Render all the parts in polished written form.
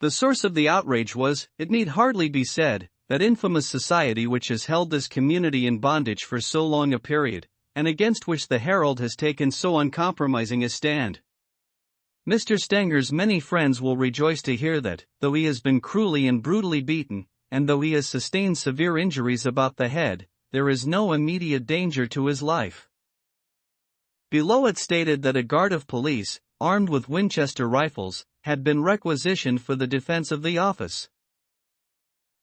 The source of the outrage was, it need hardly be said, that infamous society which has held this community in bondage for so long a period, and against which the Herald has taken so uncompromising a stand. Mr. Stanger's many friends will rejoice to hear that, though he has been cruelly and brutally beaten, and though he has sustained severe injuries about the head, there is no immediate danger to his life. Below it stated that a guard of police, armed with Winchester rifles, had been requisitioned for the defense of the office.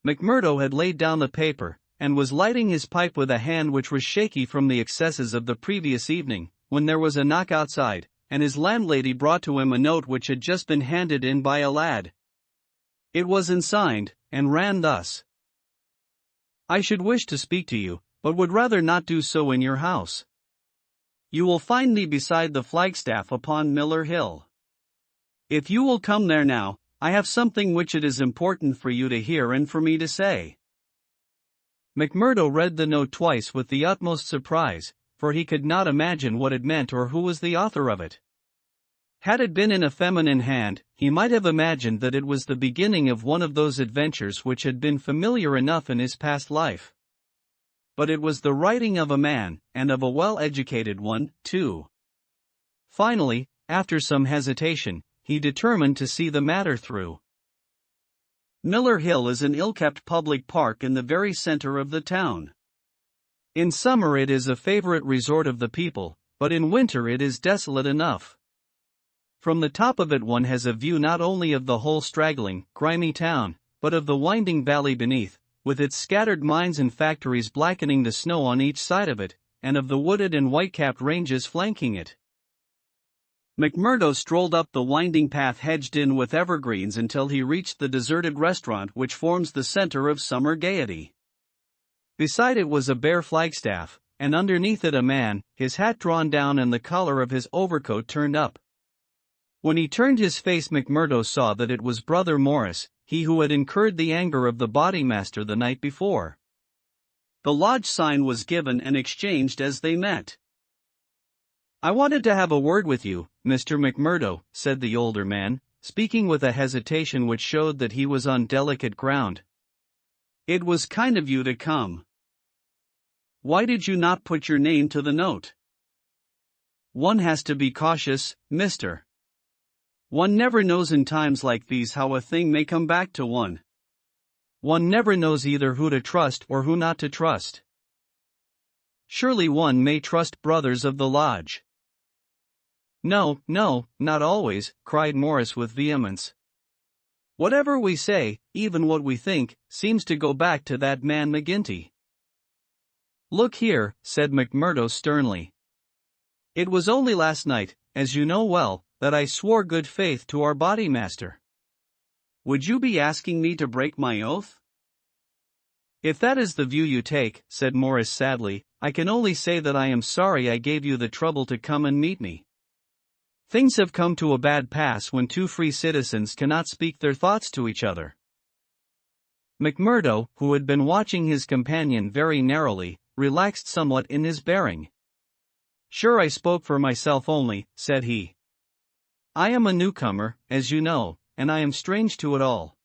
McMurdo had laid down the paper, and was lighting his pipe with a hand which was shaky from the excesses of the previous evening, when there was a knock outside, and his landlady brought to him a note which had just been handed in by a lad. It was unsigned, and ran thus: "I should wish to speak to you, but would rather not do so in your house. You will find me beside the flagstaff upon Miller Hill. If you will come there now, I have something which it is important for you to hear and for me to say." McMurdo read the note twice with the utmost surprise, for he could not imagine what it meant or who was the author of it. Had it been in a feminine hand, he might have imagined that it was the beginning of one of those adventures which had been familiar enough in his past life. But it was the writing of a man, and of a well-educated one, too. Finally, after some hesitation, he determined to see the matter through. Miller Hill is an ill-kept public park in the very center of the town. In summer it is a favorite resort of the people, but in winter it is desolate enough. From the top of it one has a view not only of the whole straggling, grimy town, but of the winding valley beneath, with its scattered mines and factories blackening the snow on each side of it, and of the wooded and white-capped ranges flanking it. McMurdo strolled up the winding path hedged in with evergreens until he reached the deserted restaurant which forms the center of summer gaiety. Beside it was a bare flagstaff, and underneath it a man, his hat drawn down and the collar of his overcoat turned up. When he turned his face, McMurdo saw that it was Brother Morris, he who had incurred the anger of the bodymaster the night before. The lodge sign was given and exchanged as they met. "I wanted to have a word with you, Mr. McMurdo," said the older man, speaking with a hesitation which showed that he was on delicate ground. "It was kind of you to come. Why did you not put your name to the note?" "One has to be cautious, mister. One never knows in times like these how a thing may come back to one. One never knows either who to trust or who not to trust. Surely one may trust brothers of the lodge." "No, no, not always," cried Morris with vehemence. "Whatever we say, even what we think, seems to go back to that man McGinty." "Look here," said McMurdo sternly. "It was only last night, as you know well, that I swore good faith to our bodymaster. Would you be asking me to break my oath?" "If that is the view you take," said Morris sadly, "I can only say that I am sorry I gave you the trouble to come and meet me. Things have come to a bad pass when two free citizens cannot speak their thoughts to each other." McMurdo, who had been watching his companion very narrowly, relaxed somewhat in his bearing. "Sure, I spoke for myself only," said he. "I am a newcomer, as you know, and I am strange to it all.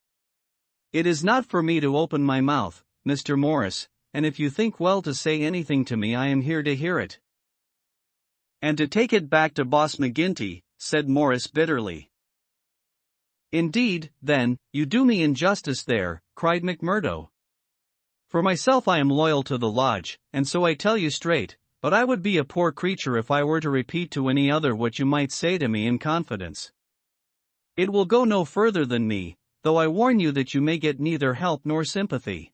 It is not for me to open my mouth, Mr. Morris, and if you think well to say anything to me I am here to hear it." "And to take it back to Boss McGinty," said Morris bitterly. "Indeed, then, you do me injustice there," cried McMurdo. "For myself I am loyal to the lodge, and so I tell you straight, but I would be a poor creature if I were to repeat to any other what you might say to me in confidence. It will go no further than me, though I warn you that you may get neither help nor sympathy."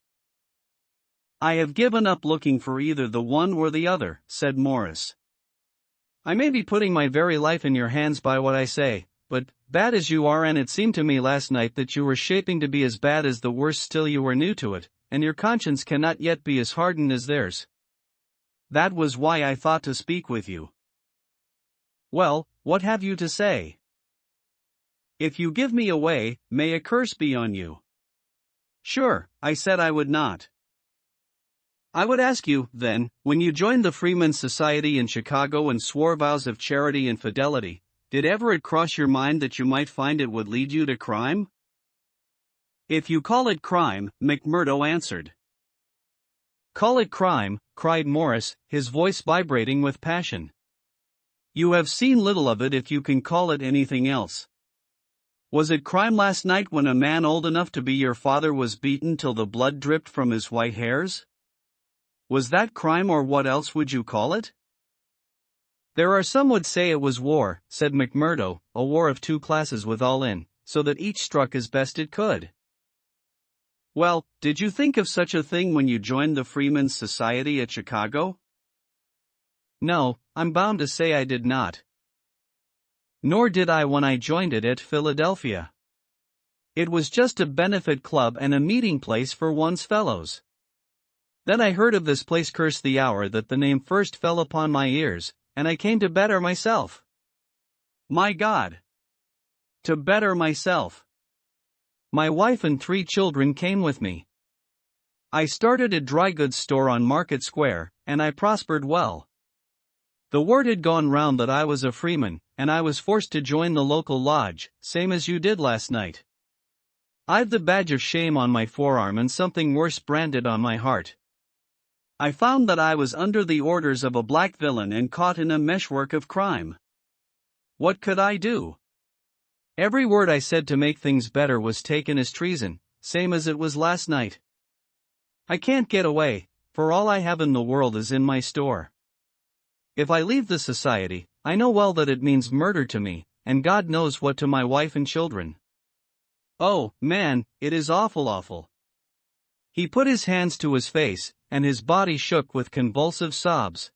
"I have given up looking for either the one or the other," said Morris. "I may be putting my very life in your hands by what I say, but, bad as you are, and it seemed to me last night that you were shaping to be as bad as the worst, still you are new to it, and your conscience cannot yet be as hardened as theirs. That was why I thought to speak with you." "Well, what have you to say?" "If you give me away, may a curse be on you." "Sure, I said I would not." "I would ask you, then, when you joined the Freemen's Society in Chicago and swore vows of charity and fidelity, did ever it cross your mind that you might find it would lead you to crime?" If you call it crime, McMurdo answered. Call it crime, cried Morris, his voice vibrating with passion. You have seen little of it if you can call it anything else. Was it crime last night when a man old enough to be your father was beaten till the blood dripped from his white hairs? Was that crime, or what else would you call it? There are some would say it was war, said McMurdo, a war of two classes with all in, so that each struck as best it could. Well, did you think of such a thing when you joined the Freemen's Society at Chicago? No, I'm bound to say I did not. Nor did I when I joined it at Philadelphia. It was just a benefit club and a meeting place for one's fellows. Then I heard of this place cursed the hour that the name first fell upon my ears, and I came to better myself. My God! To better myself. My wife and 3 children came with me. I started a dry goods store on Market Square, and I prospered well. The word had gone round that I was a freeman, and I was forced to join the local lodge, same as you did last night. I've the badge of shame on my forearm and something worse branded on my heart. I found that I was under the orders of a black villain and caught in a meshwork of crime. What could I do? Every word I said to make things better was taken as treason, same as it was last night. I can't get away, for all I have in the world is in my store. If I leave the society, I know well that it means murder to me, and God knows what to my wife and children. Oh, man, it is awful, awful. He put his hands to his face, and his body shook with convulsive sobs.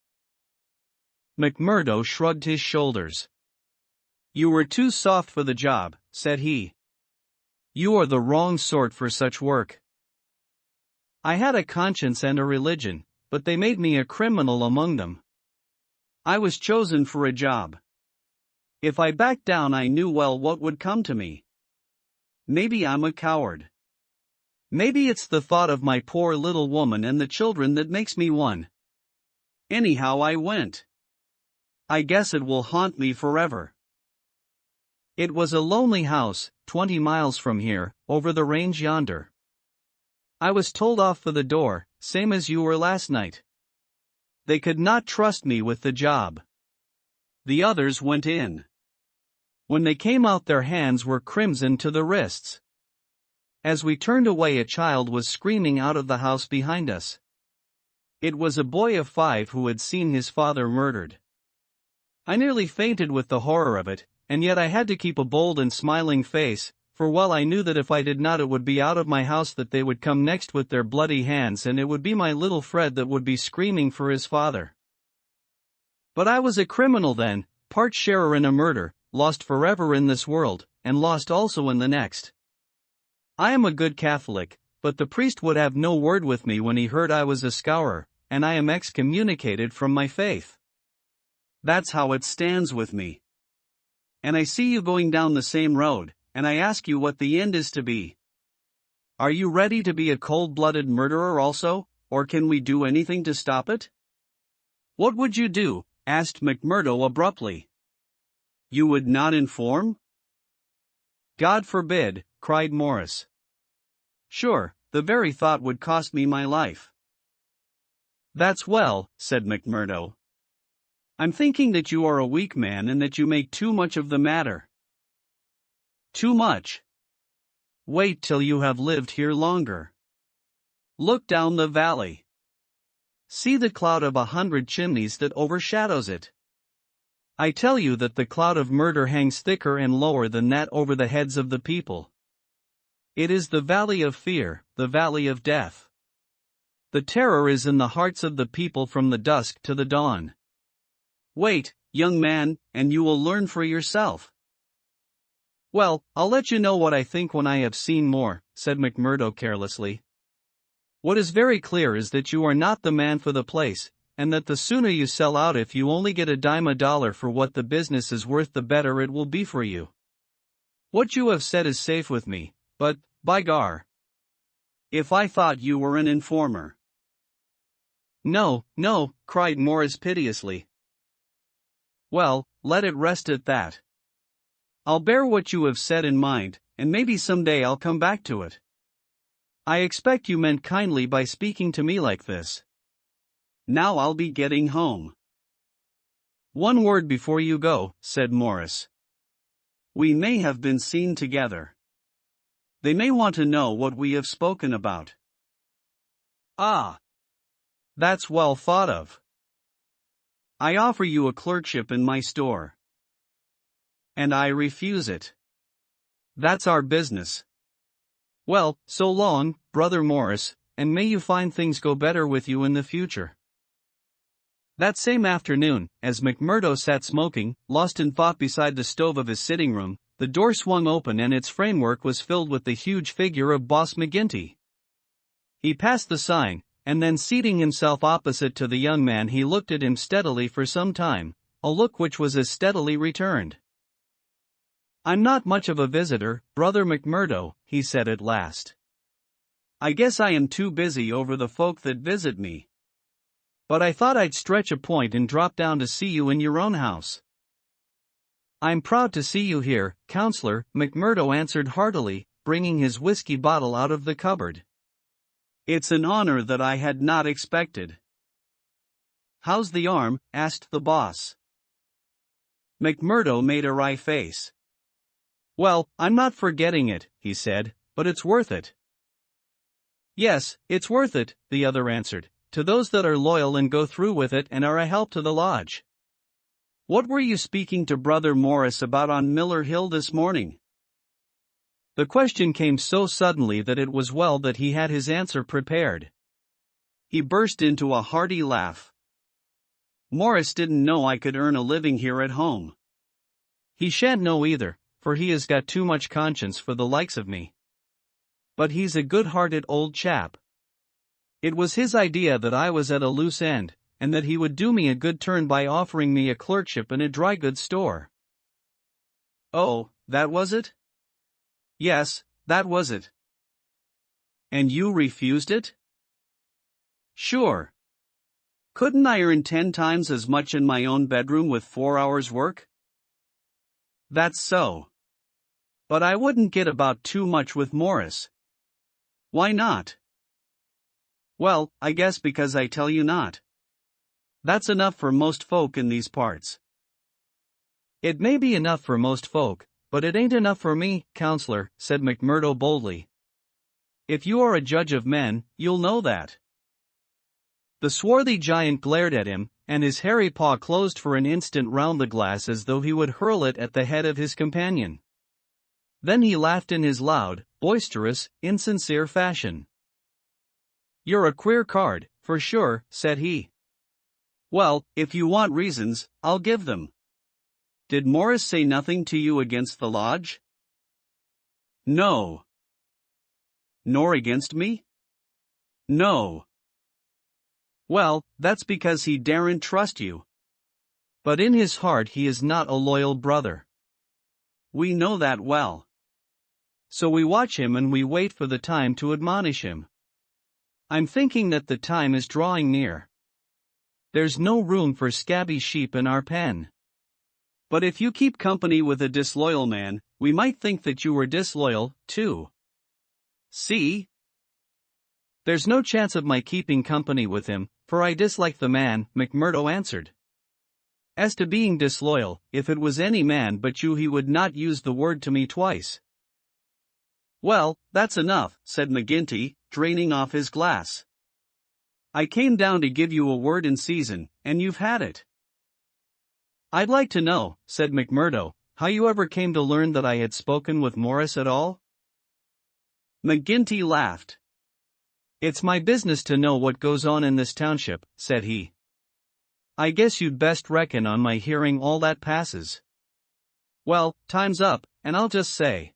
McMurdo shrugged his shoulders. You were too soft for the job, said he. You are the wrong sort for such work. I had a conscience and a religion, but they made me a criminal among them. I was chosen for a job. If I backed down, I knew well what would come to me. Maybe I'm a coward. Maybe it's the thought of my poor little woman and the children that makes me one. Anyhow, I went. I guess it will haunt me forever. It was a lonely house, 20 miles from here, over the range yonder. I was told off for the door, same as you were last night. They could not trust me with the job. The others went in. When they came out, their hands were crimson to the wrists. As we turned away, a child was screaming out of the house behind us. It was a boy of 5 who had seen his father murdered. I nearly fainted with the horror of it, and yet I had to keep a bold and smiling face, for well I knew that if I did not, it would be out of my house that they would come next with their bloody hands, and it would be my little Fred that would be screaming for his father. But I was a criminal then, part sharer in a murder, lost forever in this world, and lost also in the next. I am a good Catholic, but the priest would have no word with me when he heard I was a scourer, and I am excommunicated from my faith. That's how it stands with me. And I see you going down the same road, and I ask you what the end is to be. Are you ready to be a cold-blooded murderer also, or can we do anything to stop it? What would you do? Asked McMurdo abruptly. You would not inform? God forbid, cried Morris. Sure, the very thought would cost me my life. That's well, said McMurdo. I'm thinking that you are a weak man and that you make too much of the matter. Too much? Wait till you have lived here longer. Look down the valley. See the cloud of 100 chimneys that overshadows it. I tell you that the cloud of murder hangs thicker and lower than that over the heads of the people. It is the valley of fear, the valley of death. The terror is in the hearts of the people from the dusk to the dawn. Wait, young man, and you will learn for yourself. Well, I'll let you know what I think when I have seen more, said McMurdo carelessly. What is very clear is that you are not the man for the place, and that the sooner you sell out, if you only get a dime a dollar for what the business is worth, the better it will be for you. What you have said is safe with me, but, by gar, if I thought you were an informer. No, no, cried Morris piteously. Well, let it rest at that. I'll bear what you have said in mind, and maybe someday I'll come back to it. I expect you meant kindly by speaking to me like this. Now I'll be getting home. One word before you go, said Morris. We may have been seen together. They may want to know what we have spoken about. Ah. That's well thought of. I offer you a clerkship in my store. And I refuse it. That's our business. Well, so long, Brother Morris, and may you find things go better with you in the future. That same afternoon, as McMurdo sat smoking, lost in thought beside the stove of his sitting room, the door swung open and its framework was filled with the huge figure of Boss McGinty. He passed the sign, and then seating himself opposite to the young man he looked at him steadily for some time, a look which was as steadily returned. I'm not much of a visitor, Brother McMurdo, he said at last. I guess I am too busy over the folk that visit me. But I thought I'd stretch a point and drop down to see you in your own house. I'm proud to see you here, Counselor, McMurdo answered heartily, bringing his whiskey bottle out of the cupboard. It's an honor that I had not expected. How's the arm? Asked the boss. McMurdo made a wry face. Well, I'm not forgetting it, he said, but it's worth it. Yes, it's worth it, the other answered, to those that are loyal and go through with it and are a help to the lodge. What were you speaking to Brother Morris about on Miller Hill this morning? The question came so suddenly that it was well that he had his answer prepared. He burst into a hearty laugh. Morris didn't know I could earn a living here at home. He shan't know either, for he has got too much conscience for the likes of me. But he's a good-hearted old chap. It was his idea that I was at a loose end, and that he would do me a good turn by offering me a clerkship in a dry goods store. Oh, that was it? Yes, that was it. And you refused it? Sure. Couldn't I earn 10 times as much in my own bedroom with 4 hours' work? That's so. But I wouldn't get about too much with Morris. Why not? Well, I guess because I tell you not. That's enough for most folk in these parts. It may be enough for most folk, but it ain't enough for me, Counselor, said McMurdo boldly. If you are a judge of men, you'll know that. The swarthy giant glared at him, and his hairy paw closed for an instant round the glass as though he would hurl it at the head of his companion. Then he laughed in his loud, boisterous, insincere fashion. You're a queer card, for sure, said he. Well, if you want reasons, I'll give them. Did Morris say nothing to you against the lodge? No. Nor against me? No. Well, that's because he daren't trust you. But in his heart he is not a loyal brother. We know that well. So we watch him and we wait for the time to admonish him. I'm thinking that the time is drawing near. There's no room for scabby sheep in our pen. But if you keep company with a disloyal man, we might think that you were disloyal, too. See? There's no chance of my keeping company with him, for I dislike the man, McMurdo answered. As to being disloyal, if it was any man but you he would not use the word to me twice. Well, that's enough, said McGinty, draining off his glass. I came down to give you a word in season, and you've had it. I'd like to know, said McMurdo, how you ever came to learn that I had spoken with Morris at all? McGinty laughed. It's my business to know what goes on in this township, said he. I guess you'd best reckon on my hearing all that passes. Well, time's up, and I'll just say.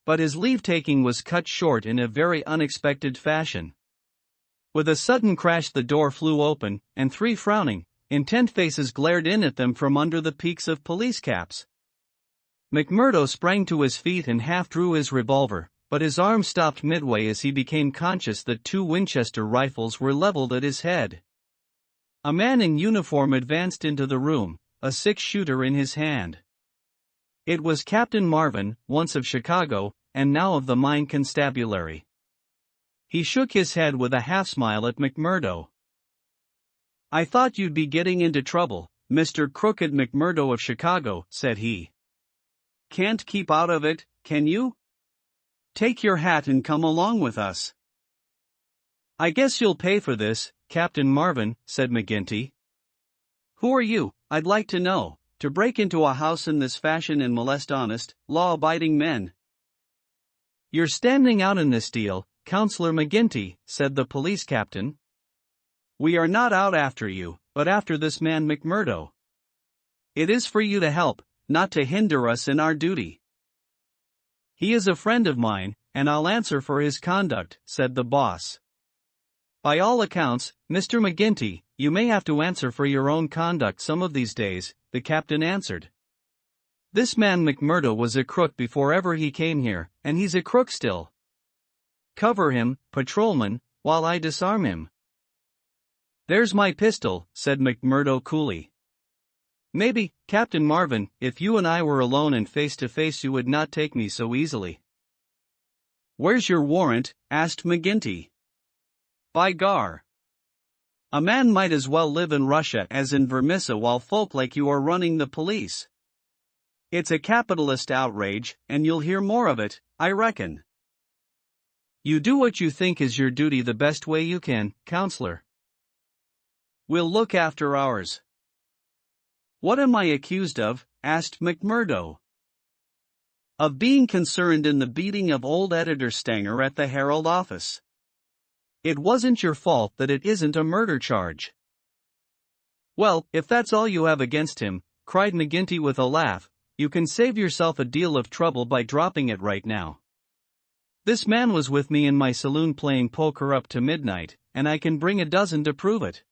But his leave-taking was cut short in a very unexpected fashion. With a sudden crash the door flew open, and 3 frowning, intent faces glared in at them from under the peaks of police caps. McMurdo sprang to his feet and half drew his revolver, but his arm stopped midway as he became conscious that 2 Winchester rifles were leveled at his head. A man in uniform advanced into the room, a 6-shooter in his hand. It was Captain Marvin, once of Chicago, and now of the Mine Constabulary. He shook his head with a half-smile at McMurdo. "I thought you'd be getting into trouble, Mr. Crooked McMurdo of Chicago," said he. "Can't keep out of it, can you? Take your hat and come along with us." "I guess you'll pay for this, Captain Marvin," said McGinty. "Who are you, I'd like to know, to break into a house in this fashion and molest honest, law-abiding men?" "You're standing out in this deal, Counselor McGinty," said the police captain. "We are not out after you, but after this man McMurdo. It is for you to help, not to hinder us in our duty." "He is a friend of mine, and I'll answer for his conduct," said the boss. "By all accounts, Mr. McGinty, you may have to answer for your own conduct some of these days," the captain answered. "This man McMurdo was a crook before ever he came here, and he's a crook still. Cover him, patrolman, while I disarm him." "There's my pistol," said McMurdo coolly. "Maybe, Captain Marvin, if you and I were alone and face to face you would not take me so easily." "Where's your warrant?" asked McGinty. "By gar! A man might as well live in Russia as in Vermissa while folk like you are running the police. It's a capitalist outrage, and you'll hear more of it, I reckon." "You do what you think is your duty the best way you can, Counselor. We'll look after ours." "What am I accused of?" asked McMurdo. "Of being concerned in the beating of old editor Stanger at the Herald office. It wasn't your fault that it isn't a murder charge." "Well, if that's all you have against him," cried McGinty with a laugh, "you can save yourself a deal of trouble by dropping it right now. This man was with me in my saloon playing poker up to midnight, and I can bring a dozen to prove it."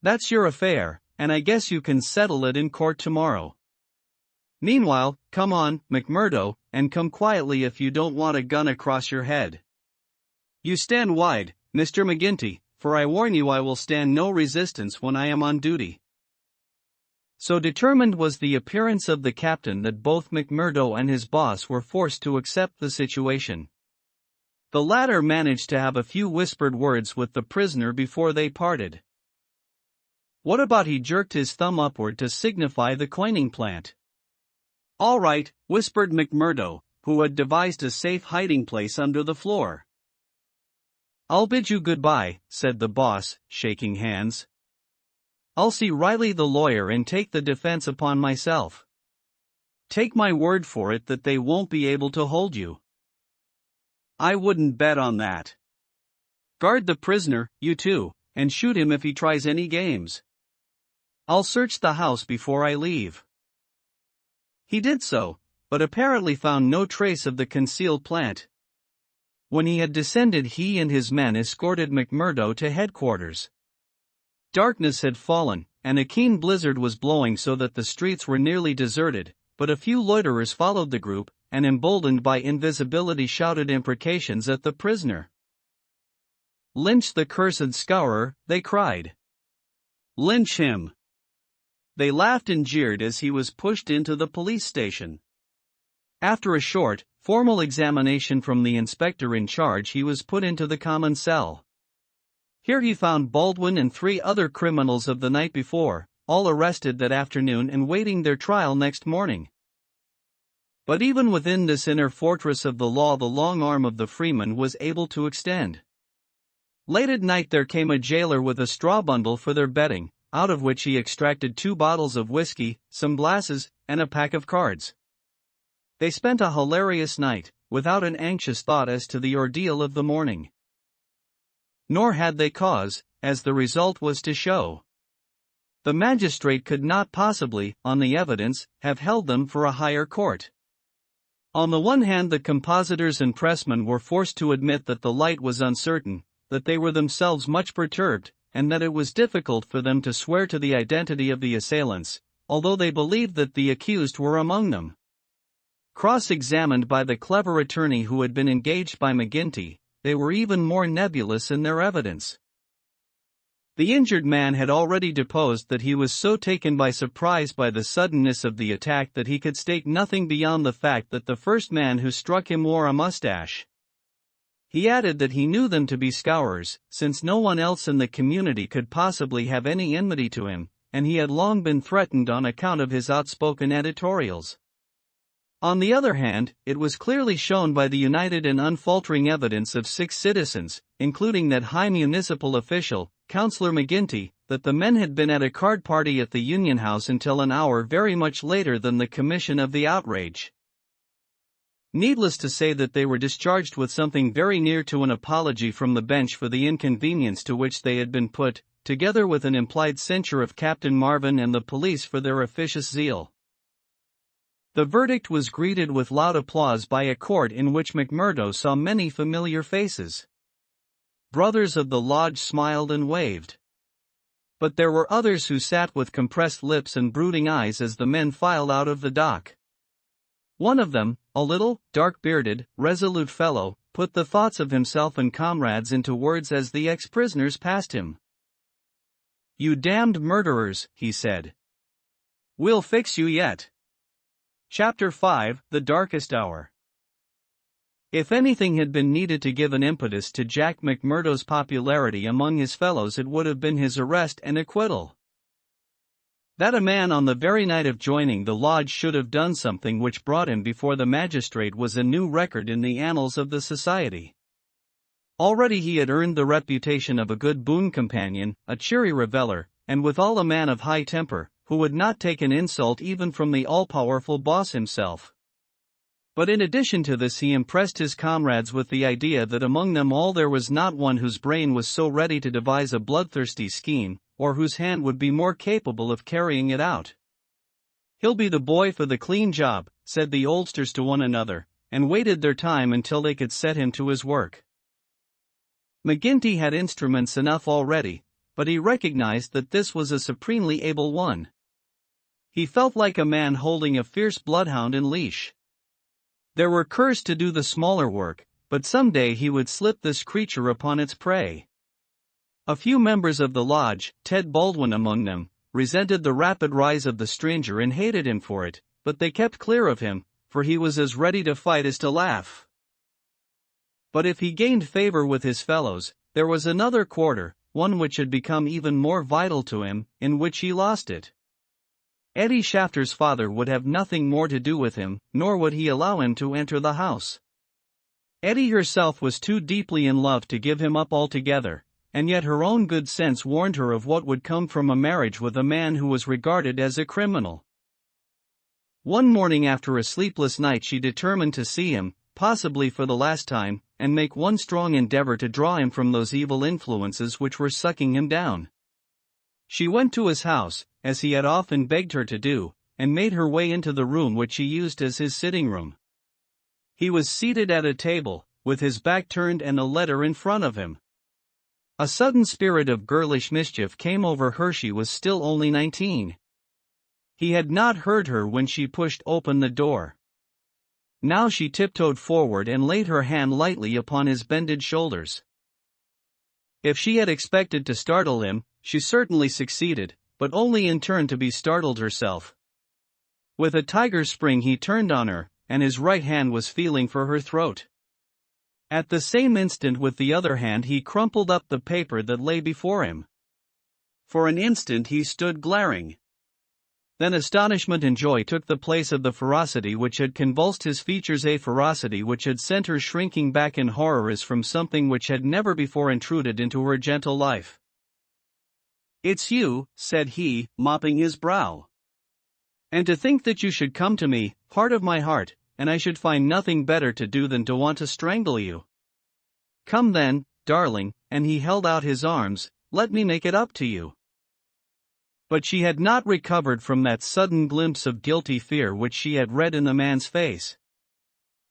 "That's your affair, and I guess you can settle it in court tomorrow. Meanwhile, come on, McMurdo, and come quietly if you don't want a gun across your head. You stand wide, Mr. McGinty, for I warn you I will stand no resistance when I am on duty." So determined was the appearance of the captain that both McMurdo and his boss were forced to accept the situation. The latter managed to have a few whispered words with the prisoner before they parted. "What about," he jerked his thumb upward to signify the coining plant. "All right," whispered McMurdo, who had devised a safe hiding place under the floor. "I'll bid you goodbye," said the boss, shaking hands. "I'll see Riley the lawyer and take the defense upon myself. Take my word for it that they won't be able to hold you." "I wouldn't bet on that. Guard the prisoner, you two, and shoot him if he tries any games. I'll search the house before I leave." He did so, but apparently found no trace of the concealed plant. When he had descended, he and his men escorted McMurdo to headquarters. Darkness had fallen, and a keen blizzard was blowing so that the streets were nearly deserted, but a few loiterers followed the group, and emboldened by invisibility shouted imprecations at the prisoner. "Lynch the cursed scourer," they cried. "Lynch him." They laughed and jeered as he was pushed into the police station. After a short, formal examination from the inspector in charge, he was put into the common cell. Here he found Baldwin and 3 other criminals of the night before, all arrested that afternoon and waiting their trial next morning. But even within this inner fortress of the law the long arm of the freeman was able to extend. Late at night there came a jailer with a straw bundle for their betting, out of which he extracted 2 bottles of whiskey, some glasses, and a pack of cards. They spent a hilarious night, without an anxious thought as to the ordeal of the morning. Nor had they cause, as the result was to show. The magistrate could not possibly, on the evidence, have held them for a higher court. On the one hand, the compositors and pressmen were forced to admit that the light was uncertain, that they were themselves much perturbed, and that it was difficult for them to swear to the identity of the assailants, although they believed that the accused were among them. Cross-examined by the clever attorney who had been engaged by McGinty, they were even more nebulous in their evidence. The injured man had already deposed that he was so taken by surprise by the suddenness of the attack that he could state nothing beyond the fact that the first man who struck him wore a mustache. He added that he knew them to be scourers, since no one else in the community could possibly have any enmity to him, and he had long been threatened on account of his outspoken editorials. On the other hand, it was clearly shown by the united and unfaltering evidence of 6 citizens, including that high municipal official, Councillor McGinty, that the men had been at a card party at the Union House until an hour very much later than the commission of the outrage. Needless to say that they were discharged with something very near to an apology from the bench for the inconvenience to which they had been put, together with an implied censure of Captain Marvin and the police for their officious zeal. The verdict was greeted with loud applause by a court in which McMurdo saw many familiar faces. Brothers of the lodge smiled and waved. But there were others who sat with compressed lips and brooding eyes as the men filed out of the dock. One of them, a little, dark-bearded, resolute fellow, put the thoughts of himself and comrades into words as the ex-prisoners passed him. "You damned murderers," he said. "We'll fix you yet." Chapter 5: The Darkest Hour. If anything had been needed to give an impetus to Jack McMurdo's popularity among his fellows, it would have been his arrest and acquittal. That a man on the very night of joining the lodge should have done something which brought him before the magistrate was a new record in the annals of the society. Already he had earned the reputation of a good boon companion, a cheery reveller, and withal a man of high temper, who would not take an insult even from the all-powerful boss himself. But in addition to this, he impressed his comrades with the idea that among them all there was not one whose brain was so ready to devise a bloodthirsty scheme, or whose hand would be more capable of carrying it out. "He'll be the boy for the clean job," said the oldsters to one another, and waited their time until they could set him to his work. McGinty had instruments enough already, but he recognized that this was a supremely able one. He felt like a man holding a fierce bloodhound in leash. There were curs to do the smaller work, but someday he would slip this creature upon its prey. A few members of the lodge, Ted Baldwin among them, resented the rapid rise of the stranger and hated him for it, but they kept clear of him, for he was as ready to fight as to laugh. But if he gained favor with his fellows, there was another quarter, one which had become even more vital to him, in which he lost it. Eddie Shafter's father would have nothing more to do with him, nor would he allow him to enter the house. Eddie herself was too deeply in love to give him up altogether, and yet her own good sense warned her of what would come from a marriage with a man who was regarded as a criminal. One morning after a sleepless night she determined to see him, possibly for the last time, and make one strong endeavor to draw him from those evil influences which were sucking him down. She went to his house, as he had often begged her to do, and made her way into the room which he used as his sitting room. He was seated at a table, with his back turned and a letter in front of him. A sudden spirit of girlish mischief came over her. She was still only 19. He had not heard her when she pushed open the door. Now she tiptoed forward and laid her hand lightly upon his bended shoulders. If she had expected to startle him, she certainly succeeded, but only in turn to be startled herself. With a tiger's spring he turned on her, and his right hand was feeling for her throat. At the same instant with the other hand he crumpled up the paper that lay before him. For an instant he stood glaring. Then astonishment and joy took the place of the ferocity which had convulsed his features, a ferocity which had sent her shrinking back in horror as from something which had never before intruded into her gentle life. "It's you," said he, mopping his brow. "And to think that you should come to me, heart of my heart, and I should find nothing better to do than to want to strangle you. Come then, darling," and he held out his arms, "let me make it up to you." But she had not recovered from that sudden glimpse of guilty fear which she had read in the man's face.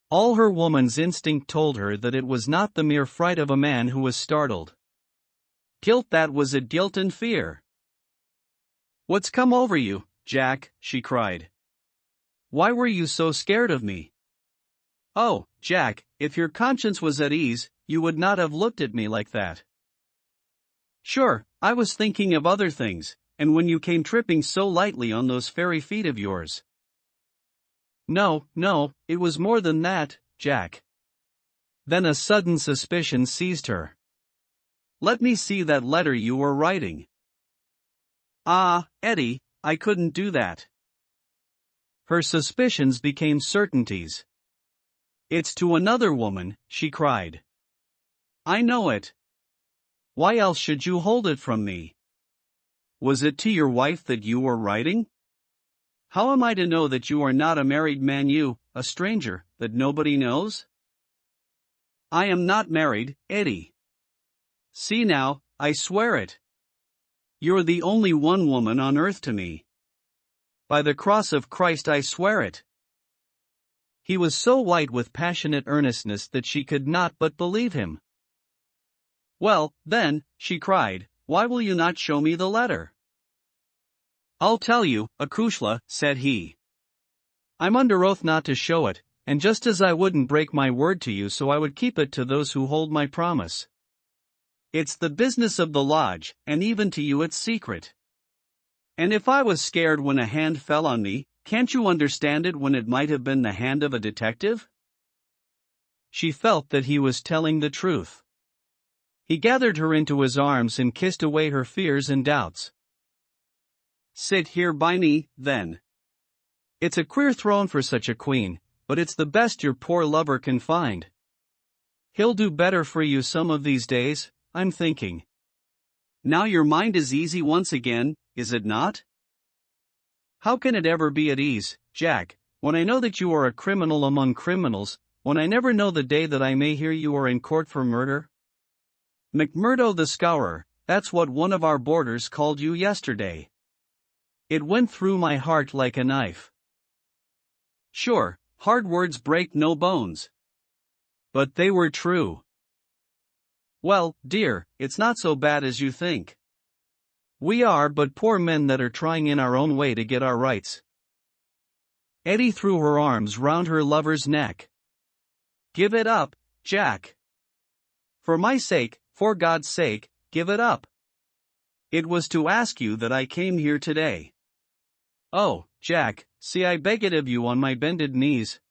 All her woman's instinct told her that it was not the mere fright of a man who was startled. Guilt, that was it, guilt and fear. "What's come over you, Jack?" she cried. "Why were you so scared of me?" "Oh, Jack, if your conscience was at ease, you would not have looked at me like that." "Sure, I was thinking of other things, and when you came tripping so lightly on those fairy feet of yours." No, it was more than that, Jack. Then a sudden suspicion seized her. "Let me see that letter you were writing." "Ah, Eddie, I couldn't do that." Her suspicions became certainties. "It's to another woman," she cried. "I know it. Why else should you hold it from me? Was it to your wife that you were writing? How am I to know that you are not a married man, you, a stranger, that nobody knows?" "I am not married, Eddie. See now, I swear it. You're the only one woman on earth to me. By the cross of Christ I swear it." He was so white with passionate earnestness that she could not but believe him. "Well, then," she cried, "why will you not show me the letter?" "I'll tell you, Akushla," said he. "I'm under oath not to show it, and just as I wouldn't break my word to you, so I would keep it to those who hold my promise. It's the business of the lodge, and even to you it's secret. And if I was scared when a hand fell on me, can't you understand it when it might have been the hand of a detective?" She felt that he was telling the truth. He gathered her into his arms and kissed away her fears and doubts. "Sit here by me, then. It's a queer throne for such a queen, but it's the best your poor lover can find. He'll do better for you some of these days, I'm thinking. Now your mind is easy once again, is it not?" "How can it ever be at ease, Jack, when I know that you are a criminal among criminals, when I never know the day that I may hear you are in court for murder? McMurdo the Scourer, that's what one of our boarders called you yesterday. It went through my heart like a knife. Sure, hard words break no bones. But they were true. Well, dear, it's not so bad as you think. We are but poor men that are trying in our own way to get our rights." Eddie threw her arms round her lover's neck. "Give it up, Jack. For my sake, for God's sake, give it up. It was to ask you that I came here today. Oh, Jack, see, I beg it of you on my bended knees.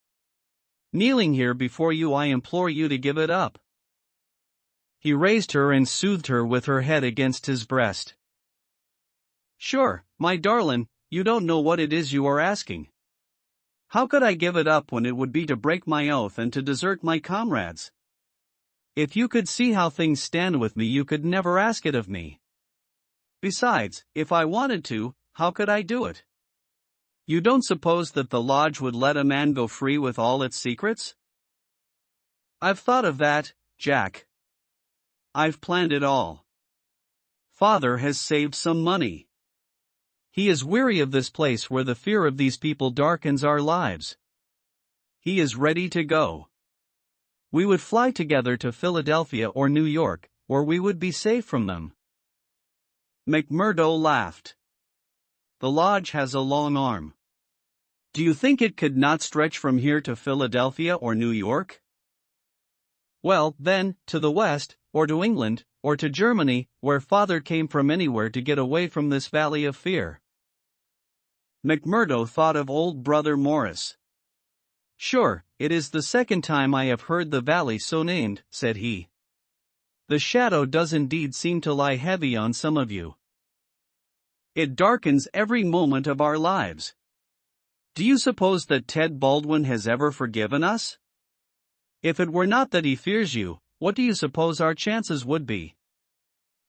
Kneeling here before you, I implore you to give it up." He raised her and soothed her with her head against his breast. "Sure, my darling, you don't know what it is you are asking. How could I give it up when it would be to break my oath and to desert my comrades? If you could see how things stand with me, you could never ask it of me. Besides, if I wanted to, how could I do it? You don't suppose that the lodge would let a man go free with all its secrets?" "I've thought of that, Jack. I've planned it all. Father has saved some money. He is weary of this place where the fear of these people darkens our lives. He is ready to go. We would fly together to Philadelphia or New York, or we would be safe from them." McMurdo laughed. "The lodge has a long arm. Do you think it could not stretch from here to Philadelphia or New York? Well, then, to the west, or to England, or to Germany, where Father came from, anywhere to get away from this valley of fear." McMurdo thought of old Brother Morris. "Sure, it is the second time I have heard the valley so named," said he. "The shadow does indeed seem to lie heavy on some of you. It darkens every moment of our lives. Do you suppose that Ted Baldwin has ever forgiven us? If it were not that he fears you, what do you suppose our chances would be?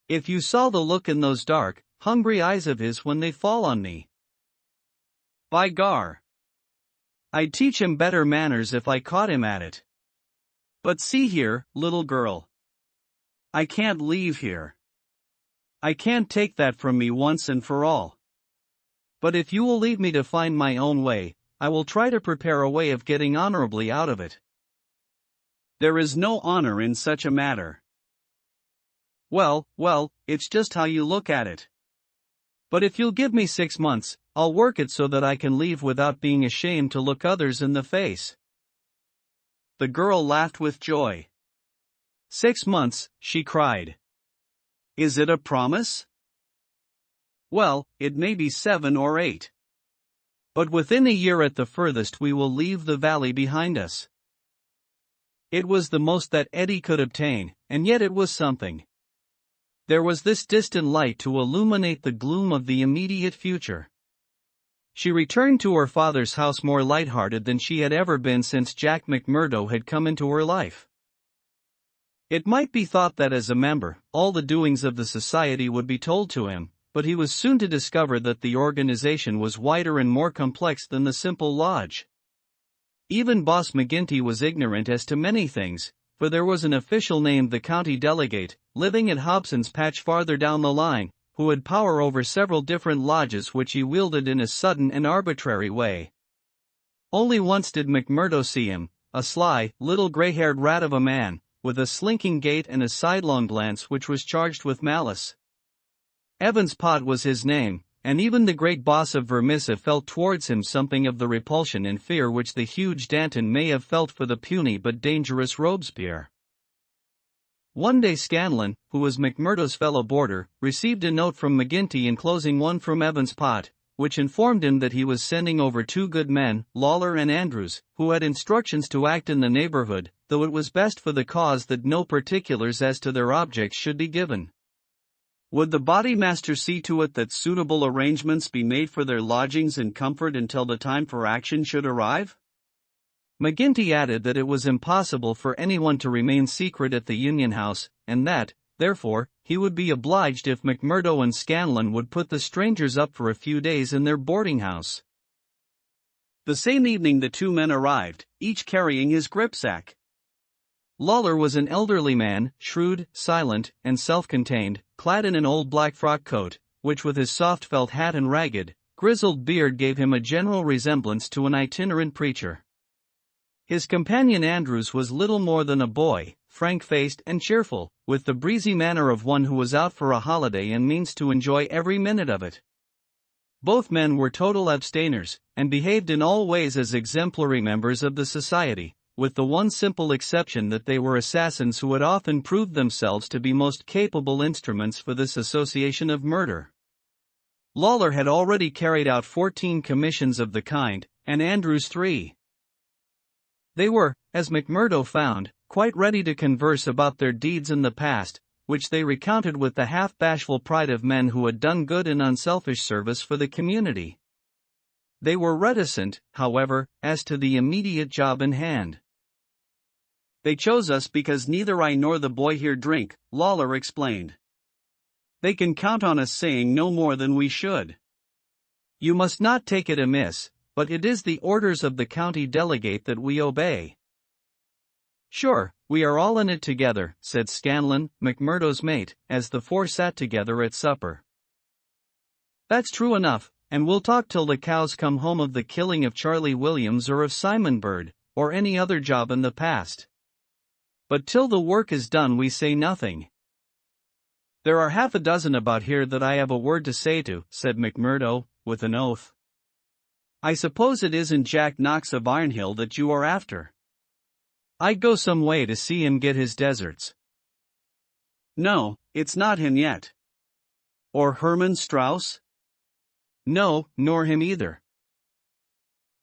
If you saw the look in those dark, hungry eyes of his when they fall on me. By gar! I'd teach him better manners if I caught him at it. But see here, little girl. I can't leave here. I can't take that from me once and for all. But if you will leave me to find my own way, I will try to prepare a way of getting honorably out of it." "There is no honor in such a matter." Well, it's just how you look at it. But if you'll give me 6 months, I'll work it so that I can leave without being ashamed to look others in the face." The girl laughed with joy. "6 months," she cried. "Is it a promise?" "Well, it may be 7 or 8. But within a year at the furthest we will leave the valley behind us." It was the most that Eddie could obtain, and yet it was something. There was this distant light to illuminate the gloom of the immediate future. She returned to her father's house more light-hearted than she had ever been since Jack McMurdo had come into her life. It might be thought that as a member, all the doings of the society would be told to him, but he was soon to discover that the organization was wider and more complex than the simple lodge. Even Boss McGinty was ignorant as to many things, for there was an official named the county delegate, living at Hobson's Patch farther down the line, who had power over several different lodges which he wielded in a sudden and arbitrary way. Only once did McMurdo see him, a sly, little gray-haired rat of a man, with a slinking gait and a sidelong glance which was charged with malice. Evans Pott was his name, and even the great boss of Vermissa felt towards him something of the repulsion and fear which the huge Danton may have felt for the puny but dangerous Robespierre. One day Scanlon, who was McMurdo's fellow boarder, received a note from McGinty enclosing one from Evans Pott, which informed him that he was sending over two good men, Lawler and Andrews, who had instructions to act in the neighborhood, though it was best for the cause that no particulars as to their objects should be given. Would the bodymaster see to it that suitable arrangements be made for their lodgings and comfort until the time for action should arrive? McGinty added that it was impossible for anyone to remain secret at the Union House, and that, therefore, he would be obliged if McMurdo and Scanlon would put the strangers up for a few days in their boarding house. The same evening the two men arrived, each carrying his gripsack. Lawler was an elderly man, shrewd, silent, and self-contained, clad in an old black frock coat, which with his soft felt hat and ragged, grizzled beard gave him a general resemblance to an itinerant preacher. His companion Andrews was little more than a boy, frank-faced and cheerful, with the breezy manner of one who was out for a holiday and means to enjoy every minute of it. Both men were total abstainers, and behaved in all ways as exemplary members of the society, with the one simple exception that they were assassins who had often proved themselves to be most capable instruments for this association of murder. Lawler had already carried out 14 commissions of the kind, and Andrews 3. They were, as McMurdo found, quite ready to converse about their deeds in the past, which they recounted with the half-bashful pride of men who had done good and unselfish service for the community. They were reticent, however, as to the immediate job in hand. "They chose us because neither I nor the boy here drink," Lawler explained. "They can count on us saying no more than we should. You must not take it amiss, but it is the orders of the county delegate that we obey." "Sure, we are all in it together," said Scanlon, McMurdo's mate, as the four sat together at supper. "That's true enough, and we'll talk till the cows come home of the killing of Charlie Williams or of Simon Bird, or any other job in the past. But till the work is done we say nothing." "There are half a dozen about here that I have a word to say to," said McMurdo, with an oath. "I suppose it isn't Jack Knox of Ironhill that you are after? I'd go some way to see him get his deserts." "No, it's not him yet." "Or Herman Strauss?" "No, nor him either."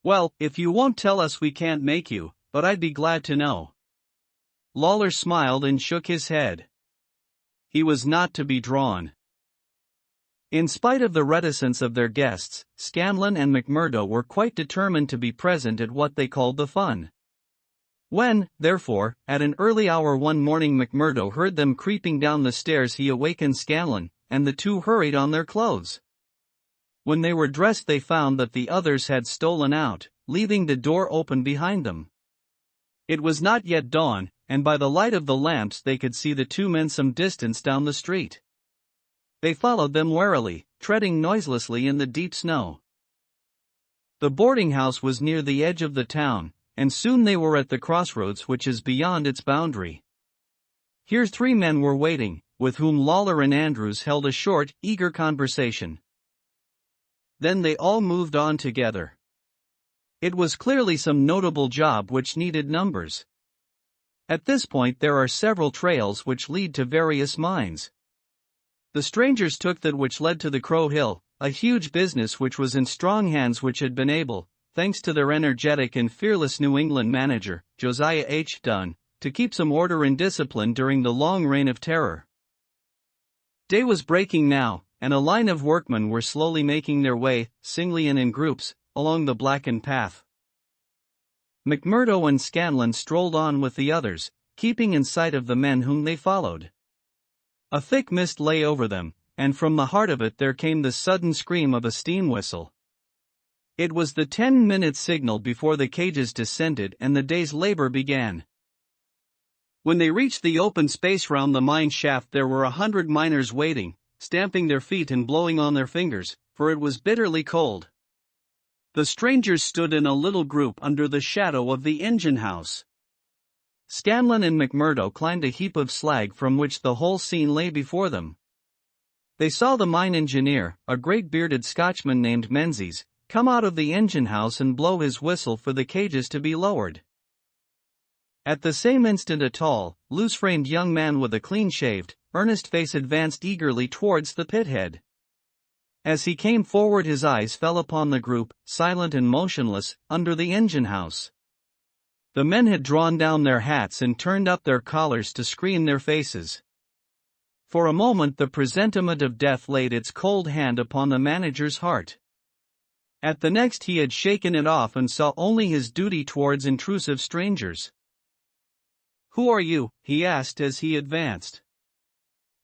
"Well, if you won't tell us we can't make you, but I'd be glad to know." Lawler smiled and shook his head. He was not to be drawn. In spite of the reticence of their guests, Scanlon and McMurdo were quite determined to be present at what they called the fun. When, therefore, at an early hour one morning McMurdo heard them creeping down the stairs, he awakened Scanlon, and the two hurried on their clothes. When they were dressed they found that the others had stolen out, leaving the door open behind them. It was not yet dawn, and by the light of the lamps they could see the two men some distance down the street. They followed them warily, treading noiselessly in the deep snow. The boarding house was near the edge of the town, and soon they were at the crossroads which is beyond its boundary. Here three men were waiting, with whom Lawler and Andrews held a short, eager conversation. Then they all moved on together. It was clearly some notable job which needed numbers. At this point there are several trails which lead to various mines. The strangers took that which led to the Crow Hill, a huge business which was in strong hands, which had been able, thanks to their energetic and fearless New England manager, Josiah H. Dunn, to keep some order and discipline during the long reign of terror. Day was breaking now, and a line of workmen were slowly making their way, singly and in groups, along the blackened path. McMurdo and Scanlon strolled on with the others, keeping in sight of the men whom they followed. A thick mist lay over them, and from the heart of it there came the sudden scream of a steam whistle. It was the 10-minute signal before the cages descended and the day's labor began. When they reached the open space round the mine shaft, there were 100 miners waiting, stamping their feet and blowing on their fingers, for it was bitterly cold. The strangers stood in a little group under the shadow of the engine house. Scanlon and McMurdo climbed a heap of slag from which the whole scene lay before them. They saw the mine engineer, a great bearded Scotchman named Menzies, come out of the engine house and blow his whistle for the cages to be lowered. At the same instant a tall, loose-framed young man with a clean-shaved, earnest face advanced eagerly towards the pithead. As he came forward his eyes fell upon the group, silent and motionless, under the engine house. The men had drawn down their hats and turned up their collars to screen their faces. For a moment the presentiment of death laid its cold hand upon the manager's heart. At the next he had shaken it off and saw only his duty towards intrusive strangers. "Who are you?" he asked as he advanced.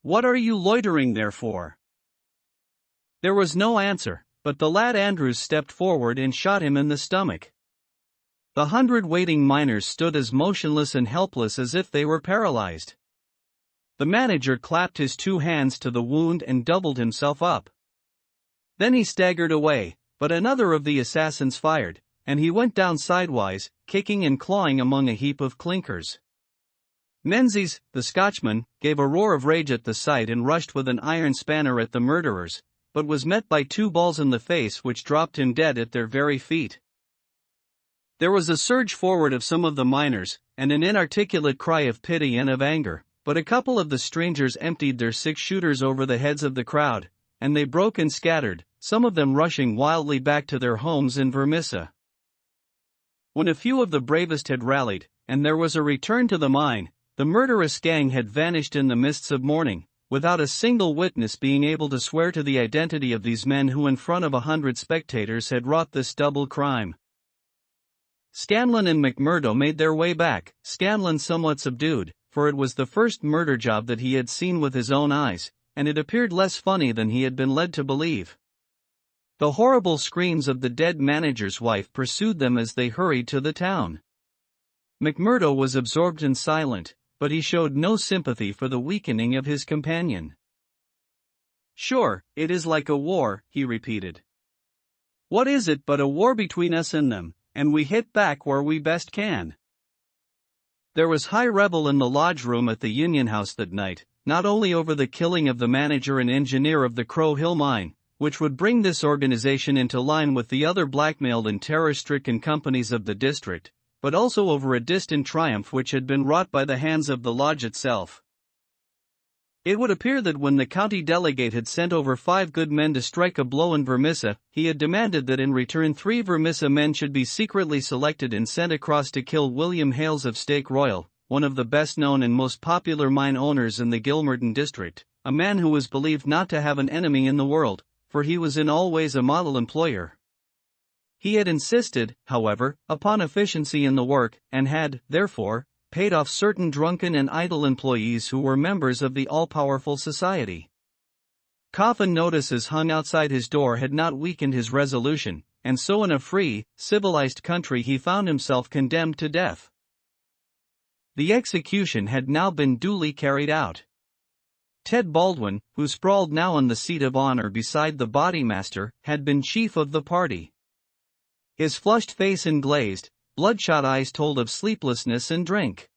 "What are you loitering there for?" There was no answer, but the lad Andrews stepped forward and shot him in the stomach. The 100 waiting miners stood as motionless and helpless as if they were paralyzed. The manager clapped his 2 hands to the wound and doubled himself up. Then he staggered away, but another of the assassins fired, and he went down sidewise, kicking and clawing among a heap of clinkers. Menzies, the Scotchman, gave a roar of rage at the sight and rushed with an iron spanner at the murderers, but was met by 2 balls in the face which dropped him dead at their very feet. There was a surge forward of some of the miners, and an inarticulate cry of pity and of anger, but a couple of the strangers emptied their 6-shooters over the heads of the crowd, and they broke and scattered, some of them rushing wildly back to their homes in Vermissa. When a few of the bravest had rallied, and there was a return to the mine, the murderous gang had vanished in the mists of morning, without a single witness being able to swear to the identity of these men who in front of 100 spectators had wrought this double crime. Scanlon and McMurdo made their way back, Scanlon somewhat subdued, for it was the first murder job that he had seen with his own eyes, and it appeared less funny than he had been led to believe. The horrible screams of the dead manager's wife pursued them as they hurried to the town. McMurdo was absorbed and silent, but he showed no sympathy for the weakening of his companion. "Sure, it is like a war," he repeated. "What is it but a war between us and them, and we hit back where we best can." There was high revel in the lodge room at the Union House that night, not only over the killing of the manager and engineer of the Crow Hill mine, which would bring this organization into line with the other blackmailed and terror-stricken companies of the district, but also over a distant triumph which had been wrought by the hands of the lodge itself. It would appear that when the county delegate had sent over 5 good men to strike a blow in Vermissa, he had demanded that in return 3 Vermissa men should be secretly selected and sent across to kill William Hales of Stake Royal, one of the best-known and most popular mine owners in the Gilmerton district, a man who was believed not to have an enemy in the world, for he was in all ways a model employer. He had insisted, however, upon efficiency in the work, and had, therefore, paid off certain drunken and idle employees who were members of the all-powerful society. Coffin notices hung outside his door had not weakened his resolution, and so in a free, civilized country he found himself condemned to death. The execution had now been duly carried out. Ted Baldwin, who sprawled now on the seat of honor beside the bodymaster, had been chief of the party. His flushed face and glazed, bloodshot eyes told of sleeplessness and drink.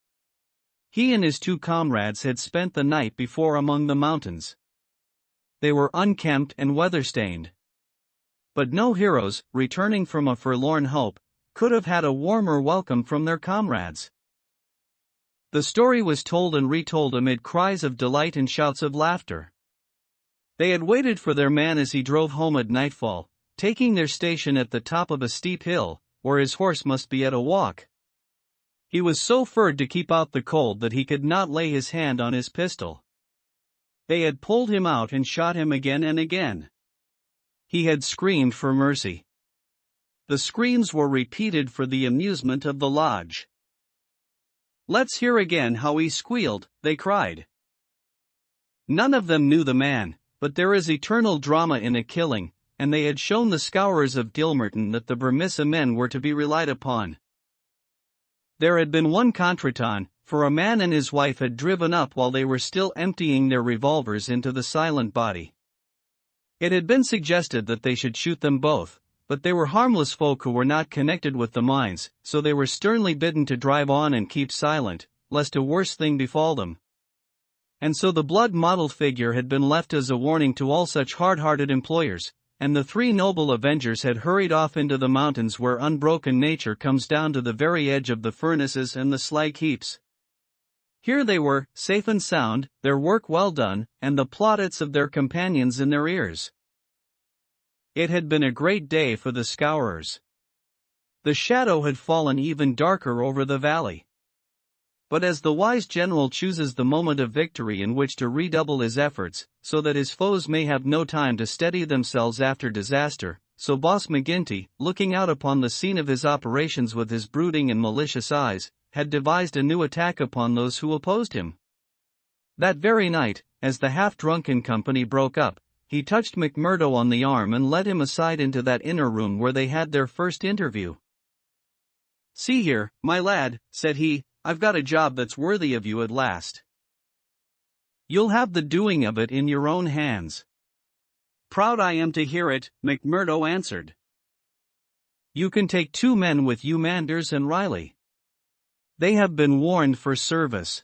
He and his 2 comrades had spent the night before among the mountains. They were unkempt and weather-stained. But no heroes, returning from a forlorn hope, could have had a warmer welcome from their comrades. The story was told and retold amid cries of delight and shouts of laughter. They had waited for their man as he drove home at nightfall, taking their station at the top of a steep hill, where his horse must be at a walk. He was so furred to keep out the cold that he could not lay his hand on his pistol. They had pulled him out and shot him again and again. He had screamed for mercy. The screams were repeated for the amusement of the lodge. "Let's hear again how he squealed," they cried. None of them knew the man, but there is eternal drama in a killing, and they had shown the Scourers of Gilmerton that the Burmissa men were to be relied upon. There had been one contretemps, for a man and his wife had driven up while they were still emptying their revolvers into the silent body. It had been suggested that they should shoot them both, but they were harmless folk who were not connected with the mines, so they were sternly bidden to drive on and keep silent, lest a worse thing befall them. And so the blood-mottled figure had been left as a warning to all such hard-hearted employers, and the three noble avengers had hurried off into the mountains where unbroken nature comes down to the very edge of the furnaces and the slag heaps. Here they were, safe and sound, their work well done, and the plaudits of their companions in their ears. It had been a great day for the Scourers. The shadow had fallen even darker over the valley. But as the wise general chooses the moment of victory in which to redouble his efforts, so that his foes may have no time to steady themselves after disaster, so Boss McGinty, looking out upon the scene of his operations with his brooding and malicious eyes, had devised a new attack upon those who opposed him. That very night, as the half-drunken company broke up, he touched McMurdo on the arm and led him aside into that inner room where they had their first interview. "See here, my lad," said he, "I've got a job that's worthy of you at last. You'll have the doing of it in your own hands." "Proud I am to hear it," McMurdo answered. "You can take 2 men with you, Manders and Riley. They have been warned for service.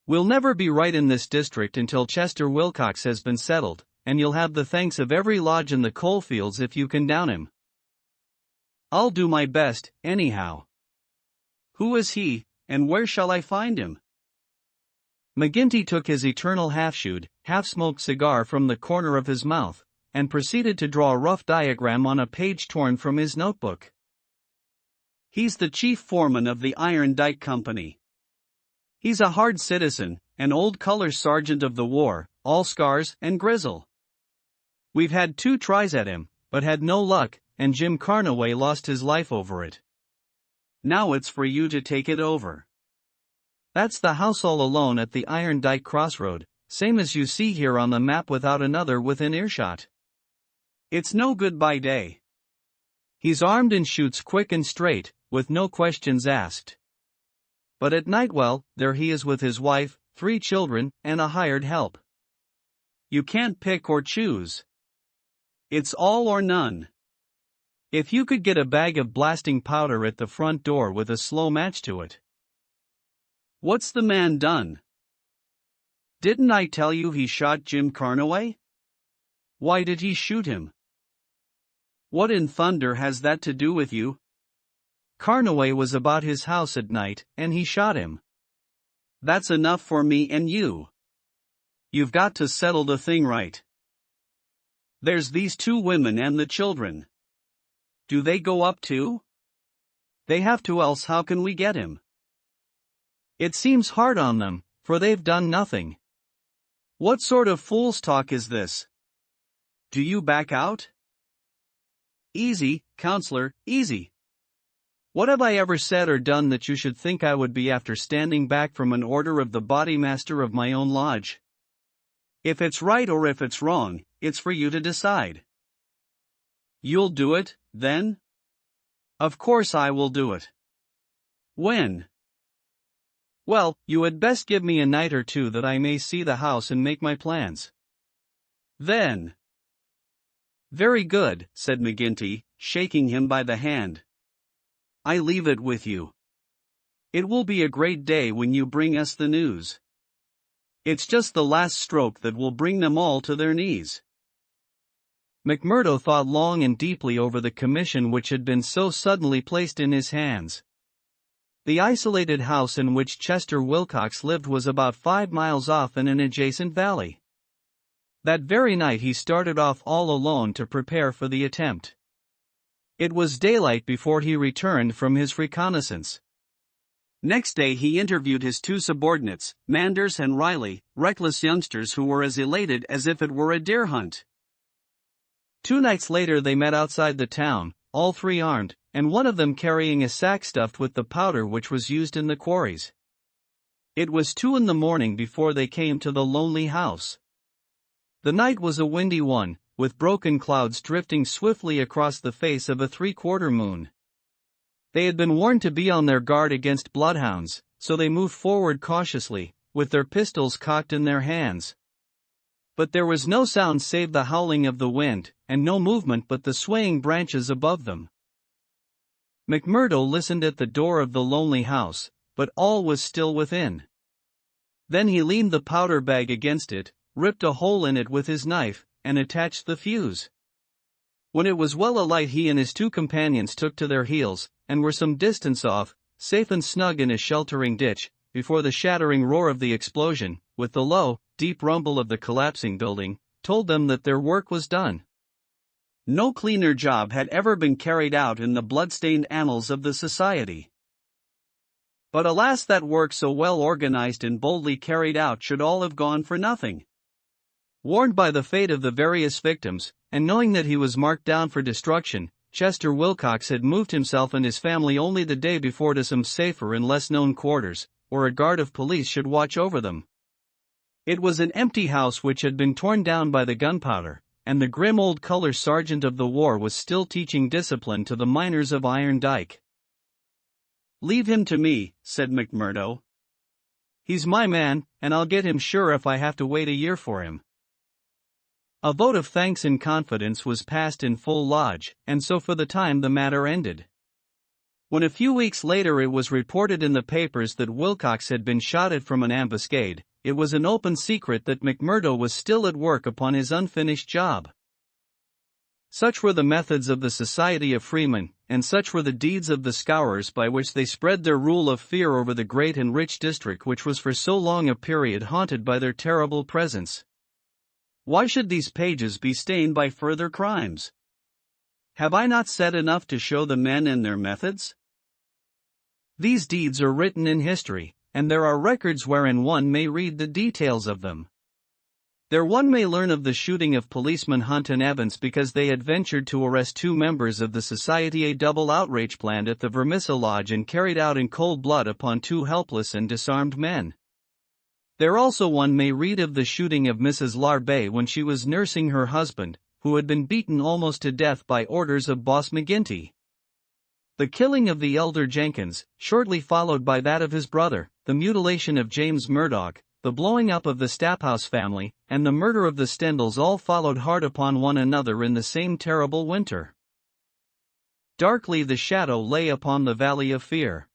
We'll never be right in this district until Chester Wilcox has been settled, and you'll have the thanks of every lodge in the coalfields if you can down him. I'll do my best, anyhow. Who is he, and where shall I find him?" McGinty took his eternal half-chewed, half-smoked cigar from the corner of his mouth, and proceeded to draw a rough diagram on a page torn from his notebook. "He's the chief foreman of the Iron Dike Company. He's a hard citizen, an old color sergeant of the war, all scars and grizzle. We've had 2 tries at him, but had no luck, and Jim Carnaway lost his life over it. Now it's for you to take it over. That's the house all alone at the Iron Dike crossroad, same as you see here on the map without another within earshot. It's no good by day. He's armed and shoots quick and straight, with no questions asked. But at night, well, there he is with his wife, 3 children, and a hired help. You can't pick or choose. It's all or none. If you could get a bag of blasting powder at the front door with a slow match to it." "What's the man done?" "Didn't I tell you he shot Jim Carnaway?" "Why did he shoot him?" "What in thunder has that to do with you?" "Carnaway was about his house at night, and he shot him." "That's enough for me and you. You've got to settle the thing right. There's these 2 women and the children. Do they go up too?" "They have to, else how can we get him?" "It seems hard on them, for they've done nothing." "What sort of fool's talk is this? Do you back out?" "Easy, counselor, easy. What have I ever said or done that you should think I would be after standing back from an order of the bodymaster of my own lodge? If it's right or if it's wrong, it's for you to decide." "You'll do it, then?" "Of course I will do it." "When?" "Well, you had best give me a night or 2 that I may see the house and make my plans." "Then." "Very good," said McGinty, shaking him by the hand. "I leave it with you. It will be a great day when you bring us the news. It's just the last stroke that will bring them all to their knees." McMurdo thought long and deeply over the commission which had been so suddenly placed in his hands. The isolated house in which Chester Wilcox lived was about 5 miles off in an adjacent valley. That very night he started off all alone to prepare for the attempt. It was daylight before he returned from his reconnaissance. Next day he interviewed his two subordinates, Manders and Riley, reckless youngsters who were as elated as if it were a deer hunt. 2 nights later they met outside the town, all three armed, and one of them carrying a sack stuffed with the powder which was used in the quarries. It was 2 in the morning before they came to the lonely house. The night was a windy one, with broken clouds drifting swiftly across the face of a 3/4 moon. They had been warned to be on their guard against bloodhounds, so they moved forward cautiously, with their pistols cocked in their hands. But there was no sound save the howling of the wind, and no movement but the swaying branches above them. McMurdo listened at the door of the lonely house, but all was still within. Then he leaned the powder bag against it, ripped a hole in it with his knife, and attached the fuse. When it was well alight he and his two companions took to their heels, and were some distance off, safe and snug in a sheltering ditch, before the shattering roar of the explosion, with the low, deep rumble of the collapsing building, told them that their work was done. No cleaner job had ever been carried out in the blood-stained annals of the society. But alas, that work so well organized and boldly carried out should all have gone for nothing. Warned by the fate of the various victims, and knowing that he was marked down for destruction, Chester Wilcox had moved himself and his family only the day before to some safer and less-known quarters, where a guard of police should watch over them. It was an empty house which had been torn down by the gunpowder, and the grim old color sergeant of the war was still teaching discipline to the miners of Iron Dike. "Leave him to me," said McMurdo. "He's my man, and I'll get him sure if I have to wait a year for him." A vote of thanks and confidence was passed in full lodge, and so for the time the matter ended. When a few weeks later it was reported in the papers that Wilcox had been shot at from an ambuscade, it was an open secret that McMurdo was still at work upon his unfinished job. Such were the methods of the Society of Freemen, and such were the deeds of the Scourers by which they spread their rule of fear over the great and rich district which was for so long a period haunted by their terrible presence. Why should these pages be stained by further crimes? Have I not said enough to show the men and their methods? These deeds are written in history, and there are records wherein one may read the details of them. There one may learn of the shooting of policemen Hunt and Evans because they had ventured to arrest 2 members of the society. A double outrage planned at the Vermissa Lodge and carried out in cold blood upon 2 helpless and disarmed men. There also one may read of the shooting of Mrs. Larbe when she was nursing her husband, who had been beaten almost to death by orders of Boss McGinty. The killing of the elder Jenkins, shortly followed by that of his brother, the mutilation of James Murdoch, the blowing up of the Staphouse family, and the murder of the Stendals all followed hard upon one another in the same terrible winter. Darkly the shadow lay upon the valley of fear.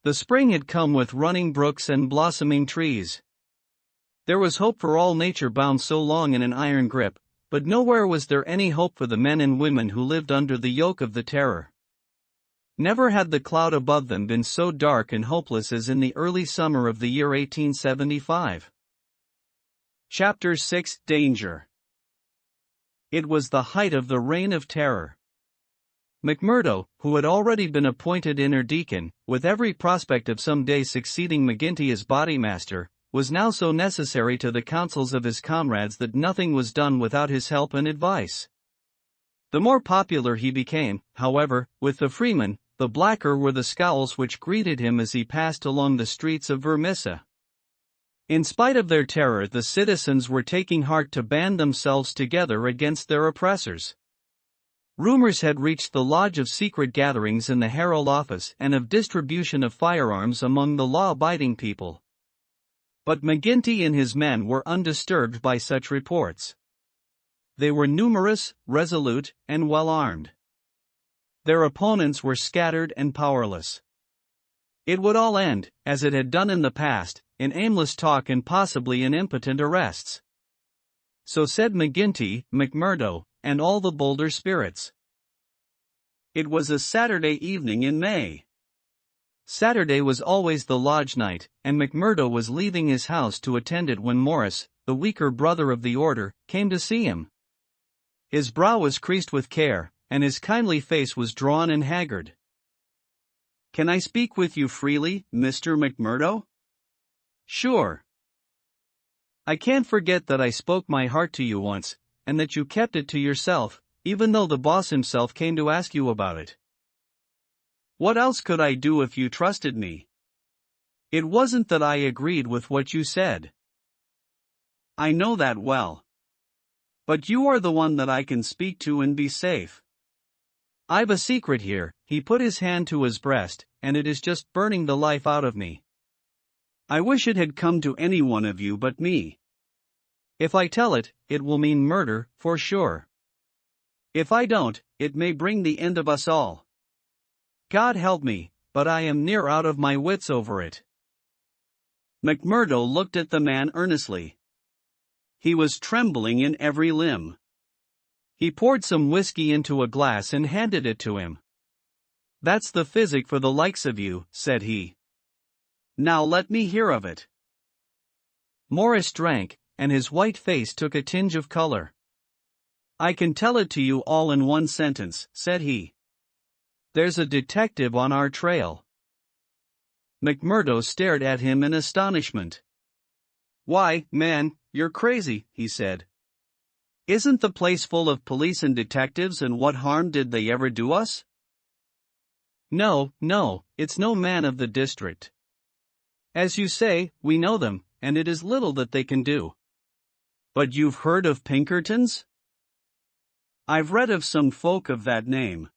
The spring had come with running brooks and blossoming trees. There was hope for all nature bound so long in an iron grip, but nowhere was there any hope for the men and women who lived under the yoke of the terror. Never had the cloud above them been so dark and hopeless as in the early summer of the year 1875. Chapter 6: Danger. It was the height of the Reign of Terror. McMurdo, who had already been appointed inner deacon, with every prospect of some day succeeding McGinty as bodymaster, was now so necessary to the counsels of his comrades that nothing was done without his help and advice. The more popular he became, however, with the freemen, the blacker were the scowls which greeted him as he passed along the streets of Vermissa. In spite of their terror, the citizens were taking heart to band themselves together against their oppressors. Rumors had reached the lodge of secret gatherings in the Herald office and of distribution of firearms among the law-abiding people. But McGinty and his men were undisturbed by such reports. They were numerous, resolute, and well-armed. Their opponents were scattered and powerless. It would all end, as it had done in the past, in aimless talk and possibly in impotent arrests. So said McGinty, McMurdo, and all the bolder spirits. It was a Saturday evening in May. Saturday was always the lodge night, and McMurdo was leaving his house to attend it when Morris, the weaker brother of the order, came to see him. His brow was creased with care, and his kindly face was drawn and haggard. Can I speak with you freely, Mr. McMurdo? Sure. I can't forget that I spoke my heart to you once, and that you kept it to yourself, even though the boss himself came to ask you about it. What else could I do if you trusted me? It wasn't that I agreed with what you said. I know that well. But you are the one that I can speak to and be safe. I've a secret here. He put his hand to his breast, and it is just burning the life out of me. I wish it had come to any one of you but me. If I tell it, it will mean murder, for sure. If I don't, it may bring the end of us all. God help me, but I am near out of my wits over it. McMurdo looked at the man earnestly. He was trembling in every limb. He poured some whiskey into a glass and handed it to him. That's the physic for the likes of you, said he. Now let me hear of it. Morris drank, and his white face took a tinge of color. I can tell it to you all in one sentence, said he. There's a detective on our trail. McMurdo stared at him in astonishment. Why, man, you're crazy, he said. Isn't the place full of police and detectives, and what harm did they ever do us? No, it's no man of the district. As you say, we know them, and it is little that they can do. But you've heard of Pinkertons? I've read of some folk of that name.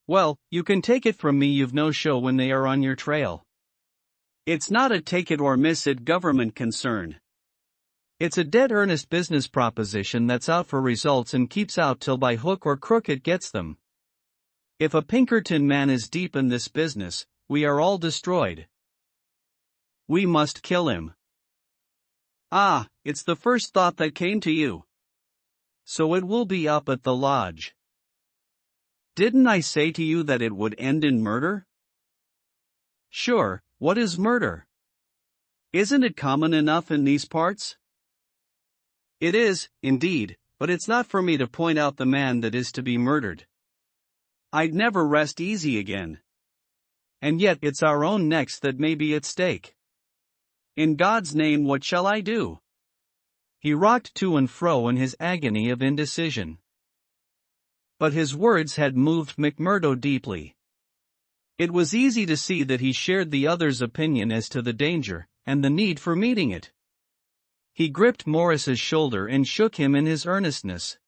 Well, you can take it from me you've no show when they are on your trail. It's not a take it or miss it government concern. It's a dead earnest business proposition that's out for results and keeps out till by hook or crook it gets them. If a Pinkerton man is deep in this business, we are all destroyed. We must kill him. Ah, it's the first thought that came to you. So it will be up at the lodge. Didn't I say to you that it would end in murder? Sure, what is murder? Isn't it common enough in these parts? It is, indeed, but it's not for me to point out the man that is to be murdered. I'd never rest easy again. And yet it's our own necks that may be at stake. In God's name, what shall I do? He rocked to and fro in his agony of indecision. But his words had moved McMurdo deeply. It was easy to see that he shared the other's opinion as to the danger, and the need for meeting it. He gripped Morris's shoulder and shook him in his earnestness.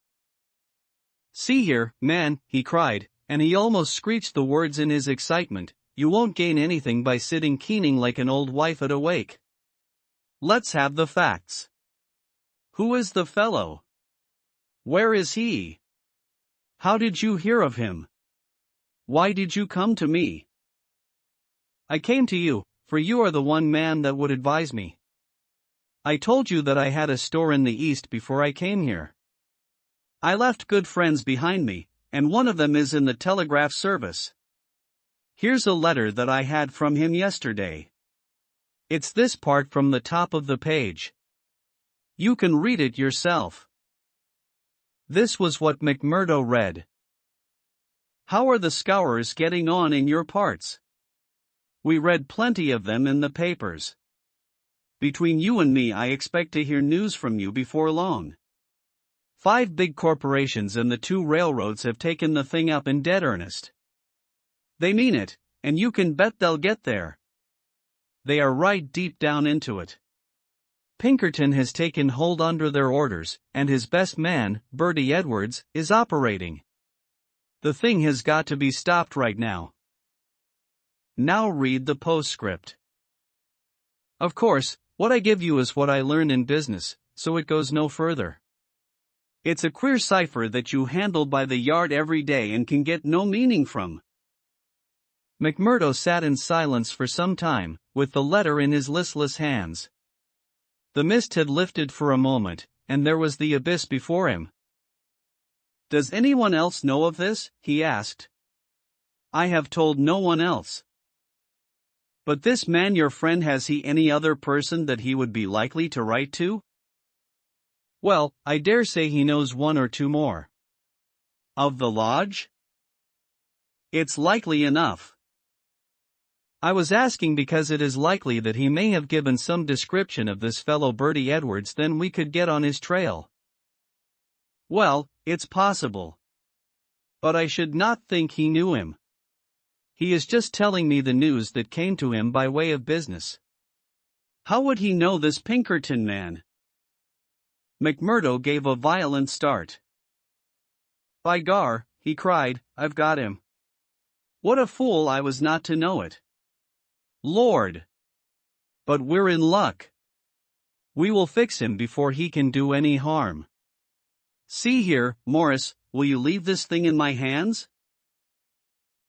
See here, man, he cried, and he almost screeched the words in his excitement, you won't gain anything by sitting keening like an old wife at a wake. Let's have the facts. Who is the fellow? Where is he? How did you hear of him? Why did you come to me? I came to you, for you are the one man that would advise me. I told you that I had a store in the East before I came here. I left good friends behind me, and one of them is in the telegraph service. Here's a letter that I had from him yesterday. It's this part from the top of the page. You can read it yourself. This was what McMurdo read. How are the scourers getting on in your parts? We read plenty of them in the papers. Between you and me, I expect to hear news from you before long. 5 big corporations and the 2 railroads have taken the thing up in dead earnest. They mean it, and you can bet they'll get there. They are right deep down into it. Pinkerton has taken hold under their orders, and his best man, Bertie Edwards, is operating. The thing has got to be stopped right now. Now read the postscript. Of course, what I give you is what I learned in business, so it goes no further. It's a queer cipher that you handle by the yard every day and can get no meaning from. McMurdo sat in silence for some time, with the letter in his listless hands. The mist had lifted for a moment, and there was the abyss before him. Does anyone else know of this? He asked. I have told no one else. But this man your friend, has he any other person that he would be likely to write to? Well, I dare say he knows 1 or 2 more. Of the lodge? It's likely enough. I was asking because it is likely that he may have given some description of this fellow Bertie Edwards, then we could get on his trail. Well, it's possible. But I should not think he knew him. He is just telling me the news that came to him by way of business. How would he know this Pinkerton man? McMurdo gave a violent start. By gar, he cried, I've got him. What a fool I was not to know it. Lord! But we're in luck. We will fix him before he can do any harm. See here, Morris, will you leave this thing in my hands?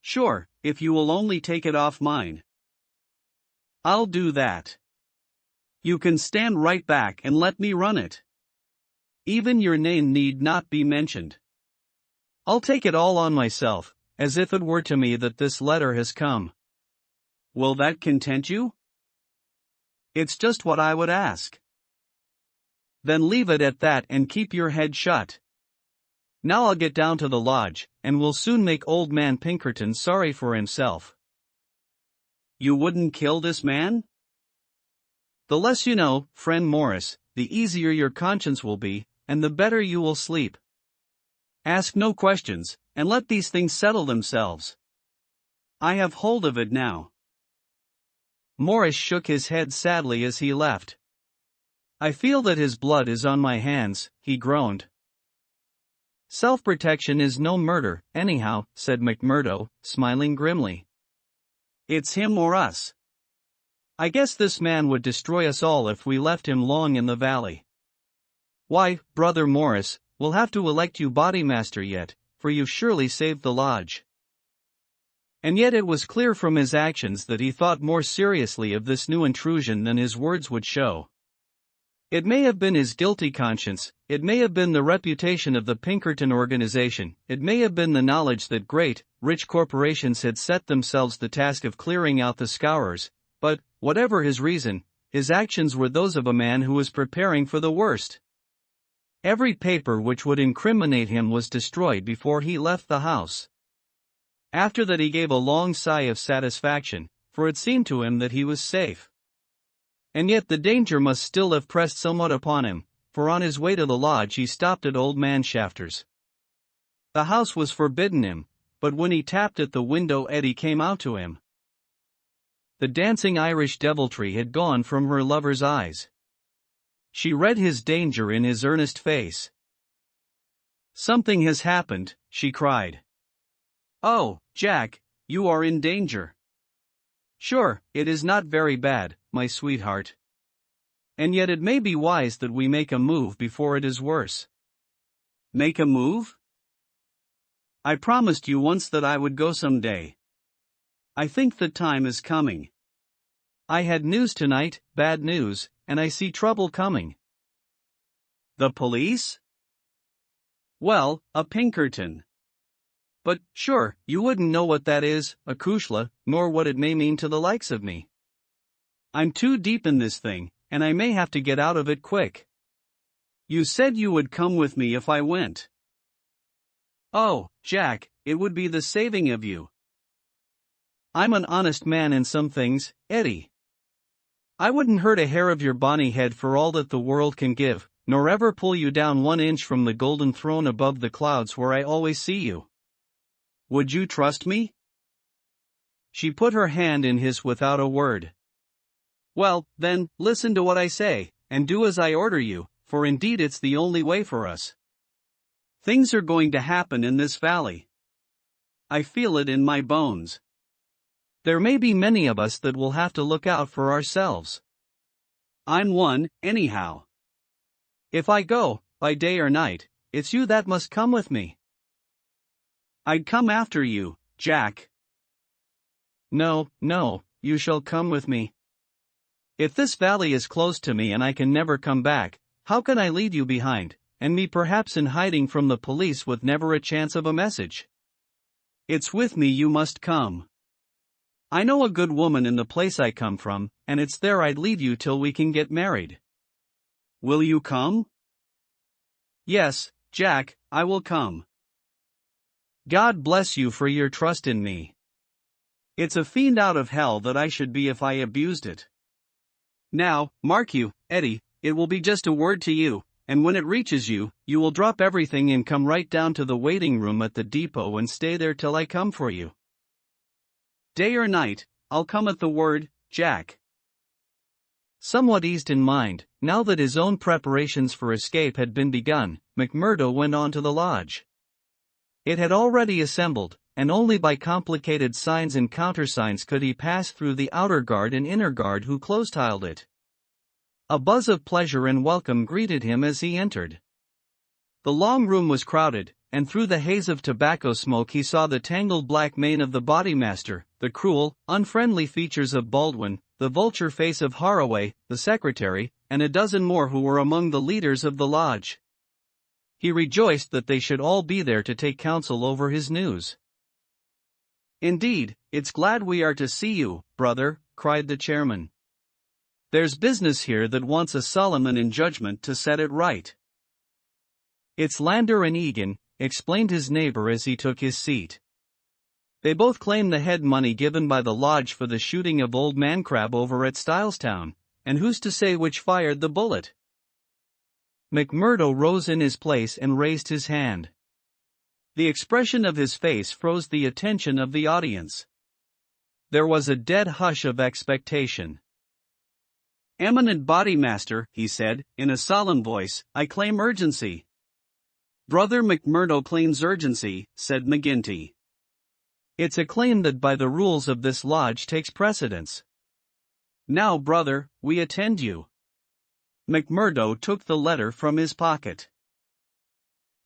Sure, if you will only take it off mine. I'll do that. You can stand right back and let me run it. Even your name need not be mentioned. I'll take it all on myself, as if it were to me that this letter has come. Will that content you? It's just what I would ask. Then leave it at that and keep your head shut. Now I'll get down to the lodge, and we'll soon make old man Pinkerton sorry for himself. You wouldn't kill this man? The less you know, friend Morris, the easier your conscience will be, and the better you will sleep. Ask no questions, and let these things settle themselves. I have hold of it now. Morris shook his head sadly as he left. I feel that his blood is on my hands, he groaned. Self-protection is no murder, anyhow, said McMurdo, smiling grimly. It's him or us. I guess this man would destroy us all if we left him long in the valley. Why, brother Morris, we'll have to elect you bodymaster yet, for you've surely saved the lodge. And yet it was clear from his actions that he thought more seriously of this new intrusion than his words would show. It may have been his guilty conscience, it may have been the reputation of the Pinkerton organization, it may have been the knowledge that great, rich corporations had set themselves the task of clearing out the scourers, but, whatever his reason, his actions were those of a man who was preparing for the worst. Every paper which would incriminate him was destroyed before he left the house. After that he gave a long sigh of satisfaction, for it seemed to him that he was safe. And yet the danger must still have pressed somewhat upon him, for on his way to the lodge he stopped at old man Shafter's. The house was forbidden him, but when he tapped at the window Eddie came out to him. The dancing Irish deviltry had gone from her lover's eyes. She read his danger in his earnest face. Something has happened, she cried. Oh, Jack, you are in danger. Sure, it is not very bad, my sweetheart. And yet it may be wise that we make a move before it is worse. Make a move? I promised you once that I would go some day. I think the time is coming. I had news tonight, bad news, and I see trouble coming. The police? Well, a Pinkerton. But, sure, you wouldn't know what that is, acushla, nor what it may mean to the likes of me. I'm too deep in this thing, and I may have to get out of it quick. You said you would come with me if I went. Oh, Jack, it would be the saving of you. I'm an honest man in some things, Eddie. I wouldn't hurt a hair of your bonny head for all that the world can give, nor ever pull you down 1 inch from the golden throne above the clouds where I always see you. Would you trust me? She put her hand in his without a word. Well, then, listen to what I say, and do as I order you, for indeed it's the only way for us. Things are going to happen in this valley. I feel it in my bones. There may be many of us that will have to look out for ourselves. I'm one, anyhow. If I go, by day or night, it's you that must come with me. I'd come after you, Jack. No, you shall come with me. If this valley is close to me and I can never come back, how can I leave you behind, and me perhaps in hiding from the police with never a chance of a message? It's with me you must come. I know a good woman in the place I come from, and it's there I'd leave you till we can get married. Will you come? Yes, Jack, I will come. God bless you for your trust in me. It's a fiend out of hell that I should be if I abused it. Now, mark you, Eddie, it will be just a word to you, and when it reaches you, you will drop everything and come right down to the waiting room at the depot and stay there till I come for you. Day or night, I'll come at the word, Jack. Somewhat eased in mind, now that his own preparations for escape had been begun, McMurdo went on to the lodge. It had already assembled, and only by complicated signs and countersigns could he pass through the outer guard and inner guard who close-tiled it. A buzz of pleasure and welcome greeted him as he entered. The long room was crowded, and through the haze of tobacco smoke he saw the tangled black mane of the bodymaster, the cruel, unfriendly features of Baldwin, the vulture face of Haraway, the secretary, and a dozen more who were among the leaders of the lodge. He rejoiced that they should all be there to take counsel over his news. "Indeed, it's glad we are to see you, brother," cried the chairman. "There's business here that wants a Solomon in judgment to set it right." "It's Lander and Egan," explained his neighbor as he took his seat. "They both claim the head money given by the lodge for the shooting of old Man Crab over at Stylestown, and who's to say which fired the bullet?" McMurdo rose in his place and raised his hand. The expression of his face froze the attention of the audience. There was a dead hush of expectation. "Eminent Bodymaster," he said, in a solemn voice, "I claim urgency." "Brother McMurdo claims urgency," said McGinty. "It's a claim that by the rules of this lodge takes precedence. Now, brother, we attend you." McMurdo took the letter from his pocket.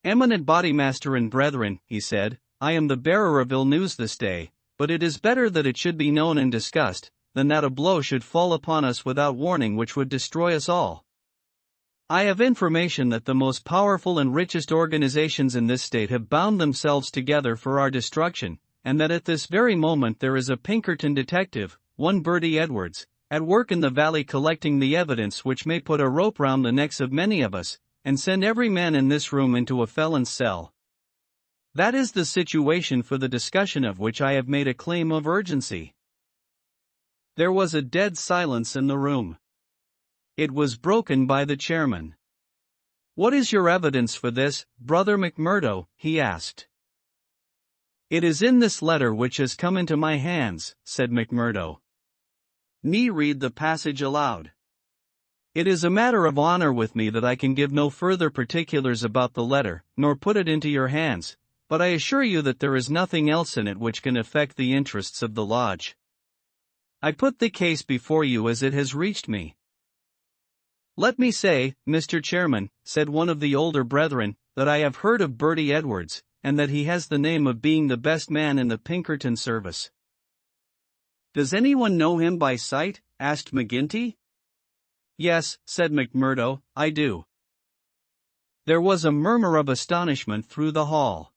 "Eminent Bodymaster and brethren," he said, "I am the bearer of ill news this day, but it is better that it should be known and discussed, than that a blow should fall upon us without warning which would destroy us all. I have information that the most powerful and richest organizations in this state have bound themselves together for our destruction, and that at this very moment there is a Pinkerton detective, one Bertie Edwards, at work in the valley collecting the evidence which may put a rope round the necks of many of us, and send every man in this room into a felon's cell. That is the situation for the discussion of which I have made a claim of urgency." There was a dead silence in the room. It was broken by the chairman. "What is your evidence for this, Brother McMurdo?" he asked. "It is in this letter which has come into my hands," said McMurdo. "Me read the passage aloud. It is a matter of honor with me that I can give no further particulars about the letter, nor put it into your hands, but I assure you that there is nothing else in it which can affect the interests of the lodge. I put the case before you as it has reached me." "Let me say, Mr. Chairman," said one of the older brethren, "that I have heard of Bertie Edwards, and that he has the name of being the best man in the Pinkerton service." "Does anyone know him by sight?" asked McGinty. "Yes," said McMurdo, "I do." There was a murmur of astonishment through the hall.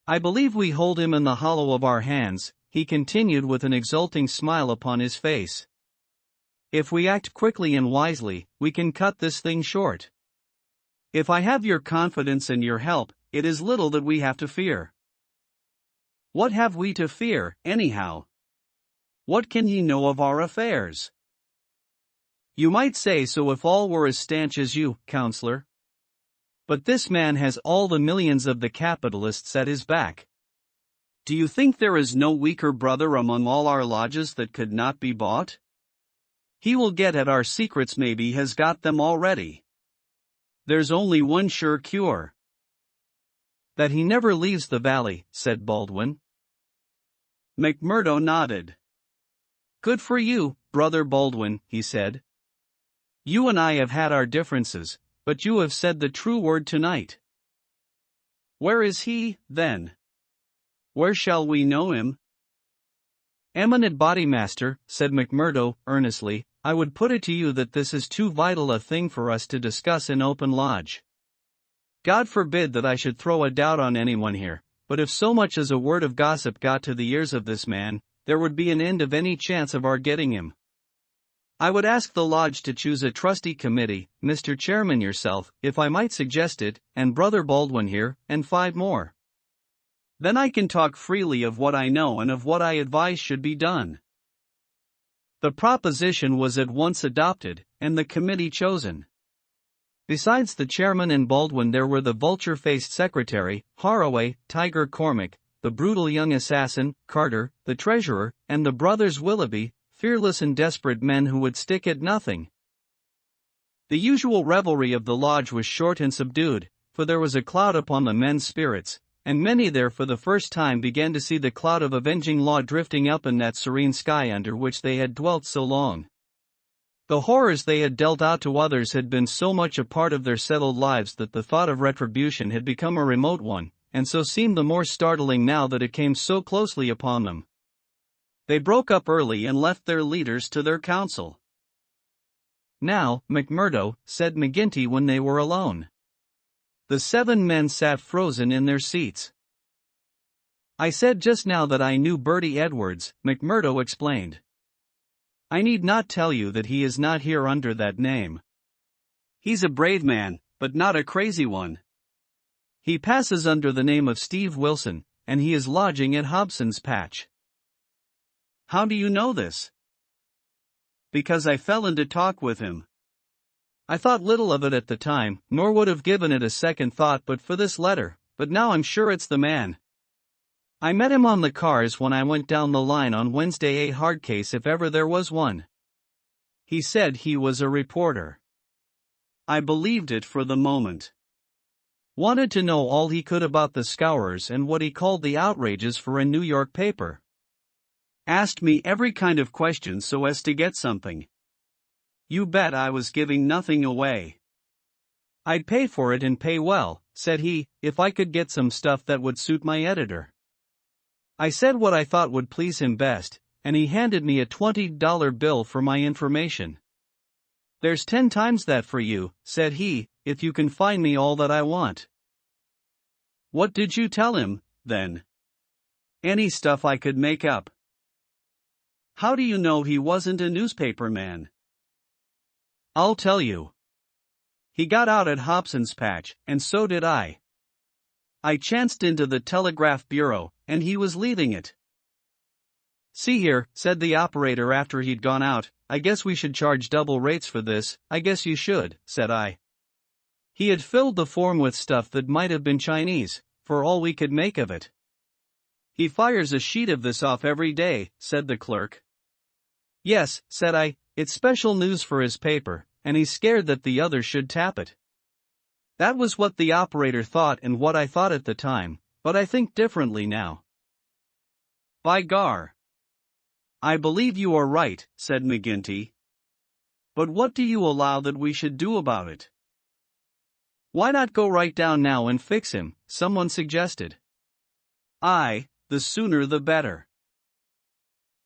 "I believe we hold him in the hollow of our hands," he continued with an exulting smile upon his face. "If we act quickly and wisely, we can cut this thing short. If I have your confidence and your help, it is little that we have to fear." "What have we to fear, anyhow? What can ye know of our affairs?" "You might say so if all were as stanch as you, counselor. But this man has all the millions of the capitalists at his back. Do you think there is no weaker brother among all our lodges that could not be bought? He will get at our secrets, maybe has got them already. There's only one sure cure." "That he never leaves the valley," said Baldwin. McMurdo nodded. "Good for you, Brother Baldwin," he said. "You and I have had our differences, but you have said the true word tonight. Where is he, then? Where shall we know him?" "Eminent Bodymaster," said McMurdo, earnestly, "I would put it to you that this is too vital a thing for us to discuss in open lodge. God forbid that I should throw a doubt on anyone here, but if so much as a word of gossip got to the ears of this man, there would be an end of any chance of our getting him. I would ask the lodge to choose a trustee committee, Mr. Chairman yourself, if I might suggest it, and Brother Baldwin here, and 5 more. Then I can talk freely of what I know and of what I advise should be done. The proposition was at once adopted, and the committee chosen. Besides the chairman and Baldwin, there were the vulture-faced secretary, Haraway, Tiger Cormac, the brutal young assassin, Carter, the treasurer, and the brothers Willoughby, fearless and desperate men who would stick at nothing. The usual revelry of the lodge was short and subdued, for there was a cloud upon the men's spirits, and many there for the first time began to see the cloud of avenging law drifting up in that serene sky under which they had dwelt so long. The horrors they had dealt out to others had been so much a part of their settled lives that the thought of retribution had become a remote one, and so seemed the more startling now that it came so closely upon them. They broke up early and left their leaders to their counsel. "Now, McMurdo," said McGinty when they were alone. The 7 men sat frozen in their seats. "I said just now that I knew Bertie Edwards," McMurdo explained. "I need not tell you that he is not here under that name. He's a brave man, but not a crazy one. He passes under the name of Steve Wilson, and he is lodging at Hobson's Patch." "How do you know this?" "Because I fell into talk with him. I thought little of it at the time, nor would have given it a second thought but for this letter, but now I'm sure it's the man. I met him on the cars when I went down the line on Wednesday, a hard case if ever there was one. He said he was a reporter. I believed it for the moment. Wanted to know all he could about the Scourers and what he called the outrages for a New York paper. Asked me every kind of question so as to get something. You bet I was giving nothing away. I'd pay for it and pay well," said he, "if I could get some stuff that would suit my editor." I said what I thought would please him best, and he handed me a $20 bill for my information. "There's 10 times that for you," said he, "if you can find me all that I want." "What did you tell him, then?" "Any stuff I could make up." "How do you know he wasn't a newspaper man?" "I'll tell you. He got out at Hobson's Patch, and so did I. I chanced into the telegraph bureau, and he was leaving it. "See here," said the operator after he'd gone out, "I guess we should charge double rates for this." "I guess you should," said I. He had filled the form with stuff that might have been Chinese, for all we could make of it. "He fires a sheet of this off every day," said the clerk. "Yes," said I, "it's special news for his paper, and he's scared that the others should tap it." That was what the operator thought and what I thought at the time, but I think differently now. "By gar! I believe you are right," said McGinty. "But what do you allow that we should do about it?" "Why not go right down now and fix him?" someone suggested. "Aye, the sooner the better."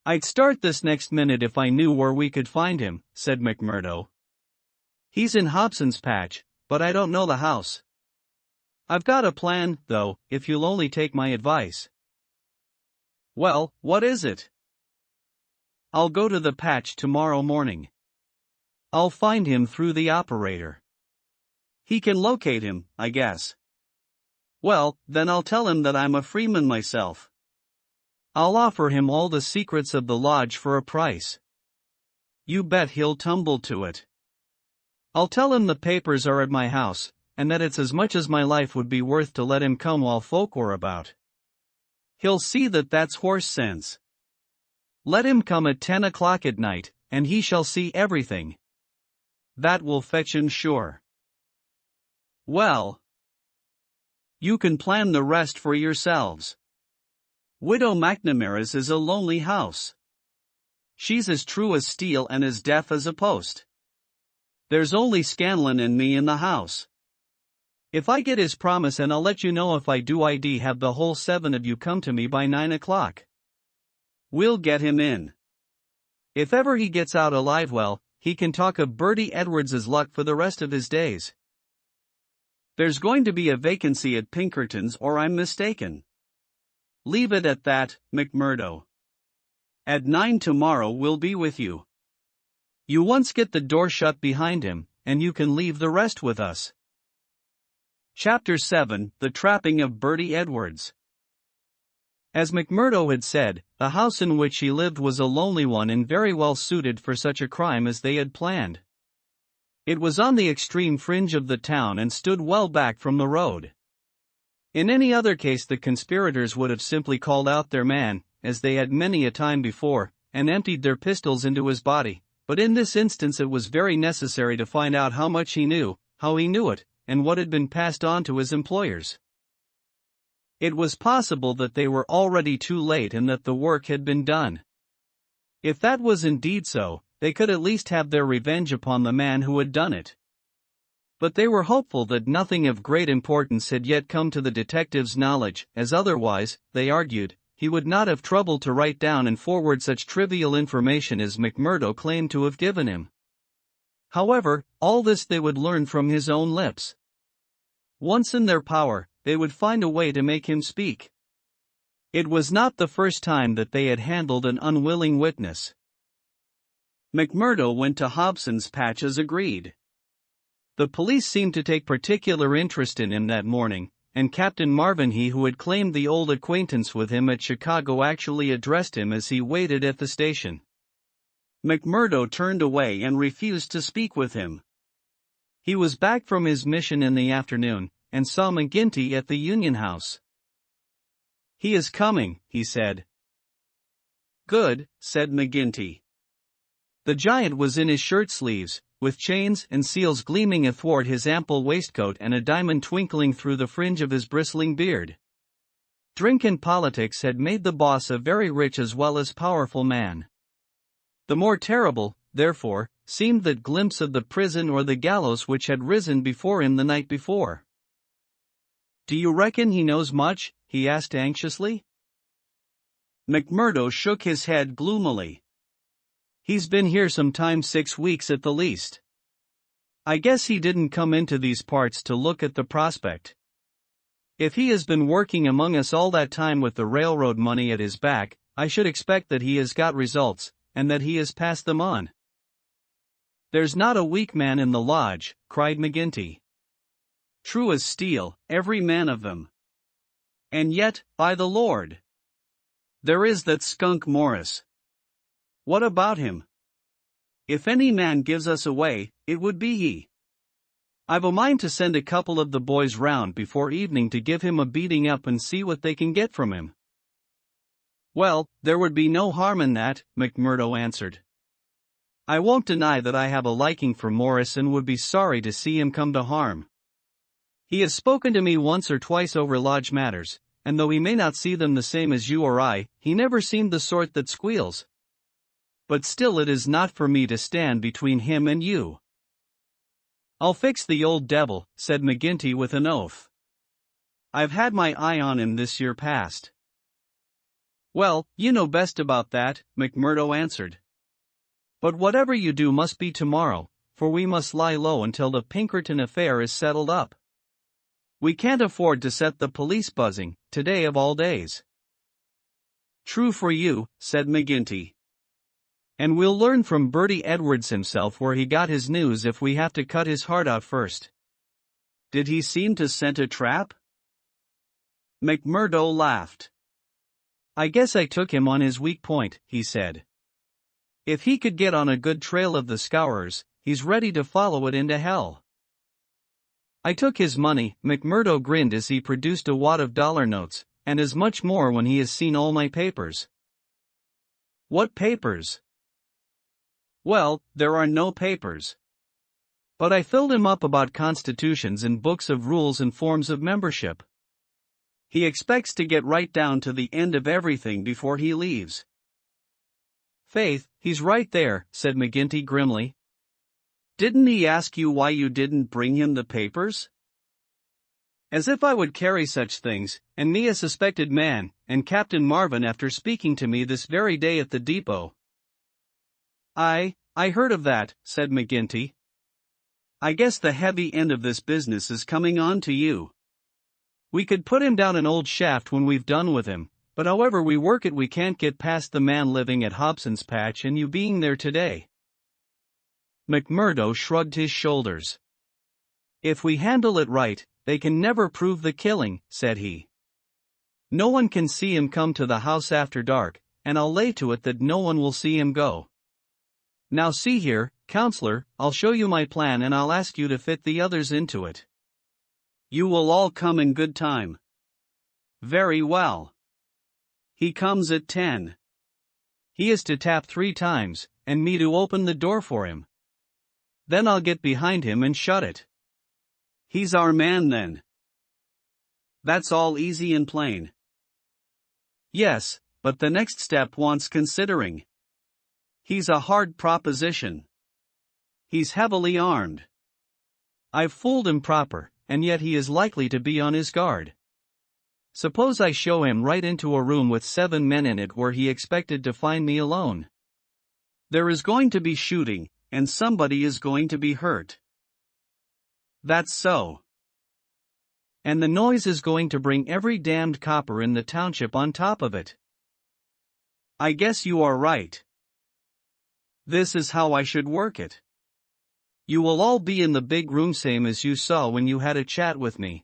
"I'd start this next minute if I knew where we could find him," said McMurdo. "He's in Hobson's Patch, but I don't know the house. I've got a plan, though, if you'll only take my advice." "Well, what is it?" "I'll go to the patch tomorrow morning. I'll find him through the operator. He can locate him, I guess. Well, then I'll tell him that I'm a freeman myself. I'll offer him all the secrets of the lodge for a price. You bet he'll tumble to it. I'll tell him the papers are at my house, and that it's as much as my life would be worth to let him come while folk were about. He'll see that that's horse sense. Let him come at 10 o'clock at night, and he shall see everything. That will fetch him sure. Well, you can plan the rest for yourselves. Widow McNamara's is a lonely house. She's as true as steel and as deaf as a post. There's only Scanlon and me in the house. If I get his promise, and I'll let you know if I do, I'd have the whole 7 of you come to me by 9 o'clock. We'll get him in. If ever he gets out alive, well, he can talk of Bertie Edwards's luck for the rest of his days. There's going to be a vacancy at Pinkerton's, or I'm mistaken. Leave it at that, McMurdo. At 9 tomorrow we'll be with you. You once get the door shut behind him, and you can leave the rest with us." Chapter 7: The Trapping of Bertie Edwards. As McMurdo had said, the house in which he lived was a lonely one and very well suited for such a crime as they had planned. It was on the extreme fringe of the town and stood well back from the road. In any other case the conspirators would have simply called out their man, as they had many a time before, and emptied their pistols into his body, but in this instance it was very necessary to find out how much he knew, how he knew it, and what had been passed on to his employers. It was possible that they were already too late and that the work had been done. If that was indeed so, they could at least have their revenge upon the man who had done it. But they were hopeful that nothing of great importance had yet come to the detective's knowledge, as otherwise, they argued, he would not have troubled to write down and forward such trivial information as McMurdo claimed to have given him. However, all this they would learn from his own lips. Once in their power, they would find a way to make him speak. It was not the first time that they had handled an unwilling witness. McMurdo went to Hobson's Patch as agreed. The police seemed to take particular interest in him that morning, and Captain Marvin, who had claimed the old acquaintance with him at Chicago, actually addressed him as he waited at the station. McMurdo turned away and refused to speak with him. He was back from his mission in the afternoon, and saw McGinty at the Union House. "He is coming," he said. "Good," said McGinty. The giant was in his shirt sleeves, with chains and seals gleaming athwart his ample waistcoat and a diamond twinkling through the fringe of his bristling beard. Drink and politics had made the boss a very rich as well as powerful man. The more terrible, therefore, seemed that glimpse of the prison or the gallows which had risen before him the night before. "Do you reckon he knows much?" he asked anxiously. McMurdo shook his head gloomily. "He's been here some time, 6 weeks at the least. I guess he didn't come into these parts to look at the prospect. If he has been working among us all that time with the railroad money at his back, I should expect that he has got results, and that he has passed them on." "There's not a weak man in the lodge," cried McGinty. "True as steel, every man of them. And yet, by the Lord! There is that skunk Morris. What about him? If any man gives us away, it would be he. I've a mind to send a couple of the boys round before evening to give him a beating up and see what they can get from him." "Well, there would be no harm in that," McMurdo answered. "I won't deny that I have a liking for Morris and would be sorry to see him come to harm. He has spoken to me once or twice over lodge matters, and though he may not see them the same as you or I, he never seemed the sort that squeals. But still it is not for me to stand between him and you." "I'll fix the old devil," said McGinty with an oath. "I've had my eye on him this year past." "Well, you know best about that," McMurdo answered. "But whatever you do must be tomorrow, for we must lie low until the Pinkerton affair is settled up. We can't afford to set the police buzzing, today of all days." "True for you," said McGinty. "And we'll learn from Bertie Edwards himself where he got his news if we have to cut his heart out first. Did he seem to scent a trap?" McMurdo laughed. "I guess I took him on his weak point," he said. "If he could get on a good trail of the scourers, he's ready to follow it into hell." "I took his money," McMurdo grinned as he produced a wad of dollar notes, "and as much more when he has seen all my papers." "What papers?" "Well, there are no papers. But I filled him up about constitutions and books of rules and forms of membership. He expects to get right down to the end of everything before he leaves." "Faith, he's right there," said McGinty grimly. "Didn't he ask you why you didn't bring him the papers?" "As if I would carry such things, and me a suspected man, and Captain Marvin after speaking to me this very day at the depot." I heard of that," said McGinty. "I guess the heavy end of this business is coming on to you. We could put him down an old shaft when we've done with him, but however we work it we can't get past the man living at Hobson's Patch and you being there today." McMurdo shrugged his shoulders. "If we handle it right, they can never prove the killing," said he. No one can see him come to the house after dark, and I'll lay to it that no one will see him go. Now see here, counselor, I'll show you my plan and I'll ask you to fit the others into it. You will all come in good time. Very well. He comes at 10. He is to tap 3 times, and me to open the door for him. Then I'll get behind him and shut it. He's our man then. That's all easy and plain. Yes, but the next step wants considering. He's a hard proposition. He's heavily armed. I've fooled him proper, and yet he is likely to be on his guard. Suppose I show him right into a room with 7 men in it where he expected to find me alone. There is going to be shooting, and somebody is going to be hurt. That's so. And the noise is going to bring every damned copper in the township on top of it. I guess you are right. This is how I should work it. You will all be in the big room same as you saw when you had a chat with me.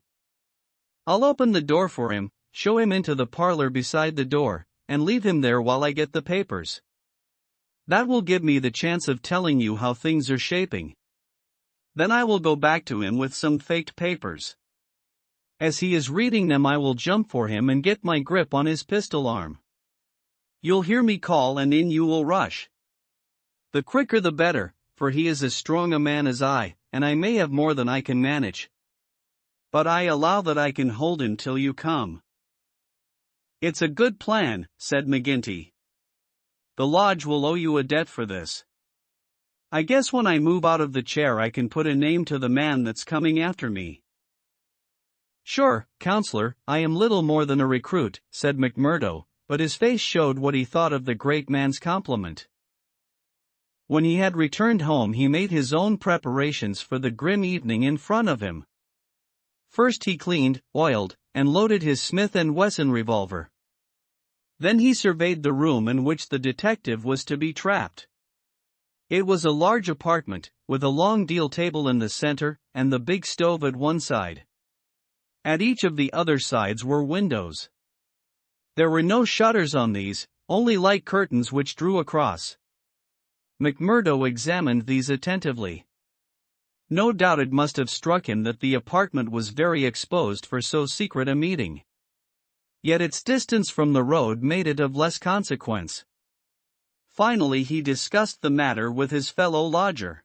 I'll open the door for him, show him into the parlor beside the door, and leave him there while I get the papers. That will give me the chance of telling you how things are shaping. Then I will go back to him with some faked papers. As he is reading them I will jump for him and get my grip on his pistol arm. You'll hear me call and in you will rush. The quicker the better, for he is as strong a man as I, and I may have more than I can manage. But I allow that I can hold him till you come. It's a good plan, said McGinty. The lodge will owe you a debt for this. I guess when I move out of the chair I can put a name to the man that's coming after me. Sure, counselor, I am little more than a recruit, said McMurdo, but his face showed what he thought of the great man's compliment. When he had returned home he made his own preparations for the grim evening in front of him. First he cleaned, oiled, and loaded his Smith & Wesson revolver. Then he surveyed the room in which the detective was to be trapped. It was a large apartment, with a long deal table in the center, and the big stove at one side. At each of the other sides were windows. There were no shutters on these, only light curtains which drew across. McMurdo examined these attentively. No doubt it must have struck him that the apartment was very exposed for so secret a meeting. Yet its distance from the road made it of less consequence. Finally he discussed the matter with his fellow lodger.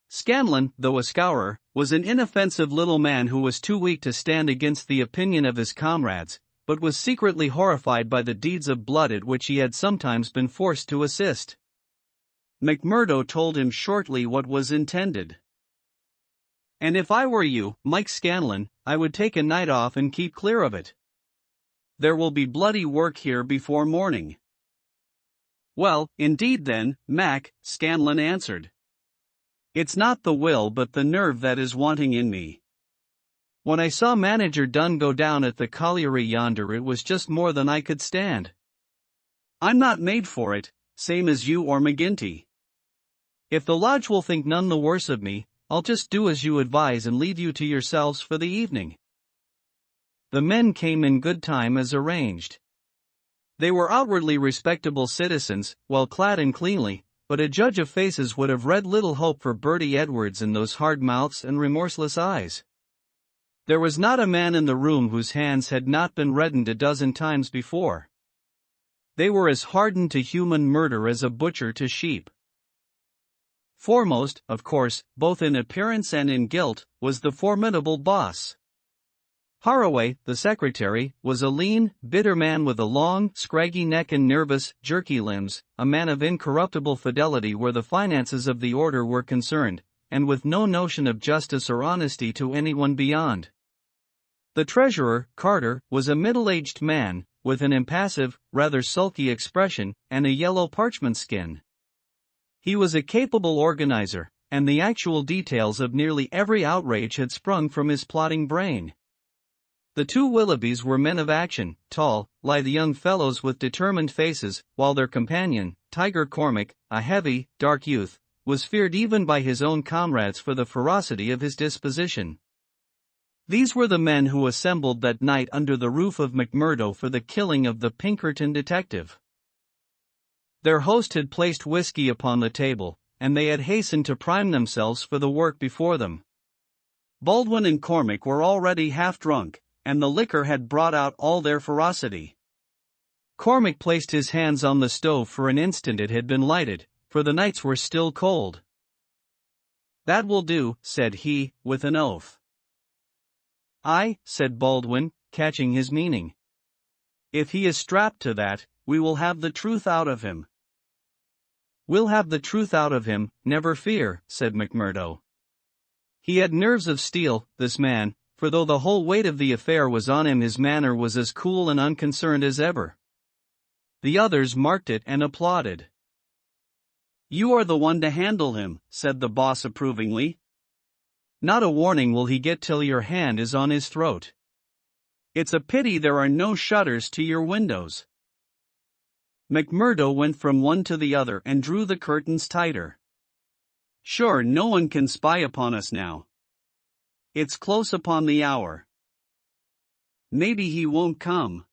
Scanlon, though a scourer, was an inoffensive little man who was too weak to stand against the opinion of his comrades, but was secretly horrified by the deeds of blood at which he had sometimes been forced to assist. McMurdo told him shortly what was intended. And if I were you, Mike Scanlon, I would take a night off and keep clear of it. There will be bloody work here before morning. Well, indeed then, Mac, Scanlon answered. It's not the will but the nerve that is wanting in me. When I saw Manager Dunn go down at the colliery yonder it was just more than I could stand. I'm not made for it, same as you or McGinty. If the lodge will think none the worse of me, I'll just do as you advise and leave you to yourselves for the evening. The men came in good time as arranged. They were outwardly respectable citizens, well clad and cleanly, but a judge of faces would have read little hope for Bertie Edwards in those hard mouths and remorseless eyes. There was not a man in the room whose hands had not been reddened a dozen times before. They were as hardened to human murder as a butcher to sheep. Foremost, of course, both in appearance and in guilt, was the formidable boss. Haraway, the secretary, was a lean, bitter man with a long, scraggy neck and nervous, jerky limbs, a man of incorruptible fidelity where the finances of the order were concerned, and with no notion of justice or honesty to anyone beyond. The treasurer, Carter, was a middle-aged man, with an impassive, rather sulky expression, and a yellow parchment skin. He was a capable organizer, and the actual details of nearly every outrage had sprung from his plotting brain. The 2 Willoughbys were men of action, tall, lithe young fellows with determined faces, while their companion, Tiger Cormac, a heavy, dark youth, was feared even by his own comrades for the ferocity of his disposition. These were the men who assembled that night under the roof of McMurdo for the killing of the Pinkerton detective. Their host had placed whiskey upon the table, and they had hastened to prime themselves for the work before them. Baldwin and Cormac were already half drunk, and the liquor had brought out all their ferocity. Cormac placed his hands on the stove for an instant. It had been lighted, for the nights were still cold. "That will do," said he, with an oath. "Aye," said Baldwin, catching his meaning. "If he is strapped to that, we will have the truth out of him." "We'll have the truth out of him, never fear," said McMurdo. He had nerves of steel, this man, for though the whole weight of the affair was on him, his manner was as cool and unconcerned as ever. The others marked it and applauded. "You are the one to handle him," said the boss approvingly. "Not a warning will he get till your hand is on his throat. It's a pity there are no shutters to your windows." McMurdo went from one to the other and drew the curtains tighter. "Sure, no one can spy upon us now. It's close upon the hour. Maybe he won't come.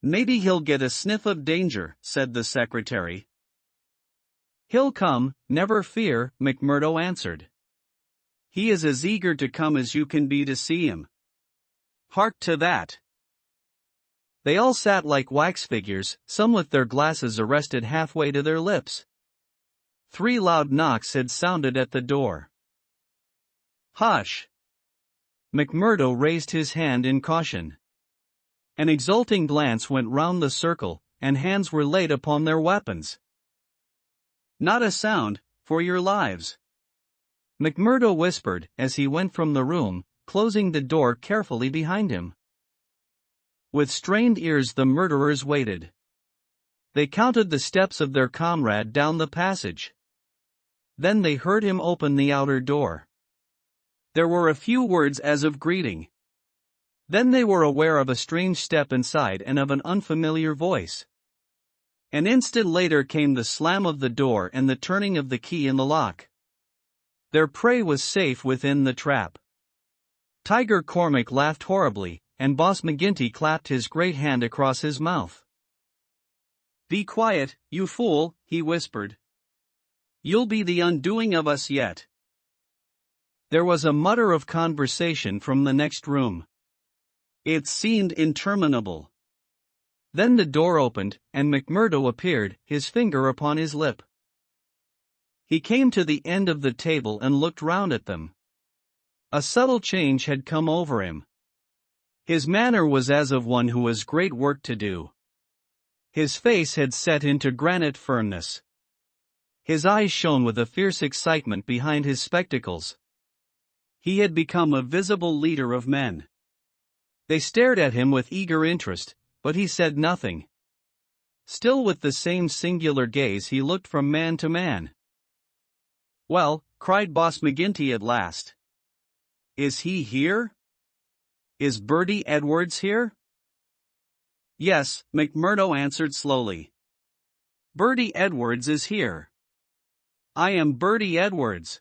Maybe he'll get a sniff of danger," said the secretary. "He'll come, never fear," McMurdo answered. "He is as eager to come as you can be to see him. Hark to that." They all sat like wax figures, some with their glasses arrested halfway to their lips. 3 loud knocks had sounded at the door. "Hush!" McMurdo raised his hand in caution. An exulting glance went round the circle, and hands were laid upon their weapons. "Not a sound, for your lives," McMurdo whispered as he went from the room, closing the door carefully behind him. With strained ears the murderers waited. They counted the steps of their comrade down the passage. Then they heard him open the outer door. There were a few words as of greeting. Then they were aware of a strange step inside and of an unfamiliar voice. An instant later came the slam of the door and the turning of the key in the lock. Their prey was safe within the trap. Tiger Cormac laughed horribly, and Boss McGinty clapped his great hand across his mouth. "Be quiet, you fool," he whispered. "You'll be the undoing of us yet." There was a mutter of conversation from the next room. It seemed interminable. Then the door opened, and McMurdo appeared, his finger upon his lip. He came to the end of the table and looked round at them. A subtle change had come over him. His manner was as of one who has great work to do. His face had set into granite firmness. His eyes shone with a fierce excitement behind his spectacles. He had become a visible leader of men. They stared at him with eager interest, but he said nothing. Still with the same singular gaze he looked from man to man. "Well," cried Boss McGinty at last. "Is he here? Is Bertie Edwards here?" "Yes," McMurdo answered slowly. "Bertie Edwards is here. I am Bertie Edwards."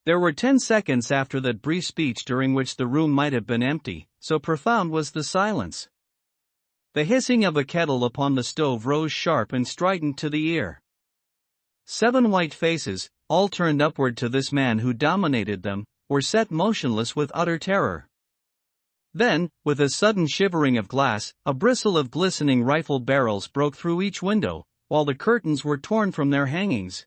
There were 10 seconds after that brief speech during which the room might have been empty, so profound was the silence. The hissing of a kettle upon the stove rose sharp and strident to the ear. 7 white faces, all turned upward to this man who dominated them, were set motionless with utter terror. Then, with a sudden shivering of glass, a bristle of glistening rifle barrels broke through each window, while the curtains were torn from their hangings.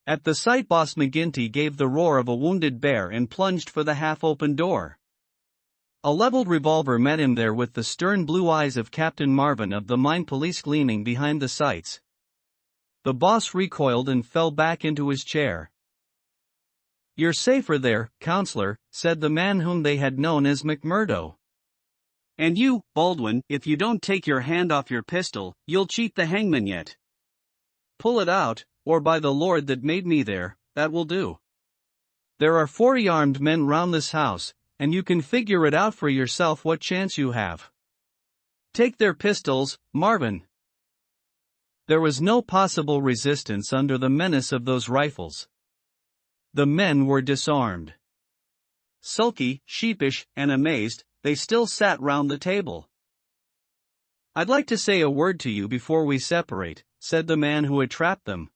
At the sight Boss McGinty gave the roar of a wounded bear and plunged for the half-open door. A leveled revolver met him there with the stern blue eyes of Captain Marvin of the mine police gleaming behind the sights. The boss recoiled and fell back into his chair. "You're safer there, counselor," said the man whom they had known as McMurdo. "And you, Baldwin, if you don't take your hand off your pistol, you'll cheat the hangman yet. Pull it out, or by the Lord that made me there, that will do. There are 40 armed men round this house, and you can figure it out for yourself what chance you have. Take their pistols, Marvin." There was no possible resistance under the menace of those rifles. The men were disarmed. Sulky, sheepish, and amazed, they still sat round the table. "I'd like to say a word to you before we separate," said the man who had trapped them.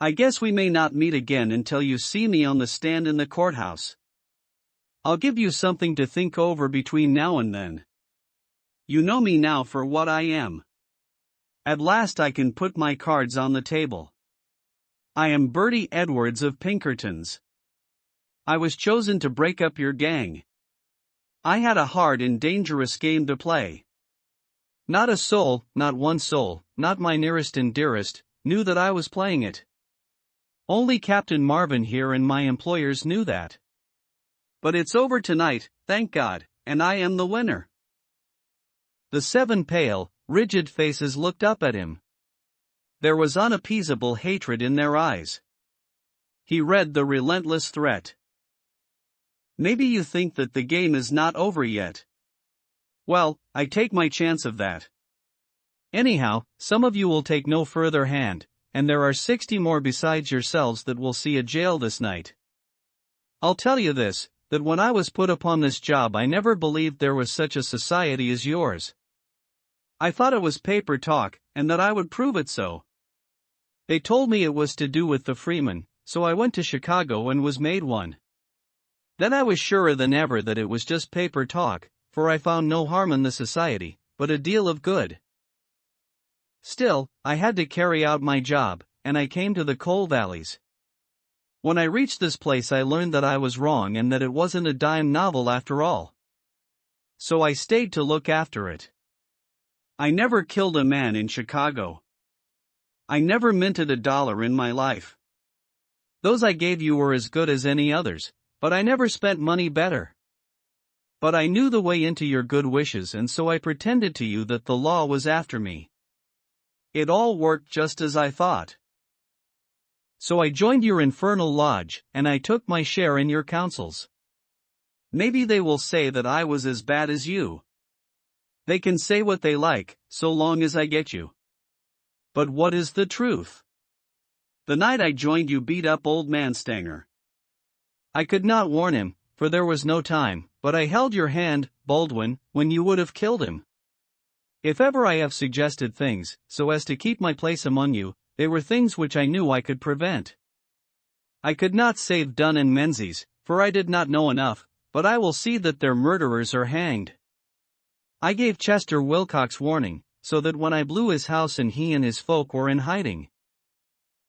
"I guess we may not meet again until you see me on the stand in the courthouse. I'll give you something to think over between now and then. You know me now for what I am. At last I can put my cards on the table. I am Bertie Edwards of Pinkerton's. I was chosen to break up your gang. I had a hard and dangerous game to play. Not a soul, not one soul, not my nearest and dearest, knew that I was playing it. Only Captain Marvin here and my employers knew that. But it's over tonight, thank God, and I am the winner." The 7 pale, rigid faces looked up at him. There was unappeasable hatred in their eyes. He read the relentless threat. "Maybe you think that the game is not over yet. Well, I take my chance of that. Anyhow, some of you will take no further hand, and there are 60 more besides yourselves that will see a jail this night. I'll tell you this, that when I was put upon this job I never believed there was such a society as yours. I thought it was paper talk, and that I would prove it so. They told me it was to do with the freemen, so I went to Chicago and was made one. Then I was surer than ever that it was just paper talk, for I found no harm in the society, but a deal of good. Still, I had to carry out my job, and I came to the coal valleys. When I reached this place I learned that I was wrong and that it wasn't a dime novel after all. So I stayed to look after it. I never killed a man in Chicago. I never minted $1 in my life. Those I gave you were as good as any others, but I never spent money better. But I knew the way into your good wishes, and so I pretended to you that the law was after me. It all worked just as I thought. So I joined your infernal lodge, and I took my share in your councils. Maybe they will say that I was as bad as you. They can say what they like, so long as I get you. But what is the truth? The night I joined you beat up old man Stanger. I could not warn him, for there was no time, but I held your hand, Baldwin, when you would have killed him. If ever I have suggested things, so as to keep my place among you, they were things which I knew I could prevent. I could not save Dunn and Menzies, for I did not know enough, but I will see that their murderers are hanged. I gave Chester Wilcox warning, so that when I blew his house and he and his folk were in hiding.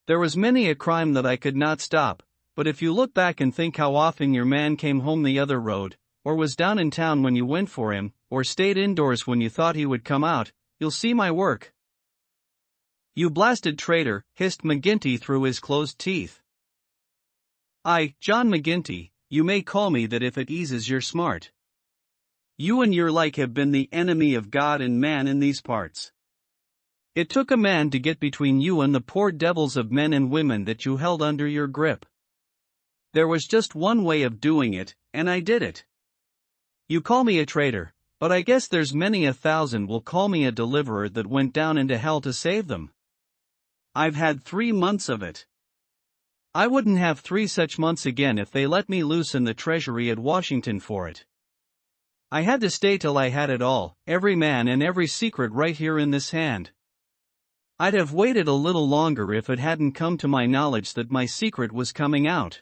There was many a crime that I could not stop, but if you look back and think how often your man came home the other road, or was down in town when you went for him, or stayed indoors when you thought he would come out, you'll see my work." "You blasted traitor," hissed McGinty through his closed teeth. "I, John McGinty, you may call me that if it eases your smart. You and your like have been the enemy of God and man in these parts. It took a man to get between you and the poor devils of men and women that you held under your grip. There was just one way of doing it, and I did it. You call me a traitor, but I guess there's many 1,000 will call me a deliverer that went down into hell to save them. I've had 3 months of it. I wouldn't have 3 such months again if they let me loose in the treasury at Washington for it. I had to stay till I had it all, every man and every secret right here in this hand. I'd have waited a little longer if it hadn't come to my knowledge that my secret was coming out.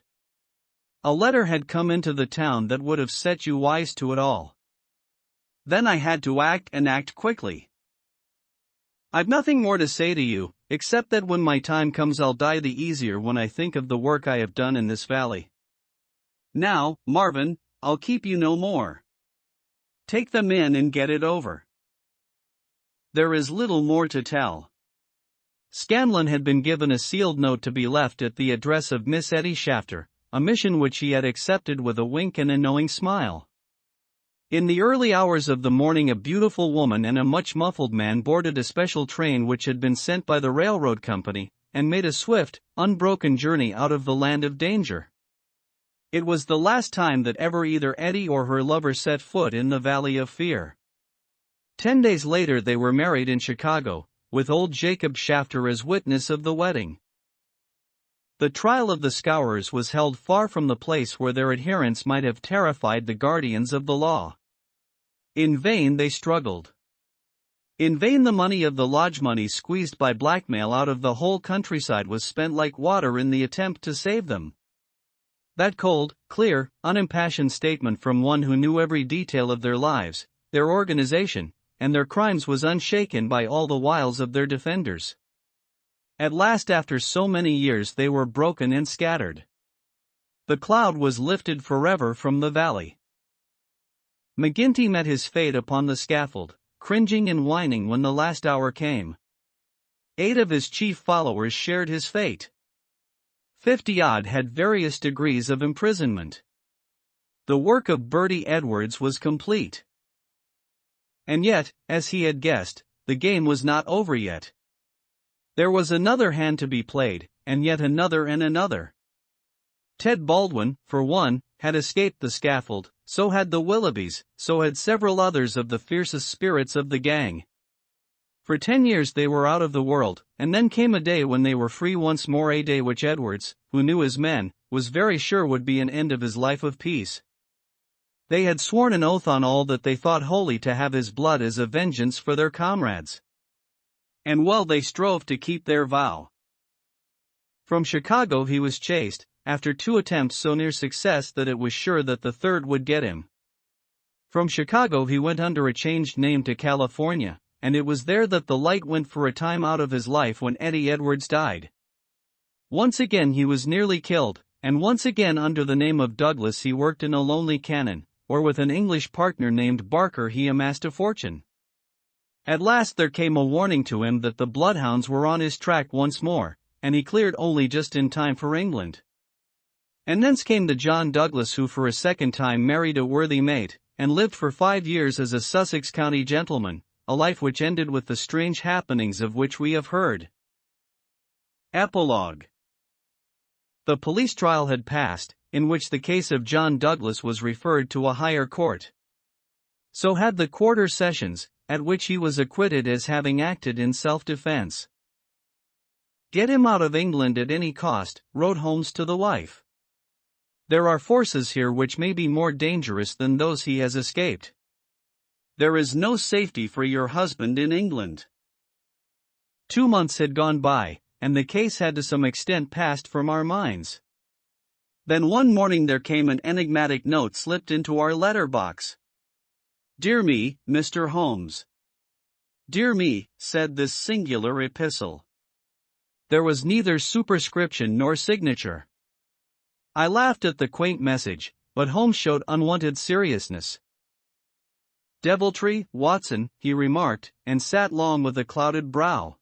A letter had come into the town that would have set you wise to it all. Then I had to act, and act quickly. I've nothing more to say to you, except that when my time comes I'll die the easier when I think of the work I have done in this valley. Now, Marvin, I'll keep you no more. Take them in and get it over." There is little more to tell. Scanlon had been given a sealed note to be left at the address of Miss Etty Shafter, a mission which he had accepted with a wink and a knowing smile. In the early hours of the morning a beautiful woman and a much muffled man boarded a special train which had been sent by the railroad company, and made a swift, unbroken journey out of the land of danger. It was the last time that ever either Etty or her lover set foot in the Valley of Fear. 10 days later they were married in Chicago, with old Jacob Shafter as witness of the wedding. The trial of the Scourers was held far from the place where their adherents might have terrified the guardians of the law. In vain they struggled. In vain the money of the lodge money squeezed by blackmail out of the whole countryside was spent like water in the attempt to save them. That cold, clear, unimpassioned statement from one who knew every detail of their lives, their organization, and their crimes was unshaken by all the wiles of their defenders. At last, after so many years, they were broken and scattered. The cloud was lifted forever from the valley. McGinty met his fate upon the scaffold, cringing and whining when the last hour came. 8 of his chief followers shared his fate. 50-odd had various degrees of imprisonment. The work of Bertie Edwards was complete. And yet, as he had guessed, the game was not over yet. There was another hand to be played, and yet another and another. Ted Baldwin, for one, had escaped the scaffold, so had the Willoughbys, so had several others of the fiercest spirits of the gang. For 10 years they were out of the world, and then came a day when they were free once more, a day which Edwards, who knew his men, was very sure would be an end of his life of peace. They had sworn an oath on all that they thought holy to have his blood as a vengeance for their comrades. And well they strove to keep their vow. From Chicago he was chased, after 2 attempts so near success that it was sure that the third would get him. From Chicago he went under a changed name to California, and it was there that the light went for a time out of his life when Eddie Edwards died. Once again he was nearly killed, and once again under the name of Douglas he worked in a lonely cannon, or with an English partner named Barker he amassed a fortune. At last there came a warning to him that the bloodhounds were on his track once more, and he cleared only just in time for England. And thence came the John Douglas who for a second time married a worthy mate, and lived for 5 years as a Sussex County gentleman, a life which ended with the strange happenings of which we have heard. Epilogue. The police trial had passed, in which the case of John Douglas was referred to a higher court. So had the quarter sessions, at which he was acquitted as having acted in self-defense. "Get him out of England at any cost," wrote Holmes to the wife. "There are forces here which may be more dangerous than those he has escaped. There is no safety for your husband in England." 2 months had gone by, and the case had to some extent passed from our minds. Then one morning there came an enigmatic note slipped into our letter box. "Dear me, Mr. Holmes." "Dear me," said this singular epistle. There was neither superscription nor signature. I laughed at the quaint message, but Holmes showed unwonted seriousness. "Deviltry, Watson," he remarked, and sat long with a clouded brow.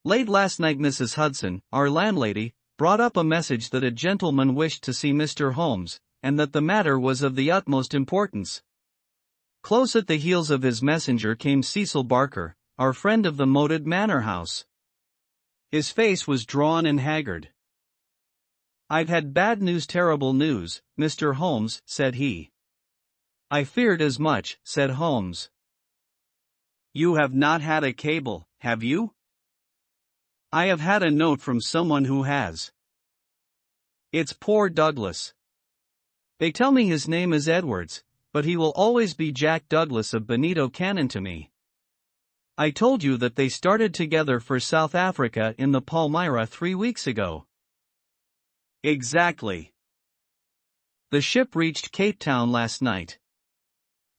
Late last night Mrs. Hudson, our landlady, brought up a message that a gentleman wished to see Mr. Holmes, and that the matter was of the utmost importance. Close at the heels of his messenger came Cecil Barker, our friend of the moated manor house. His face was drawn and haggard. "I've had bad news, terrible news, Mr. Holmes," said he. "I feared as much," said Holmes. "You have not had a cable, have you?" "I have had a note from someone who has. It's poor Douglas. They tell me his name is Edwards, but he will always be Jack Douglas of Benito Cannon to me. I told you that they started together for South Africa in the Palmyra 3 weeks ago." "Exactly. The ship reached Cape Town last night.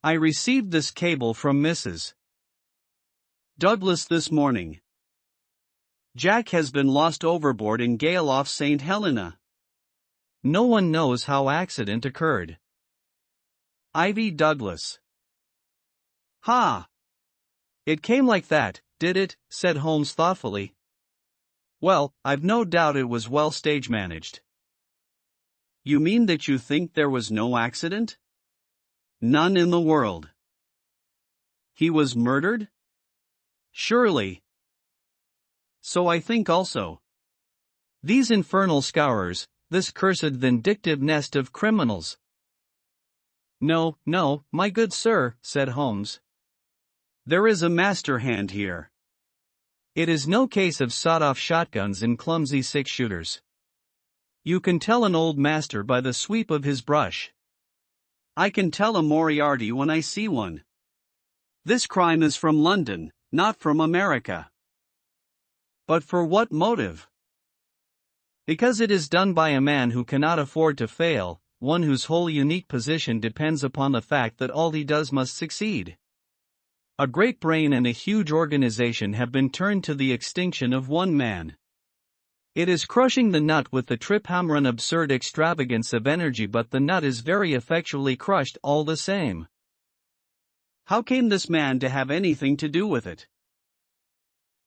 I received this cable from Mrs. Douglas this morning. Jack has been lost overboard in gale off St. Helena. No one knows how accident occurred. Ivy Douglas." "Ha! It came like that, did it?" said Holmes thoughtfully. "Well, I've no doubt it was well stage managed." "You mean that you think there was no accident?" "None in the world." "He was murdered?" "Surely." "So I think also. These infernal Scourers, this cursed vindictive nest of criminals." "No, no, my good sir," said Holmes. "There is a master hand here. It is no case of sawed-off shotguns and clumsy six-shooters. You can tell an old master by the sweep of his brush. I can tell a Moriarty when I see one. This crime is from London, not from America. But for what motive? Because it is done by a man who cannot afford to fail, one whose whole unique position depends upon the fact that all he does must succeed. A great brain and a huge organization have been turned to the extinction of one man. It is crushing the nut with the trip-hammering absurd extravagance of energy, but the nut is very effectually crushed all the same. How came this man to have anything to do with it?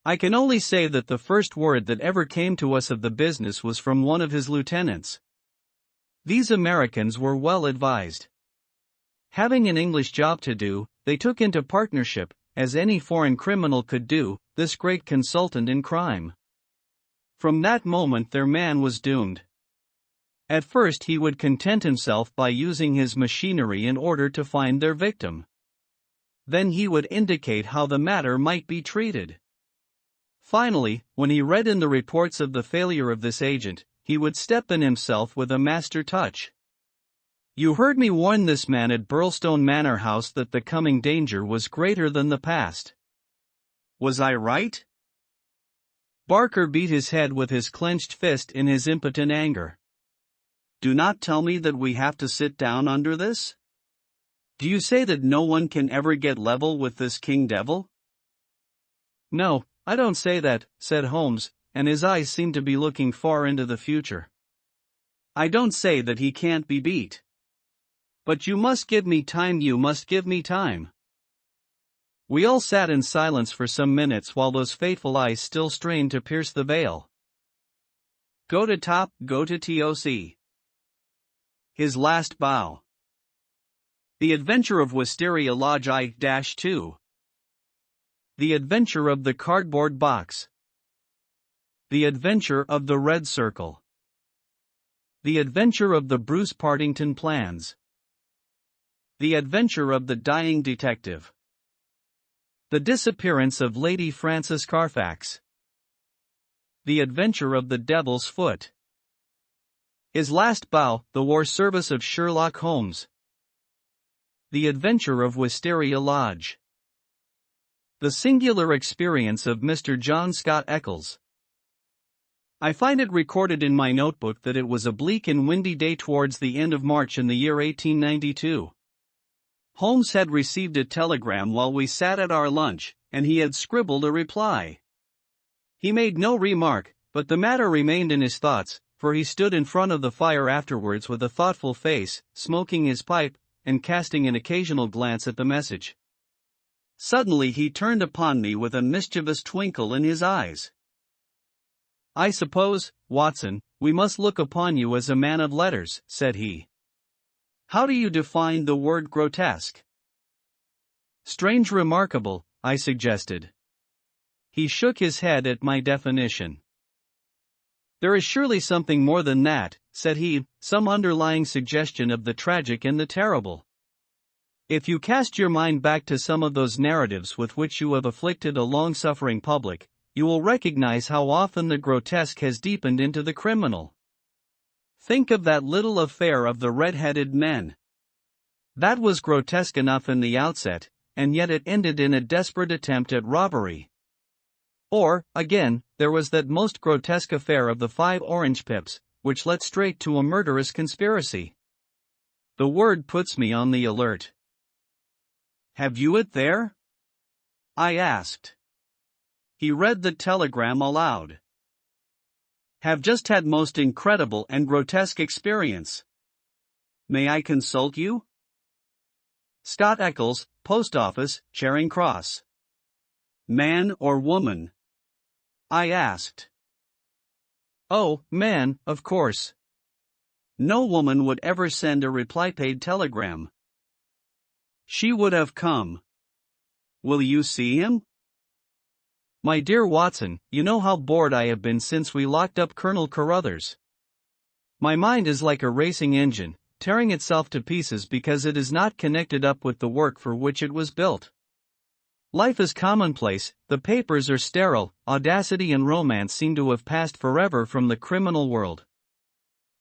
I can only say that the first word that ever came to us of the business was from one of his lieutenants. These Americans were well advised. Having an English job to do, they took into partnership, as any foreign criminal could do, this great consultant in crime. From that moment their man was doomed. At first he would content himself by using his machinery in order to find their victim. Then he would indicate how the matter might be treated. Finally, when he read in the reports of the failure of this agent, he would step in himself with a master touch. You heard me warn this man at Burlstone Manor House that the coming danger was greater than the past. Was I right? Barker beat his head with his clenched fist in his impotent anger. Do not tell me that we have to sit down under this? Do you say that no one can ever get level with this king devil? No, I don't say that, said Holmes, and his eyes seemed to be looking far into the future. I don't say that he can't be beat. But you must give me time, you must give me time. We all sat in silence for some minutes while those fateful eyes still strained to pierce the veil. Go to top, go to TOC. His last bow. The Adventure of Wisteria Lodge I-2. The Adventure of the Cardboard Box. The Adventure of the Red Circle. The Adventure of the Bruce Partington Plans. The Adventure of the Dying Detective. The Disappearance of Lady Frances Carfax. The Adventure of the Devil's Foot. His Last Bow, The War Service of Sherlock Holmes. The Adventure of Wisteria Lodge. The Singular Experience of Mr. John Scott Eccles. I find it recorded in my notebook that it was a bleak and windy day towards the end of March in the year 1892. Holmes had received a telegram while we sat at our lunch, and he had scribbled a reply. He made no remark, but the matter remained in his thoughts, for he stood in front of the fire afterwards with a thoughtful face, smoking his pipe, and casting an occasional glance at the message. Suddenly he turned upon me with a mischievous twinkle in his eyes. I suppose, Watson, we must look upon you as a man of letters, said he. How do you define the word grotesque? Strange remarkable, I suggested. He shook his head at my definition. There is surely something more than that, said he, some underlying suggestion of the tragic and the terrible. If you cast your mind back to some of those narratives with which you have afflicted a long-suffering public, you will recognize how often the grotesque has deepened into the criminal. Think of that little affair of the red-headed men. That was grotesque enough in the outset, and yet it ended in a desperate attempt at robbery. Or, again, there was that most grotesque affair of the 5 orange pips, which led straight to a murderous conspiracy. The word puts me on the alert. Have you it there? I asked. He read the telegram aloud. Have just had most incredible and grotesque experience. May I consult you? Scott Eccles, Post Office, Charing Cross. Man or woman? I asked. Oh, man, of course. No woman would ever send a reply-paid telegram. She would have come. Will you see him? My dear Watson, you know how bored I have been since we locked up Colonel Carruthers. My mind is like a racing engine, tearing itself to pieces because it is not connected up with the work for which it was built. Life is commonplace, the papers are sterile, audacity and romance seem to have passed forever from the criminal world.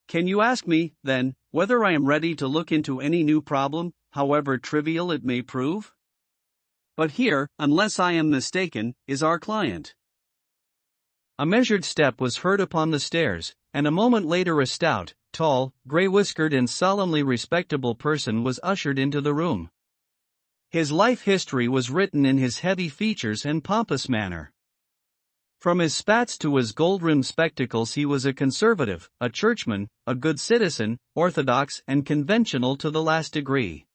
Can you ask me, then, whether I am ready to look into any new problem, however trivial it may prove? But here, unless I am mistaken, is our client. A measured step was heard upon the stairs, and a moment later a stout, tall, gray-whiskered and solemnly respectable person was ushered into the room. His life history was written in his heavy features and pompous manner. From his spats to his gold-rimmed spectacles he was a conservative, a churchman, a good citizen, orthodox and conventional to the last degree.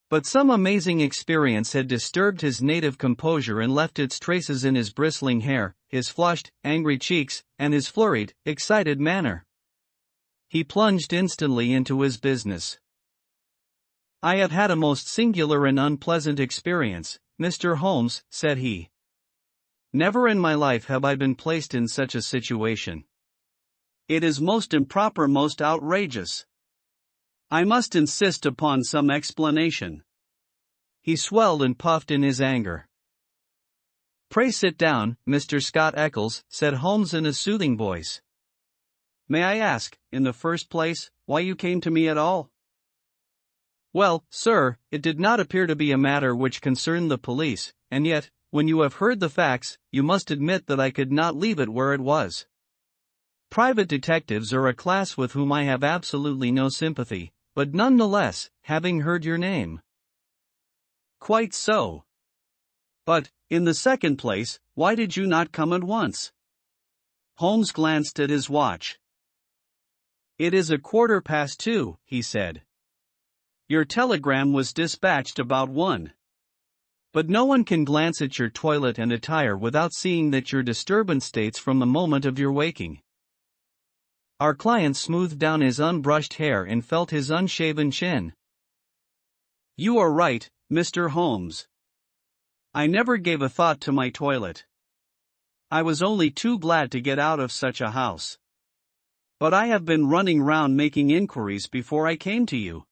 But some amazing experience had disturbed his native composure and left its traces in his bristling hair, his flushed, angry cheeks, and his flurried, excited manner. He plunged instantly into his business. "I have had a most singular and unpleasant experience, Mr. Holmes," said he. "Never in my life have I been placed in such a situation. It is most improper, most outrageous. I must insist upon some explanation." He swelled and puffed in his anger. "Pray sit down, Mr. Scott Eccles," said Holmes in a soothing voice. "May I ask, in the first place, why you came to me at all?" "Well, sir, it did not appear to be a matter which concerned the police, and yet, when you have heard the facts, you must admit that I could not leave it where it was. Private detectives are a class with whom I have absolutely no sympathy, but nonetheless, having heard your name—" "Quite so. But, in the second place, why did you not come at once?" Holmes glanced at his watch. "It is 2:15, he said. "Your telegram was dispatched about 1. But no one can glance at your toilet and attire without seeing that your disturbance dates from the moment of your waking." Our client smoothed down his unbrushed hair and felt his unshaven chin. "You are right, Mr. Holmes. I never gave a thought to my toilet. I was only too glad to get out of such a house. But I have been running round making inquiries before I came to you.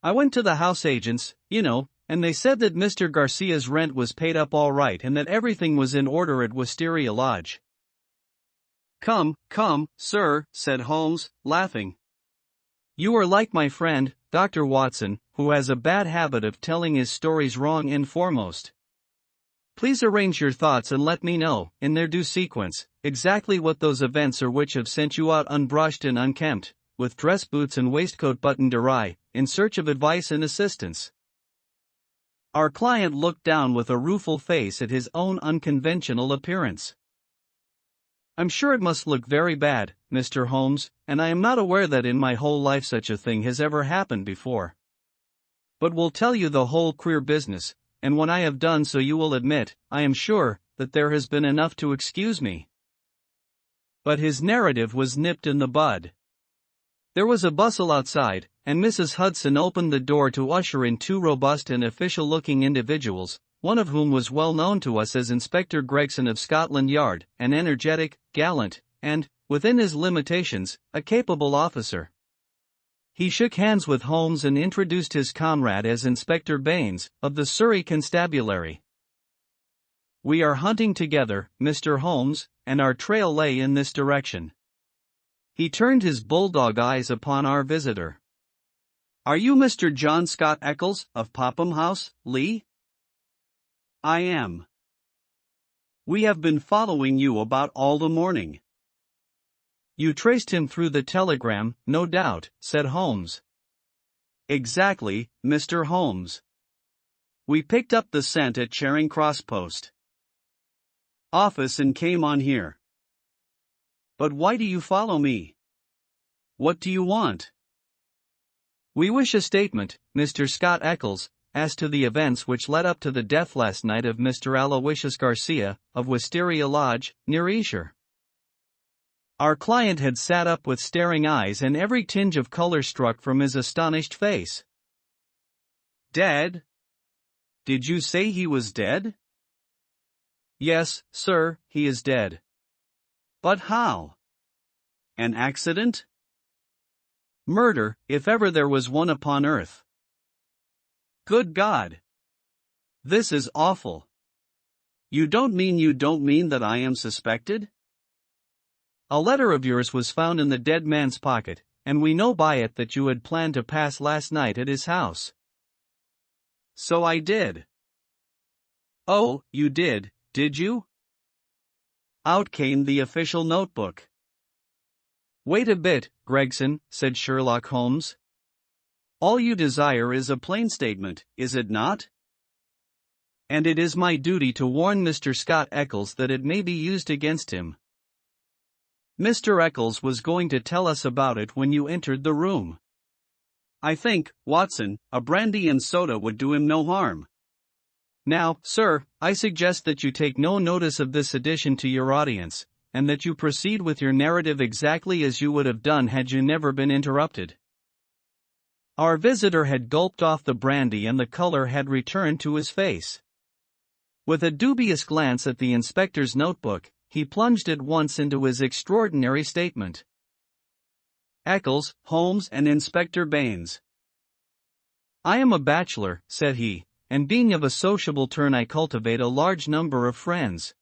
I went to the house agents, and they said that Mr. Garcia's rent was paid up all right and that everything was in order at Wisteria Lodge." Come, sir," said Holmes, laughing. "You are like my friend, Dr. Watson, who has a bad habit of telling his stories wrong and foremost. Please arrange your thoughts and let me know, in their due sequence, exactly what those events are which have sent you out unbrushed and unkempt, with dress boots and waistcoat buttoned awry, in search of advice and assistance." Our client looked down with a rueful face at his own unconventional appearance. "I'm sure it must look very bad, Mr. Holmes, and I am not aware that in my whole life such a thing has ever happened before. But we'll tell you the whole queer business, and when I have done so you will admit, I am sure, that there has been enough to excuse me." But his narrative was nipped in the bud. There was a bustle outside, and Mrs. Hudson opened the door to usher in 2 robust and official-looking individuals, one of whom was well known to us as Inspector Gregson of Scotland Yard, an energetic, gallant, and, within his limitations, a capable officer. He shook hands with Holmes and introduced his comrade as Inspector Baines, of the Surrey Constabulary. "We are hunting together, Mr. Holmes, and our trail lay in this direction." He turned his bulldog eyes upon our visitor. "Are you Mr. John Scott Eccles, of Popham House, Lee?" "I am." "We have been following you about all the morning." "You traced him through the telegram, no doubt," said Holmes. "Exactly, Mr. Holmes. We picked up the scent at Charing Cross Post Office and came on here." "But why do you follow me? What do you want?" "We wish a statement, Mr. Scott Eccles, as to the events which led up to the death last night of Mr. Aloysius Garcia, of Wisteria Lodge, near Esher." Our client had sat up with staring eyes and every tinge of color struck from his astonished face. "Dead? Did you say he was dead?" "Yes, sir, he is dead." "But how? An accident?" "Murder, if ever there was one upon earth." "Good God! This is awful. You don't mean that I am suspected? A letter of yours was found in the dead man's pocket, and we know by it that you had planned to pass last night at his house. So I did. Oh, you did you? Out came the official notebook. Wait a bit, Gregson, said Sherlock Holmes. All you desire is a plain statement, is it not? And it is my duty to warn Mr. Scott Eccles that it may be used against him. Mr. Eccles was going to tell us about it when you entered the room. I think, Watson, a brandy and soda would do him no harm. Now, sir, I suggest that you take no notice of this addition to your audience, and that you proceed with your narrative exactly as you would have done had you never been interrupted. Our visitor had gulped off the brandy and the color had returned to his face. With a dubious glance at the inspector's notebook, he plunged at once into his extraordinary statement. Eccles, Holmes and Inspector Baines. I am a bachelor, said he, and being of a sociable turn I cultivate a large number of friends.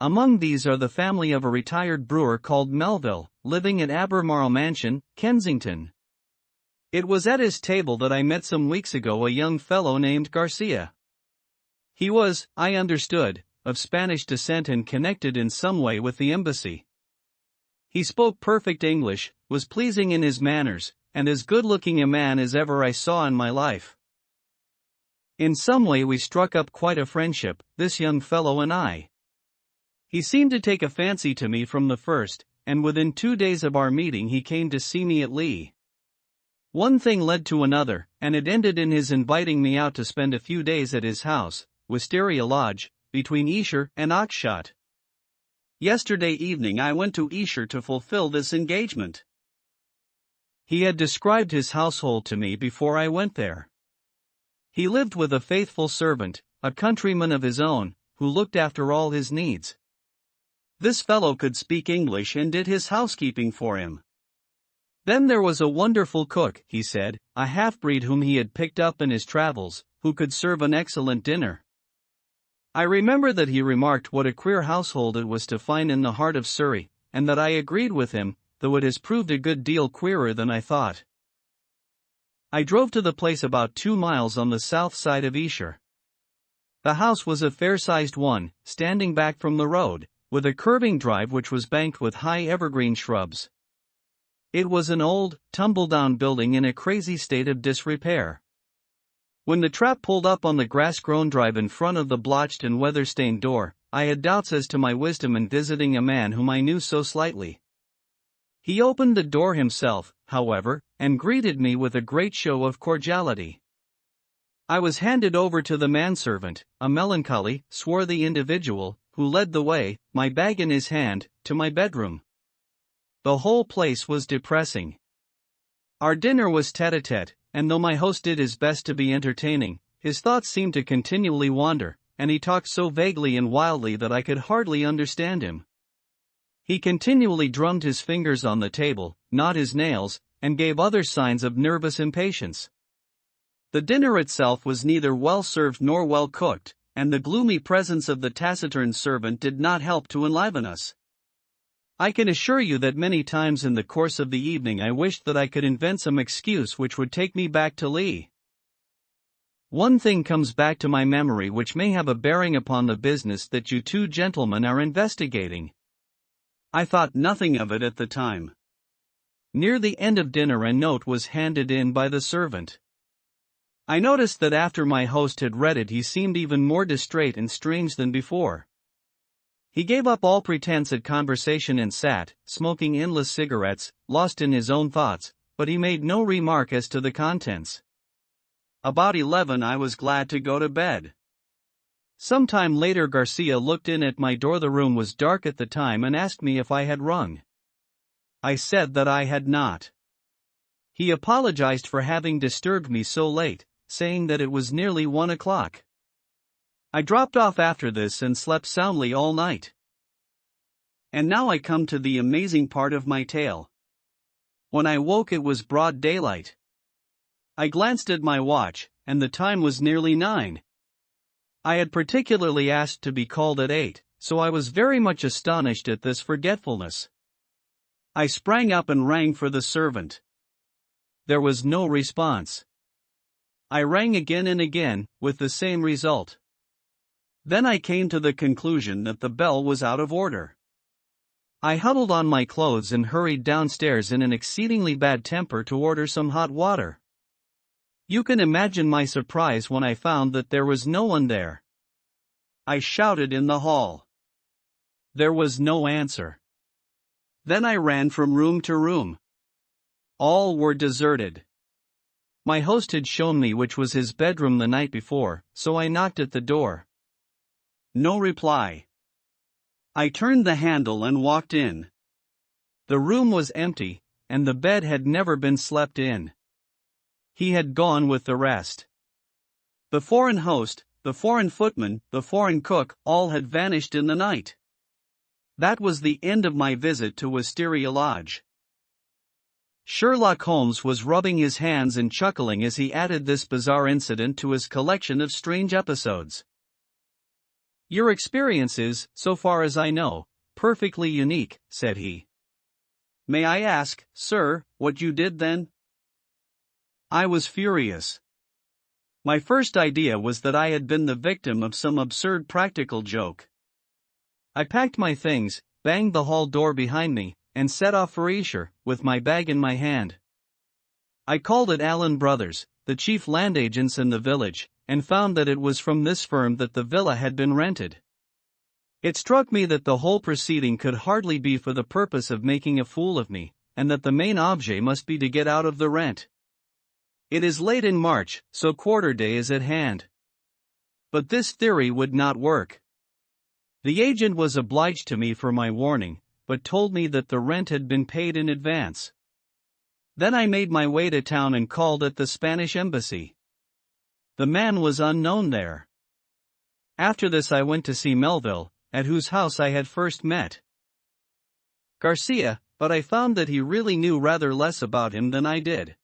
Among these are the family of a retired brewer called Melville, living at Albemarle Mansion, Kensington. It was at his table that I met some weeks ago a young fellow named Garcia. He was, I understood, of Spanish descent and connected in some way with the embassy. He spoke perfect English, was pleasing in his manners, and as good-looking a man as ever I saw in my life. In some way we struck up quite a friendship, this young fellow and I. He seemed to take a fancy to me from the first, and within 2 days of our meeting he came to see me at Lee. One thing led to another, and it ended in his inviting me out to spend a few days at his house, Wisteria Lodge, between Esher and Oxshott. Yesterday evening I went to Esher to fulfill this engagement. He had described his household to me before I went there. He lived with a faithful servant, a countryman of his own, who looked after all his needs. This fellow could speak English and did his housekeeping for him. Then there was a wonderful cook, he said, a half-breed whom he had picked up in his travels, who could serve an excellent dinner. I remember that he remarked what a queer household it was to find in the heart of Surrey, and that I agreed with him, though it has proved a good deal queerer than I thought. I drove to the place about 2 miles on the south side of Esher. The house was a fair-sized one, standing back from the road, with a curving drive which was banked with high evergreen shrubs. It was an old, tumble-down building in a crazy state of disrepair. When the trap pulled up on the grass-grown drive in front of the blotched and weather-stained door, I had doubts as to my wisdom in visiting a man whom I knew so slightly. He opened the door himself, however, and greeted me with a great show of cordiality. I was handed over to the manservant, a melancholy, swarthy individual, who led the way, my bag in his hand, to my bedroom. The whole place was depressing. Our dinner was tete-a-tete, and though my host did his best to be entertaining, his thoughts seemed to continually wander, and he talked so vaguely and wildly that I could hardly understand him. He continually drummed his fingers on the table, gnawed his nails, and gave other signs of nervous impatience. The dinner itself was neither well served nor well cooked, and the gloomy presence of the taciturn servant did not help to enliven us. I can assure you that many times in the course of the evening I wished that I could invent some excuse which would take me back to Lee. One thing comes back to my memory which may have a bearing upon the business that you two gentlemen are investigating. I thought nothing of it at the time. Near the end of dinner a note was handed in by the servant. I noticed that after my host had read it he seemed even more distrait and strange than before. He gave up all pretense at conversation and sat, smoking endless cigarettes, lost in his own thoughts, but he made no remark as to the contents. About 11 I was glad to go to bed. Some time later Garcia looked in at my door. The room was dark at the time and asked me if I had rung. I said that I had not. He apologized for having disturbed me so late, saying that it was nearly 1 o'clock. I dropped off after this and slept soundly all night. And now I come to the amazing part of my tale. When I woke it was broad daylight. I glanced at my watch, and the time was nearly 9. I had particularly asked to be called at 8, so I was very much astonished at this forgetfulness. I sprang up and rang for the servant. There was no response. I rang again and again, with the same result. Then I came to the conclusion that the bell was out of order. I huddled on my clothes and hurried downstairs in an exceedingly bad temper to order some hot water. You can imagine my surprise when I found that there was no one there. I shouted in the hall. There was no answer. Then I ran from room to room. All were deserted. My host had shown me which was his bedroom the night before, so I knocked at the door. No reply. I turned the handle and walked in. The room was empty, and the bed had never been slept in. He had gone with the rest. The foreign host, the foreign footman, the foreign cook, all had vanished in the night. That was the end of my visit to Wisteria Lodge. Sherlock Holmes was rubbing his hands and chuckling as he added this bizarre incident to his collection of strange episodes. Your experience is, so far as I know, perfectly unique, said he. May I ask, sir, what you did then? I was furious. My first idea was that I had been the victim of some absurd practical joke. I packed my things, banged the hall door behind me, and set off for Esher, with my bag in my hand. I called at Allen Brothers, the chief land agents in the village, and found that it was from this firm that the villa had been rented. It struck me that the whole proceeding could hardly be for the purpose of making a fool of me, and that the main object must be to get out of the rent. It is late in March, so quarter day is at hand. But this theory would not work. The agent was obliged to me for my warning, but told me that the rent had been paid in advance. Then I made my way to town and called at the Spanish embassy. The man was unknown there. After this I went to see Melville, at whose house I had first met Garcia, but I found that he really knew rather less about him than I did.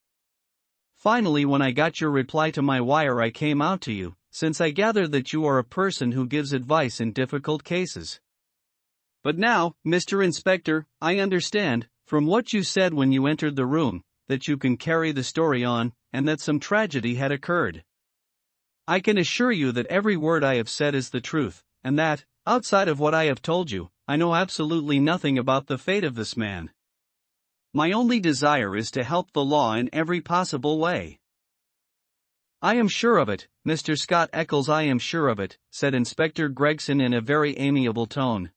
Finally, when I got your reply to my wire, I came out to you, since I gather that you are a person who gives advice in difficult cases. But now, Mr. Inspector, I understand, from what you said when you entered the room, that you can carry the story on, and that some tragedy had occurred. I can assure you that every word I have said is the truth, and that, outside of what I have told you, I know absolutely nothing about the fate of this man. My only desire is to help the law in every possible way. I am sure of it, Mr. Scott Eccles, I am sure of it, said Inspector Gregson in a very amiable tone.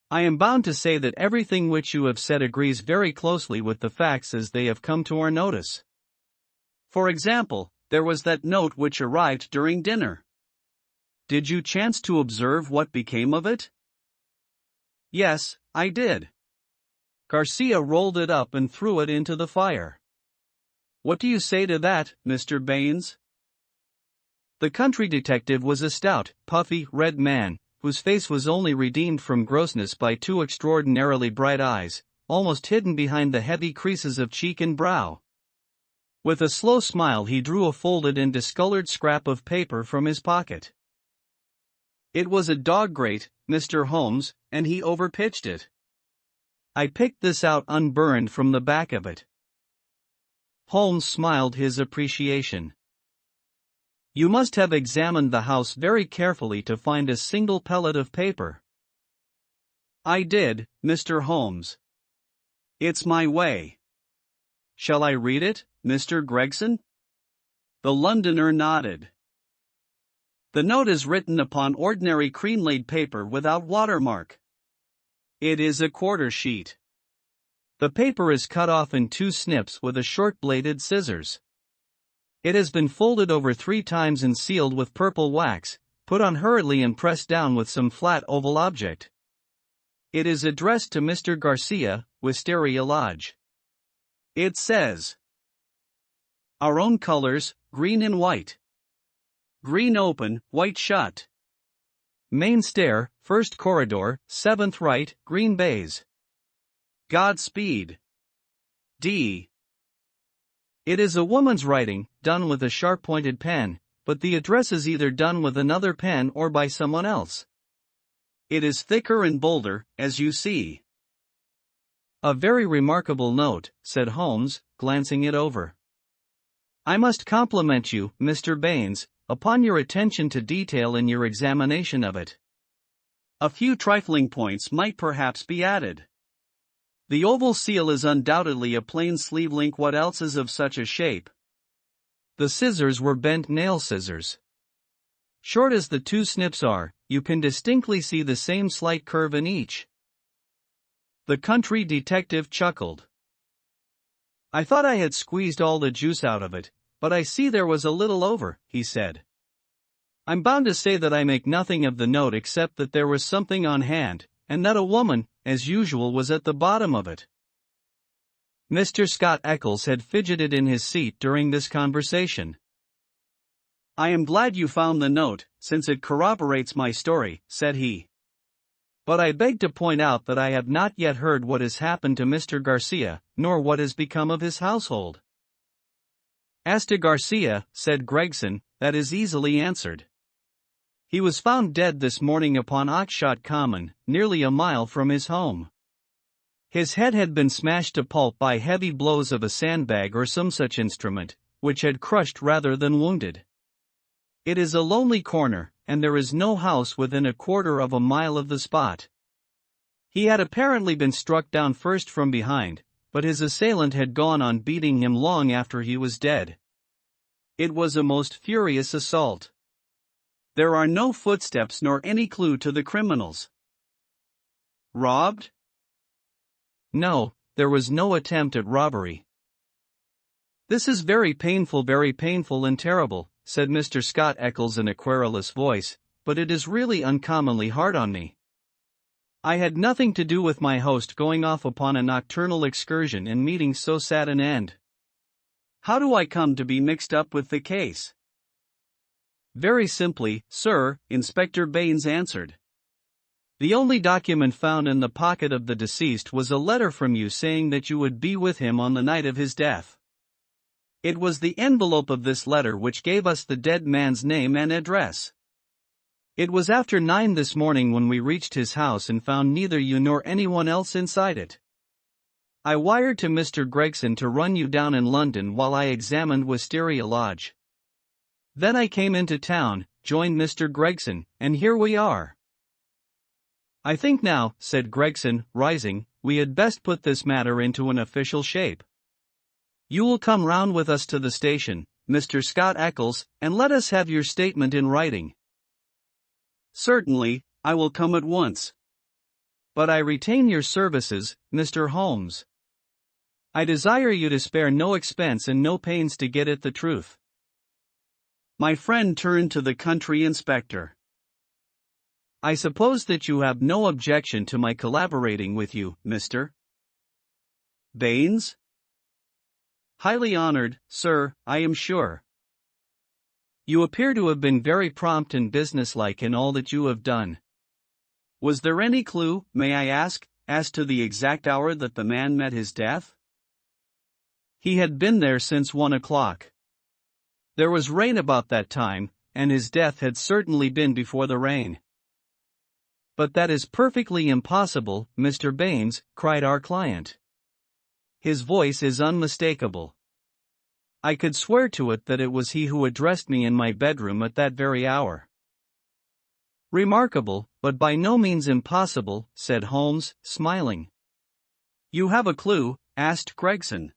I am bound to say that everything which you have said agrees very closely with the facts as they have come to our notice. For example, there was that note which arrived during dinner. Did you chance to observe what became of it? Yes, I did. Garcia rolled it up and threw it into the fire. What do you say to that, Mr. Baines? The country detective was a stout, puffy, red man, whose face was only redeemed from grossness by two extraordinarily bright eyes, almost hidden behind the heavy creases of cheek and brow. With a slow smile he drew a folded and discolored scrap of paper from his pocket. It was a dog grate, Mr. Holmes, and he overpitched it. I picked this out unburned from the back of it. Holmes smiled his appreciation. You must have examined the house very carefully to find a single pellet of paper. I did, Mr. Holmes. It's my way. Shall I read it, Mr. Gregson? The Londoner nodded. The note is written upon ordinary cream-laid paper without watermark. It is a quarter sheet. The paper is cut off in 2 snips with a short-bladed scissors. It has been folded over 3 times and sealed with purple wax, put on hurriedly and pressed down with some flat oval object. It is addressed to Mr. Garcia, Wisteria Lodge. It says, Our own colors, green and white. Green open, white shut. Main stair, first corridor, 7th right, green baize. Godspeed. D. It is a woman's writing, done with a sharp-pointed pen, but the address is either done with another pen or by someone else. It is thicker and bolder, as you see." "A very remarkable note," said Holmes, glancing it over. "I must compliment you, Mr. Baines, upon your attention to detail in your examination of it. A few trifling points might perhaps be added. The oval seal is undoubtedly a plain sleeve link. What else is of such a shape?" The scissors were bent nail scissors. Short as the two snips are, you can distinctly see the same slight curve in each. The country detective chuckled. "I thought I had squeezed all the juice out of it, but I see there was a little over," he said. "I'm bound to say that I make nothing of the note except that there was something on hand, and that a woman, as usual, was at the bottom of it." Mr. Scott Eccles had fidgeted in his seat during this conversation. "I am glad you found the note, since it corroborates my story," said he. "But I beg to point out that I have not yet heard what has happened to Mr. Garcia, nor what has become of his household." "As to Garcia," said Gregson, "that is easily answered. He was found dead this morning upon Oxshott Common, nearly a mile from his home. His head had been smashed to pulp by heavy blows of a sandbag or some such instrument, which had crushed rather than wounded. It is a lonely corner, and there is no house within a quarter of a mile of the spot. He had apparently been struck down first from behind, but his assailant had gone on beating him long after he was dead. It was a most furious assault. There are no footsteps nor any clue to the criminals." "Robbed?" "No, there was no attempt at robbery." "This is very painful and terrible," said Mr. Scott Eccles in a querulous voice, "but it is really uncommonly hard on me. I had nothing to do with my host going off upon a nocturnal excursion and meeting so sad an end. How do I come to be mixed up with the case?" "Very simply, sir," Inspector Baines answered. "The only document found in the pocket of the deceased was a letter from you saying that you would be with him on the night of his death. It was the envelope of this letter which gave us the dead man's name and address. It was after 9 this morning when we reached his house and found neither you nor anyone else inside it. I wired to Mr. Gregson to run you down in London while I examined Wisteria Lodge. Then I came into town, joined Mr. Gregson, and here we are." "I think now," said Gregson, rising, "we had best put this matter into an official shape. You will come round with us to the station, Mr. Scott Eccles, and let us have your statement in writing." "Certainly, I will come at once. But I retain your services, Mr. Holmes. I desire you to spare no expense and no pains to get at the truth." My friend turned to the country inspector. "I suppose that you have no objection to my collaborating with you, Mr. Baines?" "Highly honored, sir, I am sure. You appear to have been very prompt and businesslike in all that you have done. Was there any clue, may I ask, as to the exact hour that the man met his death?" "He had been there since 1 o'clock. There was rain about that time, and his death had certainly been before the rain." "But that is perfectly impossible, Mr. Baines," cried our client. "His voice is unmistakable. I could swear to it that it was he who addressed me in my bedroom at that very hour." "Remarkable, but by no means impossible," said Holmes, smiling. "You have a clue?" asked Gregson.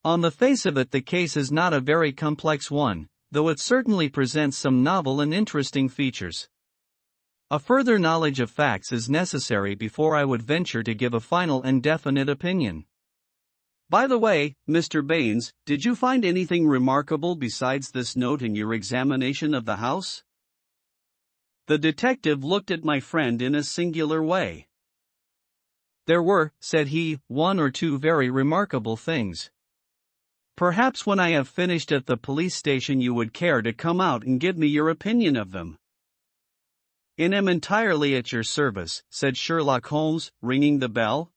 "On the face of it, the case is not a very complex one, though it certainly presents some novel and interesting features. A further knowledge of facts is necessary before I would venture to give a final and definite opinion. By the way, Mr. Baines, did you find anything remarkable besides this note in your examination of the house?" The detective looked at my friend in a singular way. "There were," said he, "1 or 2 very remarkable things. Perhaps when I have finished at the police station you would care to come out and give me your opinion of them." "I am entirely at your service," said Sherlock Holmes, ringing the bell.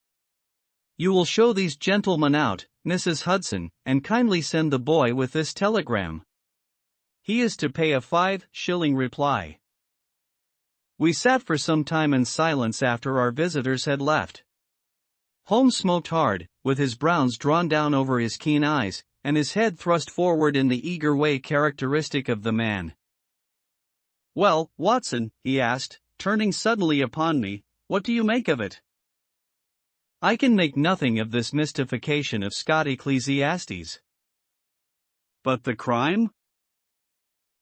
"You will show these gentlemen out, Mrs. Hudson, and kindly send the boy with this telegram." He is to pay a 5-shilling reply. We sat for some time in silence after our visitors had left. Holmes smoked hard, with his brows drawn down over his keen eyes, and his head thrust forward in the eager way characteristic of the man. "Well, Watson," he asked, turning suddenly upon me, "what do you make of it?" "I can make nothing of this mystification of Scott Ecclesiastes." "But the crime?"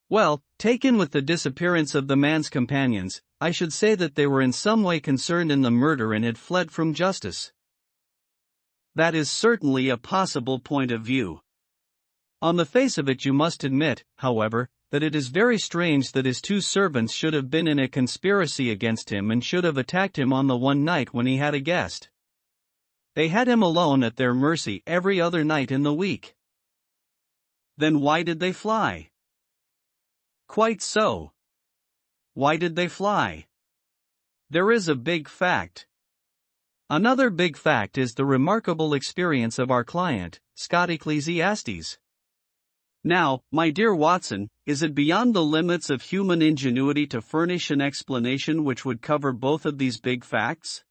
"Well, taken with the disappearance of the man's companions, I should say that they were in some way concerned in the murder and had fled from justice." "That is certainly a possible point of view. On the face of it you must admit, however, that it is very strange that his 2 servants should have been in a conspiracy against him and should have attacked him on the one night when he had a guest. They had him alone at their mercy every other night in the week." "Then why did they fly?" "Quite so. Why did they fly? There is a big fact. Another big fact is the remarkable experience of our client, Scott Ecclesiastes. Now, my dear Watson, is it beyond the limits of human ingenuity to furnish an explanation which would cover both of these big facts?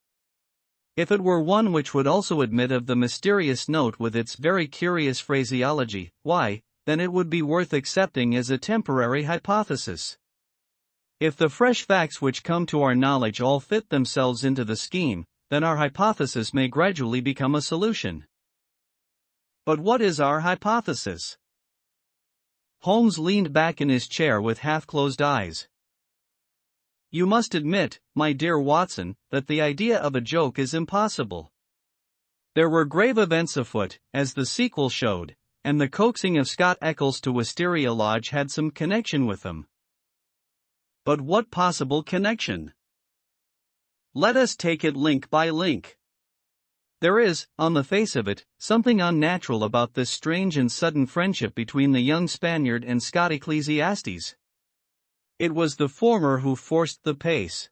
If it were one which would also admit of the mysterious note with its very curious phraseology, why, then it would be worth accepting as a temporary hypothesis. If the fresh facts which come to our knowledge all fit themselves into the scheme, then our hypothesis may gradually become a solution." "But what is our hypothesis?" Holmes leaned back in his chair with half-closed eyes. "You must admit, my dear Watson, that the idea of a joke is impossible. There were grave events afoot, as the sequel showed, and the coaxing of Scott Eccles to Wisteria Lodge had some connection with them." "But what possible connection?" "Let us take it link by link. There is, on the face of it, something unnatural about this strange and sudden friendship between the young Spaniard and Scott Ecclesiastes. It was the former who forced the pace.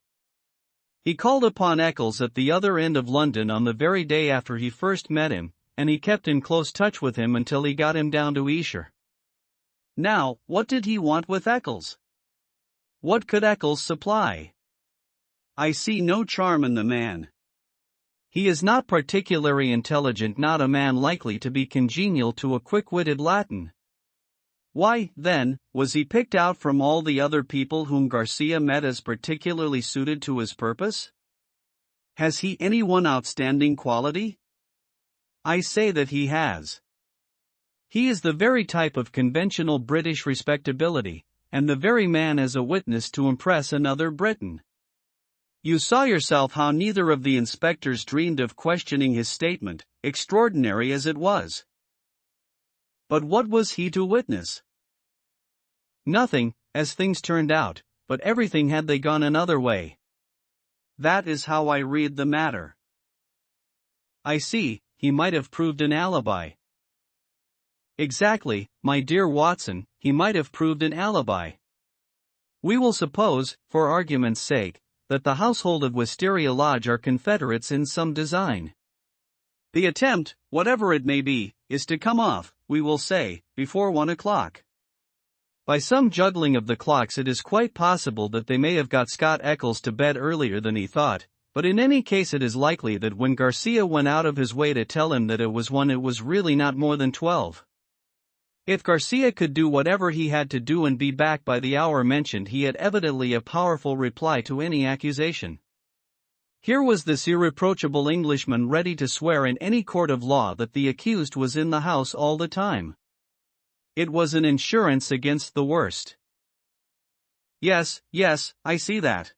He called upon Eccles at the other end of London on the very day after he first met him, and he kept in close touch with him until he got him down to Esher. Now, what did he want with Eccles? What could Eccles supply? I see no charm in the man. He is not particularly intelligent, not a man likely to be congenial to a quick-witted Latin. Why, then, was he picked out from all the other people whom Garcia met as particularly suited to his purpose? Has he any one outstanding quality? I say that he has. He is the very type of conventional British respectability, and the very man as a witness to impress another Briton. You saw yourself how neither of the inspectors dreamed of questioning his statement, extraordinary as it was. But what was he to witness? Nothing, as things turned out, but everything had they gone another way. That is how I read the matter. I see, he might have proved an alibi. Exactly, my dear Watson, he might have proved an alibi. We will suppose, for argument's sake, that the household of Wisteria Lodge are confederates in some design. The attempt, whatever it may be, is to come off, we will say, before 1 o'clock. By some juggling of the clocks it is quite possible that they may have got Scott Eccles to bed earlier than he thought, but in any case it is likely that when Garcia went out of his way to tell him that it was 1, it was really not more than 12. If Garcia could do whatever he had to do and be back by the hour mentioned, he had evidently a powerful reply to any accusation. Here was this irreproachable Englishman ready to swear in any court of law that the accused was in the house all the time. It was an insurance against the worst. Yes, I see that.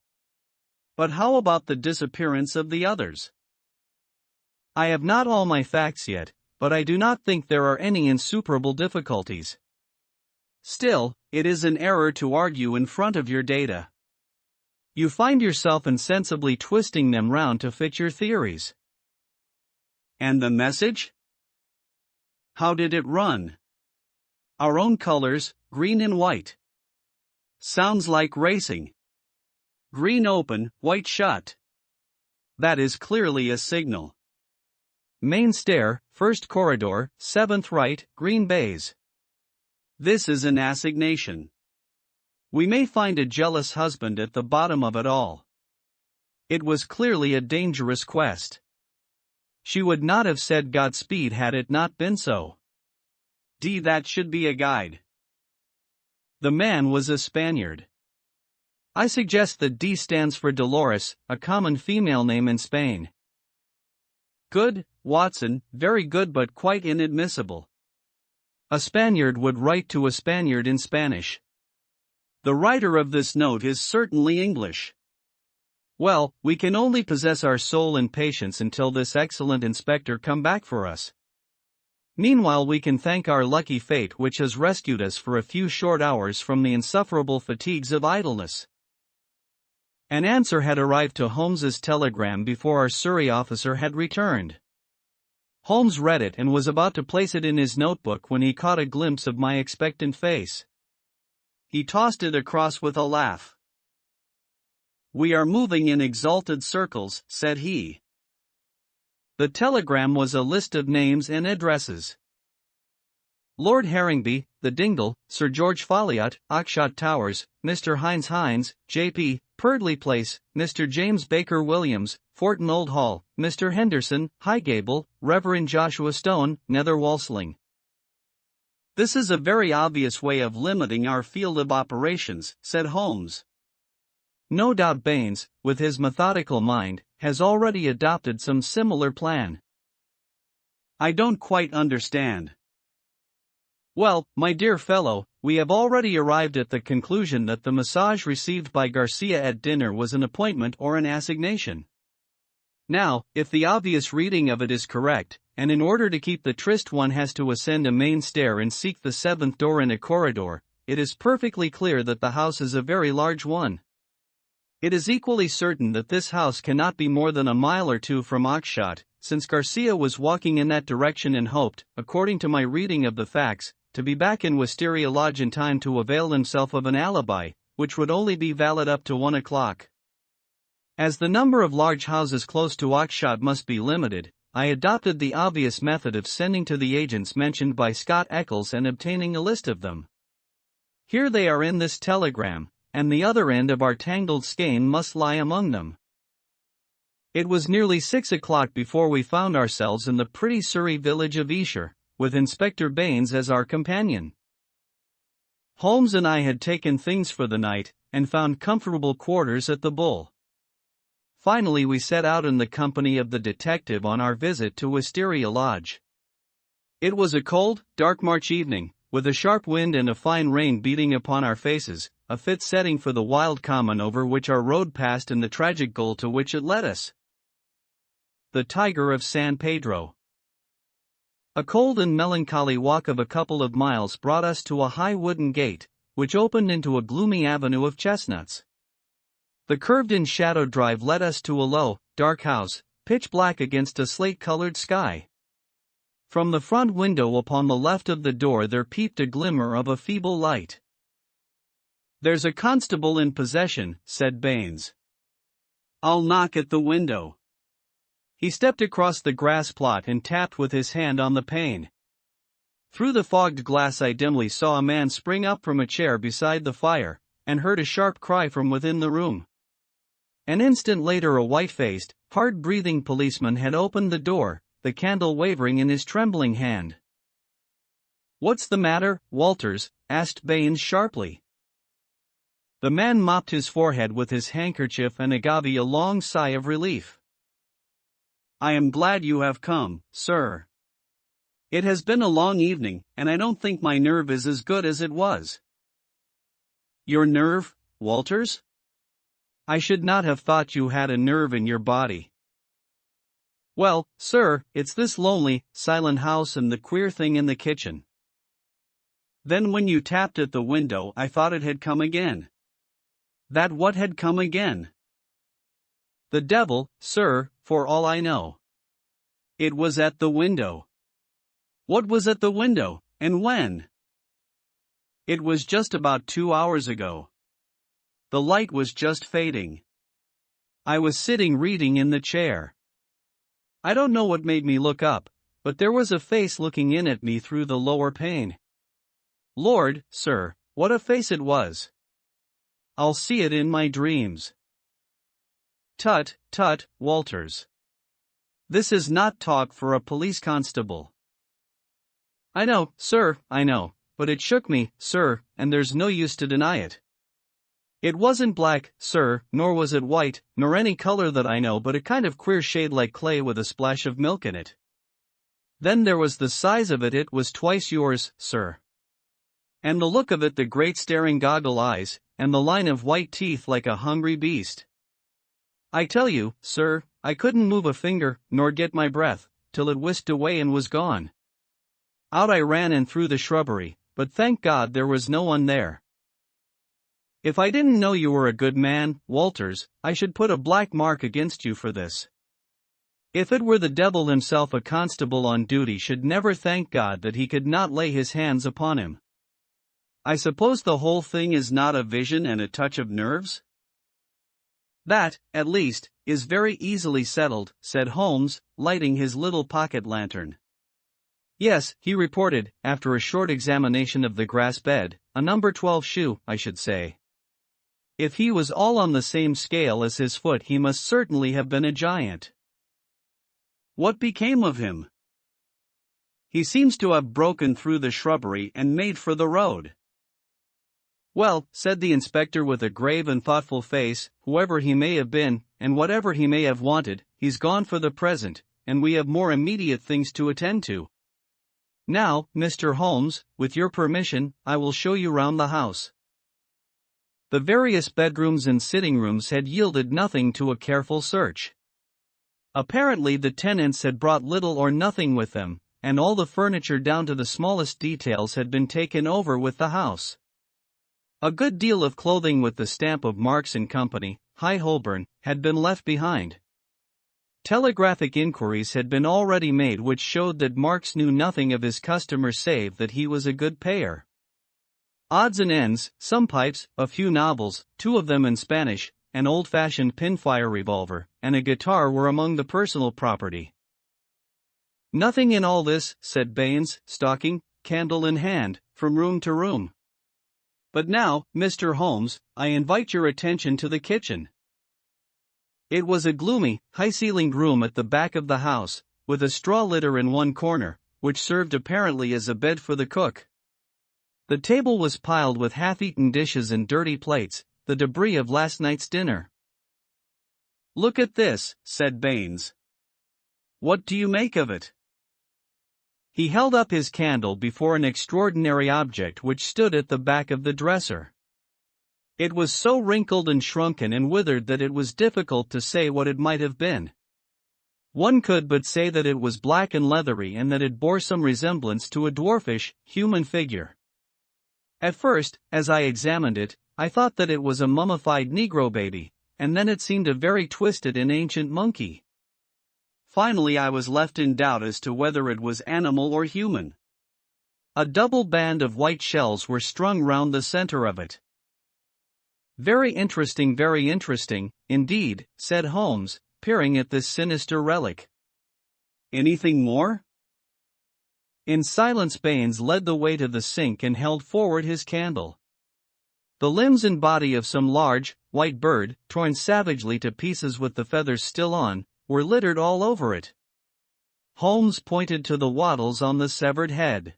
But how about the disappearance of the others? I have not all my facts yet, but I do not think there are any insuperable difficulties. Still, it is an error to argue in front of your data. You find yourself insensibly twisting them round to fit your theories. And the message? How did it run? Our own colors, green and white. Sounds like racing. Green open, white shut. That is clearly a signal. Main stair, first corridor, 7th right, green baize. This is an assignation. We may find a jealous husband at the bottom of it all. It was clearly a dangerous quest. She would not have said Godspeed had it not been so. That should be a guide. The man was a Spaniard. I suggest that D stands for Dolores, a common female name in Spain. Good, Watson, very good, but quite inadmissible. A Spaniard would write to a Spaniard in Spanish. The writer of this note is certainly English. Well, we can only possess our soul in patience until this excellent inspector come back for us. Meanwhile we can thank our lucky fate which has rescued us for a few short hours from the insufferable fatigues of idleness. An answer had arrived to Holmes's telegram before our Surrey officer had returned. Holmes read it and was about to place it in his notebook when he caught a glimpse of my expectant face. He tossed it across with a laugh. "We are moving in exalted circles," said he. The telegram was a list of names and addresses. Lord Harringby, The Dingle, Sir George Folliot, Oxshott Towers, Mr. Hines, J.P., Purdley Place, Mr. James Baker Williams, Forton Old Hall, Mr. Henderson, Highgable, Reverend Joshua Stone, Nether Walsling. "This is a very obvious way of limiting our field of operations," said Holmes. No doubt Baines, with his methodical mind, has already adopted some similar plan. I don't quite understand. Well, my dear fellow, we have already arrived at the conclusion that the massage received by Garcia at dinner was an appointment or an assignation. Now, if the obvious reading of it is correct, and in order to keep the tryst one has to ascend a main stair and seek the seventh door in a corridor, it is perfectly clear that the house is a very large one. It is equally certain that this house cannot be more than a mile or two from Oxshott, since Garcia was walking in that direction and hoped, according to my reading of the facts, to be back in Wisteria Lodge in time to avail himself of an alibi, which would only be valid up to 1 o'clock. As the number of large houses close to Oxshott must be limited, I adopted the obvious method of sending to the agents mentioned by Scott Eccles and obtaining a list of them. Here they are in this telegram, and the other end of our tangled skein must lie among them. It was nearly 6 o'clock before we found ourselves in the pretty Surrey village of Esher, with Inspector Baines as our companion. Holmes and I had taken things for the night, and found comfortable quarters at the Bull. Finally we set out in the company of the detective on our visit to Wisteria Lodge. It was a cold, dark March evening, with a sharp wind and a fine rain beating upon our faces, a fit setting for the wild common over which our road passed and the tragic goal to which it led us. The Tiger of San Pedro. A cold and melancholy walk of a couple of miles brought us to a high wooden gate, which opened into a gloomy avenue of chestnuts. The curved-in shadow drive led us to a low, dark house, pitch black against a slate-colored sky. From the front window upon the left of the door there peeped a glimmer of a feeble light. "There's a constable in possession," said Baines. "I'll knock at the window." He stepped across the grass plot and tapped with his hand on the pane. Through the fogged glass I dimly saw a man spring up from a chair beside the fire, and heard a sharp cry from within the room. An instant later a white-faced, hard-breathing policeman had opened the door, the candle wavering in his trembling hand. "What's the matter, Walters?" asked Baines sharply. The man mopped his forehead with his handkerchief and gave a long sigh of relief. "I am glad you have come, sir. It has been a long evening, and I don't think my nerve is as good as it was." "Your nerve, Walters? I should not have thought you had a nerve in your body." "Well, sir, it's this lonely, silent house and the queer thing in the kitchen. Then when you tapped at the window I thought it had come again." "That what had come again?" "The devil, sir, for all I know." "It was at the window." "What was at the window, and when?" "It was just about 2 hours ago. The light was just fading. I was sitting reading in the chair. I don't know what made me look up, but there was a face looking in at me through the lower pane. Lord, sir, what a face it was! I'll see it in my dreams. Tut, tut, Walters. This is not talk for a police constable. I know, sir, I know, but it shook me, sir, and there's no use to deny it. It wasn't black, sir, nor was it white, nor any color that I know, but a kind of queer shade like clay with a splash of milk in it. Then there was the size of it was twice yours, sir. And the look of it, the great staring goggle eyes, and the line of white teeth like a hungry beast. I tell you, sir, I couldn't move a finger, nor get my breath, till it whisked away and was gone. Out I ran and through the shrubbery, but thank God there was no one there. If I didn't know you were a good man, Walters, I should put a black mark against you for this. If it were the devil himself, a constable on duty should never thank God that he could not lay his hands upon him. I suppose the whole thing is not a vision and a touch of nerves? That, at least, is very easily settled, said Holmes, lighting his little pocket lantern. Yes, he reported, after a short examination of the grass bed, a number 12 shoe, I should say. If he was all on the same scale as his foot, he must certainly have been a giant. What became of him? He seems to have broken through the shrubbery and made for the road. Well, said the inspector with a grave and thoughtful face, whoever he may have been, and whatever he may have wanted, he's gone for the present, and we have more immediate things to attend to. Now, Mr. Holmes, with your permission, I will show you round the house. The various bedrooms and sitting rooms had yielded nothing to a careful search. Apparently the tenants had brought little or nothing with them, and all the furniture down to the smallest details had been taken over with the house. A good deal of clothing with the stamp of Marks & Company, High Holborn, had been left behind. Telegraphic inquiries had been already made which showed that Marks knew nothing of his customer save that he was a good payer. Odds and ends, some pipes, a few novels, 2 of them in Spanish, an old-fashioned pinfire revolver, and a guitar were among the personal property. Nothing in all this, said Baines, stalking, candle in hand, from room to room. But now, Mr. Holmes, I invite your attention to the kitchen. It was a gloomy, high-ceilinged room at the back of the house, with a straw litter in one corner, which served apparently as a bed for the cook. The table was piled with half-eaten dishes and dirty plates, the debris of last night's dinner. Look at this, said Baines. What do you make of it? He held up his candle before an extraordinary object which stood at the back of the dresser. It was so wrinkled and shrunken and withered that it was difficult to say what it might have been. One could but say that it was black and leathery and that it bore some resemblance to a dwarfish, human figure. At first, as I examined it, I thought that it was a mummified Negro baby, and then it seemed a very twisted and ancient monkey. Finally I was left in doubt as to whether it was animal or human. A double band of white shells were strung round the center of it. Very interesting, indeed, said Holmes, peering at this sinister relic. Anything more? In silence Baines led the way to the sink and held forward his candle. The limbs and body of some large, white bird, torn savagely to pieces with the feathers still on, were littered all over it. Holmes pointed to the wattles on the severed head.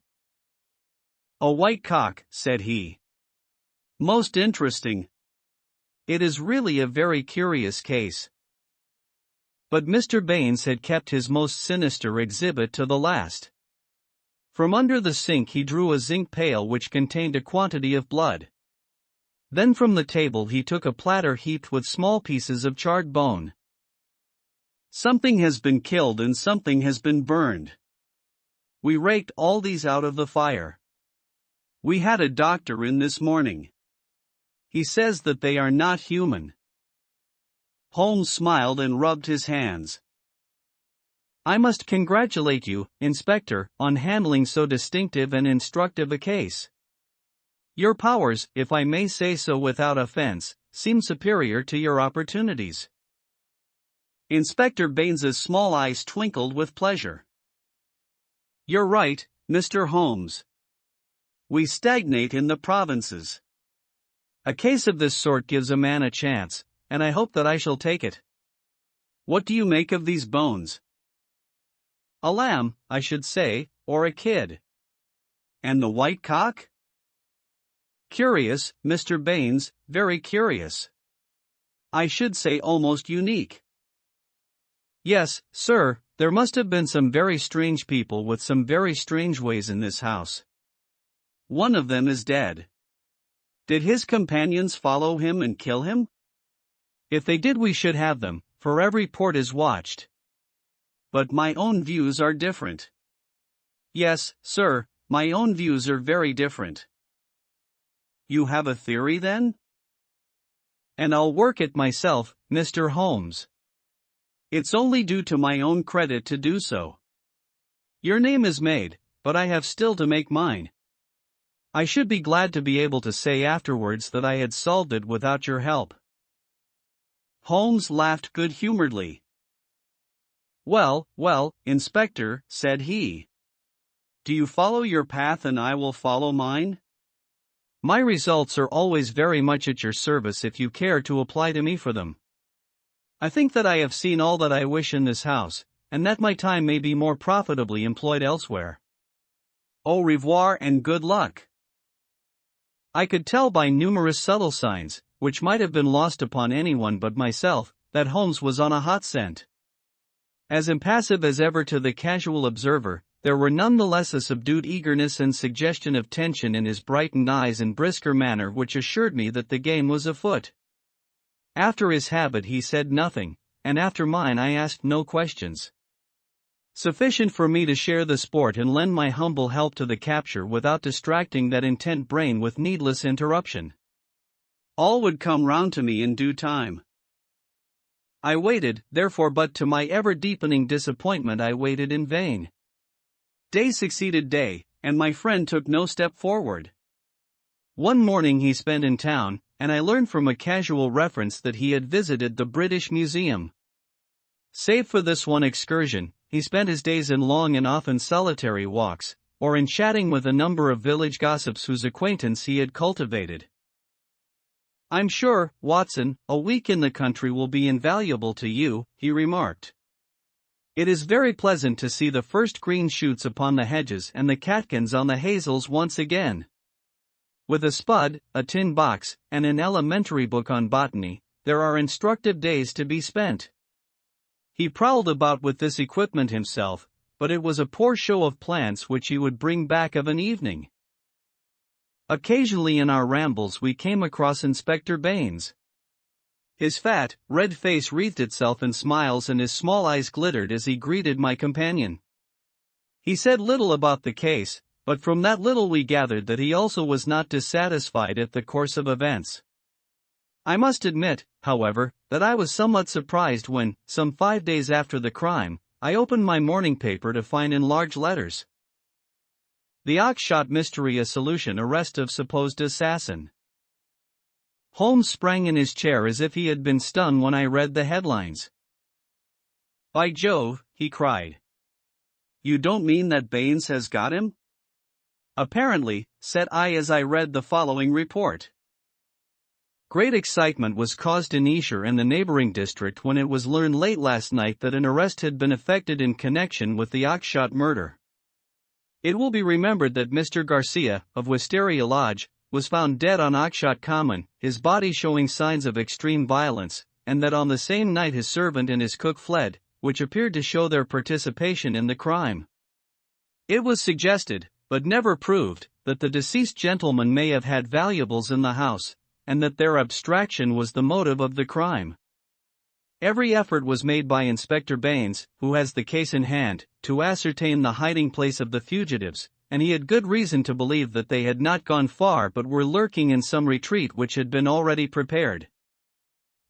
A white cock, said he. Most interesting. It is really a very curious case. But Mr. Baines had kept his most sinister exhibit to the last. From under the sink he drew a zinc pail which contained a quantity of blood. Then from the table he took a platter heaped with small pieces of charred bone. Something has been killed and something has been burned. We raked all these out of the fire. We had a doctor in this morning. He says that they are not human. Holmes smiled and rubbed his hands. I must congratulate you, Inspector, on handling so distinctive and instructive a case. Your powers, if I may say so without offense, seem superior to your opportunities. Inspector Baines's small eyes twinkled with pleasure. You're right, Mr. Holmes. We stagnate in the provinces. A case of this sort gives a man a chance, and I hope that I shall take it. What do you make of these bones? A lamb, I should say, or a kid. And the white cock? Curious, Mr. Baines, very curious. I should say almost unique. Yes, sir, there must have been some very strange people with some very strange ways in this house. One of them is dead. Did his companions follow him and kill him? If they did, we should have them, for every port is watched. But my own views are different. Yes, sir, my own views are very different. You have a theory then? And I'll work it myself, Mr. Holmes. It's only due to my own credit to do so. Your name is made, but I have still to make mine. I should be glad to be able to say afterwards that I had solved it without your help. Holmes laughed good-humoredly. Well, Inspector, said he. Do you follow your path and I will follow mine? My results are always very much at your service if you care to apply to me for them. I think that I have seen all that I wish in this house, and that my time may be more profitably employed elsewhere. Au revoir and good luck. I could tell by numerous subtle signs, which might have been lost upon anyone but myself, that Holmes was on a hot scent. As impassive as ever to the casual observer, there were nonetheless a subdued eagerness and suggestion of tension in his brightened eyes and brisker manner which assured me that the game was afoot. After his habit he said nothing, and after mine I asked no questions. Sufficient for me to share the sport and lend my humble help to the capture without distracting that intent brain with needless interruption. All would come round to me in due time. I waited, therefore, but to my ever-deepening disappointment I waited in vain. Day succeeded day, and my friend took no step forward. One morning he spent in town, and I learned from a casual reference that he had visited the British Museum. Save for this one excursion, he spent his days in long and often solitary walks, or in chatting with a number of village gossips whose acquaintance he had cultivated. I'm sure, Watson, a week in the country will be invaluable to you, he remarked. It is very pleasant to see the first green shoots upon the hedges and the catkins on the hazels once again. With a spud, a tin box, and an elementary book on botany, there are instructive days to be spent. He prowled about with this equipment himself, but it was a poor show of plants which he would bring back of an evening. Occasionally in our rambles we came across Inspector Baines. His fat, red face wreathed itself in smiles and his small eyes glittered as he greeted my companion. He said little about the case, but from that little we gathered that he also was not dissatisfied at the course of events. I must admit, however, that I was somewhat surprised when, some 5 days after the crime, I opened my morning paper to find in large letters: The Oxshott Mystery, a solution, arrest of supposed assassin. Holmes sprang in his chair as if he had been stung when I read the headlines. By Jove, he cried. You don't mean that Baines has got him? Apparently, said I as I read the following report. Great excitement was caused in Esher and the neighboring district when it was learned late last night that an arrest had been effected in connection with the Oxshott murder. It will be remembered that Mr. Garcia, of Wisteria Lodge, was found dead on Oxshott Common, his body showing signs of extreme violence, and that on the same night his servant and his cook fled, which appeared to show their participation in the crime. It was suggested, but never proved, that the deceased gentleman may have had valuables in the house, and that their abstraction was the motive of the crime. Every effort was made by Inspector Baines, who has the case in hand, to ascertain the hiding place of the fugitives, and he had good reason to believe that they had not gone far but were lurking in some retreat which had been already prepared.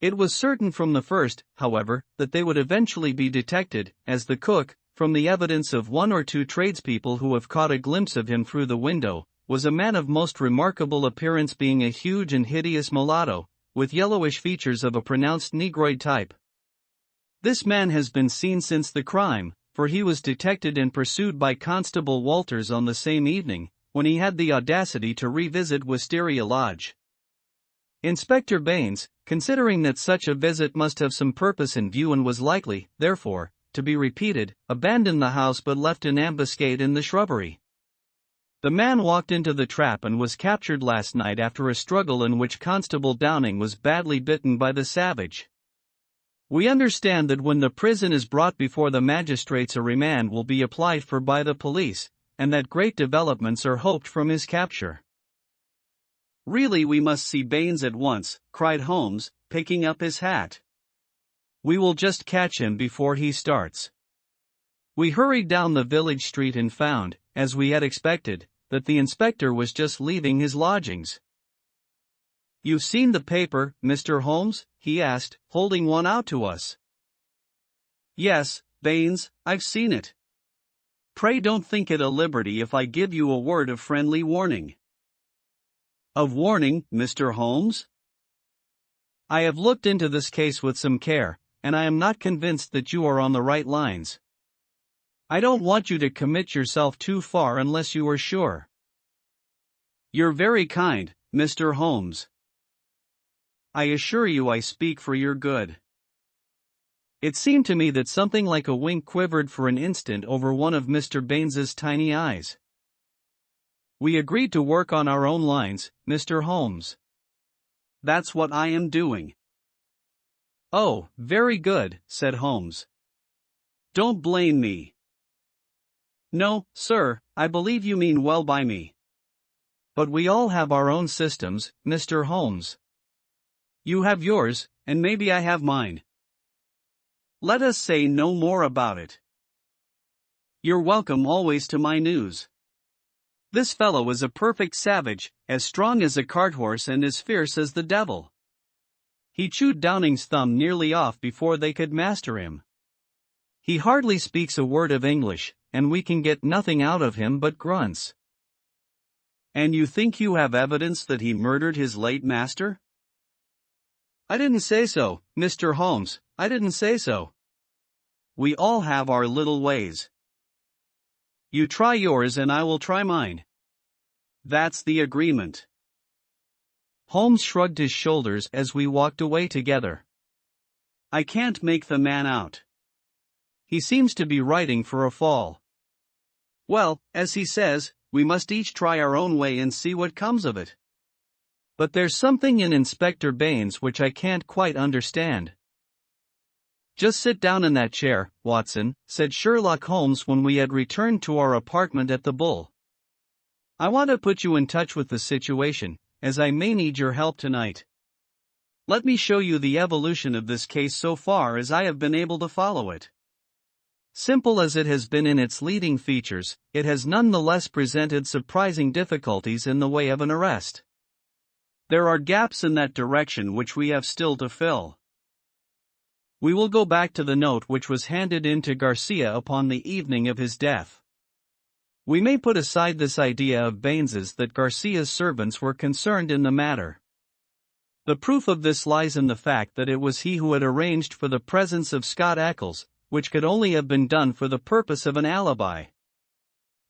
It was certain from the first, however, that they would eventually be detected, as the cook, from the evidence of 1 or 2 tradespeople who have caught a glimpse of him through the window, was a man of most remarkable appearance, being a huge and hideous mulatto, with yellowish features of a pronounced negroid type. This man has been seen since the crime, for he was detected and pursued by Constable Walters on the same evening, when he had the audacity to revisit Wisteria Lodge. Inspector Baines, considering that such a visit must have some purpose in view and was likely, therefore, to be repeated, abandoned the house but left an ambuscade in the shrubbery. The man walked into the trap and was captured last night after a struggle in which Constable Downing was badly bitten by the savage. We understand that when the prison is brought before the magistrates a remand will be applied for by the police, and that great developments are hoped from his capture. Really, we must see Baines at once, cried Holmes, picking up his hat. We will just catch him before he starts. We hurried down the village street and found, as we had expected, that the inspector was just leaving his lodgings. "You've seen the paper, Mr. Holmes?" he asked, holding one out to us. "Yes, Baines, I've seen it. Pray don't think it a liberty if I give you a word of friendly warning." "Of warning, Mr. Holmes?" "I have looked into this case with some care, and I am not convinced that you are on the right lines. I don't want you to commit yourself too far unless you are sure." "You're very kind, Mr. Holmes. I assure you I speak for your good." It seemed to me that something like a wink quivered for an instant over one of Mr. Baines's tiny eyes. "We agreed to work on our own lines, Mr. Holmes." "That's what I am doing." "Oh, very good," said Holmes. "Don't blame me." "No, sir, I believe you mean well by me. But we all have our own systems, Mr. Holmes. You have yours, and maybe I have mine. Let us say no more about it. You're welcome always to my news. This fellow is a perfect savage, as strong as a cart horse and as fierce as the devil. He chewed Downing's thumb nearly off before they could master him. He hardly speaks a word of English, and we can get nothing out of him but grunts." "And you think you have evidence that he murdered his late master?" "I didn't say so, Mr. Holmes, I didn't say so." "We all have our little ways. You try yours and I will try mine." "That's the agreement." Holmes shrugged his shoulders as we walked away together. "I can't make the man out. He seems to be writing for a fall." "Well, as he says, we must each try our own way and see what comes of it." "But there's something in Inspector Baines which I can't quite understand." "Just sit down in that chair, Watson," said Sherlock Holmes when we had returned to our apartment at the Bull. "I want to put you in touch with the situation, as I may need your help tonight. Let me show you the evolution of this case so far as I have been able to follow it. Simple as it has been in its leading features, it has none the less presented surprising difficulties in the way of an arrest. There are gaps in that direction which we have still to fill. We will go back to the note which was handed in to Garcia upon the evening of his death. We may put aside this idea of Baines's that Garcia's servants were concerned in the matter. The proof of this lies in the fact that it was he who had arranged for the presence of Scott Eccles, which could only have been done for the purpose of an alibi.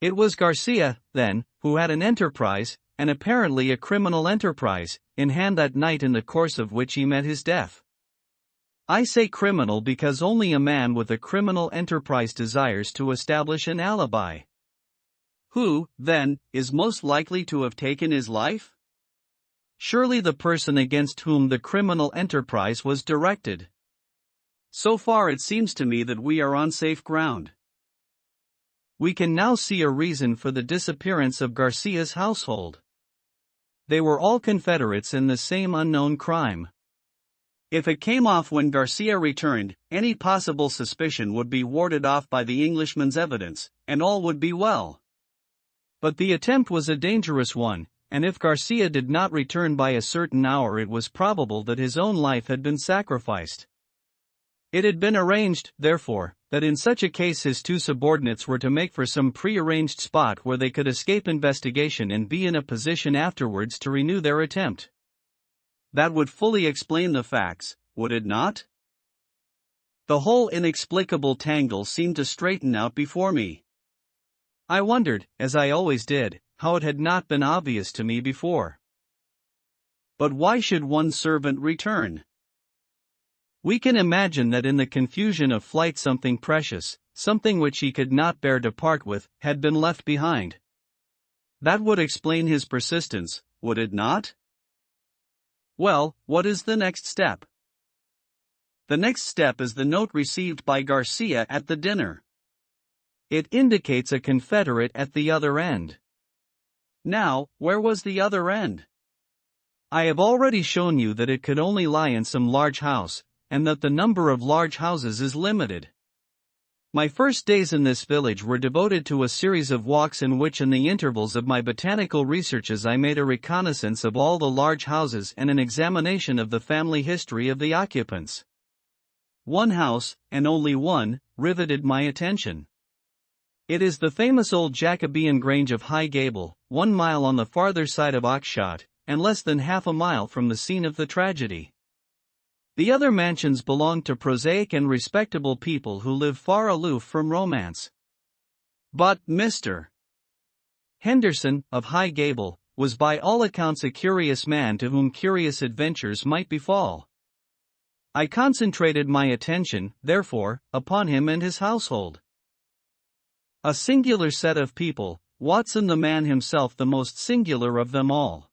It was Garcia, then, who had an enterprise, and apparently a criminal enterprise, in hand that night in the course of which he met his death. I say criminal because only a man with a criminal enterprise desires to establish an alibi. Who, then, is most likely to have taken his life? Surely the person against whom the criminal enterprise was directed. So far it seems to me that we are on safe ground. We can now see a reason for the disappearance of Garcia's household. They were all confederates in the same unknown crime. If it came off when Garcia returned, any possible suspicion would be warded off by the Englishman's evidence, and all would be well. But the attempt was a dangerous one, and if Garcia did not return by a certain hour it was probable that his own life had been sacrificed. It had been arranged, therefore, that in such a case his two subordinates were to make for some pre-arranged spot where they could escape investigation and be in a position afterwards to renew their attempt. That would fully explain the facts, would it not? The whole inexplicable tangle seemed to straighten out before me. I wondered, as I always did, how it had not been obvious to me before. But why should one servant return? We can imagine that in the confusion of flight something precious, something which he could not bear to part with, had been left behind. That would explain his persistence, would it not? Well, what is the next step? The next step is the note received by Garcia at the dinner. It indicates a confederate at the other end. Now, where was the other end? I have already shown you that it could only lie in some large house, and that the number of large houses is limited. My first days in this village were devoted to a series of walks in which in the intervals of my botanical researches I made a reconnaissance of all the large houses and an examination of the family history of the occupants. One house, and only one, riveted my attention. It is the famous old Jacobean Grange of High Gable, 1 mile on the farther side of Oxshott, and less than half a mile from the scene of the tragedy. The other mansions belong to prosaic and respectable people who live far aloof from romance. But Mr. Henderson, of High Gable, was by all accounts a curious man to whom curious adventures might befall. I concentrated my attention, therefore, upon him and his household. A singular set of people, Watson the man himself the most singular of them all.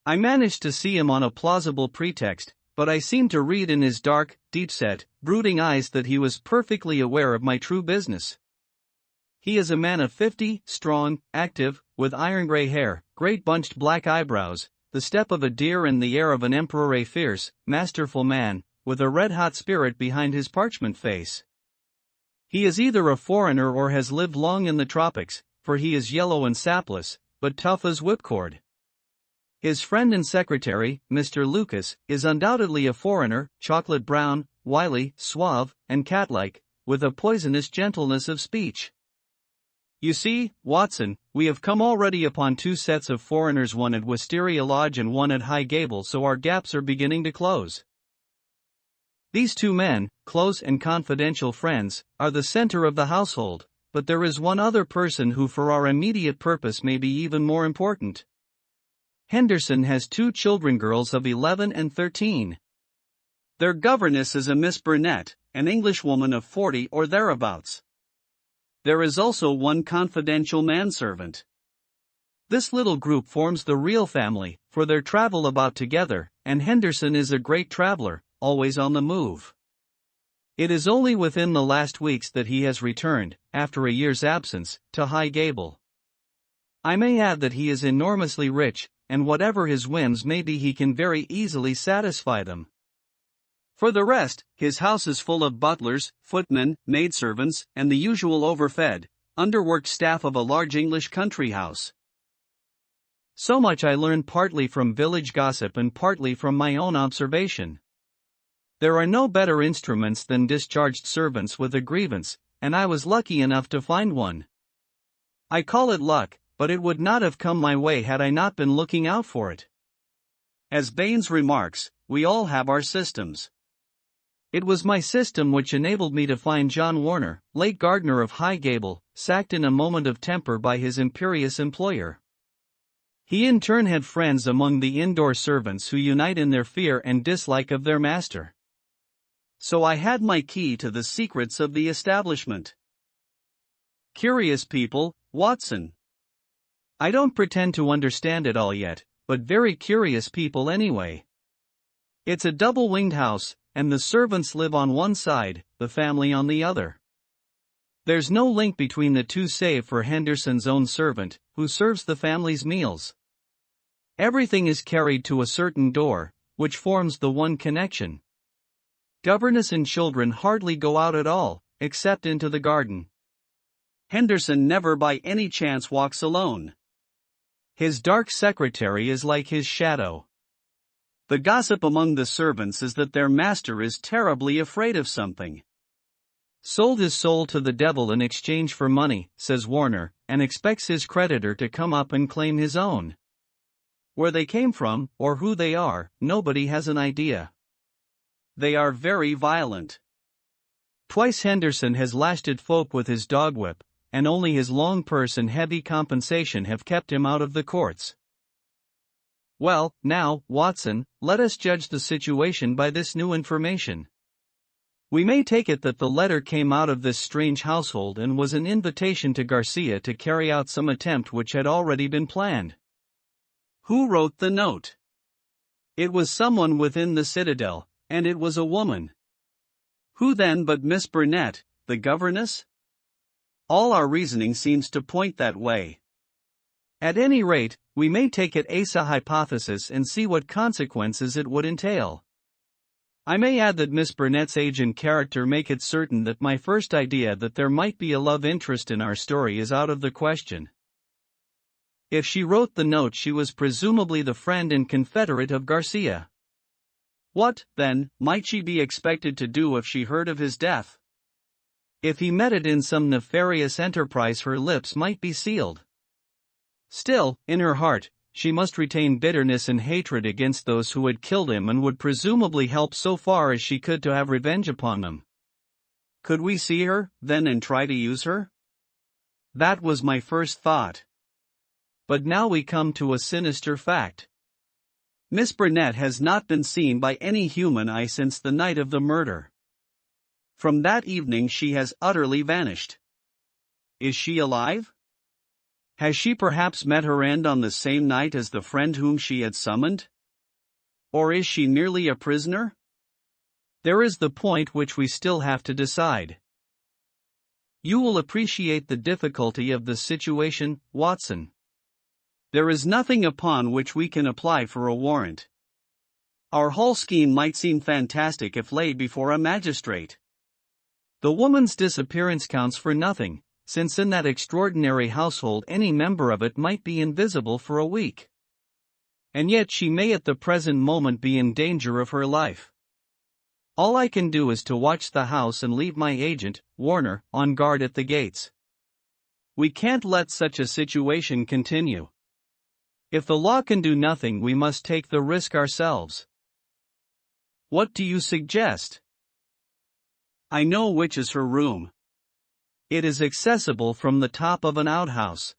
I managed to see him on a plausible pretext, but I seemed to read in his dark, deep-set, brooding eyes that he was perfectly aware of my true business. He is a man of 50, strong, active, with iron-gray hair, great bunched black eyebrows, the step of a deer and the air of an emperor, a fierce, masterful man, with a red-hot spirit behind his parchment face. He is either a foreigner or has lived long in the tropics, for he is yellow and sapless, but tough as whipcord. His friend and secretary, Mr. Lucas, is undoubtedly a foreigner, chocolate brown, wily, suave, and cat-like, with a poisonous gentleness of speech. You see, Watson, we have come already upon 2 sets of foreigners, one at Wisteria Lodge and one at High Gable, so our gaps are beginning to close. These 2 men, close and confidential friends, are the center of the household, but there is one other person who for our immediate purpose may be even more important. Henderson has 2 children, girls of 11 and 13. Their governess is a Miss Burnett, an Englishwoman of 40 or thereabouts. There is also one confidential manservant. This little group forms the real family, for they travel about together, and Henderson is a great traveler, always on the move. It is only within the last weeks that he has returned, after a year's absence, to High Gable. I may add that he is enormously rich, and whatever his whims may be he can very easily satisfy them. For the rest, his house is full of butlers, footmen, maidservants, and the usual overfed, underworked staff of a large English country house. So much I learned partly from village gossip and partly from my own observation. There are no better instruments than discharged servants with a grievance, and I was lucky enough to find one. I call it luck, but it would not have come my way had I not been looking out for it. As Baines remarks, we all have our systems. It was my system which enabled me to find John Warner, late gardener of High Gable, sacked in a moment of temper by his imperious employer. He in turn had friends among the indoor servants who unite in their fear and dislike of their master. So I had my key to the secrets of the establishment. Curious people, Watson. I don't pretend to understand it all yet, but very curious people anyway. It's a double-winged house, and the servants live on one side, the family on the other. There's no link between the 2 save for Henderson's own servant, who serves the family's meals. Everything is carried to a certain door, which forms the one connection. Governess and children hardly go out at all, except into the garden. Henderson never by any chance walks alone. His dark secretary is like his shadow. The gossip among the servants is that their master is terribly afraid of something. Sold his soul to the devil in exchange for money, says Warner, and expects his creditor to come up and claim his own. Where they came from, or who they are, nobody has an idea. They are very violent. Twice Henderson has lashed at folk with his dog whip, and only his long purse and heavy compensation have kept him out of the courts. Well, now, Watson, let us judge the situation by this new information. We may take it that the letter came out of this strange household and was an invitation to Garcia to carry out some attempt which had already been planned. Who wrote the note? It was someone within the citadel, and it was a woman. Who then but Miss Burnett, the governess? All our reasoning seems to point that way. At any rate, we may take it as a hypothesis and see what consequences it would entail. I may add that Miss Burnett's age and character make it certain that my first idea that there might be a love interest in our story is out of the question. If she wrote the note, she was presumably the friend and confederate of Garcia. What, then, might she be expected to do if she heard of his death? If he met it in some nefarious enterprise, her lips might be sealed. Still, in her heart, she must retain bitterness and hatred against those who had killed him and would presumably help so far as she could to have revenge upon them. Could we see her, then, and try to use her? That was my first thought. But now we come to a sinister fact. Miss Burnett has not been seen by any human eye since the night of the murder. From that evening she has utterly vanished. Is she alive? Has she perhaps met her end on the same night as the friend whom she had summoned? Or is she merely a prisoner? There is the point which we still have to decide. You will appreciate the difficulty of the situation, Watson. There is nothing upon which we can apply for a warrant. Our whole scheme might seem fantastic if laid before a magistrate. The woman's disappearance counts for nothing, since in that extraordinary household any member of it might be invisible for a week. And yet she may at the present moment be in danger of her life. All I can do is to watch the house and leave my agent, Warner, on guard at the gates. We can't let such a situation continue. If the law can do nothing, we must take the risk ourselves. What do you suggest? I know which is her room. It is accessible from the top of an outhouse.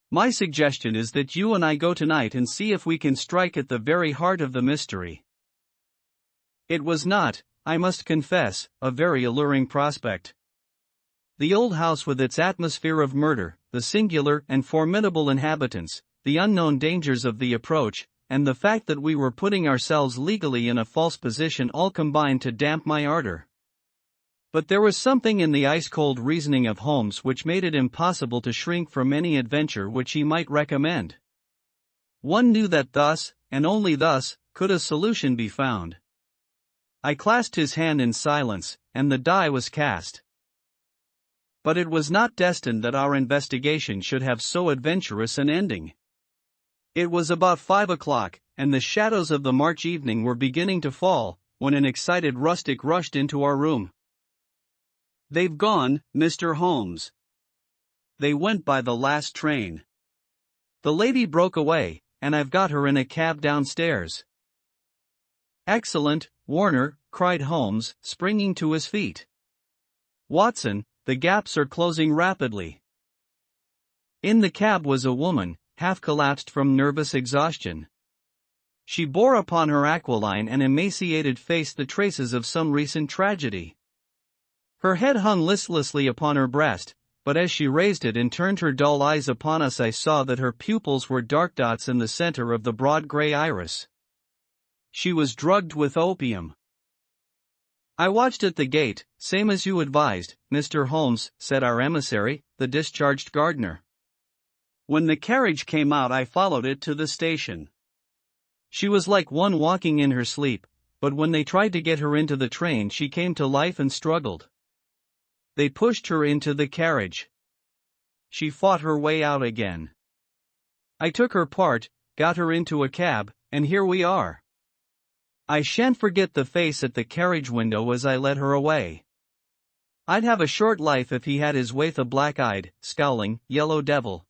My suggestion is that you and I go tonight and see if we can strike at the very heart of the mystery. It was not, I must confess, a very alluring prospect. The old house with its atmosphere of murder, the singular and formidable inhabitants, the unknown dangers of the approach, and the fact that we were putting ourselves legally in a false position all combined to damp my ardor. But there was something in the ice-cold reasoning of Holmes which made it impossible to shrink from any adventure which he might recommend. One knew that thus, and only thus, could a solution be found. I clasped his hand in silence, and the die was cast. But it was not destined that our investigation should have so adventurous an ending. It was about 5 o'clock, and the shadows of the March evening were beginning to fall, when an excited rustic rushed into our room. "They've gone, Mr. Holmes. They went by the last train. The lady broke away, and I've got her in a cab downstairs." "Excellent, Warner," cried Holmes, springing to his feet. "Watson, the gaps are closing rapidly." In the cab was a woman, half collapsed from nervous exhaustion. She bore upon her aquiline and emaciated face the traces of some recent tragedy. Her head hung listlessly upon her breast, but as she raised it and turned her dull eyes upon us, I saw that her pupils were dark dots in the center of the broad gray iris. She was drugged with opium. "I watched at the gate, same as you advised, Mr. Holmes," said our emissary, the discharged gardener. "When the carriage came out, I followed it to the station. She was like one walking in her sleep, but when they tried to get her into the train, she came to life and struggled. They pushed her into the carriage. She fought her way out again. I took her part, got her into a cab, and here we are. I shan't forget the face at the carriage window as I led her away. I'd have a short life if he had his way, the black-eyed, scowling, yellow devil."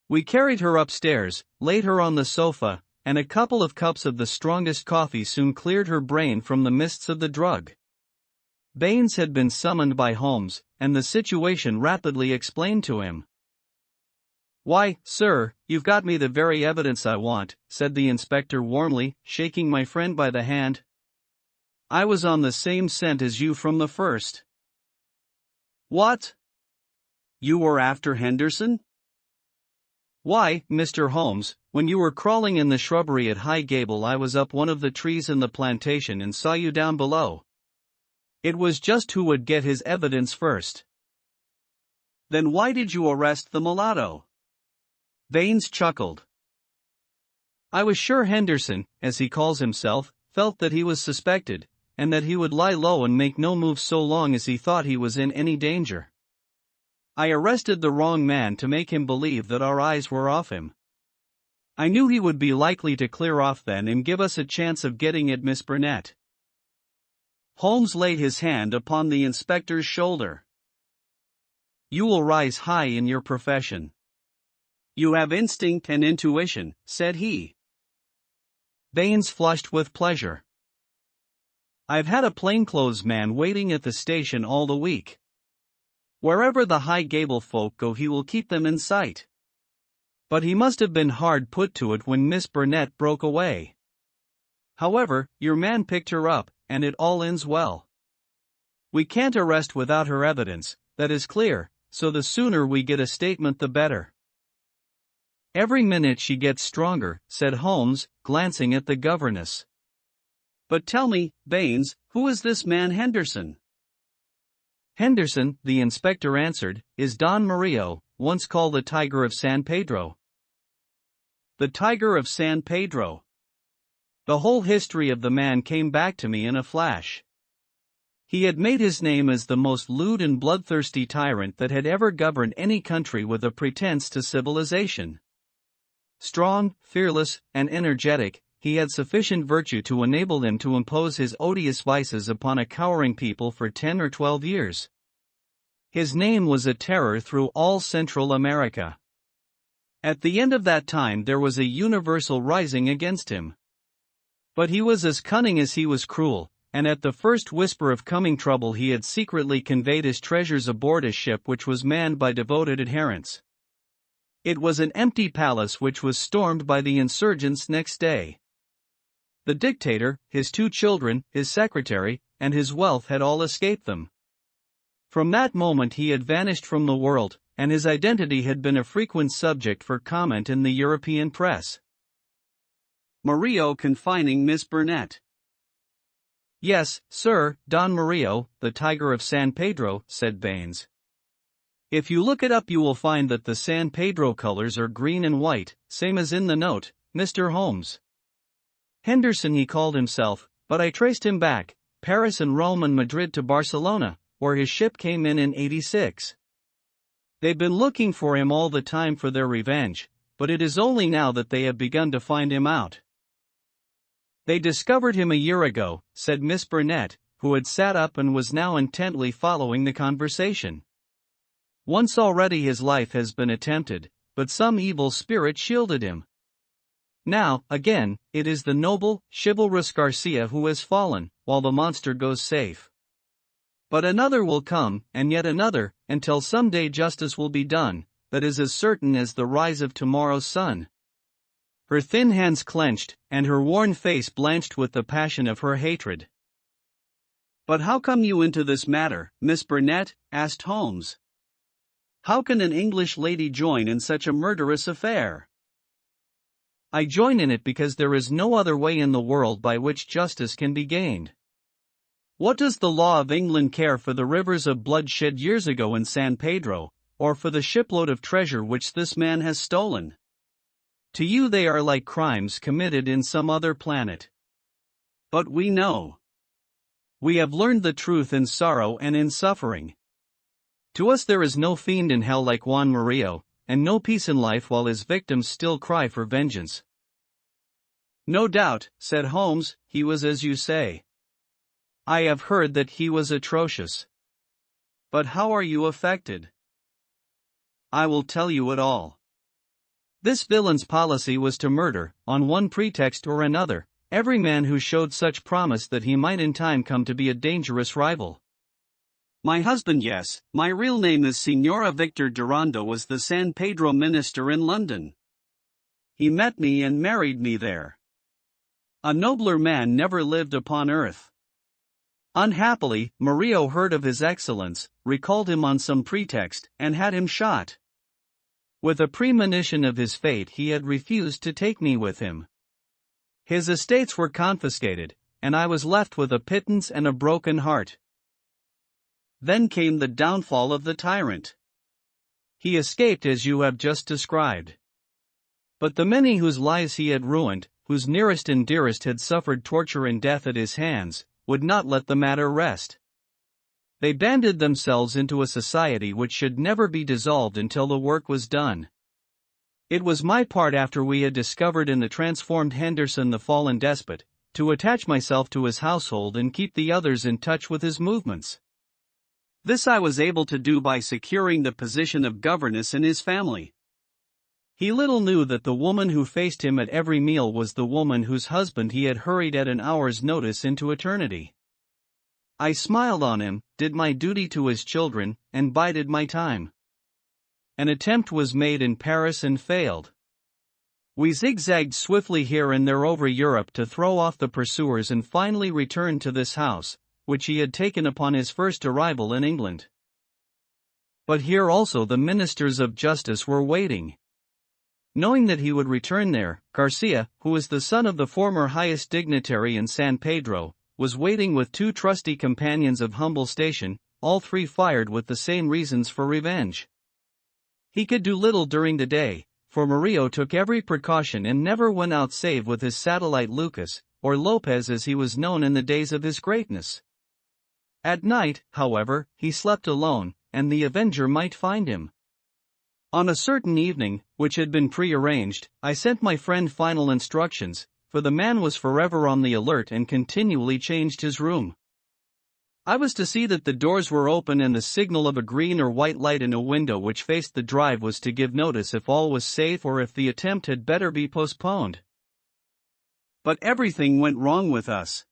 We carried her upstairs, laid her on the sofa, and a couple of cups of the strongest coffee soon cleared her brain from the mists of the drug. Baines had been summoned by Holmes, and the situation rapidly explained to him. "Why, sir, you've got me the very evidence I want," said the inspector warmly, shaking my friend by the hand. "I was on the same scent as you from the first." "What? You were after Henderson?" "Why, Mr. Holmes, when you were crawling in the shrubbery at High Gable, I was up one of the trees in the plantation and saw you down below. It was just who would get his evidence first." "Then why did you arrest the mulatto?" Baines chuckled. "I was sure Henderson, as he calls himself, felt that he was suspected, and that he would lie low and make no move so long as he thought he was in any danger. I arrested the wrong man to make him believe that our eyes were off him. I knew he would be likely to clear off then and give us a chance of getting at Miss Burnett." Holmes laid his hand upon the inspector's shoulder. "You will rise high in your profession. You have instinct and intuition," said he. Baines flushed with pleasure. "I've had a plainclothes man waiting at the station all the week. Wherever the High Gable folk go, he will keep them in sight. But he must have been hard put to it when Miss Burnett broke away. However, your man picked her up, and it all ends well. We can't arrest without her evidence, that is clear, so the sooner we get a statement the better." "Every minute she gets stronger," said Holmes, glancing at the governess. "But tell me, Baines, who is this man Henderson?" "Henderson," the inspector answered, "is Don Murillo, once called the Tiger of San Pedro." The Tiger of San Pedro. The whole history of the man came back to me in a flash. He had made his name as the most lewd and bloodthirsty tyrant that had ever governed any country with a pretense to civilization. Strong, fearless, and energetic, he had sufficient virtue to enable him to impose his odious vices upon a cowering people for 10 or 12 years. His name was a terror through all Central America. At the end of that time there was a universal rising against him. But he was as cunning as he was cruel, and at the first whisper of coming trouble he had secretly conveyed his treasures aboard a ship which was manned by devoted adherents. It was an empty palace which was stormed by the insurgents next day. The dictator, his 2 children, his secretary, and his wealth had all escaped them. From that moment he had vanished from the world, and his identity had been a frequent subject for comment in the European press. Murillo confining Miss Burnett. "Yes, sir, Don Murillo, the Tiger of San Pedro," said Baines. "If you look it up you will find that the San Pedro colors are green and white, same as in the note, Mr. Holmes. Henderson he called himself, but I traced him back, Paris and Rome and Madrid to Barcelona, where his ship came in '86. They've been looking for him all the time for their revenge, but it is only now that they have begun to find him out." "They discovered him a year ago," said Miss Burnett, who had sat up and was now intently following the conversation. "Once already his life has been attempted, but some evil spirit shielded him. Now, again, it is the noble, chivalrous Garcia who has fallen, while the monster goes safe. But another will come, and yet another, until someday justice will be done, that is as certain as the rise of tomorrow's sun." Her thin hands clenched, and her worn face blanched with the passion of her hatred. "But how come you into this matter, Miss Burnett?" asked Holmes. "How can an English lady join in such a murderous affair?" "I join in it because there is no other way in the world by which justice can be gained. What does the law of England care for the rivers of blood shed years ago in San Pedro, or for the shipload of treasure which this man has stolen? To you they are like crimes committed in some other planet. But we know. We have learned the truth in sorrow and in suffering. To us there is no fiend in hell like Juan Murillo, and no peace in life while his victims still cry for vengeance." "No doubt," said Holmes, "he was as you say." "I have heard that he was atrocious." "But how are you affected?" "I will tell you it all. This villain's policy was to murder, on one pretext or another, every man who showed such promise that he might in time come to be a dangerous rival. My husband, yes, my real name is Signora Victor Durando, was the San Pedro minister in London. He met me and married me there. A nobler man never lived upon earth. Unhappily, Murillo heard of his excellence, recalled him on some pretext, and had him shot. With a premonition of his fate, he had refused to take me with him. His estates were confiscated, and I was left with a pittance and a broken heart. Then came the downfall of the tyrant. He escaped as you have just described. But the many whose lives he had ruined, whose nearest and dearest had suffered torture and death at his hands, would not let the matter rest. They banded themselves into a society which should never be dissolved until the work was done. It was my part, after we had discovered in the transformed Henderson the fallen despot, to attach myself to his household and keep the others in touch with his movements. This I was able to do by securing the position of governess in his family. He little knew that the woman who faced him at every meal was the woman whose husband he had hurried at an hour's notice into eternity. I smiled on him, did my duty to his children, and bided my time. An attempt was made in Paris and failed. We zigzagged swiftly here and there over Europe to throw off the pursuers and finally returned to this house, which he had taken upon his first arrival in England. But here also the ministers of justice were waiting. Knowing that he would return there, Garcia, who was the son of the former highest dignitary in San Pedro, was waiting with two trusty companions of humble station, all three fired with the same reasons for revenge. He could do little during the day, for Murillo took every precaution and never went out save with his satellite Lucas, or Lopez as he was known in the days of his greatness. At night, however, he slept alone, and the avenger might find him. On a certain evening, which had been prearranged, I sent my friend final instructions, for the man was forever on the alert and continually changed his room. I was to see that the doors were open and the signal of a green or white light in a window which faced the drive was to give notice if all was safe or if the attempt had better be postponed. But everything went wrong with us.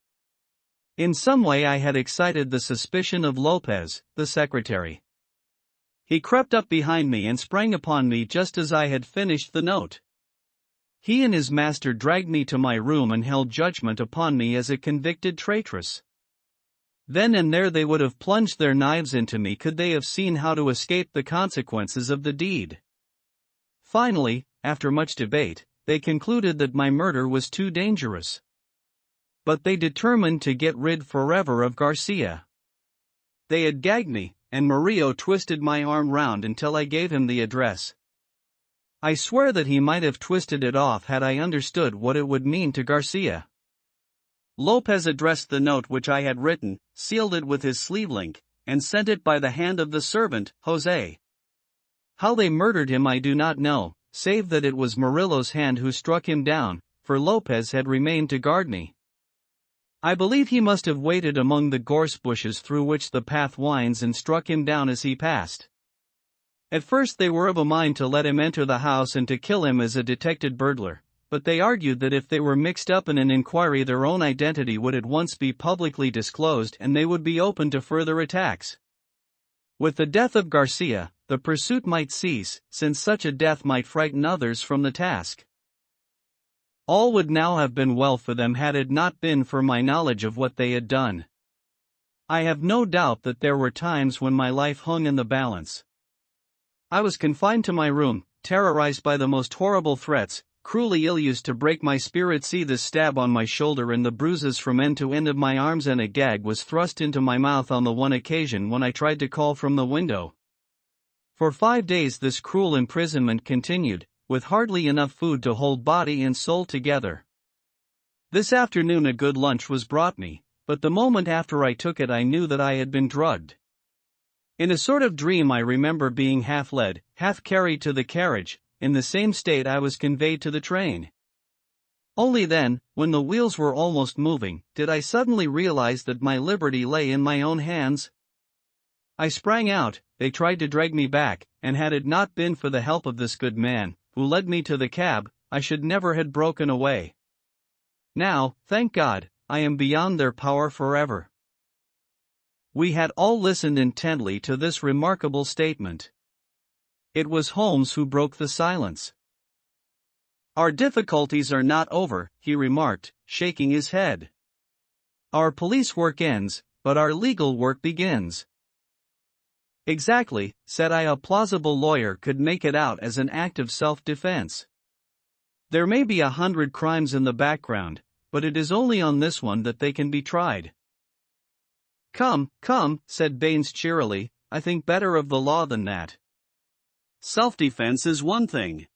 In some way I had excited the suspicion of Lopez, the secretary. He crept up behind me and sprang upon me just as I had finished the note. He and his master dragged me to my room and held judgment upon me as a convicted traitress. Then and there they would have plunged their knives into me could they have seen how to escape the consequences of the deed. Finally, after much debate, they concluded that my murder was too dangerous. But they determined to get rid forever of Garcia. They had gagged me, and Murillo twisted my arm round until I gave him the address. I swear that he might have twisted it off had I understood what it would mean to Garcia. Lopez addressed the note which I had written, sealed it with his sleeve link, and sent it by the hand of the servant, Jose. How they murdered him I do not know, save that it was Murillo's hand who struck him down, for Lopez had remained to guard me. I believe he must have waited among the gorse bushes through which the path winds and struck him down as he passed. At first they were of a mind to let him enter the house and to kill him as a detected burglar, but they argued that if they were mixed up in an inquiry their own identity would at once be publicly disclosed and they would be open to further attacks. With the death of Garcia, the pursuit might cease, since such a death might frighten others from the task. All would now have been well for them had it not been for my knowledge of what they had done. I have no doubt that there were times when my life hung in the balance. I was confined to my room, terrorized by the most horrible threats, cruelly ill-used to break my spirit. See the stab on my shoulder and the bruises from end to end of my arms, and a gag was thrust into my mouth on the one occasion when I tried to call from the window. For 5 days this cruel imprisonment continued, with hardly enough food to hold body and soul together. This afternoon a good lunch was brought me, but the moment after I took it I knew that I had been drugged. In a sort of dream I remember being half led, half carried to the carriage. In the same state I was conveyed to the train. Only then, when the wheels were almost moving, did I suddenly realize that my liberty lay in my own hands. I sprang out, they tried to drag me back, and had it not been for the help of this good man, who led me to the cab, I should never have broken away. Now, thank God, I am beyond their power forever. We had all listened intently to this remarkable statement. It was Holmes who broke the silence. "Our difficulties are not over," he remarked, shaking his head. "Our police work ends, but our legal work begins." "Exactly," said I. "A plausible lawyer could make it out as an act of self-defense. There may be 100 crimes in the background, but it is only on this one that they can be tried." Come, said Baines cheerily, "I think better of the law than that. Self-defense is one thing.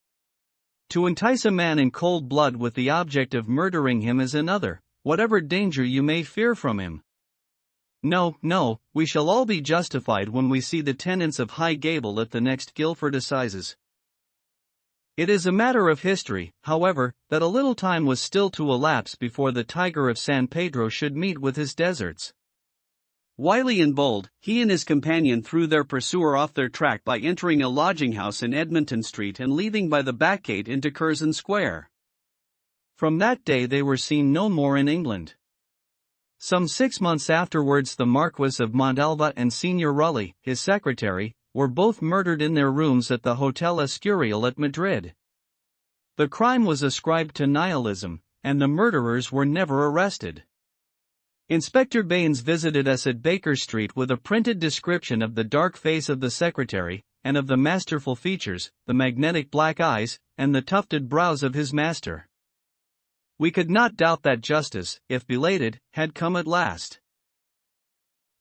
To entice a man in cold blood with the object of murdering him is another, whatever danger you may fear from him. No, we shall all be justified when we see the tenants of High Gable at the next Guildford Assizes. It is a matter of history, however, that a little time was still to elapse before the Tiger of San Pedro should meet with his deserts." Wily and bold, he and his companion threw their pursuer off their track by entering a lodging-house in Edmonton Street and leaving by the back gate into Curzon Square. From that day they were seen no more in England. Some 6 months afterwards the Marquis of Montalva and Senior Rully, his secretary, were both murdered in their rooms at the Hotel Escurial at Madrid. The crime was ascribed to nihilism, and the murderers were never arrested. Inspector Baines visited us at Baker Street with a printed description of the dark face of the secretary, and of the masterful features, the magnetic black eyes, and the tufted brows of his master. We could not doubt that justice, if belated, had come at last.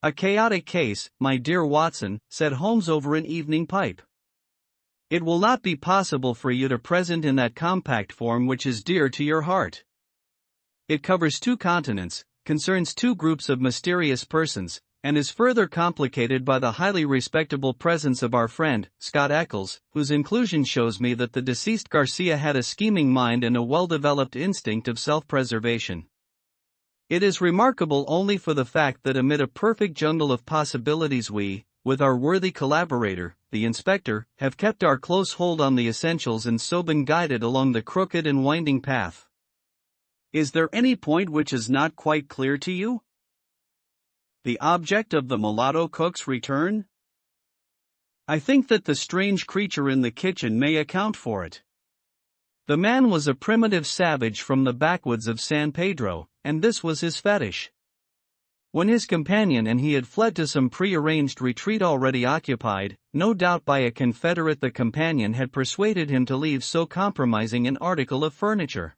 "A chaotic case, my dear Watson," said Holmes over an evening pipe. "It will not be possible for you to present in that compact form which is dear to your heart. It covers 2 continents, concerns 2 groups of mysterious persons, and is further complicated by the highly respectable presence of our friend, Scott Eccles, whose inclusion shows me that the deceased Garcia had a scheming mind and a well-developed instinct of self-preservation. It is remarkable only for the fact that amid a perfect jungle of possibilities we, with our worthy collaborator, the inspector, have kept our close hold on the essentials and so been guided along the crooked and winding path." "Is there any point which is not quite clear to you? The object of the mulatto cook's return?" "I think that the strange creature in the kitchen may account for it. The man was a primitive savage from the backwoods of San Pedro, and this was his fetish. When his companion and he had fled to some pre-arranged retreat already occupied, no doubt by a confederate, the companion had persuaded him to leave so compromising an article of furniture.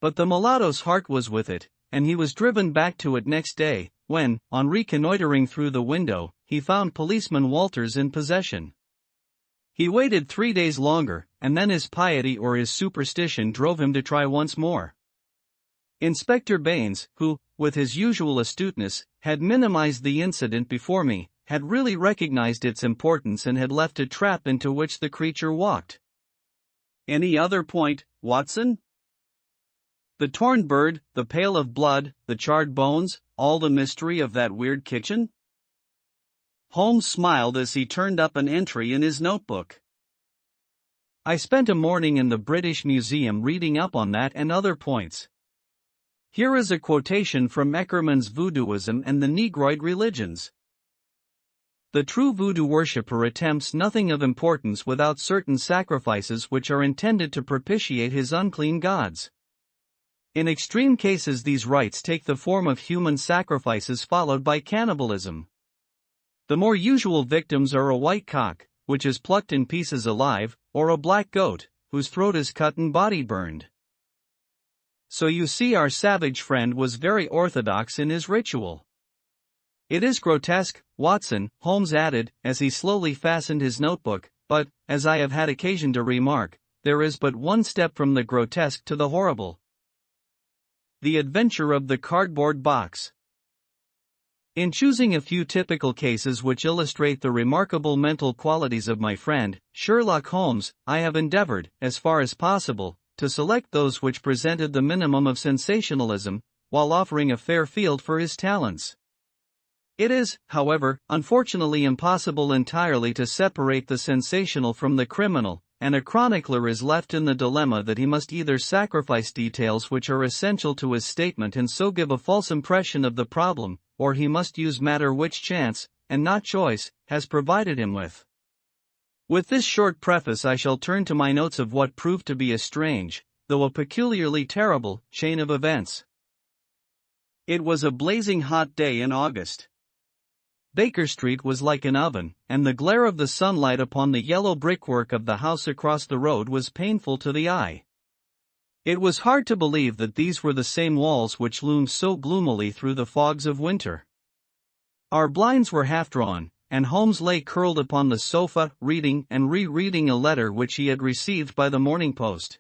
But the mulatto's heart was with it, and he was driven back to it next day, when, on reconnoitering through the window, he found Policeman Walters in possession. He waited 3 days longer, and then his piety or his superstition drove him to try once more." Inspector Baines, who, with his usual astuteness, had minimized the incident before me, had really recognized its importance and had left a trap into which the creature walked. "Any other point, Watson?" "The torn bird, the pail of blood, the charred bones, all the mystery of that weird kitchen?" Holmes smiled as he turned up an entry in his notebook. "I spent a morning in the British Museum reading up on that and other points. Here is a quotation from Eckermann's Voodooism and the Negroid Religions. The true voodoo worshipper attempts nothing of importance without certain sacrifices which are intended to propitiate his unclean gods. In extreme cases these rites take the form of human sacrifices followed by cannibalism. The more usual victims are a white cock, which is plucked in pieces alive, or a black goat, whose throat is cut and body burned. So you see our savage friend was very orthodox in his ritual. It is grotesque, Watson," Holmes added, as he slowly fastened his notebook, "but, as I have had occasion to remark, there is but one step from the grotesque to the horrible." The Adventure of the Cardboard Box. In choosing a few typical cases which illustrate the remarkable mental qualities of my friend, Sherlock Holmes, I have endeavored, as far as possible, to select those which presented the minimum of sensationalism, while offering a fair field for his talents. It is, however, unfortunately impossible entirely to separate the sensational from the criminal, and a chronicler is left in the dilemma that he must either sacrifice details which are essential to his statement and so give a false impression of the problem, or he must use matter which chance, and not choice, has provided him with. With this short preface I shall turn to my notes of what proved to be a strange, though a peculiarly terrible, chain of events. It was a blazing hot day in August. Baker Street was like an oven, and the glare of the sunlight upon the yellow brickwork of the house across the road was painful to the eye. It was hard to believe that these were the same walls which loomed so gloomily through the fogs of winter. Our blinds were half drawn, and Holmes lay curled upon the sofa, reading and rereading a letter which he had received by the morning post.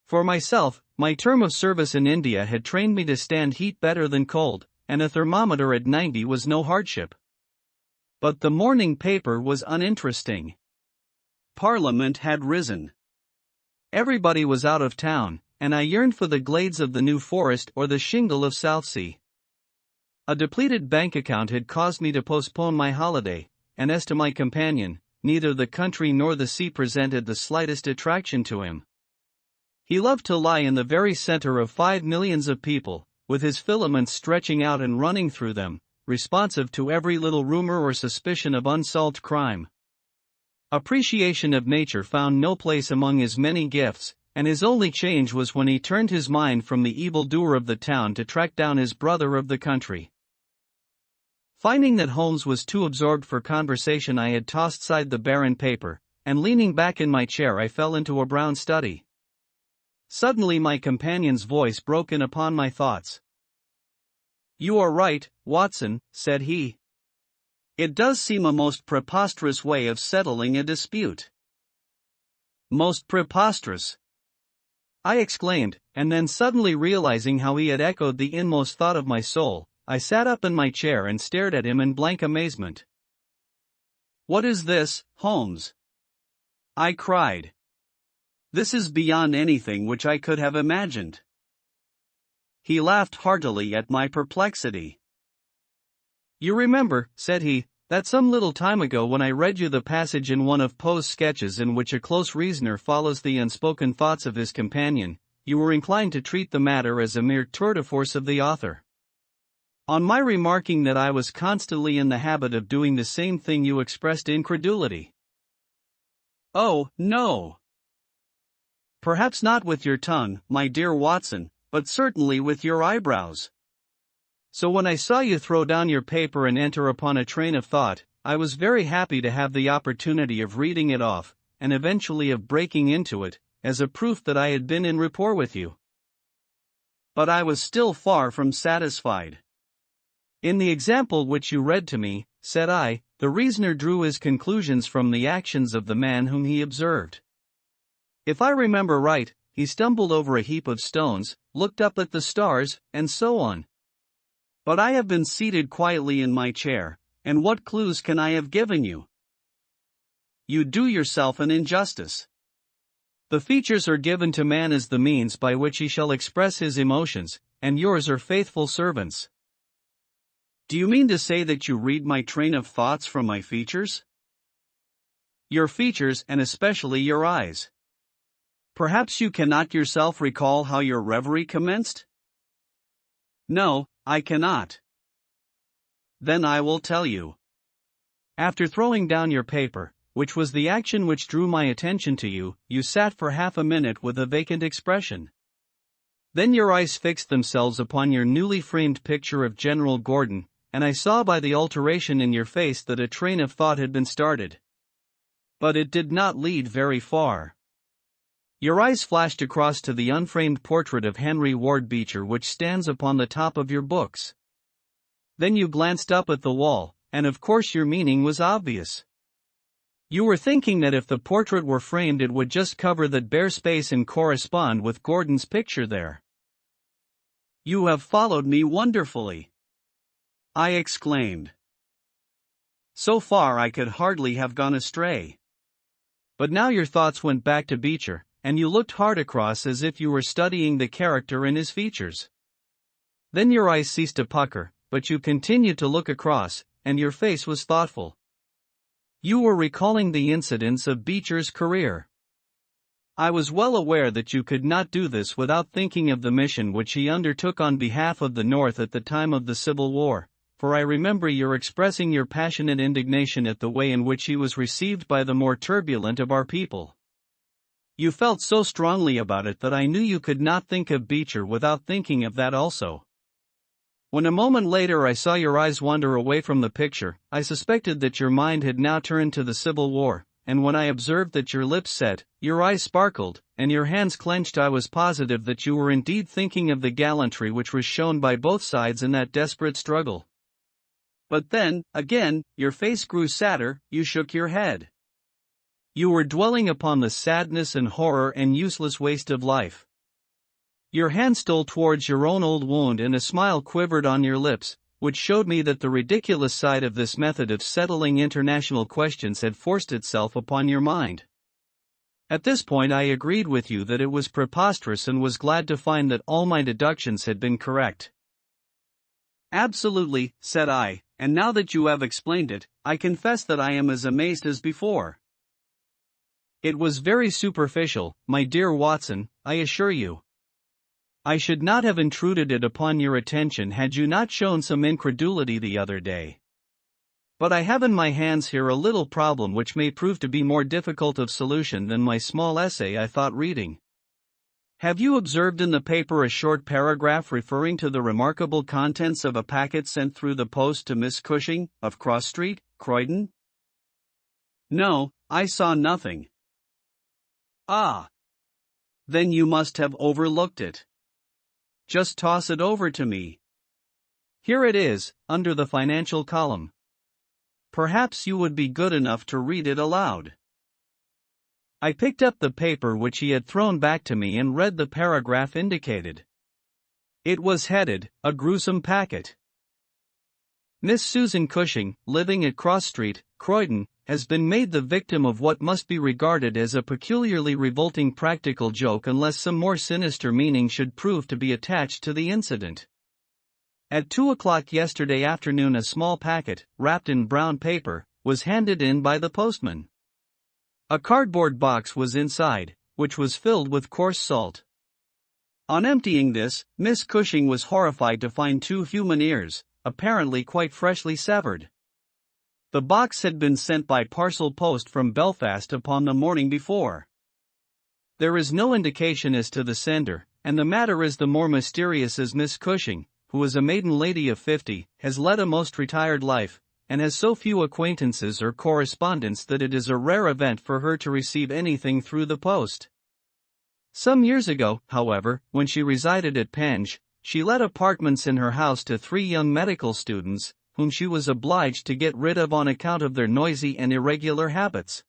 For myself, my term of service in India had trained me to stand heat better than cold, and a thermometer at 90 was no hardship. But the morning paper was uninteresting. Parliament had risen. Everybody was out of town, and I yearned for the glades of the New Forest or the shingle of Southsea. A depleted bank account had caused me to postpone my holiday, and as to my companion, neither the country nor the sea presented the slightest attraction to him. He loved to lie in the very center of 5 millions of people, with his filaments stretching out and running through them, responsive to every little rumor or suspicion of unsolved crime. Appreciation of nature found no place among his many gifts, and his only change was when he turned his mind from the evildoer of the town to track down his brother of the country. Finding that Holmes was too absorbed for conversation, I had tossed aside the barren paper, and leaning back in my chair I fell into a brown study. Suddenly my companion's voice broke in upon my thoughts. "You are right, Watson," said he. "It does seem a most preposterous way of settling a dispute." "Most preposterous!" I exclaimed, and then suddenly realizing how he had echoed the inmost thought of my soul, I sat up in my chair and stared at him in blank amazement. "What is this, Holmes?" I cried. "This is beyond anything which I could have imagined." He laughed heartily at my perplexity. "You remember," said he, "that some little time ago when I read you the passage in one of Poe's sketches in which a close reasoner follows the unspoken thoughts of his companion, you were inclined to treat the matter as a mere tour de force of the author. On my remarking that I was constantly in the habit of doing the same thing, you expressed incredulity." "Oh, no. "Perhaps not with your tongue, my dear Watson, but certainly with your eyebrows. So when I saw you throw down your paper and enter upon a train of thought, I was very happy to have the opportunity of reading it off, and eventually of breaking into it, as a proof that I had been in rapport with you." But I was still far from satisfied. "In the example which you read to me," said I, "the reasoner drew his conclusions from the actions of the man whom he observed. If I remember right, he stumbled over a heap of stones, looked up at the stars, and so on. But I have been seated quietly in my chair, and what clues can I have given you?" "You do yourself an injustice. The features are given to man as the means by which he shall express his emotions, and yours are faithful servants." "Do you mean to say that you read my train of thoughts from my features?" "Your features, and especially your eyes." "Perhaps you cannot yourself recall how your reverie commenced?" "No, I cannot." "Then I will tell you. After throwing down your paper, which was the action which drew my attention to you, you sat for half a minute with a vacant expression. Then your eyes fixed themselves upon your newly framed picture of General Gordon, and I saw by the alteration in your face that a train of thought had been started. But it did not lead very far. Your eyes flashed across to the unframed portrait of Henry Ward Beecher which stands upon the top of your books. Then you glanced up at the wall, and of course your meaning was obvious. You were thinking that if the portrait were framed it would just cover that bare space and correspond with Gordon's picture there." "You have followed me wonderfully," I exclaimed. So far I could hardly have gone astray. But now your thoughts went back to Beecher, and you looked hard across as if you were studying the character in his features. Then your eyes ceased to pucker, but you continued to look across, and your face was thoughtful. You were recalling the incidents of Beecher's career. I was well aware that you could not do this without thinking of the mission which he undertook on behalf of the North at the time of the Civil War, for I remember your expressing your passionate indignation at the way in which he was received by the more turbulent of our people. You felt so strongly about it that I knew you could not think of Beecher without thinking of that also. When a moment later I saw your eyes wander away from the picture, I suspected that your mind had now turned to the Civil War, and when I observed that your lips set, your eyes sparkled, and your hands clenched, I was positive that you were indeed thinking of the gallantry which was shown by both sides in that desperate struggle. But then, again, your face grew sadder, you shook your head. You were dwelling upon the sadness and horror and useless waste of life. Your hand stole towards your own old wound and a smile quivered on your lips, which showed me that the ridiculous side of this method of settling international questions had forced itself upon your mind. At this point I agreed with you that it was preposterous and was glad to find that all my deductions had been correct. Absolutely, said I, and now that you have explained it, I confess that I am as amazed as before. It was very superficial, my dear Watson, I assure you. I should not have intruded it upon your attention had you not shown some incredulity the other day. But I have in my hands here a little problem which may prove to be more difficult of solution than my small essay I thought reading. Have you observed in the paper a short paragraph referring to the remarkable contents of a packet sent through the post to Miss Cushing, of Cross Street, Croydon? No, I saw nothing. Ah! Then you must have overlooked it. Just toss it over to me. Here it is, under the financial column. Perhaps you would be good enough to read it aloud. I picked up the paper which he had thrown back to me and read the paragraph indicated. It was headed, "A Gruesome Packet." Miss Susan Cushing, living at Cross Street, Croydon, has been made the victim of what must be regarded as a peculiarly revolting practical joke unless some more sinister meaning should prove to be attached to the incident. At 2 o'clock yesterday afternoon a small packet, wrapped in brown paper, was handed in by the postman. A cardboard box was inside, which was filled with coarse salt. On emptying this, Miss Cushing was horrified to find 2 human ears, apparently quite freshly severed. The box had been sent by parcel post from Belfast upon the morning before. There is no indication as to the sender, and the matter is the more mysterious as Miss Cushing, who is a maiden lady of 50, has led a most retired life, and has so few acquaintances or correspondents that it is a rare event for her to receive anything through the post. Some years ago, however, when she resided at Penge, she let apartments in her house to 3 young medical students, whom she was obliged to get rid of on account of their noisy and irregular habits.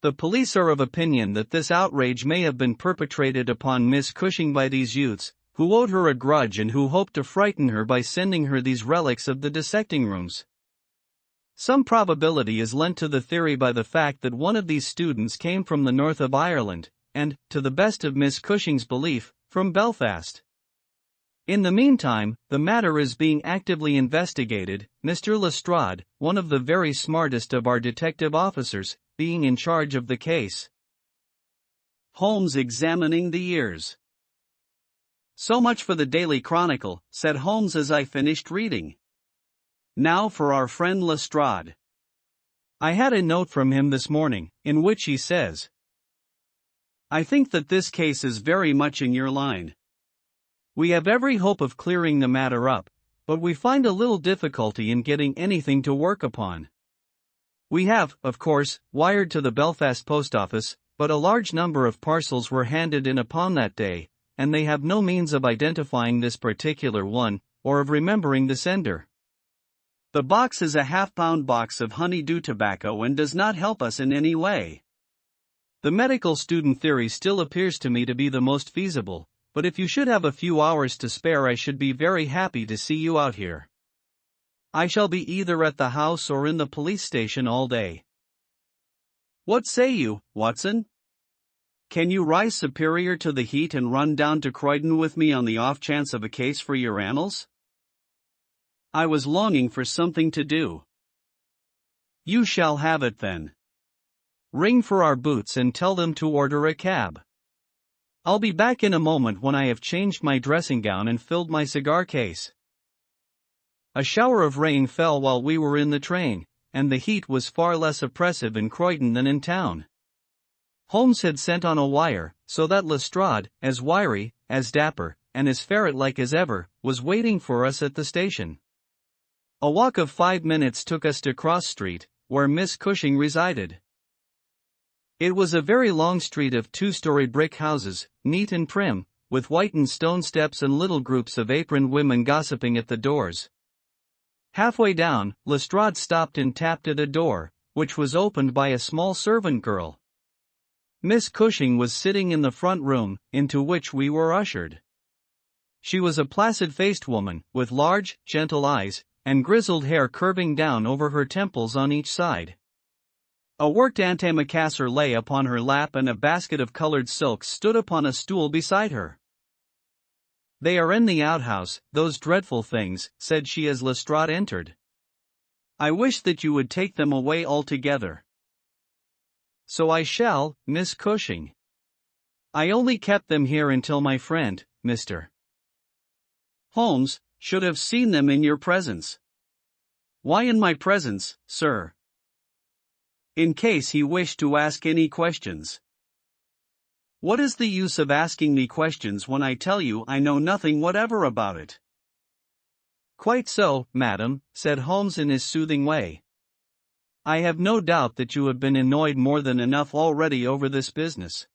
The police are of opinion that this outrage may have been perpetrated upon Miss Cushing by these youths, who owed her a grudge and who hoped to frighten her by sending her these relics of the dissecting rooms. Some probability is lent to the theory by the fact that one of these students came from the north of Ireland, and, to the best of Miss Cushing's belief, from Belfast. In the meantime, the matter is being actively investigated, Mr. Lestrade, one of the very smartest of our detective officers, being in charge of the case. Holmes examining the ears. So much for the Daily Chronicle, said Holmes as I finished reading. Now for our friend Lestrade. I had a note from him this morning, in which he says, I think that this case is very much in your line. We have every hope of clearing the matter up, but we find a little difficulty in getting anything to work upon. We have, of course, wired to the Belfast post office, but a large number of parcels were handed in upon that day, and they have no means of identifying this particular one, or of remembering the sender. The box is a half-pound box of honey-dew tobacco and does not help us in any way. The medical student theory still appears to me to be the most feasible, but if you should have a few hours to spare I should be very happy to see you out here. I shall be either at the house or in the police station all day. What say you, Watson? Can you rise superior to the heat and run down to Croydon with me on the off chance of a case for your annals? I was longing for something to do. You shall have it then. Ring for our boots and tell them to order a cab. I'll be back in a moment when I have changed my dressing gown and filled my cigar case. A shower of rain fell while we were in the train, and the heat was far less oppressive in Croydon than in town. Holmes had sent on a wire, so that Lestrade, as wiry, as dapper, and as ferret-like as ever, was waiting for us at the station. A walk of 5 minutes took us to Cross Street, where Miss Cushing resided. It was a very long street of 2-story brick houses, neat and prim, with whitened stone steps and little groups of aproned women gossiping at the doors. Halfway down, Lestrade stopped and tapped at a door, which was opened by a small servant girl. Miss Cushing was sitting in the front room, into which we were ushered. She was a placid-faced woman, with large, gentle eyes, and grizzled hair curving down over her temples on each side. A worked antimacassar lay upon her lap and a basket of colored silks stood upon a stool beside her. "They are in the outhouse, those dreadful things," said she as Lestrade entered. "I wish that you would take them away altogether." "So I shall, Miss Cushing. I only kept them here until my friend, Mr. Holmes, should have seen them in your presence." "Why in my presence, sir?" "In case he wished to ask any questions." "What is the use of asking me questions when I tell you I know nothing whatever about it?" "Quite so, madam," said Holmes in his soothing way. "I have no doubt that you have been annoyed more than enough already over this business."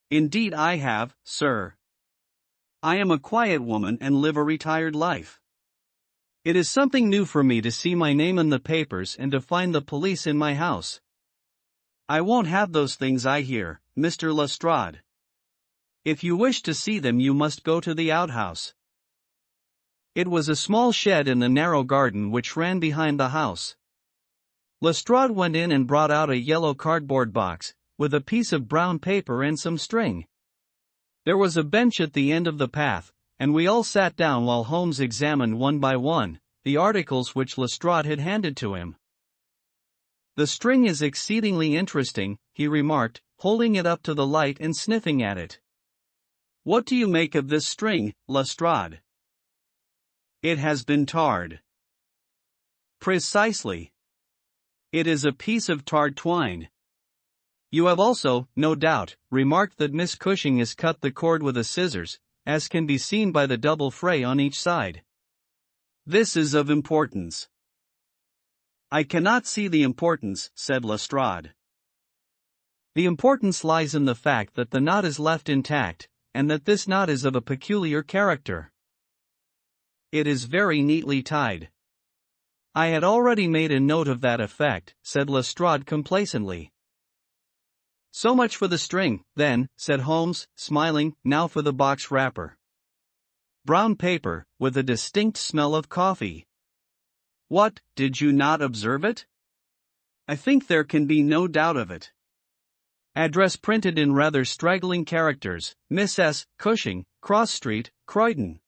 "Indeed I have, sir. I am a quiet woman and live a retired life. It is something new for me to see my name in the papers and to find the police in my house. I won't have those things, I hear, Mr. Lestrade. If you wish to see them you must go to the outhouse." It was a small shed in the narrow garden which ran behind the house. Lestrade went in and brought out a yellow cardboard box, with a piece of brown paper and some string. There was a bench at the end of the path, and we all sat down while Holmes examined one by one the articles which Lestrade had handed to him. "The string is exceedingly interesting," he remarked, holding it up to the light and sniffing at it. "What do you make of this string, Lestrade?" "It has been tarred." "Precisely. It is a piece of tarred twine. You have also, no doubt, remarked that Miss Cushing has cut the cord with a scissors, as can be seen by the double fray on each side. This is of importance." "I cannot see the importance," said Lestrade. "The importance lies in the fact that the knot is left intact, and that this knot is of a peculiar character. It is very neatly tied." "I had already made a note of that effect," said Lestrade complacently. "So much for the string, then," said Holmes, smiling. "Now for the box wrapper. Brown paper, with a distinct smell of coffee. What, did you not observe it? I think there can be no doubt of it. Address printed in rather straggling characters, Miss S. Cushing, Cross Street, Croydon.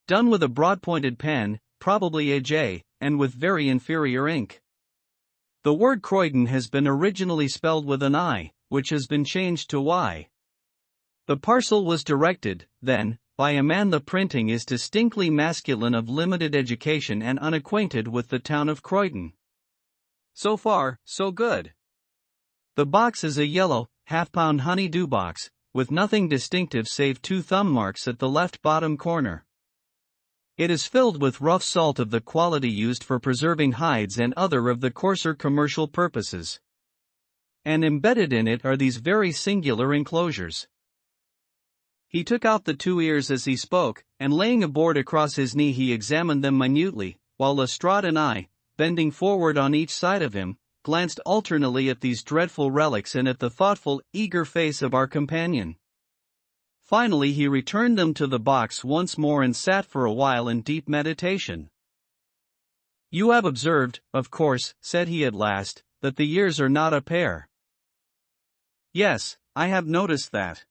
Done with a broad-pointed pen, probably a J, and with very inferior ink. The word Croydon has been originally spelled with an I, which has been changed to Y. The parcel was directed, then, by a man the printing is distinctly masculine of limited education and unacquainted with the town of Croydon. So far, so good. The box is a yellow, half-pound honey-dew box, with nothing distinctive save 2 thumb marks at the left bottom corner. It is filled with rough salt of the quality used for preserving hides and other of the coarser commercial purposes. And embedded in it are these very singular enclosures." He took out the 2 ears as he spoke, and laying a board across his knee he examined them minutely, while Lestrade and I, bending forward on each side of him, glanced alternately at these dreadful relics and at the thoughtful, eager face of our companion. Finally he returned them to the box once more and sat for a while in deep meditation. "You have observed, of course," said he at last, "that the ears are not a pair." "Yes, I have noticed that.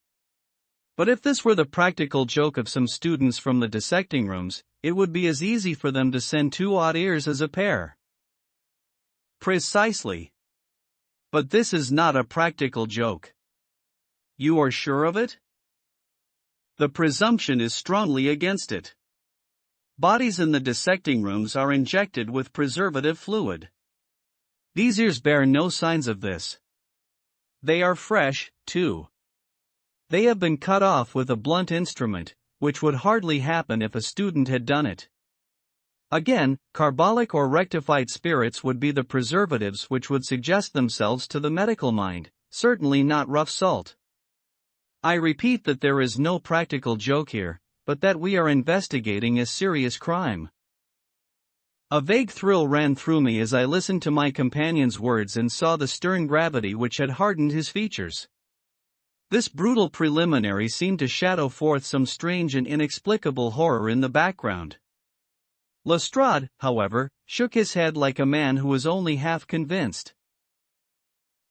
But if this were the practical joke of some students from the dissecting rooms, it would be as easy for them to send 2 odd ears as a pair." "Precisely. But this is not a practical joke." "You are sure of it?" "The presumption is strongly against it. Bodies in the dissecting rooms are injected with preservative fluid. These ears bear no signs of this. They are fresh, too. They have been cut off with a blunt instrument, which would hardly happen if a student had done it. Again, carbolic or rectified spirits would be the preservatives which would suggest themselves to the medical mind, certainly not rough salt. I repeat that there is no practical joke here, but that we are investigating a serious crime. A vague thrill ran through me as I listened to my companion's words and saw the stern gravity which had hardened his features. This brutal preliminary seemed to shadow forth some strange and inexplicable horror in the background. Lestrade, however, shook his head like a man who was only half convinced.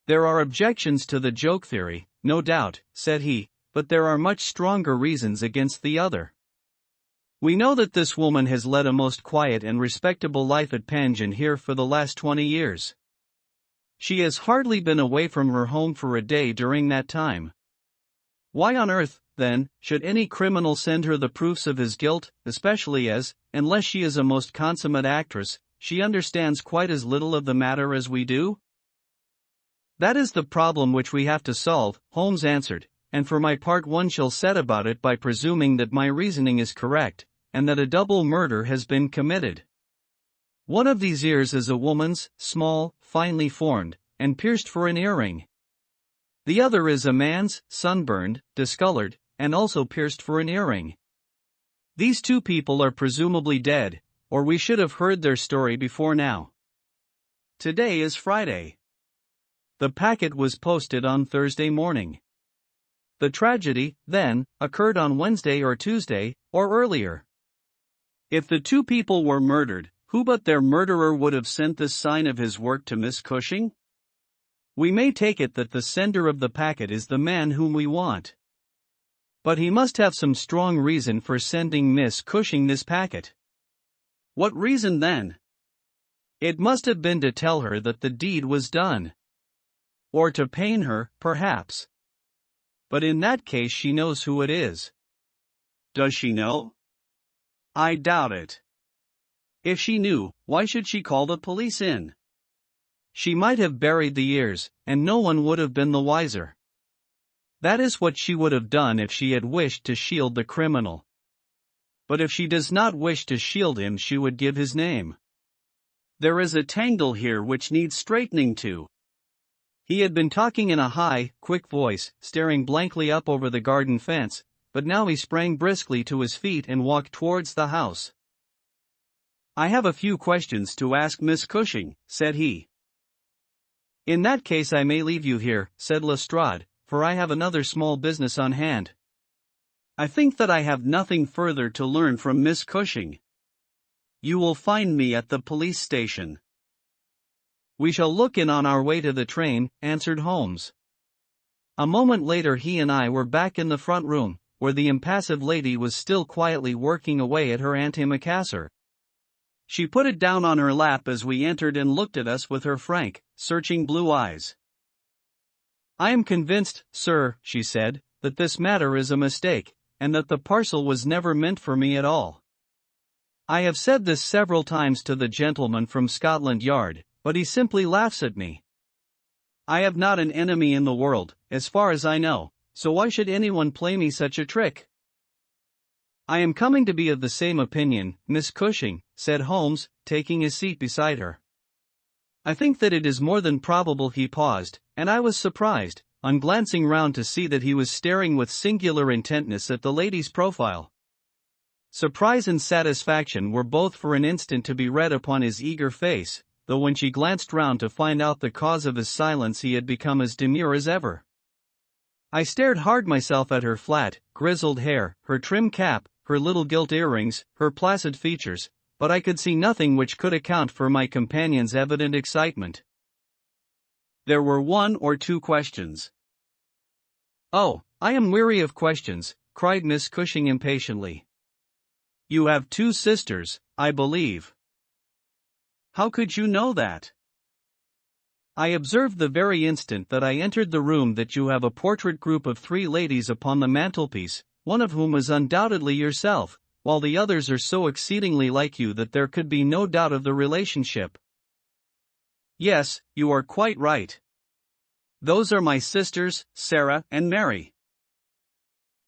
"There are objections to the joke theory, no doubt," said he, "but there are much stronger reasons against the other. We know that this woman has led a most quiet and respectable life at Pigeon here for the last 20 years. She has hardly been away from her home for a day during that time. Why on earth, then, should any criminal send her the proofs of his guilt, especially as, unless she is a most consummate actress, she understands quite as little of the matter as we do?" "That is the problem which we have to solve," Holmes answered, "and for my part one shall set about it by presuming that my reasoning is correct, and that a double murder has been committed. One of these ears is a woman's, small, finely formed, and pierced for an earring. The other is a man's, sunburned, discolored, and also pierced for an earring. These two people are presumably dead, or we should have heard their story before now. Today is Friday. The packet was posted on Thursday morning. The tragedy, then, occurred on Wednesday or Tuesday, or earlier. If the two people were murdered, who but their murderer would have sent this sign of his work to Miss Cushing? We may take it that the sender of the packet is the man whom we want. But he must have some strong reason for sending Miss Cushing this packet. What reason then? It must have been to tell her that the deed was done. Or to pain her, perhaps. But in that case she knows who it is. Does she know? I doubt it. If she knew, why should she call the police in? She might have buried the ears, and no one would have been the wiser. That is what she would have done if she had wished to shield the criminal. But if she does not wish to shield him, she would give his name. There is a tangle here which needs straightening to. He had been talking in a high, quick voice, staring blankly up over the garden fence, but now he sprang briskly to his feet and walked towards the house. "I have a few questions to ask Miss Cushing," said he. "In that case I may leave you here," said Lestrade, "for I have another small business on hand. I think that I have nothing further to learn from Miss Cushing. You will find me at the police station." "We shall look in on our way to the train," answered Holmes. A moment later he and I were back in the front room, where the impassive lady was still quietly working away at her antimacassar. She put it down on her lap as we entered and looked at us with her frank, searching blue eyes. "I am convinced, sir," she said, "that this matter is a mistake, and that the parcel was never meant for me at all. I have said this several times to the gentleman from Scotland Yard, but he simply laughs at me. I have not an enemy in the world, as far as I know, so why should anyone play me such a trick?" "I am coming to be of the same opinion, Miss Cushing," said Holmes, taking his seat beside her. "I think that it is more than probable." He paused, and I was surprised, on glancing round, to see that he was staring with singular intentness at the lady's profile. Surprise and satisfaction were both for an instant to be read upon his eager face, though when she glanced round to find out the cause of his silence he had become as demure as ever. I stared hard myself at her flat, grizzled hair, her trim cap, her little gilt earrings, her placid features, but I could see nothing which could account for my companion's evident excitement. There were one or two questions. "Oh, I am weary of questions," cried Miss Cushing impatiently. "You have two sisters, I believe." "How could you know that?" "I observed the very instant that I entered the room that you have a portrait group of three ladies upon the mantelpiece, one of whom is undoubtedly yourself, while the others are so exceedingly like you that there could be no doubt of the relationship. Yes, you are quite right. Those are my sisters, Sarah and Mary.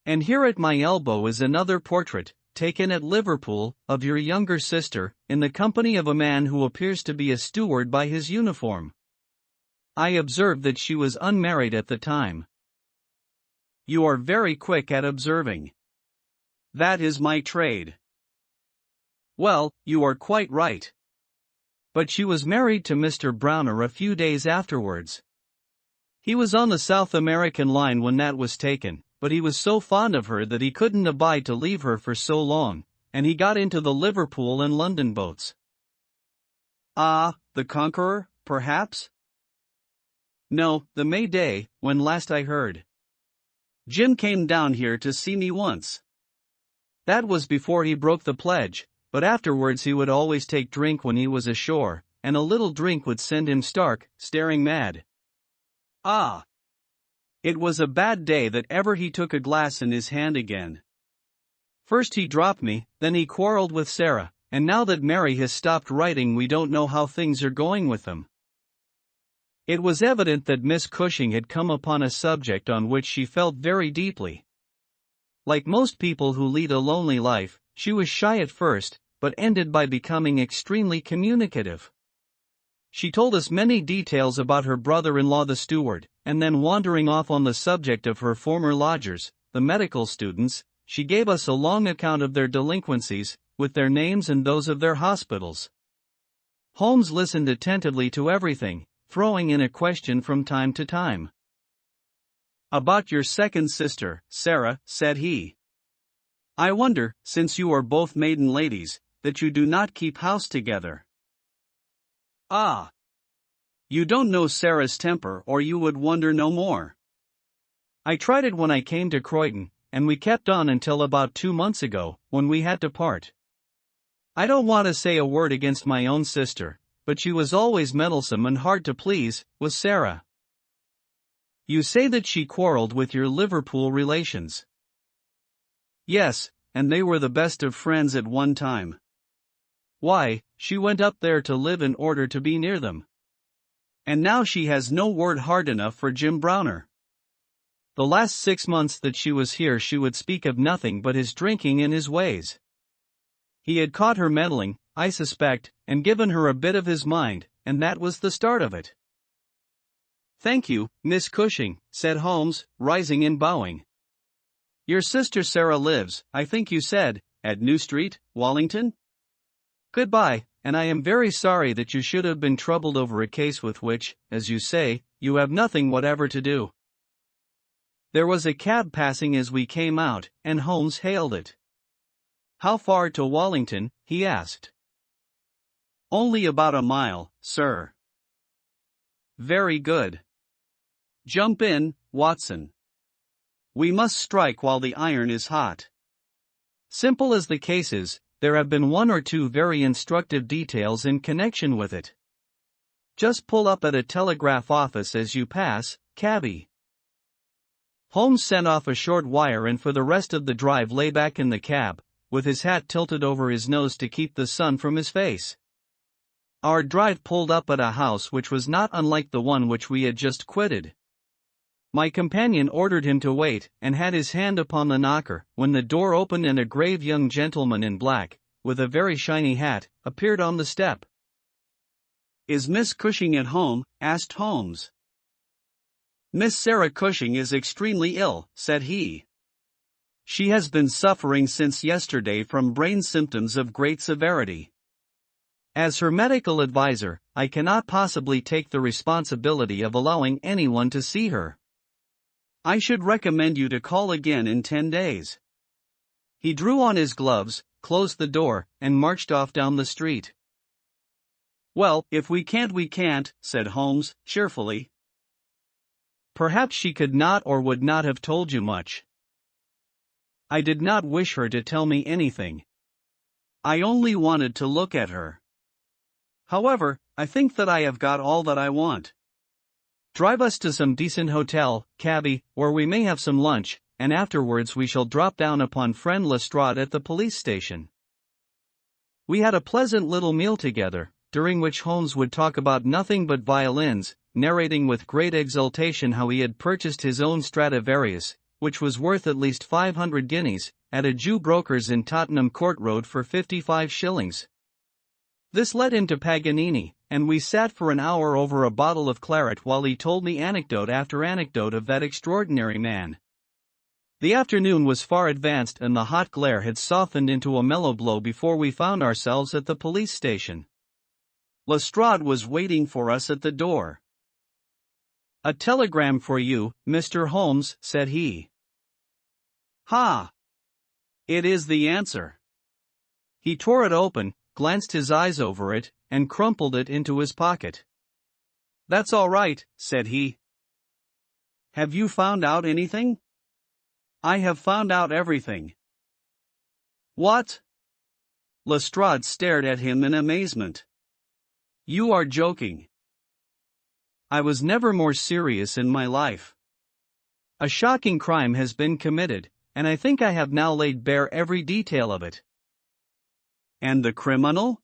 And here at my elbow is another portrait, taken at Liverpool, of your younger sister, in the company of a man who appears to be a steward by his uniform. I observed that she was unmarried at the time. You are very quick at observing. That is my trade. Well, you are quite right. But she was married to Mr. Browner a few days afterwards. He was on the South American line when that was taken, but he was so fond of her that he couldn't abide to leave her for so long, and he got into the Liverpool and London boats. Ah, the Conqueror, perhaps? No, the May Day, when last I heard. Jim came down here to see me once. That was before he broke the pledge, but afterwards he would always take drink when he was ashore, and a little drink would send him stark, staring mad. Ah! It was a bad day that ever he took a glass in his hand again. First he dropped me, then he quarreled with Sarah, and now that Mary has stopped writing we don't know how things are going with them. It was evident that Miss Cushing had come upon a subject on which she felt very deeply. Like most people who lead a lonely life, she was shy at first, but ended by becoming extremely communicative. She told us many details about her brother-in-law the steward, and then wandering off on the subject of her former lodgers, the medical students, she gave us a long account of their delinquencies, with their names and those of their hospitals. Holmes listened attentively to everything, throwing in a question from time to time. "About your second sister, Sarah," said he. "I wonder, since you are both maiden ladies, that you do not keep house together." "Ah! You don't know Sarah's temper, or you would wonder no more." "I tried it when I came to Croydon, and we kept on until about 2 months ago, when we had to part. I don't want to say a word against my own sister, but she was always meddlesome and hard to please, was Sarah." "You say that she quarreled with your Liverpool relations?" "Yes, and they were the best of friends at one time. Why, she went up there to live in order to be near them. And now she has no word hard enough for Jim Browner." "The last 6 months that she was here she would speak of nothing but his drinking and his ways. He had caught her meddling, I suspect, and given her a bit of his mind, and that was the start of it." "Thank you, Miss Cushing," said Holmes, rising and bowing. "Your sister Sarah lives, I think you said, at New Street, Wallington? Goodbye, and I am very sorry that you should have been troubled over a case with which, as you say, you have nothing whatever to do." There was a cab passing as we came out, and Holmes hailed it. "How far to Wallington?" he asked. "Only about a mile, sir." "Very good. Jump in, Watson. We must strike while the iron is hot." Simple as the case is, there have been 1 or 2 very instructive details in connection with it. Just pull up at a telegraph office as you pass, cabby." Holmes sent off a short wire and for the rest of the drive lay back in the cab, with his hat tilted over his nose to keep the sun from his face. Our drive pulled up at a house which was not unlike the one which we had just quitted. My companion ordered him to wait, and had his hand upon the knocker, when the door opened and a grave young gentleman in black, with a very shiny hat, appeared on the step. "Is Miss Cushing at home?" asked Holmes. "Miss Sarah Cushing is extremely ill," said he. "She has been suffering since yesterday from brain symptoms of great severity. As her medical advisor, I cannot possibly take the responsibility of allowing anyone to see her. I should recommend you to call again in 10 days. He drew on his gloves, closed the door, and marched off down the street. "Well, if we can't, we can't," said Holmes, cheerfully. "Perhaps she could not or would not have told you much." "I did not wish her to tell me anything. I only wanted to look at her. However, I think that I have got all that I want." "Drive us to some decent hotel, cabby, where we may have some lunch, and afterwards we shall drop down upon friend Lestrade at the police station. We had a pleasant little meal together, during which Holmes would talk about nothing but violins, narrating with great exultation how he had purchased his own Stradivarius, which was worth at least 500 guineas, at a Jew broker's in Tottenham Court Road for 55 shillings. This led him to Paganini, and we sat for an hour over a bottle of claret while he told me anecdote after anecdote of that extraordinary man. The afternoon was far advanced and the hot glare had softened into a mellow glow before we found ourselves at the police station. Lestrade was waiting for us at the door. "A telegram for you, Mr. Holmes," said he. "Ha! It is the answer." He tore it open, glanced his eyes over it, and crumpled it into his pocket. "That's all right," said he. "Have you found out anything?" "I have found out everything." "What?" Lestrade stared at him in amazement. "You are joking." "I was never more serious in my life. A shocking crime has been committed, and I think I have now laid bare every detail of it." "And the criminal?"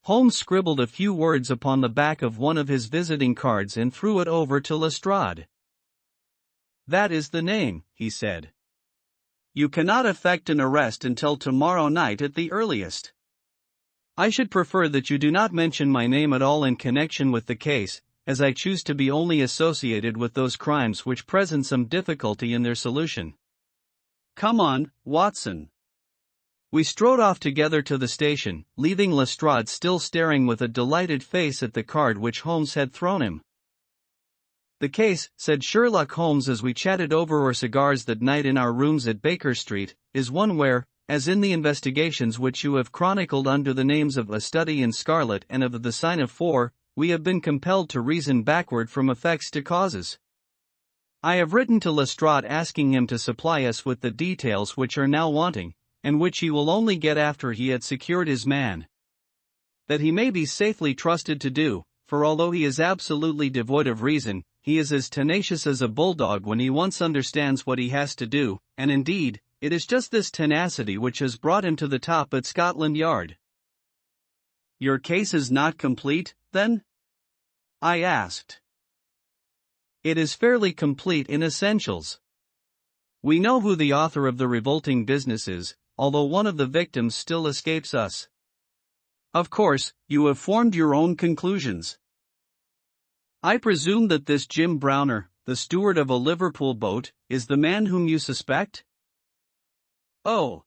Holmes scribbled a few words upon the back of one of his visiting cards and threw it over to Lestrade. "That is the name," he said. "You cannot effect an arrest until tomorrow night at the earliest. I should prefer that you do not mention my name at all in connection with the case, as I choose to be only associated with those crimes which present some difficulty in their solution. Come on, Watson." We strode off together to the station, leaving Lestrade still staring with a delighted face at the card which Holmes had thrown him. "The case," said Sherlock Holmes as we chatted over our cigars that night in our rooms at Baker Street, "is one where, as in the investigations which you have chronicled under the names of A Study in Scarlet and of The Sign of Four, we have been compelled to reason backward from effects to causes. I have written to Lestrade asking him to supply us with the details which are now wanting, and which he will only get after he had secured his man. That he may be safely trusted to do, for although he is absolutely devoid of reason, he is as tenacious as a bulldog when he once understands what he has to do, and indeed, it is just this tenacity which has brought him to the top at Scotland Yard." "Your case is not complete, then?" I asked. "It is fairly complete in essentials. We know who the author of the revolting business is, although one of the victims still escapes us. Of course, you have formed your own conclusions. I presume that this Jim Browner, the steward of a Liverpool boat, is the man whom you suspect?" "Oh.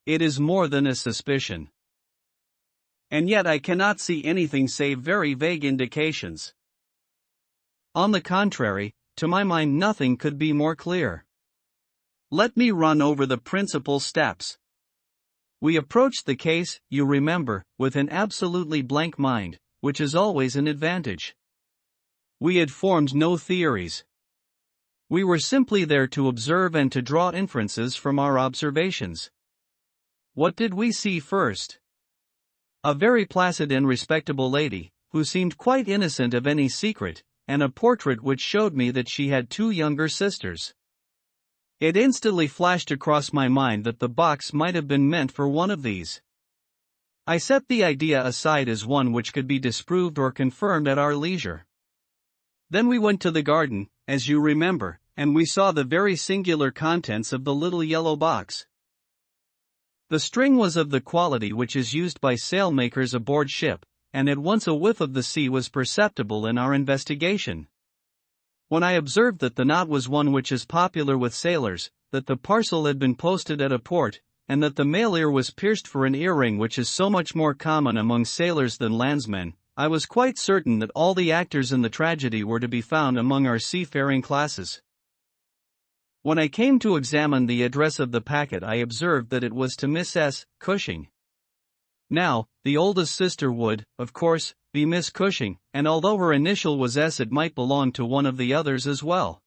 It is more than a suspicion. And yet I cannot see anything save very vague indications." "On the contrary, to my mind nothing could be more clear. Let me run over the principal steps. We approached the case, you remember, with an absolutely blank mind, which is always an advantage. We had formed no theories. We were simply there to observe and to draw inferences from our observations. What did we see first? A very placid and respectable lady, who seemed quite innocent of any secret, and a portrait which showed me that she had two younger sisters. It instantly flashed across my mind that the box might have been meant for one of these. I set the idea aside as one which could be disproved or confirmed at our leisure. Then we went to the garden, as you remember, and we saw the very singular contents of the little yellow box. The string was of the quality which is used by sailmakers aboard ship, and at once a whiff of the sea was perceptible in our investigation. When I observed that the knot was one which is popular with sailors, that the parcel had been posted at a port, and that the male ear was pierced for an earring which is so much more common among sailors than landsmen, I was quite certain that all the actors in the tragedy were to be found among our seafaring classes. When I came to examine the address of the packet, I observed that it was to Miss S. Cushing. Now, the oldest sister would, of course, be Miss Cushing, and although her initial was S, it might belong to one of the others as well.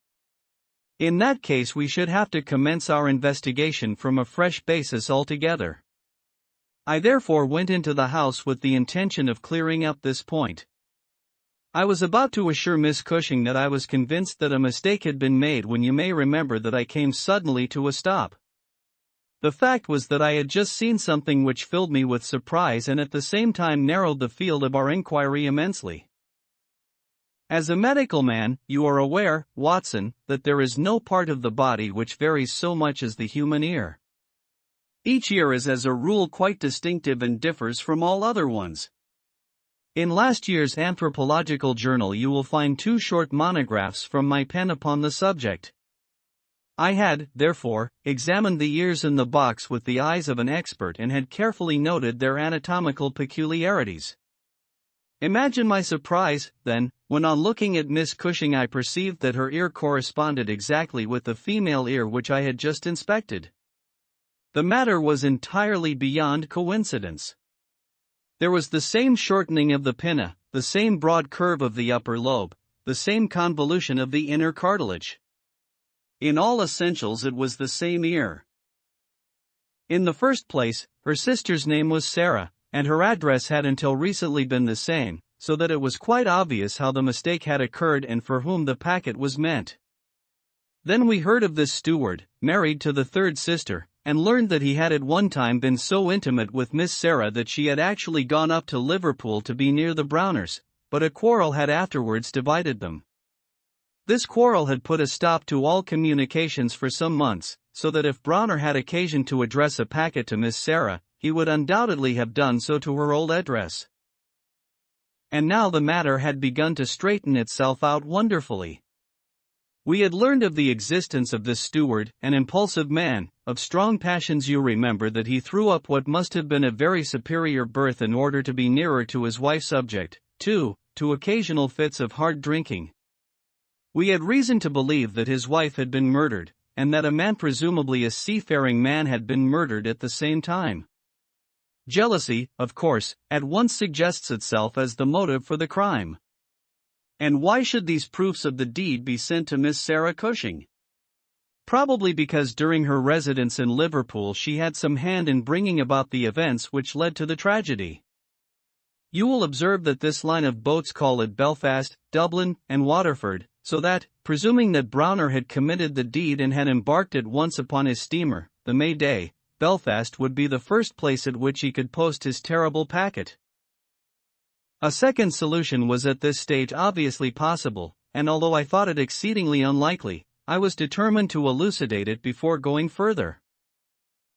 In that case we should have to commence our investigation from a fresh basis altogether. I therefore went into the house with the intention of clearing up this point. I was about to assure Miss Cushing that I was convinced that a mistake had been made when you may remember that I came suddenly to a stop. The fact was that I had just seen something which filled me with surprise and at the same time narrowed the field of our inquiry immensely. As a medical man, you are aware, Watson, that there is no part of the body which varies so much as the human ear. Each ear is as a rule quite distinctive and differs from all other ones. In last year's Anthropological Journal you will find 2 short monographs from my pen upon the subject. I had, therefore, examined the ears in the box with the eyes of an expert and had carefully noted their anatomical peculiarities. Imagine my surprise, then, when on looking at Miss Cushing I perceived that her ear corresponded exactly with the female ear which I had just inspected. The matter was entirely beyond coincidence. There was the same shortening of the pinna, the same broad curve of the upper lobe, the same convolution of the inner cartilage. In all essentials it was the same ear. In the first place, her sister's name was Sarah, and her address had until recently been the same, so that it was quite obvious how the mistake had occurred and for whom the packet was meant. Then we heard of this steward, married to the third sister, and learned that he had at one time been so intimate with Miss Sarah that she had actually gone up to Liverpool to be near the Browners, but a quarrel had afterwards divided them. This quarrel had put a stop to all communications for some months, so that if Browner had occasion to address a packet to Miss Sarah, he would undoubtedly have done so to her old address. And now the matter had begun to straighten itself out wonderfully. We had learned of the existence of this steward, an impulsive man, of strong passions. You remember that he threw up what must have been a very superior berth in order to be nearer to his wife, subject, too, to occasional fits of hard drinking. We had reason to believe that his wife had been murdered, and that a man, presumably a seafaring man, had been murdered at the same time. Jealousy, of course, at once suggests itself as the motive for the crime. And why should these proofs of the deed be sent to Miss Sarah Cushing? Probably because during her residence in Liverpool she had some hand in bringing about the events which led to the tragedy. You will observe that this line of boats call at Belfast, Dublin, and Waterford, so that, presuming that Browner had committed the deed and had embarked at once upon his steamer, the May Day, Belfast would be the first place at which he could post his terrible packet. A second solution was at this stage obviously possible, and although I thought it exceedingly unlikely, I was determined to elucidate it before going further.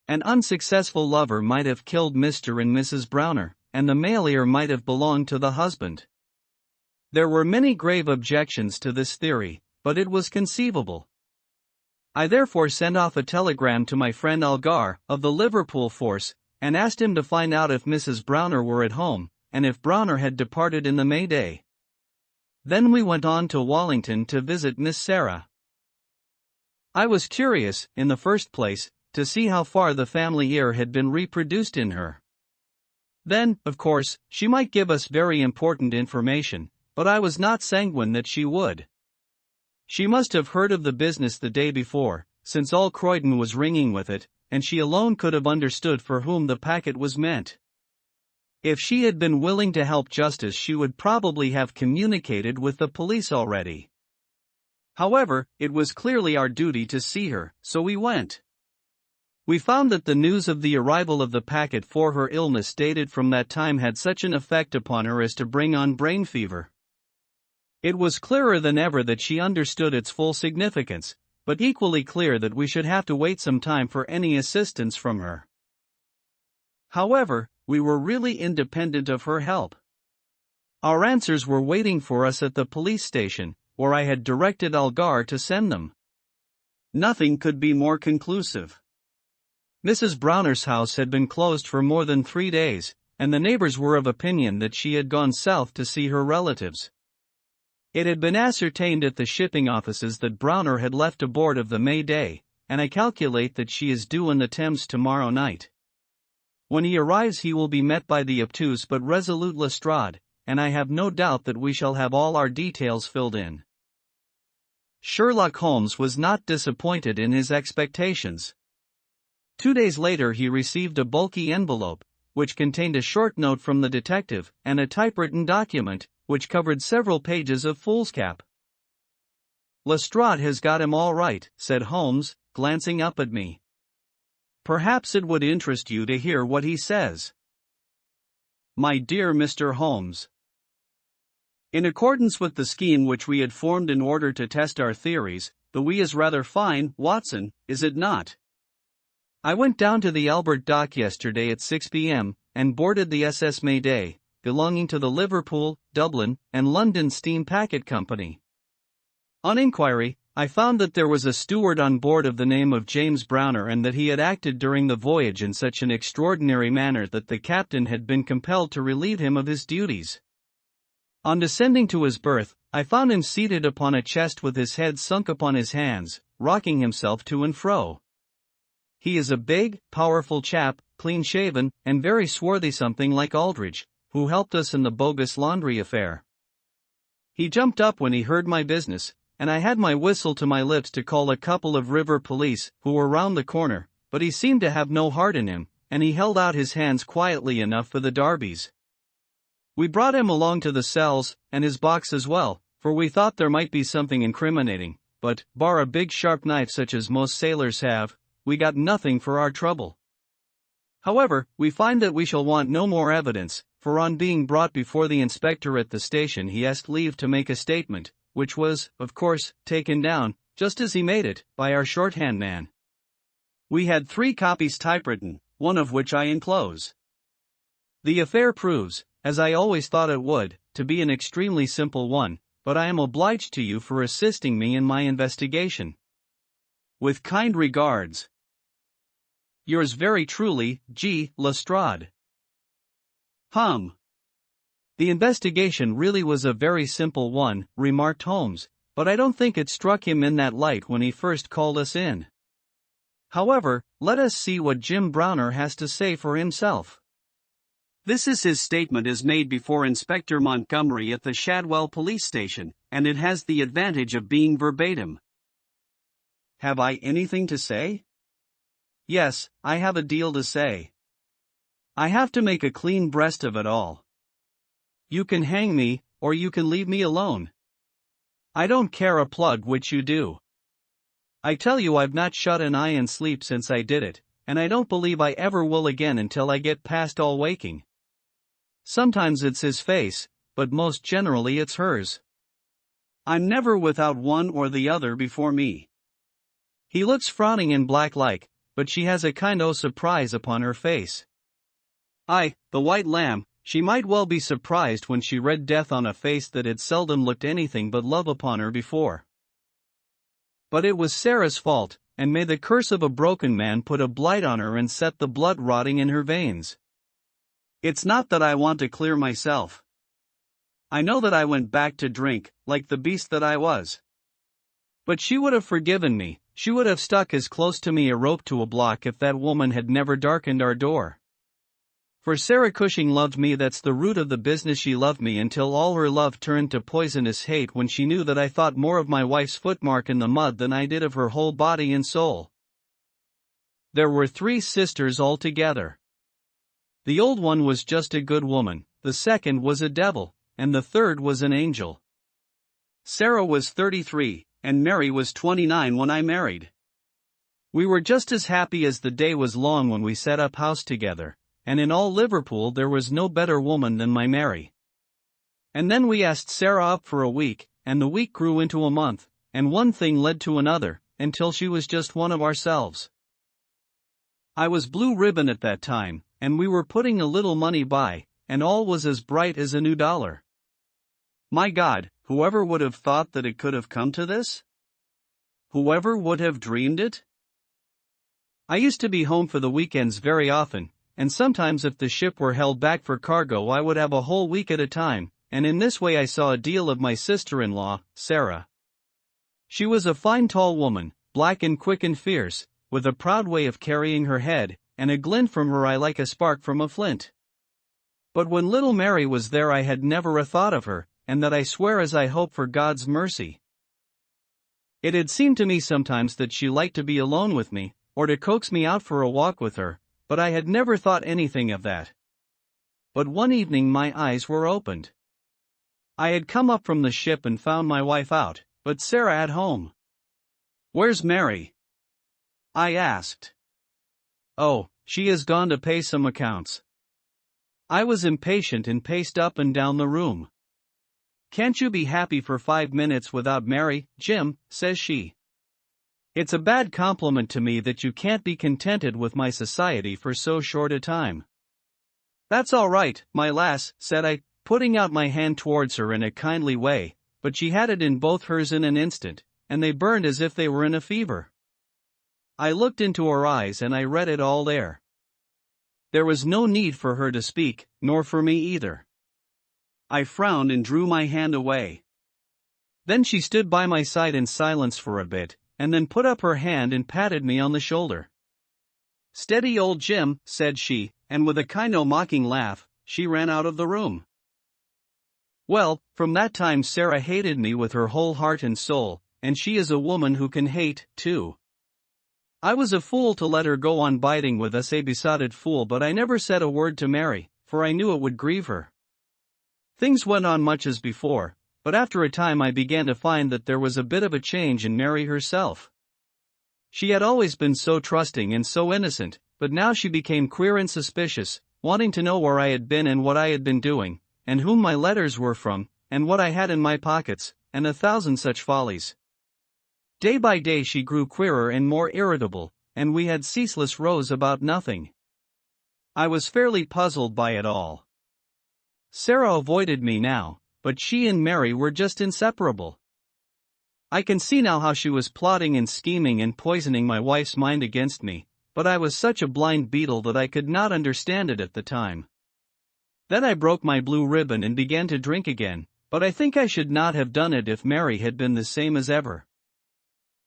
An unsuccessful lover might have killed Mr. and Mrs. Browner, and the male ear might have belonged to the husband. There were many grave objections to this theory, but it was conceivable. I therefore sent off a telegram to my friend Algar, of the Liverpool force, and asked him to find out if Mrs. Browner were at home, and if Browner had departed in the May Day. Then we went on to Wallington to visit Miss Sarah. I was curious, in the first place, to see how far the family ear had been reproduced in her. Then, of course, she might give us very important information, but I was not sanguine that she would. She must have heard of the business the day before, since all Croydon was ringing with it, and she alone could have understood for whom the packet was meant. If she had been willing to help justice she would probably have communicated with the police already. However, it was clearly our duty to see her, so we went. We found that the news of the arrival of the packet for her illness dated from that time had such an effect upon her as to bring on brain fever. It was clearer than ever that she understood its full significance, but equally clear that we should have to wait some time for any assistance from her. However, we were really independent of her help. Our answers were waiting for us at the police station, where I had directed Algar to send them. Nothing could be more conclusive. Mrs. Browner's house had been closed for more than 3 days, and the neighbors were of opinion that she had gone south to see her relatives. It had been ascertained at the shipping offices that Browner had left aboard of the May Day, and I calculate that she is due in the Thames tomorrow night. When he arrives he will be met by the obtuse but resolute Lestrade, and I have no doubt that we shall have all our details filled in. Sherlock Holmes was not disappointed in his expectations. 2 days later he received a bulky envelope, which contained a short note from the detective, and a typewritten document, which covered several pages of foolscap. "Lestrade has got him all right," said Holmes, glancing up at me. "Perhaps it would interest you to hear what he says." "My dear Mr. Holmes, in accordance with the scheme which we had formed in order to test our theories, the we is rather fine, Watson, is it not? I went down to the Albert Dock yesterday at 6 p.m., and boarded the SS Mayday, belonging to the Liverpool, Dublin, and London Steam Packet Company. On inquiry, I found that there was a steward on board of the name of James Browner, and that he had acted during the voyage in such an extraordinary manner that the captain had been compelled to relieve him of his duties. On descending to his berth, I found him seated upon a chest with his head sunk upon his hands, rocking himself to and fro. He is a big, powerful chap, clean-shaven, and very swarthy, something like Aldridge, who helped us in the bogus laundry affair. He jumped up when he heard my business, and I had my whistle to my lips to call a couple of river police who were round the corner, but he seemed to have no heart in him, and he held out his hands quietly enough for the darbies. We brought him along to the cells, and his box as well, for we thought there might be something incriminating, but, bar a big sharp knife such as most sailors have, we got nothing for our trouble. However, we find that we shall want no more evidence, for on being brought before the inspector at the station he asked leave to make a statement, which was, of course, taken down, just as he made it, by our shorthand man. We had 3 copies typewritten, one of which I enclose. The affair proves, as I always thought it would, to be an extremely simple one, but I am obliged to you for assisting me in my investigation. With kind regards, yours very truly, G. Lestrade. The investigation really was a very simple one, remarked Holmes, but I don't think it struck him in that light when he first called us in. However, let us see what Jim Browner has to say for himself. This is his statement as made before Inspector Montgomery at the Shadwell police station, and it has the advantage of being verbatim. Have I anything to say? Yes, I have a deal to say. I have to make a clean breast of it all. You can hang me, or you can leave me alone. I don't care a plug which you do. I tell you I've not shut an eye in sleep since I did it, and I don't believe I ever will again until I get past all waking. Sometimes it's his face, but most generally it's hers. I'm never without one or the other before me. He looks frowning and black-like, but she has a kind o' surprise upon her face. Aye, the white lamb, she might well be surprised when she read death on a face that had seldom looked anything but love upon her before. But it was Sarah's fault, and may the curse of a broken man put a blight on her and set the blood rotting in her veins. It's not that I want to clear myself. I know that I went back to drink, like the beast that I was. But she would have forgiven me, she would have stuck as close to me a rope to a block if that woman had never darkened our door. For Sarah Cushing loved me, that's the root of the business, she loved me until all her love turned to poisonous hate when she knew that I thought more of my wife's footmark in the mud than I did of her whole body and soul. There were 3 sisters altogether. The old one was just a good woman, the second was a devil, and the third was an angel. Sarah was 33, and Mary was 29 when I married. We were just as happy as the day was long when we set up house together, and in all Liverpool there was no better woman than my Mary. And then we asked Sarah up for a week, and the week grew into a month, and one thing led to another, until she was just one of ourselves. I was blue ribbon at that time, and we were putting a little money by, and all was as bright as a new dollar. My God, whoever would have thought that it could have come to this? Whoever would have dreamed it? I used to be home for the weekends very often, and sometimes if the ship were held back for cargo I would have a whole week at a time, and in this way I saw a deal of my sister-in-law, Sarah. She was a fine tall woman, black and quick and fierce, with a proud way of carrying her head, and a glint from her eye like a spark from a flint. But when little Mary was there I had never a thought of her, and that I swear as I hope for God's mercy. It had seemed to me sometimes that she liked to be alone with me, or to coax me out for a walk with her, but I had never thought anything of that. But one evening my eyes were opened. I had come up from the ship and found my wife out, but Sarah at home. "Where's Mary?" I asked. "Oh, she has gone to pay some accounts." I was impatient and paced up and down the room. "Can't you be happy for 5 minutes without Mary, Jim?" says she. "It's a bad compliment to me that you can't be contented with my society for so short a time." "That's all right, my lass," said I, putting out my hand towards her in a kindly way, but she had it in both hers in an instant, and they burned as if they were in a fever. I looked into her eyes and I read it all there. There was no need for her to speak, nor for me either. I frowned and drew my hand away. Then she stood by my side in silence for a bit, and then put up her hand and patted me on the shoulder. "Steady, old Jim," said she, and with a kind of mocking laugh, she ran out of the room. Well, from that time Sarah hated me with her whole heart and soul, and she is a woman who can hate, too. I was a fool to let her go on biting with us, a besotted fool, but I never said a word to Mary, for I knew it would grieve her. Things went on much as before, but after a time I began to find that there was a bit of a change in Mary herself. She had always been so trusting and so innocent, but now she became queer and suspicious, wanting to know where I had been and what I had been doing, and whom my letters were from, and what I had in my pockets, and 1,000 such follies. Day by day she grew queerer and more irritable, and we had ceaseless rows about nothing. I was fairly puzzled by it all. Sarah avoided me now, but she and Mary were just inseparable. I can see now how she was plotting and scheming and poisoning my wife's mind against me, but I was such a blind beetle that I could not understand it at the time. Then I broke my blue ribbon and began to drink again, but I think I should not have done it if Mary had been the same as ever.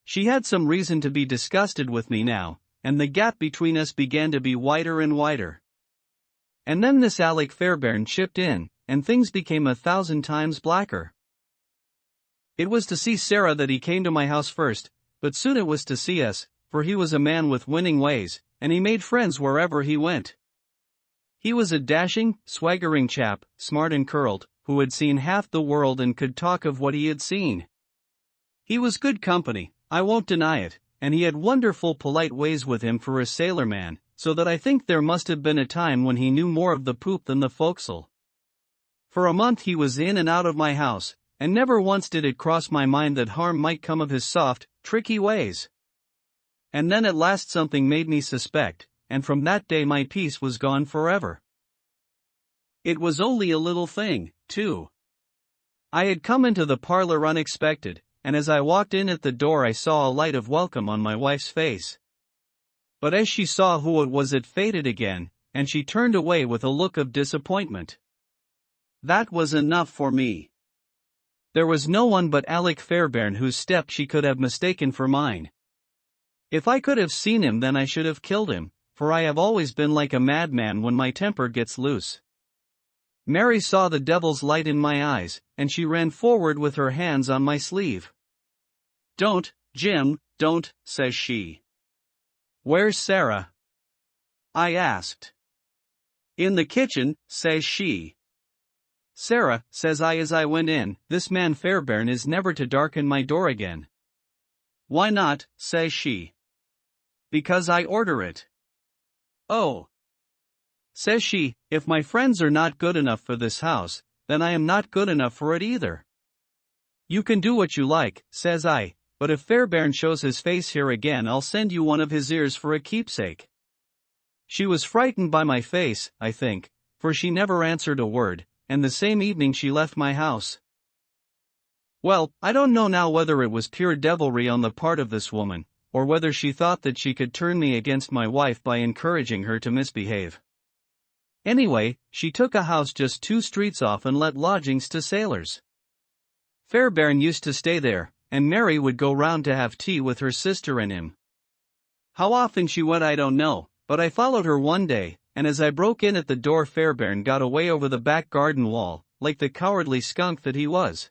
She had some reason to be disgusted with me now, and the gap between us began to be wider and wider. And then this Alec Fairbairn chipped in, and things became 1,000 times blacker. It was to see Sarah that he came to my house first, but soon it was to see us, for he was a man with winning ways, and he made friends wherever he went. He was a dashing, swaggering chap, smart and curled, who had seen half the world and could talk of what he had seen. He was good company, I won't deny it, and he had wonderful polite ways with him for a sailor man, so that I think there must have been a time when he knew more of the poop than the forecastle. For a month he was in and out of my house, and never once did it cross my mind that harm might come of his soft, tricky ways. And then at last something made me suspect, and from that day my peace was gone forever. It was only a little thing, too. I had come into the parlor unexpected, and as I walked in at the door I saw a light of welcome on my wife's face. But as she saw who it was it faded again, and she turned away with a look of disappointment. That was enough for me. There was no one but Alec Fairbairn whose step she could have mistaken for mine. If I could have seen him then I should have killed him, for I have always been like a madman when my temper gets loose. Mary saw the devil's light in my eyes, and she ran forward with her hands on my sleeve. "Don't, Jim, don't," says she. "Where's Sarah?" I asked. "In the kitchen," says she. "Sarah," says I as I went in, "this man Fairbairn is never to darken my door again." "Why not?" says she. "Because I order it." "Oh," says she, "if my friends are not good enough for this house, then I am not good enough for it either." "You can do what you like," says I, "but if Fairbairn shows his face here again I'll send you one of his ears for a keepsake." She was frightened by my face, I think, for she never answered a word, and the same evening she left my house. Well, I don't know now whether it was pure devilry on the part of this woman, or whether she thought that she could turn me against my wife by encouraging her to misbehave. Anyway, she took a house just 2 streets off and let lodgings to sailors. Fairbairn used to stay there, and Mary would go round to have tea with her sister and him. How often she went I don't know, but I followed her one day, and as I broke in at the door Fairbairn got away over the back garden wall, like the cowardly skunk that he was.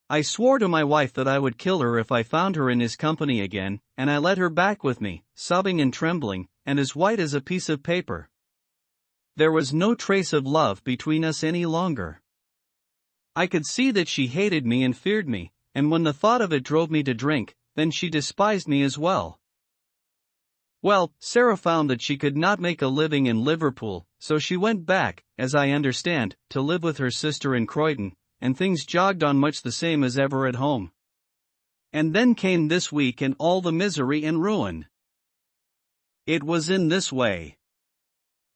I swore to my wife that I would kill her if I found her in his company again, and I led her back with me, sobbing and trembling, and as white as a piece of paper. There was no trace of love between us any longer. I could see that she hated me and feared me, and when the thought of it drove me to drink, then she despised me as well. Well, Sarah found that she could not make a living in Liverpool, so she went back, as I understand, to live with her sister in Croydon, and things jogged on much the same as ever at home. And then came this week and all the misery and ruin. It was in this way.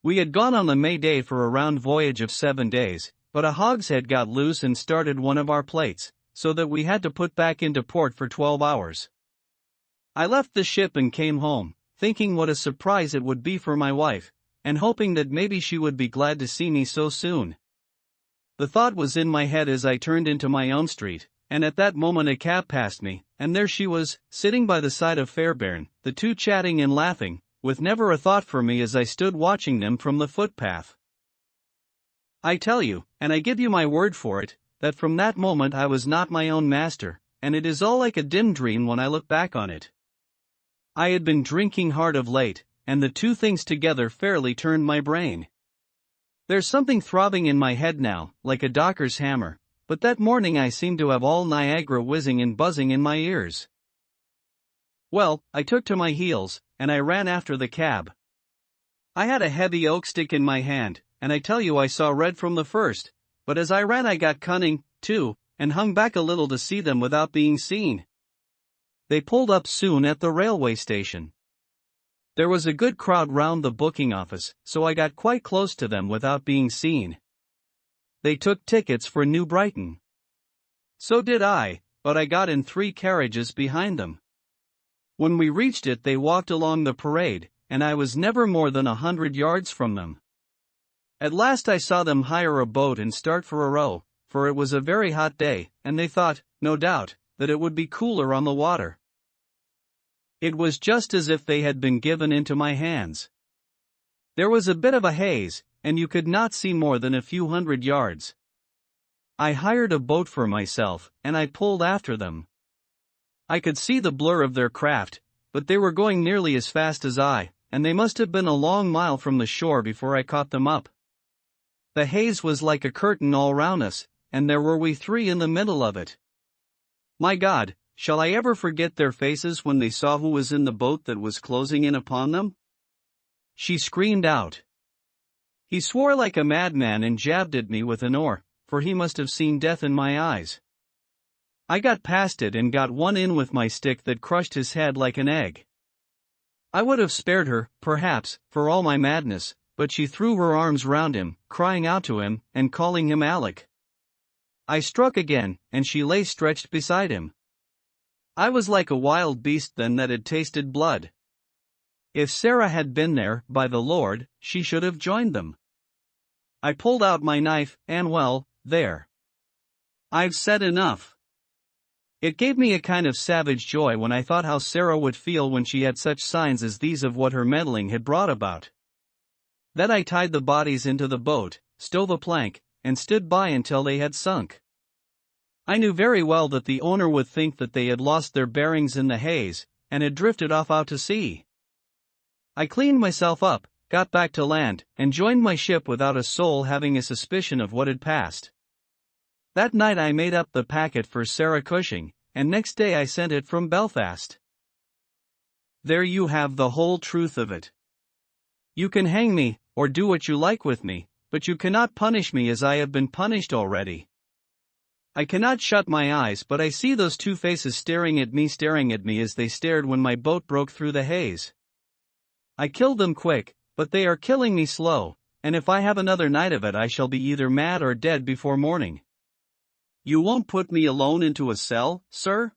We had gone on the May Day for a round voyage of 7 days, but a hogshead got loose and started one of our plates, so that we had to put back into port for 12 hours. I left the ship and came home, thinking what a surprise it would be for my wife, and hoping that maybe she would be glad to see me so soon. The thought was in my head as I turned into my own street, and at that moment a cab passed me, and there she was, sitting by the side of Fairbairn, the two chatting and laughing, with never a thought for me as I stood watching them from the footpath. I tell you, and I give you my word for it, that from that moment I was not my own master, and it is all like a dim dream when I look back on it. I had been drinking hard of late, and the two things together fairly turned my brain. There's something throbbing in my head now, like a docker's hammer, but that morning I seemed to have all Niagara whizzing and buzzing in my ears. Well, I took to my heels, and I ran after the cab. I had a heavy oak stick in my hand, and I tell you I saw red from the first, but as I ran I got cunning, too, and hung back a little to see them without being seen. They pulled up soon at the railway station. There was a good crowd round the booking office, so I got quite close to them without being seen. They took tickets for New Brighton. So did I, but I got in 3 carriages behind them. When we reached it they walked along the parade, and I was never more than 100 yards from them. At last I saw them hire a boat and start for a row, for it was a very hot day, and they thought, no doubt, that it would be cooler on the water. It was just as if they had been given into my hands. There was a bit of a haze, and you could not see more than a few hundred yards. I hired a boat for myself, and I pulled after them. I could see the blur of their craft, but they were going nearly as fast as I, and they must have been a long mile from the shore before I caught them up. The haze was like a curtain all round us, and there were we 3 in the middle of it. My God, shall I ever forget their faces when they saw who was in the boat that was closing in upon them? She screamed out. He swore like a madman and jabbed at me with an oar, for he must have seen death in my eyes. I got past it and got one in with my stick that crushed his head like an egg. I would have spared her, perhaps, for all my madness, but she threw her arms round him, crying out to him, and calling him Alec. I struck again, and she lay stretched beside him. I was like a wild beast then that had tasted blood. If Sarah had been there, by the Lord, she should have joined them. I pulled out my knife, and well, there. I've said enough. It gave me a kind of savage joy when I thought how Sarah would feel when she had such signs as these of what her meddling had brought about. Then I tied the bodies into the boat, stove a plank, and stood by until they had sunk. I knew very well that the owner would think that they had lost their bearings in the haze, and had drifted off out to sea. I cleaned myself up, got back to land, and joined my ship without a soul having a suspicion of what had passed. That night I made up the packet for Sarah Cushing, and next day I sent it from Belfast. There you have the whole truth of it. You can hang me, or do what you like with me, but you cannot punish me as I have been punished already. I cannot shut my eyes, but I see those 2 faces staring at me as they stared when my boat broke through the haze. I killed them quick, but they are killing me slow, and if I have another night of it I shall be either mad or dead before morning. You won't put me alone into a cell, sir?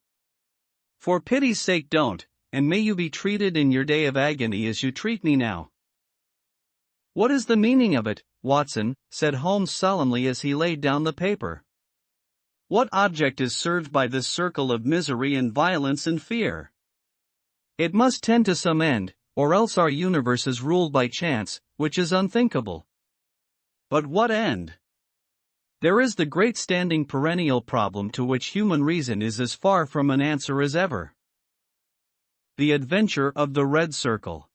For pity's sake don't, and may you be treated in your day of agony as you treat me now. What is the meaning of it, Watson? Said Holmes solemnly as he laid down the paper. What object is served by this circle of misery and violence and fear? It must tend to some end, or else our universe is ruled by chance, which is unthinkable. But what end? There is the great standing perennial problem to which human reason is as far from an answer as ever. The adventure of the red circle.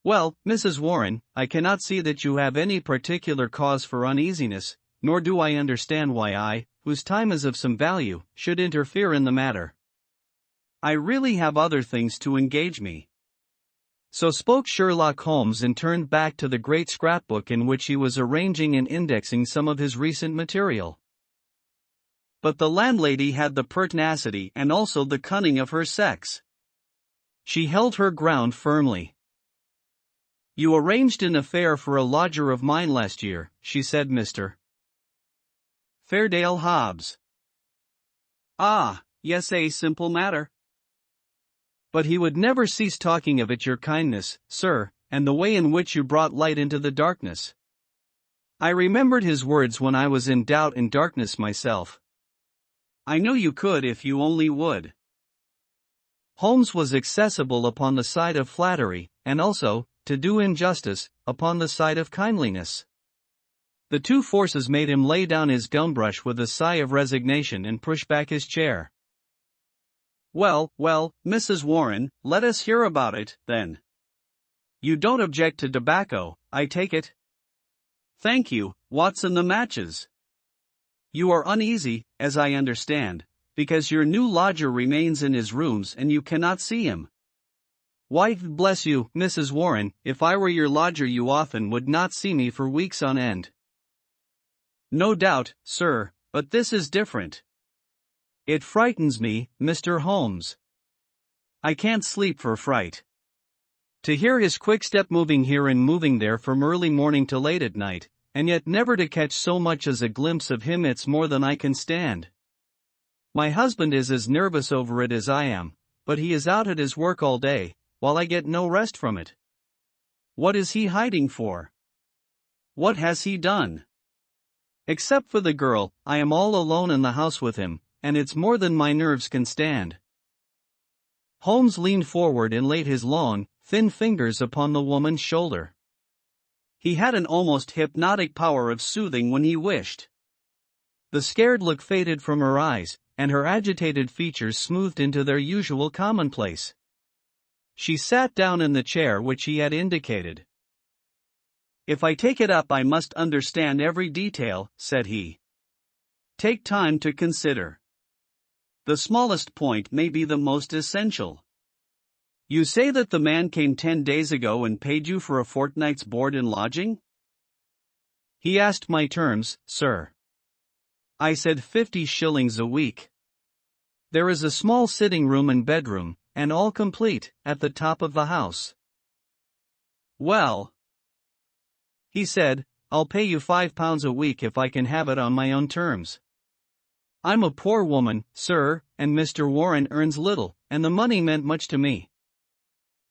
Well, Mrs. Warren, I cannot see that you have any particular cause for uneasiness, nor do I understand why I, whose time is of some value, should interfere in the matter. I really have other things to engage me." So spoke Sherlock Holmes and turned back to the great scrapbook in which he was arranging and indexing some of his recent material. But the landlady had the pertinacity and also the cunning of her sex. She held her ground firmly. "You arranged an affair for a lodger of mine last year," she said. "Mr. Fairdale Hobbs." "Ah, yes, a simple matter. But he would never cease talking of it, your kindness, sir, and the way in which you brought light into the darkness. I remembered his words when I was in doubt and darkness myself. I know you could if you only would." Holmes was accessible upon the side of flattery, and also, to do him justice, upon the side of kindliness. The two forces made him lay down his gum-brush with a sigh of resignation and push back his chair. "Well, well, Mrs. Warren, let us hear about it, then. You don't object to tobacco, I take it?" "Thank you, Watson. The matches. You are uneasy, as I understand, because your new lodger remains in his rooms and you cannot see him." "Why, bless you, Mrs. Warren, if I were your lodger you often would not see me for weeks on end." "No doubt, sir, but this is different. It frightens me, Mr. Holmes. I can't sleep for fright. To hear his quick step moving here and moving there from early morning to late at night, and yet never to catch so much as a glimpse of him, it's more than I can stand. My husband is as nervous over it as I am, but he is out at his work all day, while I get no rest from it. What is he hiding for? What has he done? Except for the girl, I am all alone in the house with him, and it's more than my nerves can stand." Holmes leaned forward and laid his long, thin fingers upon the woman's shoulder. He had an almost hypnotic power of soothing when he wished. The scared look faded from her eyes, and her agitated features smoothed into their usual commonplace. She sat down in the chair which he had indicated. "If I take it up I must understand every detail," said he. "Take time to consider. The smallest point may be the most essential. You say that the man came 10 days ago and paid you for a fortnight's board and lodging?" "He asked my terms, sir. I said 50 shillings a week. There is a small sitting room and bedroom, and all complete, at the top of the house. Well, he said, I'll pay you £5 a week if I can have it on my own terms. I'm a poor woman, sir, and Mr. Warren earns little, and the money meant much to me.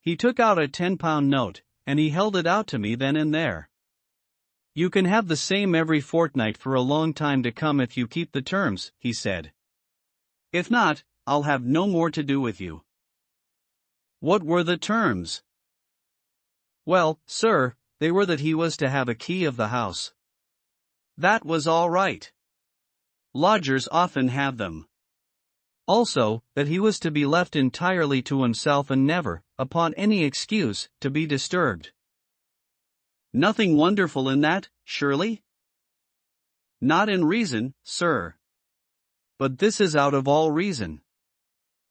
He took out a £10 note, and he held it out to me then and there. 'You can have the same every fortnight for a long time to come if you keep the terms,' he said. 'If not, I'll have no more to do with you.'" "What were the terms?" "Well, sir, they were that he was to have a key of the house." "That was all right. Lodgers often have them. Also, that he was to be left entirely to himself and never, upon any excuse, to be disturbed." "Nothing wonderful in that, surely?" "Not in reason, sir. But this is out of all reason.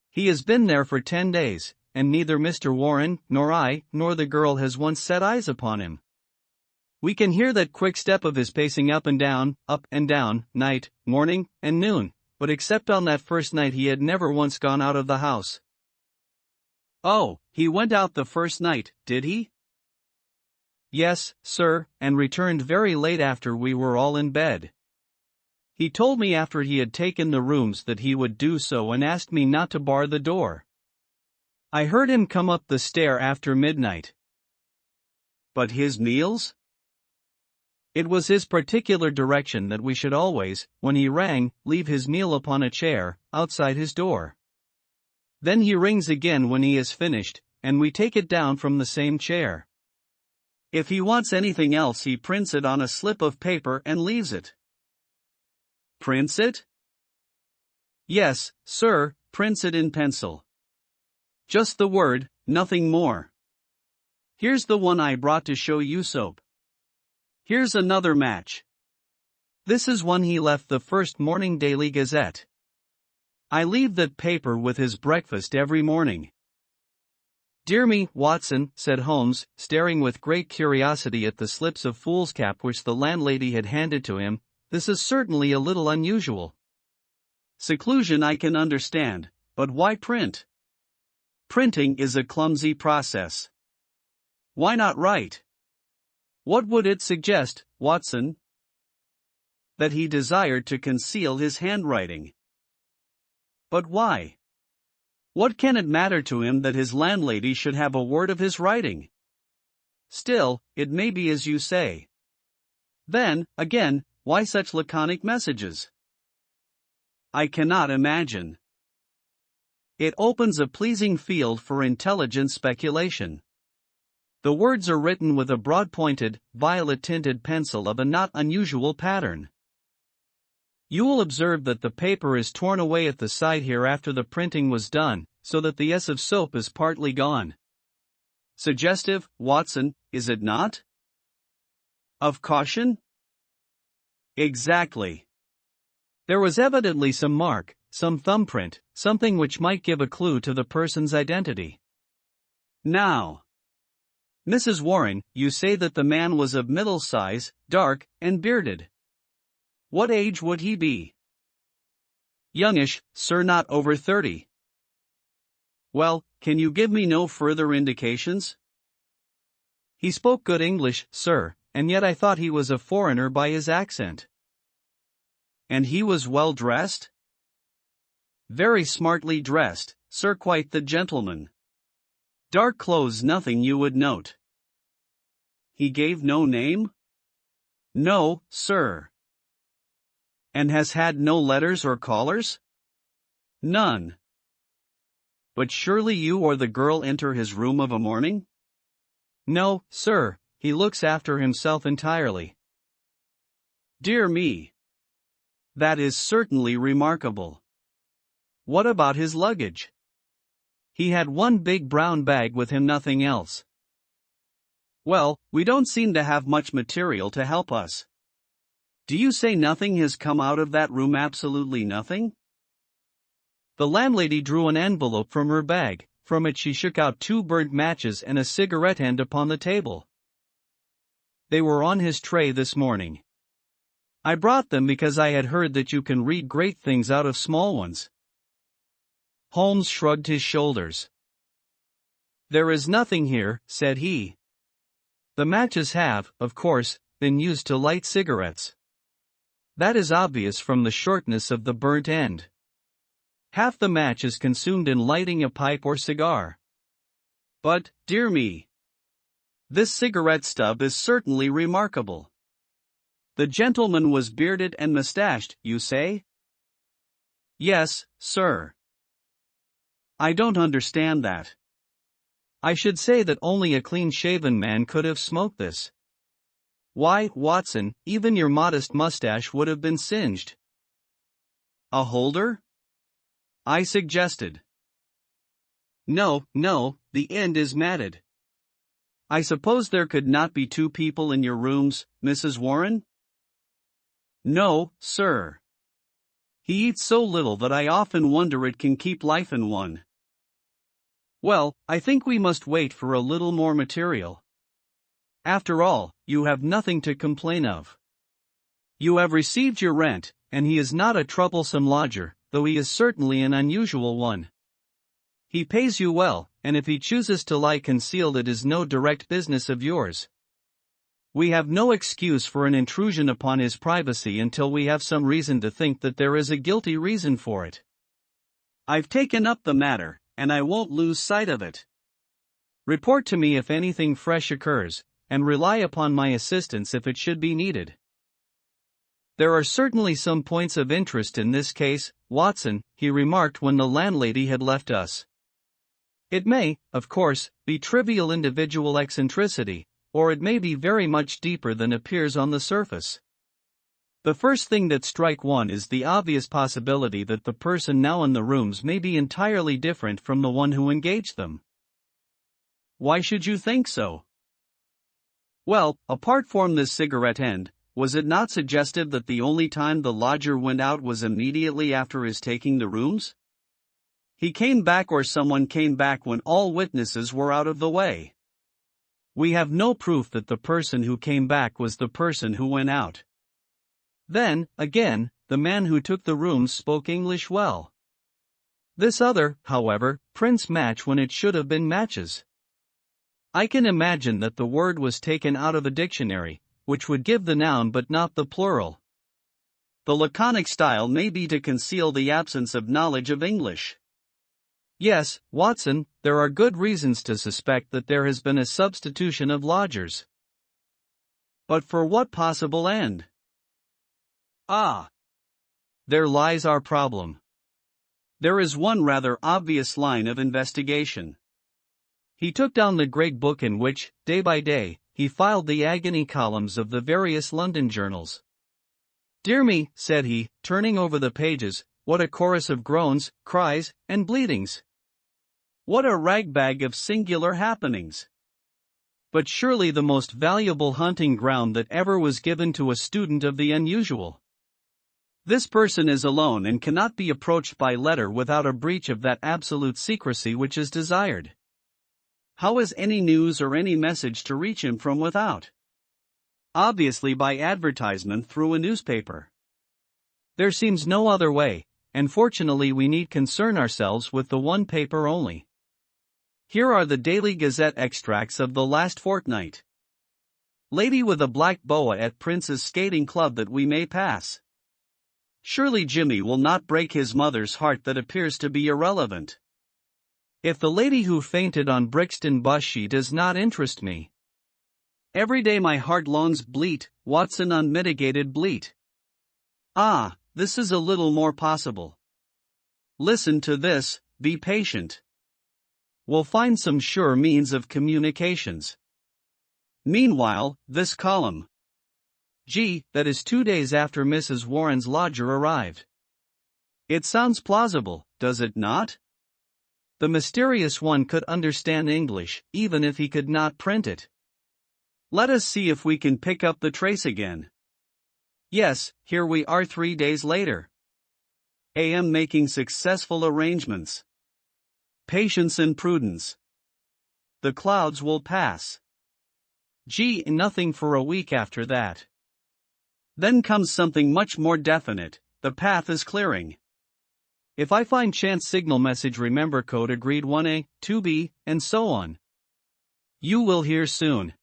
He has been there for 10 days, and neither Mr. Warren, nor I, nor the girl has once set eyes upon him. We can hear that quick step of his pacing up and down, night, morning, and noon, but except on that first night he had never once gone out of the house." "Oh, he went out the first night, did he?" "Yes, sir, and returned very late after we were all in bed. He told me after he had taken the rooms that he would do so and asked me not to bar the door. I heard him come up the stair after midnight." "But his meals?" "It was his particular direction that we should always, when he rang, leave his meal upon a chair, outside his door. Then he rings again when he has finished, and we take it down from the same chair. If he wants anything else he prints it on a slip of paper and leaves it." "Prints it?" "Yes, sir, prints it in pencil. Just the word, nothing more. Here's the one I brought to show you, soap. Here's another match. This is when he left the first morning Daily Gazette. I leave that paper with his breakfast every morning. Dear me, Watson, said Holmes, staring with great curiosity at the slips of foolscap which the landlady had handed to him, this is certainly a little unusual. Seclusion I can understand, but why print? Printing is a clumsy process. Why not write? What would it suggest, Watson? That he desired to conceal his handwriting. But why? What can it matter to him that his landlady should have a word of his writing? Still, it may be as you say. Then, again, why such laconic messages? I cannot imagine. It opens a pleasing field for intelligent speculation. The words are written with a broad-pointed, violet-tinted pencil of a not unusual pattern. You will observe that the paper is torn away at the side here after the printing was done, so that the S of soap is partly gone. Suggestive, Watson, is it not? Of caution? Exactly. There was evidently some mark, some thumbprint, something which might give a clue to the person's identity. Now, Mrs. Warren, you say that the man was of middle size, dark, and bearded. What age would he be? Youngish, sir, not over 30. Well, can you give me no further indications? He spoke good English, sir, and yet I thought he was a foreigner by his accent. And he was well dressed? Very smartly dressed, sir, quite the gentleman. Dark clothes, nothing you would note. He gave no name? No, sir. And has had no letters or callers? None. But surely you or the girl enter his room of a morning? No, sir, he looks after himself entirely. Dear me. That is certainly remarkable. What about his luggage? He had one big brown bag with him, nothing else. Well, we don't seem to have much material to help us. Do you say nothing has come out of that room, absolutely nothing? The landlady drew an envelope from her bag. From it she shook out 2 burnt matches and a cigarette end upon the table. They were on his tray this morning. I brought them because I had heard that you can read great things out of small ones. Holmes shrugged his shoulders. There is nothing here, said he. The matches have, of course, been used to light cigarettes. That is obvious from the shortness of the burnt end. Half the match is consumed in lighting a pipe or cigar. But, dear me, this cigarette stub is certainly remarkable. The gentleman was bearded and mustached, you say? Yes, sir. I don't understand that. I should say that only a clean-shaven man could have smoked this. Why, Watson, even your modest mustache would have been singed. A holder? I suggested. No, the end is matted. I suppose there could not be 2 people in your rooms, Mrs. Warren? No, sir. He eats so little that I often wonder it can keep life in one. Well, I think we must wait for a little more material. After all, you have nothing to complain of. You have received your rent, and he is not a troublesome lodger, though he is certainly an unusual one. He pays you well, and if he chooses to lie concealed, it is no direct business of yours. We have no excuse for an intrusion upon his privacy until we have some reason to think that there is a guilty reason for it. I've taken up the matter, and I won't lose sight of it. Report to me if anything fresh occurs, and rely upon my assistance if it should be needed. There are certainly some points of interest in this case, Watson, he remarked when the landlady had left us. It may, of course, be trivial individual eccentricity, or it may be very much deeper than appears on the surface. The first thing that strikes one is the obvious possibility that the person now in the rooms may be entirely different from the one who engaged them. Why should you think so? Well, apart from this cigarette end, was it not suggestive that the only time the lodger went out was immediately after his taking the rooms? He came back or someone came back when all witnesses were out of the way. We have no proof that the person who came back was the person who went out. Then, again, the man who took the rooms spoke English well. This other, however, prints match when it should have been matches. I can imagine that the word was taken out of a dictionary, which would give the noun but not the plural. The laconic style may be to conceal the absence of knowledge of English. Yes, Watson, there are good reasons to suspect that there has been a substitution of lodgers. But for what possible end? Ah! There lies our problem. There is one rather obvious line of investigation. He took down the great book in which, day by day, he filed the agony columns of the various London journals. "Dear me," said he, turning over the pages, "what a chorus of groans, cries, and bleatings! What a ragbag of singular happenings! But surely the most valuable hunting ground that ever was given to a student of the unusual. This person is alone and cannot be approached by letter without a breach of that absolute secrecy which is desired. How is any news or any message to reach him from without? Obviously by advertisement through a newspaper. There seems no other way, and fortunately we need concern ourselves with the one paper only. Here are the Daily Gazette extracts of the last fortnight. Lady with a black boa at Prince's skating club that we may pass. Surely Jimmy will not break his mother's heart that appears to be irrelevant. If the lady who fainted on Brixton bus she does not interest me. Every day my heart longs bleat, Watson unmitigated bleat. Ah, this is a little more possible. Listen to this, be patient. We'll find some sure means of communications. Meanwhile, this column. Gee, that is 2 days after Mrs. Warren's lodger arrived. It sounds plausible, does it not? The mysterious one could understand English, even if he could not print it. Let us see if we can pick up the trace again. Yes, here we are 3 days later. A.M. making successful arrangements. Patience and prudence. The clouds will pass. Gee, nothing for a week after that. Then comes something much more definite, the path is clearing. If I find chance signal message remember code agreed 1A, 2B, and so on. You will hear soon.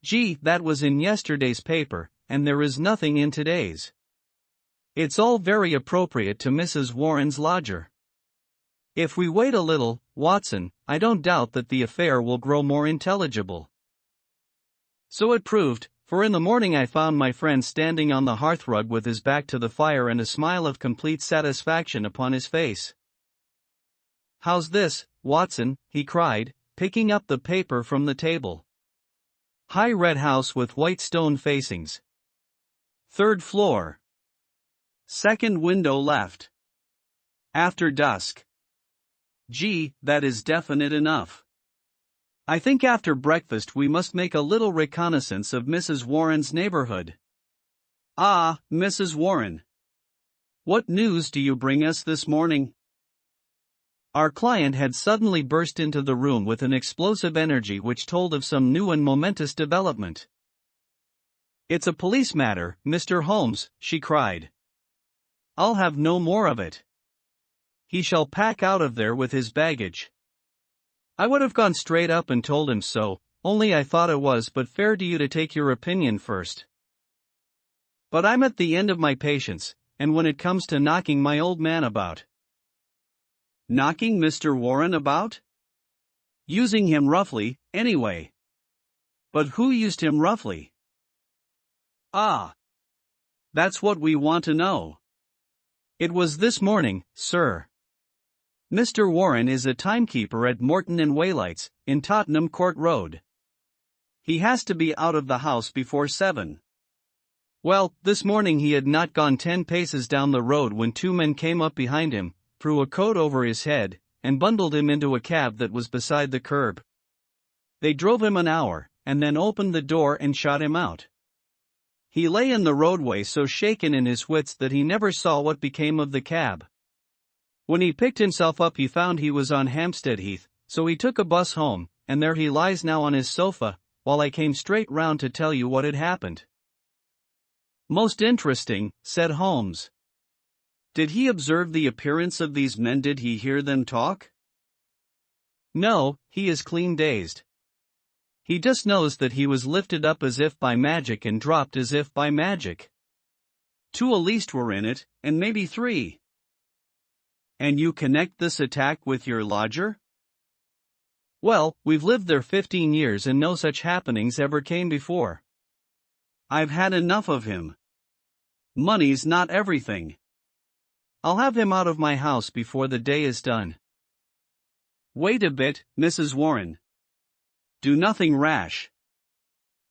Gee, that was in yesterday's paper, and there is nothing in today's. It's all very appropriate to Mrs. Warren's lodger. If we wait a little, Watson, I don't doubt that the affair will grow more intelligible. So it proved, for in the morning I found my friend standing on the hearthrug with his back to the fire and a smile of complete satisfaction upon his face. "How's this, Watson?" he cried, picking up the paper from the table. "High red house with white stone facings. 3rd floor. 2nd window left. After dusk. Gee, that is definite enough. I think after breakfast we must make a little reconnaissance of Mrs. Warren's neighborhood. Ah, Mrs. Warren. What news do you bring us this morning?" Our client had suddenly burst into the room with an explosive energy which told of some new and momentous development. "It's a police matter, Mr. Holmes," she cried. "I'll have no more of it. He shall pack out of there with his baggage. I would have gone straight up and told him so, only I thought it was but fair to you to take your opinion first. But I'm at the end of my patience, and when it comes to knocking my old man about." "Knocking Mr. Warren about?" "Using him roughly, anyway." "But who used him roughly?" "Ah! That's what we want to know." "It was this morning, sir. Mr. Warren is a timekeeper at Morton and Waylight's, in Tottenham Court Road. He has to be out of the house before 7. Well, this morning he had not gone 10 paces down the road when 2 men came up behind him, threw a coat over his head, and bundled him into a cab that was beside the curb. They drove him an hour, and then opened the door and shot him out. He lay in the roadway so shaken in his wits that he never saw what became of the cab. When he picked himself up he found he was on Hampstead Heath, so he took a bus home, and there he lies now on his sofa, while I came straight round to tell you what had happened." "Most interesting," said Holmes. "Did he observe the appearance of these men? Did he hear them talk?" "No, he is clean dazed. He just knows that he was lifted up as if by magic and dropped as if by magic. 2 at least were in it, and maybe 3. "And you connect this attack with your lodger?" "Well, we've lived there 15 years and no such happenings ever came before. I've had enough of him. Money's not everything. I'll have him out of my house before the day is done." "Wait a bit, Mrs. Warren. Do nothing rash.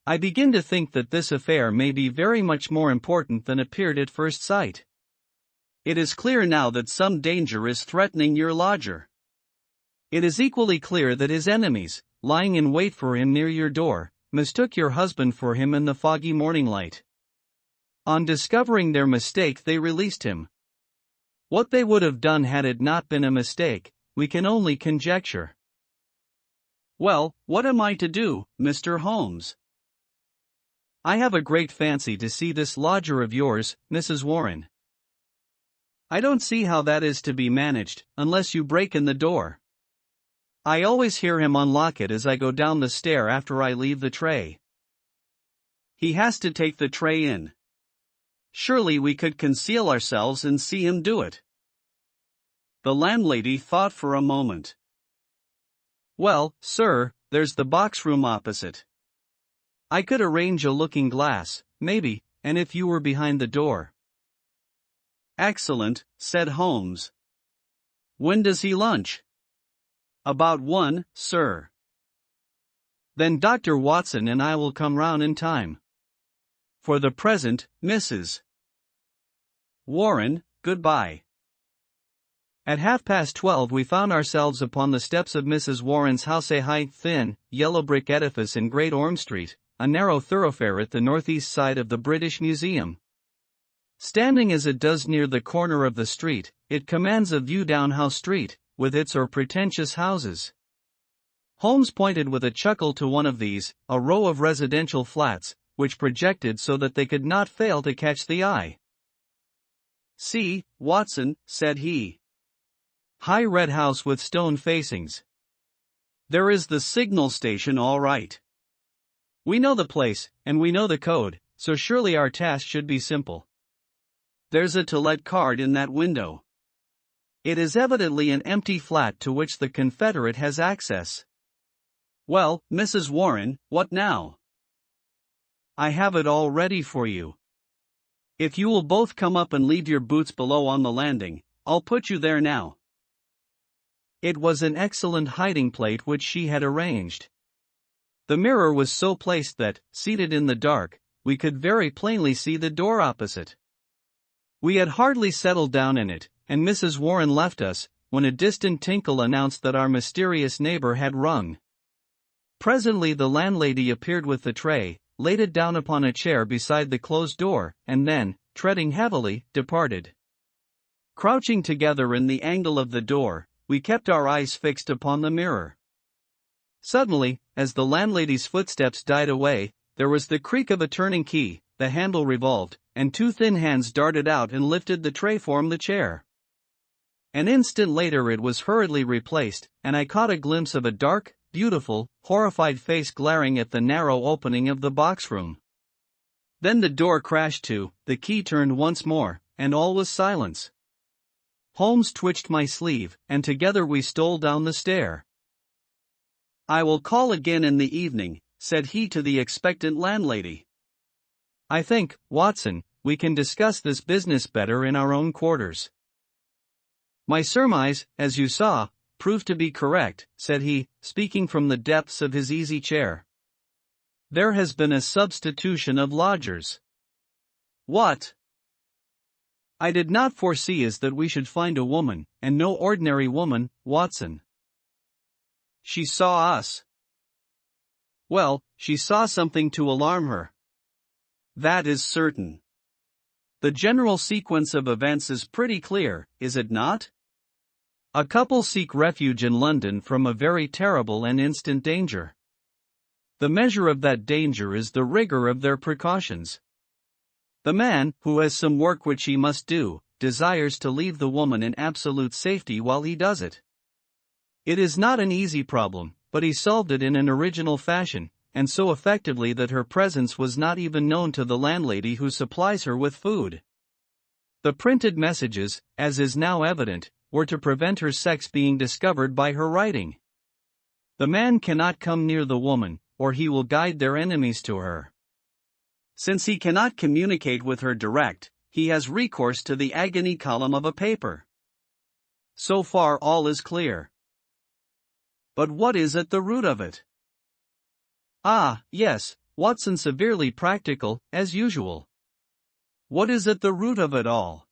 I begin to think that this affair may be very much more important than appeared at first sight. It is clear now that some danger is threatening your lodger. It is equally clear that his enemies, lying in wait for him near your door, mistook your husband for him in the foggy morning light. On discovering their mistake, they released him. What they would have done had it not been a mistake, we can only conjecture." "Well, what am I to do, Mr. Holmes?" "I have a great fancy to see this lodger of yours, Mrs. Warren. I don't see how that is to be managed, unless you break in the door. I always hear him unlock it as I go down the stair after I leave the tray. He has to take the tray in. Surely we could conceal ourselves and see him do it." The landlady thought for a moment. "Well, sir, there's the box room opposite. I could arrange a looking glass, maybe, and if you were behind the door." "Excellent," said Holmes. "When does he lunch?" "About 1, sir." "Then Dr. Watson and I will come round in time. For the present, Mrs. Warren, goodbye." At 12:30 we found ourselves upon the steps of Mrs. Warren's house, a high, thin, yellow brick edifice in Great Orme Street, a narrow thoroughfare at the northeast side of the British Museum. Standing as it does near the corner of the street, it commands a view down House Street, with its pretentious houses. Holmes pointed with a chuckle to one of these, a row of residential flats, which projected so that they could not fail to catch the eye. "See, Watson," said he. "High red house with stone facings. There is the signal station all right. We know the place, and we know the code, so surely our task should be simple. There's a to let card in that window. It is evidently an empty flat to which the Confederate has access. Well, Mrs. Warren, what now?" "I have it all ready for you. If you will both come up and leave your boots below on the landing, I'll put you there now." It was an excellent hiding place which she had arranged. The mirror was so placed that, seated in the dark, we could very plainly see the door opposite. We had hardly settled down in it, and Mrs. Warren left us, when a distant tinkle announced that our mysterious neighbor had rung. Presently the landlady appeared with the tray, laid it down upon a chair beside the closed door, and then, treading heavily, departed. Crouching together in the angle of the door, we kept our eyes fixed upon the mirror. Suddenly, as the landlady's footsteps died away, there was the creak of a turning key, the handle revolved, and 2 thin hands darted out and lifted the tray from the chair. An instant later it was hurriedly replaced, and I caught a glimpse of a dark, beautiful, horrified face glaring at the narrow opening of the box room. Then the door crashed to, the key turned once more, and all was silence. Holmes twitched my sleeve, and together we stole down the stair. "I will call again in the evening," said he to the expectant landlady. "I think, Watson, we can discuss this business better in our own quarters." "My surmise, as you saw, proved to be correct," said he, speaking from the depths of his easy chair. "There has been a substitution of lodgers." "What?" "I did not foresee is that we should find a woman, and no ordinary woman, Watson." "She saw us." "Well, she saw something to alarm her." That is certain. The general sequence of events is pretty clear, is it not? A couple seek refuge in London from a very terrible and instant danger. The measure of that danger is the rigor of their precautions. The man, who has some work which he must do, desires to leave the woman in absolute safety while he does it. It is not an easy problem, but he solved it in an original fashion, and so effectively that her presence was not even known to the landlady who supplies her with food. The printed messages, as is now evident, were to prevent her sex being discovered by her writing. The man cannot come near the woman, or he will guide their enemies to her. Since he cannot communicate with her direct, he has recourse to the agony column of a paper. So far all is clear. But what is at the root of it? Ah, yes, Watson severely practical, as usual. What is at the root of it all?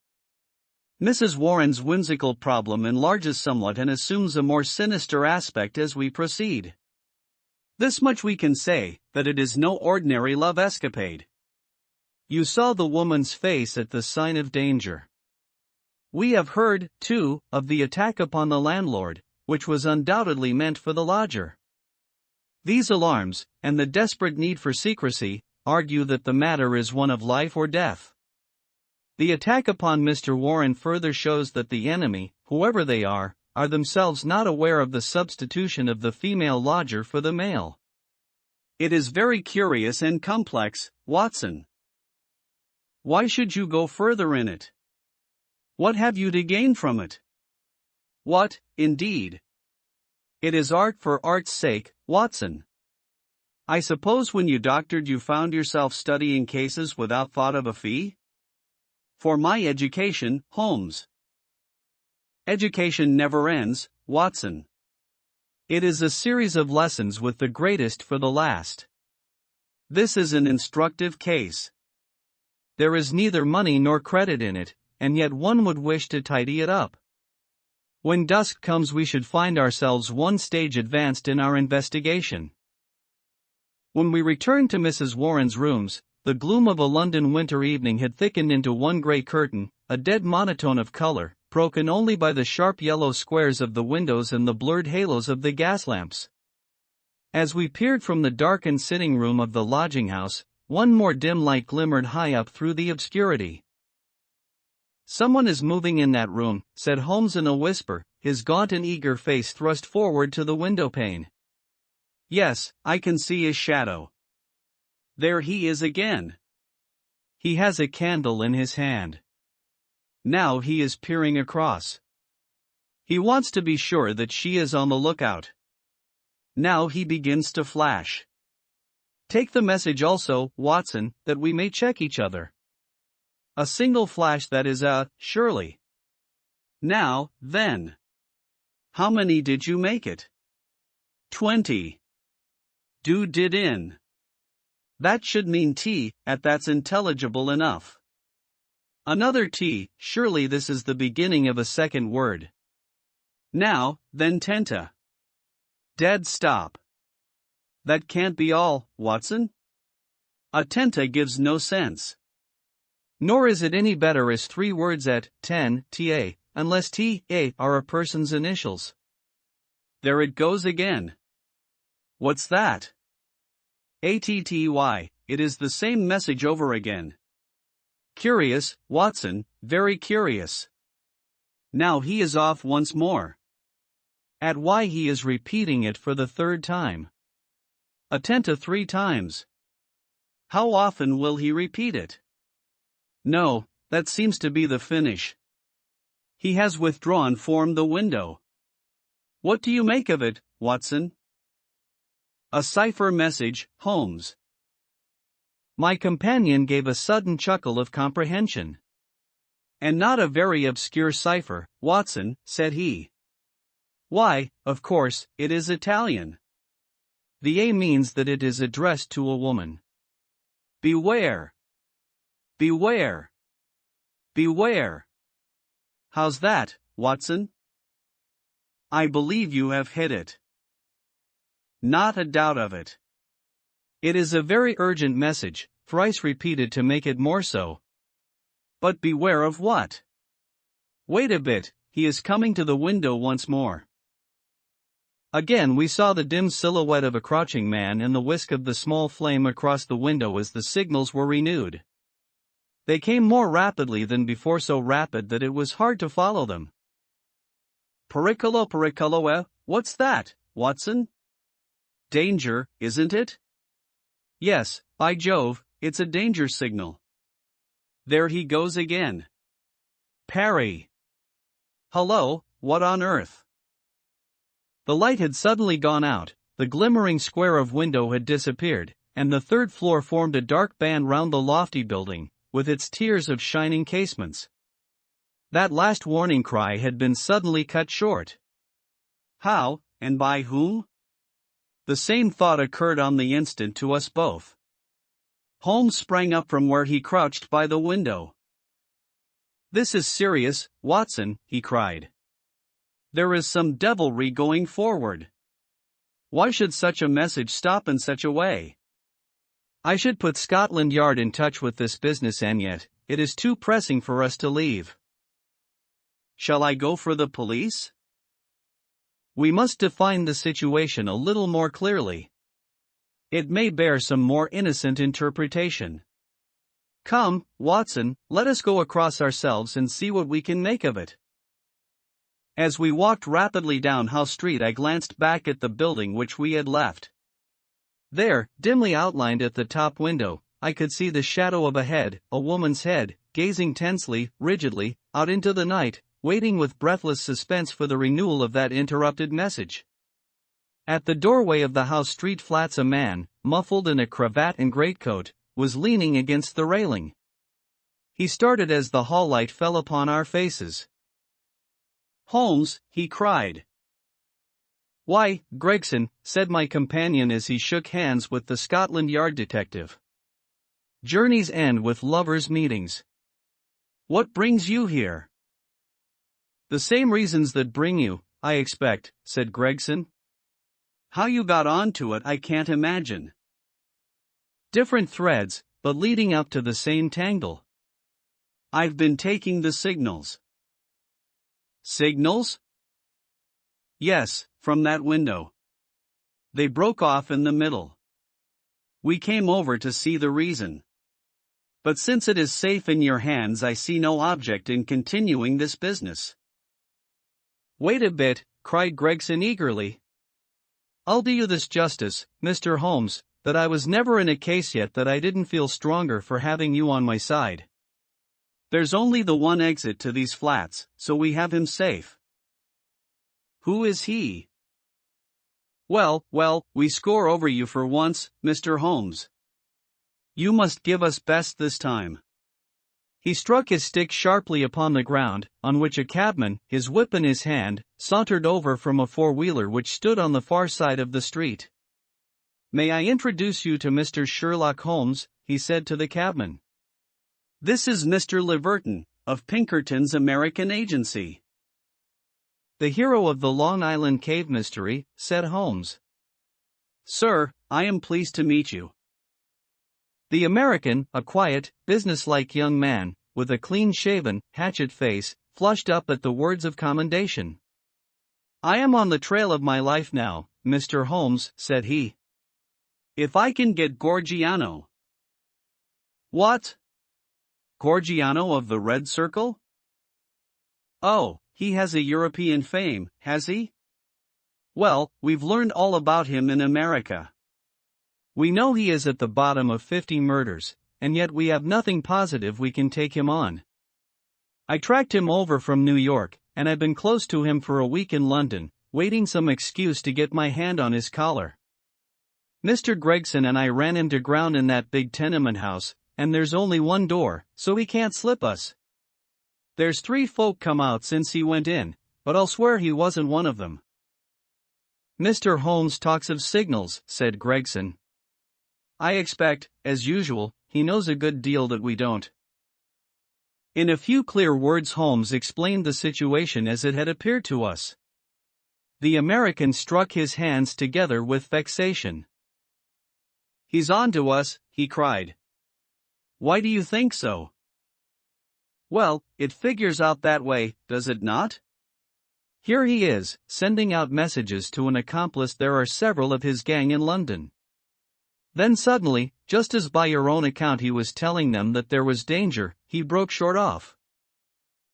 Mrs. Warren's whimsical problem enlarges somewhat and assumes a more sinister aspect as we proceed. This much we can say, that it is no ordinary love escapade. You saw the woman's face at the sign of danger. We have heard, too, of the attack upon the landlord, which was undoubtedly meant for the lodger. These alarms, and the desperate need for secrecy, argue that the matter is one of life or death. The attack upon Mr. Warren further shows that the enemy, whoever they are themselves not aware of the substitution of the female lodger for the male. It is very curious and complex, Watson. Why should you go further in it? What have you to gain from it? What, indeed? It is art for art's sake, Watson. I suppose when you doctored you found yourself studying cases without thought of a fee? For my education, Holmes. Education never ends, Watson. It is a series of lessons with the greatest for the last. This is an instructive case. There is neither money nor credit in it, and yet one would wish to tidy it up. When dusk comes we should find ourselves one stage advanced in our investigation. When we returned to Mrs. Warren's rooms, the gloom of a London winter evening had thickened into one grey curtain, a dead monotone of color, broken only by the sharp yellow squares of the windows and the blurred halos of the gas lamps. As we peered from the darkened sitting room of the lodging-house, one more dim light glimmered high up through the obscurity. "Someone is moving in that room," said Holmes in a whisper, his gaunt and eager face thrust forward to the window-pane. "Yes, I can see his shadow. There he is again. He has a candle in his hand. Now he is peering across. He wants to be sure that she is on the lookout. Now he begins to flash. Take the message also, Watson, that we may check each other. A single flash, that is surely. Now, then. How many did you make it? 20. Do did in. That should mean T, that's intelligible enough. Another T, surely this is the beginning of a second word. Now, then tenta. Dead stop. That can't be all, Watson. A tenta gives no sense. Nor is it any better as three words at 10 ta, unless ta are a person's initials. There it goes again. What's that? ATTY, it is the same message over again. Curious, Watson, very curious. Now he is off once more. At Y he is repeating it for the third time. Attenta 3 times. How often will he repeat it? No, that seems to be the finish. He has withdrawn from the window. What do you make of it, Watson? A cipher message, Holmes. My companion gave a sudden chuckle of comprehension. And not a very obscure cipher, Watson, said he. Why, of course, it is Italian. The A means that it is addressed to a woman. Beware. Beware. Beware. How's that, Watson? I believe you have hit it. Not a doubt of it. It is a very urgent message, thrice repeated to make it more so. But beware of what? Wait a bit, he is coming to the window once more. Again we saw the dim silhouette of a crouching man and the whisk of the small flame across the window as the signals were renewed. They came more rapidly than before, so rapid that it was hard to follow them. Pericolo, what's that, Watson? Danger, isn't it? Yes, by Jove, it's a danger signal. There he goes again. Parry! Hello, what on earth? The light had suddenly gone out, the glimmering square of window had disappeared, and the third floor formed a dark band round the lofty building, with its tiers of shining casements. That last warning cry had been suddenly cut short. How, and by whom? The same thought occurred on the instant to us both. Holmes sprang up from where he crouched by the window. "This is serious, Watson," he cried. "There is some devilry going forward. Why should such a message stop in such a way? I should put Scotland Yard in touch with this business, and yet, it is too pressing for us to leave." "Shall I go for the police?" "We must define the situation a little more clearly. It may bear some more innocent interpretation. Come, Watson, let us go across ourselves and see what we can make of it." As we walked rapidly down Howe Street, I glanced back at the building which we had left. There, dimly outlined at the top window, I could see the shadow of a head, a woman's head, gazing tensely, rigidly, out into the night, waiting with breathless suspense for the renewal of that interrupted message. At the doorway of the Howe Street flats a man, muffled in a cravat and greatcoat, was leaning against the railing. He started as the hall light fell upon our faces. "Holmes," he cried. "Why, Gregson," said my companion as he shook hands with the Scotland Yard detective. "Journeys end with lovers' meetings. What brings you here?" "The same reasons that bring you, I expect," said Gregson. "How you got onto it I can't imagine." "Different threads, but leading up to the same tangle." "I've been taking the signals." "Signals?" "Yes, from that window. They broke off in the middle. We came over to see the reason. But since it is safe in your hands, I see no object in continuing this business." "Wait a bit," cried Gregson eagerly. "I'll do you this justice, Mr. Holmes, that I was never in a case yet that I didn't feel stronger for having you on my side. There's only the one exit to these flats, so we have him safe." "Who is he?" Well, we score over you for once, Mr. Holmes. You must give us best this time." He struck his stick sharply upon the ground, on which a cabman, his whip in his hand, sauntered over from a four-wheeler which stood on the far side of the street. "May I introduce you to Mr. Sherlock Holmes?" he said to the cabman. "This is Mr. Leverton, of Pinkerton's American Agency." "The hero of the Long Island Cave mystery," said Holmes. "Sir, I am pleased to meet you." The American, a quiet, businesslike young man, with a clean-shaven, hatchet face, flushed up at the words of commendation. "I am on the trail of my life now, Mr. Holmes," said he. "If I can get Gorgiano." "What? Gorgiano of the Red Circle?" "Oh, he has a European fame, has he?" "Well, we've learned all about him in America. We know he is at the bottom of 50 murders, and yet we have nothing positive we can take him on. I tracked him over from New York, and I've been close to him for a week in London, waiting some excuse to get my hand on his collar. Mr. Gregson and I ran him to ground in that big tenement house, and there's only one door, so he can't slip us. There's 3 folk come out since he went in, but I'll swear he wasn't one of them." "Mr. Holmes talks of signals," said Gregson. "I expect, as usual, he knows a good deal that we don't." In a few clear words Holmes explained the situation as it had appeared to us. The American struck his hands together with vexation. "He's on to us," he cried. Why do you think so? Well, it figures out that way, does it not? Here he is, sending out messages to an accomplice. There are several of his gang in London. Then suddenly, just as by your own account he was telling them that there was danger, he broke short off.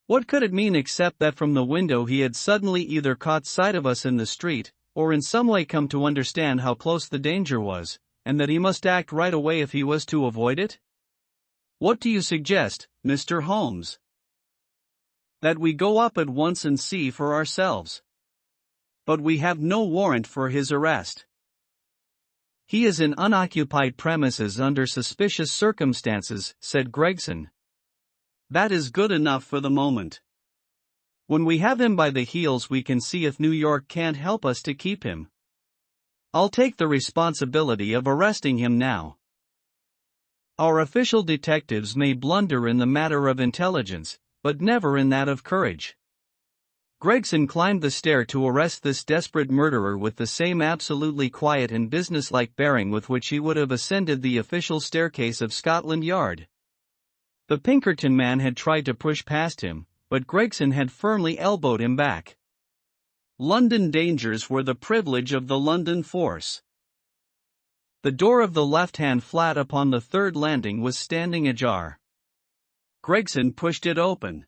What could it mean except that from the window he had suddenly either caught sight of us in the street, or in some way come to understand how close the danger was, and that he must act right away if he was to avoid it? What do you suggest, Mr. Holmes? That we go up at once and see for ourselves. But we have no warrant for his arrest. He is in unoccupied premises under suspicious circumstances, said Gregson. That is good enough for the moment. When we have him by the heels we can see if New York can't help us to keep him. I'll take the responsibility of arresting him now. Our official detectives may blunder in the matter of intelligence, but never in that of courage. Gregson climbed the stair to arrest this desperate murderer with the same absolutely quiet and businesslike bearing with which he would have ascended the official staircase of Scotland Yard. The Pinkerton man had tried to push past him, but Gregson had firmly elbowed him back. London dangers were the privilege of the London force. The door of the left-hand flat upon the third landing was standing ajar. Gregson pushed it open.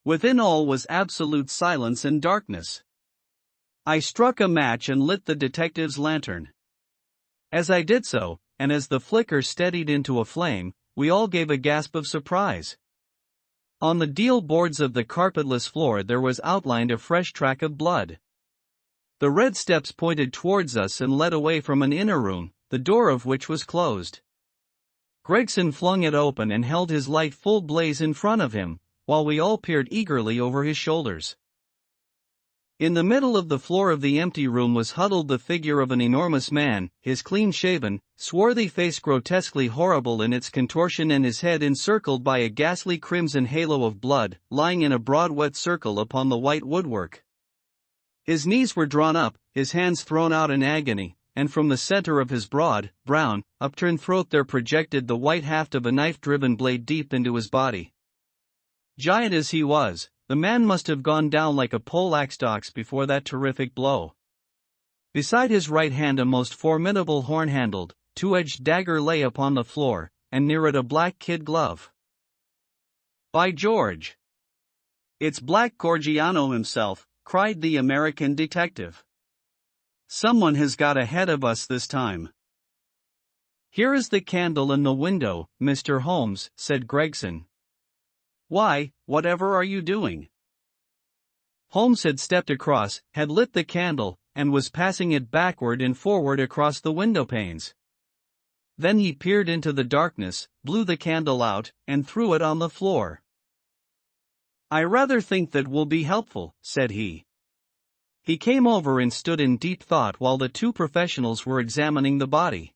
Within all was absolute silence and darkness. I struck a match and lit the detective's lantern. As I did so, and as the flicker steadied into a flame, we all gave a gasp of surprise. On the deal boards of the carpetless floor there was outlined a fresh track of blood. The red steps pointed towards us and led away from an inner room, the door of which was closed. Gregson flung it open and held his light full blaze in front of him, while we all peered eagerly over his shoulders. In the middle of the floor of the empty room was huddled the figure of an enormous man, his clean-shaven, swarthy face grotesquely horrible in its contortion and his head encircled by a ghastly crimson halo of blood, lying in a broad wet circle upon the white woodwork. His knees were drawn up, his hands thrown out in agony, and from the center of his broad, brown, upturned throat there projected the white haft of a knife-driven blade deep into his body. Giant as he was, the man must have gone down like a poleaxed ox before that terrific blow. Beside his right hand a most formidable horn-handled, two-edged dagger lay upon the floor, and near it a black kid glove. By George! It's Black Gorgiano himself, cried the American detective. Someone has got ahead of us this time. Here is the candle in the window, Mr. Holmes, said Gregson. Why, whatever are you doing? Holmes had stepped across, had lit the candle, and was passing it backward and forward across the window panes. Then he peered into the darkness, blew the candle out, and threw it on the floor. I rather think that will be helpful, said he. He came over and stood in deep thought while the two professionals were examining the body.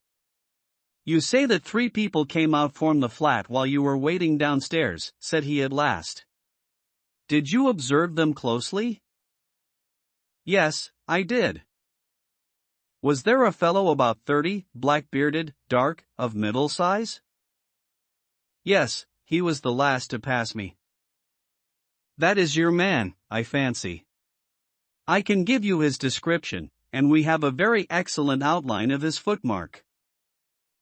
You say that 3 people came out from the flat while you were waiting downstairs, said he at last. Did you observe them closely? Yes, I did. Was there a fellow about 30, black-bearded, dark, of middle size? Yes, he was the last to pass me. That is your man, I fancy. I can give you his description, and we have a very excellent outline of his footmark.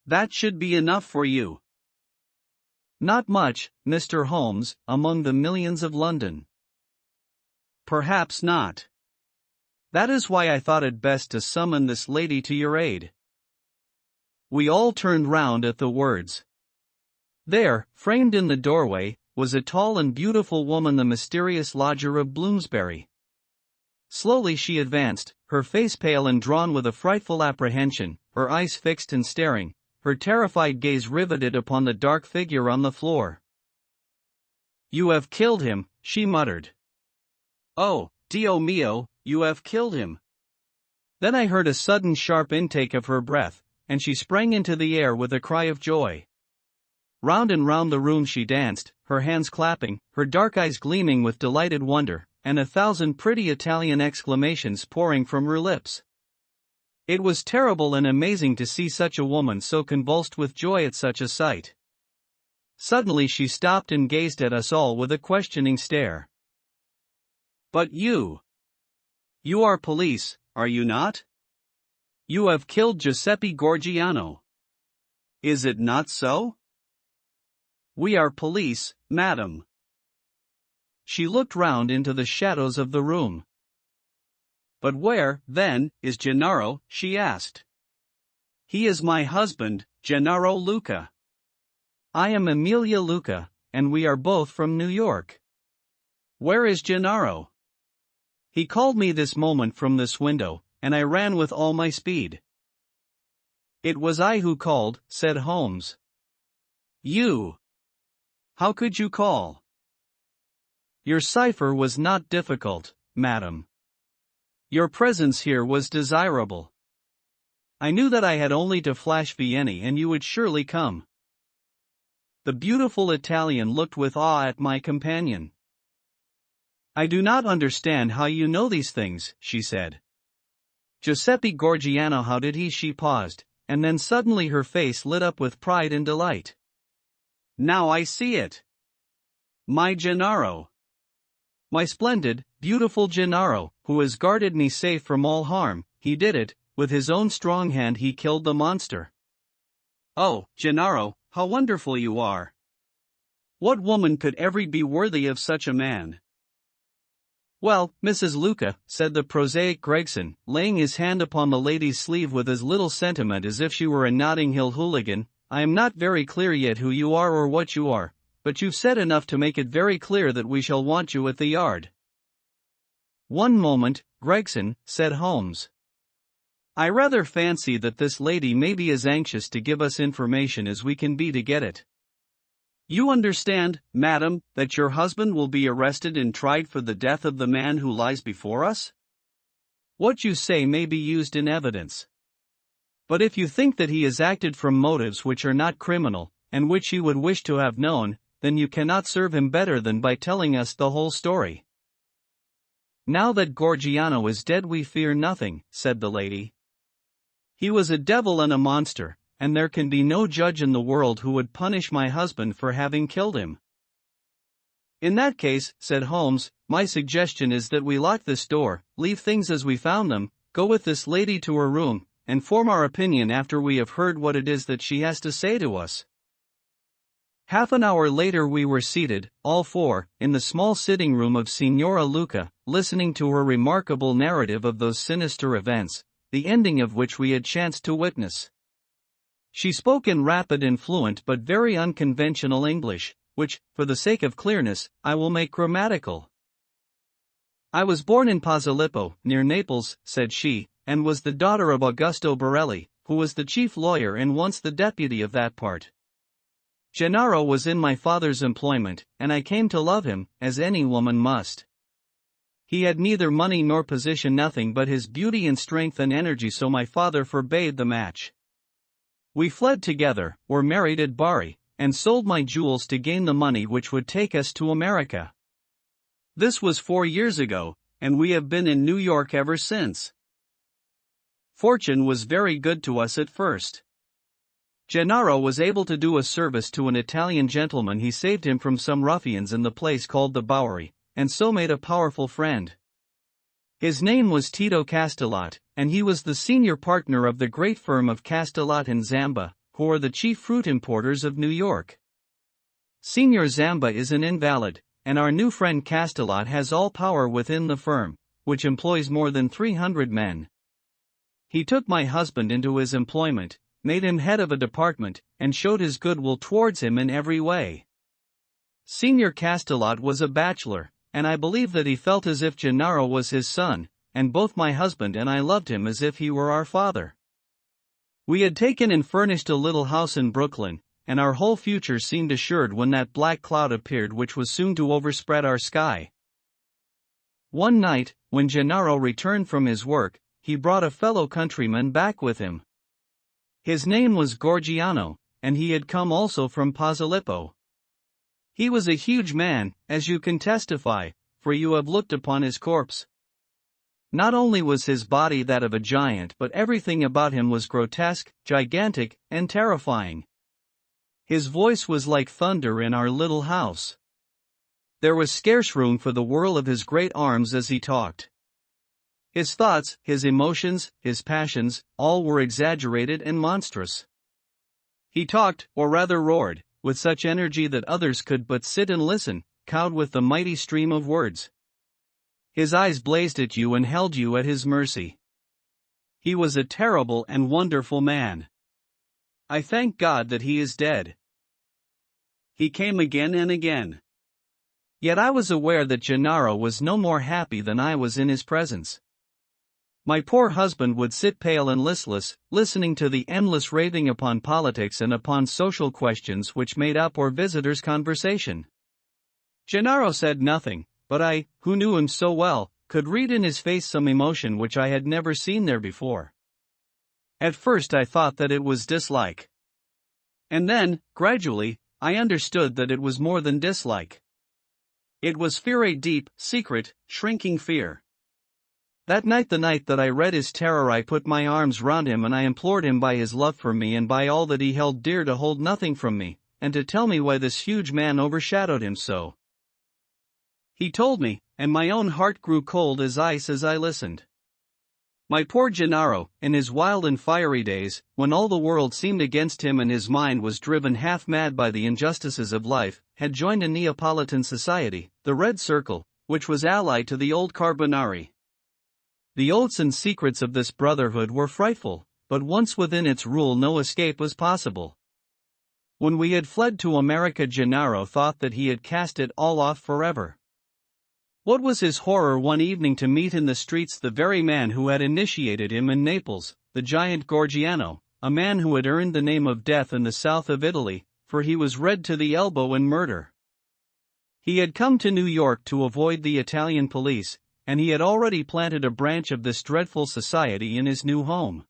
That should be enough for you. Not much, Mr. Holmes, among the millions of London. Perhaps not. That is why I thought it best to summon this lady to your aid. We all turned round at the words. There, framed in the doorway, was a tall and beautiful woman, the mysterious lodger of Bloomsbury. Slowly she advanced, her face pale and drawn with a frightful apprehension, her eyes fixed and staring, her terrified gaze riveted upon the dark figure on the floor. You have killed him, she muttered. Oh, Dio mio, you have killed him. Then I heard a sudden sharp intake of her breath, and she sprang into the air with a cry of joy. Round and round the room she danced, her hands clapping, her dark eyes gleaming with delighted wonder, and 1,000 pretty Italian exclamations pouring from her lips. It was terrible and amazing to see such a woman so convulsed with joy at such a sight. Suddenly she stopped and gazed at us all with a questioning stare. "But you are police, are you not? You have killed Giuseppe Gorgiano. Is it not so?" "We are police, madam." She looked round into the shadows of the room. "But where, then, is Gennaro?" she asked. "He is my husband, Gennaro Luca. I am Emilia Luca, and we are both from New York. Where is Gennaro?" "He called me this moment from this window, and I ran with all my speed." "It was I who called," said Holmes. "You? How could you call?" "Your cipher was not difficult, madam. Your presence here was desirable. I knew that I had only to flash Vieni and you would surely come." The beautiful Italian looked with awe at my companion. "I do not understand how you know these things," she said. "Giuseppe Gorgiano, how did he?" She paused, and then suddenly her face lit up with pride and delight. "Now I see it. My Gennaro. My splendid, beautiful Gennaro, who has guarded me safe from all harm. He did it, with his own strong hand he killed the monster. Oh, Gennaro, how wonderful you are! What woman could ever be worthy of such a man?" "Well, Mrs. Luca," said the prosaic Gregson, laying his hand upon the lady's sleeve with as little sentiment as if she were a Notting Hill hooligan, "I am not very clear yet who you are or what you are, but you've said enough to make it very clear that we shall want you at the Yard." "One moment, Gregson," said Holmes. "I rather fancy that this lady may be as anxious to give us information as we can be to get it. You understand, madam, that your husband will be arrested and tried for the death of the man who lies before us? What you say may be used in evidence. But if you think that he has acted from motives which are not criminal, and which he would wish to have known, then you cannot serve him better than by telling us the whole story." "Now that Gorgiano is dead we fear nothing," said the lady. "He was a devil and a monster, and there can be no judge in the world who would punish my husband for having killed him." "In that case," said Holmes, "my suggestion is that we lock this door, leave things as we found them, go with this lady to her room, and form our opinion after we have heard what it is that she has to say to us." Half an hour later we were seated, all four, in the small sitting room of Signora Luca, listening to her remarkable narrative of those sinister events, the ending of which we had chanced to witness. She spoke in rapid and fluent but very unconventional English, which, for the sake of clearness, I will make grammatical. "I was born in Posillipo, near Naples," said she, "and was the daughter of Augusto Borelli, who was the chief lawyer and once the deputy of that part. Gennaro was in my father's employment, and I came to love him, as any woman must. He had neither money nor position, nothing but his beauty and strength and energy, so my father forbade the match. We fled together, were married at Bari, and sold my jewels to gain the money which would take us to America. This was 4 years ago, and we have been in New York ever since. Fortune was very good to us at first. Gennaro was able to do a service to an Italian gentleman. He saved him from some ruffians in the place called the Bowery, and so made a powerful friend. His name was Tito Castellot, and he was the senior partner of the great firm of Castellot and Zamba, who are the chief fruit importers of New York. Signor Zamba is an invalid, and our new friend Castellot has all power within the firm, which employs more than 300 men. He took my husband into his employment, made him head of a department, and showed his goodwill towards him in every way. Signor Castellot was a bachelor, and I believe that he felt as if Gennaro was his son, and both my husband and I loved him as if he were our father. We had taken and furnished a little house in Brooklyn, and our whole future seemed assured when that black cloud appeared which was soon to overspread our sky. One night, when Gennaro returned from his work, he brought a fellow countryman back with him. His name was Gorgiano, and he had come also from Posillipo. He was a huge man, as you can testify, for you have looked upon his corpse. Not only was his body that of a giant, but everything about him was grotesque, gigantic, and terrifying. His voice was like thunder in our little house. There was scarce room for the whirl of his great arms as he talked. His thoughts, his emotions, his passions, all were exaggerated and monstrous. He talked, or rather roared, with such energy that others could but sit and listen, cowed with the mighty stream of words. His eyes blazed at you and held you at his mercy. He was a terrible and wonderful man. I thank God that he is dead. He came again and again. Yet I was aware that Gennaro was no more happy than I was in his presence. My poor husband would sit pale and listless, listening to the endless raving upon politics and upon social questions which made up our visitors' conversation. Gennaro said nothing, but I, who knew him so well, could read in his face some emotion which I had never seen there before. At first I thought that it was dislike. And then, gradually, I understood that it was more than dislike. It was fear, a deep, secret, shrinking fear. That night, the night that I read his terror, I put my arms round him and I implored him by his love for me and by all that he held dear to hold nothing from me, and to tell me why this huge man overshadowed him so. He told me, and my own heart grew cold as ice as I listened. My poor Gennaro, in his wild and fiery days, when all the world seemed against him and his mind was driven half mad by the injustices of life, had joined a Neapolitan society, the Red Circle, which was allied to the old Carbonari. The oaths and secrets of this brotherhood were frightful, but once within its rule no escape was possible. When we had fled to America, Gennaro thought that he had cast it all off forever. What was his horror one evening to meet in the streets the very man who had initiated him in Naples, the giant Gorgiano, a man who had earned the name of death in the south of Italy, for he was red to the elbow in murder. He had come to New York to avoid the Italian police, and he had already planted a branch of this dreadful society in his new home.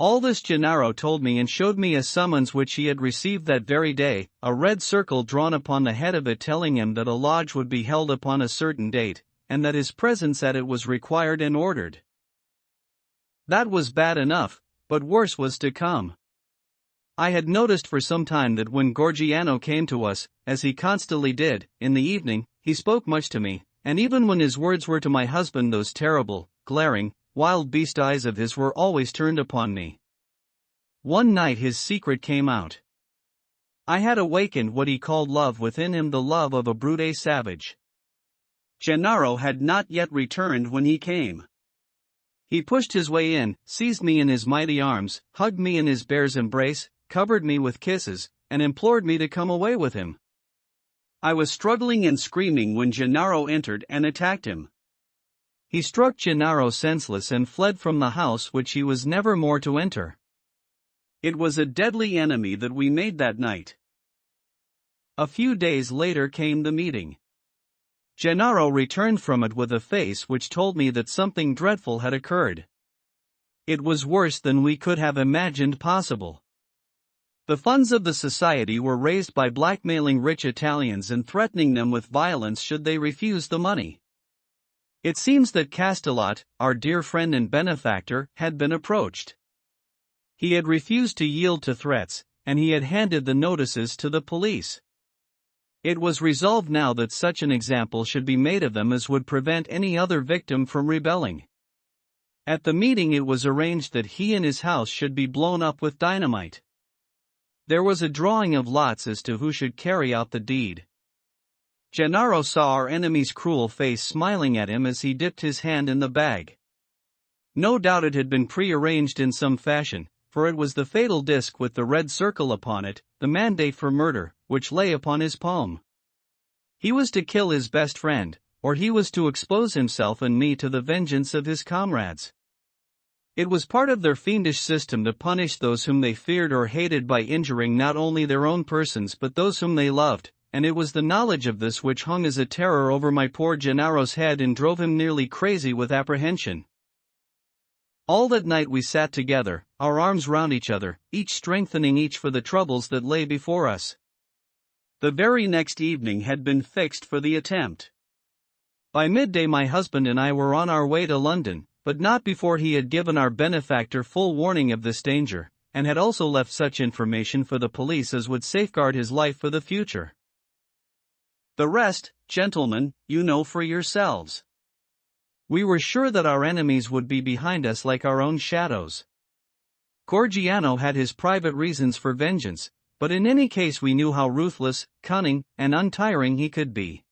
All this Gennaro told me and showed me a summons which he had received that very day, a red circle drawn upon the head of it telling him that a lodge would be held upon a certain date, and that his presence at it was required and ordered. That was bad enough, but worse was to come. I had noticed for some time that when Gorgiano came to us, as he constantly did, in the evening, he spoke much to me, and even when his words were to my husband, those terrible, glaring, wild beast eyes of his were always turned upon me. One night his secret came out. I had awakened what he called love within him, the love of a brute savage. Gennaro had not yet returned when he came. He pushed his way in, seized me in his mighty arms, hugged me in his bear's embrace, covered me with kisses, and implored me to come away with him. I was struggling and screaming when Gennaro entered and attacked him. He struck Gennaro senseless and fled from the house which he was never more to enter. It was a deadly enemy that we made that night. A few days later came the meeting. Gennaro returned from it with a face which told me that something dreadful had occurred. It was worse than we could have imagined possible. The funds of the society were raised by blackmailing rich Italians and threatening them with violence should they refuse the money. It seems that Castellot, our dear friend and benefactor, had been approached. He had refused to yield to threats, and he had handed the notices to the police. It was resolved now that such an example should be made of them as would prevent any other victim from rebelling. At the meeting it was arranged that he and his house should be blown up with dynamite. There was a drawing of lots as to who should carry out the deed. Gennaro saw our enemy's cruel face smiling at him as he dipped his hand in the bag. No doubt it had been prearranged in some fashion, for it was the fatal disc with the red circle upon it, the mandate for murder, which lay upon his palm. He was to kill his best friend, or he was to expose himself and me to the vengeance of his comrades. It was part of their fiendish system to punish those whom they feared or hated by injuring not only their own persons but those whom they loved, and it was the knowledge of this which hung as a terror over my poor Gennaro's head and drove him nearly crazy with apprehension. All that night we sat together, our arms round each other, each strengthening each for the troubles that lay before us. The very next evening had been fixed for the attempt. By midday my husband and I were on our way to London, but not before he had given our benefactor full warning of this danger, and had also left such information for the police as would safeguard his life for the future. The rest, gentlemen, you know for yourselves. We were sure that our enemies would be behind us like our own shadows. Gorgiano had his private reasons for vengeance, but in any case we knew how ruthless, cunning, and untiring he could be.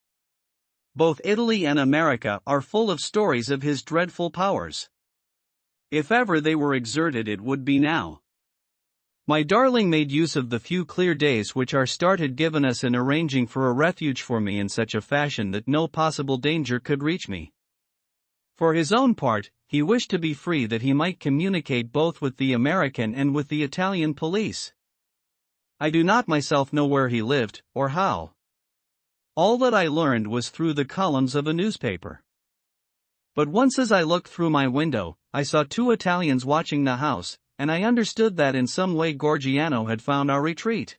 Both Italy and America are full of stories of his dreadful powers. If ever they were exerted, it would be now. My darling made use of the few clear days which our start had given us in arranging for a refuge for me in such a fashion that no possible danger could reach me. For his own part, he wished to be free that he might communicate both with the American and with the Italian police. I do not myself know where he lived, or how. All that I learned was through the columns of a newspaper. But once as I looked through my window, I saw two Italians watching the house, and I understood that in some way Gorgiano had found our retreat.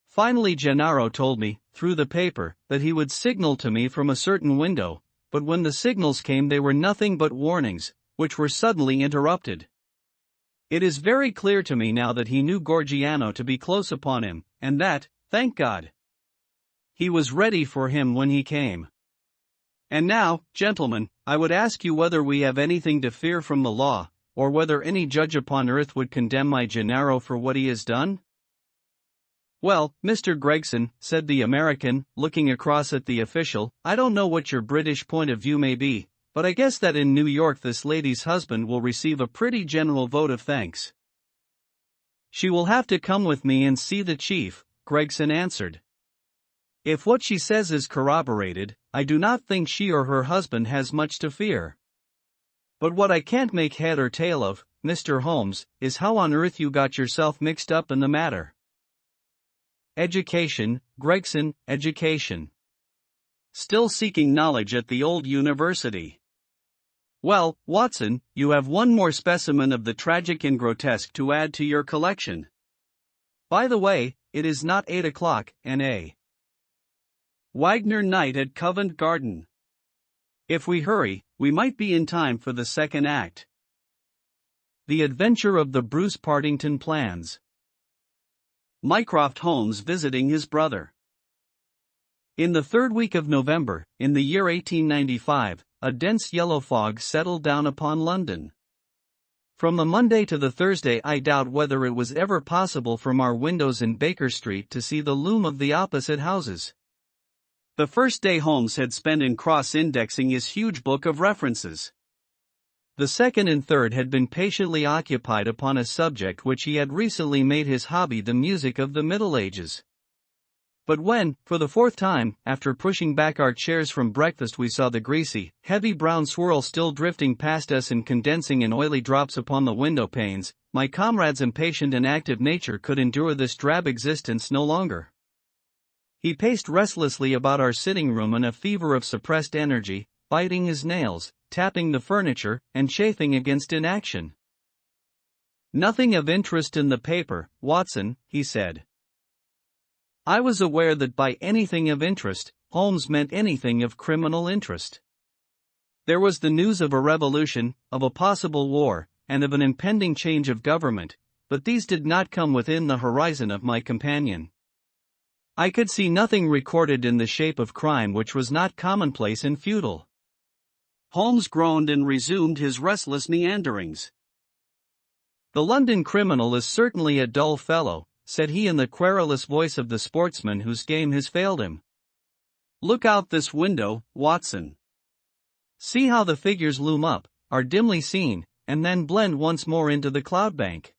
Finally Gennaro told me, through the paper, that he would signal to me from a certain window, but when the signals came they were nothing but warnings, which were suddenly interrupted. It is very clear to me now that he knew Gorgiano to be close upon him, and that, thank God, he was ready for him when he came. And now, gentlemen, I would ask you whether we have anything to fear from the law, or whether any judge upon earth would condemn my Gennaro for what he has done? Well, Mr. Gregson, said the American, looking across at the official, I don't know what your British point of view may be, but I guess that in New York this lady's husband will receive a pretty general vote of thanks. She will have to come with me and see the chief, Gregson answered. If what she says is corroborated, I do not think she or her husband has much to fear. But what I can't make head or tail of, Mr. Holmes, is how on earth you got yourself mixed up in the matter. Education, Gregson, education. Still seeking knowledge at the old university. Well, Watson, you have one more specimen of the tragic and grotesque to add to your collection. By the way, it is not 8 o'clock, N.A. Wagner Night at Covent Garden. If we hurry, we might be in time for the second act. The Adventure of the Bruce Partington Plans. Mycroft Holmes visiting his brother. In the third week of November, in the year 1895, a dense yellow fog settled down upon London. From the Monday to the Thursday I doubt whether it was ever possible from our windows in Baker Street to see the loom of the opposite houses. The first day Holmes had spent in cross-indexing his huge book of references. The second and third had been patiently occupied upon a subject which he had recently made his hobby, the music of the Middle Ages. But when, for the fourth time, after pushing back our chairs from breakfast we saw the greasy, heavy brown swirl still drifting past us and condensing in oily drops upon the window panes, my comrade's impatient and active nature could endure this drab existence no longer. He paced restlessly about our sitting room in a fever of suppressed energy, biting his nails, tapping the furniture, and chafing against inaction. Nothing of interest in the paper, Watson, he said. I was aware that by anything of interest, Holmes meant anything of criminal interest. There was the news of a revolution, of a possible war, and of an impending change of government, but these did not come within the horizon of my companion. I could see nothing recorded in the shape of crime which was not commonplace and futile. Holmes groaned and resumed his restless meanderings. The London criminal is certainly a dull fellow, said he in the querulous voice of the sportsman whose game has failed him. Look out this window, Watson. See how the figures loom up, are dimly seen, and then blend once more into the cloudbank.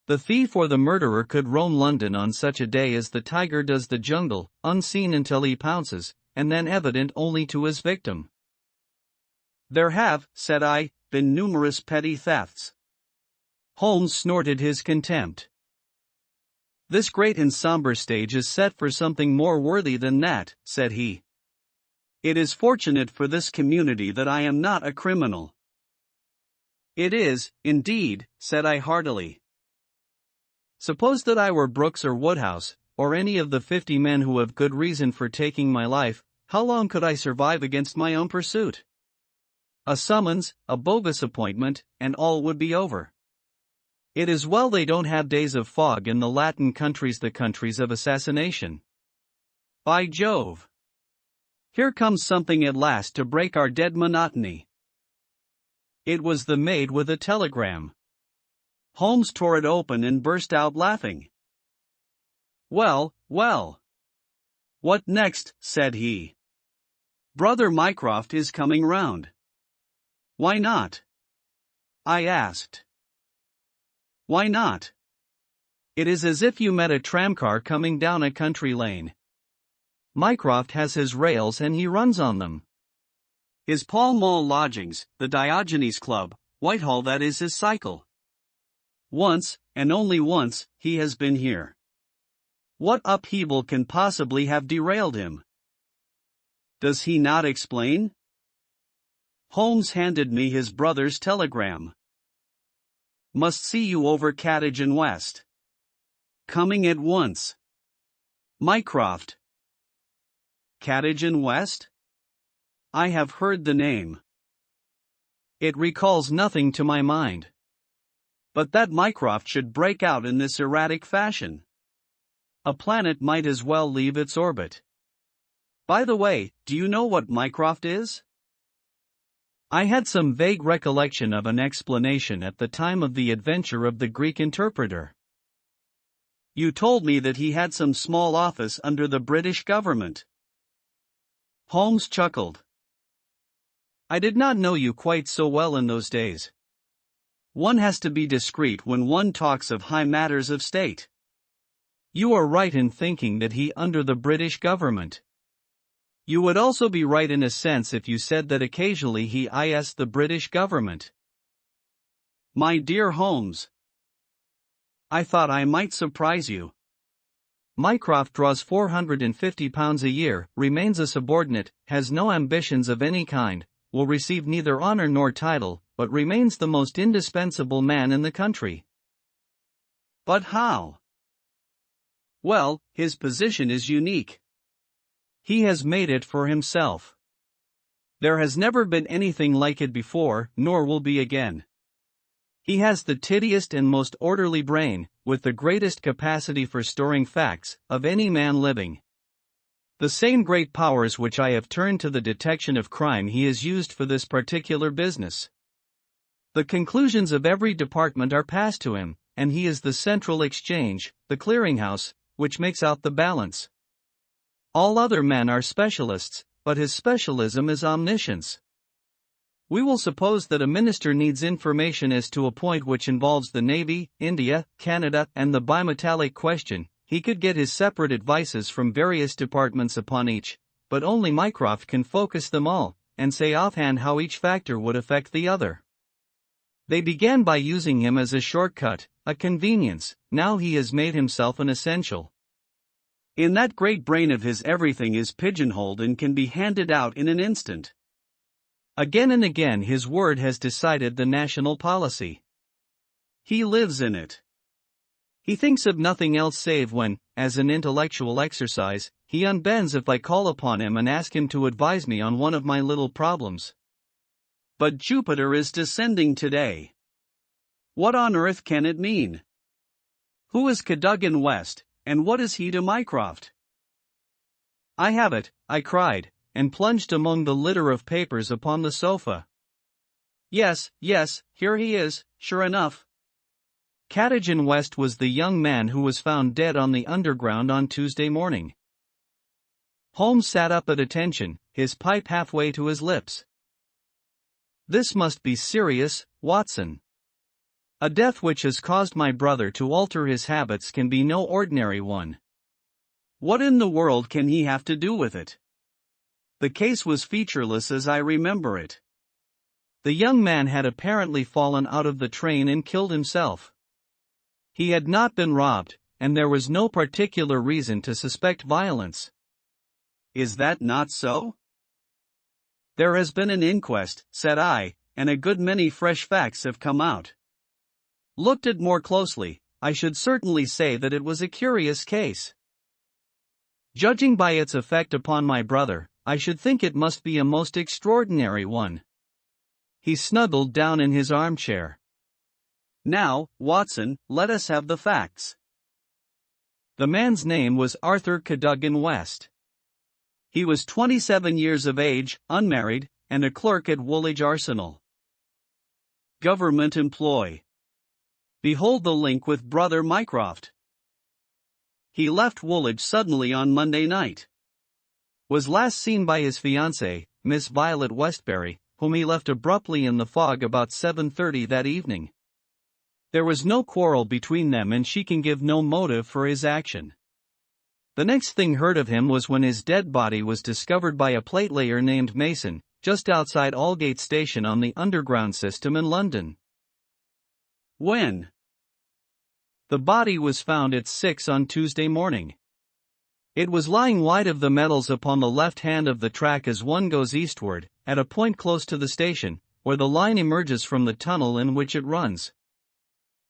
The thief or the murderer could roam London on such a day as the tiger does the jungle, unseen until he pounces, and then evident only to his victim. There have, said I, been numerous petty thefts. Holmes snorted his contempt. This great and somber stage is set for something more worthy than that, said he. It is fortunate for this community that I am not a criminal. It is, indeed, said I heartily. Suppose that I were Brooks or Woodhouse, or any of the 50 men who have good reason for taking my life, how long could I survive against my own pursuit? A summons, a bogus appointment, and all would be over. It is well they don't have days of fog in the Latin countries, the countries of assassination. By Jove! Here comes something at last to break our dead monotony. It was the maid with a telegram. Holmes tore it open and burst out laughing. "Well, well. What next?" said he. "Brother Mycroft is coming round." "Why not?" I asked. "Why not? It is as if you met a tramcar coming down a country lane. Mycroft has his rails and he runs on them. His Pall Mall lodgings, the Diogenes Club, Whitehall, that is his cycle. Once, and only once, he has been here. What upheaval can possibly have derailed him? Does he not explain?" Holmes handed me his brother's telegram. "Must see you over Cattage and West. Coming at once. Mycroft." Cattage and West? I have heard the name. It recalls nothing to my mind. But that Mycroft should break out in this erratic fashion. A planet might as well leave its orbit. By the way, do you know what Mycroft is? I had some vague recollection of an explanation at the time of the adventure of the Greek interpreter. You told me that he had some small office under the British government. Holmes chuckled. I did not know you quite so well in those days. One has to be discreet when one talks of high matters of state. You are right in thinking that he under the British government. You would also be right in a sense if you said that occasionally he is the British government. My dear Holmes, I thought I might surprise you. Mycroft draws £450 a year, remains a subordinate, has no ambitions of any kind, will receive neither honor nor title, but remains the most indispensable man in the country. But how? Well, his position is unique. He has made it for himself. There has never been anything like it before, nor will be again. He has the tiddiest and most orderly brain, with the greatest capacity for storing facts, of any man living. The same great powers which I have turned to the detection of crime he has used for this particular business. The conclusions of every department are passed to him, and he is the central exchange, the clearinghouse, which makes out the balance. All other men are specialists, but his specialism is omniscience. We will suppose that a minister needs information as to a point which involves the Navy, India, Canada, and the bimetallic question. He could get his separate advices from various departments upon each, but only Mycroft can focus them all, and say offhand how each factor would affect the other. They began by using him as a shortcut, a convenience, now he has made himself an essential. In that great brain of his everything is pigeonholed and can be handed out in an instant. Again and again his word has decided the national policy. He lives in it. He thinks of nothing else save when, as an intellectual exercise, he unbends if I call upon him and ask him to advise me on one of my little problems. But Jupiter is descending today. What on earth can it mean? Who is Cadogan West, and what is he to Mycroft? I have it, I cried, and plunged among the litter of papers upon the sofa. Yes, here he is, sure enough. Cattage and West was the young man who was found dead on the Underground on Tuesday morning. Holmes sat up at attention, his pipe halfway to his lips. This must be serious, Watson. A death which has caused my brother to alter his habits can be no ordinary one. What in the world can he have to do with it? The case was featureless as I remember it. The young man had apparently fallen out of the train and killed himself. He had not been robbed, and there was no particular reason to suspect violence. Is that not so? There has been an inquest, said I, and a good many fresh facts have come out. Looked at more closely, I should certainly say that it was a curious case. Judging by its effect upon my brother, I should think it must be a most extraordinary one. He snuggled down in his armchair. Now, Watson, let us have the facts. The man's name was Arthur Conan West. He was 27 years of age, unmarried, and a clerk at Woolwich Arsenal. Government employ. Behold the link with Brother Mycroft. He left Woolwich suddenly on Monday night. Was last seen by his fiancée, Miss Violet Westbury, whom he left abruptly in the fog about 7:30 that evening. There was no quarrel between them and she can give no motive for his action. The next thing heard of him was when his dead body was discovered by a platelayer named Mason, just outside Aldgate Station on the Underground system in London. When? The body was found at 6 on Tuesday morning. It was lying wide of the metals upon the left hand of the track as one goes eastward, at a point close to the station, where the line emerges from the tunnel in which it runs.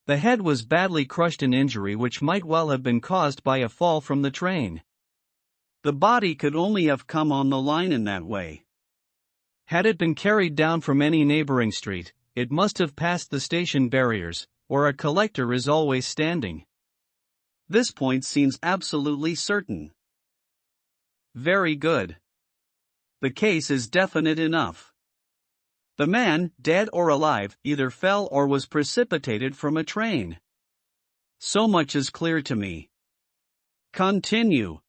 The head was badly crushed, an injury which might well have been caused by a fall from the train. The body could only have come on the line in that way. Had it been carried down from any neighboring street, it must have passed the station barriers, where a collector is always standing. This point seems absolutely certain. Very good. The case is definite enough. The man, dead or alive, either fell or was precipitated from a train. So much is clear to me. Continue.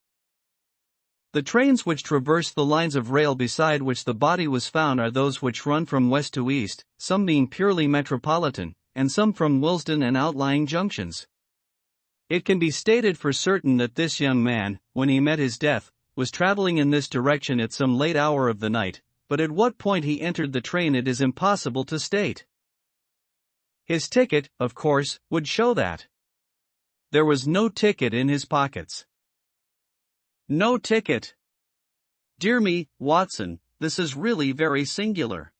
The trains which traverse the lines of rail beside which the body was found are those which run from west to east, some being purely metropolitan, and some from Willesden and outlying junctions. It can be stated for certain that this young man, when he met his death, was traveling in this direction at some late hour of the night, but at what point he entered the train it is impossible to state. His ticket, of course, would show that. There was no ticket in his pockets. No ticket. Dear me, Watson, this is really very singular.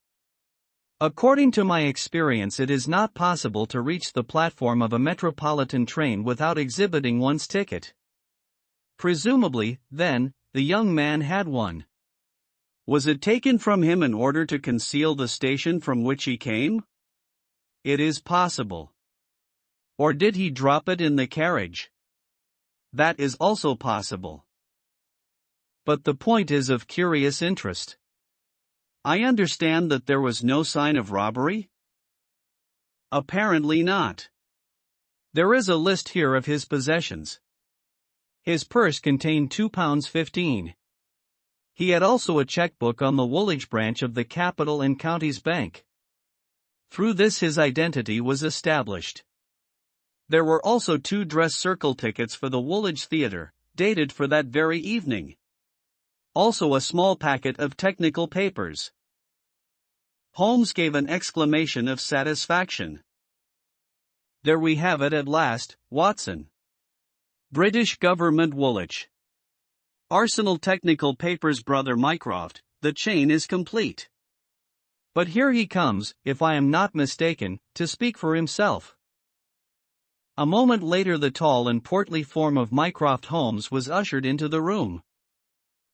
According to my experience, it is not possible to reach the platform of a metropolitan train without exhibiting one's ticket. Presumably, then, the young man had one. Was it taken from him in order to conceal the station from which he came? It is possible. Or did he drop it in the carriage? That is also possible. But the point is of curious interest. I understand that there was no sign of robbery? Apparently not. There is a list here of his possessions. His purse contained £2.15. He had also a checkbook on the Woolwich branch of the Capital and Counties Bank. Through this his identity was established. There were also 2 dress circle tickets for the Woolwich Theatre, dated for that very evening. Also a small packet of technical papers. Holmes gave an exclamation of satisfaction. There we have it at last, Watson. British Government, Woolwich. Arsenal Technical Papers, Brother Mycroft, the chain is complete. But here he comes, if I am not mistaken, to speak for himself. A moment later the tall and portly form of Mycroft Holmes was ushered into the room.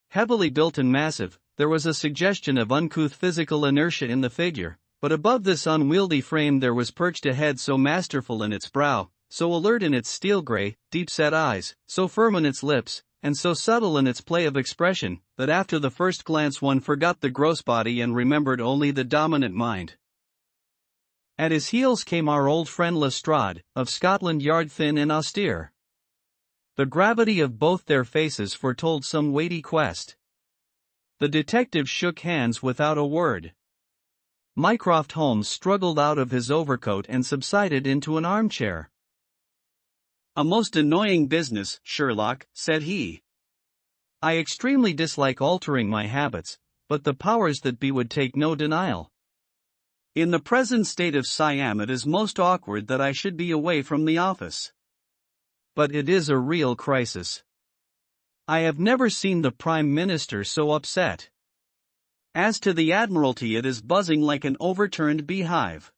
Heavily built and massive, there was a suggestion of uncouth physical inertia in the figure, but above this unwieldy frame there was perched a head so masterful in its brow, so alert in its steel-gray, deep-set eyes, so firm in its lips, and so subtle in its play of expression, that after the first glance one forgot the gross body and remembered only the dominant mind. At his heels came our old friend Lestrade, of Scotland Yard, thin and austere. The gravity of both their faces foretold some weighty quest. The detective shook hands without a word. Mycroft Holmes struggled out of his overcoat and subsided into an armchair. "A most annoying business, Sherlock," said he. "I extremely dislike altering my habits, but the powers that be would take no denial. In the present state of Siam it is most awkward that I should be away from the office. But it is a real crisis. I have never seen the Prime Minister so upset. As to the Admiralty, it is buzzing like an overturned beehive.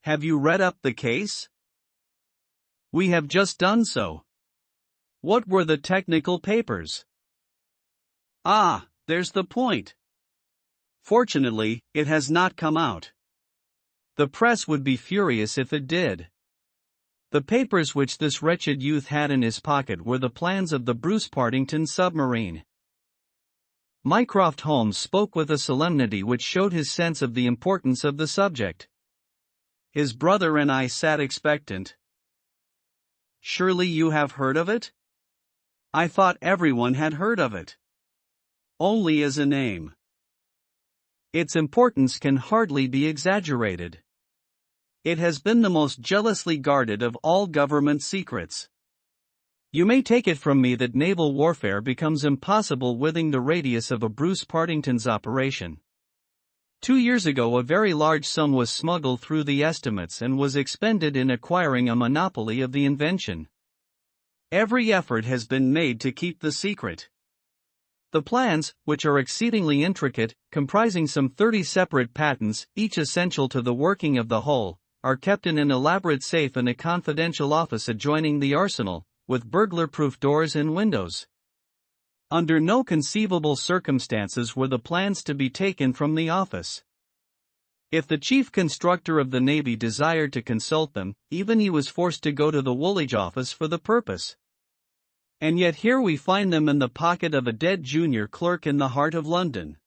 Have you read up the case?" "We have just done so." "What were the technical papers?" "Ah, there's the point. Fortunately, it has not come out. The press would be furious if it did. The papers which this wretched youth had in his pocket were the plans of the Bruce Partington submarine. Mycroft Holmes spoke with a solemnity which showed his sense of the importance of the subject. His brother and I sat expectant. "Surely you have heard of it?" "I thought everyone had heard of it. Only as a name. Its importance can hardly be exaggerated. It has been the most jealously guarded of all government secrets. You may take it from me that naval warfare becomes impossible within the radius of a Bruce Partington's operation. 2 years ago a very large sum was smuggled through the estimates and was expended in acquiring a monopoly of the invention. Every effort has been made to keep the secret. The plans, which are exceedingly intricate, comprising some 30 separate patents, each essential to the working of the whole, are kept in an elaborate safe in a confidential office adjoining the arsenal, with burglar-proof doors and windows. Under no conceivable circumstances were the plans to be taken from the office. If the chief constructor of the Navy desired to consult them, even he was forced to go to the Woolwich office for the purpose. And yet here we find them in the pocket of a dead junior clerk in the heart of London.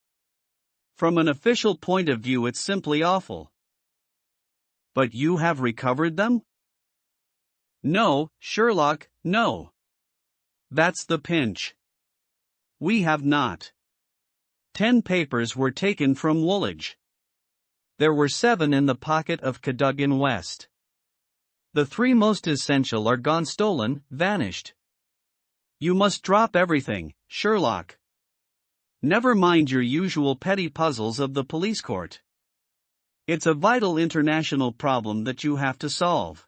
From an official point of view it's simply awful. But you have recovered them? No, Sherlock, no. That's the pinch. We have not. 10 papers were taken from Woolwich. There were 7 in the pocket of Cadogan West. The 3 most essential are gone, stolen, vanished. You must drop everything, Sherlock. Never mind your usual petty puzzles of the police court. It's a vital international problem that you have to solve.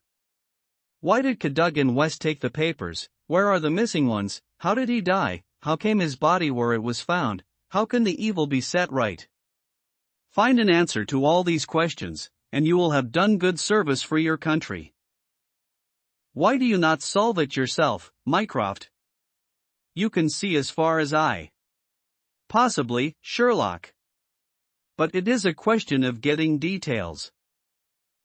Why did Cadogan West take the papers? Where are the missing ones? How did he die? How came his body where it was found? How can the evil be set right? Find an answer to all these questions, and you will have done good service for your country. Why do you not solve it yourself, Mycroft? You can see as far as I. Possibly, Sherlock. But it is a question of getting details.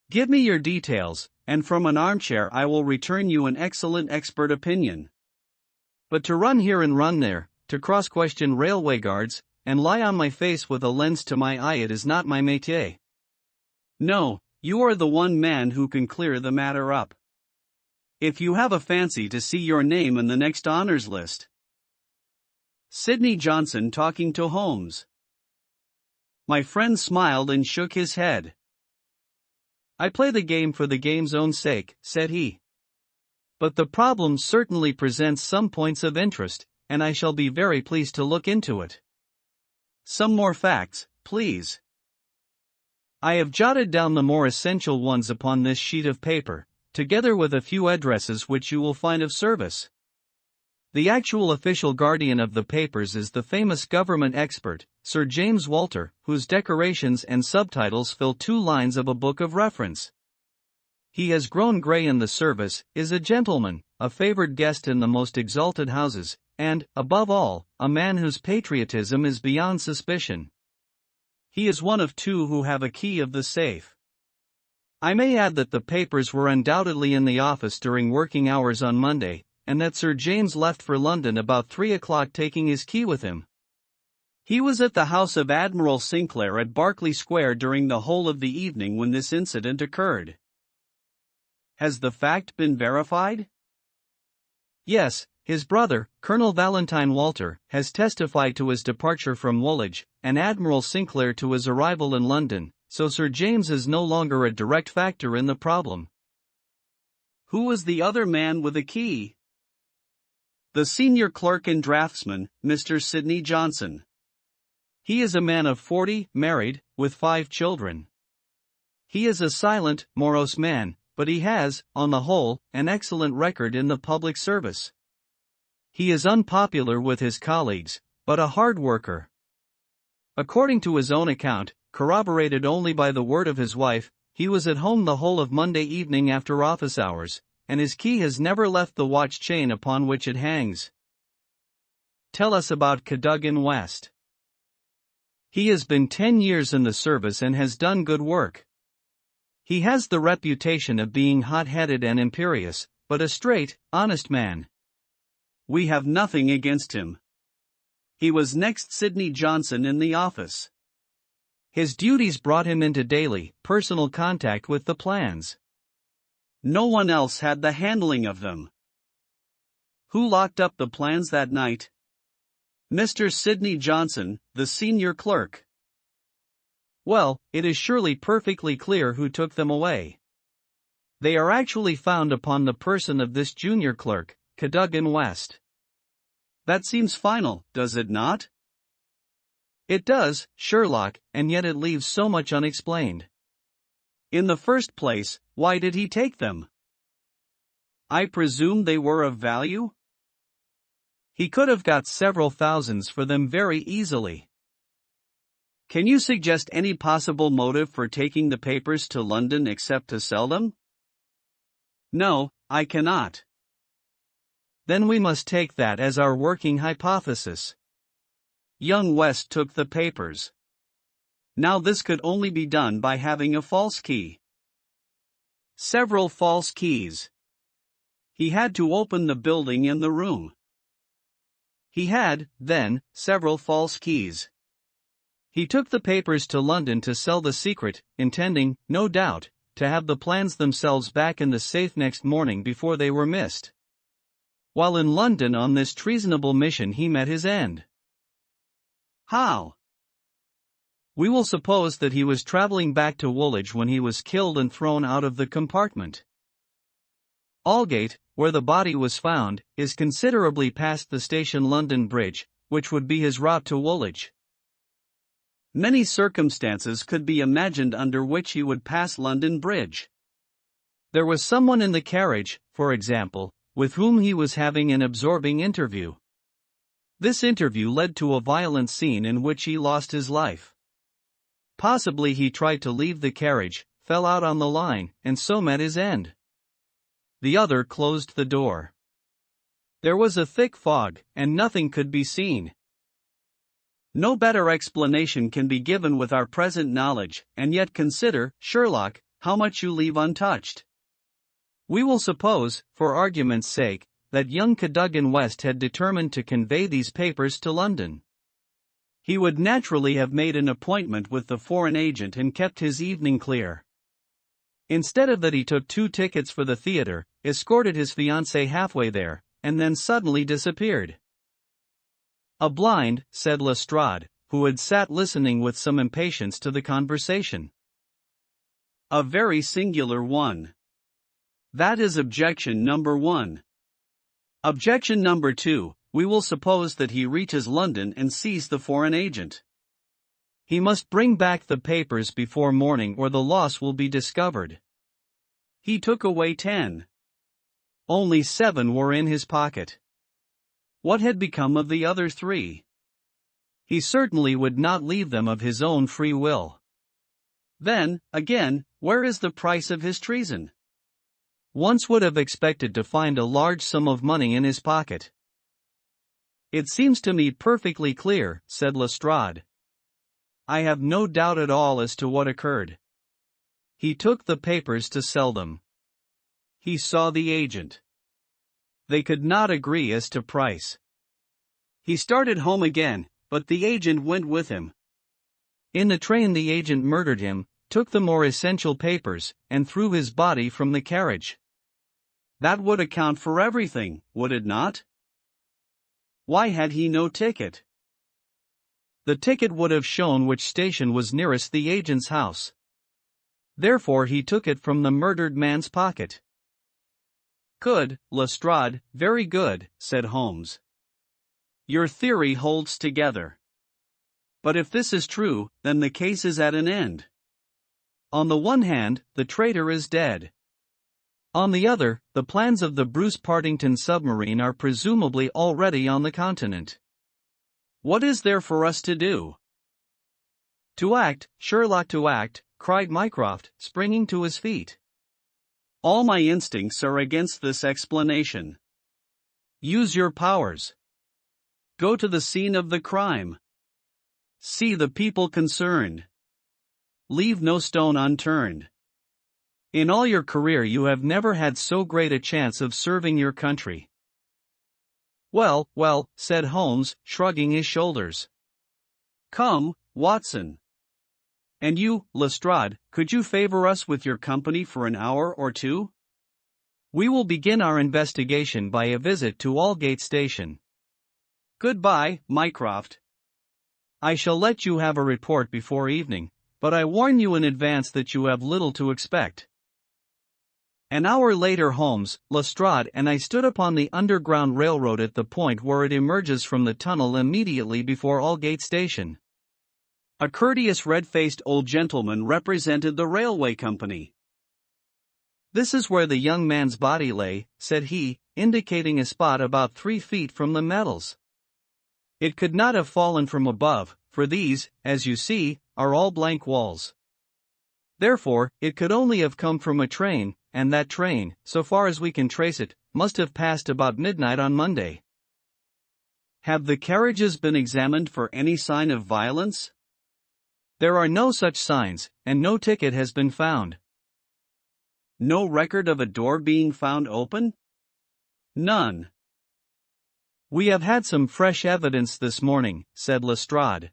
Give me your details, and from an armchair I will return you an excellent expert opinion. But to run here and run there, to cross-question railway guards, and lie on my face with a lens to my eye, it is not my métier. No, you are the one man who can clear the matter up. If you have a fancy to see your name in the next honors list. Sidney Johnson talking to Holmes. My friend smiled and shook his head. I play the game for the game's own sake, said he. But the problem certainly presents some points of interest, and I shall be very pleased to look into it. Some more facts, please. I have jotted down the more essential ones upon this sheet of paper, together with a few addresses which you will find of service. The actual official guardian of the papers is the famous government expert, Sir James Walter, whose decorations and subtitles fill 2 lines of a book of reference. He has grown grey in the service, is a gentleman, a favored guest in the most exalted houses, and, above all, a man whose patriotism is beyond suspicion. He is one of 2 who have a key of the safe. I may add that the papers were undoubtedly in the office during working hours on Monday, and that Sir James left for London about 3 o'clock taking his key with him. He was at the house of Admiral Sinclair at Berkeley Square during the whole of the evening when this incident occurred. Has the fact been verified? Yes, his brother, Colonel Valentine Walter, has testified to his departure from Woolwich, and Admiral Sinclair to his arrival in London, so Sir James is no longer a direct factor in the problem. Who was the other man with the key? The senior clerk and draftsman, Mr. Sidney Johnson. He is a man of 40, married, with 5 children. He is a silent, morose man, but he has, on the whole, an excellent record in the public service. He is unpopular with his colleagues, but a hard worker. According to his own account, corroborated only by the word of his wife, he was at home the whole of Monday evening after office hours, and his key has never left the watch chain upon which it hangs. Tell us about Cadogan West. He has been 10 years in the service and has done good work. He has the reputation of being hot-headed and imperious, but a straight, honest man. We have nothing against him. He was next Sidney Johnson in the office. His duties brought him into daily, personal contact with the plans. No one else had the handling of them. Who locked up the plans that night? Mr. Sidney Johnson, the senior clerk. Well, it is surely perfectly clear who took them away. They are actually found upon the person of this junior clerk, Cadogan West. That seems final, does it not? It does, Sherlock, and yet it leaves so much unexplained. In the first place, why did he take them? I presume they were of value? He could have got several thousands for them very easily. Can you suggest any possible motive for taking the papers to London except to sell them? No, I cannot. Then we must take that as our working hypothesis. Young West took the papers. Now this could only be done by having a false key. Several false keys. He had to open the building and the room. He had, then, several false keys. He took the papers to London to sell the secret, intending, no doubt, to have the plans themselves back in the safe next morning before they were missed. While in London on this treasonable mission he met his end. How? We will suppose that he was traveling back to Woolwich when he was killed and thrown out of the compartment. Aldgate, where the body was found, is considerably past the station London Bridge, which would be his route to Woolwich. Many circumstances could be imagined under which he would pass London Bridge. There was someone in the carriage, for example, with whom he was having an absorbing interview. This interview led to a violent scene in which he lost his life. Possibly he tried to leave the carriage, fell out on the line, and so met his end. The other closed the door. There was a thick fog, and nothing could be seen. No better explanation can be given with our present knowledge, and yet consider, Sherlock, how much you leave untouched. We will suppose, for argument's sake, that young Cadogan West had determined to convey these papers to London. He would naturally have made an appointment with the foreign agent and kept his evening clear. Instead of that he took 2 tickets for the theater, escorted his fiancée halfway there, and then suddenly disappeared. A blind, said Lestrade, who had sat listening with some impatience to the conversation. A very singular one. That is objection number 1. Objection number 2, we will suppose that he reaches London and sees the foreign agent. He must bring back the papers before morning or the loss will be discovered. He took away 10. Only 7 were in his pocket. What had become of the other 3? He certainly would not leave them of his own free will. Then, again, where is the price of his treason? Once would have expected to find a large sum of money in his pocket. It seems to me perfectly clear, said Lestrade. I have no doubt at all as to what occurred. He took the papers to sell them. He saw the agent. They could not agree as to price. He started home again, but the agent went with him. In the train the agent murdered him, took the more essential papers, and threw his body from the carriage. That would account for everything, would it not? Why had he no ticket? The ticket would have shown which station was nearest the agent's house. Therefore he took it from the murdered man's pocket. Good, Lestrade, very good, said Holmes. Your theory holds together. But if this is true, then the case is at an end. On the one hand, the traitor is dead. On the other, the plans of the Bruce Partington submarine are presumably already on the continent. What is there for us to do? To act, Sherlock, to act, cried Mycroft, springing to his feet. All my instincts are against this explanation. Use your powers. Go to the scene of the crime. See the people concerned. Leave no stone unturned. In all your career you have never had so great a chance of serving your country. Well, well, said Holmes, shrugging his shoulders. Come, Watson. And you, Lestrade, could you favor us with your company for an hour or two? We will begin our investigation by a visit to Aldgate Station. Goodbye, Mycroft. I shall let you have a report before evening, but I warn you in advance that you have little to expect. An hour later Holmes, Lestrade and I stood upon the Underground Railroad at the point where it emerges from the tunnel immediately before Aldgate Station. A courteous red-faced old gentleman represented the railway company. This is where the young man's body lay, said he, indicating a spot about 3 feet from the metals. It could not have fallen from above, for these, as you see, are all blank walls. Therefore, it could only have come from a train, and that train, so far as we can trace it, must have passed about midnight on Monday. Have the carriages been examined for any sign of violence? There are no such signs, and no ticket has been found. No record of a door being found open? None. We have had some fresh evidence this morning, said Lestrade.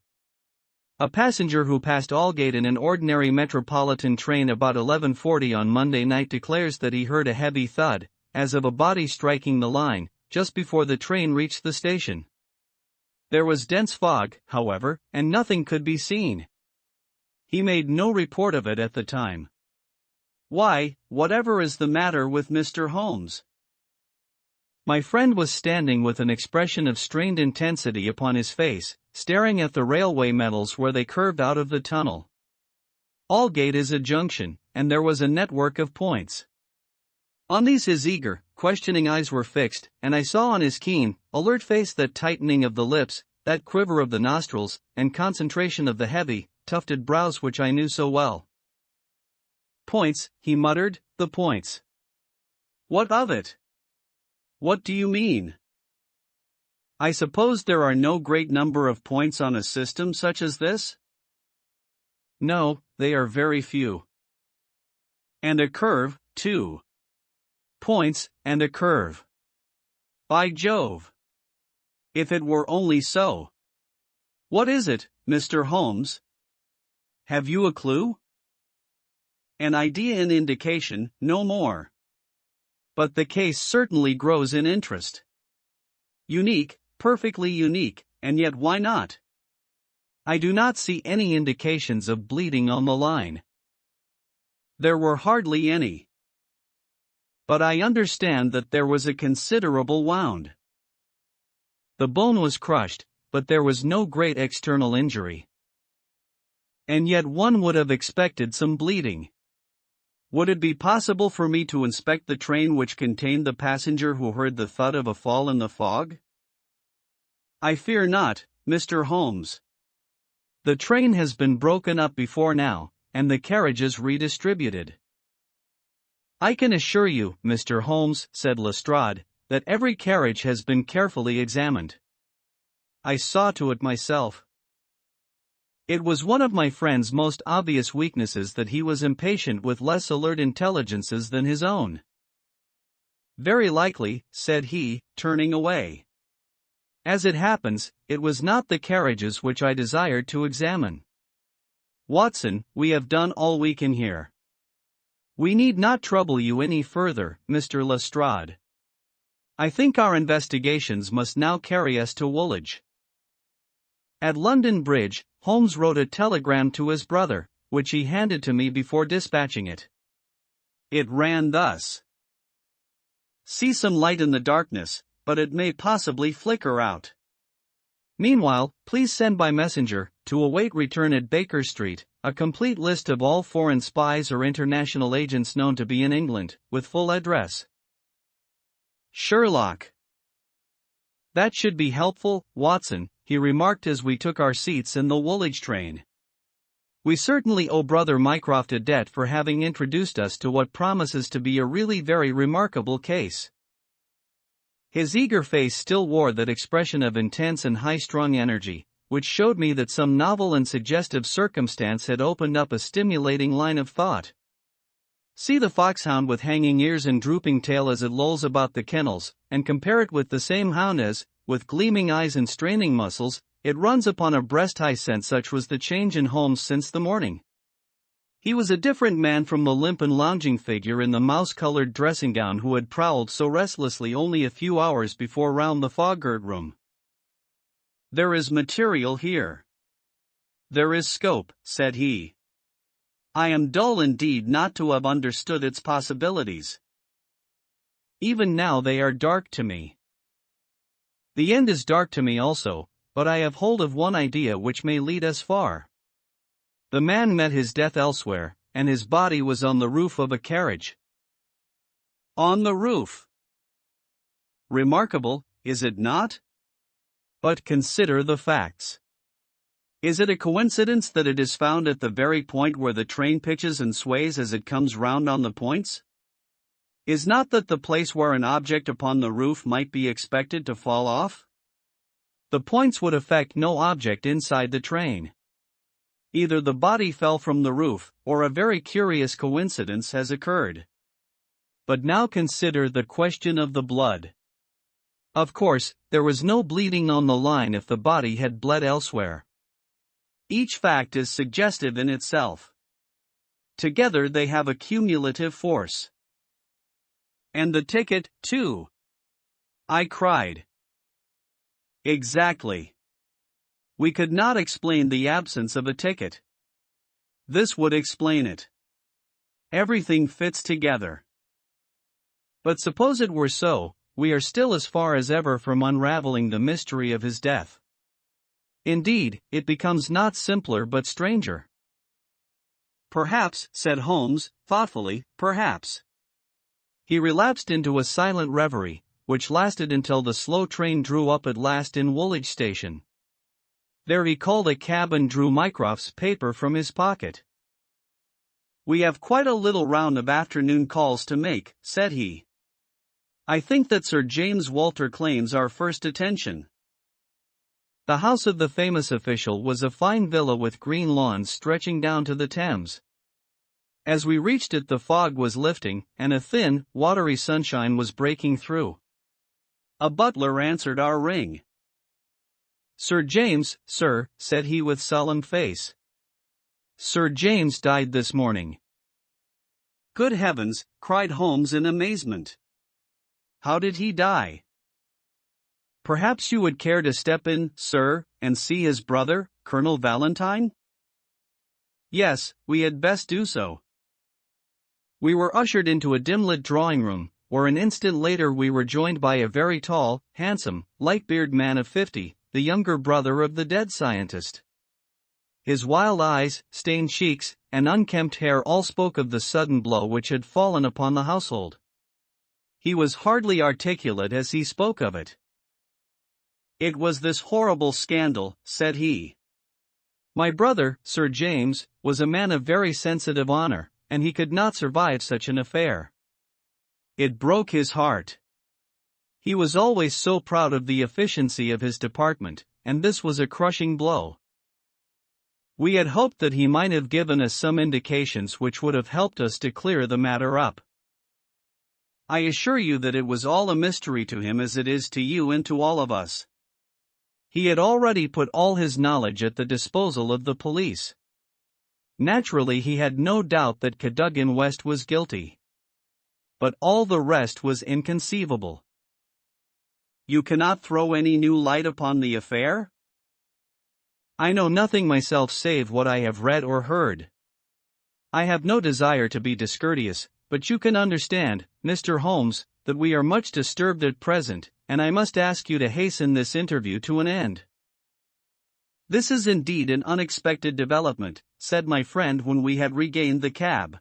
A passenger who passed Aldgate in an ordinary metropolitan train about 11:40 on Monday night declares that he heard a heavy thud, as of a body striking the line, just before the train reached the station. There was dense fog, however, and nothing could be seen. He made no report of it at the time. Why, whatever is the matter with Mr. Holmes? My friend was standing with an expression of strained intensity upon his face, staring at the railway metals where they curved out of the tunnel. Aldgate is a junction, and there was a network of points. On these his eager, questioning eyes were fixed, and I saw on his keen, alert face that tightening of the lips, that quiver of the nostrils, and concentration of the heavy, tufted brows which I knew so well. Points, he muttered, the points. What of it? What do you mean? I suppose there are no great number of points on a system such as this? No, they are very few. And a curve, too. Points, and a curve. By Jove! If it were only so. What is it, Mr. Holmes? Have you a clue? An idea in indication, no more. But the case certainly grows in interest. Unique, perfectly unique, and yet why not? I do not see any indications of bleeding on the line. There were hardly any. But I understand that there was a considerable wound. The bone was crushed, but there was no great external injury. And yet one would have expected some bleeding. Would it be possible for me to inspect the train which contained the passenger who heard the thud of a fall in the fog? I fear not, Mr. Holmes. The train has been broken up before now, and the carriages redistributed. I can assure you, Mr. Holmes, said Lestrade, that every carriage has been carefully examined. I saw to it myself. It was one of my friend's most obvious weaknesses that he was impatient with less alert intelligences than his own. Very likely, said he, turning away. As it happens, it was not the carriages which I desired to examine. Watson, we have done all we can here. We need not trouble you any further, Mr. Lestrade. I think our investigations must now carry us to Woolwich. At London Bridge, Holmes wrote a telegram to his brother, which he handed to me before dispatching it. It ran thus. See some light in the darkness, but it may possibly flicker out. Meanwhile, please send by messenger, to await return at Baker Street, a complete list of all foreign spies or international agents known to be in England, with full address. Sherlock. That should be helpful, Watson, he remarked as we took our seats in the Woolwich train. We certainly owe Brother Mycroft a debt for having introduced us to what promises to be a really very remarkable case. His eager face still wore that expression of intense and high-strung energy, which showed me that some novel and suggestive circumstance had opened up a stimulating line of thought. See the foxhound with hanging ears and drooping tail as it lolls about the kennels, and compare it with the same hound as, with gleaming eyes and straining muscles, it runs upon a breast-high scent. Such was the change in Holmes since the morning. He was a different man from the limp and lounging figure in the mouse-colored dressing gown who had prowled so restlessly only a few hours before round the fog-girt room. "There is material here. There is scope," said he. "I am dull indeed not to have understood its possibilities. Even now they are dark to me. The end is dark to me also, but I have hold of one idea which may lead us far. The man met his death elsewhere, and his body was on the roof of a carriage." "On the roof? Remarkable, is it not? But consider the facts. Is it a coincidence that it is found at the very point where the train pitches and sways as it comes round on the points? Is not that the place where an object upon the roof might be expected to fall off? The points would affect no object inside the train. Either the body fell from the roof, or a very curious coincidence has occurred. But now consider the question of the blood. Of course, there was no bleeding on the line if the body had bled elsewhere. Each fact is suggestive in itself. Together they have a cumulative force. And the ticket, too," I cried. "Exactly. We could not explain the absence of a ticket. This would explain it. Everything fits together." But suppose it were so, we are still as far as ever from unraveling the mystery of his death. Indeed, it becomes not simpler but stranger. "Perhaps," said Holmes, thoughtfully, "perhaps." He relapsed into a silent reverie, which lasted until the slow train drew up at last in Woolwich Station. There he called a cab and drew Mycroft's paper from his pocket. "We have quite a little round of afternoon calls to make," said he. "I think that Sir James Walter claims our first attention." The house of the famous official was a fine villa with green lawns stretching down to the Thames. As we reached it the fog was lifting, and a thin, watery sunshine was breaking through. A butler answered our ring. "Sir James, sir," said he with solemn face. "Sir James died this morning." "Good heavens," cried Holmes in amazement. "How did he die?" "Perhaps you would care to step in, sir, and see his brother, Colonel Valentine?" "Yes, we had best do so." We were ushered into a dim-lit drawing-room, where an instant later we were joined by a very tall, handsome, light-bearded man of 50, the younger brother of the dead scientist. His wild eyes, stained cheeks, and unkempt hair all spoke of the sudden blow which had fallen upon the household. He was hardly articulate as he spoke of it. "It was this horrible scandal," said he. "My brother, Sir James, was a man of very sensitive honor, and he could not survive such an affair. It broke his heart. He was always so proud of the efficiency of his department, and this was a crushing blow. We had hoped that he might have given us some indications which would have helped us to clear the matter up. I assure you that it was all a mystery to him as it is to you and to all of us. He had already put all his knowledge at the disposal of the police. Naturally he had no doubt that Cadogan West was guilty. But all the rest was inconceivable." "You cannot throw any new light upon the affair?" "I know nothing myself save what I have read or heard. I have no desire to be discourteous, but you can understand, Mr. Holmes, that we are much disturbed at present, and I must ask you to hasten this interview to an end." "This is indeed an unexpected development," said my friend when we had regained the cab.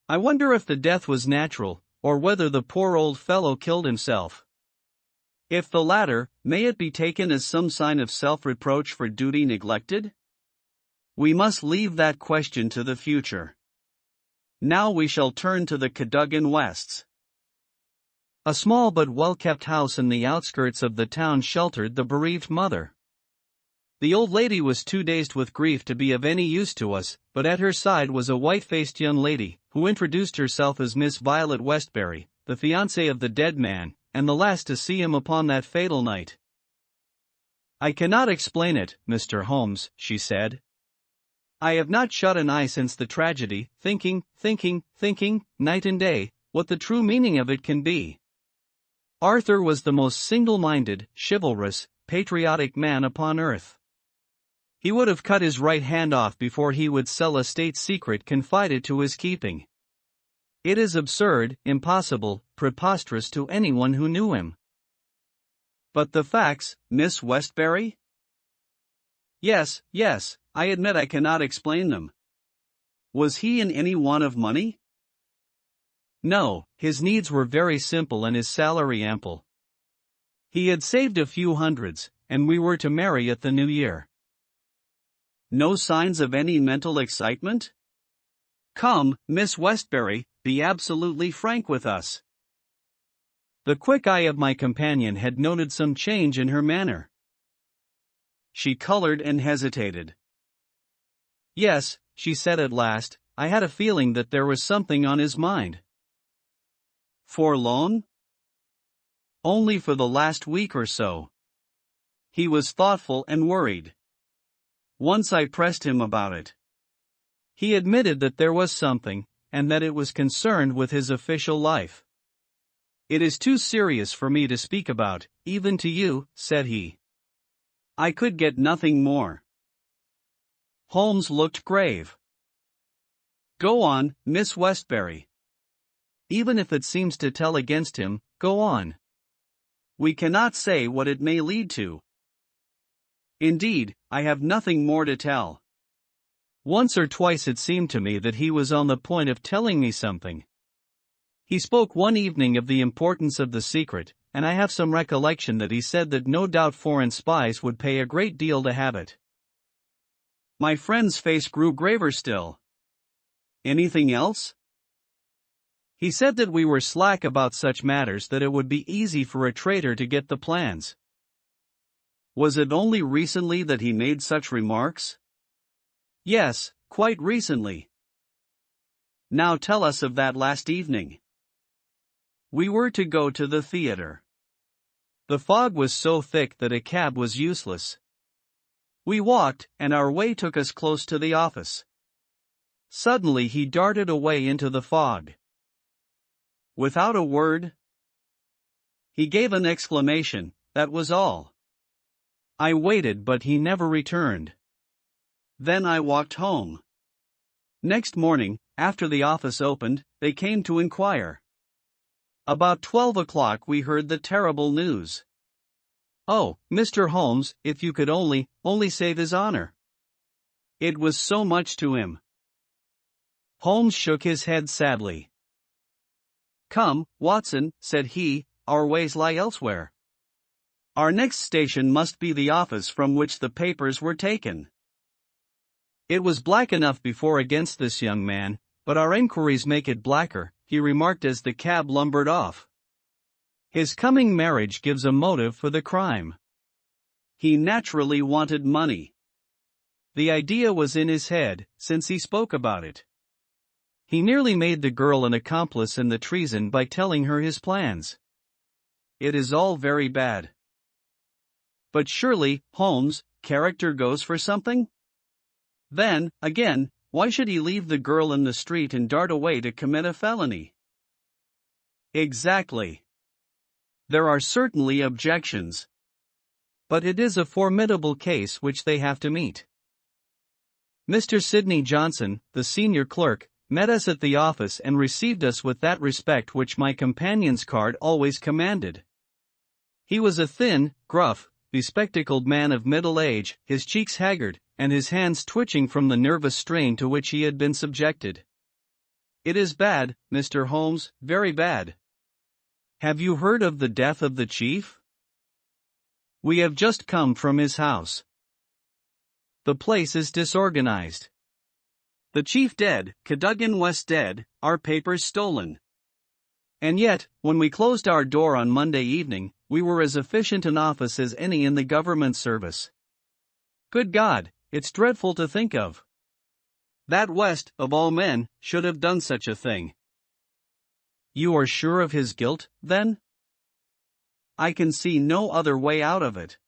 "I wonder if the death was natural, or whether the poor old fellow killed himself. If the latter, may it be taken as some sign of self-reproach for duty neglected? We must leave that question to the future. Now we shall turn to the Cadogan Wests. A small but well-kept house in the outskirts of the town sheltered the bereaved mother. The old lady was too dazed with grief to be of any use to us, but at her side was a white-faced young lady, who introduced herself as Miss Violet Westbury, the fiancée of the dead man, and the last to see him upon that fatal night. "I cannot explain it, Mr. Holmes," she said. "I have not shut an eye since the tragedy, thinking, night and day, what the true meaning of it can be. Arthur was the most single-minded, chivalrous, patriotic man upon earth. He would have cut his right hand off before he would sell a state secret confided to his keeping. It is absurd, impossible, preposterous to anyone who knew him." "But the facts, Miss Westbury?" Yes, I admit I cannot explain them." "Was he in any want of money?" "No, his needs were very simple and his salary ample. He had saved a few hundreds, and we were to marry at the new year." "No signs of any mental excitement? Come, Miss Westbury, be absolutely frank with us." The quick eye of my companion had noted some change in her manner. She colored and hesitated. "Yes," she said at last, "I had a feeling that there was something on his mind." "For long?" "Only for the last week or so. He was thoughtful and worried. Once I pressed him about it. He admitted that there was something, and that it was concerned with his official life. 'It is too serious for me to speak about, even to you,' said he. I could get nothing more." Holmes looked grave. "Go on, Miss Westbury. Even if it seems to tell against him, go on. We cannot say what it may lead to." "Indeed, I have nothing more to tell. Once or twice it seemed to me that he was on the point of telling me something. He spoke one evening of the importance of the secret, and I have some recollection that he said that no doubt foreign spies would pay a great deal to have it." My friend's face grew graver still. "Anything else?" "He said that we were slack about such matters, that it would be easy for a traitor to get the plans." "Was it only recently that he made such remarks?" "Yes, quite recently." "Now tell us of that last evening." "We were to go to the theater. The fog was so thick that a cab was useless. We walked, and our way took us close to the office. Suddenly he darted away into the fog. Without a word, he gave an exclamation, that was all. I waited, but he never returned. Then I walked home. Next morning, after the office opened, they came to inquire. About 12 o'clock we heard the terrible news. Oh, Mr. Holmes, if you could only save his honor. It was so much to him." Holmes shook his head sadly. "Come, Watson," said he, "our ways lie elsewhere. Our next station must be the office from which the papers were taken." It was black enough before against this young man, but our inquiries make it blacker, he remarked as the cab lumbered off. "His coming marriage gives a motive for the crime. He naturally wanted money. The idea was in his head, since he spoke about it. He nearly made the girl an accomplice in the treason by telling her his plans. It is all very bad. But surely, Holmes, character goes for something? Then, again, why should he leave the girl in the street and dart away to commit a felony?" "Exactly. There are certainly objections. But it is a formidable case which they have to meet." Mr. Sidney Johnson, the senior clerk, met us at the office and received us with that respect which my companion's card always commanded. He was a thin, gruff, bespectacled man of middle age, his cheeks haggard, and his hands twitching from the nervous strain to which he had been subjected. "It is bad, Mr. Holmes, very bad. Have you heard of the death of the chief?" "We have just come from his house. The place is disorganized. The chief dead, Cadogan West dead, our papers stolen. And yet, when we closed our door on Monday evening, we were as efficient an office as any in the government service. Good God, it's dreadful to think of. That West, of all men, should have done such a thing. You are sure of his guilt, then? I can see no other way out of it.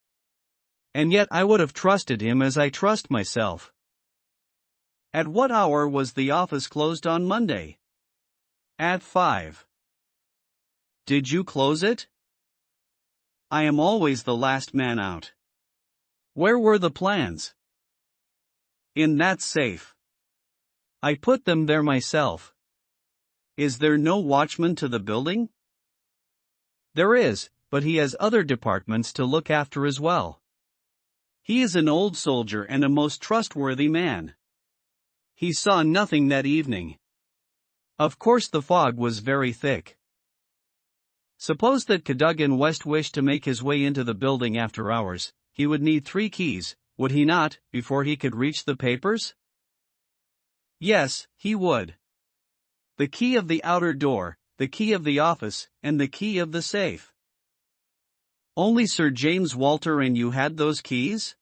And yet I would have trusted him as I trust myself. At what hour was the office closed on Monday? At 5. Did you close it? I am always the last man out. Where were the plans? In that safe. I put them there myself. Is there no watchman to the building? There is, but he has other departments to look after as well. He is an old soldier and a most trustworthy man. He saw nothing that evening. Of course the fog was very thick. Suppose that Cadogan West wished to make his way into the building after hours, he would need 3 keys, would he not, before he could reach the papers? Yes, he would. The key of the outer door, the key of the office, and the key of the safe. Only Sir James Walter and you had those keys?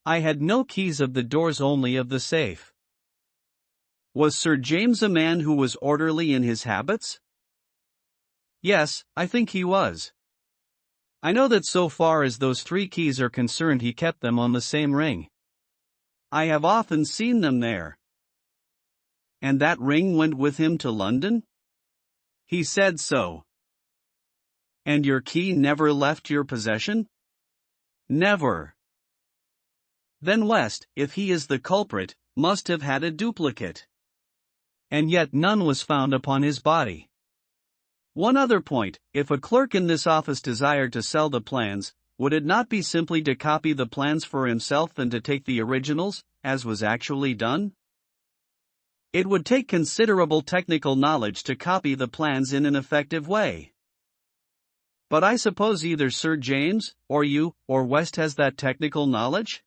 I had no keys of the doors, only of the safe. Was Sir James a man who was orderly in his habits? Yes, I think he was. I know that so far as those 3 keys are concerned he kept them on the same ring. I have often seen them there. And that ring went with him to London? He said so. And your key never left your possession? Never. Then West, if he is the culprit, must have had a duplicate. And yet none was found upon his body. One other point, if a clerk in this office desired to sell the plans, would it not be simply to copy the plans for himself and to take the originals, as was actually done? It would take considerable technical knowledge to copy the plans in an effective way. But I suppose either Sir James, or you, or West has that technical knowledge?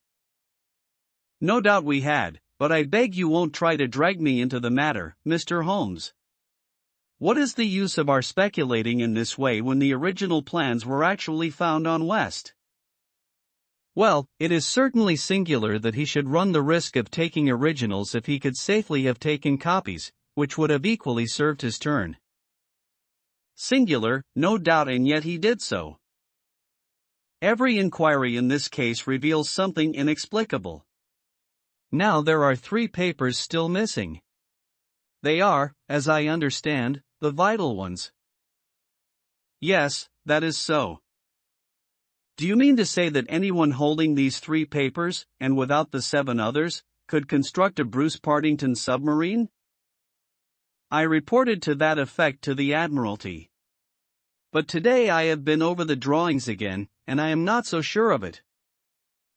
No doubt we had, but I beg you won't try to drag me into the matter, Mr. Holmes. What is the use of our speculating in this way when the original plans were actually found on West? Well, it is certainly singular that he should run the risk of taking originals if he could safely have taken copies, which would have equally served his turn. Singular, no doubt, and yet he did so. Every inquiry in this case reveals something inexplicable. Now there are 3 papers still missing. They are, as I understand, the vital ones. Yes, that is so. Do you mean to say that anyone holding these 3 papers, and without the 7 others, could construct a Bruce Partington submarine? I reported to that effect to the Admiralty. But today I have been over the drawings again, and I am not so sure of it.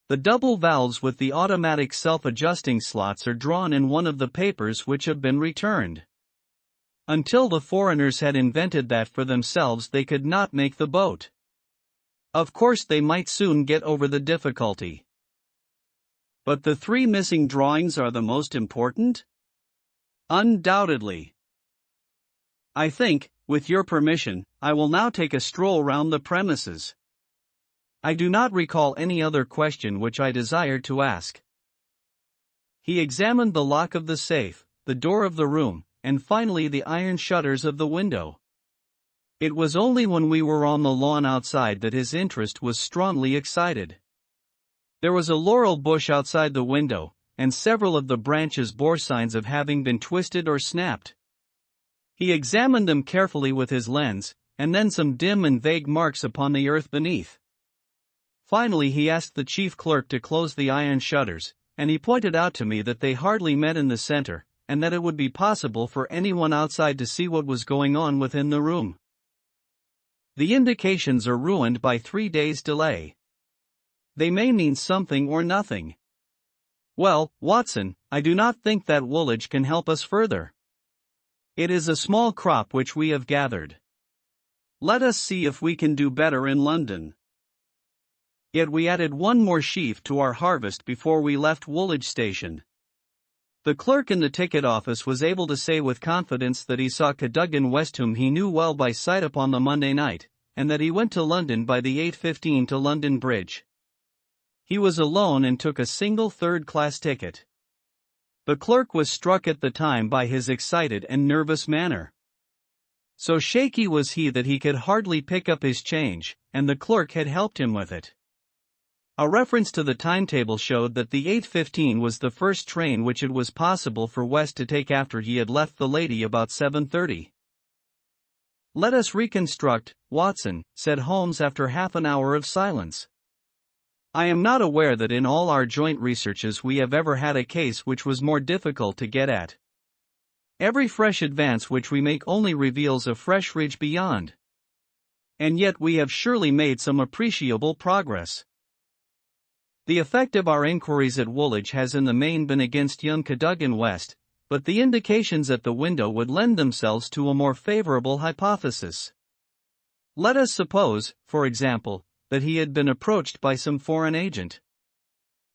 The double valves with the automatic self-adjusting slots are drawn in one of the papers which have been returned. Until the foreigners had invented that for themselves, they could not make the boat. Of course they might soon get over the difficulty. But the 3 missing drawings are the most important? Undoubtedly. I think, with your permission, I will now take a stroll round the premises. I do not recall any other question which I desired to ask. He examined the lock of the safe, the door of the room, and finally the iron shutters of the window. It was only when we were on the lawn outside that his interest was strongly excited. There was a laurel bush outside the window, and several of the branches bore signs of having been twisted or snapped. He examined them carefully with his lens, and then some dim and vague marks upon the earth beneath. Finally he asked the chief clerk to close the iron shutters, and he pointed out to me that they hardly met in the center, and that it would be possible for anyone outside to see what was going on within the room. The indications are ruined by 3 days' delay. They may mean something or nothing. Well, Watson, I do not think that Woolwich can help us further. It is a small crop which we have gathered. Let us see if we can do better in London. Yet we added 1 more sheaf to our harvest before we left Woolwich station. The clerk in the ticket office was able to say with confidence that he saw Cadogan West, whom he knew well by sight, upon the Monday night, and that he went to London by the 8:15 to London Bridge. He was alone and took a single third-class ticket. The clerk was struck at the time by his excited and nervous manner. So shaky was he that he could hardly pick up his change, and the clerk had helped him with it. A reference to the timetable showed that the 8:15 was the first train which it was possible for West to take after he had left the lady about 7:30. "Let us reconstruct, Watson," said Holmes after half an hour of silence. "I am not aware that in all our joint researches we have ever had a case which was more difficult to get at. Every fresh advance which we make only reveals a fresh ridge beyond. And yet we have surely made some appreciable progress. The effect of our inquiries at Woolwich has in the main been against young Cadogan West, but the indications at the window would lend themselves to a more favorable hypothesis. Let us suppose, for example, that he had been approached by some foreign agent.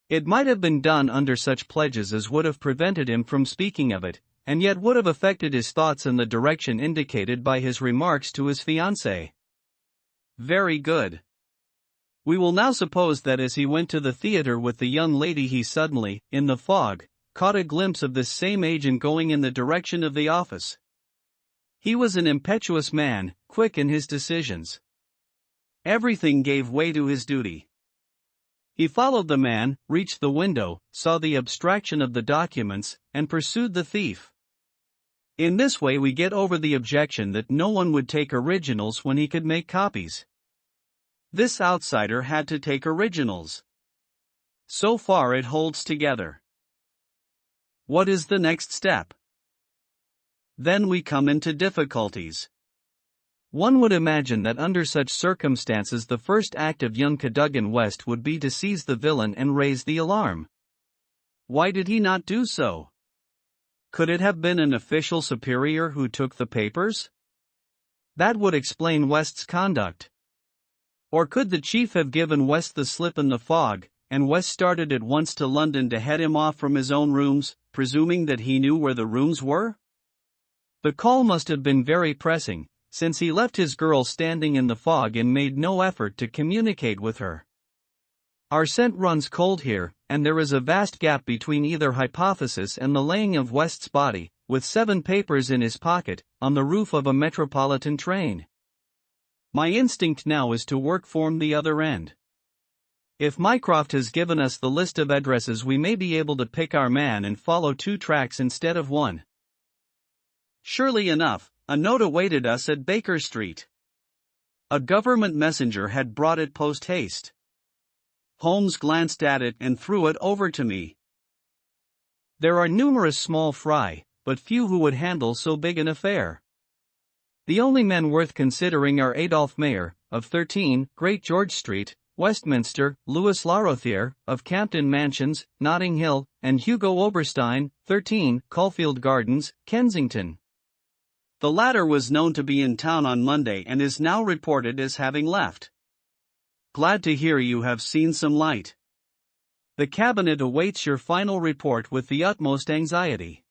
It might have been done under such pledges as would have prevented him from speaking of it, and yet would have affected his thoughts in the direction indicated by his remarks to his fiancée. Very good. We will now suppose that as he went to the theater with the young lady he suddenly, in the fog, caught a glimpse of this same agent going in the direction of the office. He was an impetuous man, quick in his decisions. Everything gave way to his duty. He followed the man, reached the window, saw the abstraction of the documents, and pursued the thief. In this way we get over the objection that no one would take originals when he could make copies. This outsider had to take originals. So far it holds together. What is the next step? Then we come into difficulties. One would imagine that under such circumstances the first act of young Cadogan West would be to seize the villain and raise the alarm. Why did he not do so? Could it have been an official superior who took the papers? That would explain West's conduct. Or could the chief have given West the slip in the fog, and West started at once to London to head him off from his own rooms, presuming that he knew where the rooms were? The call must have been very pressing, since he left his girl standing in the fog and made no effort to communicate with her. Our scent runs cold here, and there is a vast gap between either hypothesis and the laying of West's body, with 7 papers in his pocket, on the roof of a metropolitan train. My instinct now is to work from the other end. If Mycroft has given us the list of addresses, we may be able to pick our man and follow 2 tracks instead of 1. Surely enough, a note awaited us at Baker Street. A government messenger had brought it post-haste. Holmes glanced at it and threw it over to me. There are numerous small fry, but few who would handle so big an affair. The only men worth considering are Adolphe Mayer, of 13, Great George Street, Westminster, Louis Larothier, of Campden Mansions, Notting Hill, and Hugo Oberstein, 13, Caulfield Gardens, Kensington. The latter was known to be in town on Monday and is now reported as having left. Glad to hear you have seen some light. The cabinet awaits your final report with the utmost anxiety.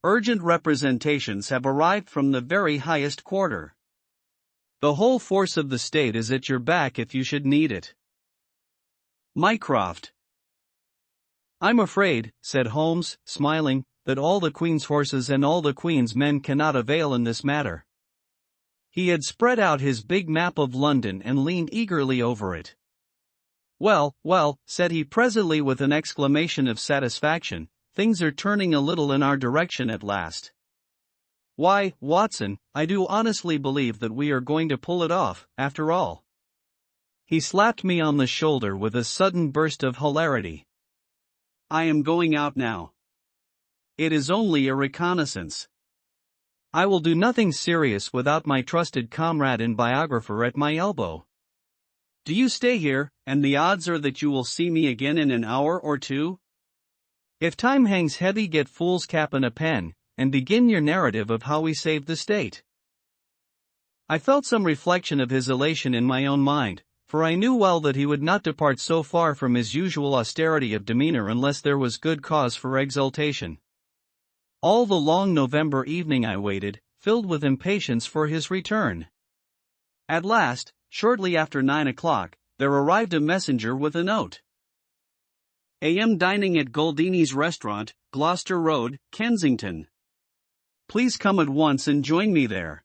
Urgent representations have arrived from the very highest quarter. The whole force of the state is at your back if you should need it. Mycroft. I'm afraid, said Holmes, smiling, that all the Queen's horses and all the Queen's men cannot avail in this matter. He had spread out his big map of London and leaned eagerly over it. Well, said he presently with an exclamation of satisfaction, things are turning a little in our direction at last. Why, Watson, I do honestly believe that we are going to pull it off, after all. He slapped me on the shoulder with a sudden burst of hilarity. I am going out now. It is only a reconnaissance. I will do nothing serious without my trusted comrade and biographer at my elbow. Do you stay here, and the odds are that you will see me again in an hour or 2? If time hangs heavy, get foolscap and a pen, and begin your narrative of how we saved the state. I felt some reflection of his elation in my own mind, for I knew well that he would not depart so far from his usual austerity of demeanor unless there was good cause for exultation. All the long November evening I waited, filled with impatience for his return. At last, shortly after 9 o'clock, there arrived a messenger with a note. AM dining at Goldini's Restaurant, Gloucester Road, Kensington. Please come at once and join me there.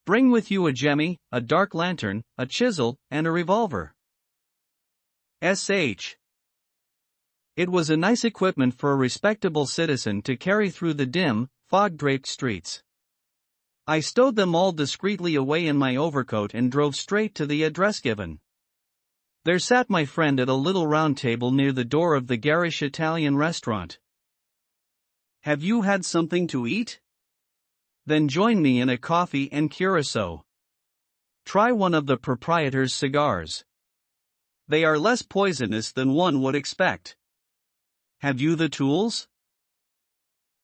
Bring with you a jemmy, a dark lantern, a chisel, and a revolver. S.H. It was a nice equipment for a respectable citizen to carry through the dim, fog-draped streets. I stowed them all discreetly away in my overcoat and drove straight to the address given. There sat my friend at a little round table near the door of the garish Italian restaurant. Have you had something to eat? Then join me in a coffee and curacao. Try one of the proprietor's cigars. They are less poisonous than one would expect. Have you the tools?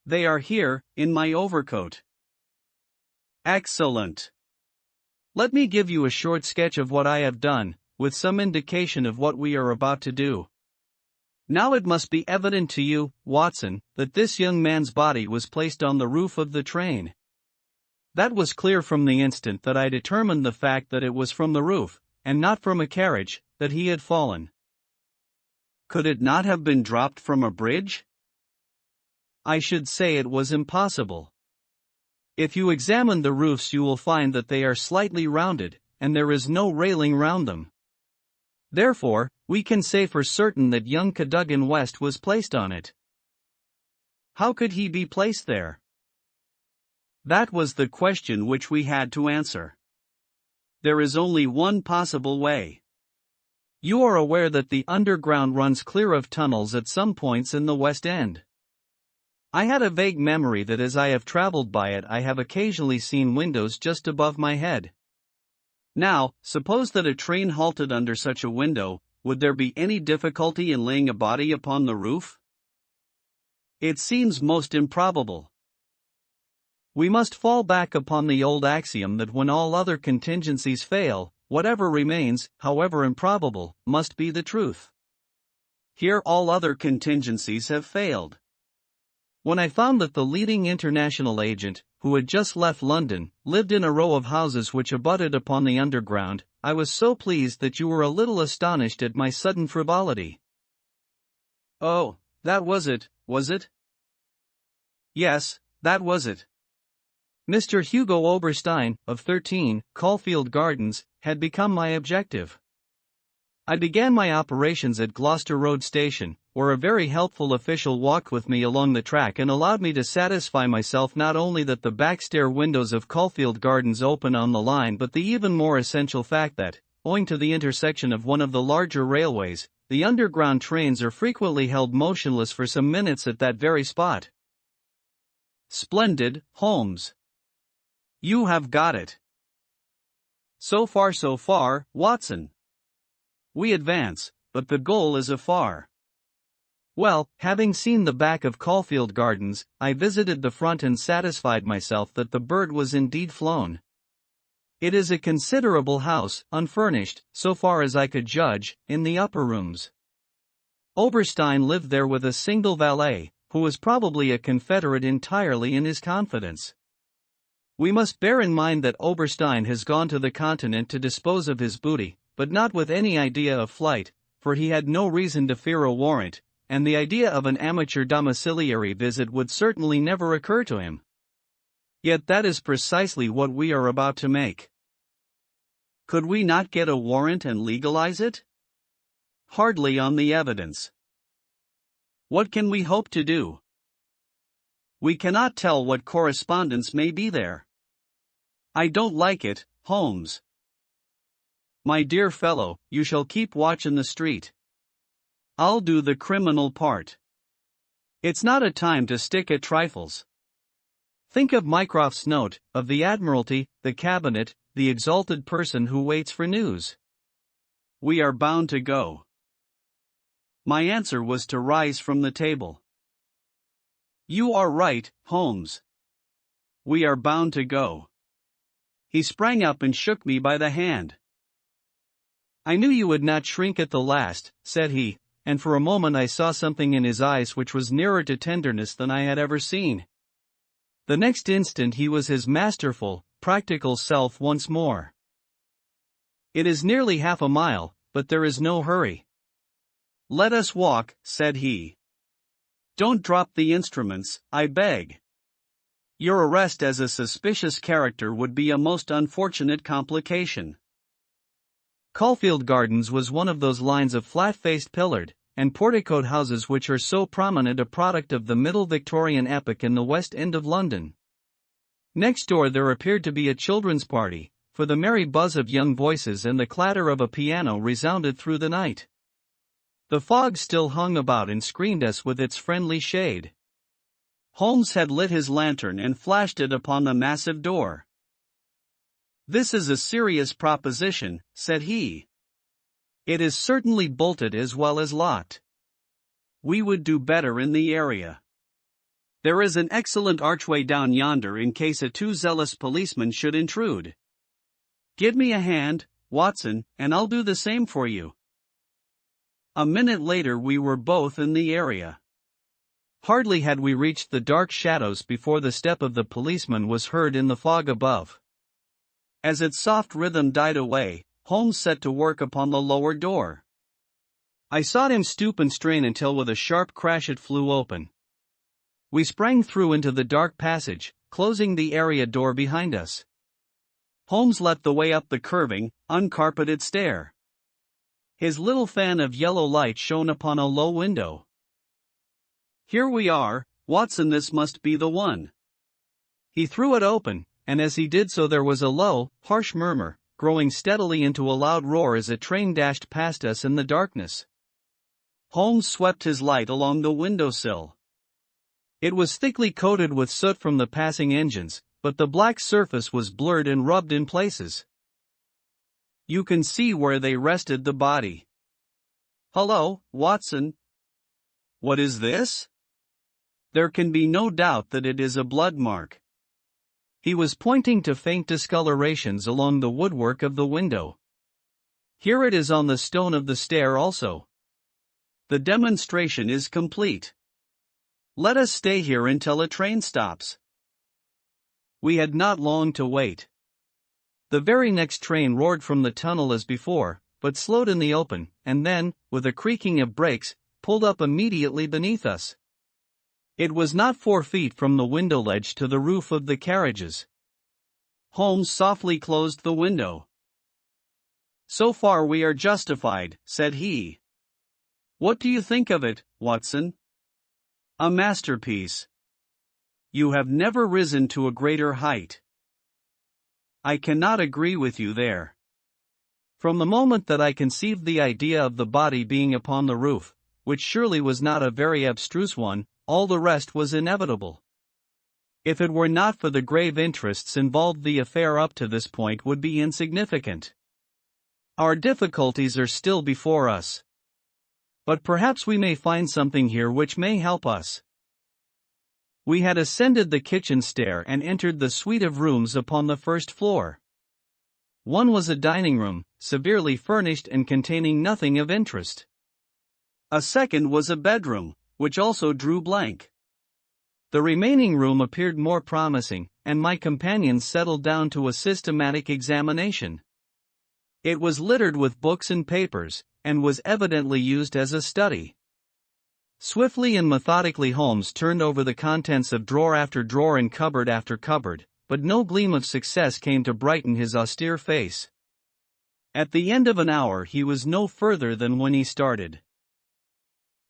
They are here, in my overcoat. Excellent. Let me give you a short sketch of what I have done, with some indication of what we are about to do. Now it must be evident to you, Watson, that this young man's body was placed on the roof of the train. That was clear from the instant that I determined the fact that it was from the roof, and not from a carriage, that he had fallen. Could it not have been dropped from a bridge? I should say it was impossible. If you examine the roofs you will find that they are slightly rounded, and there is no railing round them. Therefore, we can say for certain that young Cadogan West was placed on it. How could he be placed there? That was the question which we had to answer. There is only one possible way. You are aware that the underground runs clear of tunnels at some points in the West End. I had a vague memory that as I have traveled by it I have occasionally seen windows just above my head. Now, suppose that a train halted under such a window, would there be any difficulty in laying a body upon the roof? It seems most improbable. We must fall back upon the old axiom that when all other contingencies fail, whatever remains, however improbable, must be the truth. Here all other contingencies have failed. When I found that the leading international agent, who had just left London, lived in a row of houses which abutted upon the underground, I was so pleased that you were a little astonished at my sudden frivolity. Oh, that was it, was it? Yes, that was it. Mr. Hugo Oberstein, of 13, Caulfield Gardens, had become my objective. I began my operations at Gloucester Road Station, where a very helpful official walked with me along the track and allowed me to satisfy myself not only that the backstair windows of Caulfield Gardens open on the line but the even more essential fact that, owing to the intersection of one of the larger railways, the underground trains are frequently held motionless for some minutes at that very spot. Splendid, Holmes. You have got it. So far, Watson. We advance, but the goal is afar. Well, having seen the back of Caulfield Gardens, I visited the front and satisfied myself that the bird was indeed flown. It is a considerable house, unfurnished, so far as I could judge, in the upper rooms. Oberstein lived there with a single valet, who was probably a confederate entirely in his confidence. We must bear in mind that Oberstein has gone to the continent to dispose of his booty, but not with any idea of flight, for he had no reason to fear a warrant, and the idea of an amateur domiciliary visit would certainly never occur to him. Yet that is precisely what we are about to make. Could we not get a warrant and legalize it? Hardly on the evidence. What can we hope to do? We cannot tell what correspondence may be there. I don't like it, Holmes. My dear fellow, you shall keep watch in the street. I'll do the criminal part. It's not a time to stick at trifles. Think of Mycroft's note, of the Admiralty, the Cabinet, the exalted person who waits for news. We are bound to go. My answer was to rise from the table. You are right, Holmes. We are bound to go. He sprang up and shook me by the hand. I knew you would not shrink at the last, said he, and for a moment I saw something in his eyes which was nearer to tenderness than I had ever seen. The next instant he was his masterful, practical self once more. It is nearly half a mile, but there is no hurry. "Let us walk," said he. "Don't drop the instruments, I beg. Your arrest as a suspicious character would be a most unfortunate complication." Caulfield Gardens was one of those lines of flat-faced pillared and porticoed houses which are so prominent, a product of the Middle Victorian epoch in the West End of London. Next door there appeared to be a children's party, for the merry buzz of young voices and the clatter of a piano resounded through the night. The fog still hung about and screened us with its friendly shade. Holmes had lit his lantern and flashed it upon the massive door. "This is a serious proposition," said he. "It is certainly bolted as well as locked. We would do better in the area. There is an excellent archway down yonder in case a too zealous policeman should intrude. Give me a hand, Watson, and I'll do the same for you." A minute later we were both in the area. Hardly had we reached the dark shadows before the step of the policeman was heard in the fog above. As its soft rhythm died away, Holmes set to work upon the lower door. I saw him stoop and strain until with a sharp crash it flew open. We sprang through into the dark passage, closing the area door behind us. Holmes led the way up the curving, uncarpeted stair. His little fan of yellow light shone upon a low window. "Here we are, Watson, this must be the one." He threw it open, and as he did so there was a low, harsh murmur, growing steadily into a loud roar as a train dashed past us in the darkness. Holmes swept his light along the windowsill. It was thickly coated with soot from the passing engines, but the black surface was blurred and rubbed in places. "You can see where they rested the body. Hullo, Watson. What is this? There can be no doubt that it is a blood mark." He was pointing to faint discolorations along the woodwork of the window. "Here it is on the stone of the stair also. The demonstration is complete. Let us stay here until a train stops." We had not long to wait. The very next train roared from the tunnel as before, but slowed in the open, and then, with a creaking of brakes, pulled up immediately beneath us. It was not 4 feet from the window ledge to the roof of the carriages. Holmes softly closed the window. "So far we are justified," said he. "What do you think of it, Watson?" "A masterpiece. You have never risen to a greater height." "I cannot agree with you there. From the moment that I conceived the idea of the body being upon the roof, which surely was not a very abstruse one, all the rest was inevitable. If it were not for the grave interests involved, the affair up to this point would be insignificant. Our difficulties are still before us. But perhaps we may find something here which may help us." We had ascended the kitchen stair and entered the suite of rooms upon the first floor. One was a dining room, severely furnished and containing nothing of interest. A second was a bedroom, which also drew blank. The remaining room appeared more promising, and my companions settled down to a systematic examination. It was littered with books and papers, and was evidently used as a study. Swiftly and methodically Holmes turned over the contents of drawer after drawer and cupboard after cupboard, but no gleam of success came to brighten his austere face. At the end of an hour he was no further than when he started.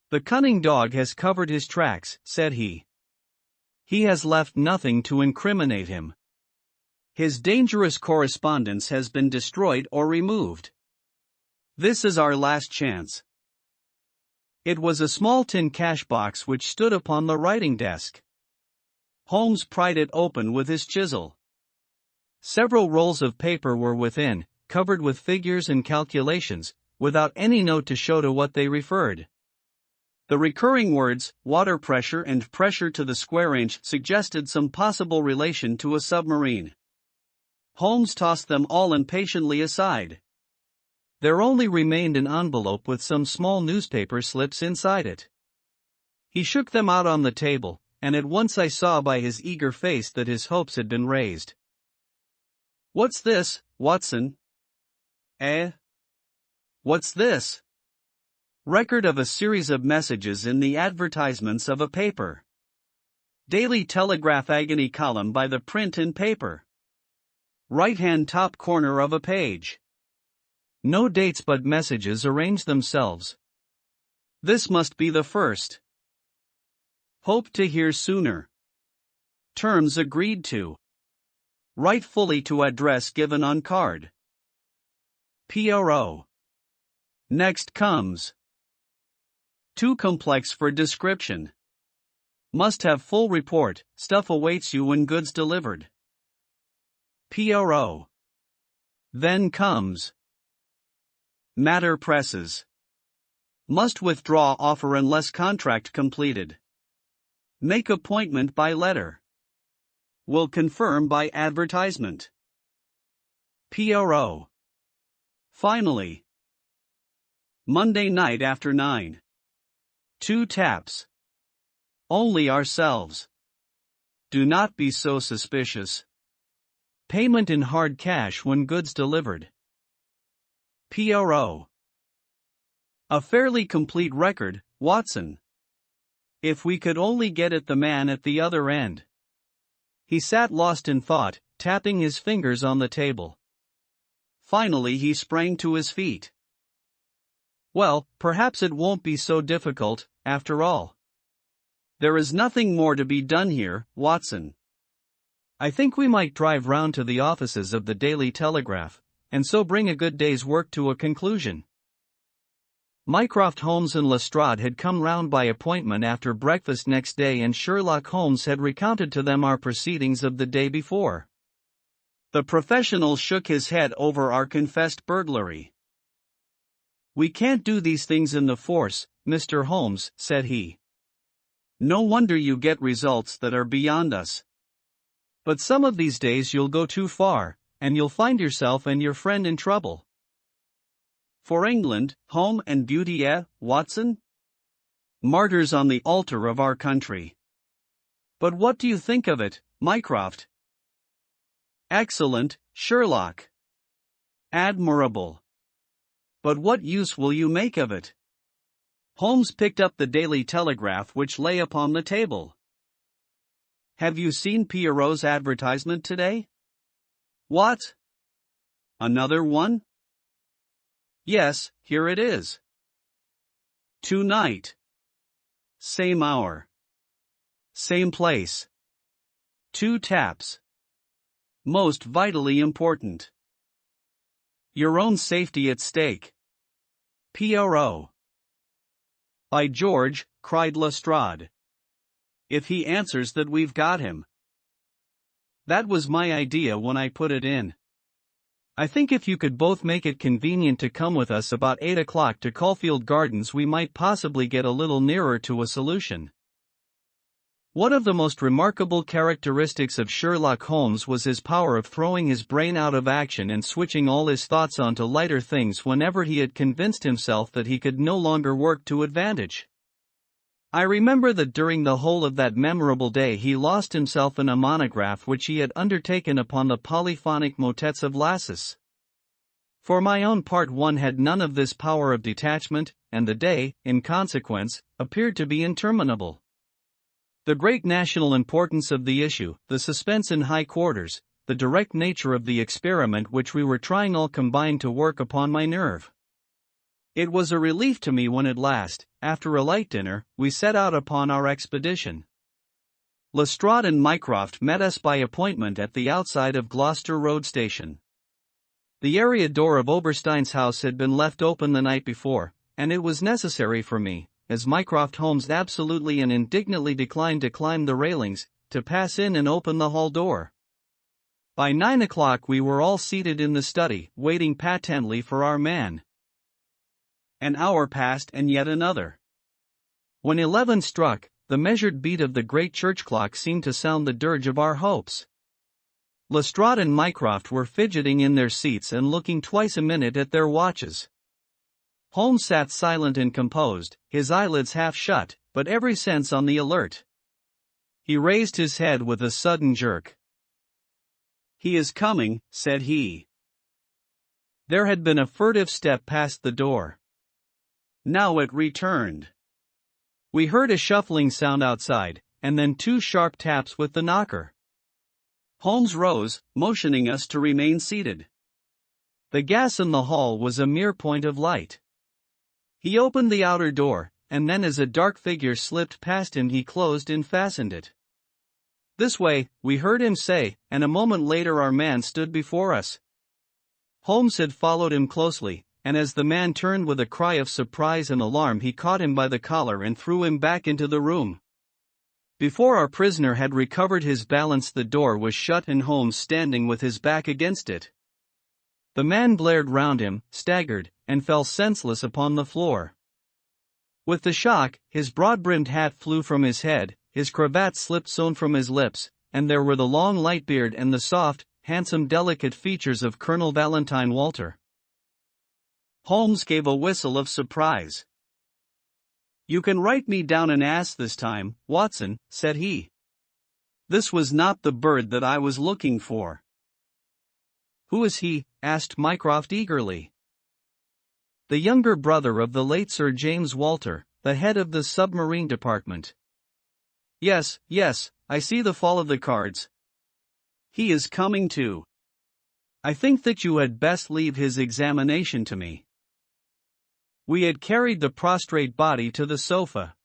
"The cunning dog has covered his tracks," said he. "He has left nothing to incriminate him. His dangerous correspondence has been destroyed or removed. This is our last chance." It was a small tin cash box which stood upon the writing desk. Holmes pried it open with his chisel. Several rolls of paper were within, covered with figures and calculations, without any note to show to what they referred. The recurring words, water pressure and pressure to the square inch, suggested some possible relation to a submarine. Holmes tossed them all impatiently aside. There only remained an envelope with some small newspaper slips inside it. He shook them out on the table, and at once I saw by his eager face that his hopes had been raised. "What's this, Watson?" "Eh? What's this?" Record of a series of messages in the advertisements of a paper. Daily Telegraph agony column by the print and paper. Right-hand top corner of a page. No dates but messages arrange themselves. This must be the first. Hope to hear sooner. Terms agreed to. Write fully to address given on card. PRO. Next comes. Too complex for description. Must have full report, stuff awaits you when goods delivered. PRO. Then comes. Matter presses. Must withdraw offer unless contract completed. Make appointment by letter. Will confirm by advertisement. PRO. Finally. Monday night after 9. 2 taps. Only ourselves. Do not be so suspicious. Payment in hard cash when goods delivered. PRO. A fairly complete record, Watson. If we could only get at the man at the other end. He sat lost in thought, tapping his fingers on the table. Finally he sprang to his feet. Well, perhaps it won't be so difficult, after all. There is nothing more to be done here, Watson. I think we might drive round to the offices of the Daily Telegraph, and so bring a good day's work to a conclusion. Mycroft Holmes and Lestrade had come round by appointment after breakfast next day, and Sherlock Holmes had recounted to them our proceedings of the day before. The professional shook his head over our confessed burglary. We can't do these things in the force, Mr. Holmes, said he. No wonder you get results that are beyond us. But some of these days you'll go too far, and you'll find yourself and your friend in trouble. For England, home and beauty, Watson? Martyrs on the altar of our country. But what do you think of it, Mycroft? Excellent, Sherlock. Admirable. But what use will you make of it? Holmes picked up the Daily Telegraph which lay upon the table. Have you seen Poirot's advertisement today? What? Another one? Yes, here it is. Tonight. Same hour. Same place. 2 taps. Most vitally important. Your own safety at stake. PRO. By George, cried Lestrade. If he answers that we've got him. That was my idea when I put it in. I think if you could both make it convenient to come with us about 8 o'clock to Caulfield Gardens, we might possibly get a little nearer to a solution. One of the most remarkable characteristics of Sherlock Holmes was his power of throwing his brain out of action and switching all his thoughts onto lighter things whenever he had convinced himself that he could no longer work to advantage. I remember that during the whole of that memorable day he lost himself in a monograph which he had undertaken upon the polyphonic motets of Lassus. For my own part, one had none of this power of detachment, and the day, in consequence, appeared to be interminable. The great national importance of the issue, the suspense in high quarters, the direct nature of the experiment which we were trying all combined to work upon my nerve. It was a relief to me when at last, after a light dinner, we set out upon our expedition. Lestrade and Mycroft met us by appointment at the outside of Gloucester Road Station. The area door of Oberstein's house had been left open the night before, and it was necessary for me, as Mycroft Holmes absolutely and indignantly declined to climb the railings, to pass in and open the hall door. By 9 o'clock we were all seated in the study, waiting patently for our man. An hour passed and yet another. When 11 struck, the measured beat of the great church clock seemed to sound the dirge of our hopes. Lestrade and Mycroft were fidgeting in their seats and looking twice a minute at their watches. Holmes sat silent and composed, his eyelids half shut, but every sense on the alert. He raised his head with a sudden jerk. "He is coming," said he. There had been a furtive step past the door. Now it returned. We heard a shuffling sound outside, and then 2 sharp taps with the knocker. Holmes rose, motioning us to remain seated. The gas in the hall was a mere point of light. He opened the outer door, and then as a dark figure slipped past him he closed and fastened it. "This way," we heard him say, and a moment later our man stood before us. Holmes had followed him closely, and as the man turned with a cry of surprise and alarm he caught him by the collar and threw him back into the room. Before our prisoner had recovered his balance the door was shut and Holmes standing with his back against it. The man glared round him, staggered, and fell senseless upon the floor. With the shock, his broad-brimmed hat flew from his head, his cravat slipped sewn from his lips, and there were the long light beard and the soft, handsome delicate features of Colonel Valentine Walter. Holmes gave a whistle of surprise. "You can write me down an ass this time, Watson," said he. This was not the bird that I was looking for. "Who is he?" asked Mycroft eagerly. "The younger brother of the late Sir James Walter, the head of the submarine department." Yes, I see the fall of the cards. He is coming too. I think that you had best leave his examination to me." We had carried the prostrate body to the sofa.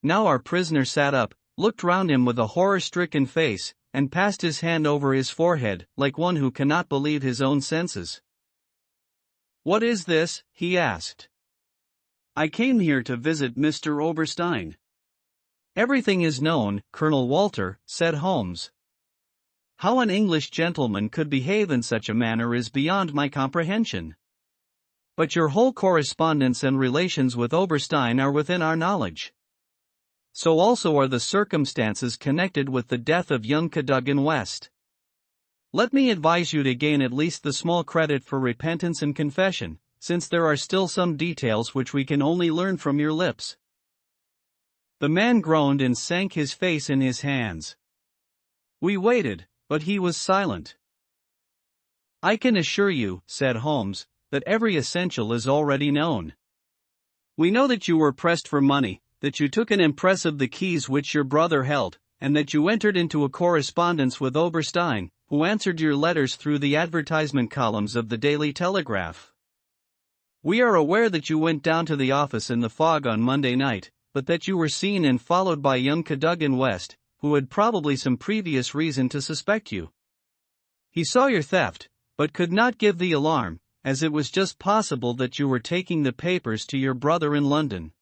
Now our prisoner sat up, looked round him with a horror-stricken face, and passed his hand over his forehead, like one who cannot believe his own senses. "What is this?" he asked. "I came here to visit Mr. Oberstein." "Everything is known, Colonel Walter," said Holmes. "How an English gentleman could behave in such a manner is beyond my comprehension. But your whole correspondence and relations with Oberstein are within our knowledge. So also are the circumstances connected with the death of young Cadogan West. Let me advise you to gain at least the small credit for repentance and confession, since there are still some details which we can only learn from your lips." The man groaned and sank his face in his hands. We waited, but he was silent. "I can assure you," said Holmes, "that every essential is already known. We know that you were pressed for money, that you took an impress of the keys which your brother held, and that you entered into a correspondence with Oberstein, who answered your letters through the advertisement columns of the Daily Telegraph. We are aware that you went down to the office in the fog on Monday night, but that you were seen and followed by young Cadogan West, who had probably some previous reason to suspect you. He saw your theft, but could not give the alarm, as it was just possible that you were taking the papers to your brother in London.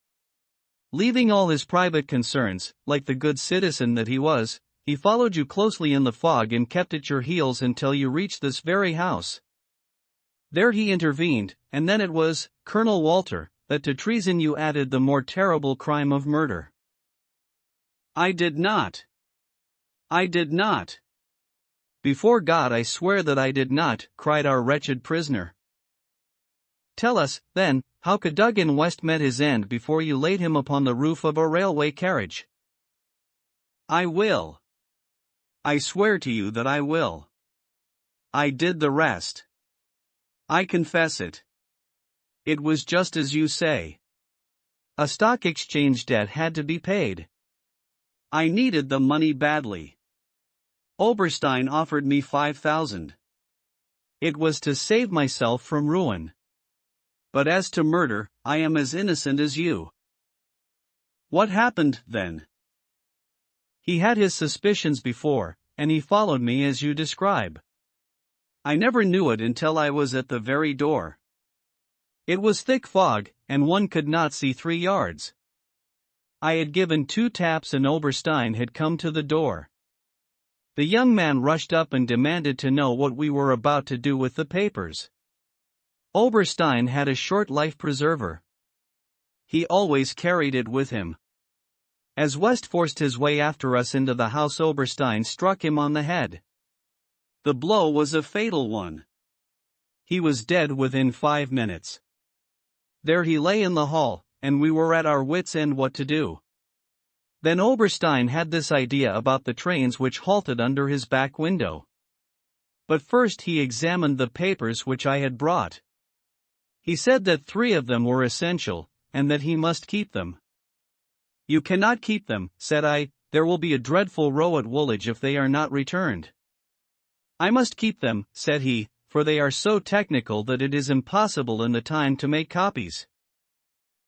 Leaving all his private concerns, like the good citizen that he was, he followed you closely in the fog and kept at your heels until you reached this very house. There he intervened, and then it was, Colonel Walter, that to treason you added the more terrible crime of murder." I did not. "Before God I swear that I did not," cried our wretched prisoner. "Tell us, then, how Cadogan West met his end before you laid him upon the roof of a railway carriage." "I will. I swear to you that I will. I did the rest. I confess it. It was just as you say. A stock exchange debt had to be paid. I needed the money badly. Oberstein offered me 5,000. It was to save myself from ruin. But as to murder, I am as innocent as you." "What happened, then?" "He had his suspicions before, and he followed me as you describe. I never knew it until I was at the very door. It was thick fog, and one could not see 3 yards. I had given 2 taps and Oberstein had come to the door. The young man rushed up and demanded to know what we were about to do with the papers. Oberstein had a short life preserver. He always carried it with him. As West forced his way after us into the house, Oberstein struck him on the head. The blow was a fatal one. He was dead within 5 minutes. There he lay in the hall, and we were at our wits' end what to do. Then Oberstein had this idea about the trains which halted under his back window. But first he examined the papers which I had brought. He said that 3 of them were essential, and that he must keep them. "You cannot keep them," said I, "there will be a dreadful row at Woolwich if they are not returned." "I must keep them," said he, "for they are so technical that it is impossible in the time to make copies."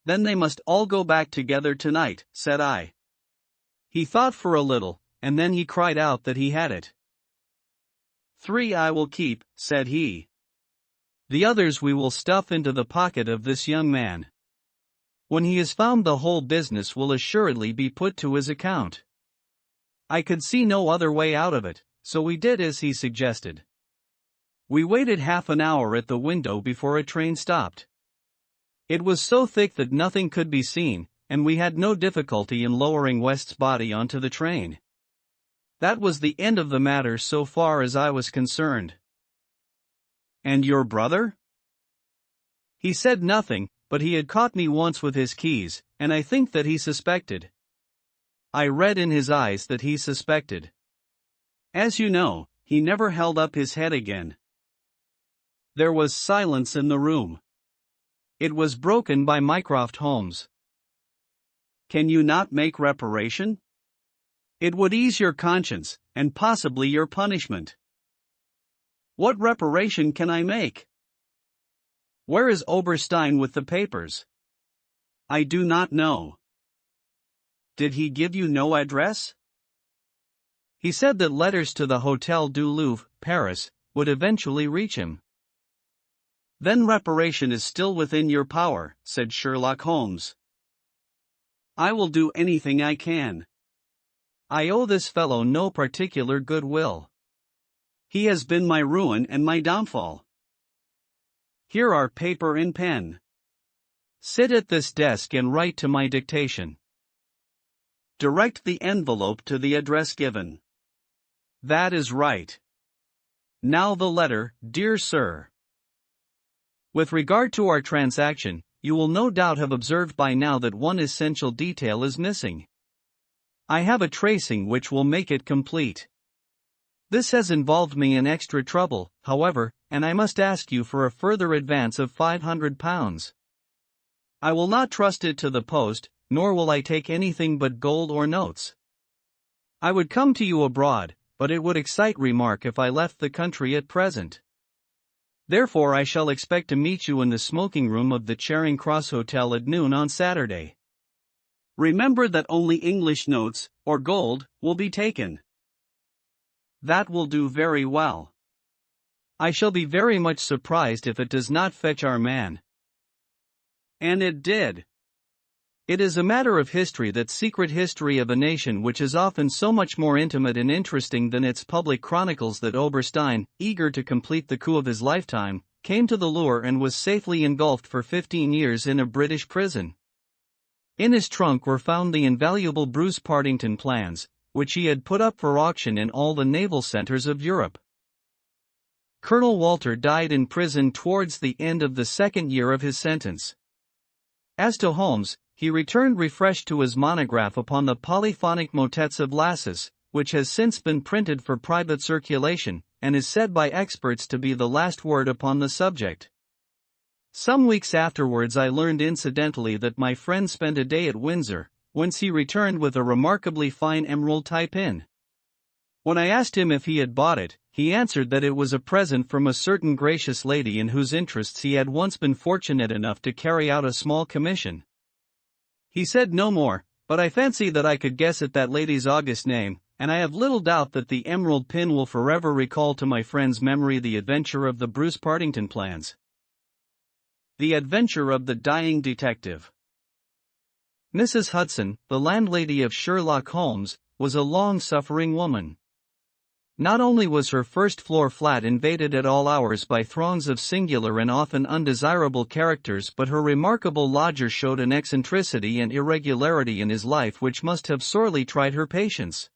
"Then they must all go back together tonight," said I. He thought for a little, and then he cried out that he had it. "3 I will keep," said he. "The others we will stuff into the pocket of this young man. When he has found, the whole business will assuredly be put to his account." I could see no other way out of it, so we did as he suggested. We waited half an hour at the window before a train stopped. It was so thick that nothing could be seen, and we had no difficulty in lowering West's body onto the train. That was the end of the matter so far as I was concerned. "And your brother?" He said nothing, but he had caught me once with his keys, and I think that he suspected. I read in his eyes that he suspected. As you know, he never held up his head again. There was silence in the room. It was broken by Mycroft Holmes. "Can you not make reparation? It would ease your conscience, and possibly your punishment." "What reparation can I make?" "Where is Oberstein with the papers?" "I do not know." "Did he give you no address?" "He said that letters to the Hôtel du Louvre, Paris, would eventually reach him." "Then reparation is still within your power," said Sherlock Holmes. "I will do anything I can. I owe this fellow no particular goodwill. He has been my ruin and my downfall. Here are paper and pen. Sit at this desk and write to my dictation. Direct the envelope to the address given." "That is right. Now the letter, dear sir. With regard to our transaction, you will no doubt have observed by now that one essential detail is missing. I have a tracing which will make it complete. This has involved me in extra trouble, however, and I must ask you for a further advance of £500. I will not trust it to the post, nor will I take anything but gold or notes. I would come to you abroad, but it would excite remark if I left the country at present. Therefore I shall expect to meet you in the smoking room of the Charing Cross Hotel at noon on Saturday. Remember that only English notes, or gold, will be taken." "That will do very well. I shall be very much surprised if it does not fetch our man." And it did. It is a matter of history, that secret history of a nation which is often so much more intimate and interesting than its public chronicles, that Oberstein, eager to complete the coup of his lifetime, came to the lure and was safely engulfed for 15 years in a British prison. In his trunk were found the invaluable Bruce Partington plans, which he had put up for auction in all the naval centers of Europe. Colonel Walter died in prison towards the end of the second year of his sentence. As to Holmes, he returned refreshed to his monograph upon the polyphonic motets of Lassus, which has since been printed for private circulation, and is said by experts to be the last word upon the subject. Some weeks afterwards I learned incidentally that my friend spent a day at Windsor, whence he returned with a remarkably fine emerald tie pin. When I asked him if he had bought it, he answered that it was a present from a certain gracious lady in whose interests he had once been fortunate enough to carry out a small commission. He said no more, but I fancy that I could guess at that lady's august name, and I have little doubt that the emerald pin will forever recall to my friend's memory the adventure of the Bruce Partington plans. The Adventure of the Dying Detective. Mrs. Hudson, the landlady of Sherlock Holmes, was a long-suffering woman. Not only was her first-floor flat invaded at all hours by throngs of singular and often undesirable characters, but her remarkable lodger showed an eccentricity and irregularity in his life which must have sorely tried her patience.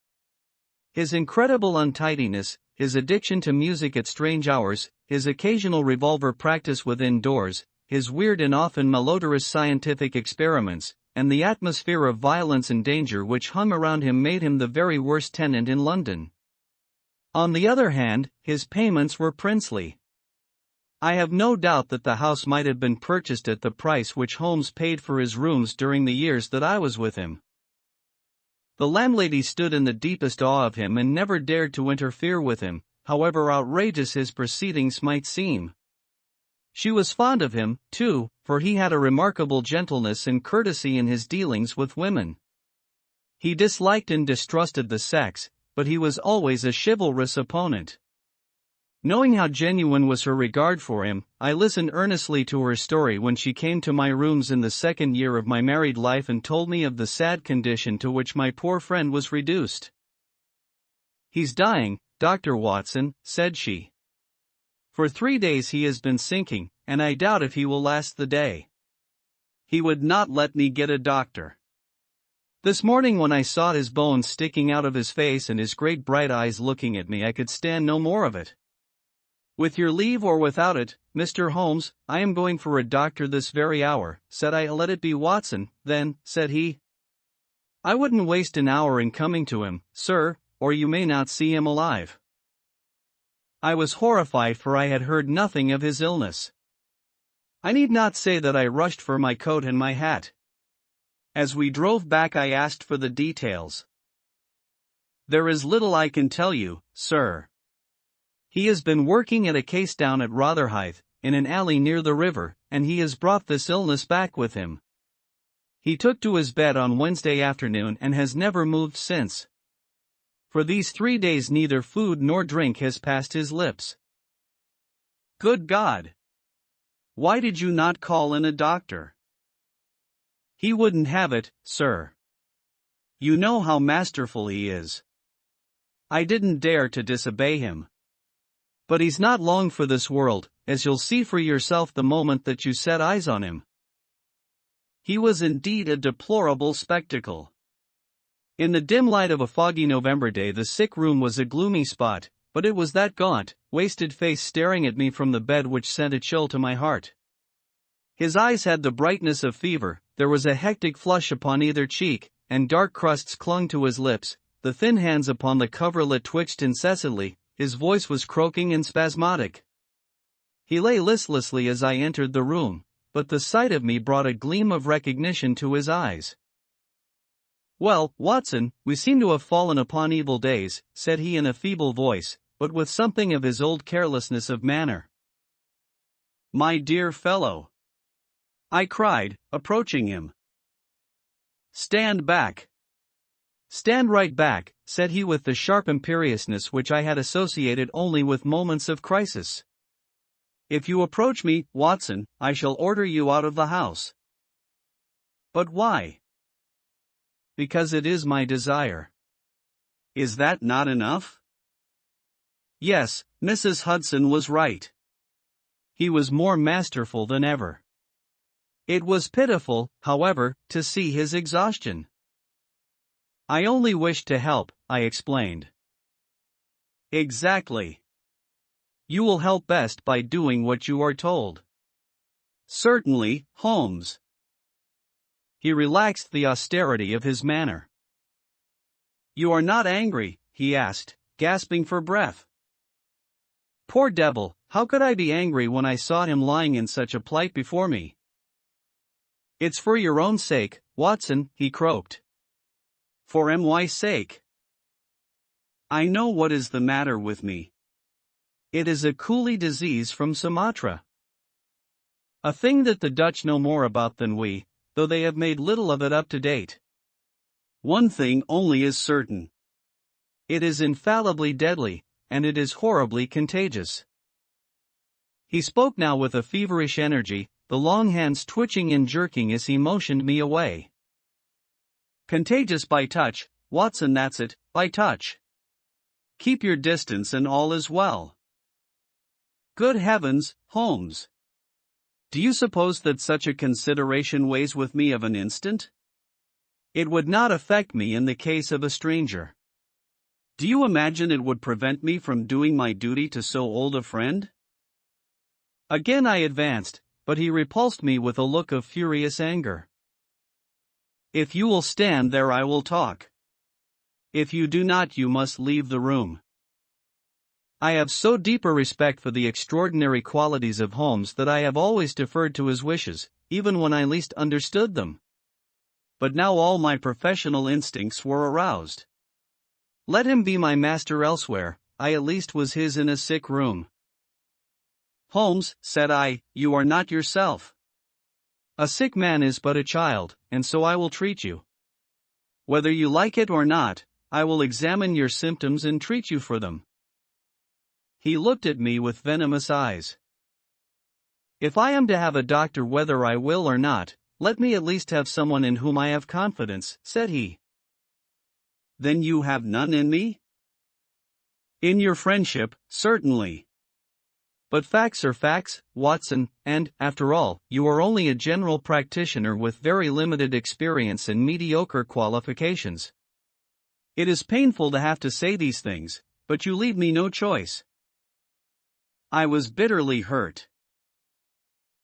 His incredible untidiness, his addiction to music at strange hours, his occasional revolver practice within doors, his weird and often malodorous scientific experiments, and the atmosphere of violence and danger which hung around him made him the very worst tenant in London. On the other hand, his payments were princely. I have no doubt that the house might have been purchased at the price which Holmes paid for his rooms during the years that I was with him. The landlady stood in the deepest awe of him and never dared to interfere with him, however outrageous his proceedings might seem. She was fond of him, too, for he had a remarkable gentleness and courtesy in his dealings with women. He disliked and distrusted the sex, but he was always a chivalrous opponent. Knowing how genuine was her regard for him, I listened earnestly to her story when she came to my rooms in the second year of my married life and told me of the sad condition to which my poor friend was reduced. "He's dying, Dr. Watson," said she. "For 3 days he has been sinking, and I doubt if he will last the day. He would not let me get a doctor. This morning when I saw his bones sticking out of his face and his great bright eyes looking at me, I could stand no more of it. With your leave or without it, Mr. Holmes, I am going for a doctor this very hour," said I. "Let it be Watson, then," said he. "I wouldn't waste an hour in coming to him, sir, or you may not see him alive." I was horrified, for I had heard nothing of his illness. I need not say that I rushed for my coat and my hat. As we drove back I asked for the details. "There is little I can tell you, sir. He has been working at a case down at Rotherhithe, in an alley near the river, and he has brought this illness back with him. He took to his bed on Wednesday afternoon and has never moved since. For these 3 days neither food nor drink has passed his lips." "Good God! Why did you not call in a doctor?" "He wouldn't have it, sir. You know how masterful he is. I didn't dare to disobey him. But he's not long for this world, as you'll see for yourself the moment that you set eyes on him." He was indeed a deplorable spectacle. In the dim light of a foggy November day the sick room was a gloomy spot, but it was that gaunt, wasted face staring at me from the bed which sent a chill to my heart. His eyes had the brightness of fever, there was a hectic flush upon either cheek, and dark crusts clung to his lips, the thin hands upon the coverlet twitched incessantly, his voice was croaking and spasmodic. He lay listlessly as I entered the room, but the sight of me brought a gleam of recognition to his eyes. "Well, Watson, we seem to have fallen upon evil days," said he in a feeble voice, but with something of his old carelessness of manner. "My dear fellow," I cried, approaching him. "Stand back." "Stand right back," said he with the sharp imperiousness which I had associated only with moments of crisis. "If you approach me, Watson, I shall order you out of the house." "But why?" "Because it is my desire." "Is that not enough?" Yes, Mrs. Hudson was right. He was more masterful than ever. It was pitiful, however, to see his exhaustion. "I only wished to help," I explained. "Exactly. You will help best by doing what you are told." "Certainly, Holmes." He relaxed the austerity of his manner. "You are not angry?" he asked, gasping for breath. Poor devil, how could I be angry when I saw him lying in such a plight before me? "It's for your own sake, Watson," he croaked. "For my sake? I know what is the matter with me. It is a coolie disease from Sumatra. A thing that the Dutch know more about than we, though they have made little of it up to date. One thing only is certain. It is infallibly deadly, and it is horribly contagious." He spoke now with a feverish energy, the long hands twitching and jerking as he motioned me away. "Contagious by touch, Watson, that's it, by touch. Keep your distance and all is well." Good heavens, Holmes! Do you suppose that such a consideration weighs with me of an instant? It would not affect me in the case of a stranger. Do you imagine it would prevent me from doing my duty to so old a friend? Again I advanced, but he repulsed me with a look of furious anger. "If you will stand there I will talk. If you do not you must leave the room." I have so deep a respect for the extraordinary qualities of Holmes that I have always deferred to his wishes, even when I least understood them. But now all my professional instincts were aroused. Let him be my master elsewhere, I at least was his in a sick room. "Holmes," said I, "you are not yourself. A sick man is but a child, and so I will treat you. Whether you like it or not, I will examine your symptoms and treat you for them." He looked at me with venomous eyes. "If I am to have a doctor whether I will or not, let me at least have someone in whom I have confidence," said he. "Then you have none in me?" "In your friendship, certainly. But facts are facts, Watson, and, after all, you are only a general practitioner with very limited experience and mediocre qualifications. It is painful to have to say these things, but you leave me no choice." I was bitterly hurt.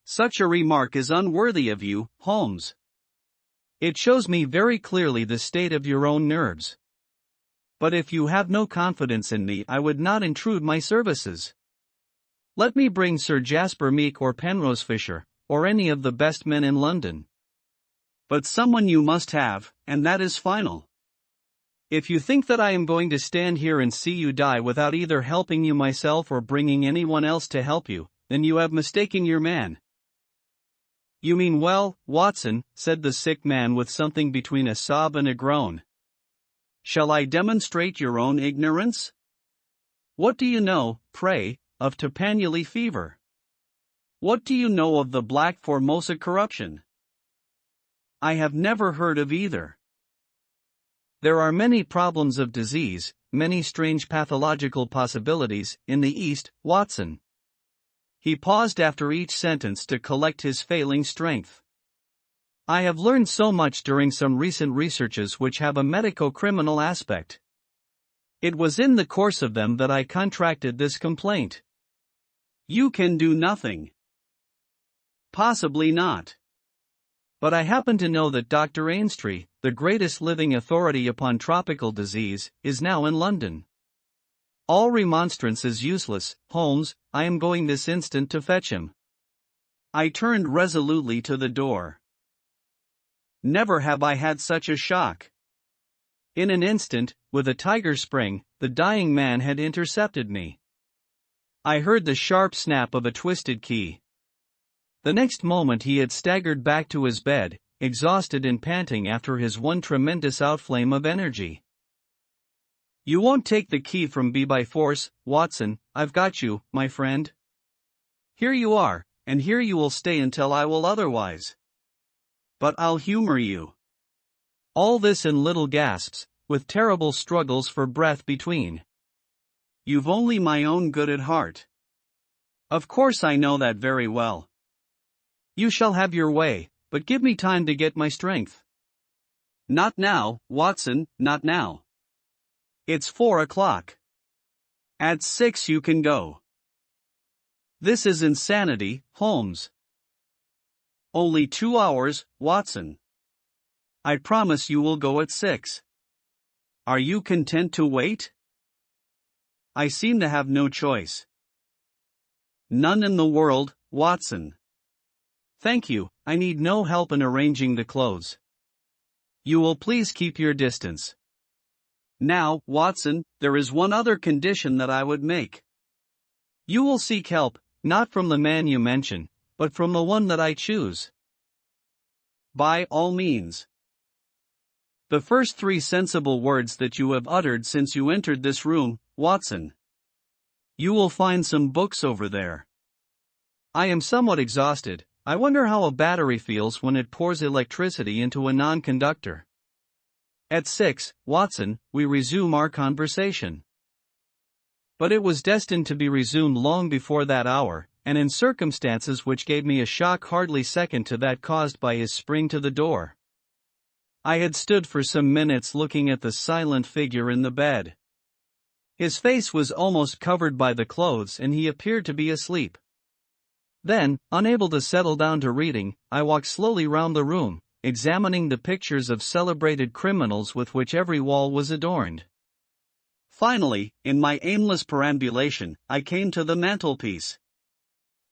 "Such a remark is unworthy of you, Holmes. It shows me very clearly the state of your own nerves. But if you have no confidence in me, I would not intrude my services. Let me bring Sir Jasper Meek or Penrose Fisher, or any of the best men in London. But someone you must have, and that is final. If you think that I am going to stand here and see you die without either helping you myself or bringing anyone else to help you, then you have mistaken your man." "You mean well, Watson," said the sick man with something between a sob and a groan. "Shall I demonstrate your own ignorance? What do you know, pray, of Tapanuli fever? What do you know of the Black Formosa corruption?" "I have never heard of either." "There are many problems of disease, many strange pathological possibilities, in the East, Watson." He paused after each sentence to collect his failing strength. "I have learned so much during some recent researches which have a medico-criminal aspect. It was in the course of them that I contracted this complaint." "You can do nothing." "Possibly not. But I happen to know that Dr. Ainstree, the greatest living authority upon tropical disease, is now in London. All remonstrance is useless, Holmes, I am going this instant to fetch him." I turned resolutely to the door. Never have I had such a shock. In an instant, with a tiger spring, the dying man had intercepted me. I heard the sharp snap of a twisted key. The next moment he had staggered back to his bed, exhausted and panting after his one tremendous outflame of energy. "You won't take the key from me by force, Watson, I've got you, my friend. Here you are, and here you will stay until I will otherwise. But I'll humor you." All this in little gasps, with terrible struggles for breath between. "You've only my own good at heart. Of course I know that very well. You shall have your way, but give me time to get my strength." "Not now, Watson, not now. It's 4 o'clock. At 6 you can go." "This is insanity, Holmes." "Only 2 hours, Watson. I promise you will go at 6. Are you content to wait?" "I seem to have no choice." "None in the world, Watson. Thank you, I need no help in arranging the clothes. You will please keep your distance. Now, Watson, there is one other condition that I would make. You will seek help, not from the man you mention, but from the one that I choose." "By all means." "The first 3 sensible words that you have uttered since you entered this room, Watson. You will find some books over there." I am somewhat exhausted. I wonder how a battery feels when it pours electricity into a non-conductor. At 6, Watson, we resume our conversation. But it was destined to be resumed long before that hour, and in circumstances which gave me a shock hardly second to that caused by his spring to the door. I had stood for some minutes looking at the silent figure in the bed. His face was almost covered by the clothes and he appeared to be asleep. Then, unable to settle down to reading, I walked slowly round the room, examining the pictures of celebrated criminals with which every wall was adorned. Finally, in my aimless perambulation, I came to the mantelpiece.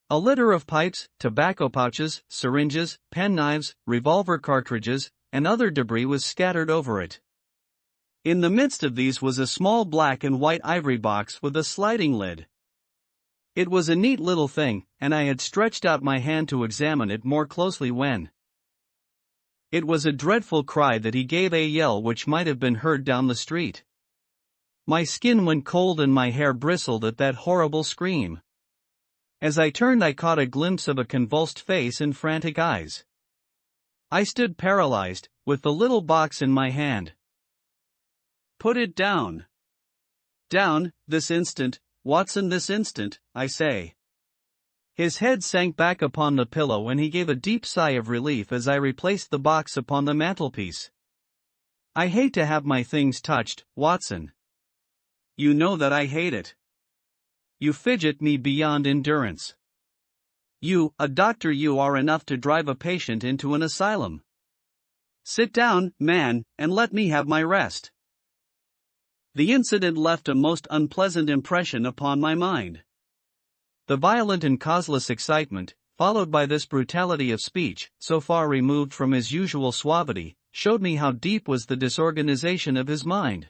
A litter of pipes, tobacco pouches, syringes, penknives, revolver cartridges, and other debris was scattered over it. In the midst of these was a small black and white ivory box with a sliding lid. It was a neat little thing, and I had stretched out my hand to examine it more closely when it was a dreadful cry that he gave, a yell which might have been heard down the street. My skin went cold and my hair bristled at that horrible scream. As I turned, I caught a glimpse of a convulsed face and frantic eyes. I stood paralyzed, with the little box in my hand. "Put it down. Down, this instant, Watson, this instant, I say." His head sank back upon the pillow and he gave a deep sigh of relief as I replaced the box upon the mantelpiece. "I hate to have my things touched, Watson." "You know that I hate it. You fidget me beyond endurance. You, a doctor, you are enough to drive a patient into an asylum. Sit down, man, and let me have my rest." The incident left a most unpleasant impression upon my mind. The violent and causeless excitement, followed by this brutality of speech, so far removed from his usual suavity, showed me how deep was the disorganization of his mind.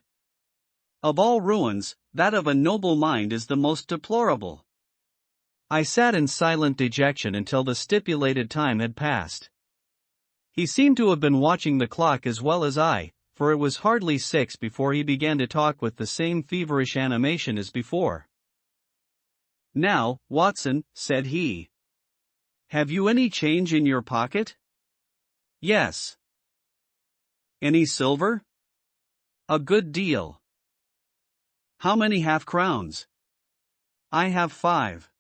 Of all ruins, that of a noble mind is the most deplorable. I sat in silent dejection until the stipulated time had passed. He seemed to have been watching the clock as well as I, for it was hardly 6 before he began to talk with the same feverish animation as before. "Now, Watson," said he, "have you any change in your pocket?" "Yes." "Any silver?" "A good deal." "How many half-crowns?" "I have 5.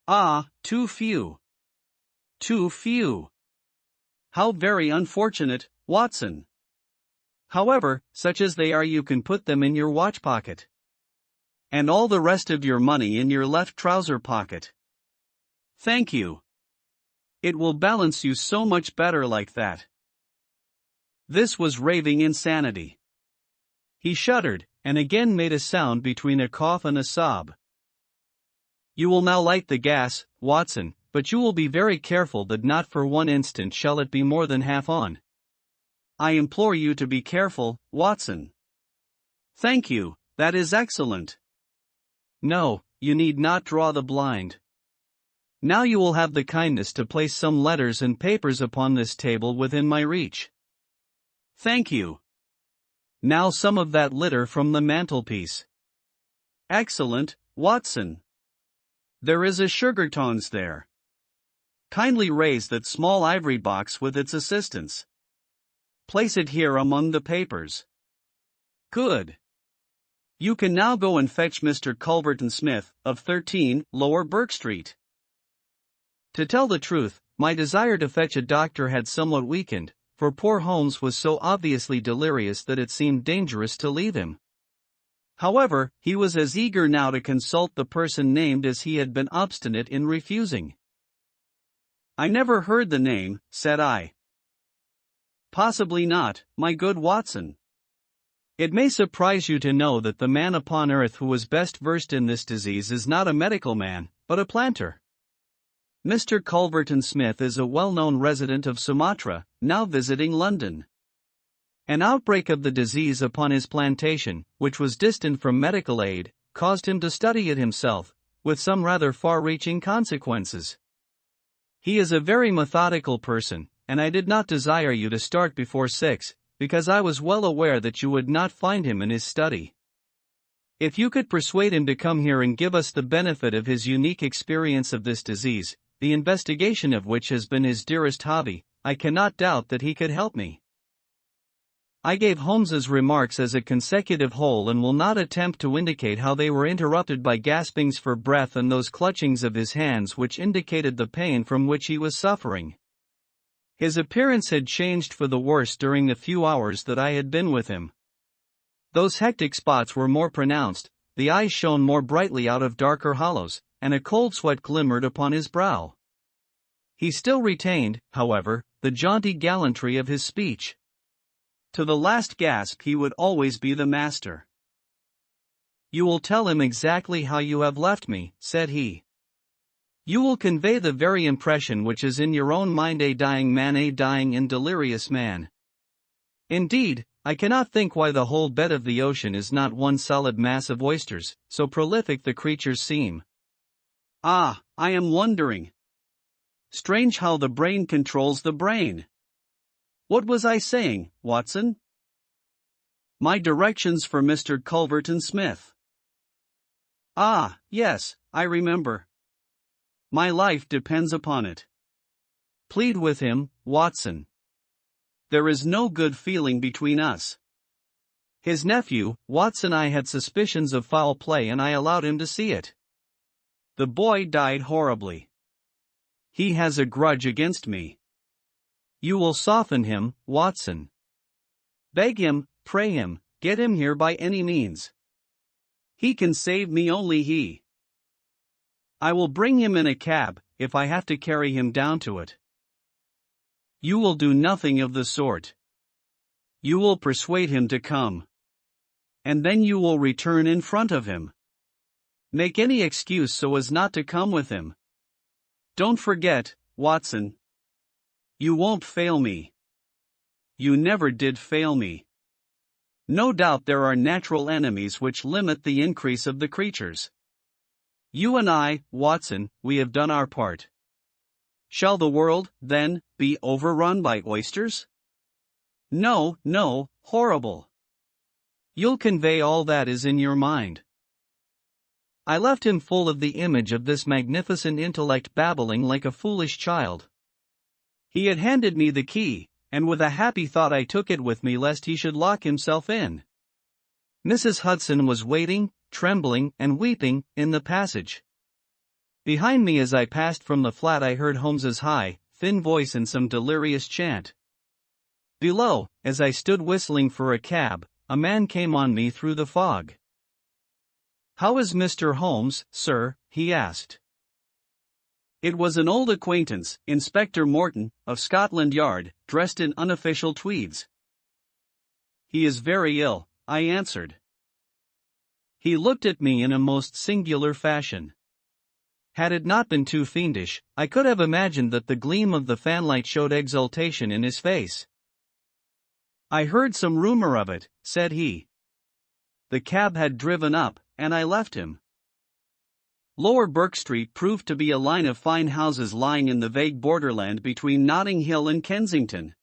"Ah, too few. Too few. How very unfortunate, Watson. However, such as they are, you can put them in your watch pocket. And all the rest of your money in your left trouser pocket." "Thank you. It will balance you so much better like that." This was raving insanity. He shuddered, and again made a sound between a cough and a sob. "You will now light the gas, Watson, but you will be very careful that not for one instant shall it be more than half on." "I implore you to be careful, Watson." "Thank you, that is excellent." "No, you need not draw the blind. Now you will have the kindness to place some letters and papers upon this table within my reach." "Thank you." "Now some of that litter from the mantelpiece." "Excellent, Watson." "There is a sugar tongs there. Kindly raise that small ivory box with its assistance. Place it here among the papers. Good. You can now go and fetch Mr. Culverton Smith, of 13, Lower Burke Street." To tell the truth, my desire to fetch a doctor had somewhat weakened, for poor Holmes was so obviously delirious that it seemed dangerous to leave him. However, he was as eager now to consult the person named as he had been obstinate in refusing. "I never heard the name," said I. "Possibly not, my good Watson. It may surprise you to know that the man upon earth who is best versed in this disease is not a medical man, but a planter. Mr. Culverton Smith is a well-known resident of Sumatra, now visiting London. An outbreak of the disease upon his plantation, which was distant from medical aid, caused him to study it himself, with some rather far-reaching consequences. He is a very methodical person, and I did not desire you to start before 6, because I was well aware that you would not find him in his study. If you could persuade him to come here and give us the benefit of his unique experience of this disease, the investigation of which has been his dearest hobby, I cannot doubt that he could help me." I gave Holmes's remarks as a consecutive whole and will not attempt to indicate how they were interrupted by gaspings for breath and those clutchings of his hands which indicated the pain from which he was suffering. His appearance had changed for the worse during the few hours that I had been with him. Those hectic spots were more pronounced, the eyes shone more brightly out of darker hollows, and a cold sweat glimmered upon his brow. He still retained, however, the jaunty gallantry of his speech. To the last gasp he would always be the master. You will tell him exactly how you have left me, said he. You will convey the very impression which is in your own mind, a dying man, a dying and delirious man. Indeed, I cannot think why the whole bed of the ocean is not one solid mass of oysters, so prolific the creatures seem. Ah, I am wondering. Strange how the brain controls the brain. What was I saying, Watson? My directions for Mr. Culverton Smith. Ah, yes, I remember. My life depends upon it. Plead with him, Watson. There is no good feeling between us. His nephew, Watson, I had suspicions of foul play and I allowed him to see it. The boy died horribly. He has a grudge against me. You will soften him, Watson. Beg him, pray him, get him here by any means. He can save me, only he. I will bring him in a cab, if I have to carry him down to it. You will do nothing of the sort. You will persuade him to come. And then you will return in front of him. Make any excuse so as not to come with him. Don't forget, Watson. You won't fail me. You never did fail me. No doubt there are natural enemies which limit the increase of the creatures. You and I, Watson, we have done our part. Shall the world, then, be overrun by oysters? No, no, horrible. You'll convey all that is in your mind. I left him full of the image of this magnificent intellect, babbling like a foolish child. He had handed me the key, and with a happy thought I took it with me lest he should lock himself in. Mrs. Hudson was waiting, trembling and weeping, in the passage. Behind me as I passed from the flat I heard Holmes's high, thin voice in some delirious chant. Below, as I stood whistling for a cab, a man came on me through the fog. "How is Mr. Holmes, sir?" he asked. It was an old acquaintance, Inspector Morton, of Scotland Yard, dressed in unofficial tweeds. "He is very ill," I answered. He looked at me in a most singular fashion. Had it not been too fiendish, I could have imagined that the gleam of the fanlight showed exultation in his face. "I heard some rumor of it," said he. The cab had driven up, and I left him. Lower Burke Street proved to be a line of fine houses lying in the vague borderland between Notting Hill and Kensington.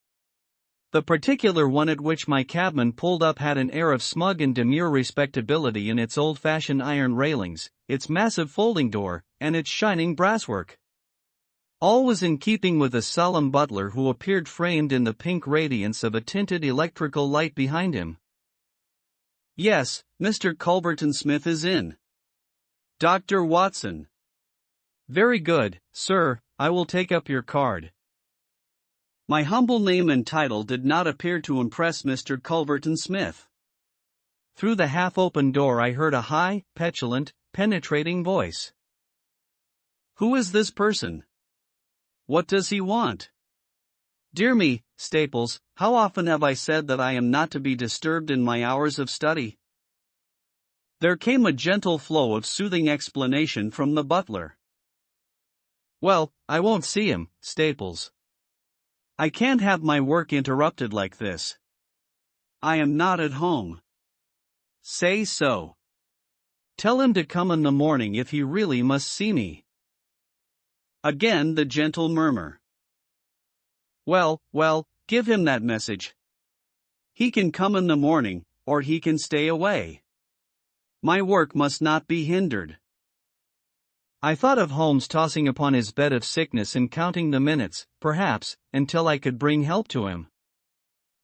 The particular one at which my cabman pulled up had an air of smug and demure respectability in its old-fashioned iron railings, its massive folding door, and its shining brasswork. All was in keeping with a solemn butler who appeared framed in the pink radiance of a tinted electrical light behind him. "Yes, Mr. Culverton Smith is in. Dr. Watson." "Very good, sir, I will take up your card." My humble name and title did not appear to impress Mr. Culverton Smith. Through the half-open door I heard a high, petulant, penetrating voice. "Who is this person? What does he want? Dear me, Staples, how often have I said that I am not to be disturbed in my hours of study?" There came a gentle flow of soothing explanation from the butler. "Well, I won't see him, Staples. I can't have my work interrupted like this. I am not at home." "Say so. Tell him to come in the morning if he really must see me." Again the gentle murmur. Well, give him that message. He can come in the morning, or he can stay away. My work must not be hindered. I thought of Holmes tossing upon his bed of sickness and counting the minutes, perhaps, until I could bring help to him.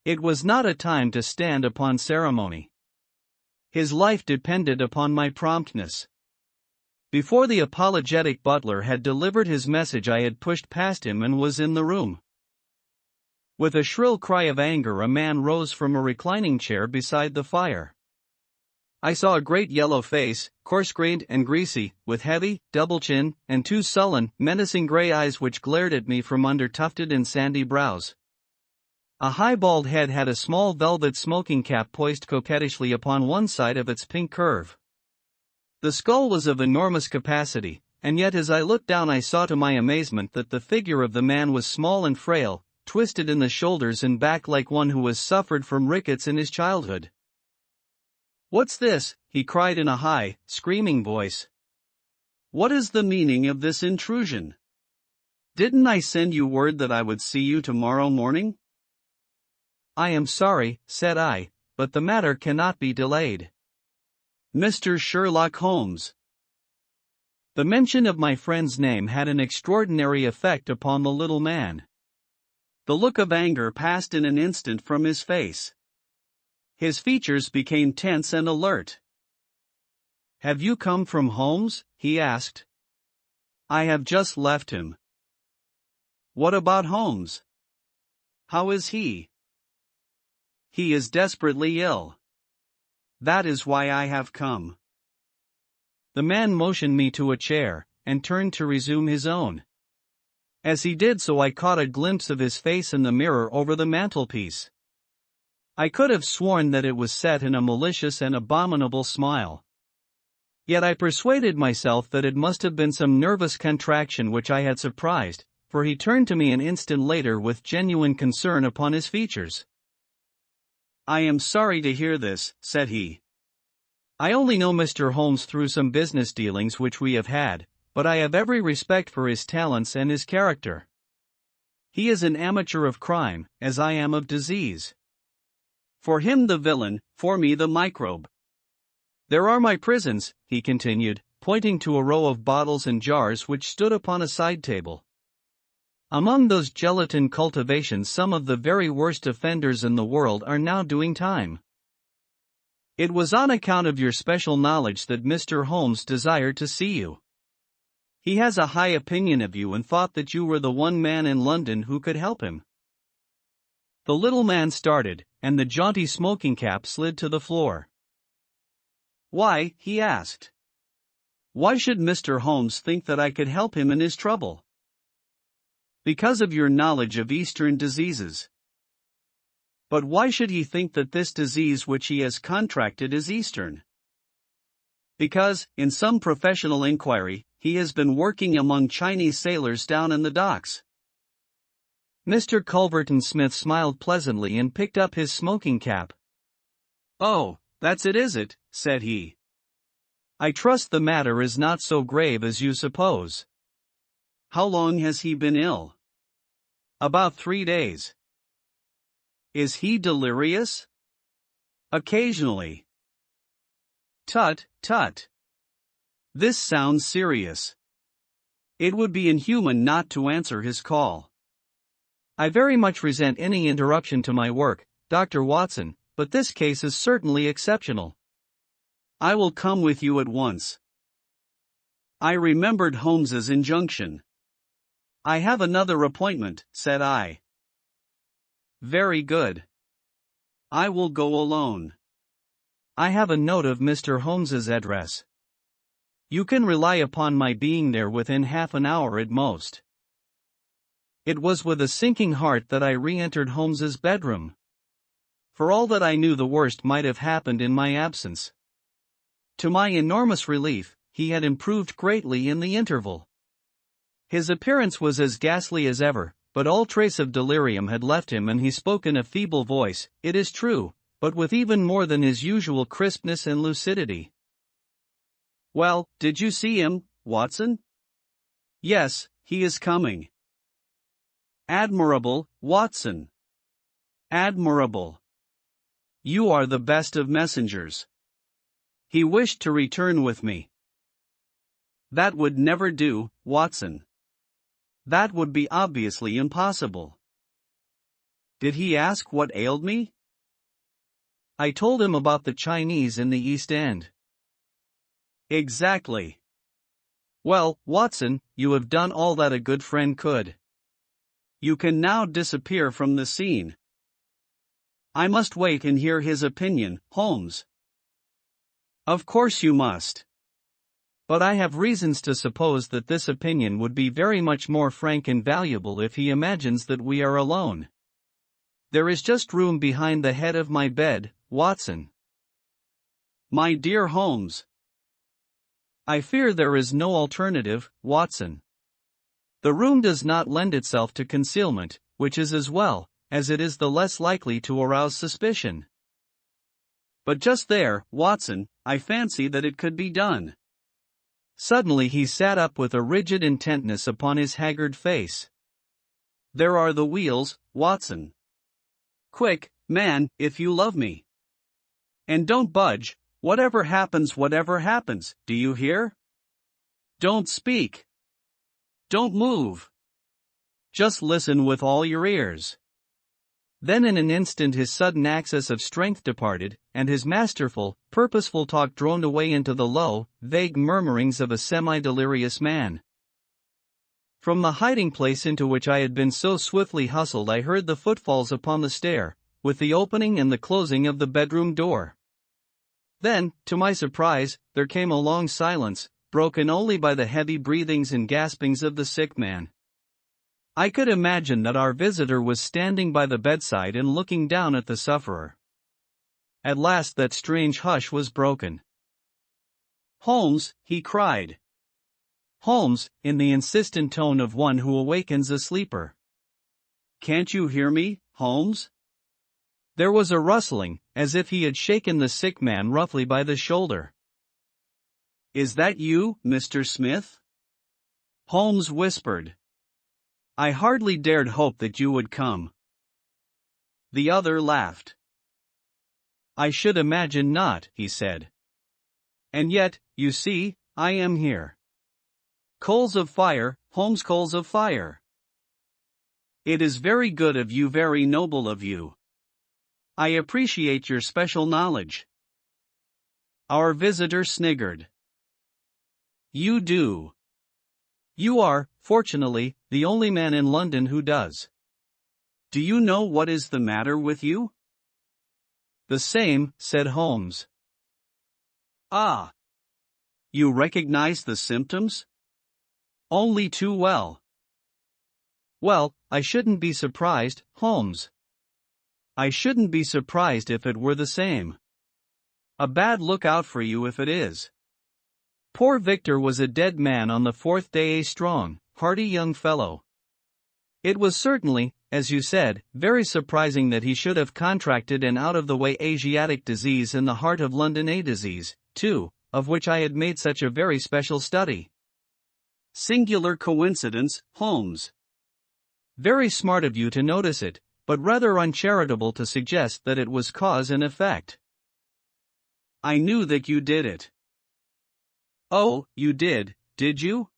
It was not a time to stand upon ceremony. His life depended upon my promptness. Before the apologetic butler had delivered his message I had pushed past him and was in the room. With a shrill cry of anger a man rose from a reclining chair beside the fire. I saw a great yellow face, coarse-grained and greasy, with heavy, double chin, and two sullen, menacing gray eyes which glared at me from under tufted and sandy brows. A high bald head had a small velvet smoking cap poised coquettishly upon one side of its pink curve. The skull was of enormous capacity, and yet as I looked down I saw to my amazement that the figure of the man was small and frail, twisted in the shoulders and back like one who has suffered from rickets in his childhood. "What's this?" he cried in a high, screaming voice. "What is the meaning of this intrusion? Didn't I send you word that I would see you tomorrow morning?" "I am sorry," said I, "but the matter cannot be delayed." "Mr. Sherlock Holmes." The mention of my friend's name had an extraordinary effect upon the little man. The look of anger passed in an instant from his face. His features became tense and alert. "Have you come from Holmes?" he asked. "I have just left him." "What about Holmes? How is he?" "He is desperately ill. That is why I have come." The man motioned me to a chair, and turned to resume his own. As he did so I caught a glimpse of his face in the mirror over the mantelpiece. I could have sworn that it was set in a malicious and abominable smile. Yet I persuaded myself that it must have been some nervous contraction which I had surprised, for he turned to me an instant later with genuine concern upon his features. "I am sorry to hear this," said he. "I only know Mr. Holmes through some business dealings which we have had, but I have every respect for his talents and his character. He is an amateur of crime, as I am of disease. For him the villain, for me the microbe. There are my prisons," he continued, pointing to a row of bottles and jars which stood upon a side table. "Among those gelatin cultivations some of the very worst offenders in the world are now doing time. It was on account of your special knowledge that Mr. Holmes desired to see you. He has a high opinion of you and thought that you were the one man in London who could help him." The little man started, and the jaunty smoking cap slid to the floor. "Why?" he asked. "Why should Mr. Holmes think that I could help him in his trouble?" "Because of your knowledge of Eastern diseases." "But why should he think that this disease which he has contracted is Eastern?" "Because, in some professional inquiry, he has been working among Chinese sailors down in the docks." Mr. Culverton Smith smiled pleasantly and picked up his smoking cap. "Oh, that's it, is it?" said he. "I trust the matter is not so grave as you suppose. How long has he been ill?" "About 3 days." "Is he delirious?" "Occasionally." "Tut, tut. This sounds serious. It would be inhuman not to answer his call. I very much resent any interruption to my work, Dr. Watson, but this case is certainly exceptional. I will come with you at once." I remembered Holmes's injunction. "I have another appointment," said I. "Very good. I will go alone. I have a note of Mr. Holmes's address. You can rely upon my being there within half an hour at most." It was with a sinking heart that I re-entered Holmes's bedroom. For all that I knew, the worst might have happened in my absence. To my enormous relief, he had improved greatly in the interval. His appearance was as ghastly as ever, but all trace of delirium had left him, and he spoke in a feeble voice, it is true, but with even more than his usual crispness and lucidity. "Well, did you see him, Watson?" "Yes, he is coming." "Admirable, Watson. Admirable. You are the best of messengers. He wished to return with me." "That would never do, Watson. That would be obviously impossible." "Did he ask what ailed me?" I told him about the Chinese in the East End. "Exactly. Well, Watson, you have done all that a good friend could. You can now disappear from the scene. I must wait and hear his opinion, Holmes." "Of course you must. But I have reasons to suppose that this opinion would be very much more frank and valuable if he imagines that we are alone. There is just room behind the head of my bed, Watson." "My dear Holmes." I fear there is no alternative, Watson. The room does not lend itself to concealment, which is as well, as it is the less likely to arouse suspicion. But just there, Watson, I fancy that it could be done. Suddenly he sat up with a rigid intentness upon his haggard face. There are the wheels, Watson. Quick, man, if you love me. And don't budge, whatever happens, do you hear? Don't speak. Don't move. Just listen with all your ears. Then in an instant his sudden access of strength departed, and his masterful, purposeful talk droned away into the low, vague murmurings of a semi-delirious man. From the hiding place into which I had been so swiftly hustled I heard the footfalls upon the stair, with the opening and the closing of the bedroom door. Then, to my surprise, there came a long silence, broken only by the heavy breathings and gaspings of the sick man. I could imagine that our visitor was standing by the bedside and looking down at the sufferer. At last that strange hush was broken. "Holmes," he cried. Holmes, in the insistent tone of one who awakens a sleeper. "Can't you hear me, Holmes?" There was a rustling, as if he had shaken the sick man roughly by the shoulder. "Is that you, Mr. Smith?" Holmes whispered. "I hardly dared hope that you would come." The other laughed. "I should imagine not," he said. "And yet, you see, I am here. Coals of fire, Holmes, coals of fire. It is very good of you, very noble of you. I appreciate your special knowledge." Our visitor sniggered. "You do. You are, fortunately, the only man in London who does. Do you know what is the matter with you?" "The same," said Holmes. "Ah. You recognize the symptoms?" "Only too well." "Well, I shouldn't be surprised, Holmes. I shouldn't be surprised if it were the same. A bad lookout for you if it is. Poor Victor was a dead man on the 4th day, a strong, hearty young fellow. It was certainly, as you said, very surprising that he should have contracted an out-of-the-way Asiatic disease in the heart of London, a disease, too, of which I had made such a very special study. Singular coincidence, Holmes. Very smart of you to notice it, but rather uncharitable to suggest that it was cause and effect." "I knew that you did it." "Oh, you did you?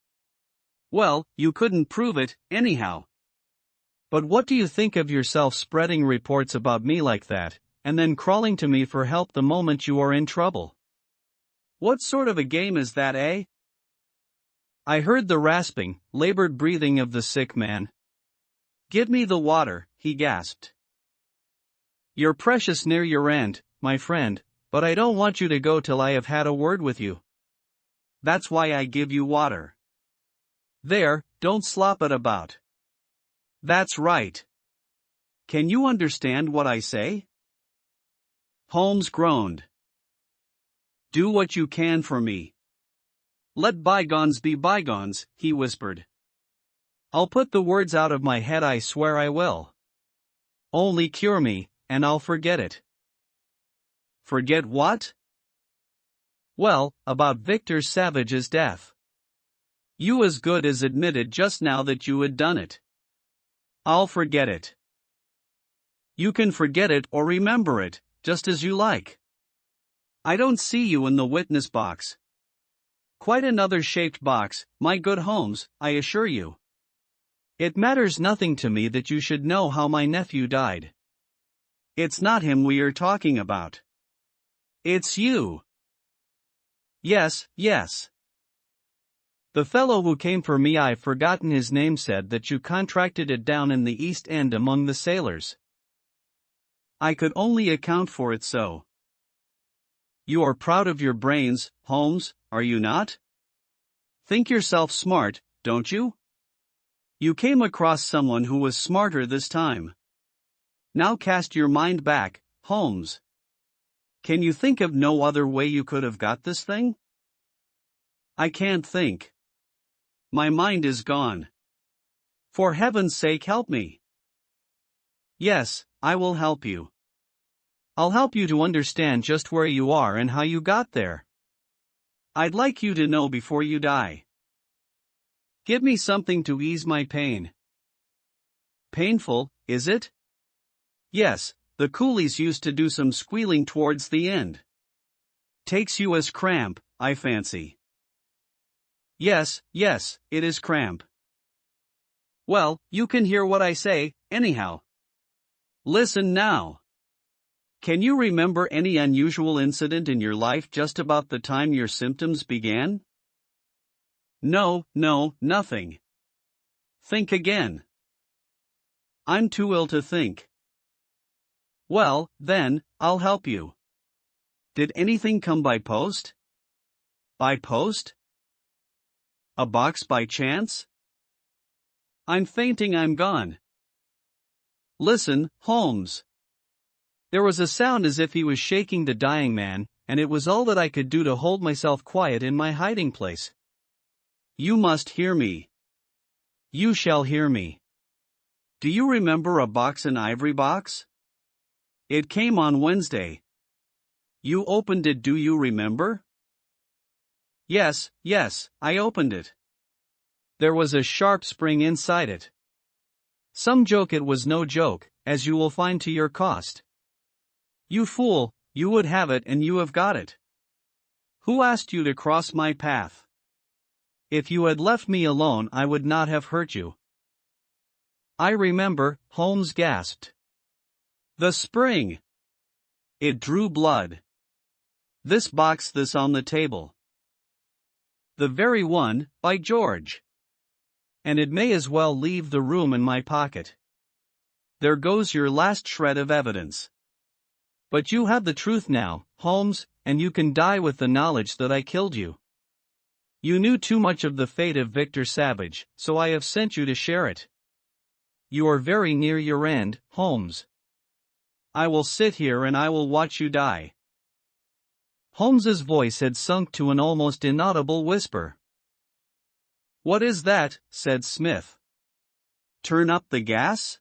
Well, you couldn't prove it, anyhow. But what do you think of yourself spreading reports about me like that, and then crawling to me for help the moment you are in trouble? What sort of a game is that, eh?" I heard the rasping, labored breathing of the sick man. "Give me the water," he gasped. "You're precious near your end, my friend, but I don't want you to go till I have had a word with you. That's why I give you water. There, don't slop it about. That's right. Can you understand what I say?" Holmes groaned. "Do what you can for me. Let bygones be bygones," he whispered. "I'll put the words out of my head, I swear I will. Only cure me, and I'll forget it." "Forget what?" "Well, about Victor Savage's death. You as good as admitted just now that you had done it. I'll forget it." "You can forget it or remember it, just as you like. I don't see you in the witness box. Quite another shaped box, my good Holmes, I assure you. It matters nothing to me that you should know how my nephew died. It's not him we are talking about. It's you." Yes. "The fellow who came for me, I've forgotten his name, said that you contracted it down in the East End among the sailors. I could only account for it so." "You are proud of your brains, Holmes, are you not? Think yourself smart, don't you? You came across someone who was smarter this time. Now cast your mind back, Holmes. Can you think of no other way you could have got this thing?" I can't think. My mind is gone. For heaven's sake, help me. Yes, I will help you. I'll help you to understand just where you are and how you got there. I'd like you to know before you die. Give me something to ease my pain. Painful, is it? Yes, the coolies used to do some squealing towards the end. Takes you as cramp, I fancy. Yes, it is cramp. Well, you can hear what I say, anyhow. Listen now. Can you remember any unusual incident in your life just about the time your symptoms began? No, nothing. Think again. I'm too ill to think. Well, then, I'll help you. Did anything come by post? By post? A box by chance? I'm fainting, I'm gone. Listen, Holmes. There was a sound as if he was shaking the dying man, and it was all that I could do to hold myself quiet in my hiding place. You must hear me. You shall hear me. Do you remember a box, an ivory box? It came on Wednesday. You opened it, do you remember? Yes, I opened it. There was a sharp spring inside it. Some joke it was no joke, as you will find to your cost. You fool, you would have it and you have got it. Who asked you to cross my path? If you had left me alone, I would not have hurt you. I remember, Holmes gasped. The spring! It drew blood. This box, this on the table. The very one, by George. And it may as well leave the room in my pocket. There goes your last shred of evidence. But you have the truth now, Holmes, and you can die with the knowledge that I killed you. You knew too much of the fate of Victor Savage, so I have sent you to share it. You are very near your end, Holmes. I will sit here and I will watch you die. Holmes's voice had sunk to an almost inaudible whisper. What is that? Said Smith. Turn up the gas?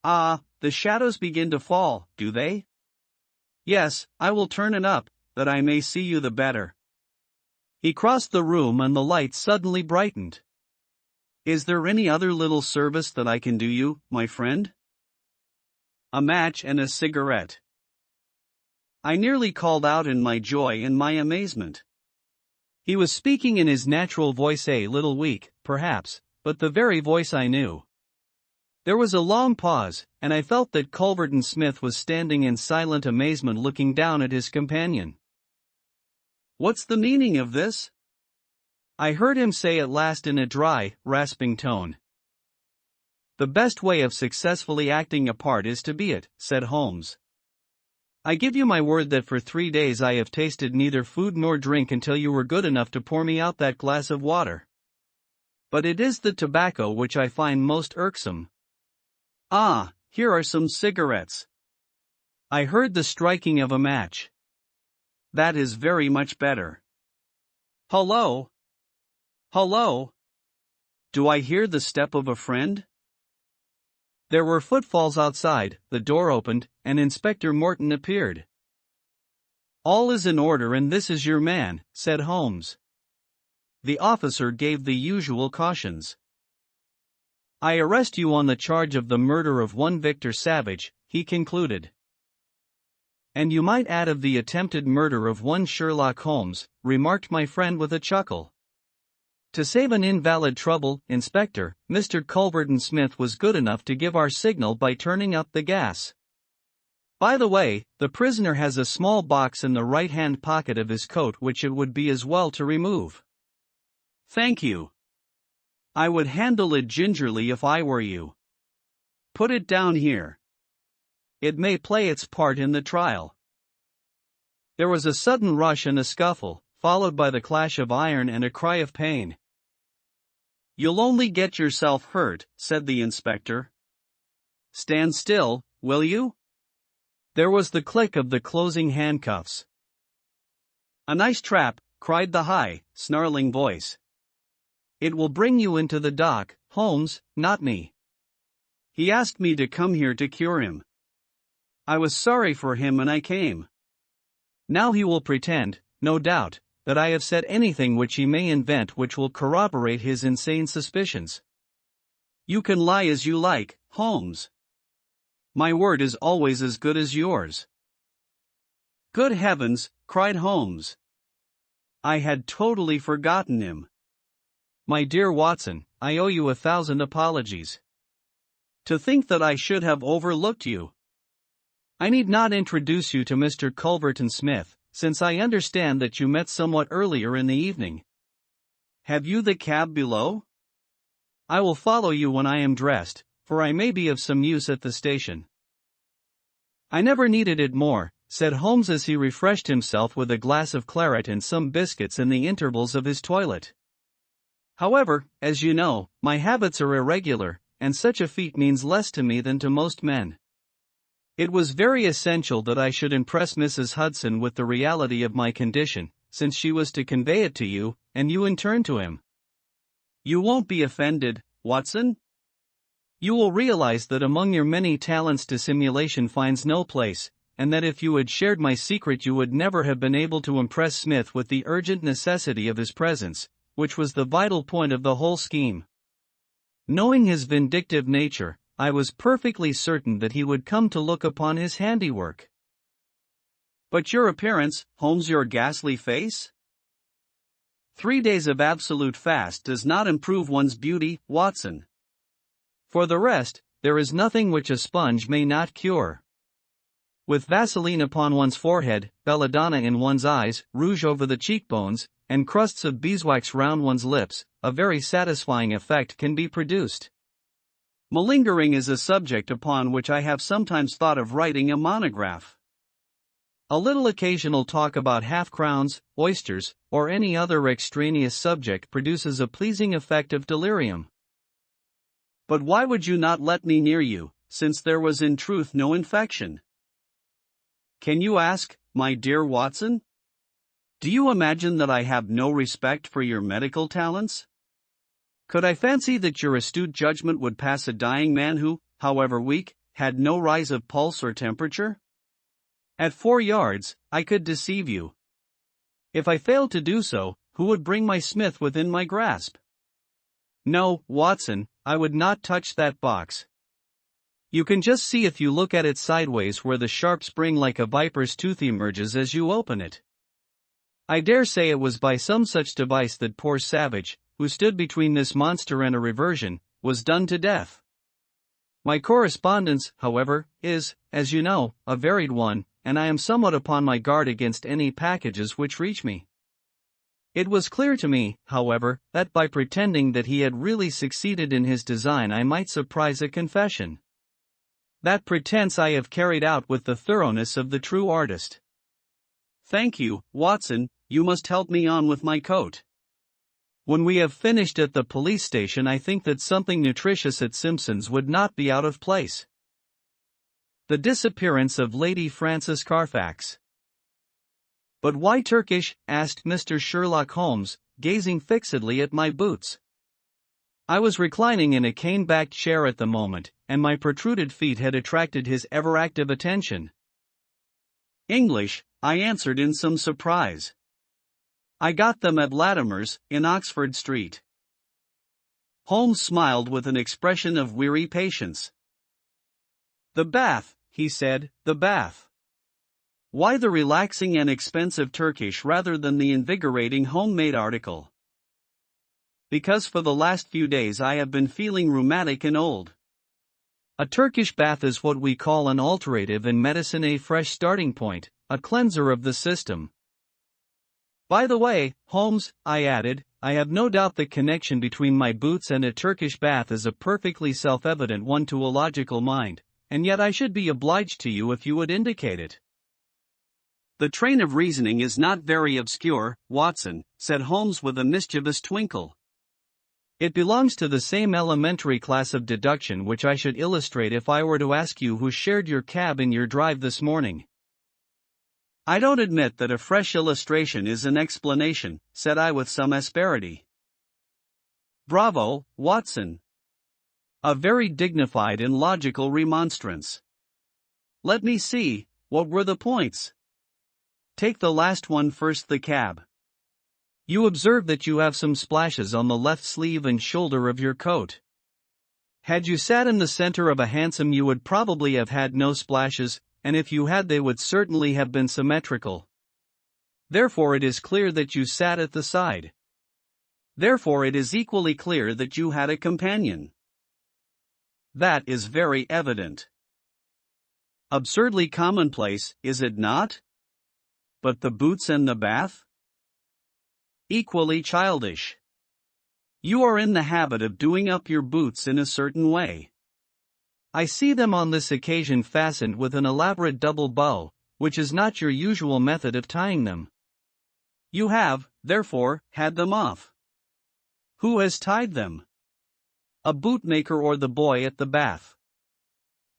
Ah, the shadows begin to fall, do they? Yes, I will turn it up, that I may see you the better. He crossed the room and the light suddenly brightened. Is there any other little service that I can do you, my friend? A match and a cigarette. I nearly called out in my joy and my amazement. He was speaking in his natural voice, a little weak, perhaps, but the very voice I knew. There was a long pause, and I felt that Culverton Smith was standing in silent amazement looking down at his companion. What's the meaning of this? I heard him say at last in a dry, rasping tone. The best way of successfully acting a part is to be it, said Holmes. I give you my word that for 3 days I have tasted neither food nor drink until you were good enough to pour me out that glass of water. But it is the tobacco which I find most irksome. Ah, here are some cigarettes. I heard the striking of a match. That is very much better. Hullo! Hullo! Do I hear the step of a friend? There were footfalls outside, the door opened, and Inspector Morton appeared. All is in order and this is your man, said Holmes. The officer gave the usual cautions. I arrest you on the charge of the murder of one Victor Savage, he concluded. And you might add of the attempted murder of one Sherlock Holmes, remarked my friend with a chuckle. To save an invalid trouble, Inspector, Mr. Culverton Smith was good enough to give our signal by turning up the gas. By the way, the prisoner has a small box in the right-hand pocket of his coat which it would be as well to remove. Thank you. I would handle it gingerly if I were you. Put it down here. It may play its part in the trial. There was a sudden rush and a scuffle, followed by the clash of iron and a cry of pain. You'll only get yourself hurt, said the inspector. Stand still, will you? There was the click of the closing handcuffs. A nice trap, cried the high, snarling voice. "It will bring you into the dock, Holmes, not me. He asked me to come here to cure him. I was sorry for him and I came. Now he will pretend, no doubt, that I have said anything which he may invent which will corroborate his insane suspicions. You can lie as you like, Holmes. My word is always as good as yours." "Good heavens," cried Holmes. "I had totally forgotten him. My dear Watson, I owe you 1,000 apologies. To think that I should have overlooked you. I need not introduce you to Mr. Culverton Smith, since I understand that you met somewhat earlier in the evening. Have you the cab below?" I will follow you when I am dressed, for I may be of some use at the station." "I never needed it more," said Holmes as he refreshed himself with a glass of claret and some biscuits in the intervals of his toilet. "However, as you know, my habits are irregular, and such a feat means less to me than to most men. It was very essential that I should impress Mrs. Hudson with the reality of my condition, since she was to convey it to you, and you in turn to him. You won't be offended, Watson? You will realize that among your many talents dissimulation finds no place, and that if you had shared my secret you would never have been able to impress Smith with the urgent necessity of his presence, which was the vital point of the whole scheme. Knowing his vindictive nature, I was perfectly certain that he would come to look upon his handiwork." "But your appearance, Holmes, your ghastly face? 3 days of absolute fast does not improve one's beauty, Watson. For the rest, there is nothing which a sponge may not cure. With Vaseline upon one's forehead, belladonna in one's eyes, rouge over the cheekbones, and crusts of beeswax round one's lips, a very satisfying effect can be produced. Malingering is a subject upon which I have sometimes thought of writing a monograph. A little occasional talk about half-crowns, oysters, or any other extraneous subject produces a pleasing effect of delirium." "But why would you not let me near you, since there was in truth no infection? Can you ask, my dear Watson? Do you imagine that I have no respect for your medical talents? Could I fancy that your astute judgment would pass a dying man who, however weak, had no rise of pulse or temperature? At 4 yards, I could deceive you. If I failed to do so, who would bring my Smith within my grasp? No, Watson, I would not touch that box. You can just see if you look at it sideways where the sharp spring like a viper's tooth emerges as you open it. I dare say it was by some such device that poor Savage, who stood between this monster and a reversion, was done to death. My correspondence, however, is, as you know, a varied one, and I am somewhat upon my guard against any packages which reach me. It was clear to me, however, that by pretending that he had really succeeded in his design I might surprise a confession. That pretense I have carried out with the thoroughness of the true artist. Thank you, Watson, you must help me on with my coat. When we have finished at the police station I think that something nutritious at Simpson's would not be out of place." The disappearance of Lady Frances Carfax. "But why Turkish?" asked Mr. Sherlock Holmes, gazing fixedly at my boots. I was reclining in a cane-backed chair at the moment, and my protruded feet had attracted his ever-active attention. "English," I answered in some surprise. "I got them at Latimer's, in Oxford Street." Holmes smiled with an expression of weary patience. "The bath," he said, "the bath. Why the relaxing and expensive Turkish rather than the invigorating homemade article?" "Because for the last few days I have been feeling rheumatic and old. A Turkish bath is what we call an alterative in medicine, a fresh starting point, a cleanser of the system. By the way, Holmes," I added, "I have no doubt the connection between my boots and a Turkish bath is a perfectly self-evident one to a logical mind, and yet I should be obliged to you if you would indicate it." "The train of reasoning is not very obscure, Watson," said Holmes with a mischievous twinkle. "It belongs to the same elementary class of deduction which I should illustrate if I were to ask you who shared your cab in your drive this morning." I don't admit that a fresh illustration is an explanation, said I with some asperity. Bravo, Watson. A very dignified and logical remonstrance. Let me see, what were the points? Take the last one first, the cab. You observe that you have some splashes on the left sleeve and shoulder of your coat. Had you sat in the center of a hansom you would probably have had no splashes, and if you had they would certainly have been symmetrical. Therefore it is clear that you sat at the side. Therefore it is equally clear that you had a companion. That is very evident. Absurdly commonplace, is it not? But the boots and the bath? Equally childish. You are in the habit of doing up your boots in a certain way. I see them on this occasion fastened with an elaborate double bow, which is not your usual method of tying them. You have, therefore, had them off. Who has tied them? A bootmaker or the boy at the bath.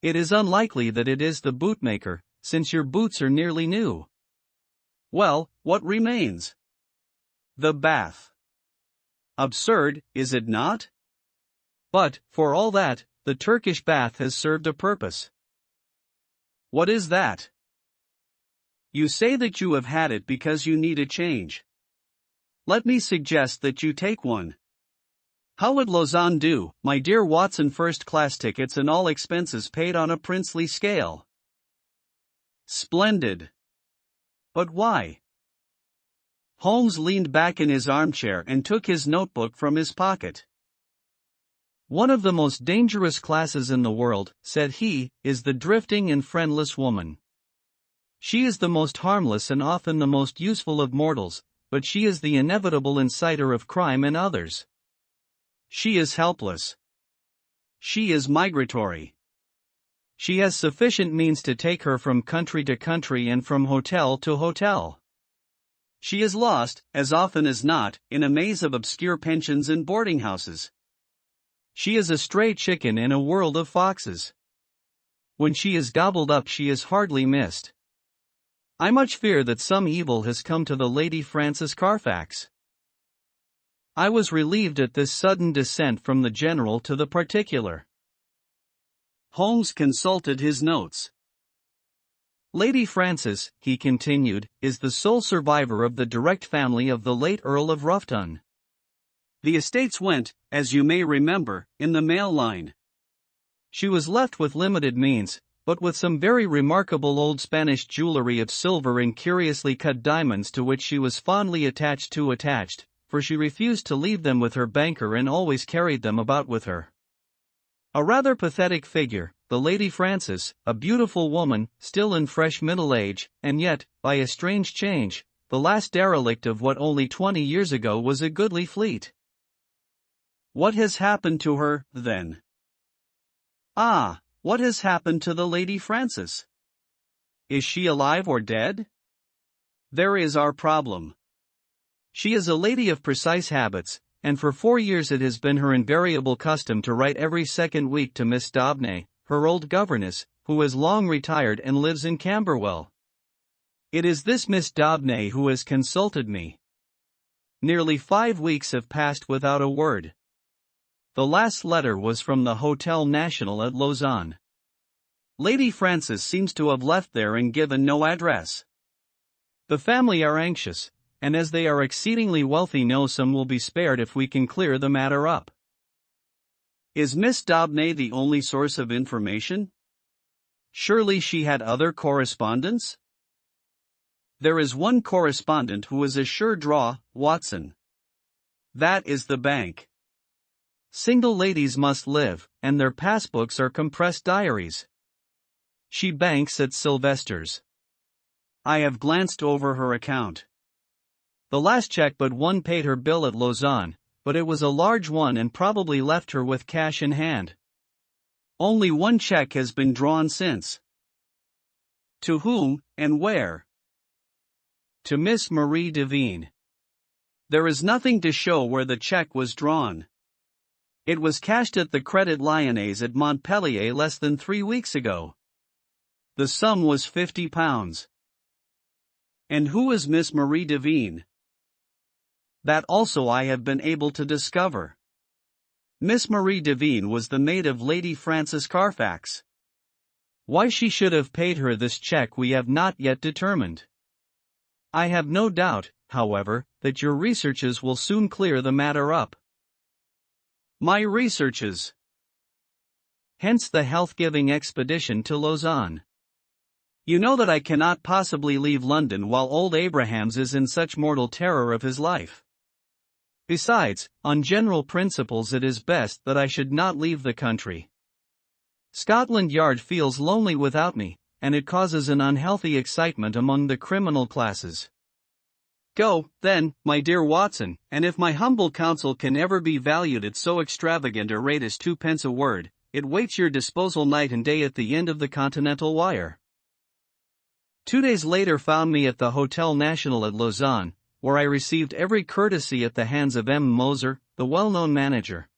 It is unlikely that it is the bootmaker, since your boots are nearly new. Well, what remains? The bath. Absurd, is it not? But, for all that, the Turkish bath has served a purpose. What is that? You say that you have had it because you need a change. Let me suggest that you take one. How would Lausanne do, my dear Watson? First-class tickets and all expenses paid on a princely scale. Splendid. But why? Holmes leaned back in his armchair and took his notebook from his pocket. One of the most dangerous classes in the world, said he, is the drifting and friendless woman. She is the most harmless and often the most useful of mortals, but she is the inevitable inciter of crime in others. She is helpless. She is migratory. She has sufficient means to take her from country to country and from hotel to hotel. She is lost, as often as not, in a maze of obscure pensions and boarding houses. She is a stray chicken in a world of foxes. When she is gobbled up she is hardly missed. I much fear that some evil has come to the Lady Frances Carfax. I was relieved at this sudden descent from the general to the particular. Holmes consulted his notes. Lady Frances, he continued, is the sole survivor of the direct family of the late Earl of Roughton. The estates went, as you may remember, in the male line. She was left with limited means, but with some very remarkable old Spanish jewelry of silver and curiously cut diamonds to which she was fondly attached, for she refused to leave them with her banker and always carried them about with her. A rather pathetic figure, the Lady Frances, a beautiful woman, still in fresh middle age, and yet, by a strange change, the last derelict of what only 20 years ago was a goodly fleet. What has happened to her, then? Ah, what has happened to the Lady Frances? Is she alive or dead? There is our problem. She is a lady of precise habits, and for 4 years it has been her invariable custom to write every second week to Miss Daubeny, her old governess, who has long retired and lives in Camberwell. It is this Miss Daubeny who has consulted me. Nearly 5 weeks have passed without a word. The last letter was from the Hotel National at Lausanne. Lady Frances seems to have left there and given no address. The family are anxious, and as they are exceedingly wealthy no sum will be spared if we can clear the matter up. Is Miss Daubeny the only source of information? Surely she had other correspondents? There is one correspondent who is a sure draw, Watson. That is the bank. Single ladies must live, and their passbooks are compressed diaries. She banks at Sylvester's. I have glanced over her account. The last check but one paid her bill at Lausanne, but it was a large one and probably left her with cash in hand. Only one check has been drawn since. To whom, and where? To Miss Marie Devine. There is nothing to show where the check was drawn. It was cashed at the Credit Lyonnais at Montpellier less than 3 weeks ago. The sum was £50. And who is Miss Marie Devine? That also I have been able to discover. Miss Marie Devine was the maid of Lady Frances Carfax. Why she should have paid her this check we have not yet determined. I have no doubt, however, that your researches will soon clear the matter up. My researches. Hence the health-giving expedition to Lausanne. You know that I cannot possibly leave London while old Abrahams is in such mortal terror of his life. Besides, on general principles it is best that I should not leave the country. Scotland Yard feels lonely without me, and it causes an unhealthy excitement among the criminal classes. Go, then, my dear Watson, and if my humble counsel can ever be valued at so extravagant a rate as 2d a word, it waits your disposal night and day at the end of the Continental wire. 2 days later found me at the Hotel National at Lausanne, where I received every courtesy at the hands of M. Moser, the well-known manager.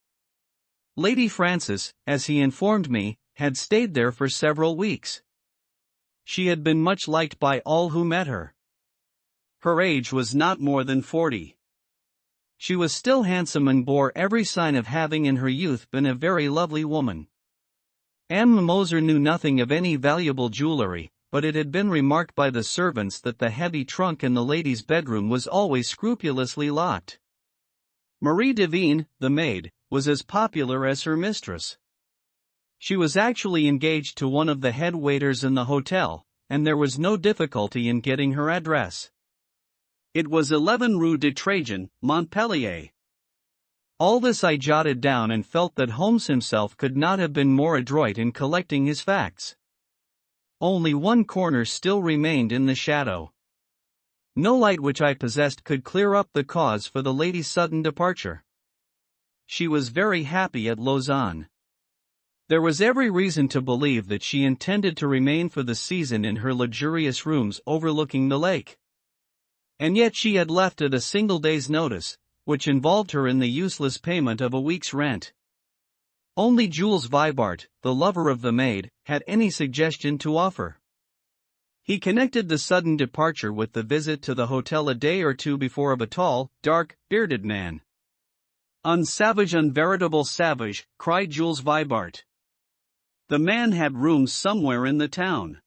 Lady Frances, as he informed me, had stayed there for several weeks. She had been much liked by all who met her. Her age was not more than 40. She was still handsome and bore every sign of having in her youth been a very lovely woman. M. Moser knew nothing of any valuable jewelry, but it had been remarked by the servants that the heavy trunk in the lady's bedroom was always scrupulously locked. Marie Devine, the maid, was as popular as her mistress. She was actually engaged to one of the head waiters in the hotel, and there was no difficulty in getting her address. It was 11 Rue de Trajan, Montpellier. All this I jotted down and felt that Holmes himself could not have been more adroit in collecting his facts. Only one corner still remained in the shadow. No light which I possessed could clear up the cause for the lady's sudden departure. She was very happy at Lausanne. There was every reason to believe that she intended to remain for the season in her luxurious rooms overlooking the lake. And yet she had left at a single day's notice, which involved her in the useless payment of a week's rent. Only Jules Vibart, the lover of the maid, had any suggestion to offer. He connected the sudden departure with the visit to the hotel a day or two before of a tall, dark, bearded man. "Unsavage, unveritable savage," cried Jules Vibart. The man had rooms somewhere in the town.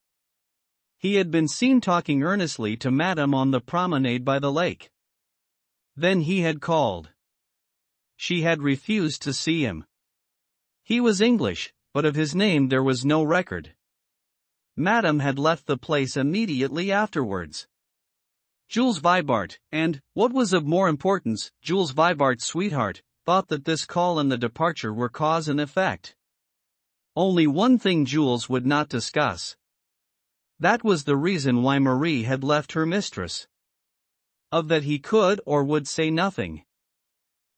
He had been seen talking earnestly to Madame on the promenade by the lake. Then he had called. She had refused to see him. He was English, but of his name there was no record. Madame had left the place immediately afterwards. Jules Vibart, and, what was of more importance, Jules Vibart's sweetheart, thought that this call and the departure were cause and effect. Only one thing Jules would not discuss. That was the reason why Marie had left her mistress. Of that he could or would say nothing.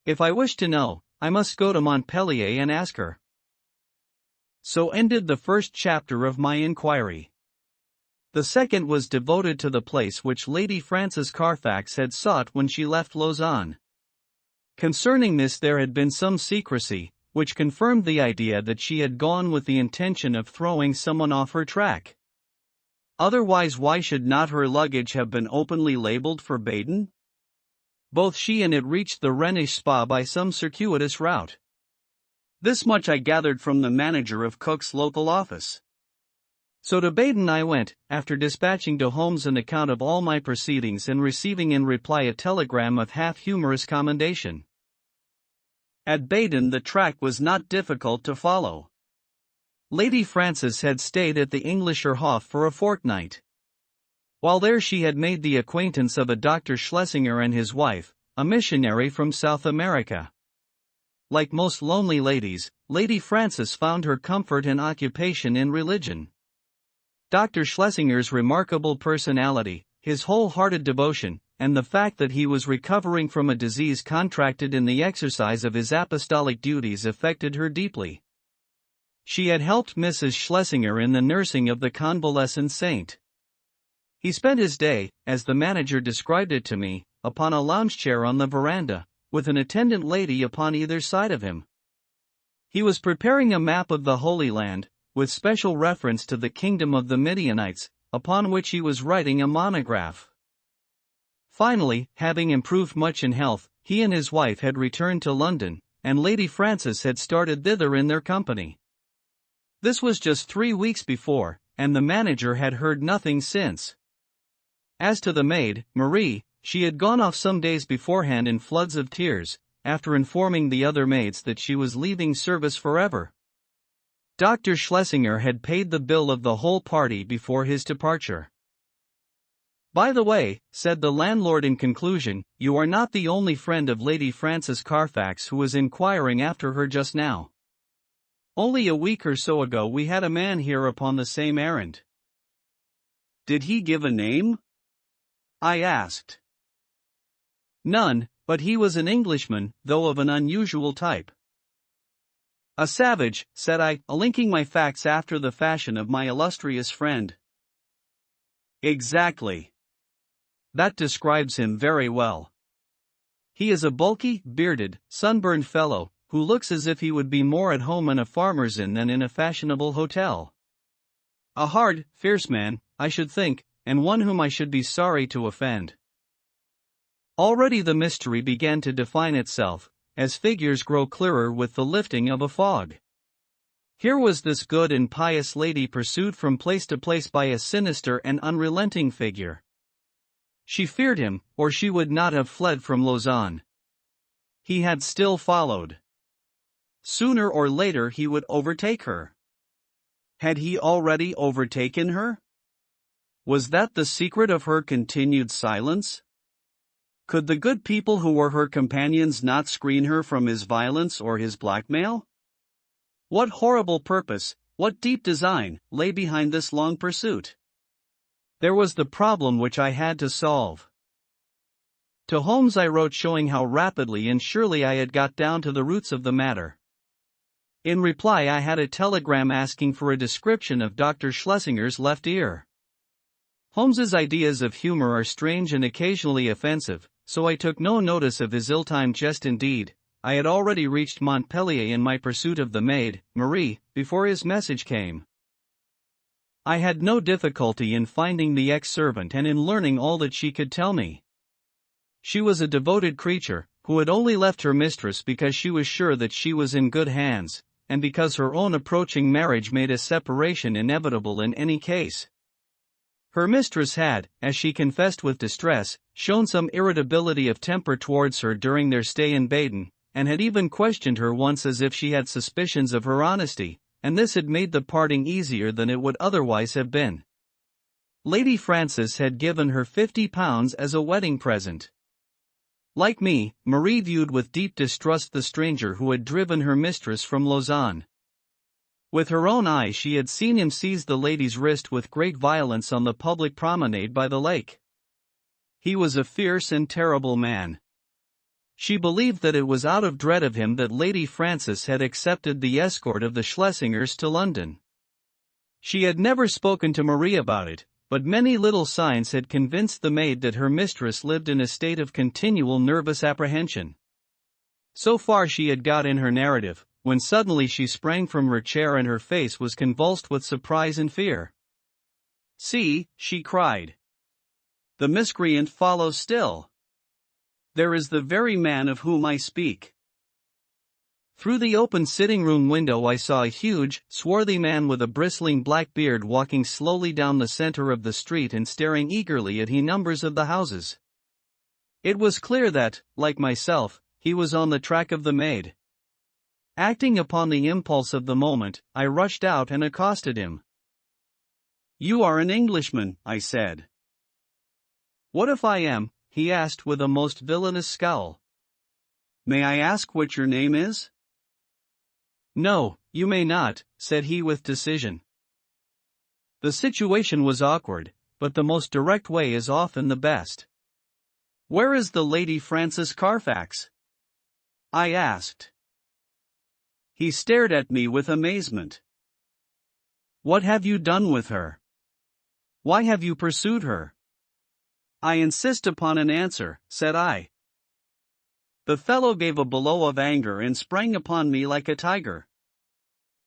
If I wished to know, I must go to Montpellier and ask her. So ended the first chapter of my inquiry. The second was devoted to the place which Lady Frances Carfax had sought when she left Lausanne. Concerning this there had been some secrecy, which confirmed the idea that she had gone with the intention of throwing someone off her track. Otherwise, why should not her luggage have been openly labeled for Baden? Both she and it reached the Rhenish Spa by some circuitous route. This much I gathered from the manager of Cook's local office. So to Baden I went, after dispatching to Holmes an account of all my proceedings and receiving in reply a telegram of half-humorous commendation. At Baden the track was not difficult to follow. Lady Frances had stayed at the Englischer Hof for a fortnight. While there she had made the acquaintance of a Dr. Schlesinger and his wife, a missionary from South America. Like most lonely ladies, Lady Frances found her comfort and occupation in religion. Dr. Schlesinger's remarkable personality, his wholehearted devotion, and the fact that he was recovering from a disease contracted in the exercise of his apostolic duties affected her deeply. She had helped Mrs. Schlesinger in the nursing of the convalescent saint. He spent his day, as the manager described it to me, upon a lounge chair on the veranda, with an attendant lady upon either side of him. He was preparing a map of the Holy Land, with special reference to the kingdom of the Midianites, upon which he was writing a monograph. Finally, having improved much in health, he and his wife had returned to London, and Lady Frances had started thither in their company. This was just 3 weeks before, and the manager had heard nothing since. As to the maid, Marie, she had gone off some days beforehand in floods of tears, after informing the other maids that she was leaving service forever. Dr. Schlesinger had paid the bill of the whole party before his departure. "By the way," said the landlord in conclusion, "you are not the only friend of Lady Frances Carfax who was inquiring after her just now. Only a week or so ago we had a man here upon the same errand." "Did he give a name?" I asked. "None, but he was an Englishman, though of an unusual type." "A savage," said I, linking my facts after the fashion of my illustrious friend. "Exactly. That describes him very well. He is a bulky, bearded, sunburned fellow, who looks as if he would be more at home in a farmer's inn than in a fashionable hotel. A hard, fierce man, I should think, and one whom I should be sorry to offend." Already the mystery began to define itself, as figures grow clearer with the lifting of a fog. Here was this good and pious lady pursued from place to place by a sinister and unrelenting figure. She feared him, or she would not have fled from Lausanne. He had still followed. Sooner or later he would overtake her. Had he already overtaken her? Was that the secret of her continued silence? Could the good people who were her companions not screen her from his violence or his blackmail? What horrible purpose, what deep design, lay behind this long pursuit? There was the problem which I had to solve. To Holmes I wrote showing how rapidly and surely I had got down to the roots of the matter. In reply I had a telegram asking for a description of Dr. Schlesinger's left ear. Holmes's ideas of humor are strange and occasionally offensive, so I took no notice of his ill-timed jest. Indeed, I had already reached Montpellier in my pursuit of the maid, Marie, before his message came. I had no difficulty in finding the ex-servant and in learning all that she could tell me. She was a devoted creature, who had only left her mistress because she was sure that she was in good hands, and because her own approaching marriage made a separation inevitable in any case. Her mistress had, as she confessed with distress, shown some irritability of temper towards her during their stay in Baden, and had even questioned her once as if she had suspicions of her honesty, and this had made the parting easier than it would otherwise have been. Lady Frances had given her £50 as a wedding present. Like me, Marie viewed with deep distrust the stranger who had driven her mistress from Lausanne. With her own eyes she had seen him seize the lady's wrist with great violence on the public promenade by the lake. He was a fierce and terrible man. She believed that it was out of dread of him that Lady Frances had accepted the escort of the Schlesingers to London. She had never spoken to Marie about it, but many little signs had convinced the maid that her mistress lived in a state of continual nervous apprehension. So far she had got in her narrative, when suddenly she sprang from her chair and her face was convulsed with surprise and fear. "See," she cried. "The miscreant follows still. There is the very man of whom I speak." Through the open sitting-room window I saw a huge, swarthy man with a bristling black beard walking slowly down the center of the street and staring eagerly at the numbers of the houses. It was clear that, like myself, he was on the track of the maid. Acting upon the impulse of the moment, I rushed out and accosted him. "You are an Englishman," I said. "What if I am?" he asked with a most villainous scowl. "May I ask what your name is?" "No, you may not," said he with decision. The situation was awkward, but the most direct way is often the best. "Where is the Lady Frances Carfax?" I asked. He stared at me with amazement. "What have you done with her? Why have you pursued her?" "I insist upon an answer," said I. The fellow gave a bellow of anger and sprang upon me like a tiger.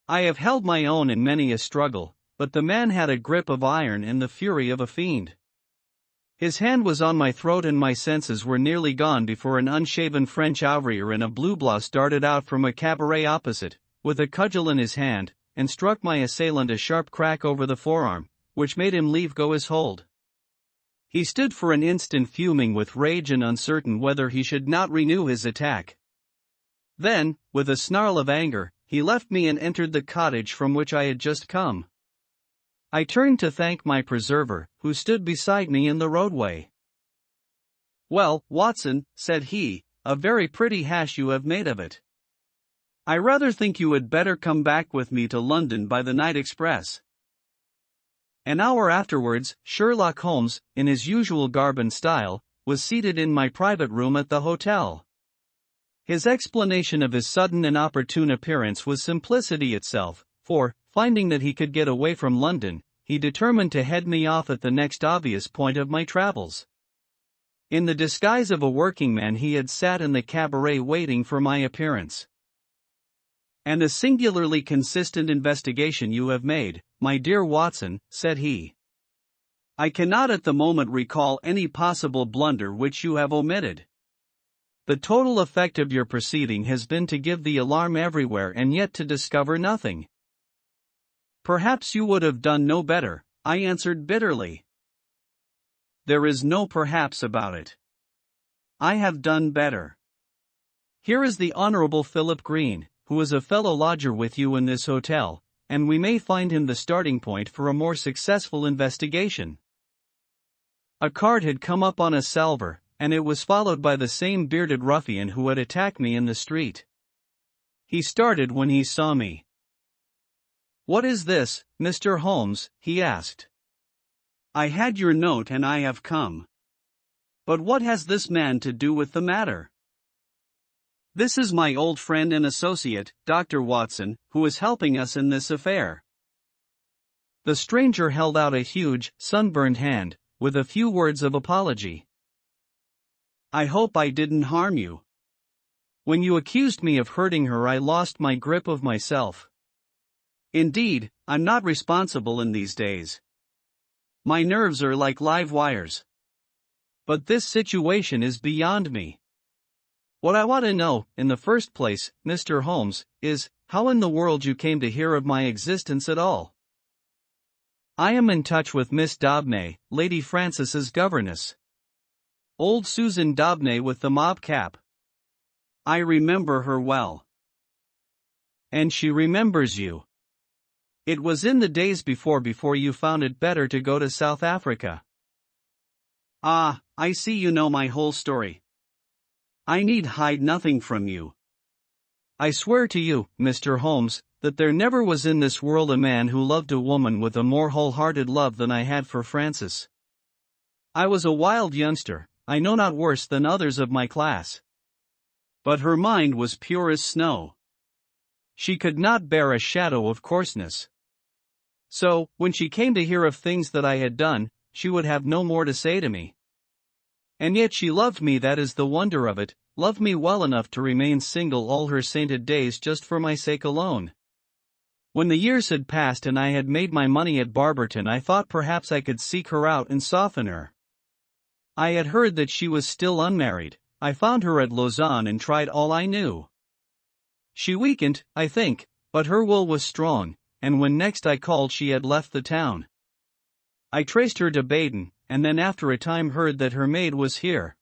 I have held my own in many a struggle, but the man had a grip of iron and the fury of a fiend. His hand was on my throat and my senses were nearly gone before an unshaven French ouvrier in a blue blouse darted out from a cabaret opposite, with a cudgel in his hand, and struck my assailant a sharp crack over the forearm, which made him leave go his hold. He stood for an instant fuming with rage and uncertain whether he should not renew his attack. Then, with a snarl of anger, he left me and entered the cottage from which I had just come. I turned to thank my preserver, who stood beside me in the roadway. "Well, Watson," said he, "a very pretty hash you have made of it. I rather think you had better come back with me to London by the night express." An hour afterwards, Sherlock Holmes, in his usual garb and style, was seated in my private room at the hotel. His explanation of his sudden and opportune appearance was simplicity itself, for, finding that he could get away from London, he determined to head me off at the next obvious point of my travels. In the disguise of a working man he had sat in the cabaret waiting for my appearance. "And a singularly consistent investigation you have made, my dear Watson," said he. "I cannot at the moment recall any possible blunder which you have omitted. The total effect of your proceeding has been to give the alarm everywhere and yet to discover nothing." "Perhaps you would have done no better," I answered bitterly. "There is no perhaps about it. I have done better. Here is the Honorable Philip Green, who is a fellow lodger with you in this hotel, and we may find him the starting point for a more successful investigation." A card had come up on a salver, and it was followed by the same bearded ruffian who had attacked me in the street. He started when he saw me. "What is this, Mr. Holmes?" he asked. "I had your note and I have come. But what has this man to do with the matter?" "This is my old friend and associate, Dr. Watson, who is helping us in this affair." The stranger held out a huge, sunburned hand, with a few words of apology. "I hope I didn't harm you. When you accused me of hurting her, I lost my grip of myself. Indeed, I'm not responsible in these days. My nerves are like live wires. But this situation is beyond me. What I want to know, in the first place, Mr. Holmes, is how in the world you came to hear of my existence at all." "I am in touch with Miss Daubney, Lady Frances's governess. Old Susan Daubney with the mob cap." "I remember her well." "And she remembers you. It was in the days before you found it better to go to South Africa." "Ah, I see you know my whole story. I need hide nothing from you. I swear to you, Mr. Holmes, that there never was in this world a man who loved a woman with a more wholehearted love than I had for Frances. I was a wild youngster, I know not worse than others of my class. But her mind was pure as snow. She could not bear a shadow of coarseness. So, when she came to hear of things that I had done, she would have no more to say to me. And yet she loved me, that is the wonder of it, loved me well enough to remain single all her sainted days just for my sake alone. When the years had passed and I had made my money at Barberton, I thought perhaps I could seek her out and soften her. I had heard that she was still unmarried. I found her at Lausanne and tried all I knew. She weakened, I think, but her will was strong, and when next I called she had left the town. I traced her to Baden, and then after a time heard that her maid was here.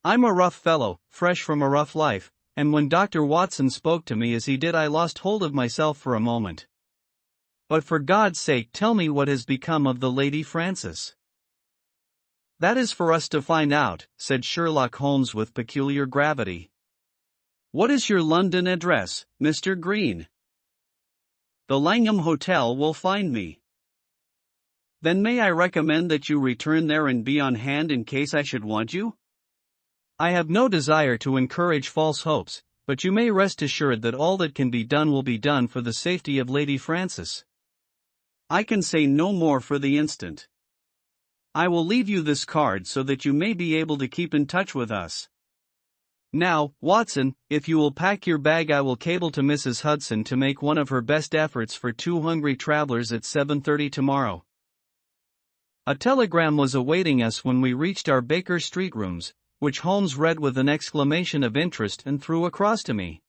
I'm a rough fellow, fresh from a rough life, and when Dr. Watson spoke to me as he did I lost hold of myself for a moment. But for God's sake tell me what has become of the Lady Frances." "That is for us to find out," said Sherlock Holmes with peculiar gravity. "What is your London address, Mr. Green?" "The Langham Hotel will find me." "Then may I recommend that you return there and be on hand in case I should want you?" "I have no desire to encourage false hopes, but you may rest assured that all that can be done will be done for the safety of Lady Frances." "I can say no more for the instant. I will leave you this card so that you may be able to keep in touch with us. Now, Watson, if you will pack your bag, I will cable to Mrs. Hudson to make one of her best efforts for 2 hungry travelers at 7:30 tomorrow." A telegram was awaiting us when we reached our Baker Street rooms, which Holmes read with an exclamation of interest and threw across to me.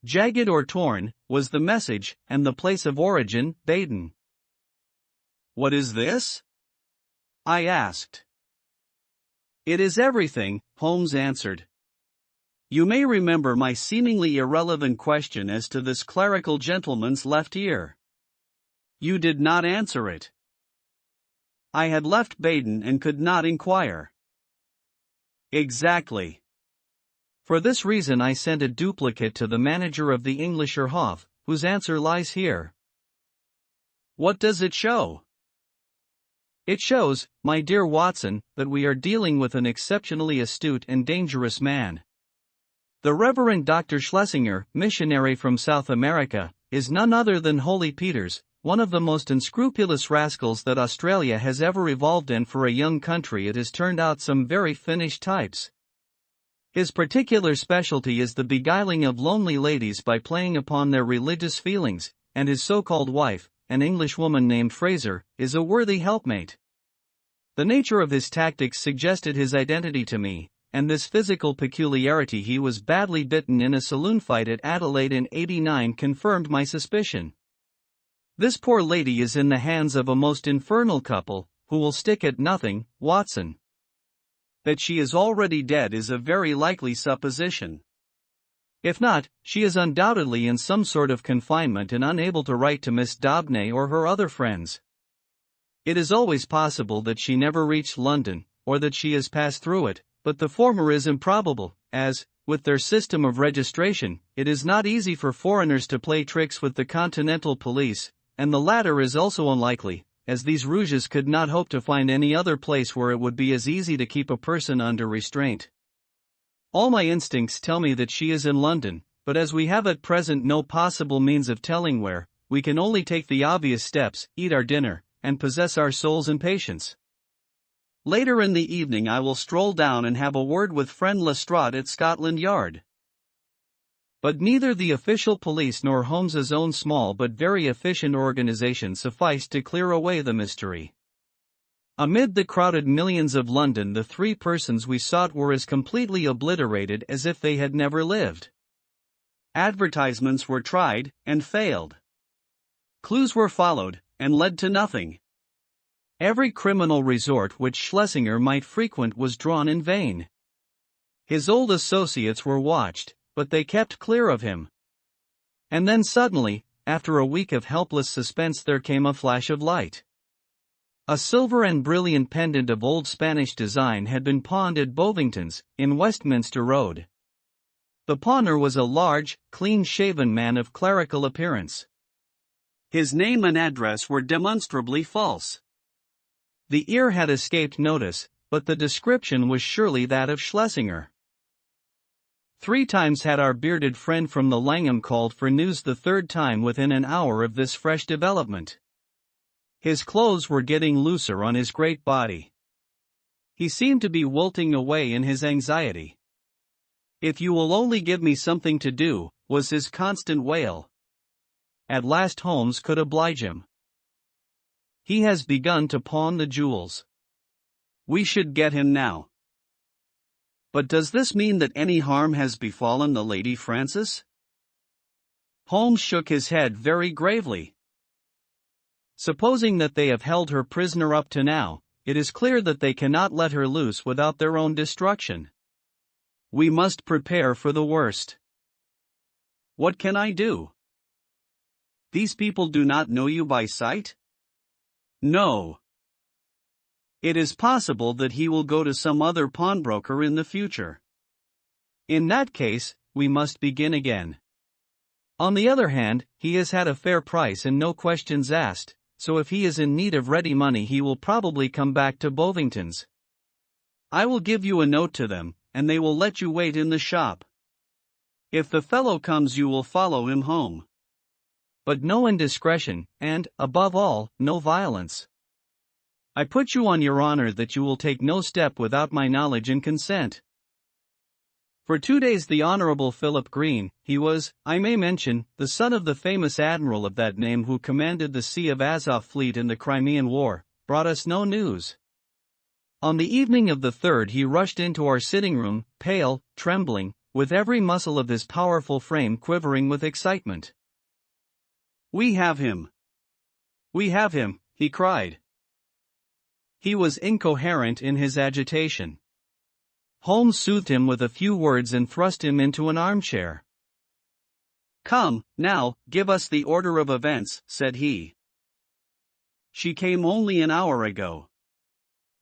Jagged or torn, was the message, and the place of origin, Baden. "What is this?" I asked. "It is everything," Holmes answered. "You may remember my seemingly irrelevant question as to this clerical gentleman's left ear. You did not answer it. I had left Baden and could not inquire." "Exactly. For this reason I sent a duplicate to the manager of the Englischer Hof, whose answer lies here." "What does it show?" "It shows, my dear Watson, that we are dealing with an exceptionally astute and dangerous man. The Reverend Dr. Schlesinger, missionary from South America, is none other than Holy Peter's, one of the most unscrupulous rascals that Australia has ever evolved, and for a young country it has turned out some very finished types. His particular specialty is the beguiling of lonely ladies by playing upon their religious feelings, and his so-called wife, an Englishwoman named Fraser, is a worthy helpmate. The nature of his tactics suggested his identity to me, and this physical peculiarity, he was badly bitten in a saloon fight at Adelaide in '89, confirmed my suspicion. This poor lady is in the hands of a most infernal couple, who will stick at nothing, Watson. That she is already dead is a very likely supposition. If not, she is undoubtedly in some sort of confinement and unable to write to Miss Daubney or her other friends. It is always possible that she never reached London, or that she has passed through it, but the former is improbable, as, with their system of registration, it is not easy for foreigners to play tricks with the continental police, and the latter is also unlikely, as these rouges could not hope to find any other place where it would be as easy to keep a person under restraint. All my instincts tell me that she is in London, but as we have at present no possible means of telling where, we can only take the obvious steps, eat our dinner, and possess our souls in patience. Later in the evening I will stroll down and have a word with friend Lestrade at Scotland Yard." But neither the official police nor Holmes's own small but very efficient organization sufficed to clear away the mystery. Amid the crowded millions of London, the three persons we sought were as completely obliterated as if they had never lived. Advertisements were tried, and failed. Clues were followed, and led to nothing. Every criminal resort which Schlesinger might frequent was drawn in vain. His old associates were watched, but they kept clear of him. And then suddenly, after a week of helpless suspense, there came a flash of light. A silver and brilliant pendant of old Spanish design had been pawned at Bovington's, in Westminster Road. The pawner was a large, clean-shaven man of clerical appearance. His name and address were demonstrably false. The ear had escaped notice, but the description was surely that of Schlesinger. 3 times had our bearded friend from the Langham called for news, the third time within an hour of this fresh development. His clothes were getting looser on his great body. He seemed to be wilting away in his anxiety. "If you will only give me something to do," was his constant wail. At last Holmes could oblige him. "He has begun to pawn the jewels. We should get him now." "But does this mean that any harm has befallen the Lady Frances?" Holmes shook his head very gravely. "Supposing that they have held her prisoner up to now, it is clear that they cannot let her loose without their own destruction. We must prepare for the worst." "What can I do?" "These people do not know you by sight?" "No." "It is possible that he will go to some other pawnbroker in the future. In that case, we must begin again. On the other hand, he has had a fair price and no questions asked, so if he is in need of ready money he will probably come back to Bovington's. I will give you a note to them, and they will let you wait in the shop. If the fellow comes you will follow him home. But no indiscretion, and, above all, no violence. I put you on your honor that you will take no step without my knowledge and consent." For 2 days the Honorable Philip Green, he was, I may mention, the son of the famous admiral of that name who commanded the Sea of Azov fleet in the Crimean War, brought us no news. On the evening of the 3rd he rushed into our sitting room, pale, trembling, with every muscle of his powerful frame quivering with excitement. "We have him! We have him!" he cried. He was incoherent in his agitation. Holmes soothed him with a few words and thrust him into an armchair. "Come, now, give us the order of events," said he. "She came only an hour ago."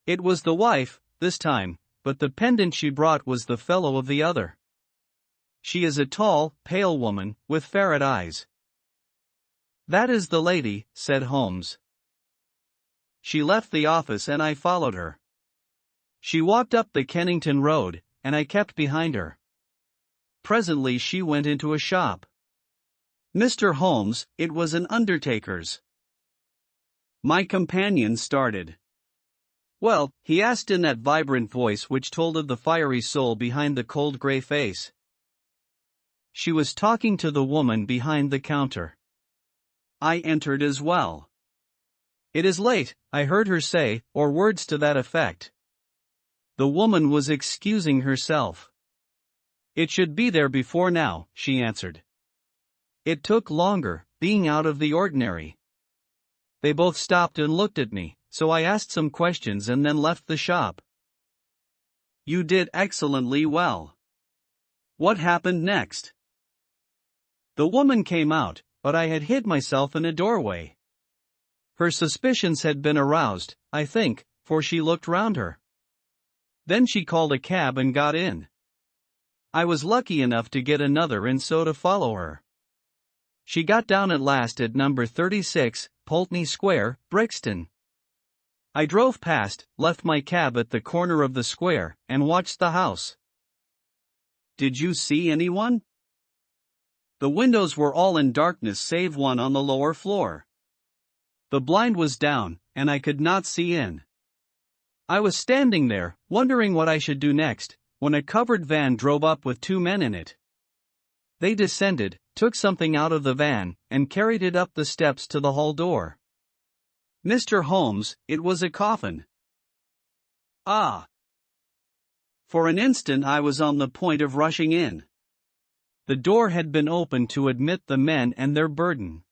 It was the wife, this time, but the pendant she brought was the fellow of the other. She is a tall, pale woman, with ferret eyes. "That is the lady," said Holmes. She left the office and I followed her. She walked up the Kennington Road, and I kept behind her. Presently she went into a shop. "Mr. Holmes, it was an undertaker's." My companion started. "Well?" he asked in that vibrant voice which told of the fiery soul behind the cold gray face. She was talking to the woman behind the counter. I entered as well. "It is late," I heard her say, or words to that effect. The woman was excusing herself. "It should be there before now," she answered. It took longer, being out of the ordinary. They both stopped and looked at me, so I asked some questions and then left the shop. "You did excellently well. What happened next?" "The woman came out, but I had hid myself in a doorway. Her suspicions had been aroused, I think, for she looked round her. Then she called a cab and got in. I was lucky enough to get another and so to follow her. She got down at last at number 36, Pulteney Square, Brixton. I drove past, left my cab at the corner of the square, and watched the house." "Did you see anyone?" "The windows were all in darkness save one on the lower floor. The blind was down, and I could not see in. I was standing there, wondering what I should do next, when a covered van drove up with 2 men in it. They descended, took something out of the van, and carried it up the steps to the hall door. Mr. Holmes, it was a coffin." "Ah!" For an instant I was on the point of rushing in. The door had been opened to admit the men and their burden.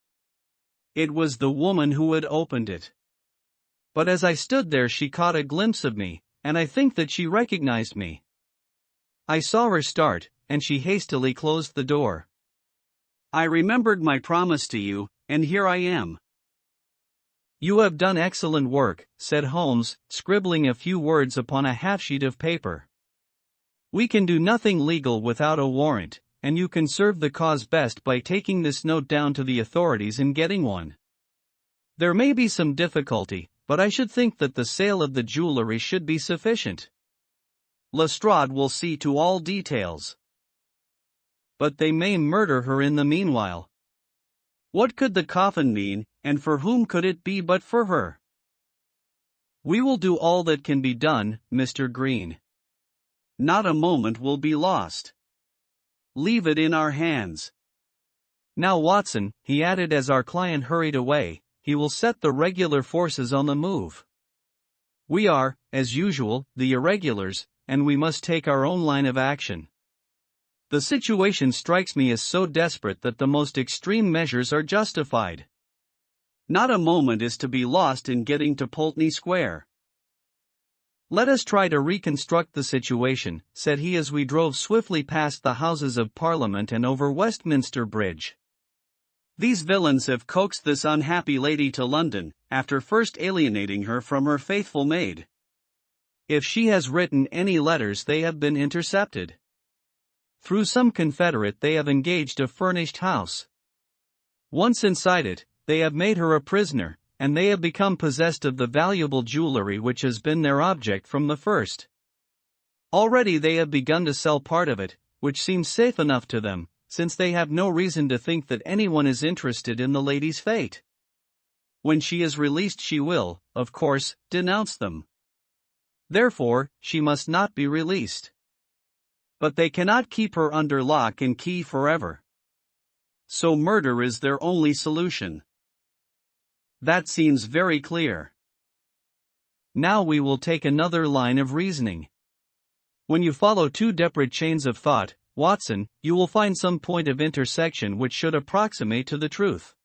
It was the woman who had opened it. But as I stood there she caught a glimpse of me, and I think that she recognized me. I saw her start, and she hastily closed the door. "I remembered my promise to you, and here I am." "You have done excellent work," said Holmes, scribbling a few words upon a half-sheet of paper. "We can do nothing legal without a warrant, and you can serve the cause best by taking this note down to the authorities and getting one. There may be some difficulty, but I should think that the sale of the jewelry should be sufficient. Lestrade will see to all details." "But they may murder her in the meanwhile." "What could the coffin mean, and for whom could it be but for her?" "We will do all that can be done, Mr. Green. Not a moment will be lost. Leave it in our hands. Now Watson," he added as our client hurried away, "he will set the regular forces on the move. We are, as usual, the irregulars, and we must take our own line of action. The situation strikes me as so desperate that the most extreme measures are justified. Not a moment is to be lost in getting to Pulteney Square." "Let us try to reconstruct the situation," said he as we drove swiftly past the Houses of Parliament and over Westminster Bridge. "These villains have coaxed this unhappy lady to London, after first alienating her from her faithful maid. If she has written any letters they have been intercepted. Through some confederate they have engaged a furnished house. Once inside it, they have made her a prisoner, and they have become possessed of the valuable jewelry which has been their object from the first. Already they have begun to sell part of it, which seems safe enough to them, since they have no reason to think that anyone is interested in the lady's fate. When she is released she will, of course, denounce them. Therefore, she must not be released. But they cannot keep her under lock and key forever. So murder is their only solution." "That seems very clear." Now we will take another line of reasoning. When you follow two separate chains of thought, Watson, you will find some point of intersection which should approximate to the truth.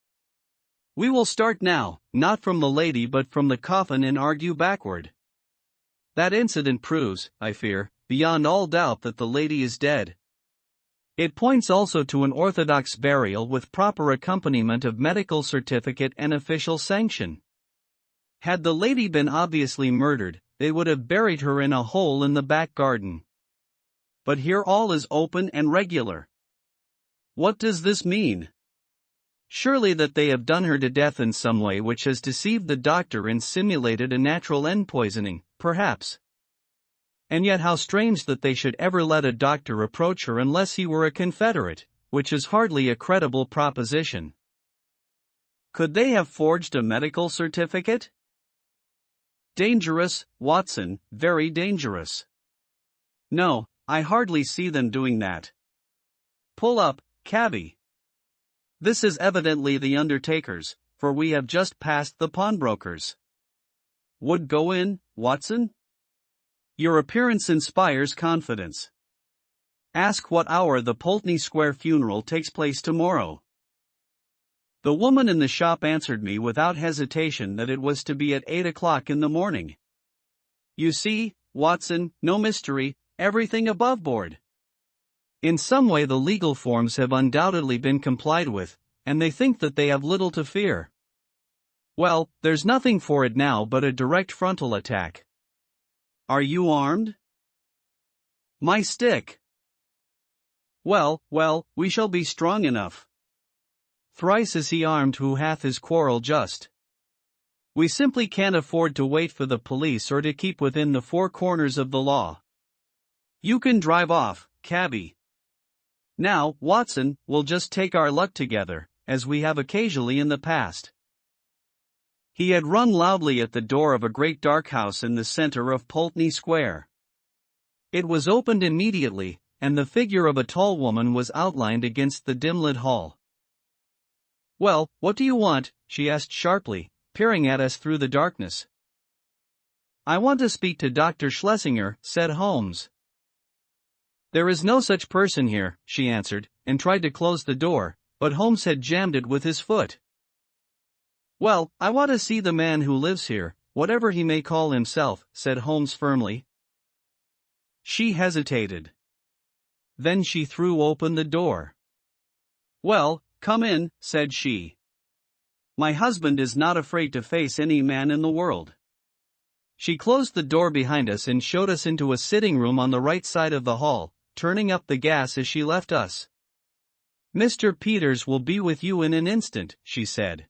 We will start now, not from the lady but from the coffin, and argue backward. That incident proves, I fear, beyond all doubt that the lady is dead. It points also to an orthodox burial with proper accompaniment of medical certificate and official sanction. Had the lady been obviously murdered, they would have buried her in a hole in the back garden. But here all is open and regular. What does this mean? Surely that they have done her to death in some way which has deceived the doctor and simulated a natural end poisoning, perhaps. And yet how strange that they should ever let a doctor approach her unless he were a confederate, which is hardly a credible proposition. Could they have forged a medical certificate? Dangerous, Watson, very dangerous. No, I hardly see them doing that. Pull up, cabby. This is evidently the undertaker's, for we have just passed the pawnbroker's. Would go in, Watson? Your appearance inspires confidence. Ask what hour the Pulteney Square funeral takes place tomorrow. The woman in the shop answered me without hesitation that it was to be at 8 o'clock in the morning. You see, Watson, no mystery, everything above board. In some way the legal forms have undoubtedly been complied with, and they think that they have little to fear. Well, there's nothing for it now but a direct frontal attack. Are you armed? My stick. Well, we shall be strong enough. Thrice is he armed who hath his quarrel just. We simply can't afford to wait for the police or to keep within the four corners of the law. You can drive off, cabby. Now, Watson, we'll just take our luck together, as we have occasionally in the past. He had rung loudly at the door of a great dark house in the center of Pulteney Square. It was opened immediately, and the figure of a tall woman was outlined against the dim-lit hall. Well, what do you want? She asked sharply, peering at us through the darkness. I want to speak to Dr. Schlesinger, said Holmes. There is no such person here, she answered, and tried to close the door, but Holmes had jammed it with his foot. Well, I want to see the man who lives here, whatever he may call himself, said Holmes firmly. She hesitated. Then she threw open the door. Well, come in, said she. My husband is not afraid to face any man in the world. She closed the door behind us and showed us into a sitting room on the right side of the hall, turning up the gas as she left us. Mr. Peters will be with you in an instant, she said.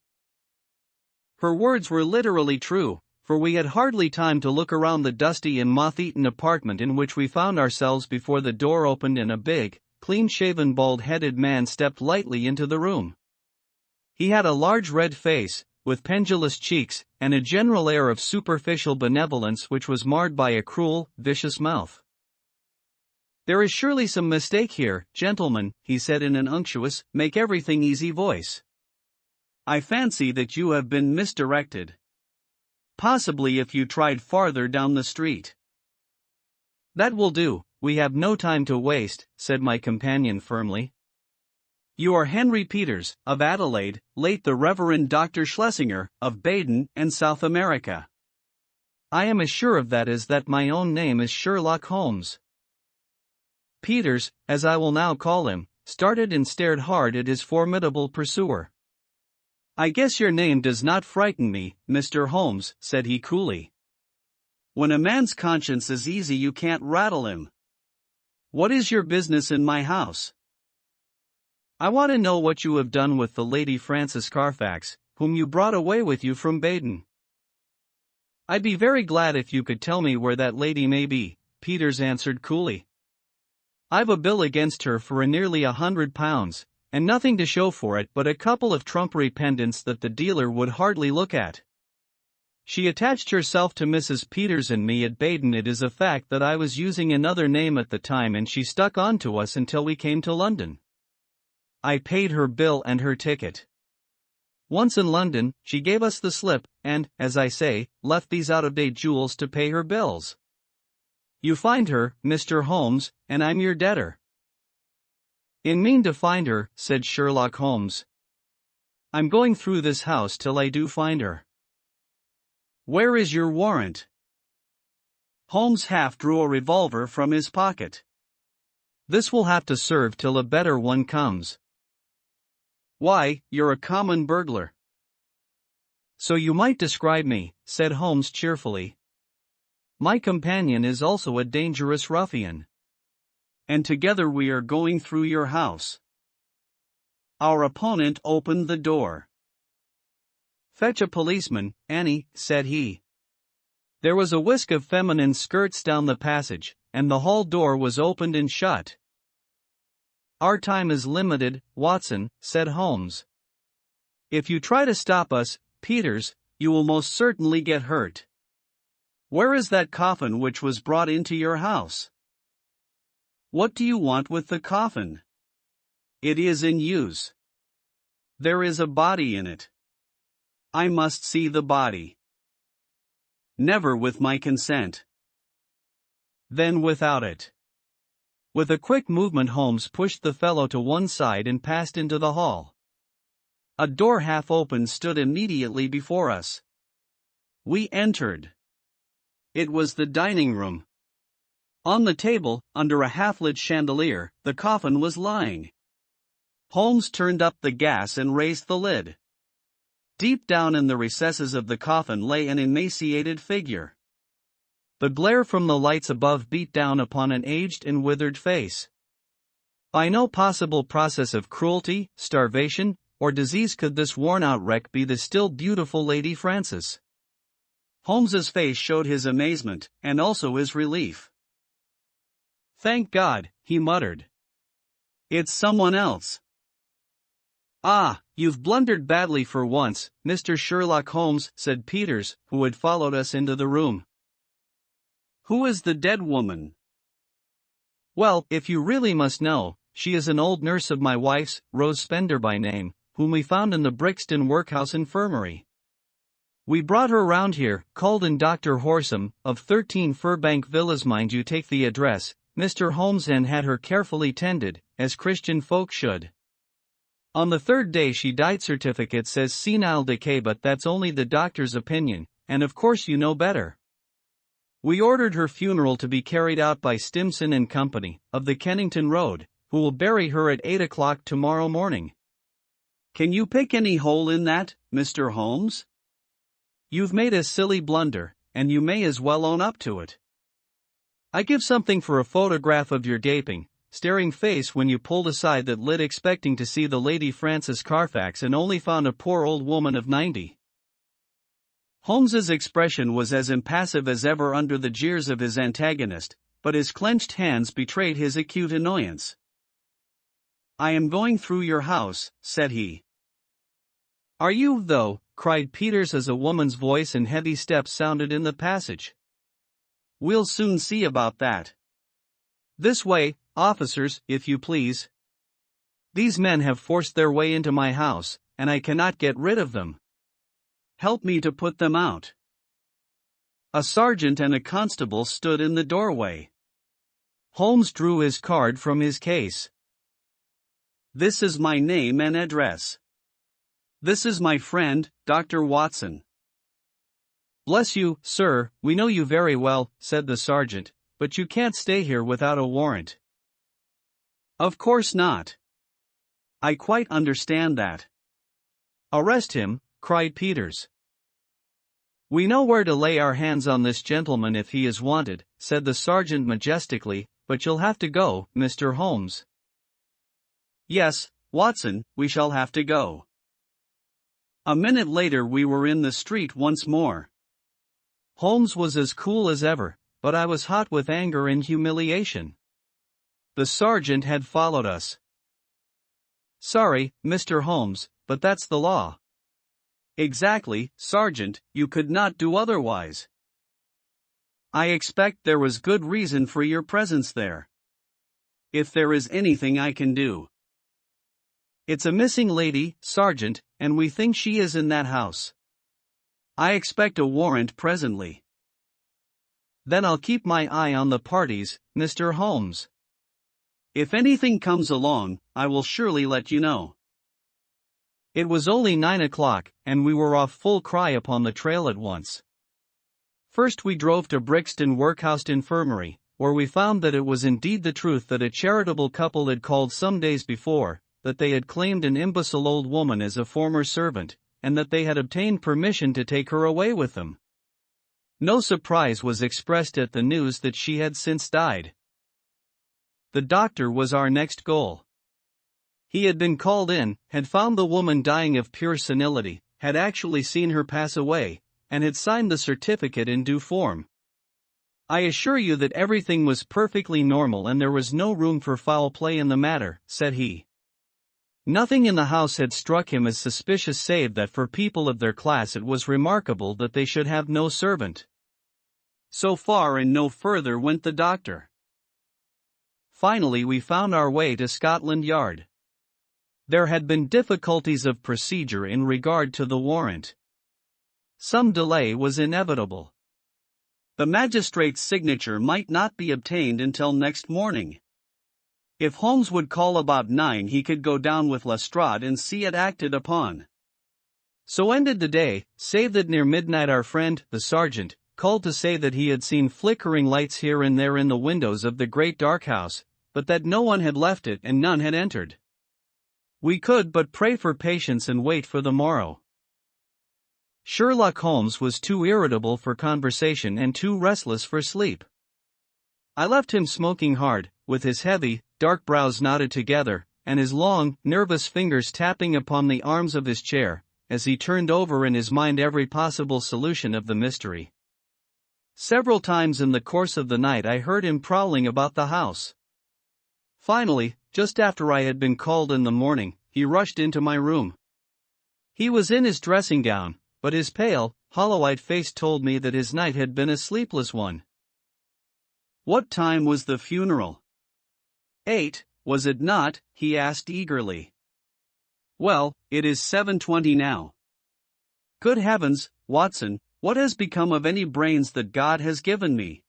Her words were literally true, for we had hardly time to look around the dusty and moth-eaten apartment in which we found ourselves before the door opened and a big, clean-shaven bald-headed man stepped lightly into the room. He had a large red face, with pendulous cheeks, and a general air of superficial benevolence which was marred by a cruel, vicious mouth. There is surely some mistake here, gentlemen, he said in an unctuous, make-everything-easy voice. I fancy that you have been misdirected. Possibly if you tried farther down the street. That will do, we have no time to waste, said my companion firmly. You are Henry Peters, of Adelaide, late the Reverend Dr. Schlesinger, of Baden and South America. I am as sure of that as that my own name is Sherlock Holmes. Peters, as I will now call him, started and stared hard at his formidable pursuer. I guess your name does not frighten me, Mr. Holmes, said he coolly. When a man's conscience is easy you can't rattle him. What is your business in my house? I want to know what you have done with the Lady Frances Carfax, whom you brought away with you from Baden. I'd be very glad if you could tell me where that lady may be, Peters answered coolly. I've a bill against her for nearly £100, and nothing to show for it but a couple of trumpery pendants that the dealer would hardly look at. She attached herself to Mrs. Peters and me at Baden. It is a fact that I was using another name at the time and she stuck on to us until we came to London. I paid her bill and her ticket. Once in London, she gave us the slip, and, as I say, left these out-of-date jewels to pay her bills. You find her, Mr. Holmes, and I'm your debtor. I mean to find her, said Sherlock Holmes. I'm going through this house till I do find her. Where is your warrant? Holmes half drew a revolver from his pocket. This will have to serve till a better one comes. Why, you're a common burglar. So you might describe me, said Holmes cheerfully. My companion is also a dangerous ruffian. And together we are going through your house. Our opponent opened the door. Fetch a policeman, Annie, said he. There was a whisk of feminine skirts down the passage, and the hall door was opened and shut. Our time is limited, Watson, said Holmes. If you try to stop us, Peters, you will most certainly get hurt. Where is that coffin which was brought into your house? What do you want with the coffin? It is in use. There is a body in it. I must see the body. Never with my consent. Then without it. With a quick movement Holmes pushed the fellow to one side and passed into the hall. A door half open stood immediately before us. We entered. It was the dining room. On the table, under a half-lit chandelier, the coffin was lying. Holmes turned up the gas and raised the lid. Deep down in the recesses of the coffin lay an emaciated figure. The glare from the lights above beat down upon an aged and withered face. By no possible process of cruelty, starvation, or disease could this worn-out wreck be the still beautiful Lady Frances. Holmes's face showed his amazement, and also his relief. Thank God, he muttered. It's someone else. Ah, you've blundered badly for once, Mr. Sherlock Holmes, said Peters, who had followed us into the room. Who is the dead woman? Well, if you really must know, she is an old nurse of my wife's, Rose Spender by name, whom we found in the Brixton Workhouse Infirmary. We brought her round here, called in Dr. Horsam, of 13 Furbank Villas, mind you take the address, Mr. Holmes, and had her carefully tended, as Christian folk should. On the third day she died. Certificate says senile decay, but that's only the doctor's opinion, and of course you know better. We ordered her funeral to be carried out by Stimson and Company, of the Kennington Road, who will bury her at 8 o'clock tomorrow morning. Can you pick any hole in that, Mr. Holmes? You've made a silly blunder, and you may as well own up to it. I give something for a photograph of your gaping, staring face when you pulled aside that lid expecting to see the Lady Frances Carfax and only found a poor old woman of 90. Holmes's expression was as impassive as ever under the jeers of his antagonist, but his clenched hands betrayed his acute annoyance. I am going through your house, said he. Are you, though? Cried Peters as a woman's voice and heavy steps sounded in the passage. We'll soon see about that. This way, officers, if you please. These men have forced their way into my house, and I cannot get rid of them. Help me to put them out. A sergeant and a constable stood in the doorway. Holmes drew his card from his case. This is my name and address. This is my friend, Dr. Watson. Bless you, sir, we know you very well, said the sergeant, but you can't stay here without a warrant. Of course not. I quite understand that. Arrest him, cried Peters. We know where to lay our hands on this gentleman if he is wanted, said the sergeant majestically, but you'll have to go, Mr. Holmes. Yes, Watson, we shall have to go. A minute later we were in the street once more. Holmes was as cool as ever, but I was hot with anger and humiliation. The sergeant had followed us. Sorry, Mr. Holmes, but that's the law. Exactly, Sergeant, you could not do otherwise. I expect there was good reason for your presence there. If there is anything I can do. It's a missing lady, Sergeant, and we think she is in that house. I expect a warrant presently. Then I'll keep my eye on the parties, Mr. Holmes. If anything comes along, I will surely let you know. It was only 9 o'clock, and we were off full cry upon the trail at once. First we drove to Brixton Workhouse Infirmary, where we found that it was indeed the truth that a charitable couple had called some days before, that they had claimed an imbecile old woman as a former servant, and that they had obtained permission to take her away with them. No surprise was expressed at the news that she had since died. The doctor was our next goal. He had been called in, had found the woman dying of pure senility, had actually seen her pass away, and had signed the certificate in due form. I assure you that everything was perfectly normal and there was no room for foul play in the matter, said he. Nothing in the house had struck him as suspicious save that for people of their class it was remarkable that they should have no servant. So far and no further went the doctor. Finally we found our way to Scotland Yard. There had been difficulties of procedure in regard to the warrant. Some delay was inevitable. The magistrate's signature might not be obtained until next morning. If Holmes would call about 9 he could go down with Lestrade and see it acted upon. So ended the day, save that near midnight our friend, the sergeant, called to say that he had seen flickering lights here and there in the windows of the great dark house, but that no one had left it and none had entered. We could but pray for patience and wait for the morrow. Sherlock Holmes was too irritable for conversation and too restless for sleep. I left him smoking hard, with his heavy, dark brows knotted together, and his long, nervous fingers tapping upon the arms of his chair, as he turned over in his mind every possible solution of the mystery. Several times in the course of the night I heard him prowling about the house. Finally, just after I had been called in the morning, he rushed into my room. He was in his dressing gown, but his pale, hollow-eyed face told me that his night had been a sleepless one. What time was the funeral? 8, was it not? He asked eagerly. Well, it is 7:20 now. Good heavens, Watson, what has become of any brains that God has given me?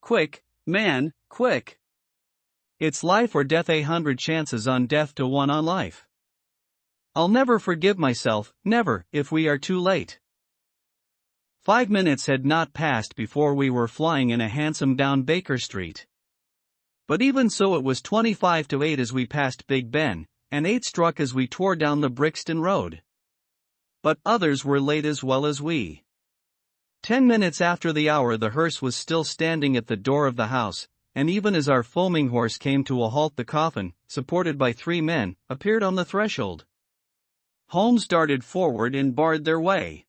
Quick, man, quick! It's life or death, 100 chances on death to 1 on life. I'll never forgive myself, never, if we are too late. 5 minutes had not passed before we were flying in a hansom down Baker Street. But even so it was 25 to 8 as we passed Big Ben, and 8 struck as we tore down the Brixton Road. But others were late as well as we. 10 minutes after the hour the hearse was still standing at the door of the house, and even as our foaming horse came to a halt the coffin, supported by 3 men, appeared on the threshold. Holmes darted forward and barred their way.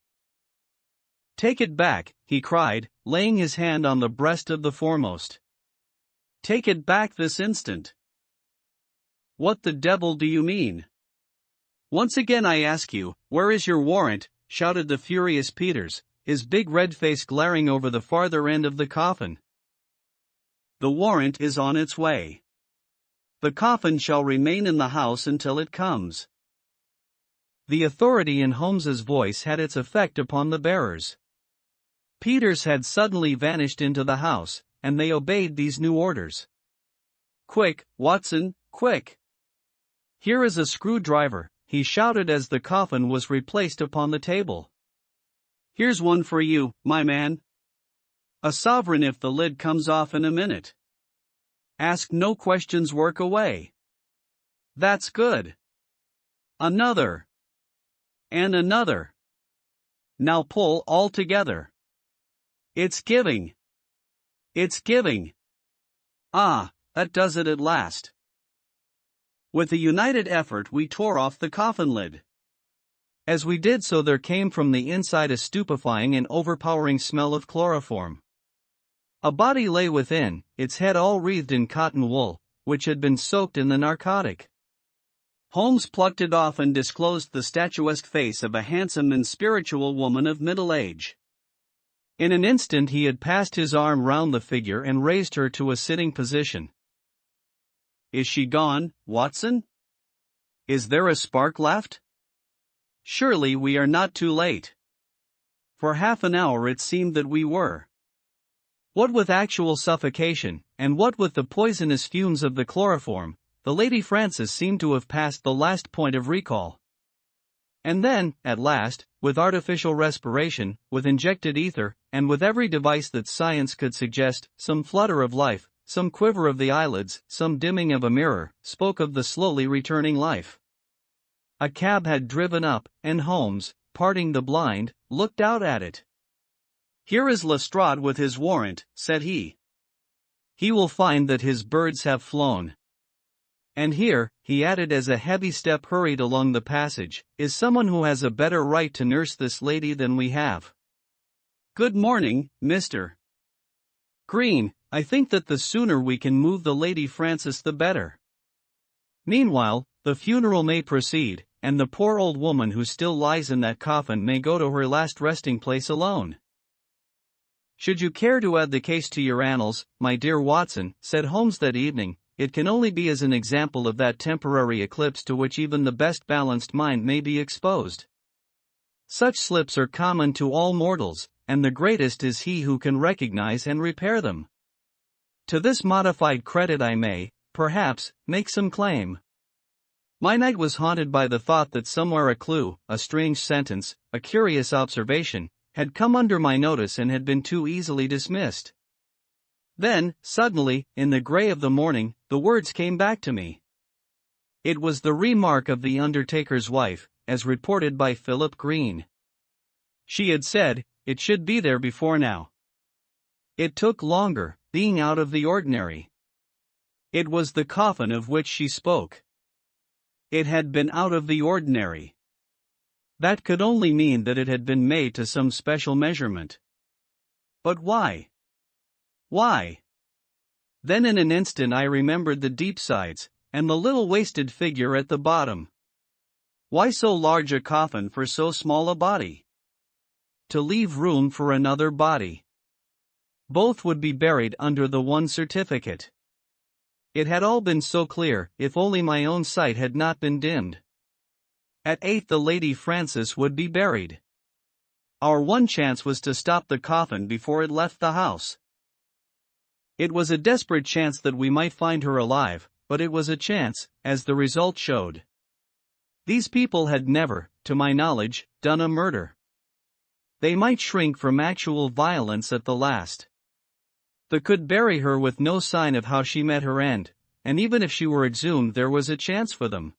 Take it back, he cried, laying his hand on the breast of the foremost. Take it back this instant. What the devil do you mean? Once again I ask you, where is your warrant? Shouted the furious Peters, his big red face glaring over the farther end of the coffin. The warrant is on its way. The coffin shall remain in the house until it comes. The authority in Holmes's voice had its effect upon the bearers. Peters had suddenly vanished into the house, and they obeyed these new orders. Quick, Watson, quick! Here is a screwdriver, he shouted as the coffin was replaced upon the table. Here's one for you, my man. A sovereign if the lid comes off in a minute. Ask no questions, work away. That's good. Another. And another. Now pull all together. It's giving. It's giving. Ah, that does it at last. With a united effort we tore off the coffin lid. As we did so there came from the inside a stupefying and overpowering smell of chloroform. A body lay within, its head all wreathed in cotton wool, which had been soaked in the narcotic. Holmes plucked it off and disclosed the statuesque face of a handsome and spiritual woman of middle age. In an instant he had passed his arm round the figure and raised her to a sitting position. Is she gone, Watson? Is there a spark left? Surely we are not too late. For half an hour it seemed that we were. What with actual suffocation, and what with the poisonous fumes of the chloroform, the Lady Frances seemed to have passed the last point of recall. And then, at last, with artificial respiration, with injected ether, and with every device that science could suggest, some flutter of life, some quiver of the eyelids, some dimming of a mirror, spoke of the slowly returning life. A cab had driven up, and Holmes, parting the blind, looked out at it. "Here is Lestrade with his warrant," said he. "He will find that his birds have flown. And here," he added as a heavy step hurried along the passage, "is someone who has a better right to nurse this lady than we have. Good morning, Mr. Green. I think that the sooner we can move the Lady Frances the better. Meanwhile, the funeral may proceed, and the poor old woman who still lies in that coffin may go to her last resting place alone." "Should you care to add the case to your annals, my dear Watson," said Holmes that evening, "it can only be as an example of that temporary eclipse to which even the best balanced mind may be exposed. Such slips are common to all mortals, and the greatest is he who can recognize and repair them. To this modified credit I may, perhaps, make some claim. My night was haunted by the thought that somewhere a clue, a strange sentence, a curious observation, had come under my notice and had been too easily dismissed. Then, suddenly, in the grey of the morning, the words came back to me. It was the remark of the undertaker's wife, as reported by Philip Green. She had said, "It should be there before now." It took longer, being out of the ordinary. It was the coffin of which she spoke. It had been out of the ordinary. That could only mean that it had been made to some special measurement. But why? Why? Then in an instant I remembered the deep sides, and the little wasted figure at the bottom. Why so large a coffin for so small a body? To leave room for another body. Both would be buried under the one certificate. It had all been so clear, if only my own sight had not been dimmed. At 8 the Lady Frances would be buried. Our one chance was to stop the coffin before it left the house. It was a desperate chance that we might find her alive, but it was a chance, as the result showed. These people had never, to my knowledge, done a murder. They might shrink from actual violence at the last. They could bury her with no sign of how she met her end, and even if she were exhumed there was a chance for them.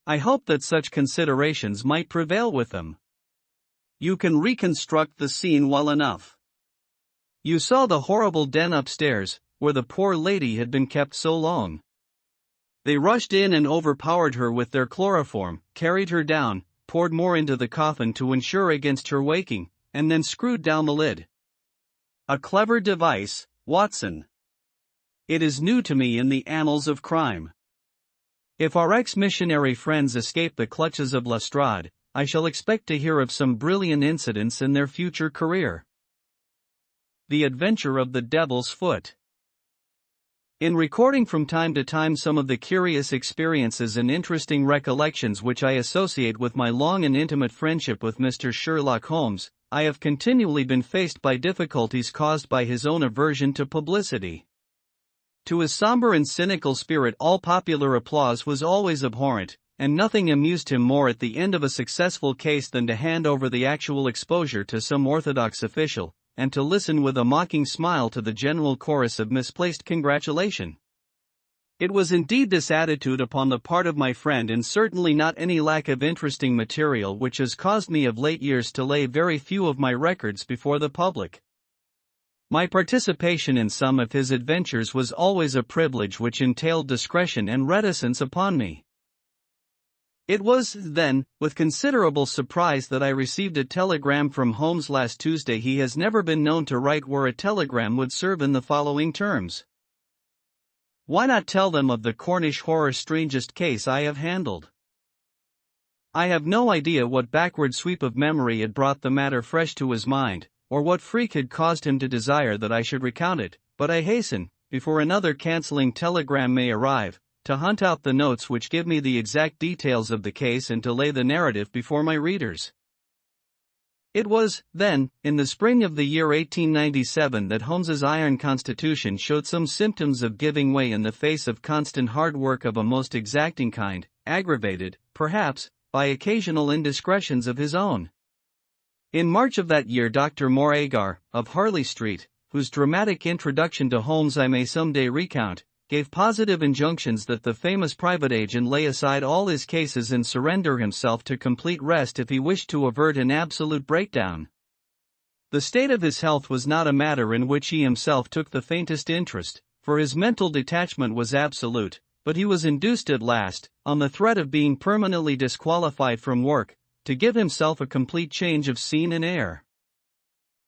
I hoped that such considerations might prevail with them. You can reconstruct the scene well enough. You saw the horrible den upstairs, where the poor lady had been kept so long. They rushed in and overpowered her with their chloroform, carried her down, poured more into the coffin to ensure against her waking, and then screwed down the lid. A clever device, Watson. It is new to me in the annals of crime. If our ex-missionary friends escape the clutches of Lestrade, I shall expect to hear of some brilliant incidents in their future career. The Adventure of the Devil's Foot. In recording from time to time some of the curious experiences and interesting recollections which I associate with my long and intimate friendship with Mr. Sherlock Holmes, I have continually been faced by difficulties caused by his own aversion to publicity. To his somber and cynical spirit all popular applause was always abhorrent, and nothing amused him more at the end of a successful case than to hand over the actual exposure to some orthodox official, and to listen with a mocking smile to the general chorus of misplaced congratulation. It was indeed this attitude upon the part of my friend, and certainly not any lack of interesting material, which has caused me of late years to lay very few of my records before the public. My participation in some of his adventures was always a privilege which entailed discretion and reticence upon me. It was, then, with considerable surprise that I received a telegram from Holmes last Tuesday. He has never been known to write where a telegram would serve in the following terms. Why not tell them of the Cornish horror strangest case I have handled? I have no idea what backward sweep of memory had brought the matter fresh to his mind, or what freak had caused him to desire that I should recount it, but I hasten, before another cancelling telegram may arrive, to hunt out the notes which give me the exact details of the case and to lay the narrative before my readers. It was, then, in the spring of the year 1897 that Holmes's iron constitution showed some symptoms of giving way in the face of constant hard work of a most exacting kind, aggravated, perhaps, by occasional indiscretions of his own. In March of that year Dr. Moore Agar, of Harley Street, whose dramatic introduction to Holmes I may some day recount, gave positive injunctions that the famous private agent lay aside all his cases and surrender himself to complete rest if he wished to avert an absolute breakdown. The state of his health was not a matter in which he himself took the faintest interest, for his mental detachment was absolute, but he was induced at last, on the threat of being permanently disqualified from work, to give himself a complete change of scene and air.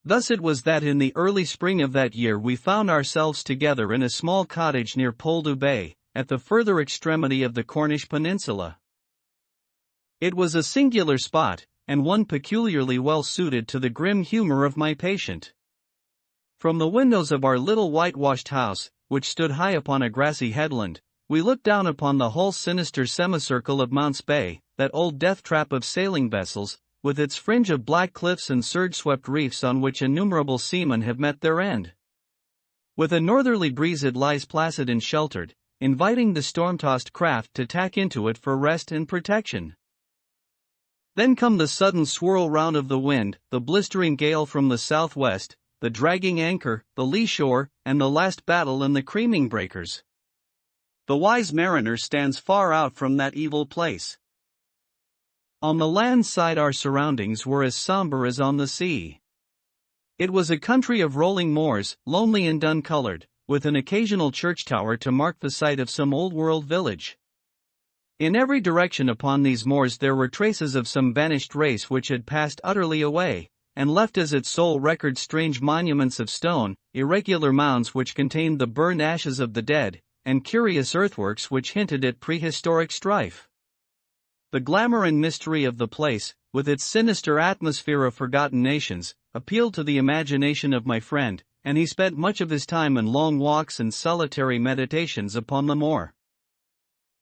Thus it was that in the early spring of that year we found ourselves together in a small cottage near Poldhu Bay, at the further extremity of the Cornish peninsula. It was a singular spot, and one peculiarly well suited to the grim humor of my patient. From the windows of our little whitewashed house, which stood high upon a grassy headland, we looked down upon the whole sinister semicircle of Mounts Bay, that old death-trap of sailing vessels, with its fringe of black cliffs and surge-swept reefs on which innumerable seamen have met their end. With a northerly breeze it lies placid and sheltered, inviting the storm-tossed craft to tack into it for rest and protection. Then come the sudden swirl round of the wind, the blistering gale from the southwest, the dragging anchor, the lee shore, and the last battle and the creaming breakers. The wise mariner stands far out from that evil place. On the land side our surroundings were as somber as on the sea. It was a country of rolling moors, lonely and dun-colored, with an occasional church tower to mark the site of some old-world village. In every direction upon these moors there were traces of some vanished race which had passed utterly away, and left as its sole record strange monuments of stone, irregular mounds which contained the burned ashes of the dead, and curious earthworks which hinted at prehistoric strife. The glamour and mystery of the place, with its sinister atmosphere of forgotten nations, appealed to the imagination of my friend, and he spent much of his time in long walks and solitary meditations upon the moor.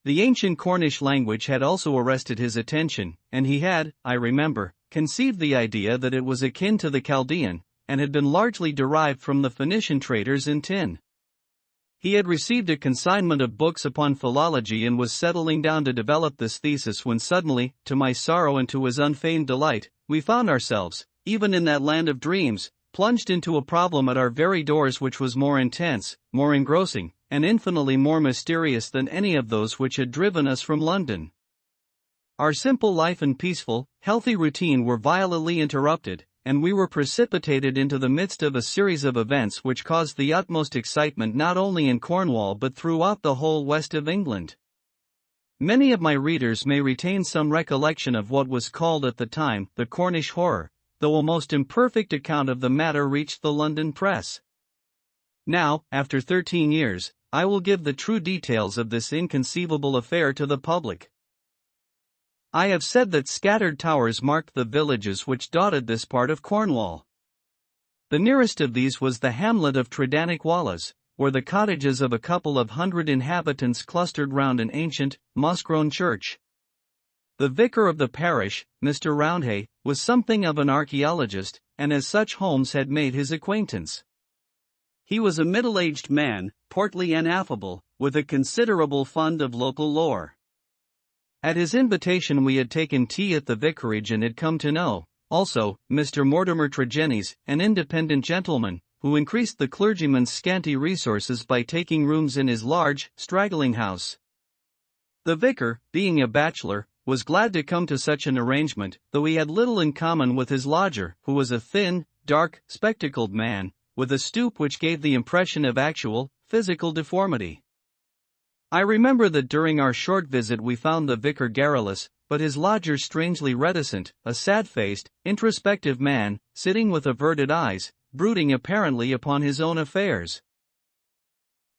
The ancient Cornish language had also arrested his attention, and he had, I remember, conceived the idea that it was akin to the Chaldean, and had been largely derived from the Phoenician traders in tin. He had received a consignment of books upon philology and was settling down to develop this thesis when suddenly, to my sorrow and to his unfeigned delight, we found ourselves, even in that land of dreams, plunged into a problem at our very doors which was more intense, more engrossing, and infinitely more mysterious than any of those which had driven us from London. Our simple life and peaceful, healthy routine were violently interrupted, and we were precipitated into the midst of a series of events which caused the utmost excitement not only in Cornwall but throughout the whole west of England. Many of my readers may retain some recollection of what was called at the time the Cornish horror, though a most imperfect account of the matter reached the London press. Now, after 13 years, I will give the true details of this inconceivable affair to the public. I have said that scattered towers marked the villages which dotted this part of Cornwall. The nearest of these was the hamlet of Tredannick Wallace, where the cottages of a couple of hundred inhabitants clustered round an ancient, moss-grown church. The vicar of the parish, Mr. Roundhay, was something of an archaeologist, and as such Holmes had made his acquaintance. He was a middle-aged man, portly and affable, with a considerable fund of local lore. At his invitation we had taken tea at the vicarage and had come to know, also, Mr. Mortimer Tregennies, an independent gentleman, who increased the clergyman's scanty resources by taking rooms in his large, straggling house. The vicar, being a bachelor, was glad to come to such an arrangement, though he had little in common with his lodger, who was a thin, dark, spectacled man, with a stoop which gave the impression of actual, physical deformity. I remember that during our short visit we found the vicar garrulous, but his lodger strangely reticent, a sad-faced, introspective man, sitting with averted eyes, brooding apparently upon his own affairs.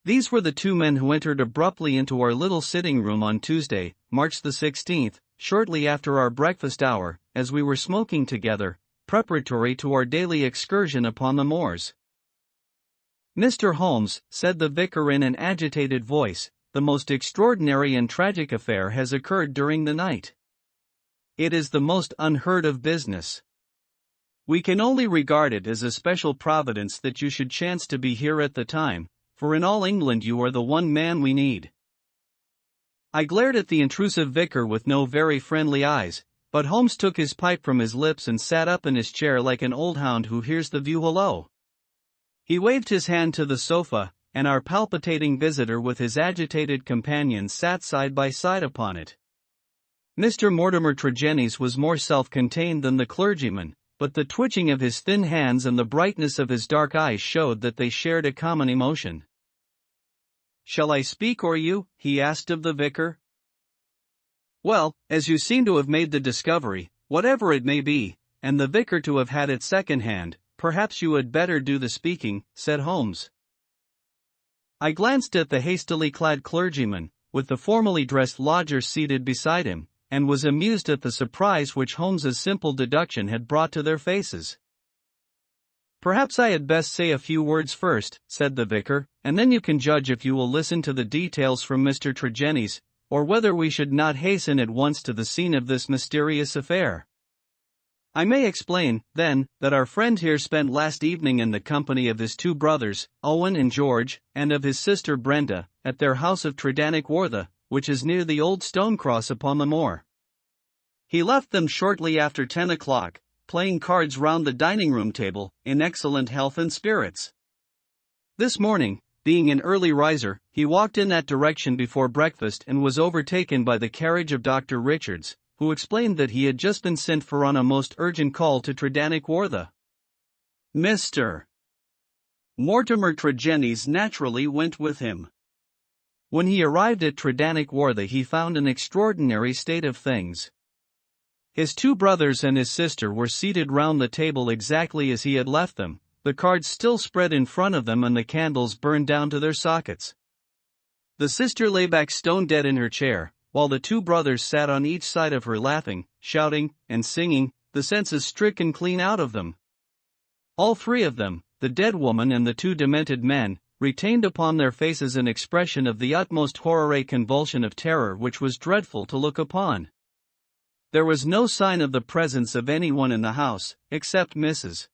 These were the two men who entered abruptly into our little sitting-room on Tuesday, March the 16th, shortly after our breakfast hour, as we were smoking together, preparatory to our daily excursion upon the moors. "Mr. Holmes," said the vicar in an agitated voice, the most extraordinary and tragic affair has occurred during the night. It is the most unheard of business. We can only regard it as a special providence that you should chance to be here at the time, for in all England you are the one man we need." I glared at the intrusive vicar with no very friendly eyes, but Holmes took his pipe from his lips and sat up in his chair like an old hound who hears the view hello. He waved his hand to the sofa, and our palpitating visitor with his agitated companion sat side by side upon it. Mr. Mortimer Tregennies was more self-contained than the clergyman, but the twitching of his thin hands and the brightness of his dark eyes showed that they shared a common emotion. "Shall I speak or you?" he asked of the vicar. "Well, as you seem to have made the discovery, whatever it may be, and the vicar to have had it second-hand, perhaps you had better do the speaking," said Holmes. I glanced at the hastily clad clergyman, with the formally dressed lodger seated beside him, and was amused at the surprise which Holmes's simple deduction had brought to their faces. "Perhaps I had best say a few words first," said the vicar, "and then you can judge if you will listen to the details from Mr. Tregennies, or whether we should not hasten at once to the scene of this mysterious affair. I may explain, then, that our friend here spent last evening in the company of his two brothers, Owen and George, and of his sister Brenda, at their house of Tredannick Wortha, which is near the old stone cross upon the moor. He left them shortly after 10 o'clock, playing cards round the dining-room table, in excellent health and spirits. This morning, being an early riser, he walked in that direction before breakfast and was overtaken by the carriage of Dr. Richards, who explained that he had just been sent for on a most urgent call to Tredannick Wortha. Mr. Mortimer Tregennies naturally went with him. When he arrived at Tredannick Wortha he found an extraordinary state of things. His two brothers and his sister were seated round the table exactly as he had left them, the cards still spread in front of them and the candles burned down to their sockets. The sister lay back stone dead in her chair, while the two brothers sat on each side of her laughing, shouting, and singing, the senses stricken clean out of them. All three of them, the dead woman and the two demented men, retained upon their faces an expression of the utmost horror, a convulsion of terror which was dreadful to look upon. There was no sign of the presence of anyone in the house, except Mrs.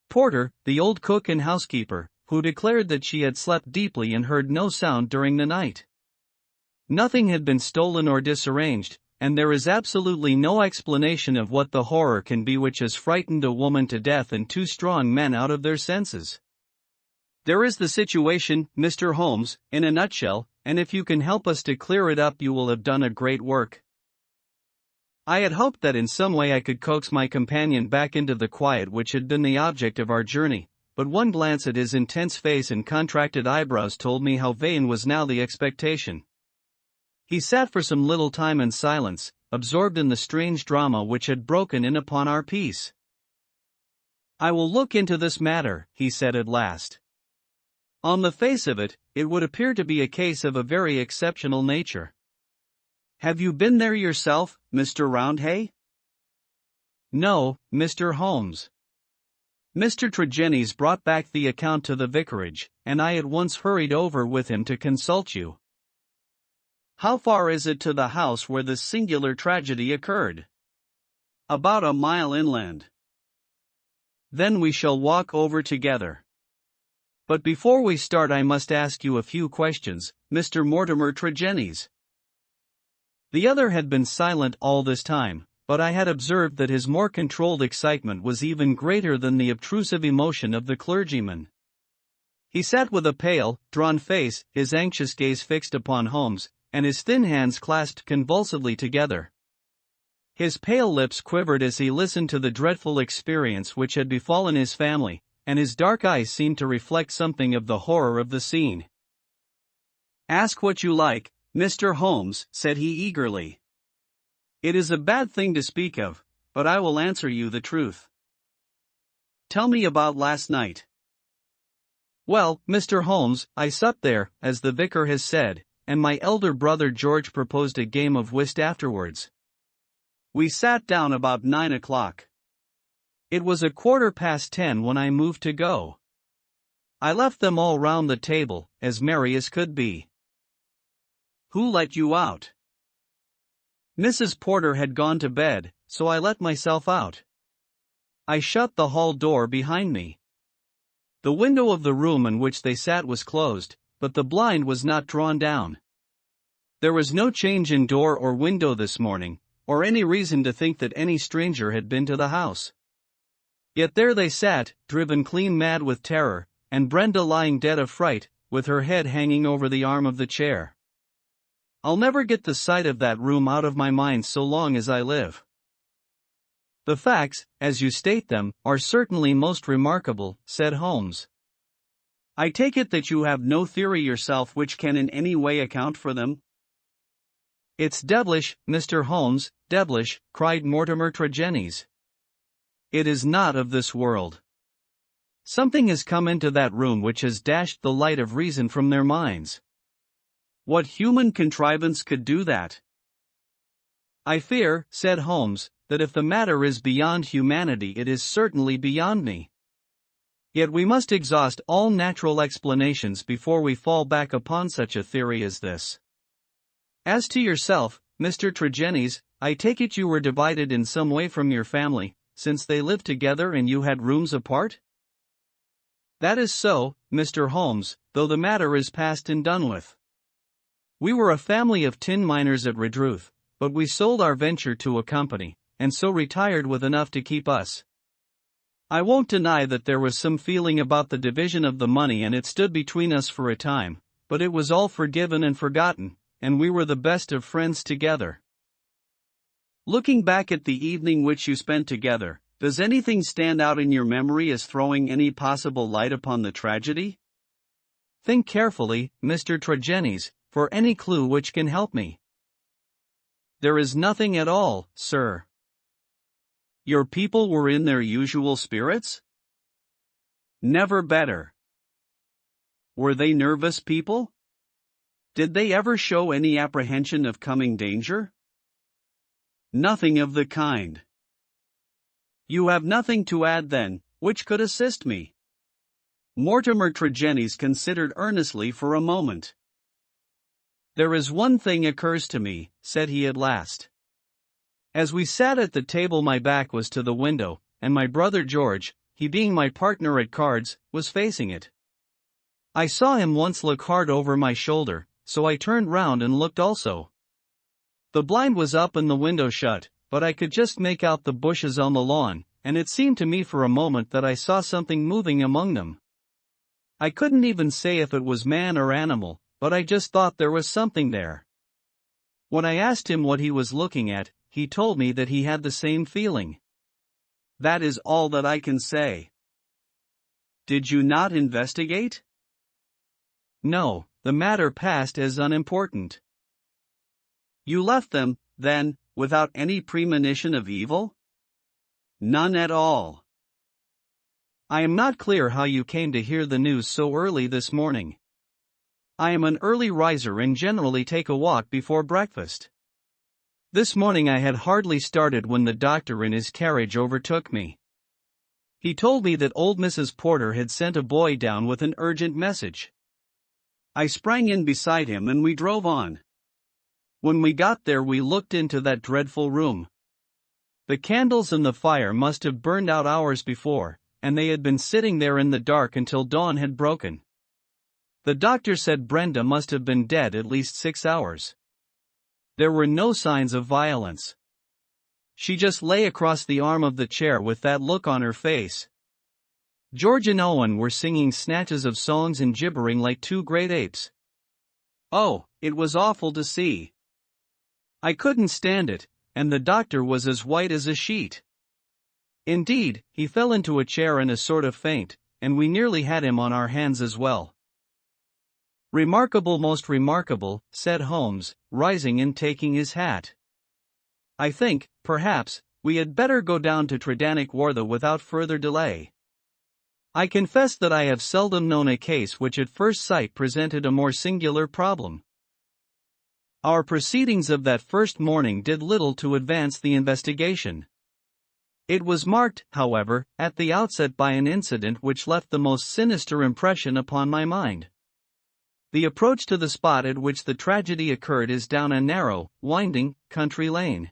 Porter, the old cook and housekeeper, who declared that she had slept deeply and heard no sound during the night. Nothing had been stolen or disarranged, and there is absolutely no explanation of what the horror can be which has frightened a woman to death and two strong men out of their senses. There is the situation, Mr. Holmes, in a nutshell, and if you can help us to clear it up you will have done a great work." I had hoped that in some way I could coax my companion back into the quiet which had been the object of our journey, but one glance at his intense face and contracted eyebrows told me how vain was now the expectation. He sat for some little time in silence, absorbed in the strange drama which had broken in upon our peace. "I will look into this matter," he said at last. "On the face of it, it would appear to be a case of a very exceptional nature. Have you been there yourself, Mr. Roundhay?" "No, Mr. Holmes. Mr. Tregennies brought back the account to the vicarage, and I at once hurried over with him to consult you." "How far is it to the house where this singular tragedy occurred?" "About a mile inland." "Then we shall walk over together. But before we start I must ask you a few questions, Mr. Mortimer Tregennies." The other had been silent all this time, but I had observed that his more controlled excitement was even greater than the obtrusive emotion of the clergyman. He sat with a pale, drawn face, his anxious gaze fixed upon Holmes, and his thin hands clasped convulsively together. His pale lips quivered as he listened to the dreadful experience which had befallen his family, and his dark eyes seemed to reflect something of the horror of the scene. "Ask what you like, Mr. Holmes," said he eagerly. "It is a bad thing to speak of, but I will answer you the truth. Tell me about last night." "Well, Mr. Holmes, I supped there, as the vicar has said, and my elder brother George proposed a game of whist afterwards. We sat down about 9 o'clock. It was 10:15 when I moved to go. I left them all round the table, as merry as could be. Who let you out? Mrs. Porter had gone to bed, so I let myself out. I shut the hall door behind me. The window of the room in which they sat was closed, but the blind was not drawn down. There was no change in door or window this morning, or any reason to think that any stranger had been to the house. Yet there they sat, driven clean mad with terror, and Brenda lying dead of fright, with her head hanging over the arm of the chair. I'll never get the sight of that room out of my mind so long as I live. The facts, as you state them, are certainly most remarkable, said Holmes. I take it that you have no theory yourself which can in any way account for them? It's devilish, Mr. Holmes, devilish, cried Mortimer Tregennies. It is not of this world. Something has come into that room which has dashed the light of reason from their minds. What human contrivance could do that? I fear, said Holmes, that if the matter is beyond humanity it is certainly beyond me. Yet we must exhaust all natural explanations before we fall back upon such a theory as this. As to yourself, Mr. Tregennies, I take it you were divided in some way from your family, since they lived together and you had rooms apart? That is so, Mr. Holmes, though the matter is past and done with. We were a family of tin miners at Redruth, but we sold our venture to a company, and so retired with enough to keep us. I won't deny that there was some feeling about the division of the money and it stood between us for a time, but it was all forgiven and forgotten, and we were the best of friends together. Looking back at the evening which you spent together, does anything stand out in your memory as throwing any possible light upon the tragedy? Think carefully, Mr. Tregennies, for any clue which can help me. There is nothing at all, sir. Your people were in their usual spirits? Never better. Were they nervous people? Did they ever show any apprehension of coming danger? Nothing of the kind. You have nothing to add then, which could assist me? Mortimer Tregennies considered earnestly for a moment. There is one thing occurs to me, said he at last. As we sat at the table my back was to the window, and my brother George, he being my partner at cards, was facing it. I saw him once look hard over my shoulder, so I turned round and looked also. The blind was up and the window shut, but I could just make out the bushes on the lawn, and it seemed to me for a moment that I saw something moving among them. I couldn't even say if it was man or animal, but I just thought there was something there. When I asked him what he was looking at, he told me that he had the same feeling. That is all that I can say. Did you not investigate? No, the matter passed as unimportant. You left them, then, without any premonition of evil? None at all. I am not clear how you came to hear the news so early this morning. I am an early riser and generally take a walk before breakfast. This morning I had hardly started when the doctor in his carriage overtook me. He told me that old Mrs. Porter had sent a boy down with an urgent message. I sprang in beside him and we drove on. When we got there we looked into that dreadful room. The candles in the fire must have burned out hours before, and they had been sitting there in the dark until dawn had broken. The doctor said Brenda must have been dead at least 6 hours. There were no signs of violence. She just lay across the arm of the chair with that look on her face. George and Owen were singing snatches of songs and gibbering like two great apes. Oh, it was awful to see. I couldn't stand it, and the doctor was as white as a sheet. Indeed, he fell into a chair in a sort of faint, and we nearly had him on our hands as well. Remarkable, most remarkable, said Holmes, rising and taking his hat. I think, perhaps, we had better go down to Tredannick Wartha without further delay. I confess that I have seldom known a case which at first sight presented a more singular problem. Our proceedings of that first morning did little to advance the investigation. It was marked, however, at the outset by an incident which left the most sinister impression upon my mind. The approach to the spot at which the tragedy occurred is down a narrow, winding, country lane.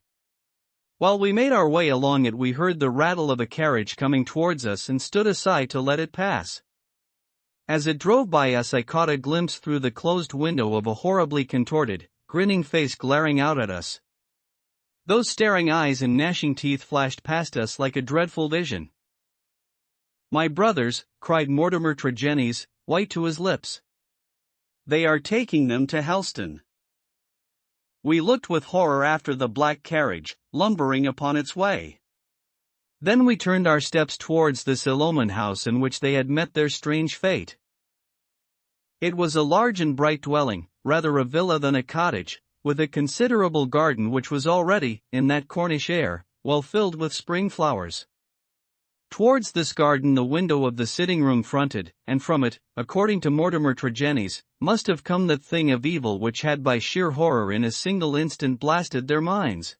While we made our way along it, we heard the rattle of a carriage coming towards us and stood aside to let it pass. As it drove by us, I caught a glimpse through the closed window of a horribly contorted, grinning face glaring out at us. Those staring eyes and gnashing teeth flashed past us like a dreadful vision. "My brothers," cried Mortimer Tregennies, white to his lips. "They are taking them to Helston." We looked with horror after the black carriage, lumbering upon its way. Then we turned our steps towards this ill-omened house in which they had met their strange fate. It was a large and bright dwelling, rather a villa than a cottage, with a considerable garden which was already, in that Cornish air, well filled with spring flowers. Towards this garden the window of the sitting-room fronted, and from it, according to Mortimer Tregennies, must have come that thing of evil which had by sheer horror in a single instant blasted their minds.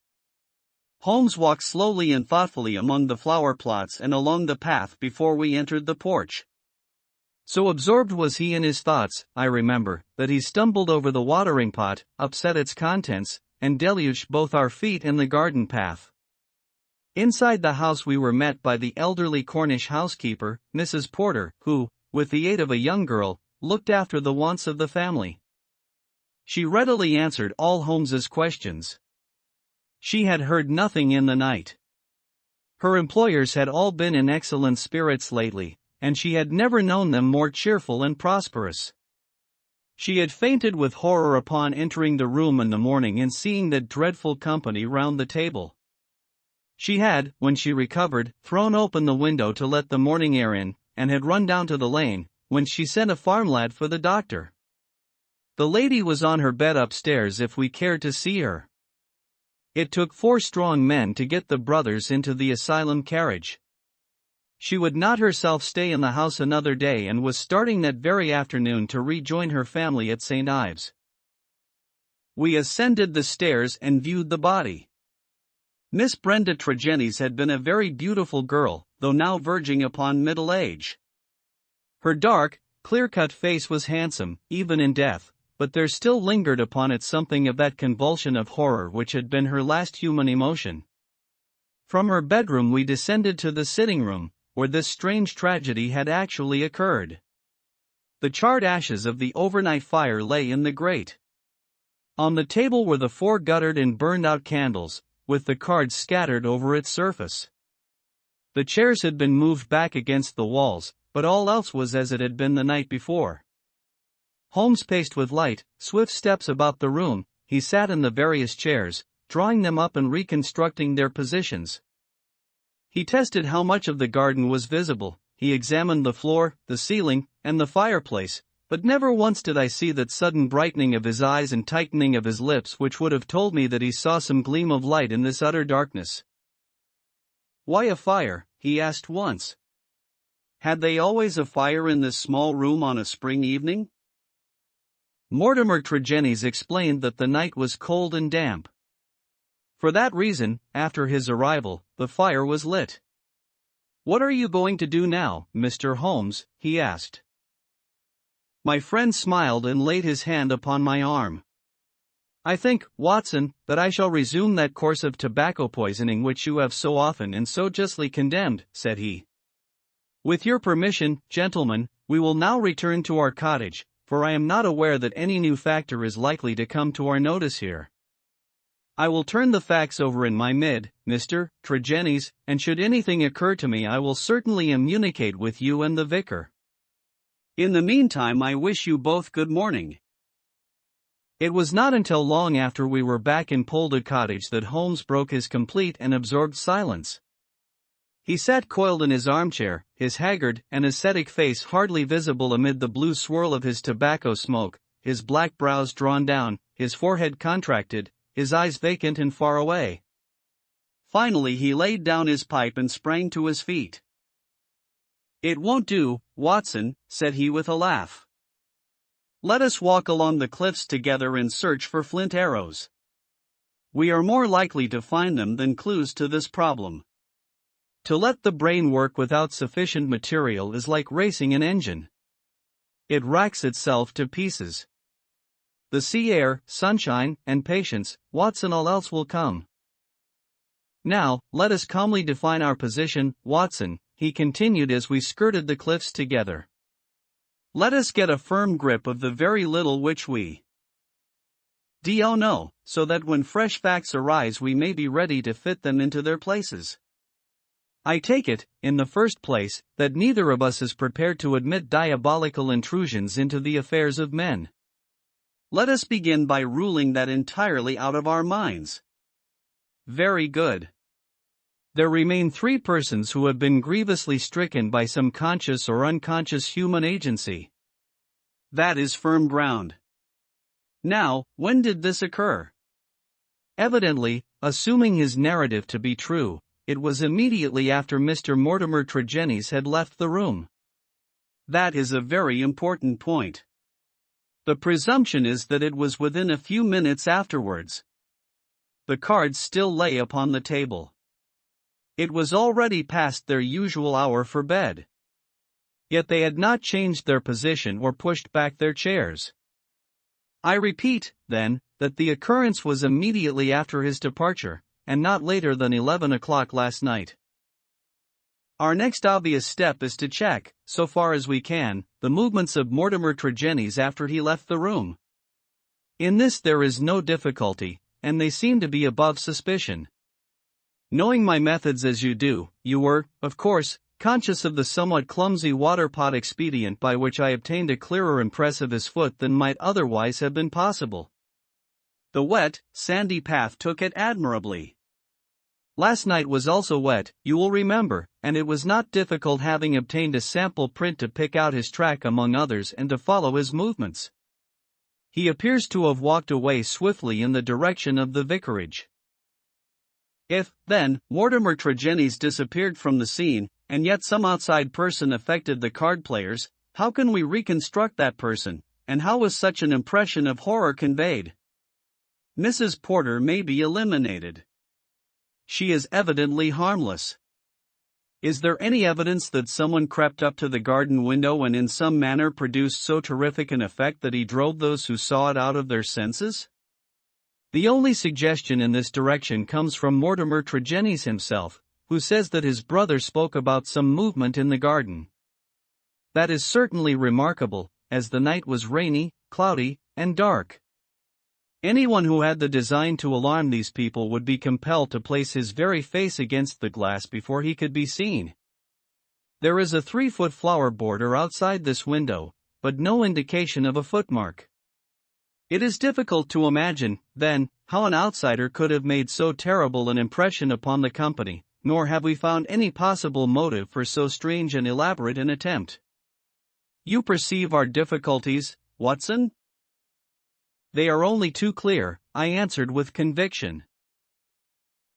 Holmes walked slowly and thoughtfully among the flower plots and along the path before we entered the porch. So absorbed was he in his thoughts, I remember, that he stumbled over the watering pot, upset its contents, and deluged both our feet and the garden path. Inside the house we were met by the elderly Cornish housekeeper, Mrs. Porter, who, with the aid of a young girl, looked after the wants of the family. She readily answered all Holmes's questions. She had heard nothing in the night. Her employers had all been in excellent spirits lately, and she had never known them more cheerful and prosperous. She had fainted with horror upon entering the room in the morning and seeing that dreadful company round the table. She had, when she recovered, thrown open the window to let the morning air in, and had run down to the lane, whence she sent a farm lad for the doctor. The lady was on her bed upstairs if we cared to see her. It took 4 strong men to get the brothers into the asylum carriage. She would not herself stay in the house another day and was starting that very afternoon to rejoin her family at St. Ives. We ascended the stairs and viewed the body. Miss Brenda Tregennies had been a very beautiful girl, though now verging upon middle age. Her dark, clear-cut face was handsome, even in death, but there still lingered upon it something of that convulsion of horror which had been her last human emotion. From her bedroom we descended to the sitting-room, where this strange tragedy had actually occurred. The charred ashes of the overnight fire lay in the grate. On the table were the 4 guttered and burned-out candles, with the cards scattered over its surface. The chairs had been moved back against the walls, but all else was as it had been the night before. Holmes paced with light, swift steps about the room. He sat in the various chairs, drawing them up and reconstructing their positions. He tested how much of the garden was visible, he examined the floor, the ceiling, and the fireplace, but never once did I see that sudden brightening of his eyes and tightening of his lips which would have told me that he saw some gleam of light in this utter darkness. "Why a fire?" he asked once. Had they always a fire in this small room on a spring evening? Mortimer Tregennies explained that the night was cold and damp. For that reason, after his arrival, the fire was lit. "What are you going to do now, Mr. Holmes?" he asked. My friend smiled and laid his hand upon my arm. "I think, Watson, that I shall resume that course of tobacco poisoning which you have so often and so justly condemned," said he. "With your permission, gentlemen, we will now return to our cottage, for I am not aware that any new factor is likely to come to our notice here. I will turn the facts over in my Mr. Tregennies, and should anything occur to me I will certainly communicate with you and the vicar. In the meantime I wish you both good morning." It was not until long after we were back in Polda Cottage that Holmes broke his complete and absorbed silence. He sat coiled in his armchair, his haggard and ascetic face hardly visible amid the blue swirl of his tobacco smoke, his black brows drawn down, his forehead contracted, his eyes vacant and far away. Finally he laid down his pipe and sprang to his feet. "It won't do, Watson," said he with a laugh. "Let us walk along the cliffs together and search for flint arrows. We are more likely to find them than clues to this problem. To let the brain work without sufficient material is like racing an engine. It racks itself to pieces." the sea air, sunshine, and patience, Watson, all else will come. Now, let us calmly define our position, Watson, he continued as we skirted the cliffs together. Let us get a firm grip of the very little which we do know, so that when fresh facts arise we may be ready to fit them into their places. I take it, in the first place, that neither of us is prepared to admit diabolical intrusions into the affairs of men. Let us begin by ruling that entirely out of our minds. Very good. There remain 3 persons who have been grievously stricken by some conscious or unconscious human agency. That is firm ground. Now, when did this occur? Evidently, assuming his narrative to be true, it was immediately after Mr. Mortimer Tregennies had left the room. That is a very important point. The presumption is that it was within a few minutes afterwards. The cards still lay upon the table. It was already past their usual hour for bed. Yet they had not changed their position or pushed back their chairs. I repeat, then, that the occurrence was immediately after his departure, and not later than 11 o'clock last night. Our next obvious step is to check, so far as we can, the movements of Mortimer Tregennies after he left the room. In this there is no difficulty, and they seem to be above suspicion. Knowing my methods as you do, you were, of course, conscious of the somewhat clumsy water-pot expedient by which I obtained a clearer impress of his foot than might otherwise have been possible. The wet, sandy path took it admirably. Last night was also wet, you will remember, and it was not difficult, having obtained a sample print, to pick out his track among others and to follow his movements. He appears to have walked away swiftly in the direction of the vicarage. If, then, Mortimer Tregennies disappeared from the scene, and yet some outside person affected the card players, how can we reconstruct that person, and how was such an impression of horror conveyed? Mrs. Porter may be eliminated. She is evidently harmless. Is there any evidence that someone crept up to the garden window and in some manner produced so terrific an effect that he drove those who saw it out of their senses? The only suggestion in this direction comes from Mortimer Tregennies himself, who says that his brother spoke about some movement in the garden. That is certainly remarkable, as the night was rainy, cloudy, and dark. Anyone who had the design to alarm these people would be compelled to place his very face against the glass before he could be seen. There is a 3-foot flower border outside this window, but no indication of a footmark. It is difficult to imagine, then, how an outsider could have made so terrible an impression upon the company, nor have we found any possible motive for so strange and elaborate an attempt. You perceive our difficulties, Watson? They are only too clear, I answered with conviction.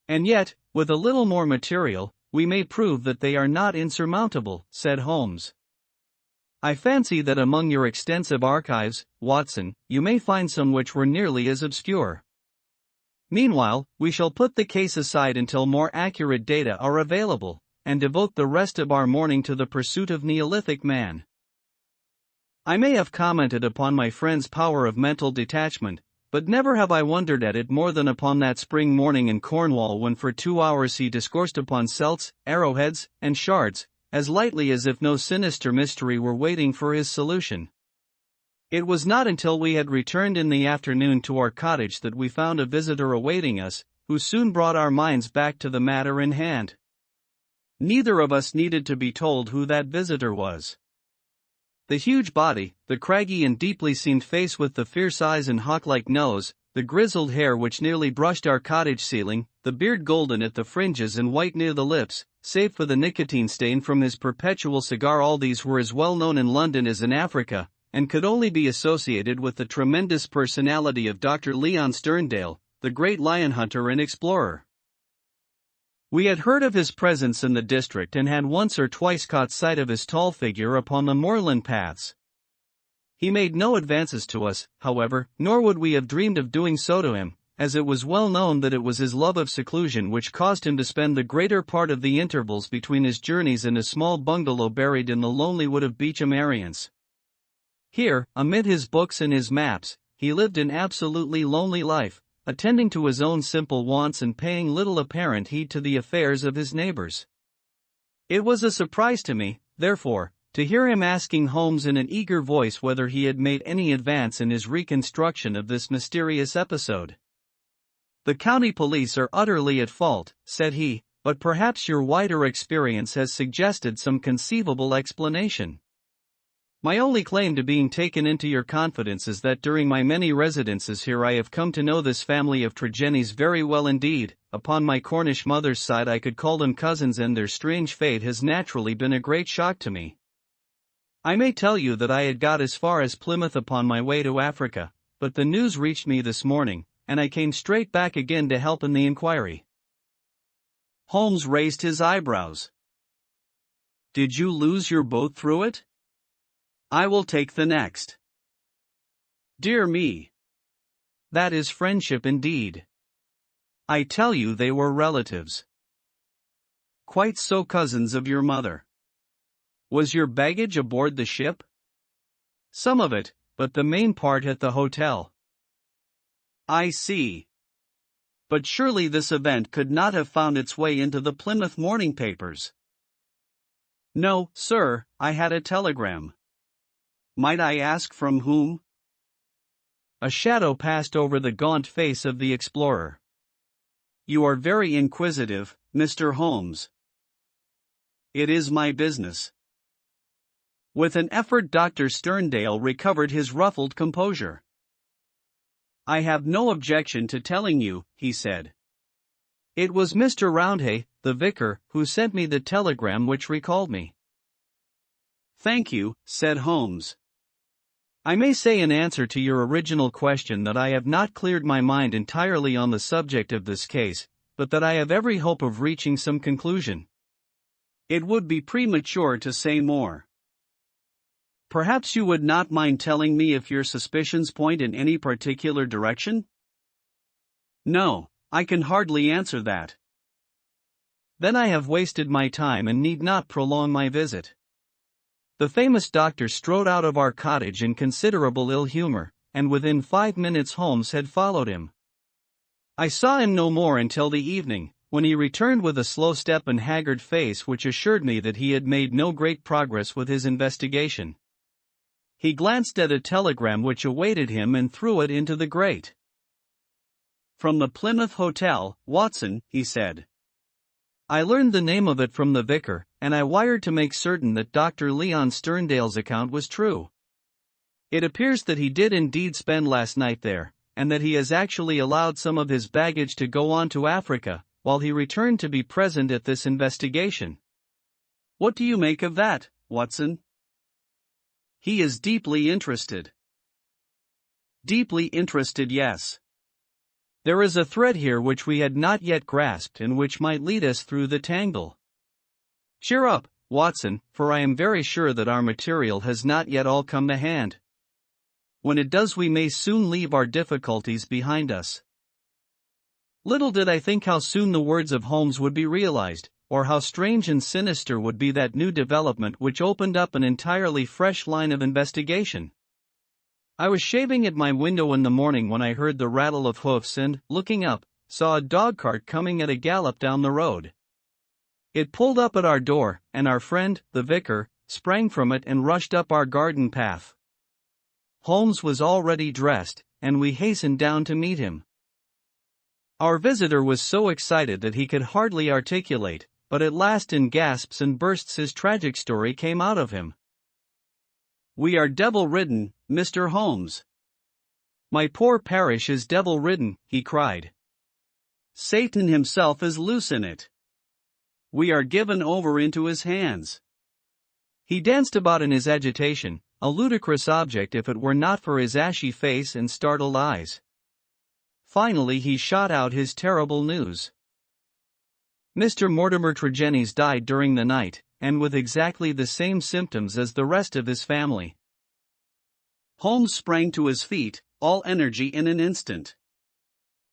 And yet, with a little more material, we may prove that they are not insurmountable, said Holmes. I fancy that among your extensive archives, Watson, you may find some which were nearly as obscure. Meanwhile, we shall put the case aside until more accurate data are available, and devote the rest of our morning to the pursuit of Neolithic man. I may have commented upon my friend's power of mental detachment, but never have I wondered at it more than upon that spring morning in Cornwall, when for 2 hours he discoursed upon celts, arrowheads, and shards, as lightly as if no sinister mystery were waiting for his solution. It was not until we had returned in the afternoon to our cottage that we found a visitor awaiting us, who soon brought our minds back to the matter in hand. Neither of us needed to be told who that visitor was. The huge body, the craggy and deeply seamed face with the fierce eyes and hawk-like nose, the grizzled hair which nearly brushed our cottage ceiling, the beard golden at the fringes and white near the lips, save for the nicotine stain from his perpetual cigar, all these were as well known in London as in Africa, and could only be associated with the tremendous personality of Dr. Leon Sterndale, the great lion hunter and explorer. We had heard of his presence in the district and had once or twice caught sight of his tall figure upon the moorland paths. He made no advances to us, however, nor would we have dreamed of doing so to him, as it was well known that it was his love of seclusion which caused him to spend the greater part of the intervals between his journeys in a small bungalow buried in the lonely wood of Beecham Arians. Here, amid his books and his maps, he lived an absolutely lonely life, attending to his own simple wants and paying little apparent heed to the affairs of his neighbors. It was a surprise to me, therefore, to hear him asking Holmes in an eager voice whether he had made any advance in his reconstruction of this mysterious episode. "The county police are utterly at fault," said he, "but perhaps your wider experience has suggested some conceivable explanation. My only claim to being taken into your confidence is that during my many residences here I have come to know this family of Tregennies very well indeed. Upon my Cornish mother's side I could call them cousins, and their strange fate has naturally been a great shock to me. I may tell you that I had got as far as Plymouth upon my way to Africa, but the news reached me this morning, and I came straight back again to help in the inquiry." Holmes raised his eyebrows. "Did you lose your boat through it?" "I will take the next." "Dear me. That is friendship indeed. I tell you they were relatives." "Quite so, cousins of your mother. Was your baggage aboard the ship?" "Some of it, but the main part at the hotel." "I see. But surely this event could not have found its way into the Plymouth morning papers." "No, sir, I had a telegram." "Might I ask from whom?" A shadow passed over the gaunt face of the explorer. "You are very inquisitive, Mr. Holmes." "It is my business." With an effort Dr. Sterndale recovered his ruffled composure. "I have no objection to telling you," he said. "It was Mr. Roundhay, the vicar, who sent me the telegram which recalled me." "Thank you," said Holmes. "I may say in answer to your original question that I have not cleared my mind entirely on the subject of this case, but that I have every hope of reaching some conclusion. It would be premature to say more. Perhaps you would not mind telling me if your suspicions point in any particular direction?" "No, I can hardly answer that." "Then I have wasted my time and need not prolong my visit." The famous doctor strode out of our cottage in considerable ill humor, and within 5 minutes Holmes had followed him. I saw him no more until the evening, when he returned with a slow step and haggard face which assured me that he had made no great progress with his investigation. He glanced at a telegram which awaited him and threw it into the grate. "From the Plymouth Hotel, Watson," he said. "I learned the name of it from the vicar, and I wired to make certain that Dr. Leon Sterndale's account was true. It appears that he did indeed spend last night there, and that he has actually allowed some of his baggage to go on to Africa, while he returned to be present at this investigation. What do you make of that, Watson?" "He is deeply interested." "Deeply interested, yes. There is a thread here which we had not yet grasped and which might lead us through the tangle. Cheer up, Watson, for I am very sure that our material has not yet all come to hand. When it does we may soon leave our difficulties behind us." Little did I think how soon the words of Holmes would be realized, or how strange and sinister would be that new development which opened up an entirely fresh line of investigation. I was shaving at my window in the morning when I heard the rattle of hoofs and, looking up, saw a dog-cart coming at a gallop down the road. It pulled up at our door, and our friend, the vicar, sprang from it and rushed up our garden path. Holmes was already dressed, and we hastened down to meet him. Our visitor was so excited that he could hardly articulate, but at last in gasps and bursts his tragic story came out of him. "We are devil-ridden, Mr. Holmes. My poor parish is devil-ridden," he cried. "Satan himself is loose in it. We are given over into his hands." He danced about in his agitation, a ludicrous object if it were not for his ashy face and startled eyes. Finally he shot out his terrible news. Mr. Mortimer Tregennies died during the night, and with exactly the same symptoms as the rest of his family. Holmes sprang to his feet, all energy in an instant.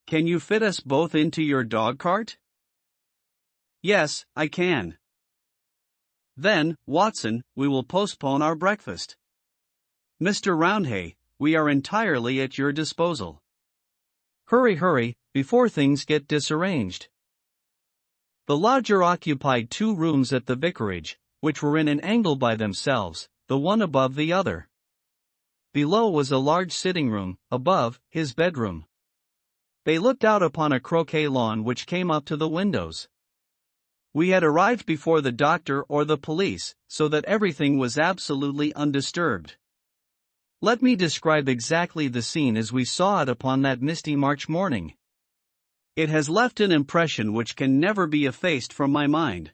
"Can you fit us both into your dog-cart?" "Yes, I can." "Then, Watson, we will postpone our breakfast. Mr. Roundhay, we are entirely at your disposal. Hurry, hurry, before things get disarranged. The lodger occupied 2 rooms at the vicarage, which were in an angle by themselves, the one above the other. Below was a large sitting room, above, his bedroom. They looked out upon a croquet lawn which came up to the windows. We had arrived before the doctor or the police, so that everything was absolutely undisturbed. Let me describe exactly the scene as we saw it upon that misty March morning. It has left an impression which can never be effaced from my mind.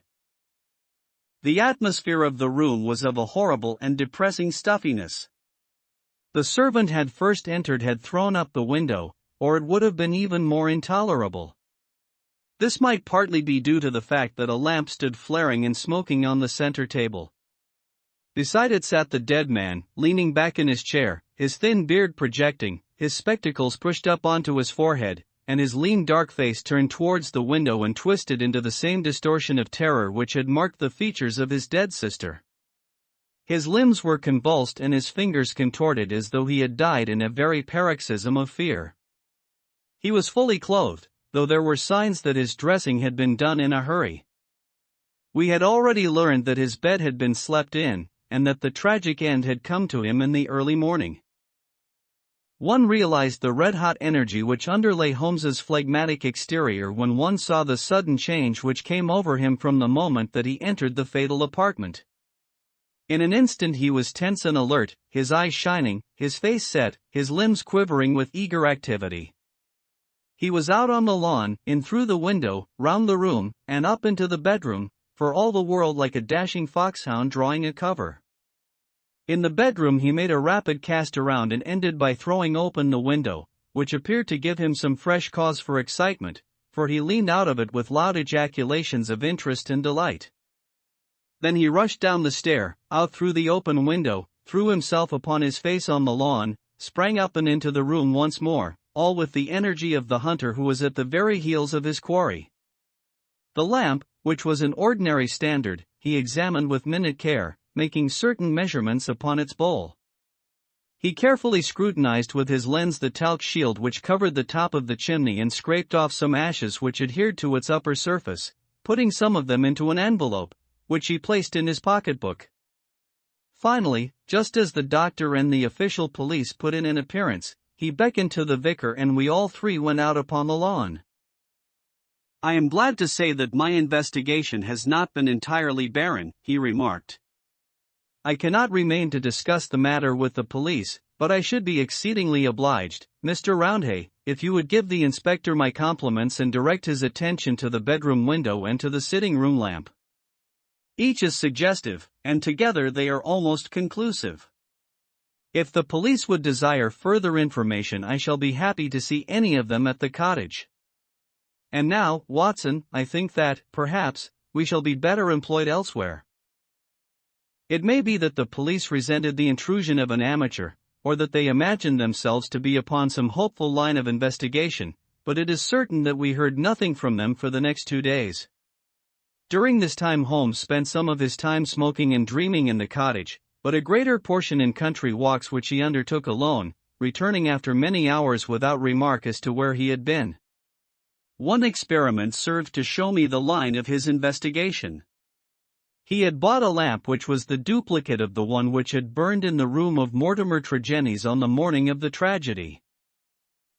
The atmosphere of the room was of a horrible and depressing stuffiness. The servant had first entered had thrown up the window, or it would have been even more intolerable. This might partly be due to the fact that a lamp stood flaring and smoking on the center table. Beside it sat the dead man, leaning back in his chair, his thin beard projecting, his spectacles pushed up onto his forehead, and his lean dark face turned towards the window and twisted into the same distortion of terror which had marked the features of his dead sister. His limbs were convulsed and his fingers contorted as though he had died in a very paroxysm of fear. He was fully clothed, though there were signs that his dressing had been done in a hurry. We had already learned that his bed had been slept in, and that the tragic end had come to him in the early morning. One realized the red-hot energy which underlay Holmes's phlegmatic exterior when one saw the sudden change which came over him from the moment that he entered the fatal apartment. In an instant he was tense and alert, his eyes shining, his face set, his limbs quivering with eager activity. He was out on the lawn, in through the window, round the room, and up into the bedroom, for all the world like a dashing foxhound drawing a cover. In the bedroom he made a rapid cast around and ended by throwing open the window, which appeared to give him some fresh cause for excitement, for he leaned out of it with loud ejaculations of interest and delight. Then he rushed down the stair, out through the open window, threw himself upon his face on the lawn, sprang up and into the room once more, all with the energy of the hunter who was at the very heels of his quarry. The lamp, which was an ordinary standard, he examined with minute care, making certain measurements upon its bowl. He carefully scrutinized with his lens the talc shield which covered the top of the chimney and scraped off some ashes which adhered to its upper surface, putting some of them into an envelope, which he placed in his pocketbook. Finally, just as the doctor and the official police put in an appearance, he beckoned to the vicar and we all 3 went out upon the lawn. I am glad to say that my investigation has not been entirely barren, he remarked. I cannot remain to discuss the matter with the police, but I should be exceedingly obliged, Mr. Roundhay, if you would give the inspector my compliments and direct his attention to the bedroom window and to the sitting-room lamp. Each is suggestive, and together they are almost conclusive. If the police would desire further information, I shall be happy to see any of them at the cottage. And now, Watson, I think that, perhaps, we shall be better employed elsewhere. It may be that the police resented the intrusion of an amateur, or that they imagined themselves to be upon some hopeful line of investigation, but it is certain that we heard nothing from them for the next 2 days. During this time Holmes spent some of his time smoking and dreaming in the cottage, but a greater portion in country walks which he undertook alone, returning after many hours without remark as to where he had been. One experiment served to show me the line of his investigation. He had bought a lamp which was the duplicate of the one which had burned in the room of Mortimer Tregennies on the morning of the tragedy.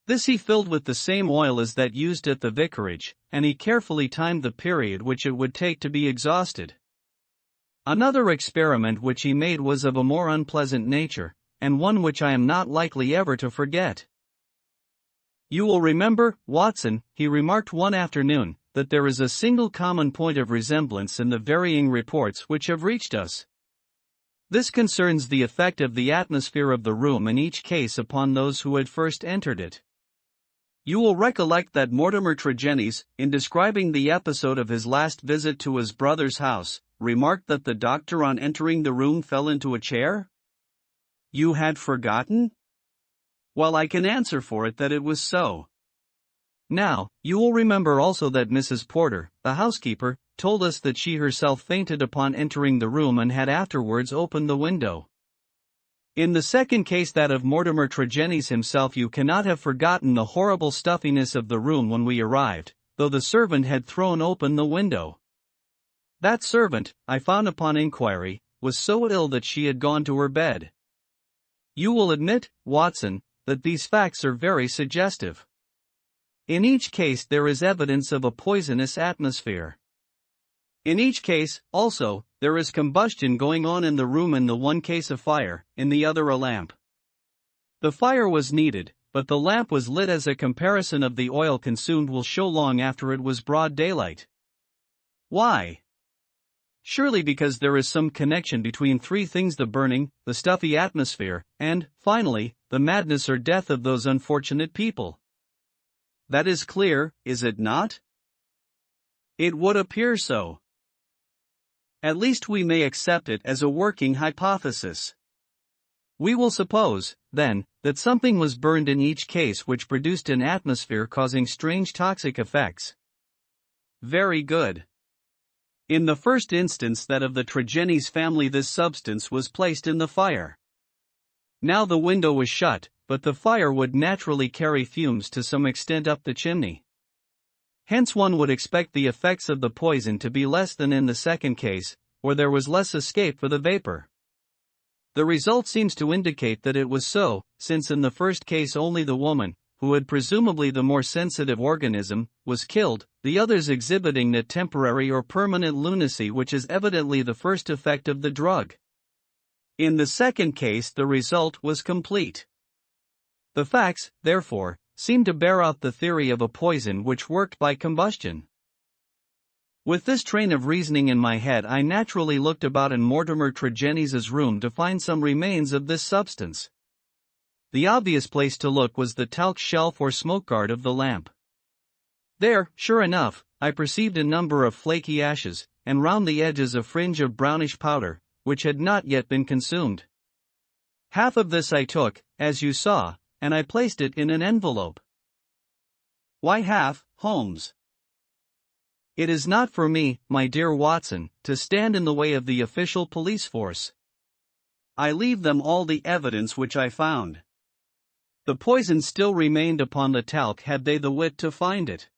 This he filled with the same oil as that used at the vicarage, and he carefully timed the period which it would take to be exhausted. Another experiment which he made was of a more unpleasant nature, and one which I am not likely ever to forget. You will remember, Watson, he remarked one afternoon, that there is a single common point of resemblance in the varying reports which have reached us. This concerns the effect of the atmosphere of the room in each case upon those who had first entered it. You will recollect that Mortimer Tregennies, in describing the episode of his last visit to his brother's house, remarked that the doctor on entering the room fell into a chair? You had forgotten? Well, I can answer for it that it was so. Now, you will remember also that Mrs. Porter, the housekeeper, told us that she herself fainted upon entering the room and had afterwards opened the window. In the second case, that of Mortimer Tregennies himself, you cannot have forgotten the horrible stuffiness of the room when we arrived, though the servant had thrown open the window. That servant, I found upon inquiry, was so ill that she had gone to her bed. You will admit, Watson, that these facts are very suggestive. In each case there is evidence of a poisonous atmosphere. In each case, also, there is combustion going on in the room, in the one case a fire, in the other a lamp. The fire was needed, but the lamp was lit, as a comparison of the oil consumed will show, long after it was broad daylight. Why? Surely because there is some connection between three things: the burning, the stuffy atmosphere, and, finally, the madness or death of those unfortunate people. That is clear, is it not? It would appear so. At least we may accept it as a working hypothesis. We will suppose, then, that something was burned in each case which produced an atmosphere causing strange toxic effects. Very good. In the first instance, that of the Tregennies family, this substance was placed in the fire. Now the window was shut, but the fire would naturally carry fumes to some extent up the chimney. Hence one would expect the effects of the poison to be less than in the second case, where there was less escape for the vapor. The result seems to indicate that it was so, since in the first case only the woman, who had presumably the more sensitive organism, was killed, the others exhibiting that temporary or permanent lunacy which is evidently the first effect of the drug. In the second case the result was complete. The facts, therefore, seem to bear out the theory of a poison which worked by combustion. With this train of reasoning in my head, I naturally looked about in Mortimer Tregennies' room to find some remains of this substance. The obvious place to look was the talc shelf or smoke guard of the lamp. There, sure enough, I perceived a number of flaky ashes, and round the edges a fringe of brownish powder, which had not yet been consumed. Half of this I took, as you saw, and I placed it in an envelope. Why half, Holmes? It is not for me, my dear Watson, to stand in the way of the official police force. I leave them all the evidence which I found. The poison still remained upon the talc had they the wit to find it.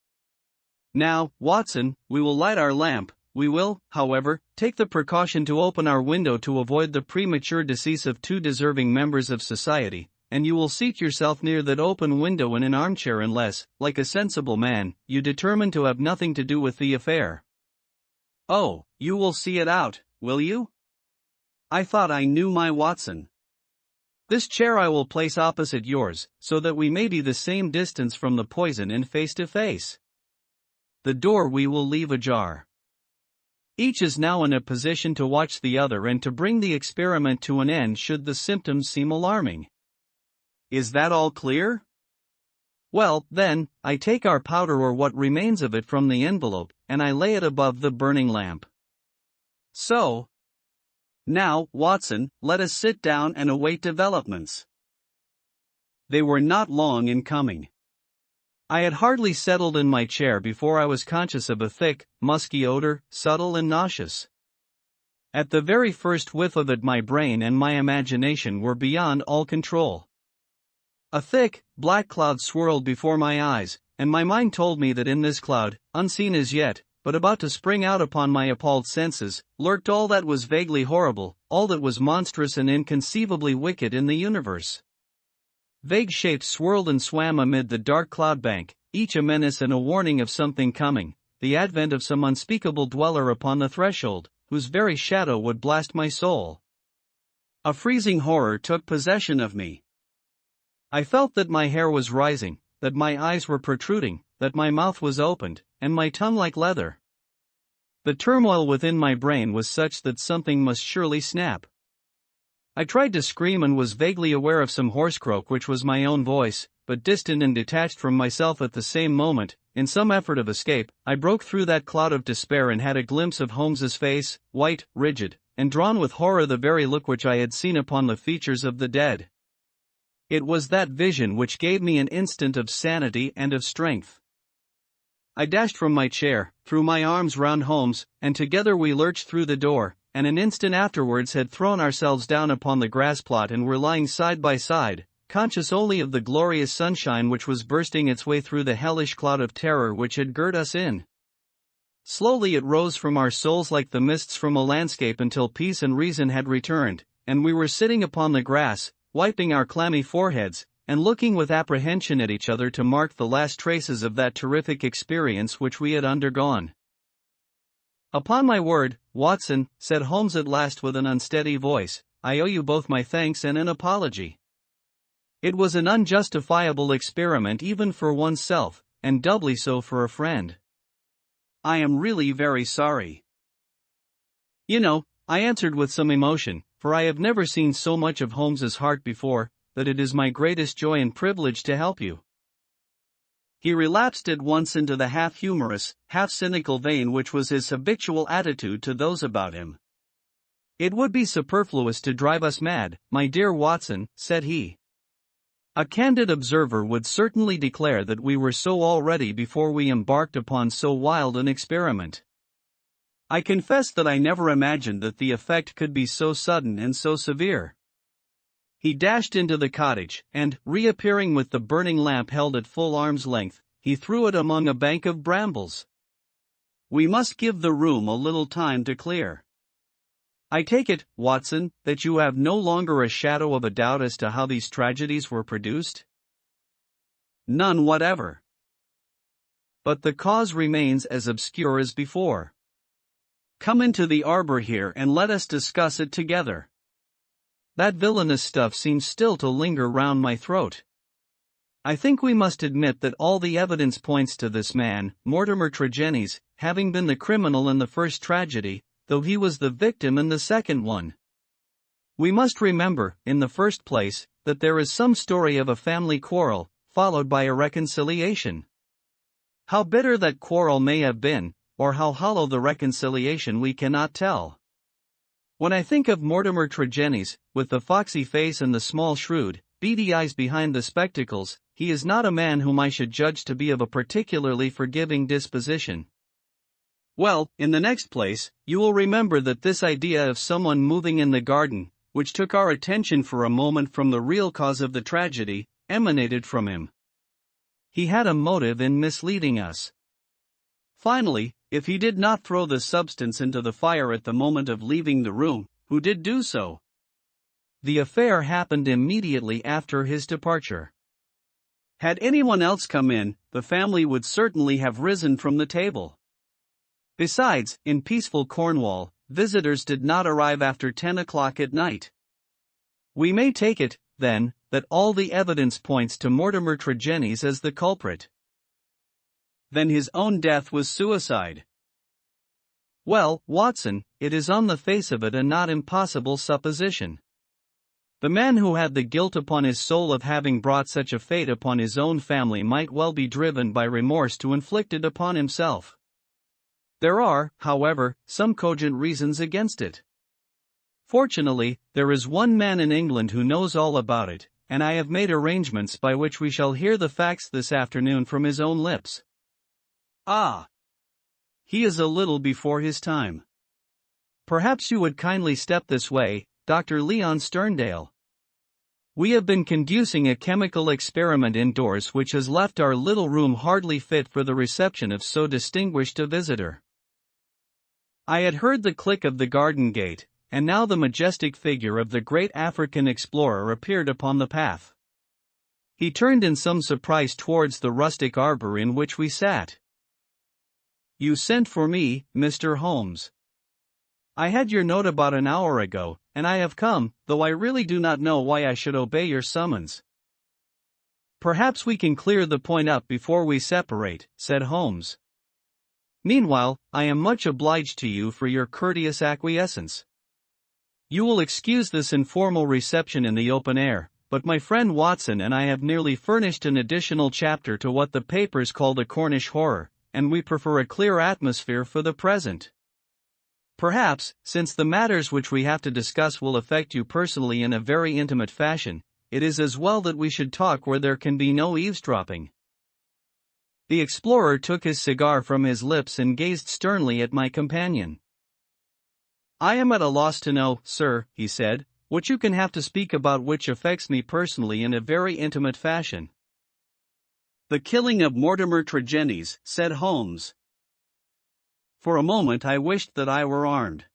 Now, Watson, we will light our lamp. We will, however, take the precaution to open our window to avoid the premature decease of two deserving members of society, and you will seat yourself near that open window in an armchair unless, like a sensible man, you determine to have nothing to do with the affair. Oh, you will see it out, will you? I thought I knew my Watson. This chair I will place opposite yours, so that we may be the same distance from the poison and face to face. The door we will leave ajar. Each is now in a position to watch the other and to bring the experiment to an end should the symptoms seem alarming. Is that all clear? Well, then, I take our powder or what remains of it from the envelope, and I lay it above the burning lamp. So. Now, Watson, let us sit down and await developments. They were not long in coming. I had hardly settled in my chair before I was conscious of a thick, musky odor, subtle and nauseous. At the very first whiff of it my brain and my imagination were beyond all control. A thick, black cloud swirled before my eyes, and my mind told me that in this cloud, unseen as yet, but about to spring out upon my appalled senses, lurked all that was vaguely horrible, all that was monstrous and inconceivably wicked in the universe. Vague shapes swirled and swam amid the dark cloud bank, each a menace and a warning of something coming, the advent of some unspeakable dweller upon the threshold, whose very shadow would blast my soul. A freezing horror took possession of me. I felt that my hair was rising, that my eyes were protruding, that my mouth was opened, and my tongue like leather. The turmoil within my brain was such that something must surely snap. I tried to scream and was vaguely aware of some hoarse croak which was my own voice, but distant and detached from myself at the same moment. In some effort of escape, I broke through that cloud of despair and had a glimpse of Holmes's face, white, rigid, and drawn with horror, the very look which I had seen upon the features of the dead. It was that vision which gave me an instant of sanity and of strength. I dashed from my chair, threw my arms round Holmes, and together we lurched through the door, and an instant afterwards had thrown ourselves down upon the grass plot and were lying side by side, conscious only of the glorious sunshine which was bursting its way through the hellish cloud of terror which had girt us in. Slowly it rose from our souls like the mists from a landscape until peace and reason had returned, and we were sitting upon the grass, wiping our clammy foreheads, and looking with apprehension at each other to mark the last traces of that terrific experience which we had undergone. "Upon my word, Watson," said Holmes at last with an unsteady voice, "I owe you both my thanks and an apology. It was an unjustifiable experiment even for oneself, and doubly so for a friend. I am really very sorry." "You know," I answered with some emotion, for I have never seen so much of Holmes's heart before, "that it is my greatest joy and privilege to help you." He relapsed at once into the half-humorous, half-cynical vein which was his habitual attitude to those about him. "It would be superfluous to drive us mad, my dear Watson," said he. "A candid observer would certainly declare that we were so already before we embarked upon so wild an experiment. I confess that I never imagined that the effect could be so sudden and so severe." He dashed into the cottage, and, reappearing with the burning lamp held at full arm's length, he threw it among a bank of brambles. "We must give the room a little time to clear. I take it, Watson, that you have no longer a shadow of a doubt as to how these tragedies were produced?" "None whatever. But the cause remains as obscure as before. Come into the arbor here and let us discuss it together. That villainous stuff seems still to linger round my throat. I think we must admit that all the evidence points to this man, Mortimer Tregennies, having been the criminal in the first tragedy, though he was the victim in the second one. We must remember, in the first place, that there is some story of a family quarrel, followed by a reconciliation. How bitter that quarrel may have been, or how hollow the reconciliation, we cannot tell. When I think of Mortimer Tregennies, with the foxy face and the small shrewd, beady eyes behind the spectacles, he is not a man whom I should judge to be of a particularly forgiving disposition. Well, in the next place, you will remember that this idea of someone moving in the garden, which took our attention for a moment from the real cause of the tragedy, emanated from him. He had a motive in misleading us. Finally, if he did not throw the substance into the fire at the moment of leaving the room, who did do so? The affair happened immediately after his departure. Had anyone else come in, the family would certainly have risen from the table. Besides, in peaceful Cornwall, visitors did not arrive after 10 o'clock at night. We may take it, then, that all the evidence points to Mortimer Tregennies as the culprit. Then his own death was suicide. Well, Watson, it is on the face of it a not impossible supposition. The man who had the guilt upon his soul of having brought such a fate upon his own family might well be driven by remorse to inflict it upon himself. There are, however, some cogent reasons against it. Fortunately, there is one man in England who knows all about it, and I have made arrangements by which we shall hear the facts this afternoon from his own lips. Ah! He is a little before his time. Perhaps you would kindly step this way, Dr. Leon Sterndale. We have been conducting a chemical experiment indoors which has left our little room hardly fit for the reception of so distinguished a visitor." I had heard the click of the garden gate, and now the majestic figure of the great African explorer appeared upon the path. He turned in some surprise towards the rustic arbor in which we sat. "You sent for me, Mr. Holmes. I had your note about an hour ago, and I have come, though I really do not know why I should obey your summons." "Perhaps we can clear the point up before we separate," said Holmes. "Meanwhile, I am much obliged to you for your courteous acquiescence. You will excuse this informal reception in the open air, but my friend Watson and I have nearly furnished an additional chapter to what the papers call the Cornish horror, and we prefer a clear atmosphere for the present. Perhaps, since the matters which we have to discuss will affect you personally in a very intimate fashion, it is as well that we should talk where there can be no eavesdropping." The explorer took his cigar from his lips and gazed sternly at my companion. I am at a loss to know, sir, he said, what you can have to speak about which affects me personally in a very intimate fashion. The killing of Mortimer Tregennies, said Holmes. For a moment I wished that I were armed.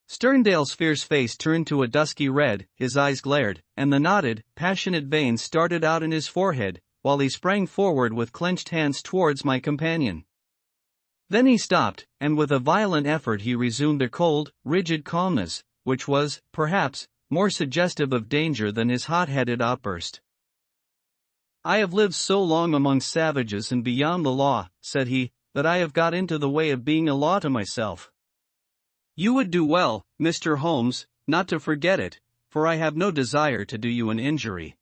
Sterndale's fierce face turned to a dusky red, his eyes glared, and the knotted, passionate veins started out in his forehead, while he sprang forward with clenched hands towards my companion. Then he stopped, and with a violent effort he resumed a cold, rigid calmness, which was, perhaps, more suggestive of danger than his hot-headed outburst. I have lived so long among savages and beyond the law, said he, that I have got into the way of being a law to myself. You would do well, Mr. Holmes, not to forget it, for I have no desire to do you an injury.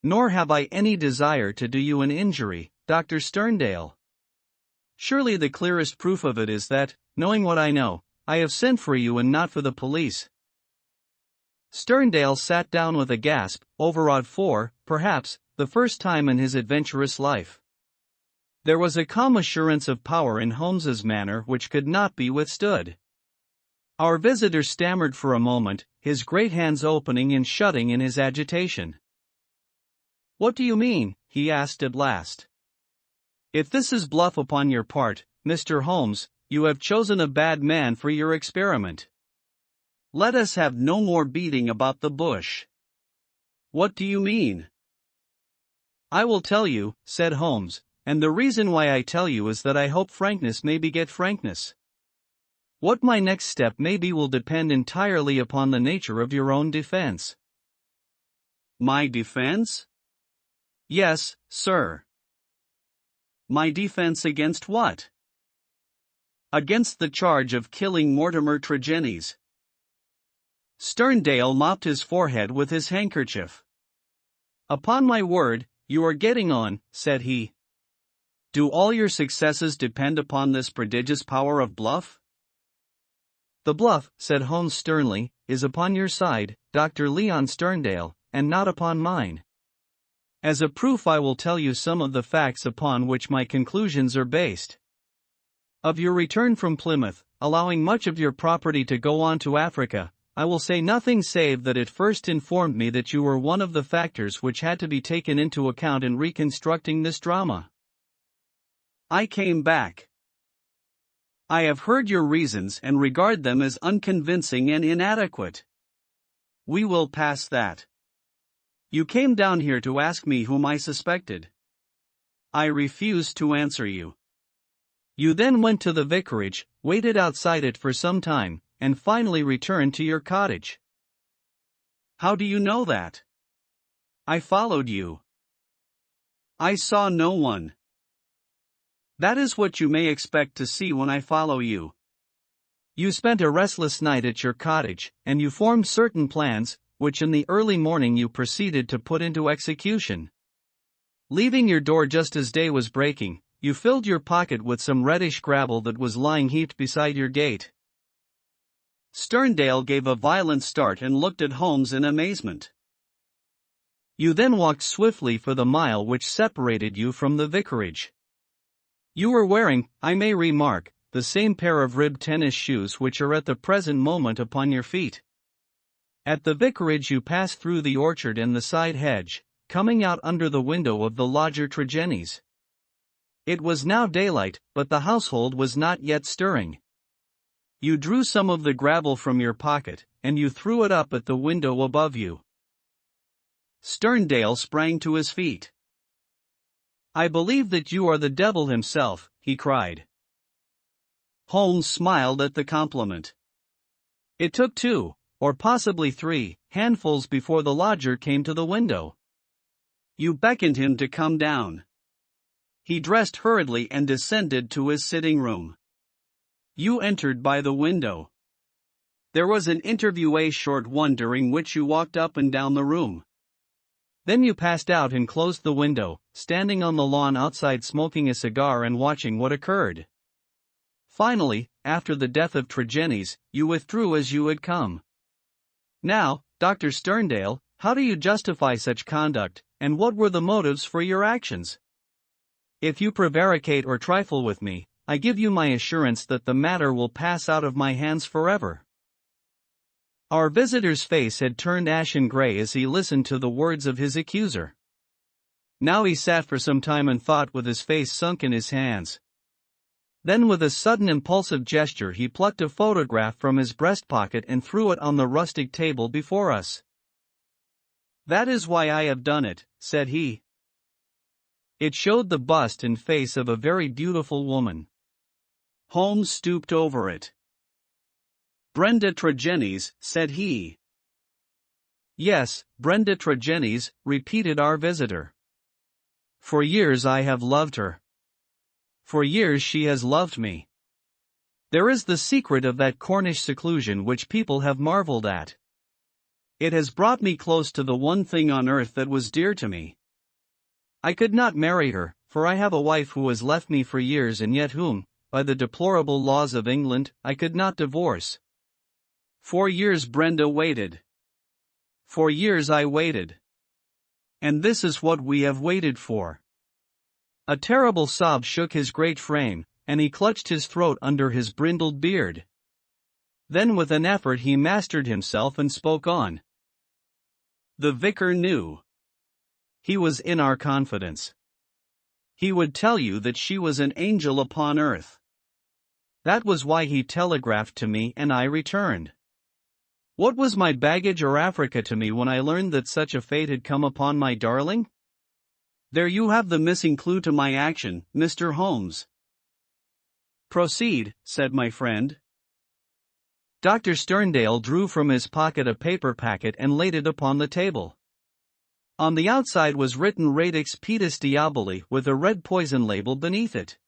Nor have I any desire to do you an injury, Dr. Sterndale. Surely the clearest proof of it is that, knowing what I know, I have sent for you and not for the police. Sterndale sat down with a gasp, overawed for, perhaps, the first time in his adventurous life. There was a calm assurance of power in Holmes's manner which could not be withstood. Our visitor stammered for a moment, his great hands opening and shutting in his agitation. What do you mean? He asked at last. If this is bluff upon your part, Mr. Holmes, you have chosen a bad man for your experiment. Let us have no more beating about the bush. What do you mean? I will tell you, said Holmes, and the reason why I tell you is that I hope frankness may beget frankness. What my next step may be will depend entirely upon the nature of your own defense. My defense? Yes, sir. My defense against what? Against the charge of killing Mortimer Tregennies. Sterndale mopped his forehead with his handkerchief. Upon my word, you are getting on, said he. Do all your successes depend upon this prodigious power of bluff? The bluff, said Holmes sternly, is upon your side, Dr. Leon Sterndale, and not upon mine. As a proof I will tell you some of the facts upon which my conclusions are based. Of your return from Plymouth, allowing much of your property to go on to Africa, I will say nothing save that it first informed me that you were one of the factors which had to be taken into account in reconstructing this drama. I came back. I have heard your reasons and regard them as unconvincing and inadequate. We will pass that. You came down here to ask me whom I suspected. I refused to answer you. You then went to the vicarage, waited outside it for some time, and finally returned to your cottage. How do you know that? I followed you. I saw no one. That is what you may expect to see when I follow you. You spent a restless night at your cottage, and you formed certain plans, which in the early morning you proceeded to put into execution. Leaving your door just as day was breaking, you filled your pocket with some reddish gravel that was lying heaped beside your gate. Sterndale gave a violent start and looked at Holmes in amazement. You then walked swiftly for the mile which separated you from the vicarage. You were wearing, I may remark, the same pair of ribbed tennis shoes which are at the present moment upon your feet. At the vicarage you passed through the orchard and the side hedge, coming out under the window of the lodger Tregennies. It was now daylight, but the household was not yet stirring. You drew some of the gravel from your pocket, and you threw it up at the window above you. Sterndale sprang to his feet. I believe that you are the devil himself, he cried. Holmes smiled at the compliment. It took 2, or possibly 3, handfuls before the lodger came to the window. You beckoned him to come down. He dressed hurriedly and descended to his sitting room. You entered by the window. There was an interview, a short one, during which you walked up and down the room. Then you passed out and closed the window, standing on the lawn outside smoking a cigar and watching what occurred. Finally, after the death of Tregennies, you withdrew as you had come. Now, Dr. Sterndale, how do you justify such conduct, and what were the motives for your actions? If you prevaricate or trifle with me, I give you my assurance that the matter will pass out of my hands forever." Our visitor's face had turned ashen gray as he listened to the words of his accuser. Now he sat for some time and thought with his face sunk in his hands. Then with a sudden impulsive gesture he plucked a photograph from his breast pocket and threw it on the rustic table before us. "That is why I have done it," said he. It showed the bust and face of a very beautiful woman. Holmes stooped over it. "Brenda Tregennies," said he. "Yes, Brenda Tregennies," repeated our visitor. "For years I have loved her. For years she has loved me. There is the secret of that Cornish seclusion which people have marveled at. It has brought me close to the one thing on earth that was dear to me. I could not marry her, for I have a wife who has left me for years and yet whom, by the deplorable laws of England, I could not divorce. 4 years Brenda waited. 4 years I waited. And this is what we have waited for." A terrible sob shook his great frame, and he clutched his throat under his brindled beard. Then with an effort he mastered himself and spoke on. "The vicar knew. He was in our confidence. He would tell you that she was an angel upon earth. That was why he telegraphed to me and I returned. What was my baggage or Africa to me when I learned that such a fate had come upon my darling? There you have the missing clue to my action, Mr. Holmes." "Proceed," said my friend. Dr. Sterndale drew from his pocket a paper packet and laid it upon the table. On the outside was written Radix Pedis Diaboli with a red poison label beneath it.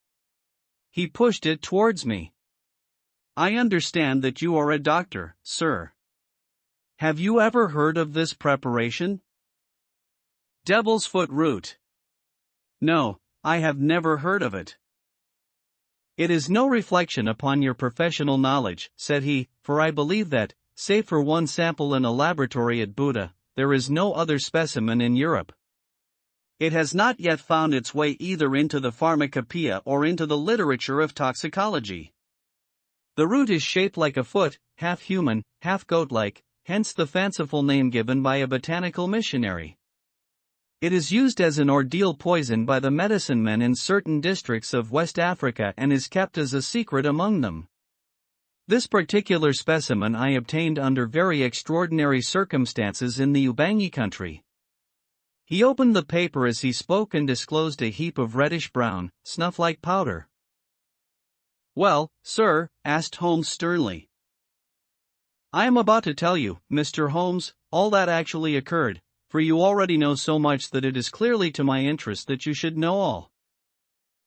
He pushed it towards me. "I understand that you are a doctor, sir. Have you ever heard of this preparation? Devil's foot root." "No, I have never heard of it." "It is no reflection upon your professional knowledge," said he, "for I believe that, save for one sample in a laboratory at Buda, there is no other specimen in Europe. It has not yet found its way either into the pharmacopoeia or into the literature of toxicology. The root is shaped like a foot, half human, half goat-like, hence the fanciful name given by a botanical missionary. It is used as an ordeal poison by the medicine men in certain districts of West Africa and is kept as a secret among them. This particular specimen I obtained under very extraordinary circumstances in the Ubangi country." He opened the paper as he spoke and disclosed a heap of reddish-brown, snuff-like powder. "Well, sir?" asked Holmes sternly. "I am about to tell you, Mr. Holmes, all that actually occurred, for you already know so much that it is clearly to my interest that you should know all.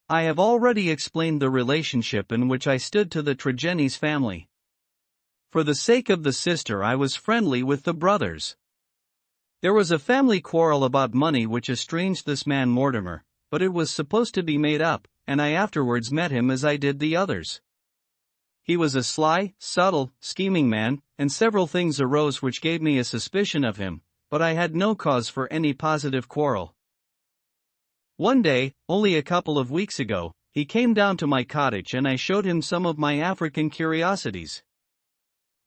I have already explained the relationship in which I stood to the Tregennies family. For the sake of the sister I was friendly with the brothers. There was a family quarrel about money which estranged this man Mortimer, but it was supposed to be made up, and I afterwards met him as I did the others. He was a sly, subtle, scheming man, and several things arose which gave me a suspicion of him, but I had no cause for any positive quarrel. One day, only a couple of weeks ago, he came down to my cottage and I showed him some of my African curiosities.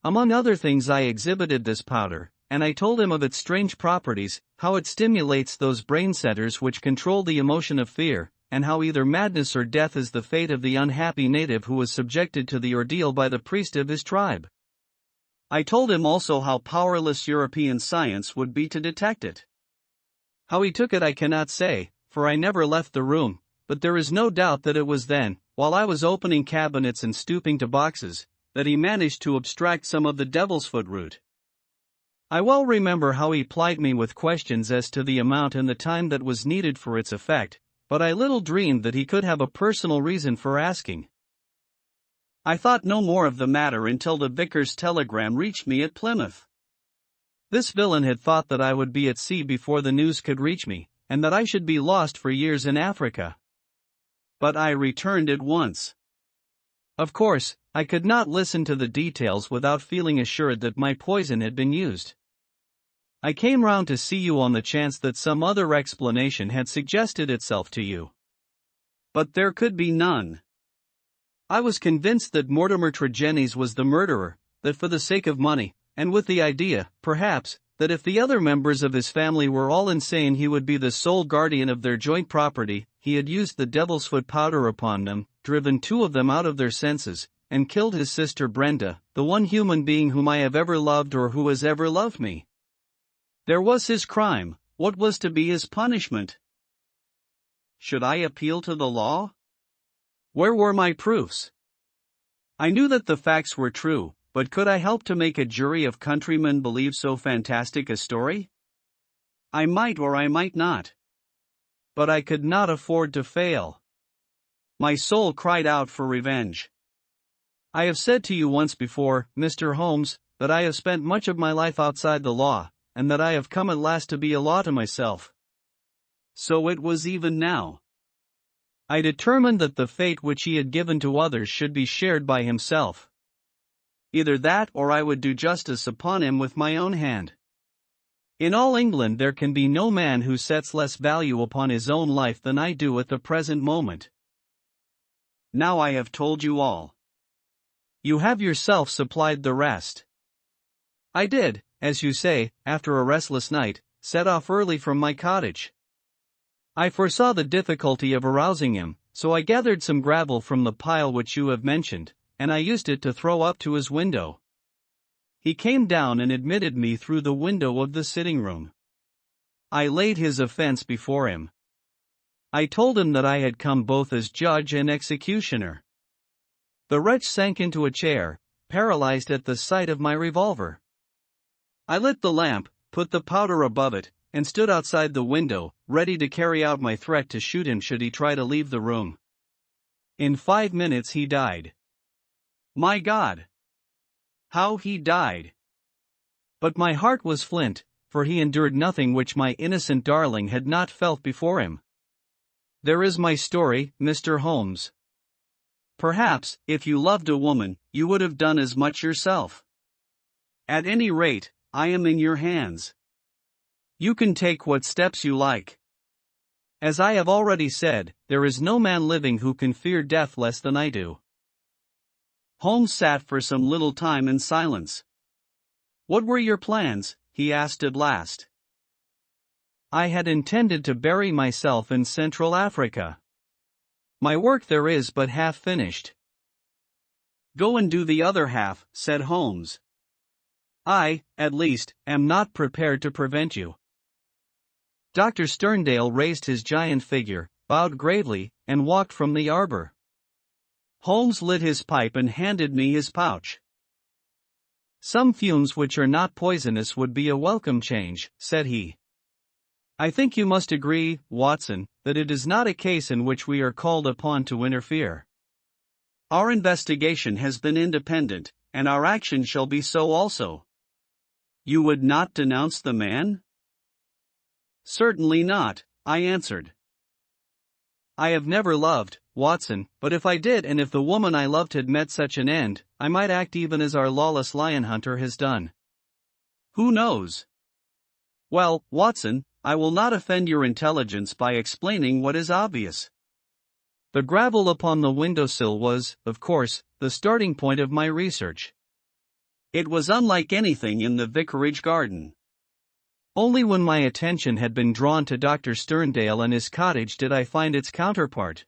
Among other things I exhibited this powder, and I told him of its strange properties, how it stimulates those brain centers which control the emotion of fear, and how either madness or death is the fate of the unhappy native who was subjected to the ordeal by the priest of his tribe. I told him also how powerless European science would be to detect it. How he took it I cannot say, for I never left the room, but there is no doubt that it was then, while I was opening cabinets and stooping to boxes, that he managed to abstract some of the devil's foot root. I well remember how he plied me with questions as to the amount and the time that was needed for its effect, but I little dreamed that he could have a personal reason for asking. I thought no more of the matter until the vicar's telegram reached me at Plymouth. This villain had thought that I would be at sea before the news could reach me, and that I should be lost for years in Africa. But I returned at once. Of course, I could not listen to the details without feeling assured that my poison had been used. I came round to see you on the chance that some other explanation had suggested itself to you. But there could be none. I was convinced that Mortimer Tregennies was the murderer, that for the sake of money, and with the idea, perhaps, that if the other members of his family were all insane he would be the sole guardian of their joint property, he had used the devil's foot powder upon them, driven 2 of them out of their senses, and killed his sister Brenda, the one human being whom I have ever loved or who has ever loved me. There was his crime. What was to be his punishment? Should I appeal to the law? Where were my proofs? I knew that the facts were true, but could I help to make a jury of countrymen believe so fantastic a story? I might or I might not. But I could not afford to fail. My soul cried out for revenge. I have said to you once before, Mr. Holmes, that I have spent much of my life outside the law, and that I have come at last to be a law to myself. So it was even now. I determined that the fate which he had given to others should be shared by himself. Either that or I would do justice upon him with my own hand. In all England there can be no man who sets less value upon his own life than I do at the present moment. Now I have told you all. You have yourself supplied the rest. I did, as you say, after a restless night, set off early from my cottage. I foresaw the difficulty of arousing him, so I gathered some gravel from the pile which you have mentioned, and I used it to throw up to his window. He came down and admitted me through the window of the sitting room. I laid his offense before him. I told him that I had come both as judge and executioner. The wretch sank into a chair, paralyzed at the sight of my revolver. I lit the lamp, put the powder above it, and stood outside the window, ready to carry out my threat to shoot him should he try to leave the room. In 5 minutes he died. My God! How he died! But my heart was flint, for he endured nothing which my innocent darling had not felt before him. There is my story, Mr. Holmes. Perhaps, if you loved a woman, you would have done as much yourself. At any rate, I am in your hands. You can take what steps you like. As I have already said, there is no man living who can fear death less than I do. Holmes sat for some little time in silence. What were your plans? He asked at last. I had intended to bury myself in Central Africa. My work there is but half finished. Go and do the other half, said Holmes. I, at least, am not prepared to prevent you. Dr. Sterndale raised his giant figure, bowed gravely, and walked from the arbor. Holmes lit his pipe and handed me his pouch. Some fumes which are not poisonous would be a welcome change, said he. I think you must agree, Watson, that it is not a case in which we are called upon to interfere. Our investigation has been independent, and our action shall be so also. You would not denounce the man? Certainly not, I answered. I have never loved, Watson, but if I did and if the woman I loved had met such an end, I might act even as our lawless lion hunter has done. Who knows? Well, Watson, I will not offend your intelligence by explaining what is obvious. The gravel upon the windowsill was, of course, the starting point of my research. It was unlike anything in the vicarage garden. Only when my attention had been drawn to Dr. Sterndale and his cottage did I find its counterpart.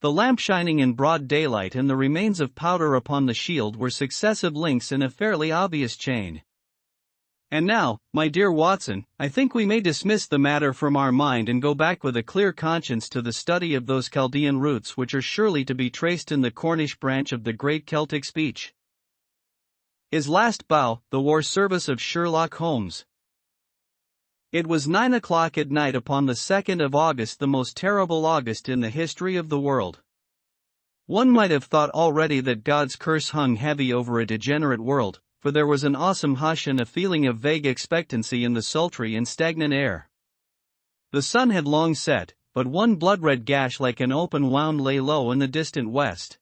The lamp shining in broad daylight and the remains of powder upon the shield were successive links in a fairly obvious chain. And now, my dear Watson, I think we may dismiss the matter from our mind and go back with a clear conscience to the study of those Chaldean roots which are surely to be traced in the Cornish branch of the great Celtic speech. His last bow, the war service of Sherlock Holmes. It was 9 o'clock at night upon the 2nd of August, the most terrible August in the history of the world. One might have thought already that God's curse hung heavy over a degenerate world, for there was an awesome hush and a feeling of vague expectancy in the sultry and stagnant air. The sun had long set, but one blood-red gash like an open wound lay low in the distant west.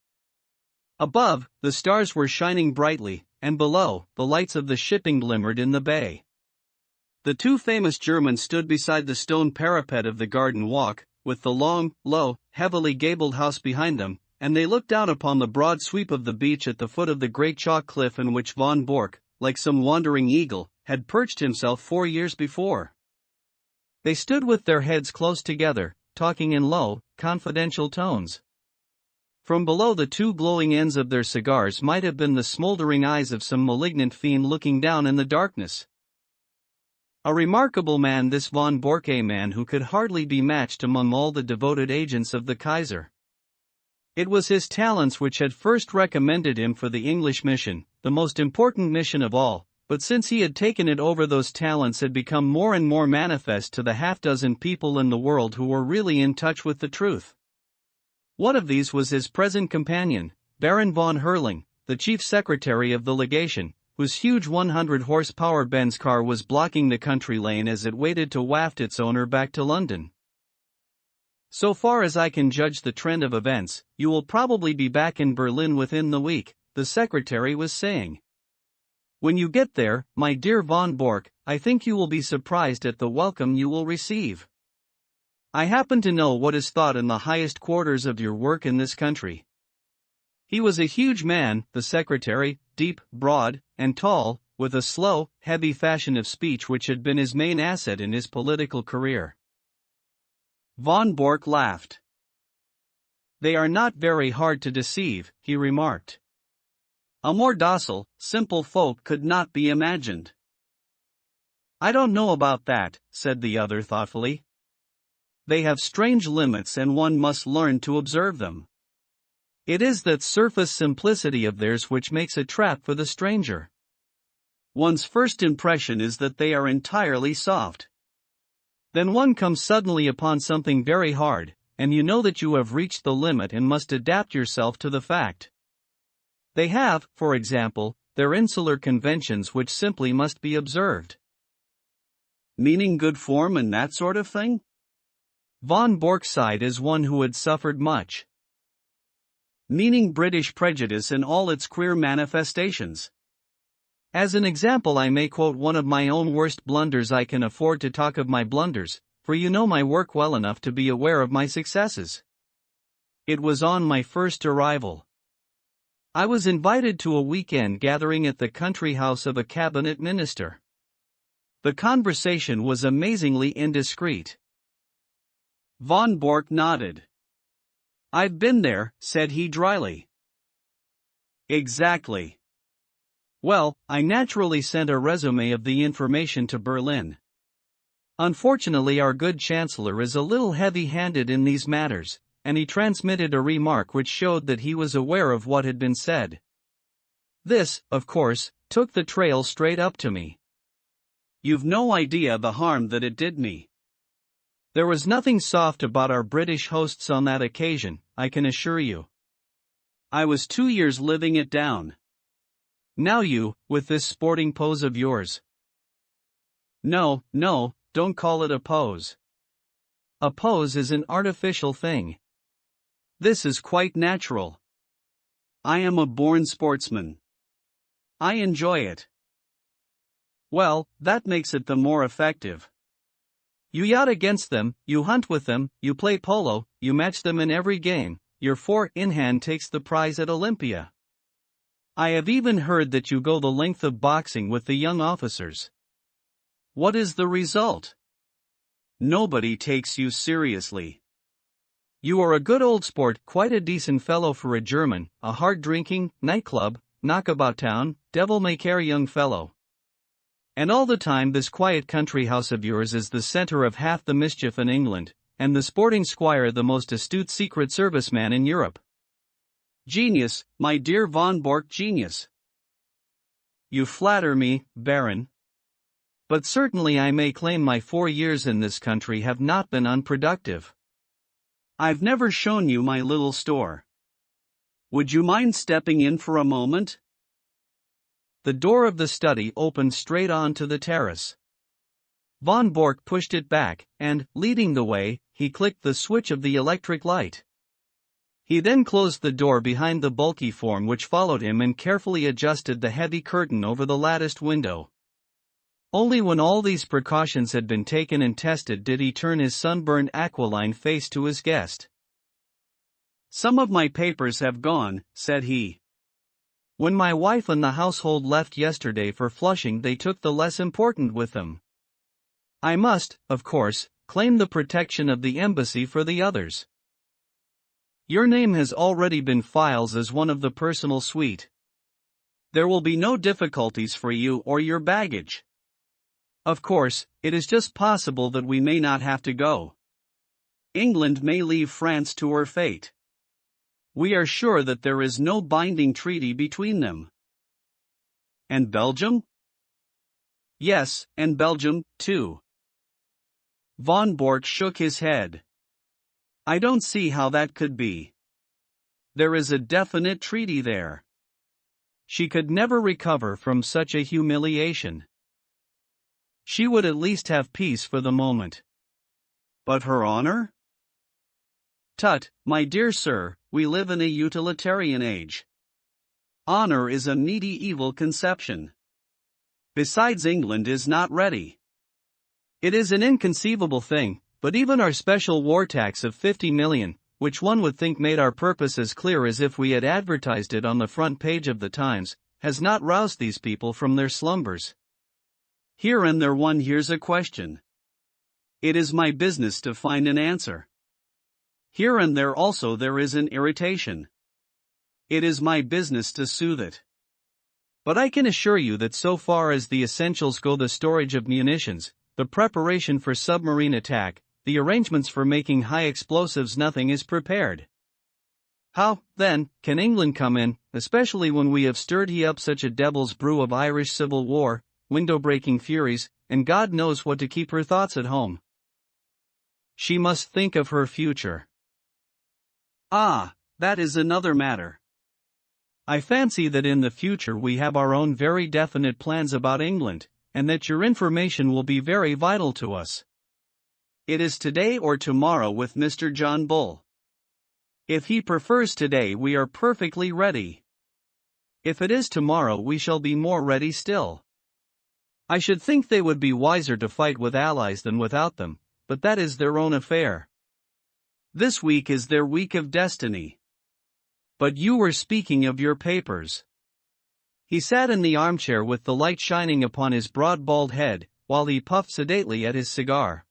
Above, the stars were shining brightly, and below, the lights of the shipping glimmered in the bay. The 2 famous Germans stood beside the stone parapet of the garden walk, with the long, low, heavily gabled house behind them, and they looked out upon the broad sweep of the beach at the foot of the great chalk cliff in which von Bork, like some wandering eagle, had perched himself 4 years before. They stood with their heads close together, talking in low, confidential tones. From below the two glowing ends of their cigars might have been the smoldering eyes of some malignant fiend looking down in the darkness. A remarkable man, this von Bork, a man who could hardly be matched among all the devoted agents of the Kaiser. It was his talents which had first recommended him for the English mission, the most important mission of all, but since he had taken it over, those talents had become more and more manifest to the half-dozen people in the world who were really in touch with the truth. One of these was his present companion, Baron von Herling, the chief secretary of the legation, whose huge 100-horsepower Benz car was blocking the country lane as it waited to waft its owner back to London. "So far as I can judge the trend of events, you will probably be back in Berlin within the week," the secretary was saying. "When you get there, my dear von Bork, I think you will be surprised at the welcome you will receive. I happen to know what is thought in the highest quarters of your work in this country." He was a huge man, the secretary, deep, broad, and tall, with a slow, heavy fashion of speech which had been his main asset in his political career. Von Bork laughed. "They are not very hard to deceive," he remarked. "A more docile, simple folk could not be imagined." "I don't know about that," said the other thoughtfully. "They have strange limits and one must learn to observe them. It is that surface simplicity of theirs which makes a trap for the stranger. One's first impression is that they are entirely soft. Then one comes suddenly upon something very hard, and you know that you have reached the limit and must adapt yourself to the fact. They have, for example, their insular conventions which simply must be observed." "Meaning good form and that sort of thing?" Von Bork sighed as one who had suffered much. "Meaning British prejudice in all its queer manifestations. As an example, I may quote one of my own worst blunders. I can afford to talk of my blunders, for you know my work well enough to be aware of my successes. It was on my first arrival. I was invited to a weekend gathering at the country house of a cabinet minister. The conversation was amazingly indiscreet." Von Bork nodded. "I've been there," said he dryly. "Exactly. Well, I naturally sent a resume of the information to Berlin. Unfortunately, our good chancellor is a little heavy-handed in these matters, and he transmitted a remark which showed that he was aware of what had been said. This, of course, took the trail straight up to me. You've no idea the harm that it did me. There was nothing soft about our British hosts on that occasion, I can assure you. I was 2 years living it down. Now you, with this sporting pose of yours." No, don't call it a pose. A pose is an artificial thing. This is quite natural. I am a born sportsman. I enjoy it. Well, that makes it the more effective. You yacht against them, you hunt with them, you play polo, you match them in every game, your four-in-hand takes the prize at Olympia. I have even heard that you go the length of boxing with the young officers. What is the result? Nobody takes you seriously. You are a good old sport, quite a decent fellow for a German, a hard-drinking, nightclub, knockabout town, devil-may-care young fellow. And all the time this quiet country house of yours is the center of half the mischief in England, and the sporting squire the most astute Secret Service man in Europe. Genius, my dear von Bork, genius. You flatter me, Baron. But certainly I may claim my 4 years in this country have not been unproductive. I've never shown you my little store. Would you mind stepping in for a moment? The door of the study opened straight on to the terrace. Von Bork pushed it back, and, leading the way, he clicked the switch of the electric light. He then closed the door behind the bulky form which followed him and carefully adjusted the heavy curtain over the latticed window. Only when all these precautions had been taken and tested did he turn his sunburned aquiline face to his guest. Some of my papers have gone, said he. When my wife and the household left yesterday for Flushing, they took the less important with them. I must, of course, claim the protection of the embassy for the others. Your name has already been filed as one of the personal suite. There will be no difficulties for you or your baggage. Of course, it is just possible that we may not have to go. England may leave France to her fate. We are sure that there is no binding treaty between them. And Belgium? Yes, and Belgium, too. Von Bork shook his head. I don't see how that could be. There is a definite treaty there. She could never recover from such a humiliation. She would at least have peace for the moment. But her honor? Tut, my dear sir, we live in a utilitarian age. Honor is a medieval conception. Besides, England is not ready. It is an inconceivable thing, but even our special war tax of 50 million, which one would think made our purpose as clear as if we had advertised it on the front page of the Times, has not roused these people from their slumbers. Here and there one hears a question. It is my business to find an answer. Here and there also there is an irritation. It is my business to soothe it. But I can assure you that so far as the essentials go, the storage of munitions, the preparation for submarine attack, the arrangements for making high explosives, nothing is prepared. How, then, can England come in, especially when we have stirred up such a devil's brew of Irish civil war, window-breaking furies, and God knows what to keep her thoughts at home? She must think of her future. Ah, that is another matter. I fancy that in the future we have our own very definite plans about England, and that your information will be very vital to us. It is today or tomorrow with Mr. John Bull. If he prefers today, we are perfectly ready. If it is tomorrow, we shall be more ready still. I should think they would be wiser to fight with allies than without them, but that is their own affair. This week is their week of destiny. But you were speaking of your papers. He sat in the armchair with the light shining upon his broad bald head, while he puffed sedately at his cigar.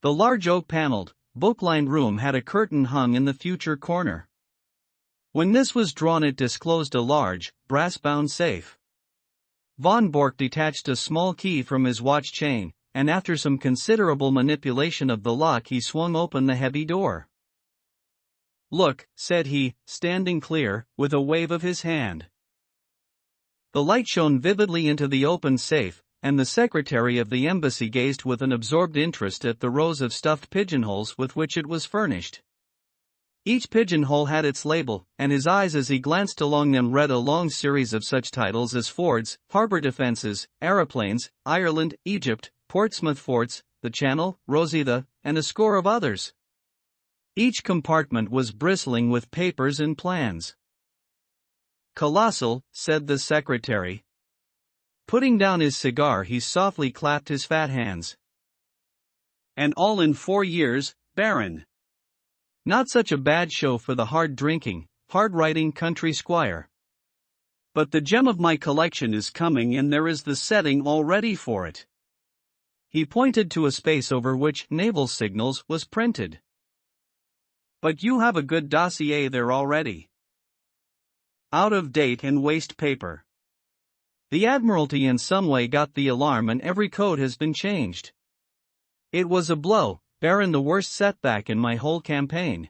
The large oak-paneled, book-lined room had a curtain hung in the future corner. When this was drawn, it disclosed a large, brass-bound safe. Von Bork detached a small key from his watch chain, and after some considerable manipulation of the lock, he swung open the heavy door. Look, said he, standing clear, with a wave of his hand. The light shone vividly into the open safe, and the secretary of the embassy gazed with an absorbed interest at the rows of stuffed pigeonholes with which it was furnished. Each pigeonhole had its label, and his eyes as he glanced along them read a long series of such titles as Fords, Harbor Defenses, Aeroplanes, Ireland, Egypt, Portsmouth Forts, the Channel, Rosita, and a score of others. Each compartment was bristling with papers and plans. Colossal, said the secretary. Putting down his cigar, he softly clapped his fat hands. And all in 4 years, Baron. Not such a bad show for the hard-drinking, hard-writing country squire. But the gem of my collection is coming, and there is the setting all ready for it. He pointed to a space over which Naval Signals was printed. But you have a good dossier there already. Out of date and waste paper. The Admiralty in some way got the alarm, and every code has been changed. It was a blow, Baron, the worst setback in my whole campaign.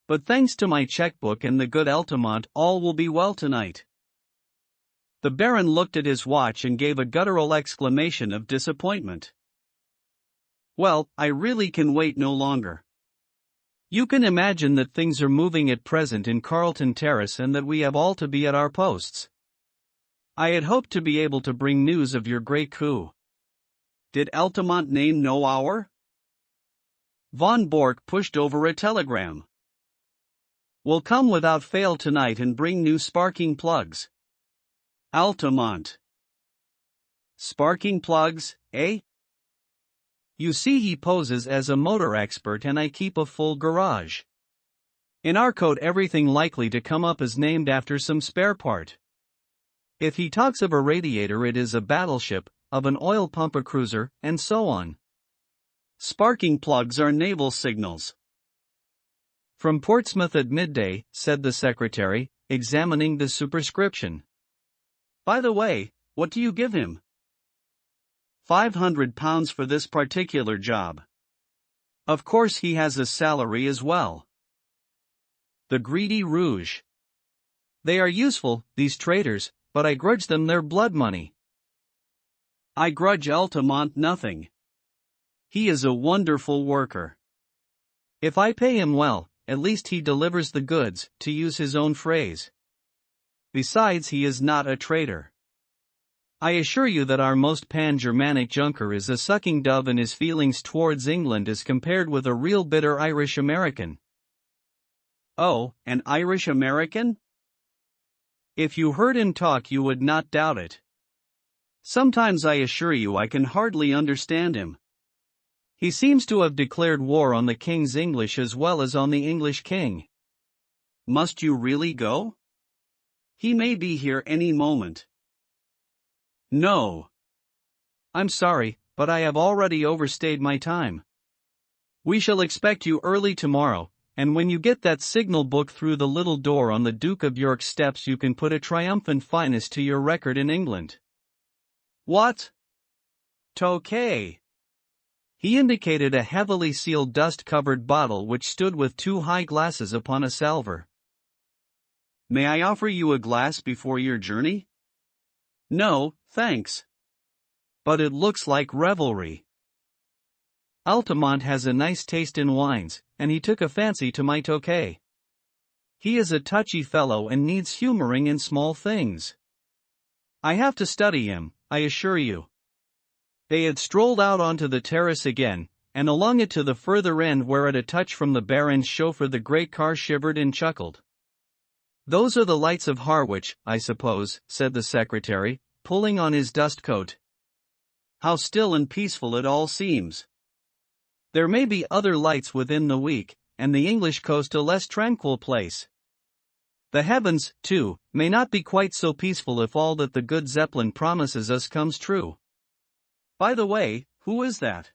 But thanks to my checkbook and the good Altamont, all will be well tonight. The Baron looked at his watch and gave a guttural exclamation of disappointment. Well, I really can wait no longer. You can imagine that things are moving at present in Carlton Terrace, and that we have all to be at our posts. I had hoped to be able to bring news of your great coup. Did Altamont name no hour? Von Bork pushed over a telegram. Will come without fail tonight and bring new sparking plugs. Altamont. Sparking plugs, eh? You see, he poses as a motor expert, and I keep a full garage. In our code, everything likely to come up is named after some spare part. If he talks of a radiator, it is a battleship, of an oil pump a cruiser, and so on. Sparking plugs are naval signals. From Portsmouth at midday, said the secretary, examining the superscription. By the way, what do you give him? £500 for this particular job. Of course he has a salary as well. The greedy rouge. They are useful, these traitors, but I grudge them their blood money. I grudge Altamont nothing. He is a wonderful worker. If I pay him well, at least he delivers the goods, to use his own phrase. Besides, he is not a traitor. I assure you that our most pan-Germanic junker is a sucking dove in his feelings towards England as compared with a real bitter Irish American. Oh, an Irish American? If you heard him talk, you would not doubt it. Sometimes I assure you I can hardly understand him. He seems to have declared war on the King's English as well as on the English king. Must you really go? He may be here any moment. No. I'm sorry, but I have already overstayed my time. We shall expect you early tomorrow, and when you get that signal book through the little door on the Duke of York's steps, you can put a triumphant fineness to your record in England. What? Tokay. He indicated a heavily sealed dust-covered bottle which stood with two high glasses upon a salver. May I offer you a glass before your journey? No, thanks. But it looks like revelry. Altamont has a nice taste in wines, and he took a fancy to my Tokay. He is a touchy fellow and needs humoring in small things. I have to study him, I assure you. They had strolled out onto the terrace again, and along it to the further end, where at a touch from the Baron's chauffeur the great car shivered and chuckled. Those are the lights of Harwich, I suppose, said the secretary, pulling on his dust coat. How still and peaceful it all seems. There may be other lights within the week, and the English coast a less tranquil place. The heavens, too, may not be quite so peaceful if all that the good Zeppelin promises us comes true. By the way, who is that?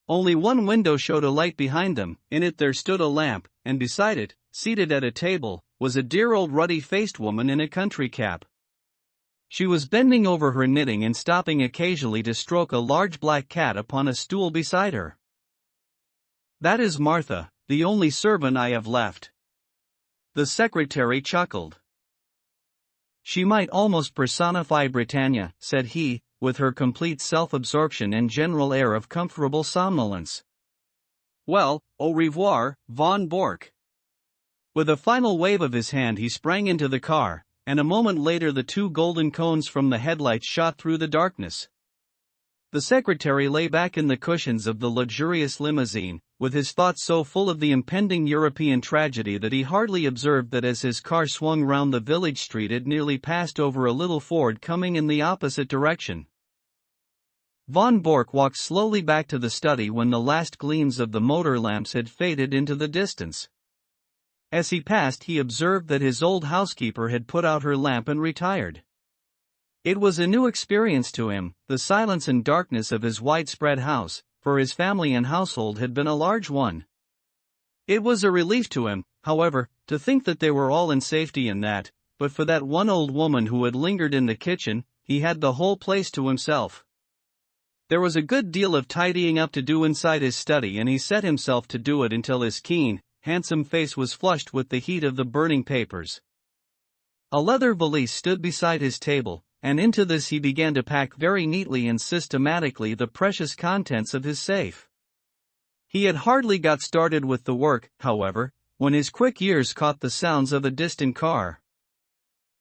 Only one window showed a light behind them. In it there stood a lamp, and beside it, seated at a table, was a dear old ruddy-faced woman in a country cap. She was bending over her knitting and stopping occasionally to stroke a large black cat upon a stool beside her. That is Martha, the only servant I have left. The secretary chuckled. She might almost personify Britannia, said he, with her complete self-absorption and general air of comfortable somnolence. Well, au revoir, von Bork. With a final wave of his hand he sprang into the car, and a moment later the two golden cones from the headlights shot through the darkness. The secretary lay back in the cushions of the luxurious limousine, with his thoughts so full of the impending European tragedy that he hardly observed that as his car swung round the village street it nearly passed over a little Ford coming in the opposite direction. Von Bork walked slowly back to the study when the last gleams of the motor lamps had faded into the distance. As he passed he observed that his old housekeeper had put out her lamp and retired. It was a new experience to him, the silence and darkness of his widespread house, for his family and household had been a large one. It was a relief to him, however, to think that they were all in safety and that, but for that one old woman who had lingered in the kitchen, he had the whole place to himself. There was a good deal of tidying up to do inside his study, and he set himself to do it until his keen, handsome face was flushed with the heat of the burning papers. A leather valise stood beside his table, and into this he began to pack very neatly and systematically the precious contents of his safe. He had hardly got started with the work, however, when his quick ears caught the sounds of a distant car.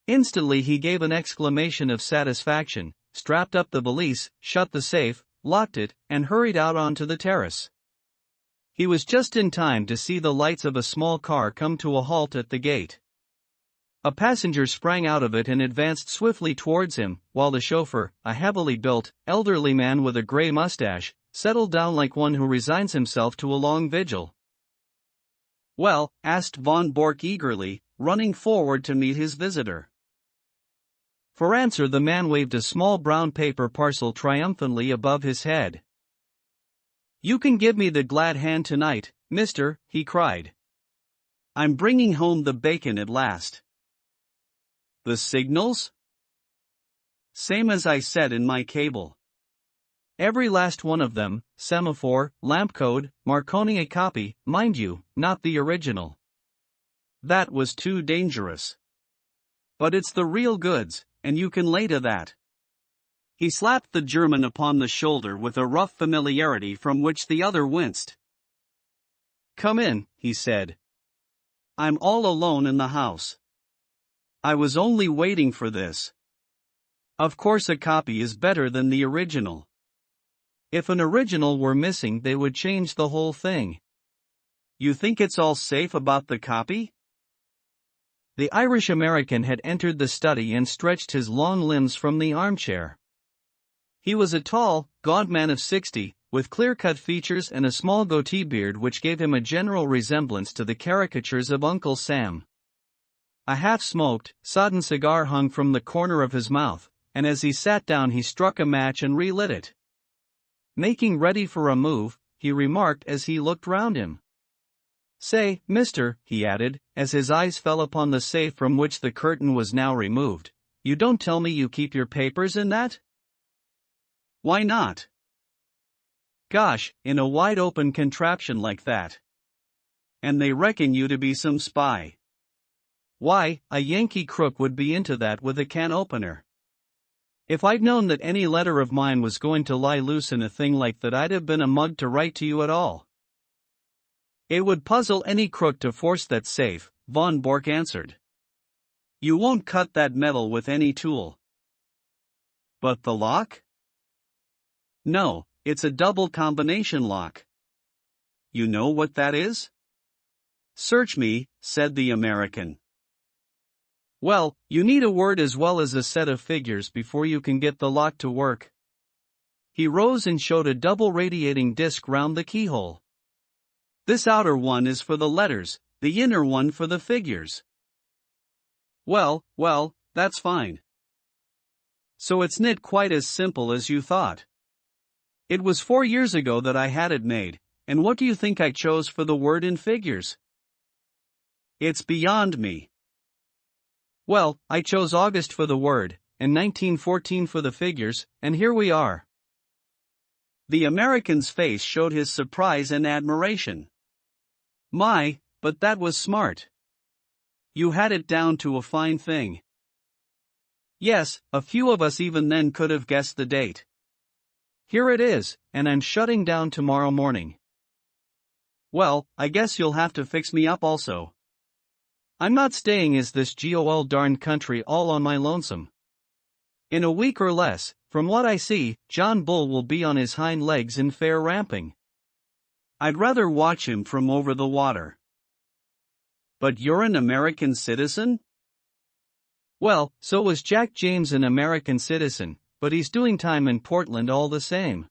Instantly he gave an exclamation of satisfaction, strapped up the valise, shut the safe, locked it, and hurried out onto the terrace. He was just in time to see the lights of a small car come to a halt at the gate. A passenger sprang out of it and advanced swiftly towards him, while the chauffeur, a heavily built, elderly man with a gray mustache, settled down like one who resigns himself to a long vigil. Well? Asked von Bork eagerly, running forward to meet his visitor. For answer, the man waved a small brown paper parcel triumphantly above his head. "You can give me the glad hand tonight, mister," he cried. "I'm bringing home the bacon at last." "The signals?" "Same as I said in my cable. Every last one of them, semaphore, lamp code, Marconi, a copy, mind you, not the original. That was too dangerous. But it's the real goods, and you can lay to that." He slapped the German upon the shoulder with a rough familiarity from which the other winced. "Come in," he said. "I'm all alone in the house. I was only waiting for this. Of course a copy is better than the original." "If an original were missing, they would change the whole thing." "You think it's all safe about the copy?" The Irish-American had entered the study and stretched his long limbs from the armchair. He was a tall, gaunt man of 60, with clear-cut features and a small goatee beard which gave him a general resemblance to the caricatures of Uncle Sam. A half-smoked, sodden cigar hung from the corner of his mouth, and as he sat down he struck a match and relit it. Making ready for a move, he remarked as he looked round him. "Say, mister," he added, as his eyes fell upon the safe from which the curtain was now removed, "you don't tell me you keep your papers in that?" "Why not?" "Gosh, in a wide-open contraption like that. And they reckon you to be some spy." "Why, a Yankee crook would be into that with a can opener. If I'd known that any letter of mine was going to lie loose in a thing like that, I'd have been a mug to write to you at all." "It would puzzle any crook to force that safe," von Bork answered. "You won't cut that metal with any tool." "But the lock?" "No, it's a double combination lock." "You know what that is?" "Search me," said the American. "Well, you need a word as well as a set of figures before you can get the lock to work." He rose and showed a double radiating disc round the keyhole. "This outer one is for the letters, the inner one for the figures." Well, that's fine. So it's not quite as simple as you thought." "It was 4 years ago that I had it made, and what do you think I chose for the word in figures?" "It's beyond me." "Well, I chose August for the word, and 1914 for the figures, and here we are." The American's face showed his surprise and admiration. "My, but that was smart. You had it down to a fine thing." "Yes, a few of us even then could have guessed the date. Here it is, and I'm shutting down tomorrow morning." "Well, I guess you'll have to fix me up also. I'm not staying in this gol darned country all on my lonesome. In a week or less, from what I see, John Bull will be on his hind legs in fair ramping. I'd rather watch him from over the water." "But you're an American citizen?" "Well, so was Jack James, an American citizen, but he's doing time in Portland all the same.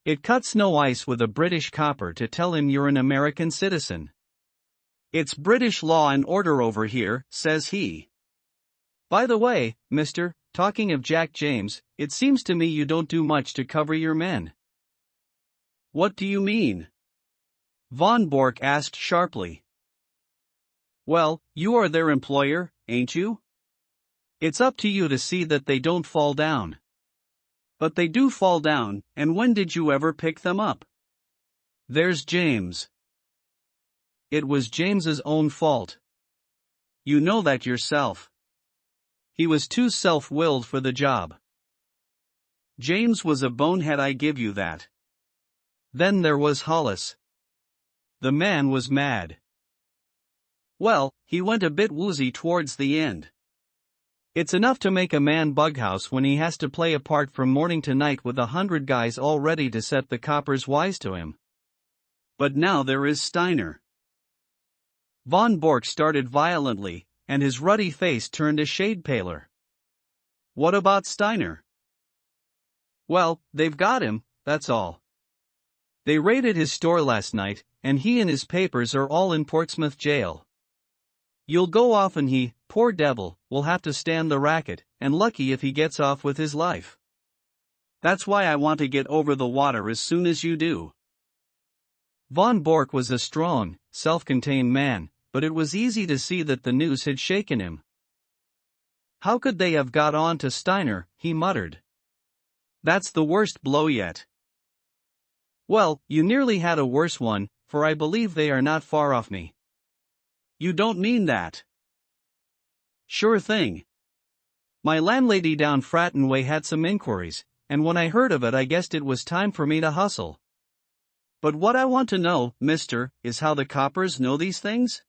It cuts no ice with a British copper to tell him you're an American citizen." "It's British law and order over here," says he. "By the way, mister, talking of Jack James, it seems to me you don't do much to cover your men." "What do you mean?" von Bork asked sharply. "Well, you are their employer, ain't you? It's up to you to see that they don't fall down." "But they do fall down, and when did you ever pick them up?" "There's James." "It was James's own fault." "You know that yourself." "He was too self-willed for the job." "James was a bonehead, I give you that." "Then there was Hollis. The man was mad." "Well, he went a bit woozy towards the end." "It's enough to make a man bughouse when he has to play a part from morning to night with 100 guys all ready to set the coppers wise to him." "But now there is Steiner." Von Bork started violently, and his ruddy face turned a shade paler. "What about Steiner?" "Well, they've got him, that's all." They raided his store last night, and he and his papers are all in Portsmouth jail. You'll go off and he, poor devil, will have to stand the racket, and lucky if he gets off with his life. That's why I want to get over the water as soon as you do." Von Bork was a strong, self-contained man, but it was easy to see that the news had shaken him. "How could they have got on to Steiner?" he muttered. "That's the worst blow yet." "Well, you nearly had a worse one, for I believe they are not far off me." "You don't mean that?" "Sure thing. My landlady down Fratton Way had some inquiries, and when I heard of it I guessed it was time for me to hustle. But what I want to know, mister, is how the coppers know these things?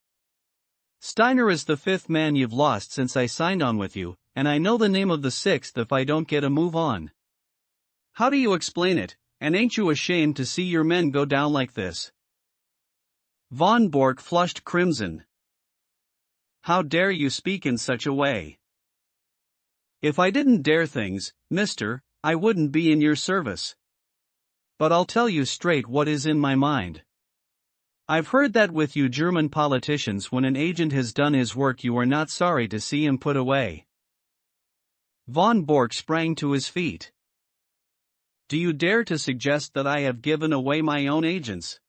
Steiner is the 5th man you've lost since I signed on with you, and I know the name of the 6th if I don't get a move on. How do you explain it, and ain't you ashamed to see your men go down like this?" Von Bork flushed crimson. "How dare you speak in such a way? If I didn't dare things, mister, I wouldn't be in your service. But I'll tell you straight what is in my mind. I've heard that with you German politicians, when an agent has done his work you are not sorry to see him put away." Von Bork sprang to his feet. "Do you dare to suggest that I have given away my own agents?"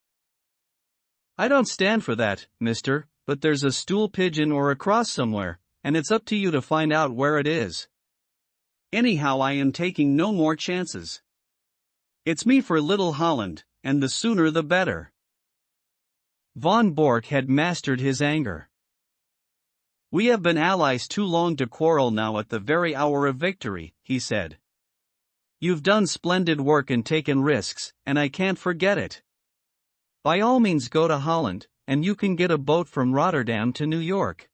"I don't stand for that, mister, but there's a stool pigeon or a cross somewhere, and it's up to you to find out where it is. Anyhow, I am taking no more chances. It's me for Little Holland, and the sooner the better." Von Bork had mastered his anger. "We have been allies too long to quarrel now at the very hour of victory," he said. "You've done splendid work and taken risks, and I can't forget it. By all means go to Holland, and you can get a boat from Rotterdam to New York.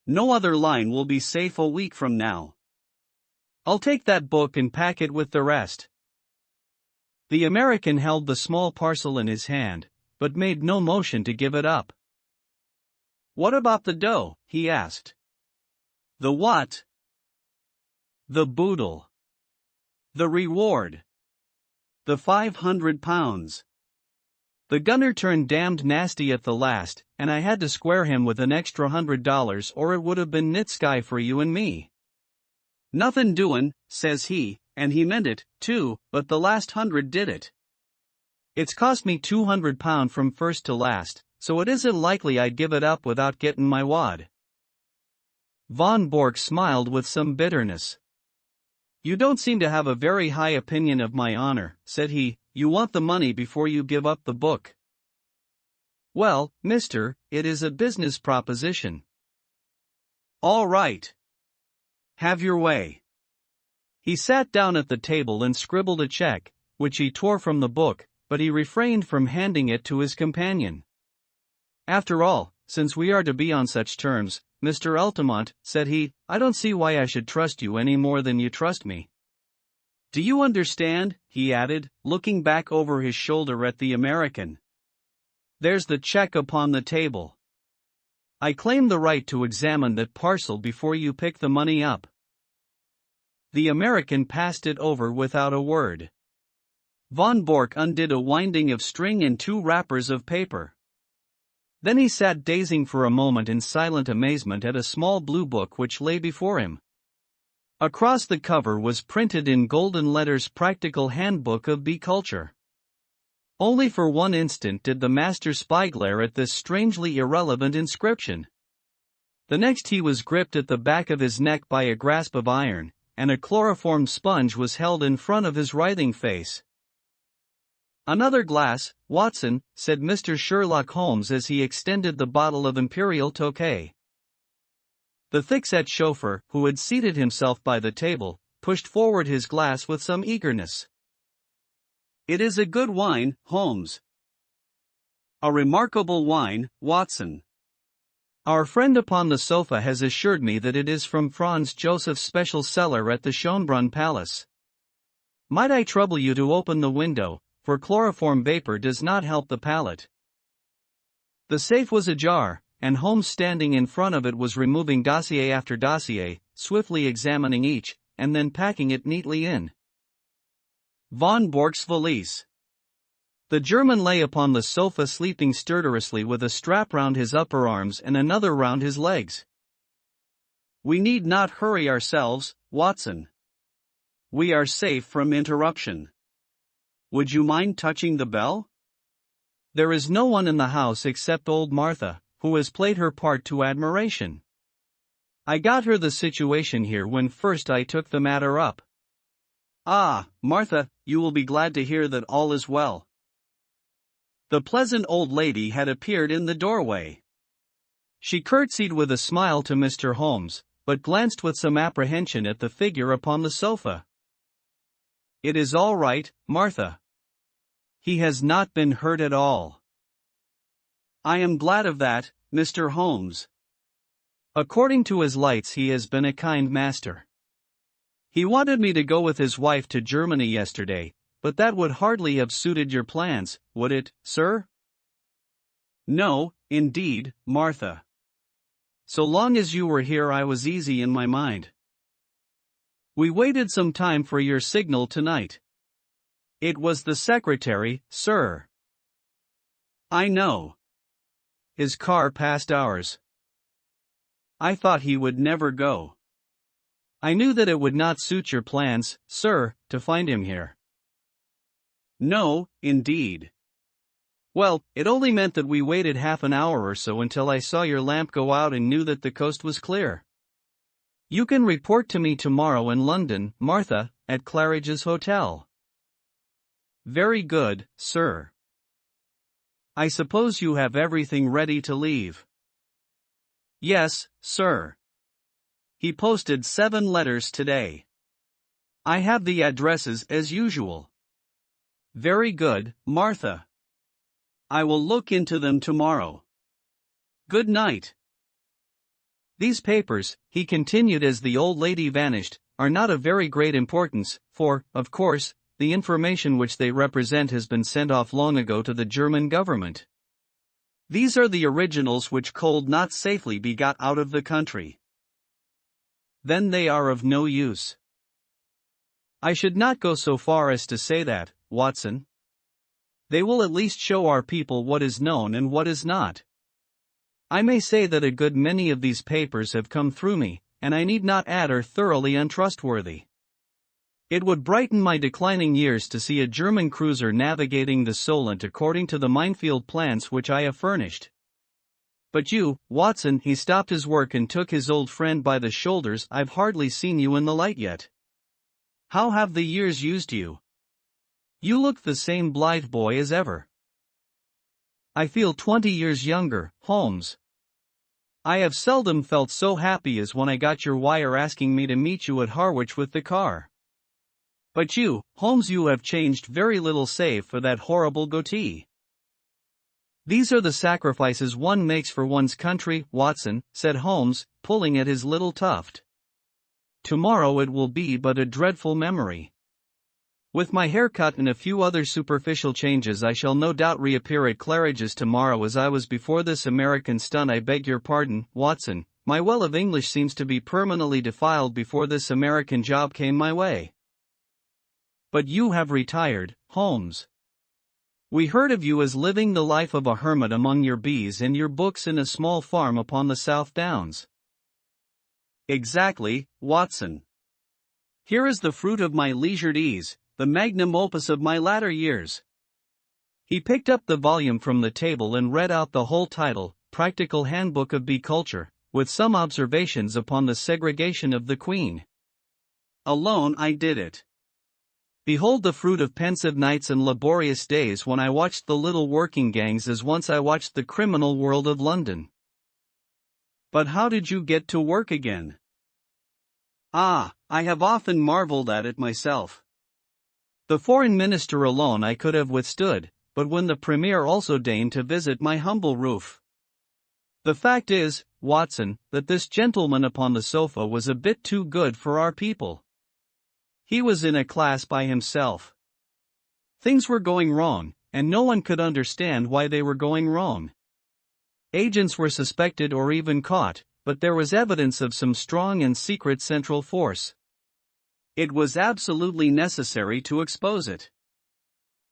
No other line will be safe a week from now. I'll take that book and pack it with the rest." The American held the small parcel in his hand, but made no motion to give it up. "What about the dough?" he asked. "The what?" "The boodle. The reward. The £500. The gunner turned damned nasty at the last, and I had to square him with an extra $100 or it would have been nit sky for you and me. 'Nothin' doin',' says he, and he meant it, too, but the last 100 did it. It's cost me £200 from first to last, so it isn't likely I'd give it up without gettin' my wad." Von Bork smiled with some bitterness. "You don't seem to have a very high opinion of my honor," said he. "You want the money before you give up the book." "Well, mister, it is a business proposition." "All right. Have your way." He sat down at the table and scribbled a check, which he tore from the book, but he refrained from handing it to his companion. "After all, since we are to be on such terms, Mr. Altamont," said he, "I don't see why I should trust you any more than you trust me. Do you understand?" he added, looking back over his shoulder at the American. "There's the check upon the table. I claim the right to examine that parcel before you pick the money up." The American passed it over without a word. Von Bork undid a winding of string and 2 wrappers of paper. Then he sat gazing for a moment in silent amazement at a small blue book which lay before him. Across the cover was printed in golden letters "Practical Handbook of Bee Culture." Only for one instant did the master spy glare at this strangely irrelevant inscription. The next he was gripped at the back of his neck by a grasp of iron, and a chloroform sponge was held in front of his writhing face. "Another glass, Watson," said Mr. Sherlock Holmes as he extended the bottle of Imperial Tokay. The thick-set chauffeur, who had seated himself by the table, pushed forward his glass with some eagerness. "It is a good wine, Holmes." "A remarkable wine, Watson." "Our friend upon the sofa has assured me that it is from Franz Joseph's special cellar at the Schönbrunn Palace. Might I trouble you to open the window, for chloroform vapor does not help the palate." The safe was ajar, and Holmes standing in front of it was removing dossier after dossier, swiftly examining each, and then packing it neatly in. Von Bork's valise. The German lay upon the sofa sleeping stertorously with a strap round his upper arms and another round his legs. We need not hurry ourselves, Watson. We are safe from interruption. Would you mind touching the bell? There is no one in the house except old Martha, who has played her part to admiration. I got her the situation here when first I took the matter up. Ah, Martha, you will be glad to hear that all is well. The pleasant old lady had appeared in the doorway. She curtsied with a smile to Mr. Holmes, but glanced with some apprehension at the figure upon the sofa. It is all right, Martha. He has not been hurt at all. I am glad of that, Mr. Holmes. According to his lights, he has been a kind master. He wanted me to go with his wife to Germany yesterday, but that would hardly have suited your plans, would it, sir? No, indeed, Martha. So long as you were here, I was easy in my mind. We waited some time for your signal tonight. It was the secretary, sir. I know. His car passed ours. I thought he would never go. I knew that it would not suit your plans, sir, to find him here. No, indeed. Well, it only meant that we waited half an hour or so until I saw your lamp go out and knew that the coast was clear. You can report to me tomorrow in London, Martha, at Claridge's Hotel. Very good, sir. I suppose you have everything ready to leave. Yes, sir. He posted 7 letters today. I have the addresses as usual. Very good, Martha. I will look into them tomorrow. Good night. These papers, he continued as the old lady vanished, are not of very great importance, for, of course, the information which they represent has been sent off long ago to the German government. These are the originals which could not safely be got out of the country. Then they are of no use. I should not go so far as to say that, Watson. They will at least show our people what is known and what is not. I may say that a good many of these papers have come through me, and I need not add are thoroughly untrustworthy. It would brighten my declining years to see a German cruiser navigating the Solent according to the minefield plans which I have furnished. But you, Watson, he stopped his work and took his old friend by the shoulders. I've hardly seen you in the light yet. How have the years used you? You look the same blithe boy as ever. I feel 20 years younger, Holmes. I have seldom felt so happy as when I got your wire asking me to meet you at Harwich with the car. But you, Holmes, you have changed very little save for that horrible goatee. These are the sacrifices one makes for one's country, Watson, said Holmes, pulling at his little tuft. Tomorrow it will be but a dreadful memory. With my haircut and a few other superficial changes, I shall no doubt reappear at Claridge's tomorrow as I was before this American stunt. I beg your pardon, Watson, my well of English seems to be permanently defiled before this American job came my way. But you have retired, Holmes. We heard of you as living the life of a hermit among your bees and your books in a small farm upon the South Downs. Exactly, Watson. Here is the fruit of my leisured ease, the magnum opus of my latter years. He picked up the volume from the table and read out the whole title, Practical Handbook of Bee Culture, with some observations upon the segregation of the queen. Alone I did it. Behold the fruit of pensive nights and laborious days when I watched the little working gangs as once I watched the criminal world of London. But how did you get to work again? Ah, I have often marveled at it myself. The foreign minister alone I could have withstood, but when the premier also deigned to visit my humble roof. The fact is, Watson, that this gentleman upon the sofa was a bit too good for our people. He was in a class by himself. Things were going wrong, and no one could understand why they were going wrong. Agents were suspected or even caught, but there was evidence of some strong and secret central force. It was absolutely necessary to expose it.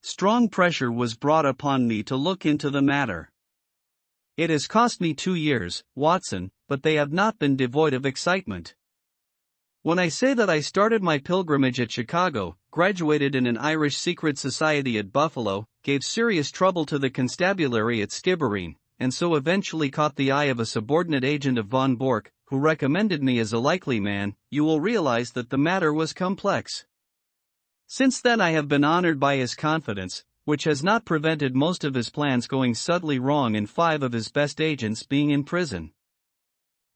strong pressure was brought upon me to look into the matter. It has cost me 2 years, Watson, but they have not been devoid of excitement. When I say that I started my pilgrimage at Chicago, graduated in an Irish secret society at Buffalo, gave serious trouble to the constabulary at Skibbereen, and so eventually caught the eye of a subordinate agent of von Bork, who recommended me as a likely man, you will realize that the matter was complex. Since then I have been honored by his confidence, which has not prevented most of his plans going subtly wrong and 5 of his best agents being in prison.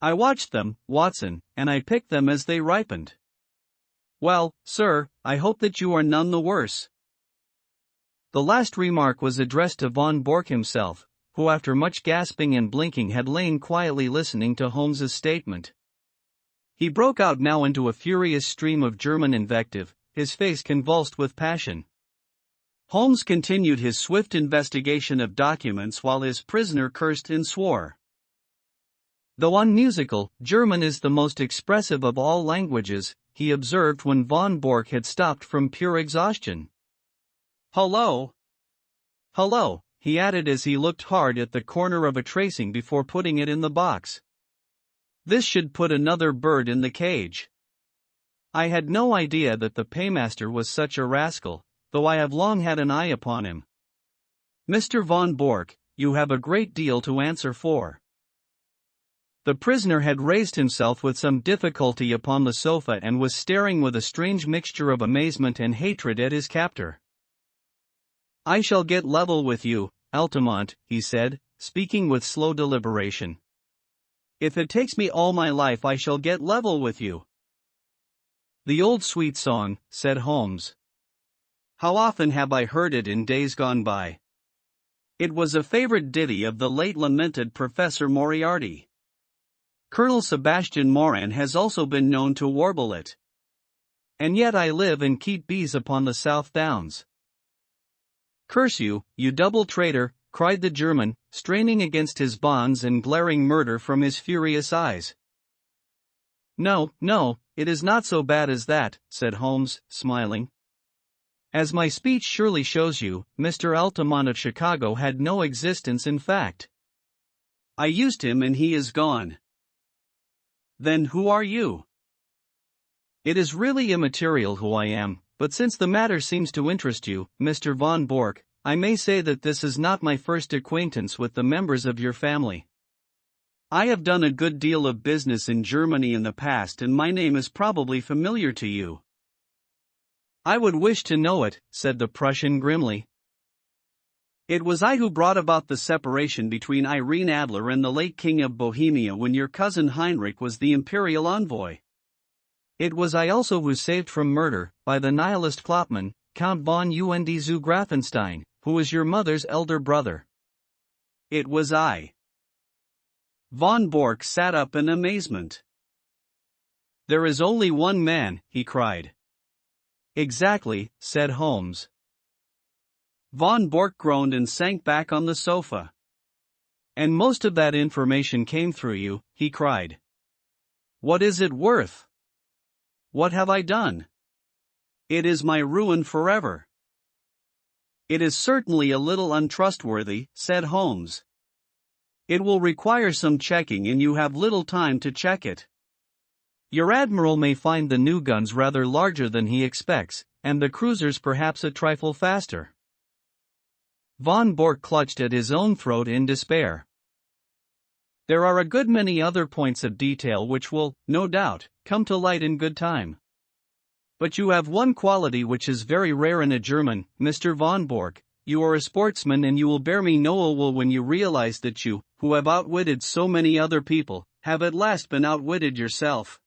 I watched them, Watson, and I picked them as they ripened. Well, sir, I hope that you are none the worse. The last remark was addressed to von Bork himself, who after much gasping and blinking had lain quietly listening to Holmes's statement. He broke out now into a furious stream of German invective, his face convulsed with passion. Holmes continued his swift investigation of documents while his prisoner cursed and swore. Though unmusical, German is the most expressive of all languages, he observed when von Bork had stopped from pure exhaustion. Hello! Hello, he added as he looked hard at the corner of a tracing before putting it in the box. This should put another bird in the cage. I had no idea that the paymaster was such a rascal, though I have long had an eye upon him. Mr. von Bork, you have a great deal to answer for. The prisoner had raised himself with some difficulty upon the sofa and was staring with a strange mixture of amazement and hatred at his captor. I shall get level with you, Altamont, he said, speaking with slow deliberation. If it takes me all my life I shall get level with you. The old sweet song, said Holmes. How often have I heard it in days gone by? It was a favorite ditty of the late lamented Professor Moriarty. Colonel Sebastian Moran has also been known to warble it. And yet I live and keep bees upon the South Downs. Curse you, you double traitor, cried the German, straining against his bonds and glaring murder from his furious eyes. No, it is not so bad as that, said Holmes, smiling. As my speech surely shows you, Mr. Altamont of Chicago had no existence in fact. I used him and he is gone. Then who are you? It is really immaterial who I am, but since the matter seems to interest you, Mr. von Bork, I may say that this is not my first acquaintance with the members of your family. I have done a good deal of business in Germany in the past and my name is probably familiar to you. I would wish to know it, said the Prussian grimly. It was I who brought about the separation between Irene Adler and the late King of Bohemia when your cousin Heinrich was the imperial envoy. It was I also who saved from murder, by the nihilist Kloppmann, Count von Und zu Grafenstein, who was your mother's elder brother. It was I. Von Bork sat up in amazement. There is only one man, he cried. Exactly, said Holmes. Von Bork groaned and sank back on the sofa. And most of that information came through you, he cried. What is it worth? What have I done? It is my ruin forever. It is certainly a little untrustworthy, said Holmes. It will require some checking and you have little time to check it. Your admiral may find the new guns rather larger than he expects, and the cruisers perhaps a trifle faster. Von Bork clutched at his own throat in despair. There are a good many other points of detail which will, no doubt, come to light in good time. But you have one quality which is very rare in a German, Mr. von Bork. You are a sportsman and you will bear me no ill will when you realize that you, who have outwitted so many other people, have at last been outwitted yourself.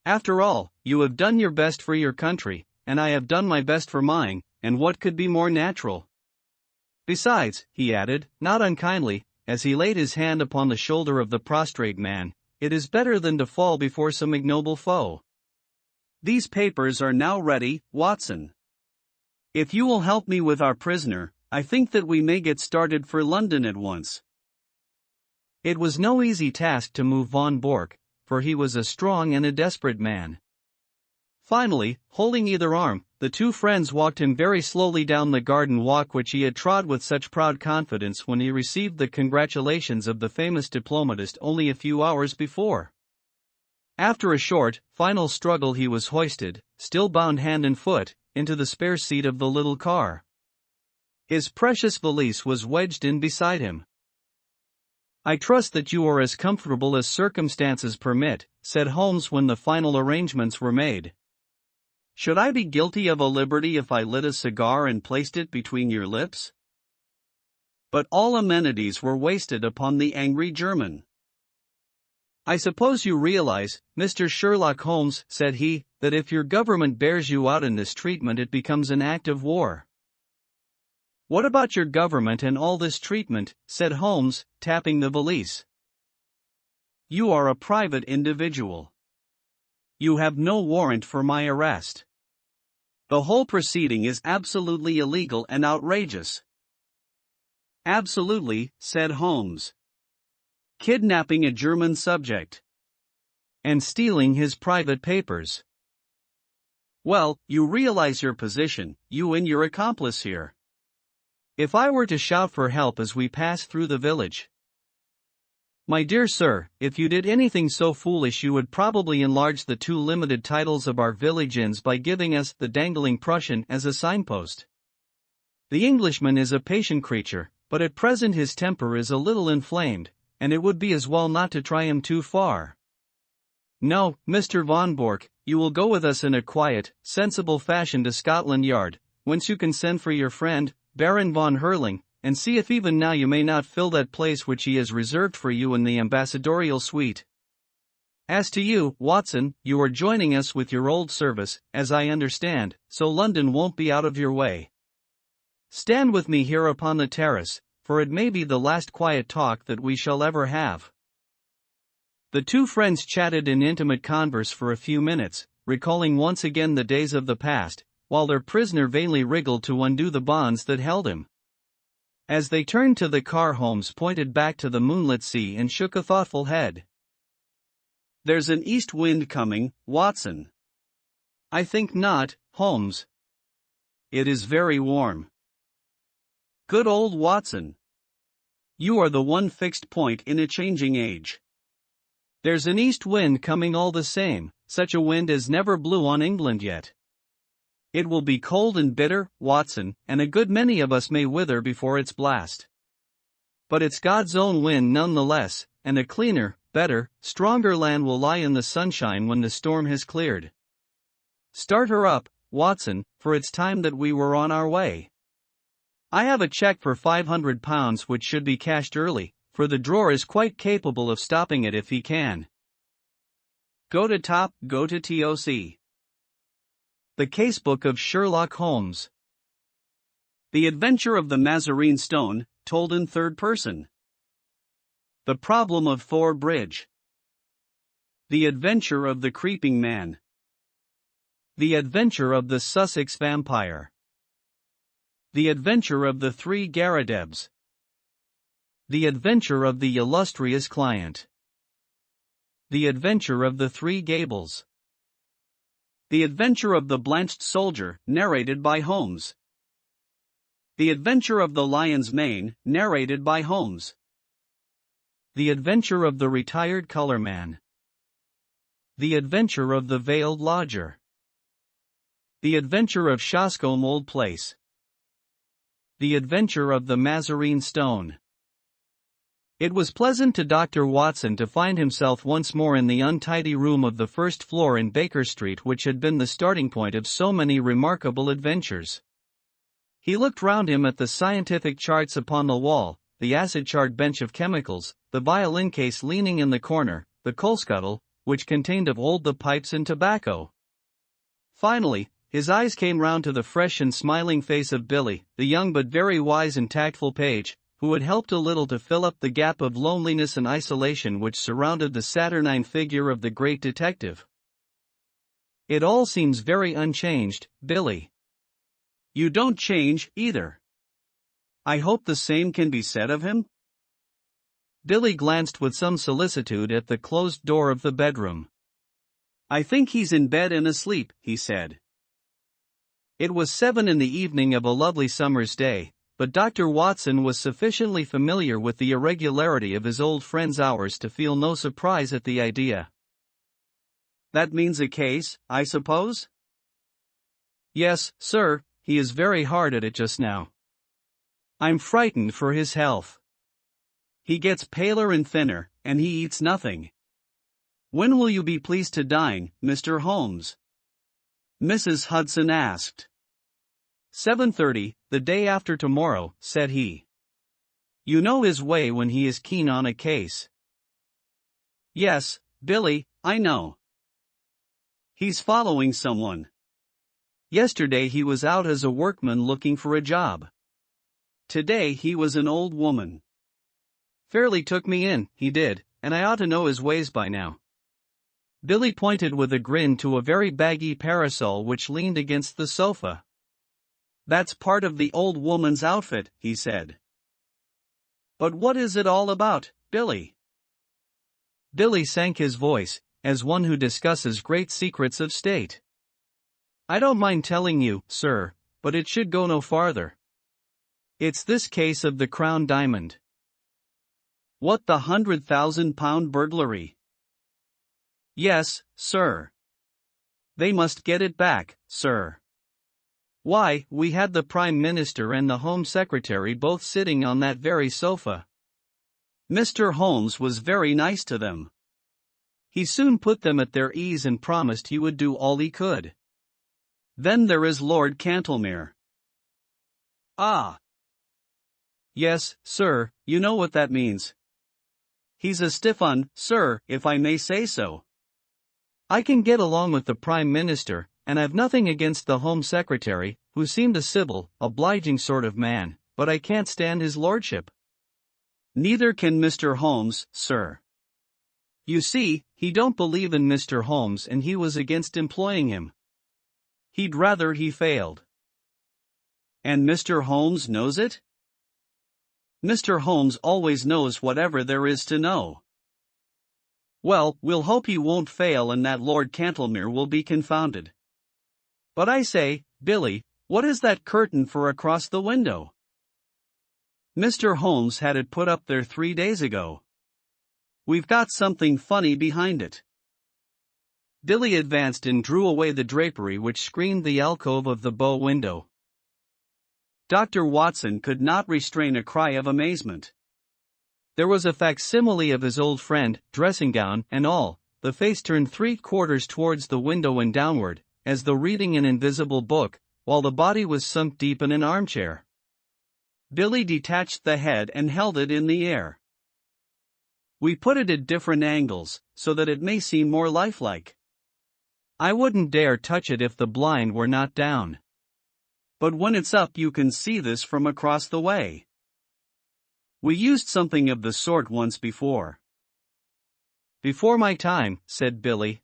After all, you have done your best for your country, and I have done my best for mine, and what could be more natural? Besides, he added, not unkindly, as he laid his hand upon the shoulder of the prostrate man, it is better than to fall before some ignoble foe. These papers are now ready, Watson. If you will help me with our prisoner, I think that we may get started for London at once. It was no easy task to move von Bork, for he was a strong and a desperate man. Finally, holding either arm, the two friends walked him very slowly down the garden walk which he had trod with such proud confidence when he received the congratulations of the famous diplomatist only a few hours before. After a short, final struggle he was hoisted, still bound hand and foot, into the spare seat of the little car. His precious valise was wedged in beside him. "I trust that you are as comfortable as circumstances permit," said Holmes when the final arrangements were made. "Should I be guilty of a liberty if I lit a cigar and placed it between your lips?" But all amenities were wasted upon the angry German. "I suppose you realize, Mr. Sherlock Holmes," said he, "that if your government bears you out in this treatment it becomes an act of war." "What about your government and all this treatment?" said Holmes, tapping the valise. "You are a private individual. You have no warrant for my arrest. The whole proceeding is absolutely illegal and outrageous." "Absolutely," said Holmes. "Kidnapping a German subject. And stealing his private papers. Well, you realize your position, you and your accomplice here. If I were to shout for help as we pass through the village—" "My dear sir, if you did anything so foolish you would probably enlarge the two limited titles of our village inns by giving us the Dangling Prussian as a signpost. The Englishman is a patient creature, but at present his temper is a little inflamed, and it would be as well not to try him too far. No, Mr. von Bork, you will go with us in a quiet, sensible fashion to Scotland Yard, whence you can send for your friend, Baron von Herling, and see if even now you may not fill that place which he has reserved for you in the ambassadorial suite. As to you, Watson, you are joining us with your old service, as I understand, so London won't be out of your way. Stand with me here upon the terrace, for it may be the last quiet talk that we shall ever have." The two friends chatted in intimate converse for a few minutes, recalling once again the days of the past, while their prisoner vainly wriggled to undo the bonds that held him. As they turned to the car, Holmes pointed back to the moonlit sea and shook a thoughtful head. "There's an east wind coming, Watson." "I think not, Holmes. It is very warm." "Good old Watson. You are the one fixed point in a changing age. There's an east wind coming all the same, such a wind as never blew on England yet. It will be cold and bitter, Watson, and a good many of us may wither before its blast. But it's God's own wind nonetheless, and a cleaner, better, stronger land will lie in the sunshine when the storm has cleared. Start her up, Watson, for it's time that we were on our way. I have a check for £500 which should be cashed early, for the drawer is quite capable of stopping it if he can. Go to TOC. The Casebook of Sherlock Holmes. The Adventure of the Mazarine Stone, told in third person. The Problem of Thor Bridge. The Adventure of the Creeping Man. The Adventure of the Sussex Vampire. The Adventure of the Three Garadebs. The Adventure of the Illustrious Client. The Adventure of the Three Gables. The Adventure of the Blanched Soldier, narrated by Holmes. The Adventure of the Lion's Mane, narrated by Holmes. The Adventure of the Retired Colorman. The Adventure of the Veiled Lodger. The Adventure of Shoscombe Old Place. The Adventure of the Mazarine Stone. It was pleasant to Dr. Watson to find himself once more in the untidy room of the first floor in Baker Street which had been the starting point of so many remarkable adventures. He looked round him at the scientific charts upon the wall, the acid-charred bench of chemicals, the violin case leaning in the corner, the coal scuttle, which contained of old the pipes and tobacco. Finally, his eyes came round to the fresh and smiling face of Billy, the young but very wise and tactful page, who had helped a little to fill up the gap of loneliness and isolation which surrounded the saturnine figure of the great detective. It all seems very unchanged, Billy. You don't change, either. I hope the same can be said of him? Billy glanced with some solicitude at the closed door of the bedroom. I think he's in bed and asleep, he said. It was 7 in the evening of a lovely summer's day, but Dr. Watson was sufficiently familiar with the irregularity of his old friend's hours to feel no surprise at the idea. That means a case, I suppose? Yes, sir, he is very hard at it just now. I'm frightened for his health. He gets paler and thinner, and he eats nothing. When will you be pleased to dine, Mr. Holmes? Mrs. Hudson asked. 7:30, the day after tomorrow, said he. You know his way when he is keen on a case. Yes, Billy, I know. He's following someone. Yesterday he was out as a workman looking for a job. Today he was an old woman. Fairly took me in, he did, and I ought to know his ways by now. Billy pointed with a grin to a very baggy parasol which leaned against the sofa. That's part of the old woman's outfit, he said. But what is it all about, Billy? Billy sank his voice, as one who discusses great secrets of state. I don't mind telling you, sir, but it should go no farther. It's this case of the Crown Diamond. What, the £100,000 burglary? Yes, sir. They must get it back, sir. Why, we had the Prime Minister and the Home Secretary both sitting on that very sofa. Mr. Holmes was very nice to them. He soon put them at their ease and promised he would do all he could. Then there is Lord Cantlemere. Ah. Yes, sir, you know what that means. He's a stiff un, sir, if I may say so. I can get along with the Prime Minister, and I've nothing against the Home Secretary, who seemed a civil, obliging sort of man, but I can't stand his lordship. Neither can Mr. Holmes, sir. You see, he don't believe in Mr. Holmes and he was against employing him. He'd rather he failed. And Mr. Holmes knows it? Mr. Holmes always knows whatever there is to know. Well, we'll hope he won't fail and that Lord Cantlemere will be confounded. But I say, Billy, what is that curtain for across the window? Mr. Holmes had it put up there 3 days ago. We've got something funny behind it. Billy advanced and drew away the drapery which screened the alcove of the bow window. Dr. Watson could not restrain a cry of amazement. There was a facsimile of his old friend, dressing gown and all, the face turned 3/4 towards the window and downward, as though reading an invisible book, while the body was sunk deep in an armchair. Billy detached the head and held it in the air. We put it at different angles, so that it may seem more lifelike. I wouldn't dare touch it if the blind were not down. But when it's up you can see this from across the way. We used something of the sort once before. Before my time, said Billy.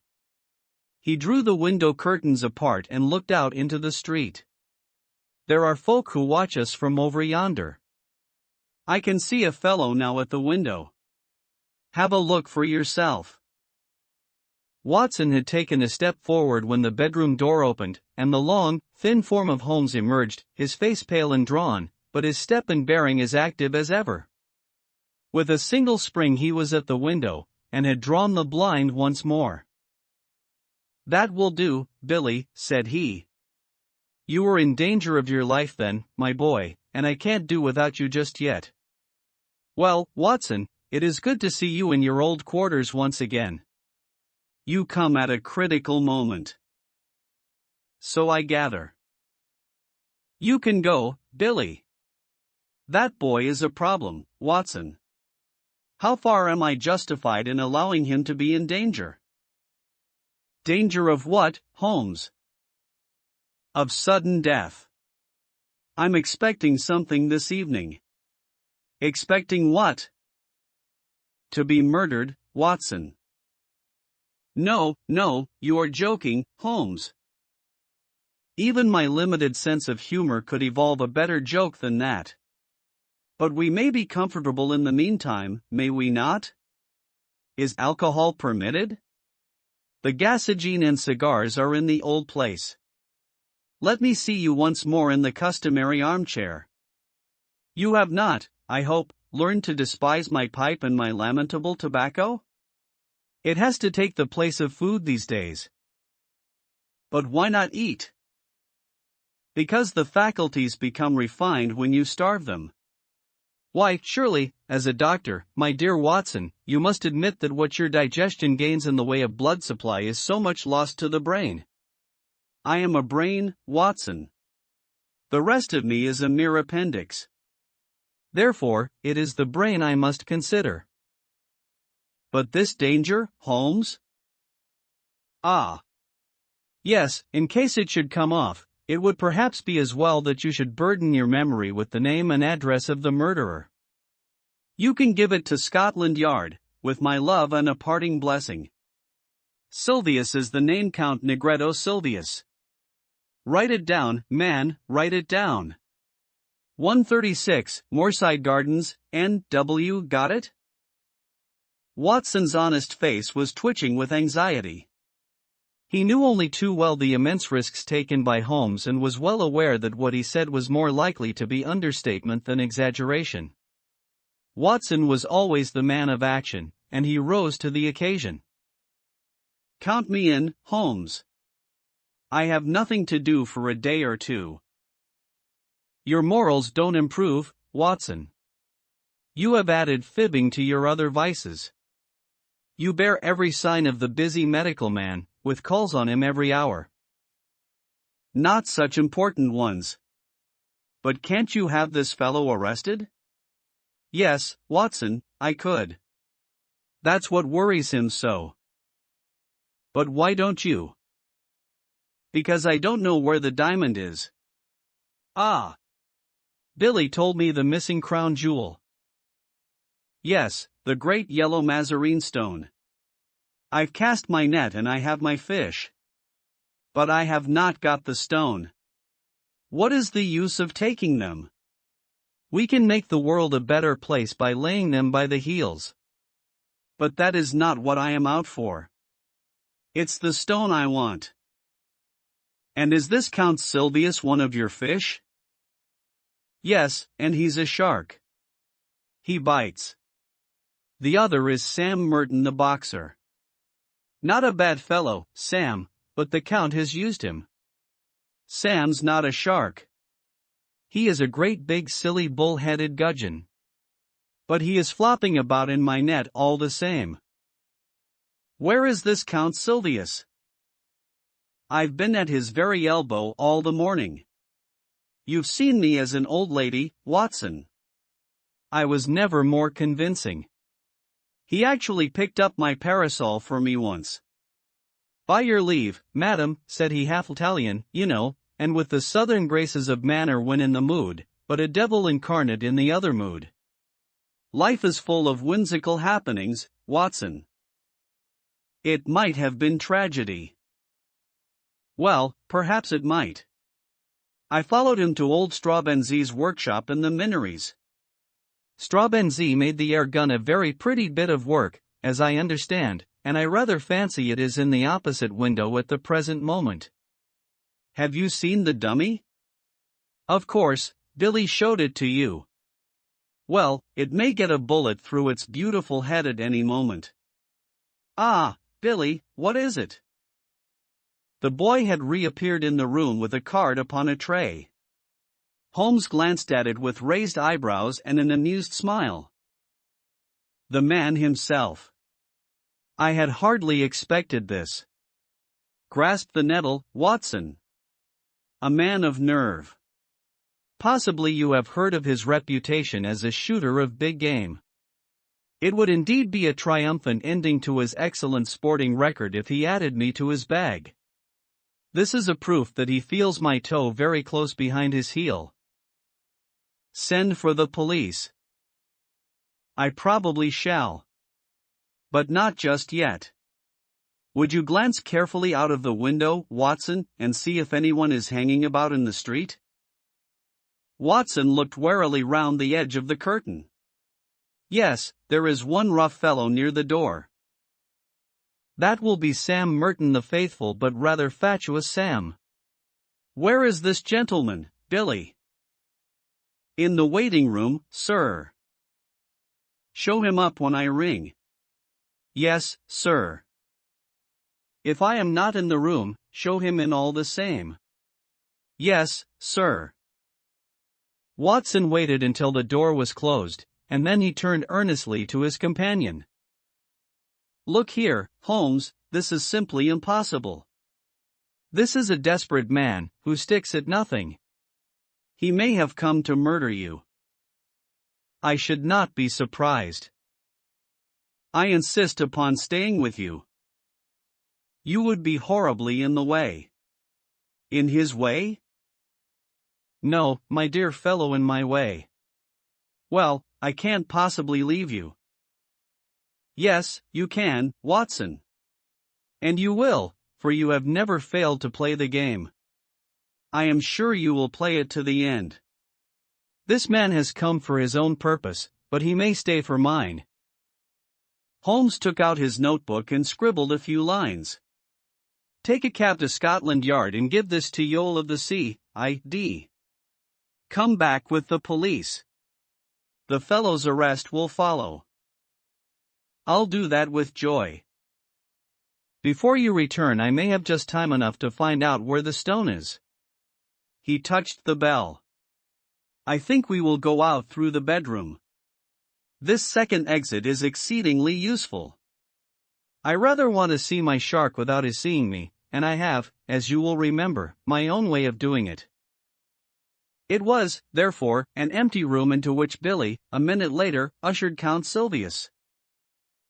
He drew the window curtains apart and looked out into the street. There are folk who watch us from over yonder. I can see a fellow now at the window. Have a look for yourself. Watson had taken a step forward when the bedroom door opened, and the long, thin form of Holmes emerged, his face pale and drawn, but his step and bearing as active as ever. With a single spring he was at the window, and had drawn the blind once more. That will do, Billy, said he. You were in danger of your life then, my boy, and I can't do without you just yet. Well, Watson, it is good to see you in your old quarters once again. You come at a critical moment. So I gather. You can go, Billy. That boy is a problem, Watson. How far am I justified in allowing him to be in danger? Danger of what, Holmes? Of sudden death. I'm expecting something this evening. Expecting what? To be murdered, Watson. No, you are joking, Holmes. Even my limited sense of humor could evolve a better joke than that. But we may be comfortable in the meantime, may we not? Is alcohol permitted? The gasogene and cigars are in the old place. Let me see you once more in the customary armchair. You have not, I hope, learned to despise my pipe and my lamentable tobacco? It has to take the place of food these days. But why not eat? Because the faculties become refined when you starve them. Why, surely, as a doctor, my dear Watson, you must admit that what your digestion gains in the way of blood supply is so much lost to the brain. I am a brain, Watson. The rest of me is a mere appendix. Therefore, it is the brain I must consider. But this danger, Holmes? Ah. Yes, in case it should come off, it would perhaps be as well that you should burden your memory with the name and address of the murderer. You can give it to Scotland Yard, with my love and a parting blessing. Silvius is the name, Count Negretto Silvius. Write it down, man, write it down. 136, Moorside Gardens, N.W. Got it? Watson's honest face was twitching with anxiety. He knew only too well the immense risks taken by Holmes and was well aware that what he said was more likely to be understatement than exaggeration. Watson was always the man of action, and he rose to the occasion. Count me in, Holmes. I have nothing to do for a day or two. Your morals don't improve, Watson. You have added fibbing to your other vices. You bear every sign of the busy medical man, with calls on him every hour. Not such important ones. But can't you have this fellow arrested? Yes, Watson, I could. That's what worries him so. But why don't you? Because I don't know where the diamond is. Ah. Billy told me the missing crown jewel. Yes, the great yellow Mazarine stone. I've cast my net and I have my fish. But I have not got the stone. What is the use of taking them? We can make the world a better place by laying them by the heels. But that is not what I am out for. It's the stone I want. And is this Count Silvius one of your fish? Yes, and he's a shark. He bites. The other is Sam Merton the boxer. Not a bad fellow, Sam, but the Count has used him. Sam's not a shark. He is a great big silly bull-headed gudgeon. But he is flopping about in my net all the same. Where is this Count Silvius? I've been at his very elbow all the morning. You've seen me as an old lady, Watson. I was never more convincing. He actually picked up my parasol for me once. By your leave, madam, said he, half Italian, you know, and with the southern graces of manner when in the mood, but a devil incarnate in the other mood. Life is full of whimsical happenings, Watson. It might have been tragedy. Well, perhaps it might. I followed him to old Straubenzie's workshop in the Minories. Straubenzie made the air gun a very pretty bit of work, as I understand, and I rather fancy it is in the opposite window at the present moment. Have you seen the dummy? Of course, Billy showed it to you. Well, it may get a bullet through its beautiful head at any moment. Ah, Billy, what is it? The boy had reappeared in the room with a card upon a tray. Holmes glanced at it with raised eyebrows and an amused smile. The man himself. I had hardly expected this. Grasp the nettle, Watson. A man of nerve. Possibly you have heard of his reputation as a shooter of big game. It would indeed be a triumphant ending to his excellent sporting record if he added me to his bag. This is a proof that he feels my toe very close behind his heel. Send for the police. I probably shall. But not just yet. Would you glance carefully out of the window, Watson, and see if anyone is hanging about in the street? Watson looked warily round the edge of the curtain. Yes, there is one rough fellow near the door. That will be Sam Merton the faithful but rather fatuous Sam. Where is this gentleman, Billy? In the waiting room, sir. Show him up when I ring. Yes, sir. If I am not in the room, show him in all the same. Yes, sir. Watson waited until the door was closed, and then he turned earnestly to his companion. Look here, Holmes, this is simply impossible. This is a desperate man, who sticks at nothing. He may have come to murder you. I should not be surprised. I insist upon staying with you. You would be horribly in the way. In his way? No, my dear fellow, in my way. Well, I can't possibly leave you. Yes, you can, Watson. And you will, for you have never failed to play the game. I am sure you will play it to the end. This man has come for his own purpose, but he may stay for mine. Holmes took out his notebook and scribbled a few lines. Take a cab to Scotland Yard and give this to Yole of the C.I.D. Come back with the police. The fellow's arrest will follow. I'll do that with joy. Before you return, I may have just time enough to find out where the stone is. He touched the bell. I think we will go out through the bedroom. This second exit is exceedingly useful. I rather want to see my shark without his seeing me, and I have, as you will remember, my own way of doing it. It was, therefore, an empty room into which Billy, a minute later, ushered Count Sylvius.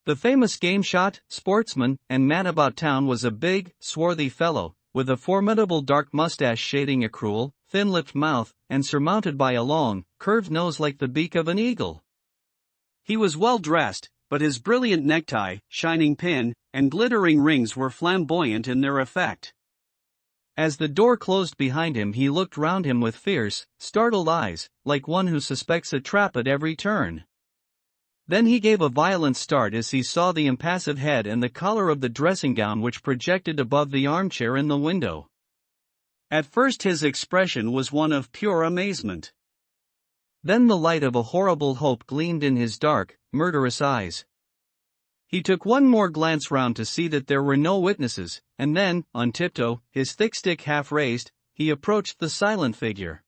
The famous game shot, sportsman, and man about town was a big, swarthy fellow, with a formidable dark mustache shading a cruel, thin-lipped mouth, and surmounted by a long, curved nose like the beak of an eagle. He was well dressed, but his brilliant necktie, shining pin, and glittering rings were flamboyant in their effect. As the door closed behind him, he looked round him with fierce, startled eyes, like one who suspects a trap at every turn. Then he gave a violent start as he saw the impassive head and the collar of the dressing-gown which projected above the armchair in the window. At first his expression was one of pure amazement. Then the light of a horrible hope gleamed in his dark, murderous eyes. He took one more glance round to see that there were no witnesses, and then, on tiptoe, his thick stick half raised, he approached the silent figure.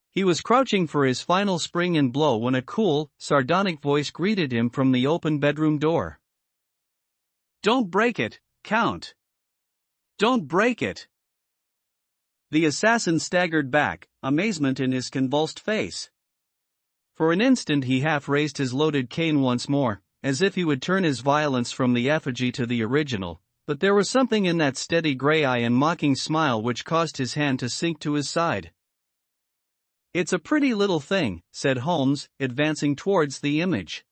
He was crouching for his final spring and blow when a cool, sardonic voice greeted him from the open bedroom door. "Don't break it, Count! Don't break it!" The assassin staggered back, amazement in his convulsed face. For an instant he half raised his loaded cane once more, as if he would turn his violence from the effigy to the original, but there was something in that steady grey eye and mocking smile which caused his hand to sink to his side. "It's a pretty little thing," said Holmes, advancing towards the image.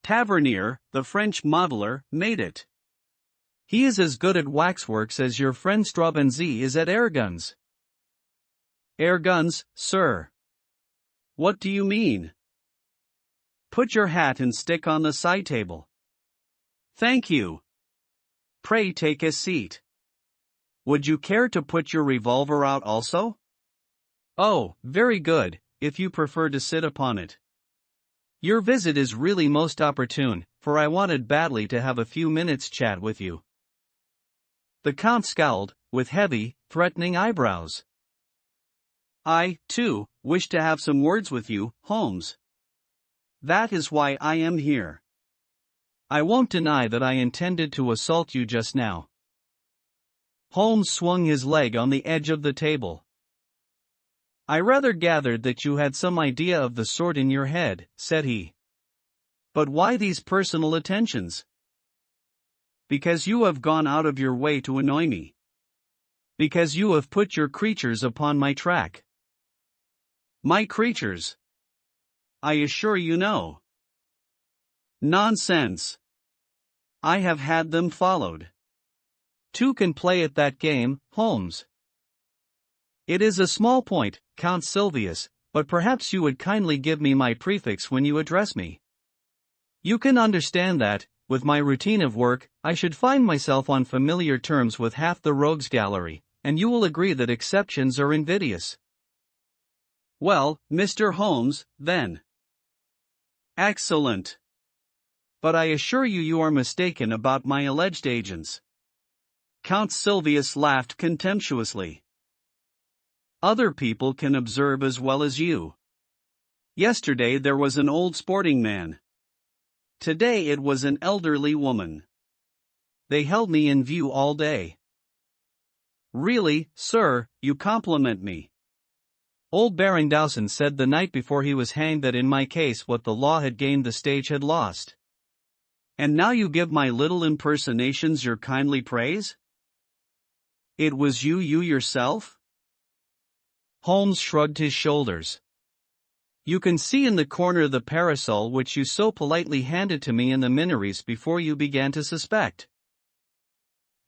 "Tavernier, the French modeler, made it. He is as good at waxworks as your friend Straubenzee is at air guns." "Air guns, sir? What do you mean? Put your hat and stick on the side table. Thank you. Pray take a seat. Would you care to put your revolver out also?" "Oh, very good, if you prefer to sit upon it. Your visit is really most opportune, for I wanted badly to have a few minutes' chat with you." The Count scowled, with heavy, threatening eyebrows. "I, too, wish to have some words with you, Holmes. That is why I am here." "I won't deny that I intended to assault you just now." Holmes swung his leg on the edge of the table. "I rather gathered that you had some idea of the sort in your head," said he. "But why these personal attentions?" "Because you have gone out of your way to annoy me. Because you have put your creatures upon my track." "My creatures? I assure you no." "Nonsense. I have had them followed." "Two can play at that game, Holmes." "It is a small point, Count Sylvius, but perhaps you would kindly give me my prefix when you address me. You can understand that, with my routine of work, I should find myself on familiar terms with half the rogues gallery, and you will agree that exceptions are invidious. Well, Mr. Holmes, then. Excellent. But I assure you you are mistaken about my alleged agents. Count Sylvius laughed contemptuously. Other people can observe as well as you. Yesterday there was an old sporting man. Today it was an elderly woman. They held me in view all day. Really, sir, you compliment me. Old Baron Dowson said the night before he was hanged that in my case what the law had gained the stage had lost. And now you give my little impersonations your kindly praise? It was you yourself? Holmes shrugged his shoulders. You can see in the corner the parasol which you so politely handed to me in the Minories before you began to suspect.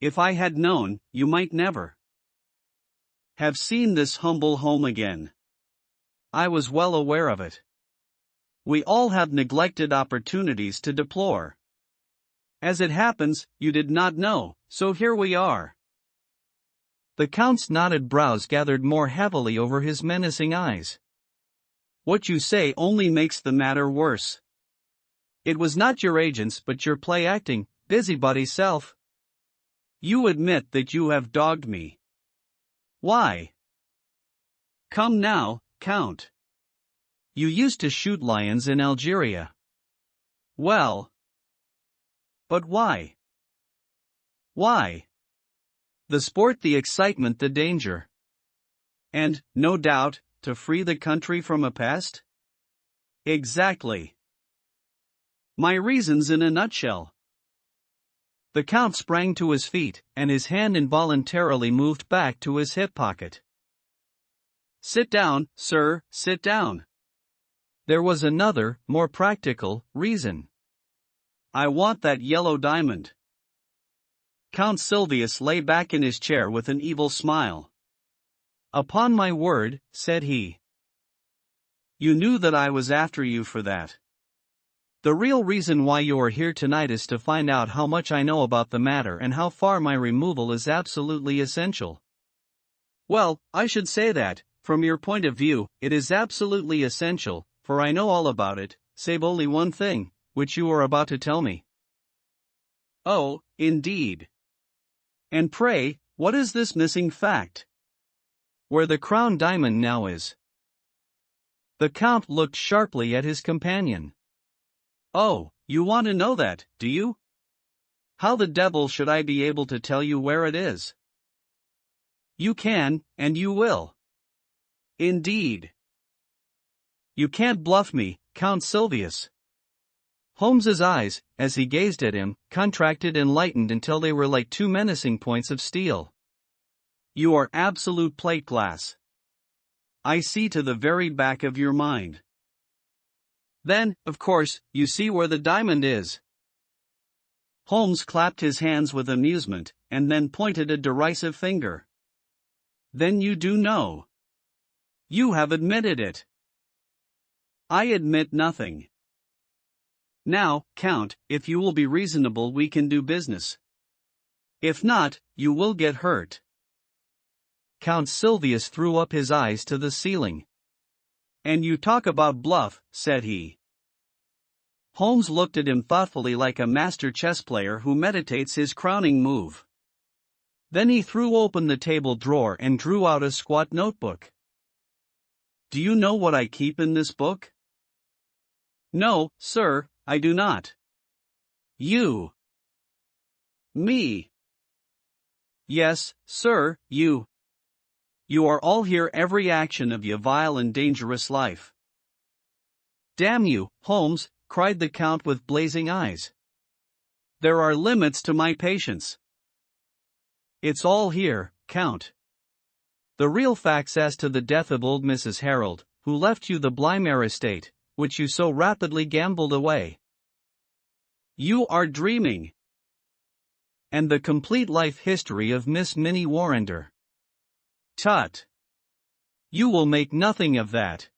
If I had known, you might never have seen this humble home again. I was well aware of it. We all have neglected opportunities to deplore. As it happens, you did not know, so here we are. The Count's knotted brows gathered more heavily over his menacing eyes. What you say only makes the matter worse. It was not your agents but your play-acting, busybody self. You admit that you have dogged me. Why? Come now, Count. You used to shoot lions in Algeria. Well. But why? Why? The sport, the excitement, the danger. And, no doubt, to free the country from a pest? Exactly. My reasons in a nutshell. The Count sprang to his feet, and his hand involuntarily moved back to his hip pocket. Sit down, sir, sit down. There was another, more practical, reason. I want that yellow diamond. Count Sylvius lay back in his chair with an evil smile. Upon my word, said he. You knew that I was after you for that. The real reason why you are here tonight is to find out how much I know about the matter and how far my removal is absolutely essential. Well, I should say that, from your point of view, it is absolutely essential, for I know all about it, save only one thing, which you are about to tell me. Oh, indeed. And pray, what is this missing fact? Where the crown diamond now is. The Count looked sharply at his companion. Oh, you want to know that, do you? How the devil should I be able to tell you where it is? You can, and you will. Indeed. You can't bluff me, Count Sylvius. Holmes's eyes, as he gazed at him, contracted and lightened until they were like two menacing points of steel. You are absolute plate glass. I see to the very back of your mind. Then, of course, you see where the diamond is. Holmes clapped his hands with amusement, and then pointed a derisive finger. Then you do know. You have admitted it. I admit nothing. Now, Count, if you will be reasonable we can do business. If not, you will get hurt. Count Sylvius threw up his eyes to the ceiling. And you talk about bluff, said he. Holmes looked at him thoughtfully like a master chess player who meditates his crowning move. Then he threw open the table drawer and drew out a squat notebook. Do you know what I keep in this book? No, sir, I do not. You. Me. Yes, sir, you. You are all here, every action of your vile and dangerous life. Damn you, Holmes, cried the Count with blazing eyes. There are limits to my patience. It's all here, Count. The real facts as to the death of old Mrs. Harold, who left you the Blymere estate, which you so rapidly gambled away. You are dreaming. And the complete life history of Miss Minnie Warrender. Tut. You will make nothing of that.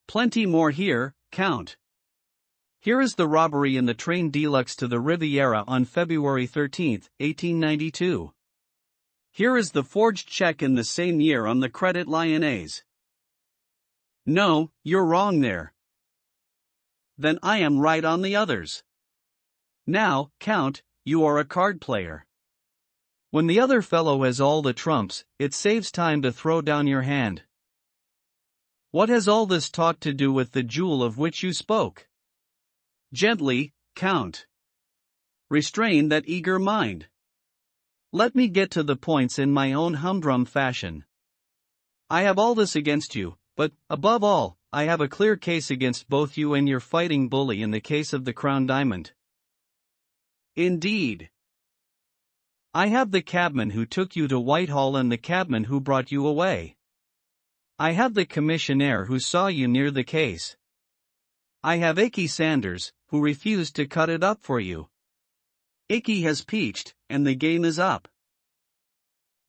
Plenty more here, Count. Here is the robbery in the train deluxe to the Riviera on February 13, 1892. Here is the forged check in the same year on the Credit Lyonnais. No, you're wrong there. Then I am right on the others. Now, Count, you are a card player. When the other fellow has all the trumps, it saves time to throw down your hand. What has all this talk to do with the jewel of which you spoke? Gently, Count. Restrain that eager mind. Let me get to the points in my own humdrum fashion. I have all this against you, but, above all, I have a clear case against both you and your fighting bully in the case of the Crown Diamond. Indeed. I have the cabman who took you to Whitehall and the cabman who brought you away. I have the commissionaire who saw you near the case. I have Icky Sanders, who refused to cut it up for you. Icky has peached, and the game is up.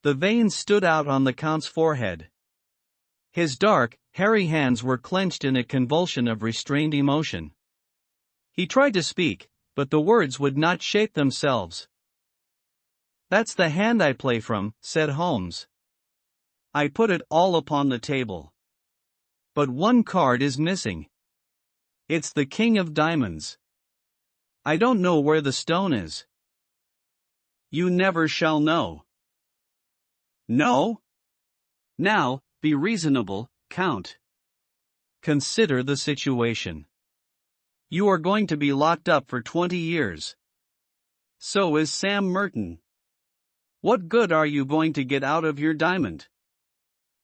The veins stood out on the Count's forehead. His dark, hairy hands were clenched in a convulsion of restrained emotion. He tried to speak, but the words would not shape themselves. "That's the hand I play from," said Holmes. "I put it all upon the table. But one card is missing. It's the King of Diamonds. I don't know where the stone is." "You never shall know." "No? Now, be reasonable, Count. Consider the situation. You are going to be locked up for 20 years. So is Sam Merton. What good are you going to get out of your diamond?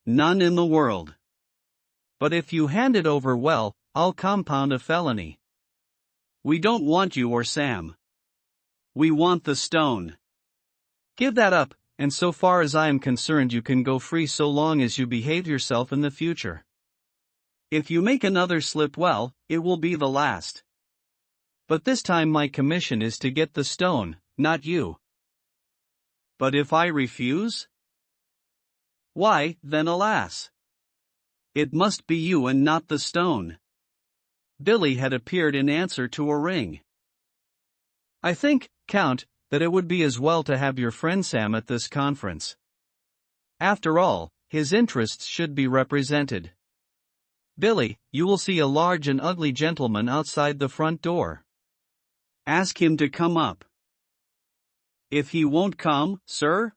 None in the world. But if you hand it over well, I'll compound a felony." "We don't want you or Sam. We want the stone." "Give that up, and so far as I am concerned you can go free so long as you behave yourself in the future." "If you make another slip, well, it will be the last." "But this time my commission is to get the stone, not you." "But if I refuse?" "Why, then alas! It must be you and not the stone." Billy had appeared in answer to a ring. "I think, Count, that it would be as well to have your friend Sam at this conference. After all, his interests should be represented. Billy, you will see a large and ugly gentleman outside the front door. Ask him to come up." "If he won't come, sir?"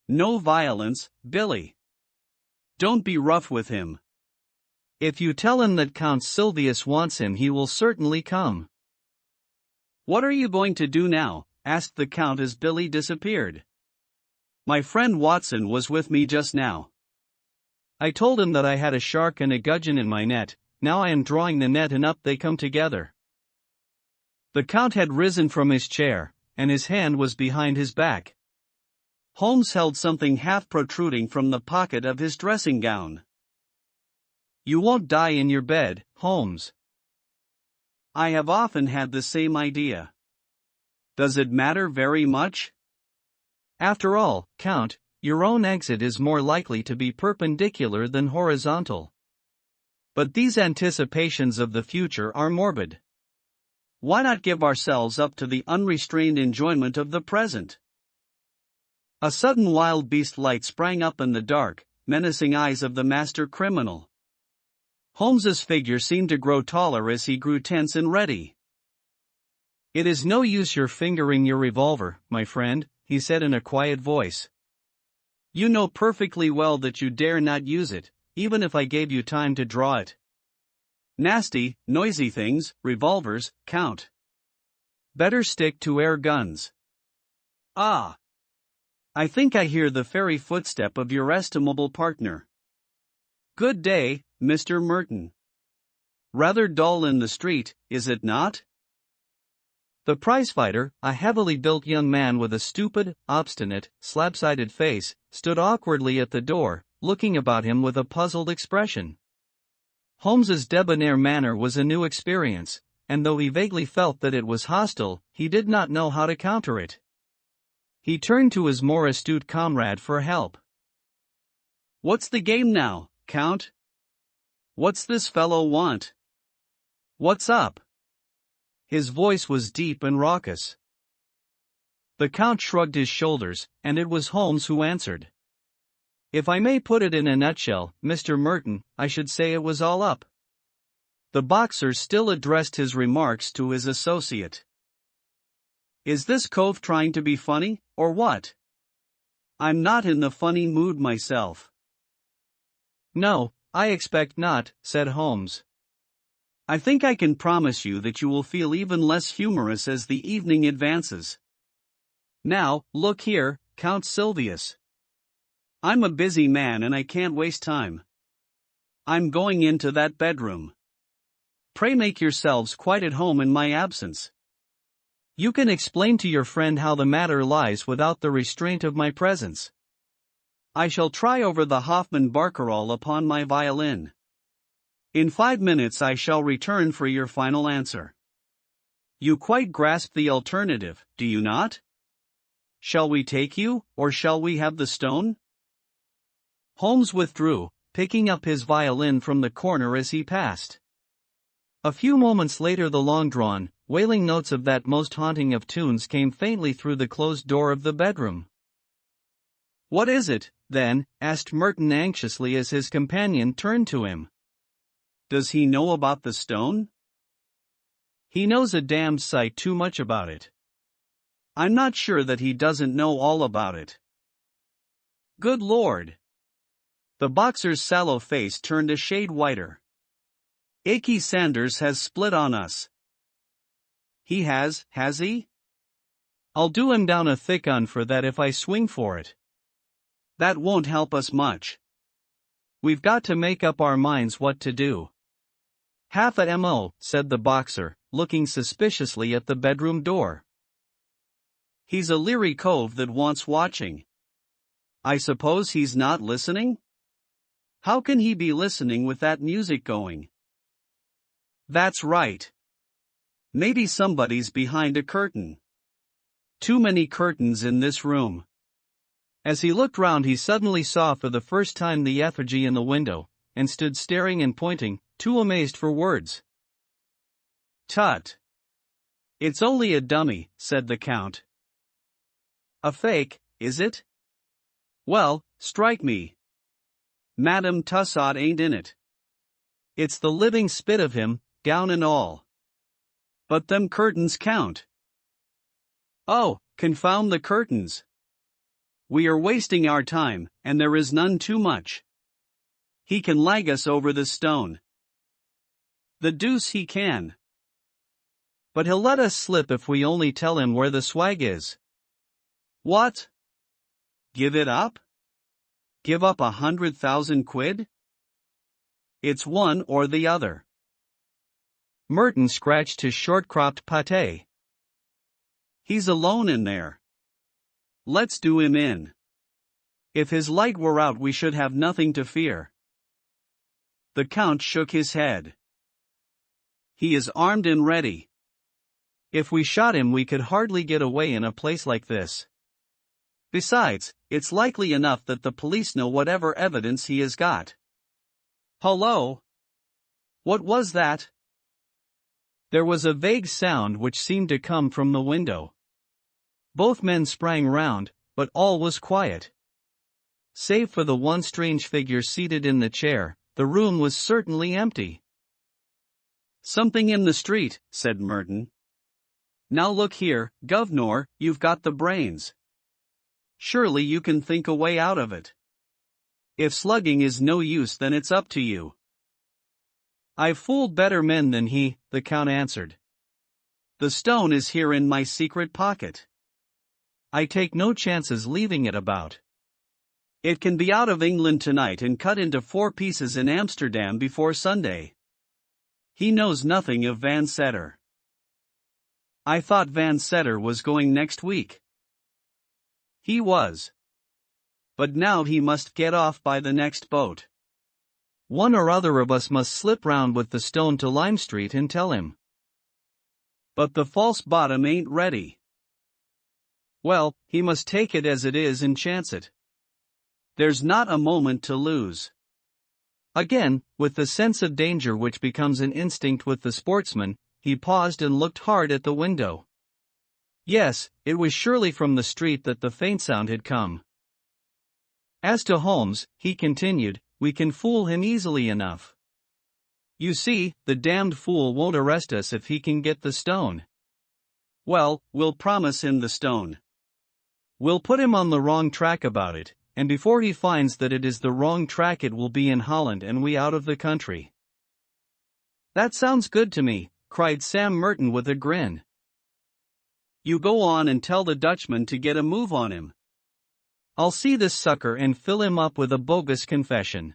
"No violence, Billy. Don't be rough with him." "If you tell him that Count Silvius wants him, he will certainly come." "What are you going to do now?" asked the Count as Billy disappeared. "My friend Watson was with me just now. I told him that I had a shark and a gudgeon in my net. Now I am drawing the net and up they come together." The Count had risen from his chair, and his hand was behind his back. Holmes held something half protruding from the pocket of his dressing gown. "You won't die in your bed, Holmes." "I have often had the same idea. Does it matter very much?" "After all, Count, your own exit is more likely to be perpendicular than horizontal. But these anticipations of the future are morbid. Why not give ourselves up to the unrestrained enjoyment of the present?" A sudden wild beast light sprang up in the dark, menacing eyes of the master criminal. Holmes's figure seemed to grow taller as he grew tense and ready. "It is no use your fingering your revolver, my friend," he said in a quiet voice. "You know perfectly well that you dare not use it, even if I gave you time to draw it. Nasty, noisy things, revolvers, Count. Better stick to air guns." "Ah! I think I hear the fairy footstep of your estimable partner. Good day, Mr. Merton. Rather dull in the street, is it not?" The prizefighter, a heavily built young man with a stupid, obstinate, slab-sided face, stood awkwardly at the door, looking about him with a puzzled expression. Holmes's debonair manner was a new experience, and though he vaguely felt that it was hostile, he did not know how to counter it. He turned to his more astute comrade for help. "What's the game now, Count? What's this fellow want? What's up?" His voice was deep and raucous. The Count shrugged his shoulders, and it was Holmes who answered. "If I may put it in a nutshell, Mr. Merton, I should say it was all up." The boxer still addressed his remarks to his associate. "Is this cove trying to be funny, or what? I'm not in the funny mood myself." "No, I expect not," said Holmes. "I think I can promise you that you will feel even less humorous as the evening advances. Now, look here, Count Silvius. I'm a busy man and I can't waste time. I'm going into that bedroom. Pray make yourselves quite at home in my absence. You can explain to your friend how the matter lies without the restraint of my presence. I shall try over the Hoffmann Barcarolle upon my violin. In 5 minutes I shall return for your final answer. You quite grasp the alternative, do you not? Shall we take you, or shall we have the stone?" Holmes withdrew, picking up his violin from the corner as he passed. A few moments later the long-drawn, wailing notes of that most haunting of tunes came faintly through the closed door of the bedroom. "What is it, then?" asked Merton anxiously as his companion turned to him. "Does he know about the stone?" "He knows a damned sight too much about it." "I'm not sure that he doesn't know all about it." "Good Lord!" The boxer's sallow face turned a shade whiter. "Icky Sanders has split on us." "He has he?" "I'll do him down a thick un for that if I swing for it." "That won't help us much. We've got to make up our minds what to do." "Half a mo," said the boxer, looking suspiciously at the bedroom door. "He's a leery cove that wants watching. I suppose he's not listening? How can he be listening with that music going?" "That's right. Maybe somebody's behind a curtain. Too many curtains in this room." As he looked round he suddenly saw for the first time the effigy in the window, and stood staring and pointing, too amazed for words. "Tut! It's only a dummy," said the Count. "A fake, is it? Well, strike me. Madame Tussaud ain't in it. It's the living spit of him, gown and all. But them curtains count. Oh, confound the curtains! We are wasting our time, and there is none too much. He can lag us over the stone. The deuce he can. But he'll let us slip if we only tell him where the swag is." "What? Give it up? Give up 100,000 quid? It's one or the other." Merton scratched his short-cropped pate. "He's alone in there. Let's do him in. If his light were out we should have nothing to fear." The Count shook his head. "He is armed and ready. If we shot him we could hardly get away in a place like this. Besides, it's likely enough that the police know whatever evidence he has got. Hullo! What was that?" There was a vague sound which seemed to come from the window. Both men sprang round, but all was quiet. Save for the one strange figure seated in the chair, the room was certainly empty. "Something in the street," said Merton. "Now look here, Governor, you've got the brains. Surely you can think a way out of it. If slugging is no use then it's up to you." "I've fooled better men than he," the Count answered. "The stone is here in my secret pocket. I take no chances leaving it about. It can be out of England tonight and cut into 4 pieces in Amsterdam before Sunday. He knows nothing of Van Setter." "I thought Van Setter was going next week." "He was. But now he must get off by the next boat. One or other of us must slip round with the stone to Lime Street and tell him." "But the false bottom ain't ready." "Well, he must take it as it is and chance it. There's not a moment to lose." Again, with the sense of danger which becomes an instinct with the sportsman, he paused and looked hard at the window. Yes, it was surely from the street that the faint sound had come. As to Holmes, he continued, we can fool him easily enough. You see, the damned fool won't arrest us if he can get the stone. Well, we'll promise him the stone. We'll put him on the wrong track about it, and before he finds that it is the wrong track it will be in Holland and we out of the country. That sounds good to me, cried Sam Merton with a grin. You go on and tell the Dutchman to get a move on him. I'll see this sucker and fill him up with a bogus confession.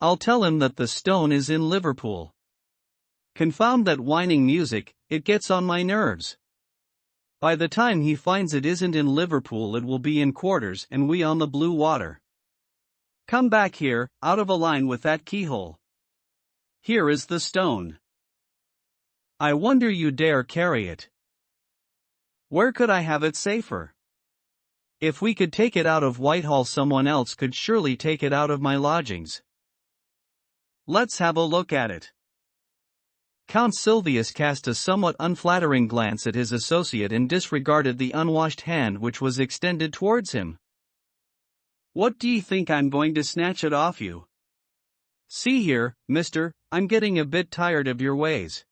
I'll tell him that the stone is in Liverpool. Confound that whining music, it gets on my nerves. By the time he finds it isn't in Liverpool it will be in quarters and we on the blue water. Come back here, out of a line with that keyhole. Here is the stone. I wonder you dare carry it. Where could I have it safer? If we could take it out of Whitehall someone else could surely take it out of my lodgings. Let's have a look at it. Count Sylvius cast a somewhat unflattering glance at his associate and disregarded the unwashed hand which was extended towards him. What do you think I'm going to snatch it off you? See here, mister, I'm getting a bit tired of your ways.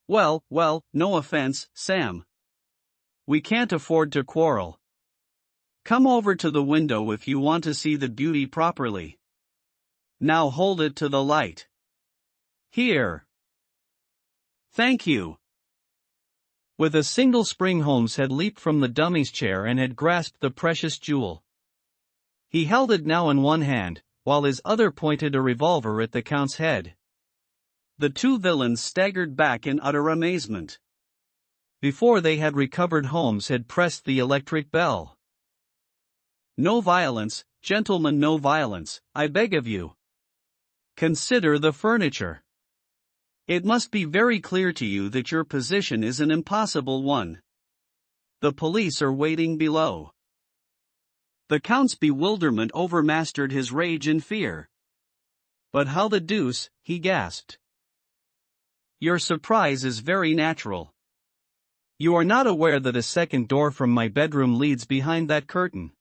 Well, no offense, Sam. We can't afford to quarrel. Come over to the window if you want to see the beauty properly. Now hold it to the light. Here. Thank you. With a single spring Holmes had leaped from the dummy's chair and had grasped the precious jewel. He held it now in one hand, while his other pointed a revolver at the Count's head. The two villains staggered back in utter amazement. Before they had recovered Holmes had pressed the electric bell. No violence, gentlemen, no violence, I beg of you. Consider the furniture. It must be very clear to you that your position is an impossible one. The police are waiting below. The Count's bewilderment overmastered his rage and fear. But how the deuce, he gasped. Your surprise is very natural. You are not aware that a second door from my bedroom leads behind that curtain.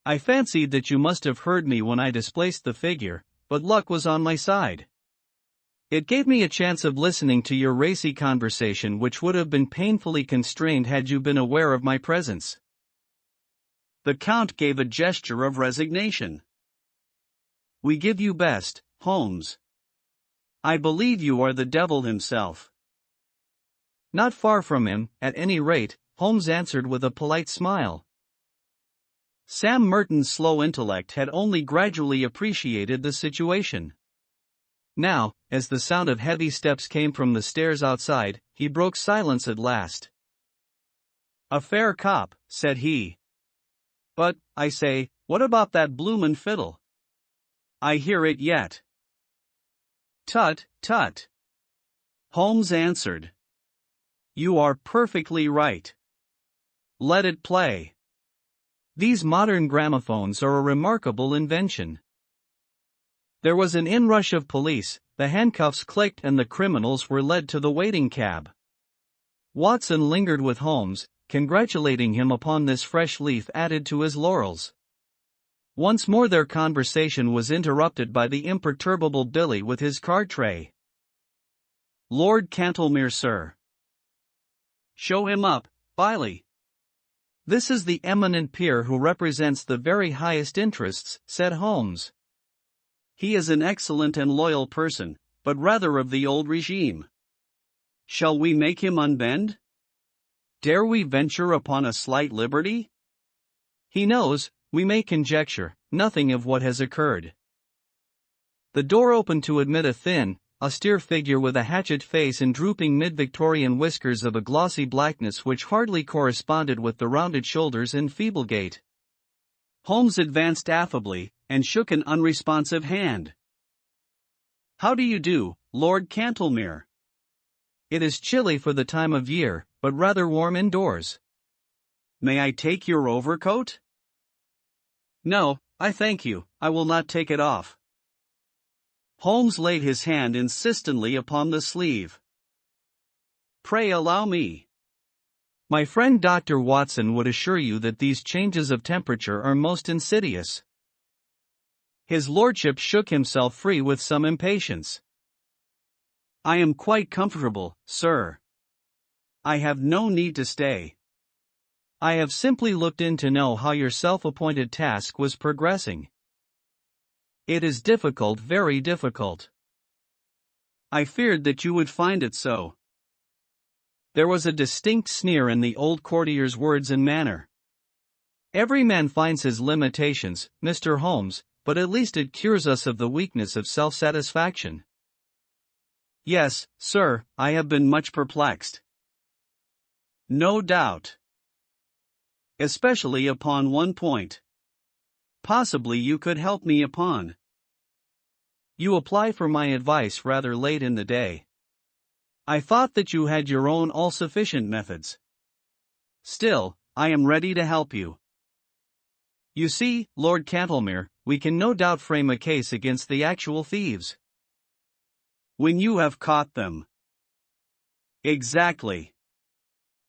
I fancied that you must have heard me when I displaced the figure, but luck was on my side. It gave me a chance of listening to your racy conversation which would have been painfully constrained had you been aware of my presence. The Count gave a gesture of resignation. We give you best, Holmes. I believe you are the devil himself. Not far from him, at any rate, Holmes answered with a polite smile. Sam Merton's slow intellect had only gradually appreciated the situation. Now, as the sound of heavy steps came from the stairs outside, he broke silence at last. A fair cop, said he. But, I say, what about that bloomin' fiddle? I hear it yet. Tut, tut. Holmes answered. You are perfectly right. Let it play. These modern gramophones are a remarkable invention. There was an inrush of police, the handcuffs clicked and the criminals were led to the waiting cab. Watson lingered with Holmes, congratulating him upon this fresh leaf added to his laurels. Once more their conversation was interrupted by the imperturbable Billy with his card tray. Lord Cantlemere, sir. Show him up, Biley. This is the eminent peer who represents the very highest interests, said Holmes. He is an excellent and loyal person, but rather of the old regime. Shall we make him unbend? Dare we venture upon a slight liberty? He knows, we may conjecture, nothing of what has occurred. The door opened to admit a thin, austere figure with a hatchet face and drooping mid-Victorian whiskers of a glossy blackness which hardly corresponded with the rounded shoulders and feeble gait. Holmes advanced affably, and shook an unresponsive hand. How do you do, Lord Cantlemere? It is chilly for the time of year, but rather warm indoors. May I take your overcoat? No, I thank you, I will not take it off. Holmes laid his hand insistently upon the sleeve. Pray allow me. My friend Dr. Watson would assure you that these changes of temperature are most insidious. His lordship shook himself free with some impatience. I am quite comfortable, sir. I have no need to stay. I have simply looked in to know how your self-appointed task was progressing. It is difficult, very difficult. I feared that you would find it so. There was a distinct sneer in the old courtier's words and manner. Every man finds his limitations, Mr. Holmes, but at least it cures us of the weakness of self-satisfaction. Yes, sir, I have been much perplexed. No doubt. Especially upon one point. Possibly you could help me upon. You apply for my advice rather late in the day. I thought that you had your own all-sufficient methods. Still, I am ready to help you. You see, Lord Cantlemere, we can no doubt frame a case against the actual thieves. When you have caught them. Exactly.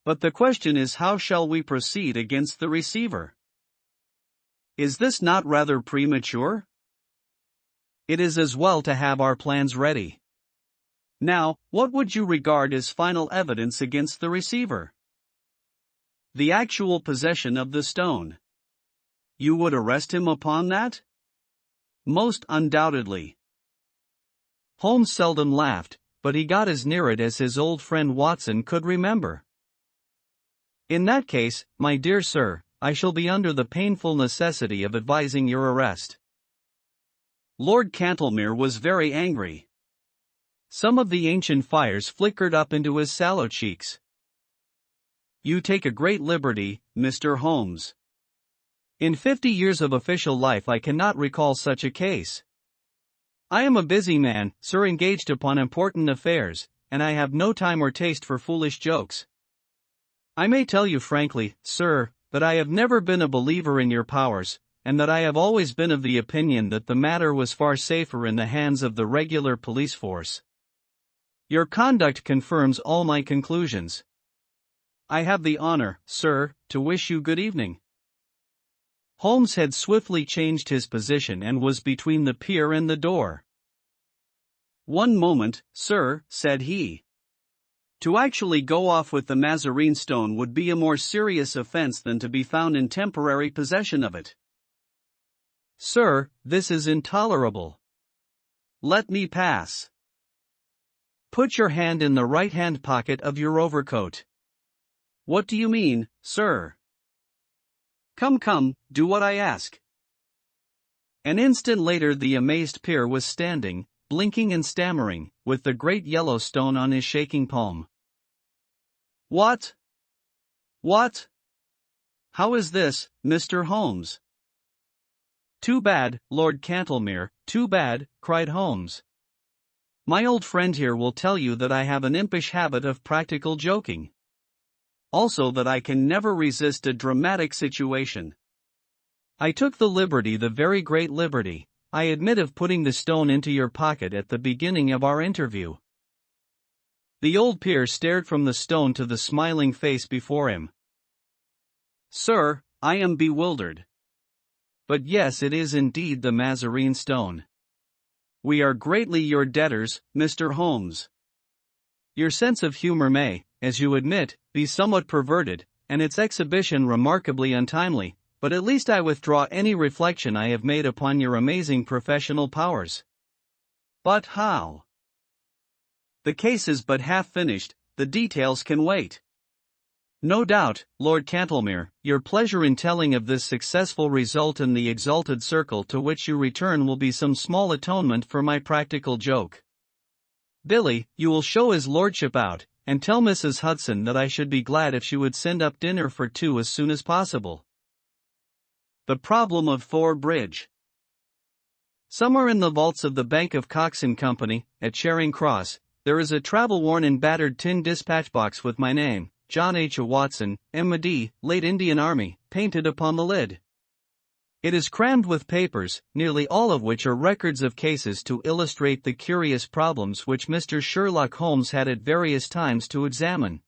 But the question is, how shall we proceed against the receiver? Is this not rather premature? It is as well to have our plans ready. Now, what would you regard as final evidence against the receiver? The actual possession of the stone. You would arrest him upon that? Most undoubtedly. Holmes seldom laughed, but he got as near it as his old friend Watson could remember. In that case, my dear sir, I shall be under the painful necessity of advising your arrest. Lord Cantlemere was very angry. Some of the ancient fires flickered up into his sallow cheeks. You take a great liberty, Mr. Holmes. In 50 years of official life I cannot recall such a case. I am a busy man, sir, engaged upon important affairs, and I have no time or taste for foolish jokes. I may tell you frankly, sir, that I have never been a believer in your powers, and that I have always been of the opinion that the matter was far safer in the hands of the regular police force. Your conduct confirms all my conclusions. I have the honor, sir, to wish you good evening. Holmes had swiftly changed his position and was between the pier and the door. One moment, sir, said he. To actually go off with the Mazarine stone would be a more serious offense than to be found in temporary possession of it. Sir, this is intolerable. Let me pass. Put your hand in the right-hand pocket of your overcoat. What do you mean, sir? Come, do what I ask. An instant later the amazed peer was standing, blinking and stammering, with the great yellow stone on his shaking palm. What? What? How is this, Mr. Holmes? Too bad, Lord Cantlemere, too bad, cried Holmes. My old friend here will tell you that I have an impish habit of practical joking. Also that I can never resist a dramatic situation. I took the liberty, the very great liberty, I admit, of putting the stone into your pocket at the beginning of our interview. The old peer stared from the stone to the smiling face before him. Sir, I am bewildered. But yes, it is indeed the Mazarine stone. We are greatly your debtors, Mr. Holmes. Your sense of humor may, as you admit, be somewhat perverted, and its exhibition remarkably untimely, but at least I withdraw any reflection I have made upon your amazing professional powers. But how? The case is but half finished, the details can wait. No doubt, Lord Cantlemere, your pleasure in telling of this successful result in the exalted circle to which you return will be some small atonement for my practical joke. Billy, you will show his lordship out, and tell Mrs. Hudson that I should be glad if she would send up dinner for two as soon as possible. The problem of Thor Bridge. Somewhere in the vaults of the Bank of Cox and Company, at Charing Cross, there is a travel-worn and battered tin dispatch box with my name, John H. Watson, M.D., late Indian Army, painted upon the lid. It is crammed with papers, nearly all of which are records of cases to illustrate the curious problems which Mr. Sherlock Holmes had at various times to examine.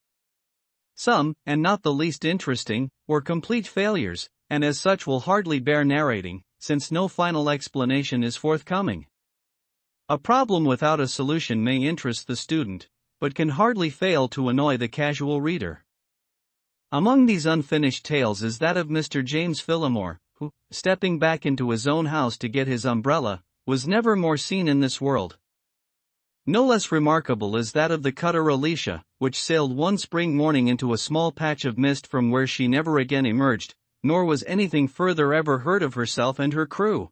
Some, and not the least interesting, were complete failures, and as such will hardly bear narrating, since no final explanation is forthcoming. A problem without a solution may interest the student, but can hardly fail to annoy the casual reader. Among these unfinished tales is that of Mr. James Phillimore, who, stepping back into his own house to get his umbrella, was never more seen in this world. No less remarkable is that of the cutter Alicia, which sailed one spring morning into a small patch of mist from where she never again emerged, nor was anything further ever heard of herself and her crew.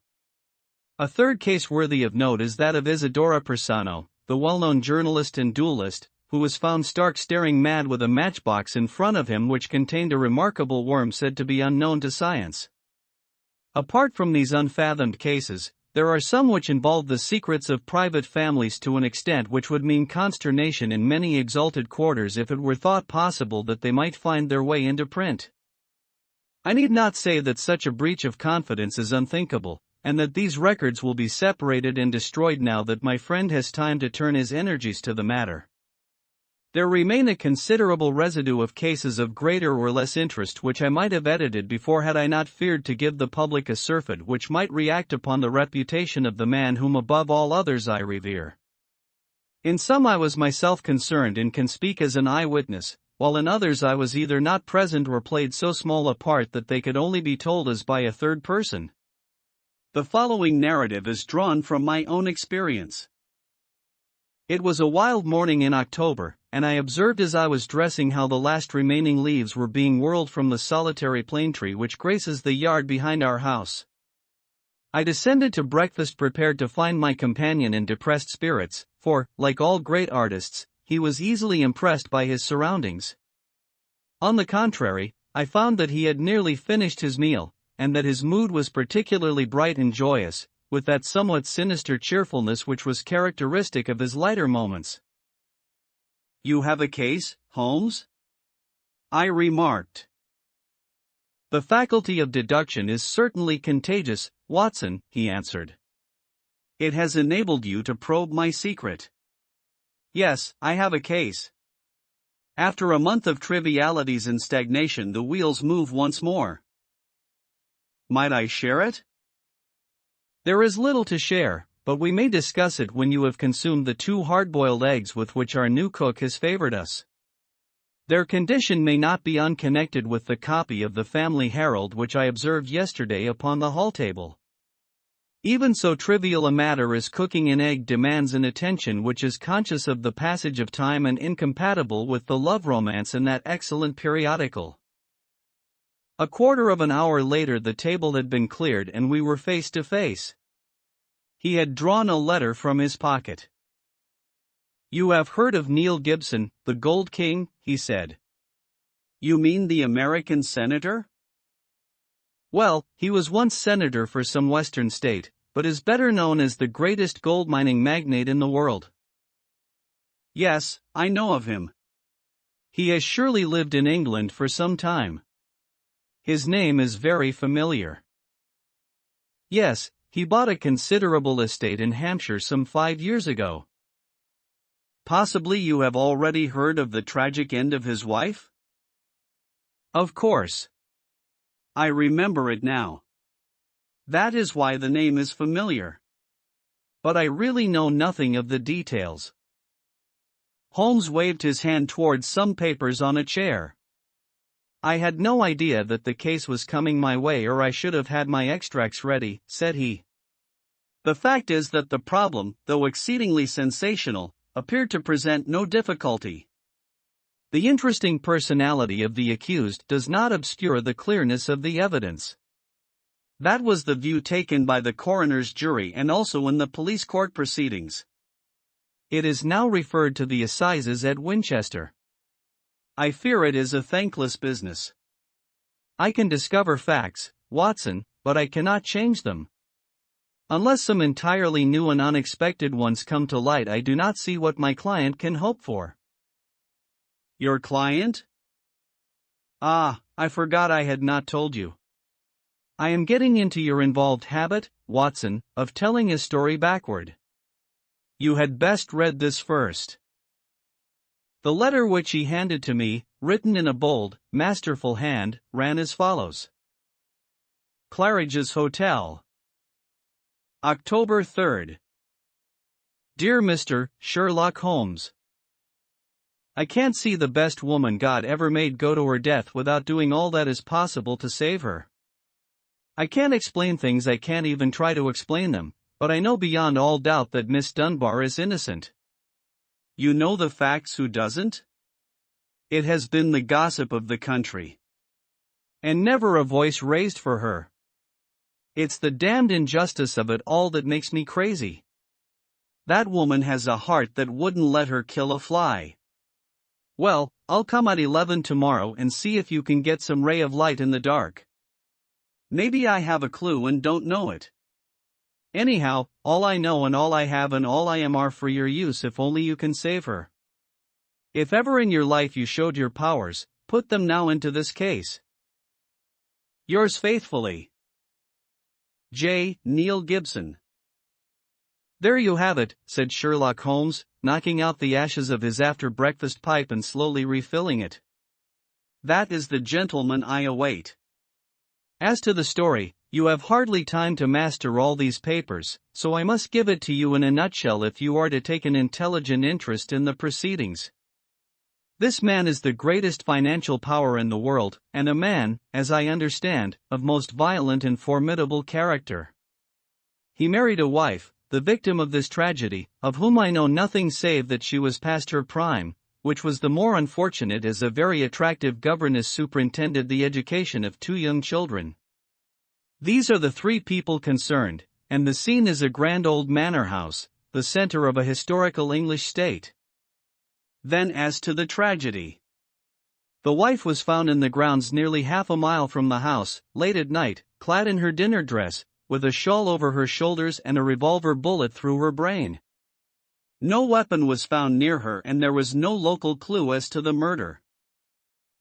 A third case worthy of note is that of Isidora Persano, the well-known journalist and duelist, who was found stark staring mad with a matchbox in front of him which contained a remarkable worm said to be unknown to science. Apart from these unfathomed cases, there are some which involve the secrets of private families to an extent which would mean consternation in many exalted quarters if it were thought possible that they might find their way into print. I need not say that such a breach of confidence is unthinkable, and that these records will be separated and destroyed now that my friend has time to turn his energies to the matter. There remain a considerable residue of cases of greater or less interest which I might have edited before had I not feared to give the public a surfeit which might react upon the reputation of the man whom above all others I revere. In some I was myself concerned and can speak as an eyewitness, while in others I was either not present or played so small a part that they could only be told as by a third person. The following narrative is drawn from my own experience. It was a wild morning in October, and I observed as I was dressing how the last remaining leaves were being whirled from the solitary plane tree which graces the yard behind our house. I descended to breakfast prepared to find my companion in depressed spirits, for, like all great artists, he was easily impressed by his surroundings. On the contrary, I found that he had nearly finished his meal, and that his mood was particularly bright and joyous, with that somewhat sinister cheerfulness which was characteristic of his lighter moments. "You have a case, Holmes?" I remarked. "The faculty of deduction is certainly contagious, Watson," he answered. "It has enabled you to probe my secret." "Yes, I have a case. After a month of trivialities and stagnation, the wheels move once more." "Might I share it?" "There is little to share, but we may discuss it when you have consumed the 2 hard-boiled eggs with which our new cook has favored us. Their condition may not be unconnected with the copy of the Family Herald which I observed yesterday upon the hall table. Even so trivial a matter as cooking an egg demands an attention which is conscious of the passage of time and incompatible with the love romance in that excellent periodical." A quarter of an hour later the table had been cleared and we were face to face. He had drawn a letter from his pocket. "You have heard of Neil Gibson, the Gold King," he said. "You mean the American senator?" "Well, he was once senator for some western state, but is better known as the greatest gold mining magnate in the world." "Yes, I know of him. He has surely lived in England for some time. His name is very familiar." "Yes, he bought a considerable estate in Hampshire some 5 years ago." "Possibly you have already heard of the tragic end of his wife?" "Of course. I remember it now. That is why the name is familiar. But I really know nothing of the details." Holmes waved his hand towards some papers on a chair. "I had no idea that the case was coming my way, or I should have had my extracts ready," said he. "The fact is that the problem, though exceedingly sensational, appeared to present no difficulty. The interesting personality of the accused does not obscure the clearness of the evidence. That was the view taken by the coroner's jury and also in the police court proceedings. It is now referred to the assizes at Winchester. I fear it is a thankless business. I can discover facts, Watson, but I cannot change them. Unless some entirely new and unexpected ones come to light, I do not see what my client can hope for." "Your client?" "Ah, I forgot I had not told you. I am getting into your involved habit, Watson, of telling a story backward. You had best read this first. The letter which he handed to me, written in a bold, masterful hand, ran as follows. Claridge's Hotel. October 3rd. Dear Mr. Sherlock Holmes, I can't see the best woman God ever made go to her death without doing all that is possible to save her. I can't explain things, I can't even try to explain them, but I know beyond all doubt that Miss Dunbar is innocent. You know the facts, who doesn't? It has been the gossip of the country. And never a voice raised for her. It's the damned injustice of it all that makes me crazy. That woman has a heart that wouldn't let her kill a fly. Well, I'll come at 11 tomorrow and see if you can get some ray of light in the dark. Maybe I have a clue and don't know it. Anyhow, all I know and all I have and all I am are for your use if only you can save her. If ever in your life you showed your powers, put them now into this case. Yours faithfully, J. Neil Gibson. There you have it, said Sherlock Holmes, knocking out the ashes of his after-breakfast pipe and slowly refilling it. That is the gentleman I await. As to the story, you have hardly time to master all these papers, so I must give it to you in a nutshell if you are to take an intelligent interest in the proceedings. This man is the greatest financial power in the world, and a man, as I understand, of most violent and formidable character. He married a wife, the victim of this tragedy, of whom I know nothing save that she was past her prime, which was the more unfortunate as a very attractive governess superintended the education of 2 young children. These are the 3 people concerned, and the scene is a grand old manor house, the center of a historical English state. Then as to the tragedy. The wife was found in the grounds nearly half a mile from the house, late at night, clad in her dinner dress, with a shawl over her shoulders and a revolver bullet through her brain. No weapon was found near her and there was no local clue as to the murder.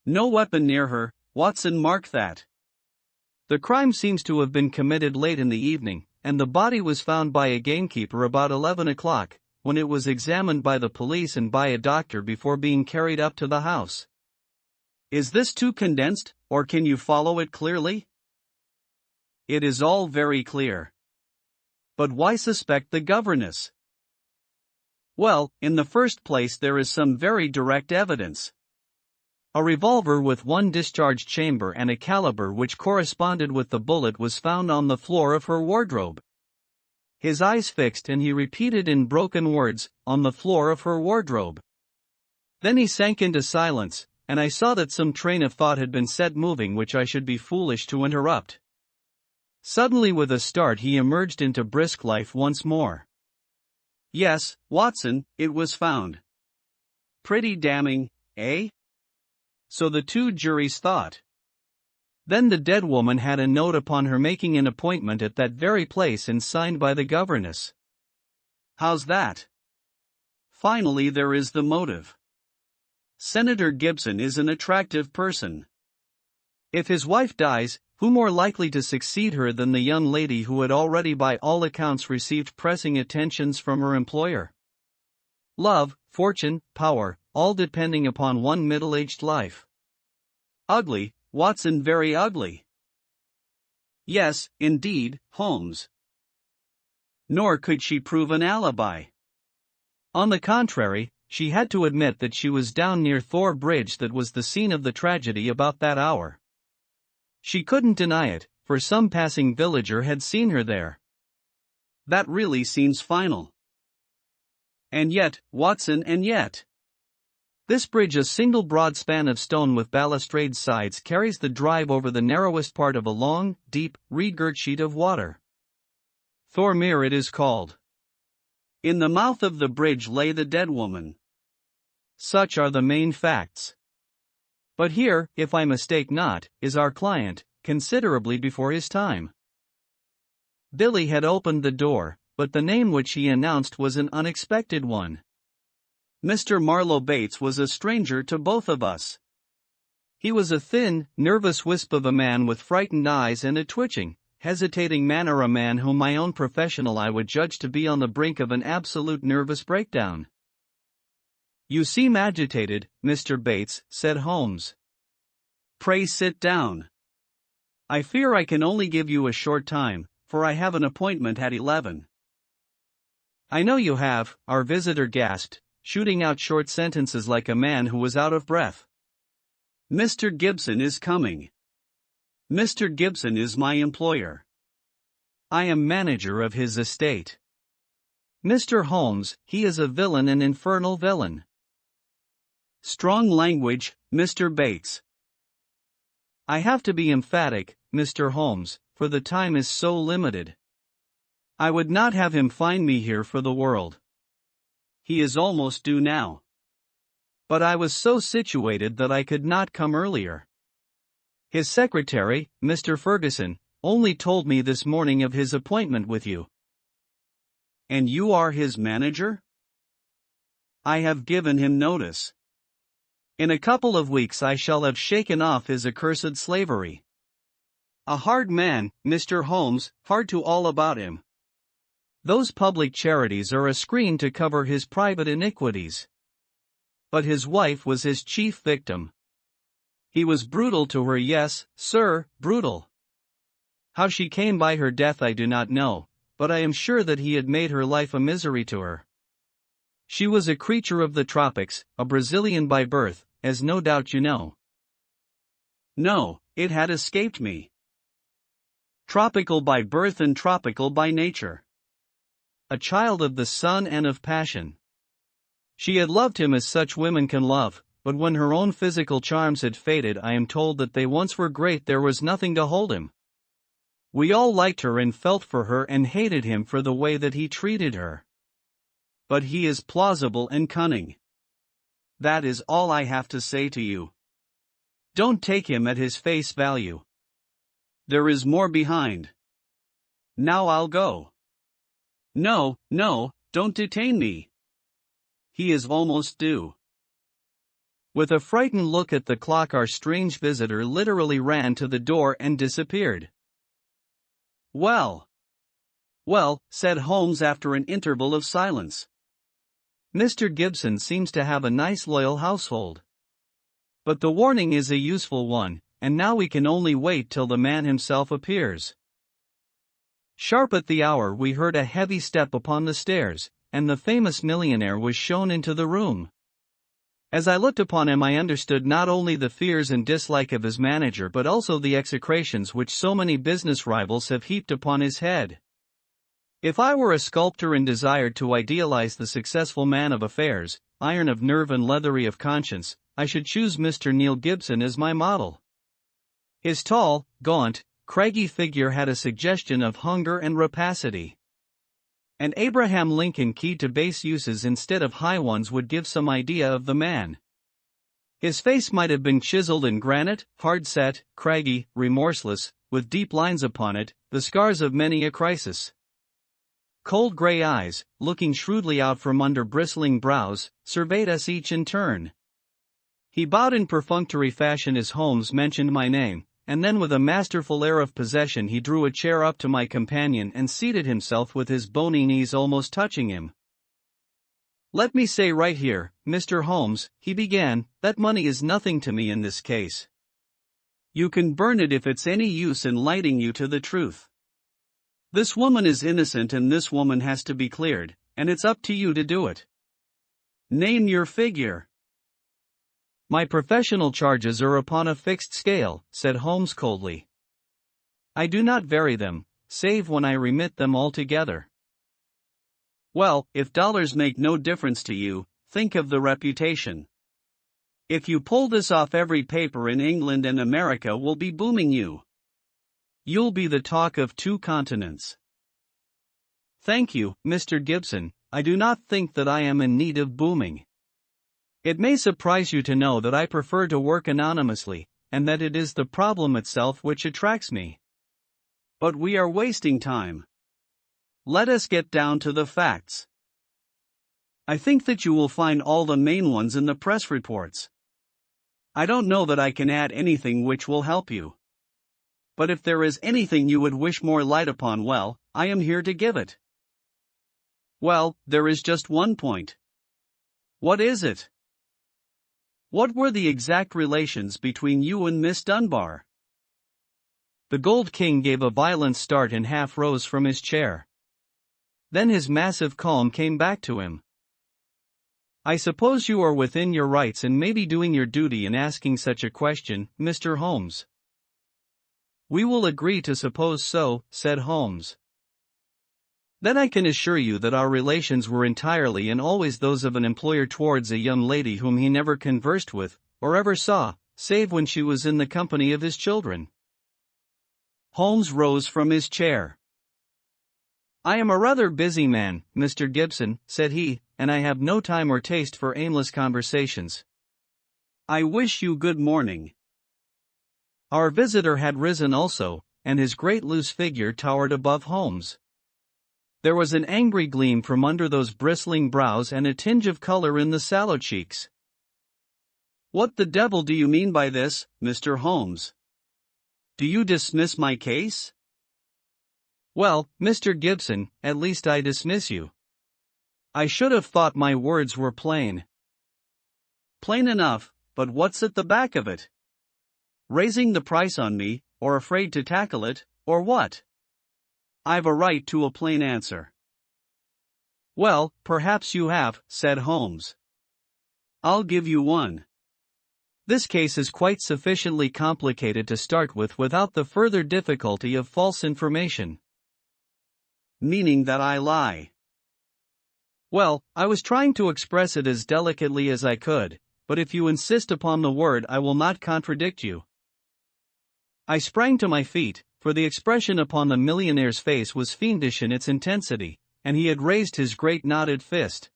No weapon near her, Watson, mark that. The crime seems to have been committed late in the evening, and the body was found by a gamekeeper about 11 o'clock, when it was examined by the police and by a doctor before being carried up to the house. Is this too condensed, or can you follow it clearly? It is all very clear. But why suspect the governess? Well, in the first place there is some very direct evidence. A revolver with 1 discharge chamber and a caliber which corresponded with the bullet was found on the floor of her wardrobe. His eyes fixed and he repeated in broken words, on the floor of her wardrobe. Then he sank into silence, and I saw that some train of thought had been set moving which I should be foolish to interrupt. Suddenly with a start he emerged into brisk life once more. Yes, Watson, it was found. Pretty damning, eh? So the 2 juries thought. Then the dead woman had a note upon her making an appointment at that very place and signed by the governess. How's that? Finally there is the motive. Senator Gibson is an attractive person. If his wife dies, who more likely to succeed her than the young lady who had already by all accounts received pressing attentions from her employer? Love, fortune, power, all depending upon one middle-aged life. Ugly, Watson, very ugly. Yes, indeed, Holmes. Nor could she prove an alibi. On the contrary, she had to admit that she was down near Thor Bridge, that was the scene of the tragedy, about that hour. She couldn't deny it, for some passing villager had seen her there. That really seems final. And yet, Watson, and yet. This bridge, a single broad span of stone with balustrade sides, carries the drive over the narrowest part of a long, deep, reed-girt sheet of water. Thormere it is called. In the mouth of the bridge lay the dead woman. Such are the main facts. But here, if I mistake not, is our client, considerably before his time. Billy had opened the door, but the name which he announced was an unexpected one. Mr. Marlowe Bates was a stranger to both of us. He was a thin, nervous wisp of a man with frightened eyes and a twitching, hesitating manner, a man whom my own professional eye would judge to be on the brink of an absolute nervous breakdown. "You seem agitated, Mr. Bates," said Holmes. "Pray sit down. I fear I can only give you a short time, for I have an appointment at 11. "I know you have," our visitor gasped, shooting out short sentences like a man who was out of breath. "Mr. Gibson is coming. Mr. Gibson is my employer. I am manager of his estate." "Mr. Holmes, he is a villain, an infernal villain." "Strong language, Mr. Bates." "I have to be emphatic, Mr. Holmes, for the time is so limited. I would not have him find me here for the world. He is almost due now. But I was so situated that I could not come earlier. His secretary, Mr. Ferguson, only told me this morning of his appointment with you." "And you are his manager?" "I have given him notice. In a couple of weeks I shall have shaken off his accursed slavery." "A hard man, Mr. Holmes, hard to all about him." "Those public charities are a screen to cover his private iniquities. But his wife was his chief victim. He was brutal to her, yes, sir, brutal. How she came by her death I do not know, but I am sure that he had made her life a misery to her. She was a creature of the tropics, a Brazilian by birth, as no doubt you know." "No, it had escaped me. Tropical by birth and tropical by nature. A child of the sun and of passion. She had loved him as such women can love, but when her own physical charms had faded, I am told that they once were great, there was nothing to hold him. We all liked her and felt for her and hated him for the way that he treated her. But he is plausible and cunning. That is all I have to say to you. Don't take him at his face value. There is more behind. Now I'll go." "No, no, don't detain me. He is almost due." With a frightened look at the clock, our strange visitor literally ran to the door and disappeared. Well, said Holmes after an interval of silence. "Mr. Gibson seems to have a nice loyal household. But the warning is a useful one, and now we can only wait till the man himself appears." Sharp at the hour we heard a heavy step upon the stairs, and the famous millionaire was shown into the room. As I looked upon him I understood not only the fears and dislike of his manager but also the execrations which so many business rivals have heaped upon his head. If I were a sculptor and desired to idealize the successful man of affairs, iron of nerve and leathery of conscience, I should choose Mr. Neil Gibson as my model. His tall, gaunt, craggy figure had a suggestion of hunger and rapacity. An Abraham Lincoln keyed to base uses instead of high ones would give some idea of the man. His face might have been chiseled in granite, hard-set, craggy, remorseless, with deep lines upon it, the scars of many a crisis. Cold gray eyes, looking shrewdly out from under bristling brows, surveyed us each in turn. He bowed in perfunctory fashion as Holmes mentioned my name, and then with a masterful air of possession he drew a chair up to my companion and seated himself with his bony knees almost touching him. "Let me say right here, Mr. Holmes," he began, "that money is nothing to me in this case. You can burn it if it's any use in lighting you to the truth. This woman is innocent and this woman has to be cleared, and it's up to you to do it. Name your figure." "My professional charges are upon a fixed scale," said Holmes coldly. "I do not vary them, save when I remit them altogether." "Well, if dollars make no difference to you, think of the reputation. If you pull this off, every paper in England and America will be booming you. You'll be the talk of 2 continents. "Thank you, Mr. Gibson, I do not think that I am in need of booming. It may surprise you to know that I prefer to work anonymously, and that it is the problem itself which attracts me. But we are wasting time. Let us get down to the facts. I think that you will find all the main ones in the press reports. I don't know that I can add anything which will help you. But if there is anything you would wish more light upon, well, I am here to give it. Well, there is just one point. What is it? What were the exact relations between you and Miss Dunbar? The Gold King gave a violent start and half rose from his chair. Then his massive calm came back to him. I suppose you are within your rights and may be doing your duty in asking such a question, Mr. Holmes. We will agree to suppose so, said Holmes. Then I can assure you that our relations were entirely and always those of an employer towards a young lady whom he never conversed with, or ever saw, save when she was in the company of his children. Holmes rose from his chair. I am a rather busy man, Mr. Gibson, said he, and I have no time or taste for aimless conversations. I wish you good morning. Our visitor had risen also, and his great loose figure towered above Holmes. There was an angry gleam from under those bristling brows and a tinge of color in the sallow cheeks. What the devil do you mean by this, Mr. Holmes? Do you dismiss my case? Well, Mr. Gibson, at least I dismiss you. I should have thought my words were plain. Plain enough, but what's at the back of it? Raising the price on me, or afraid to tackle it, or what? I've a right to a plain answer. Well, perhaps you have, said Holmes. I'll give you one. This case is quite sufficiently complicated to start with without the further difficulty of false information. Meaning that I lie. Well, I was trying to express it as delicately as I could, but if you insist upon the word I will not contradict you. I sprang to my feet, for the expression upon the millionaire's face was fiendish in its intensity, and he had raised his great knotted fist.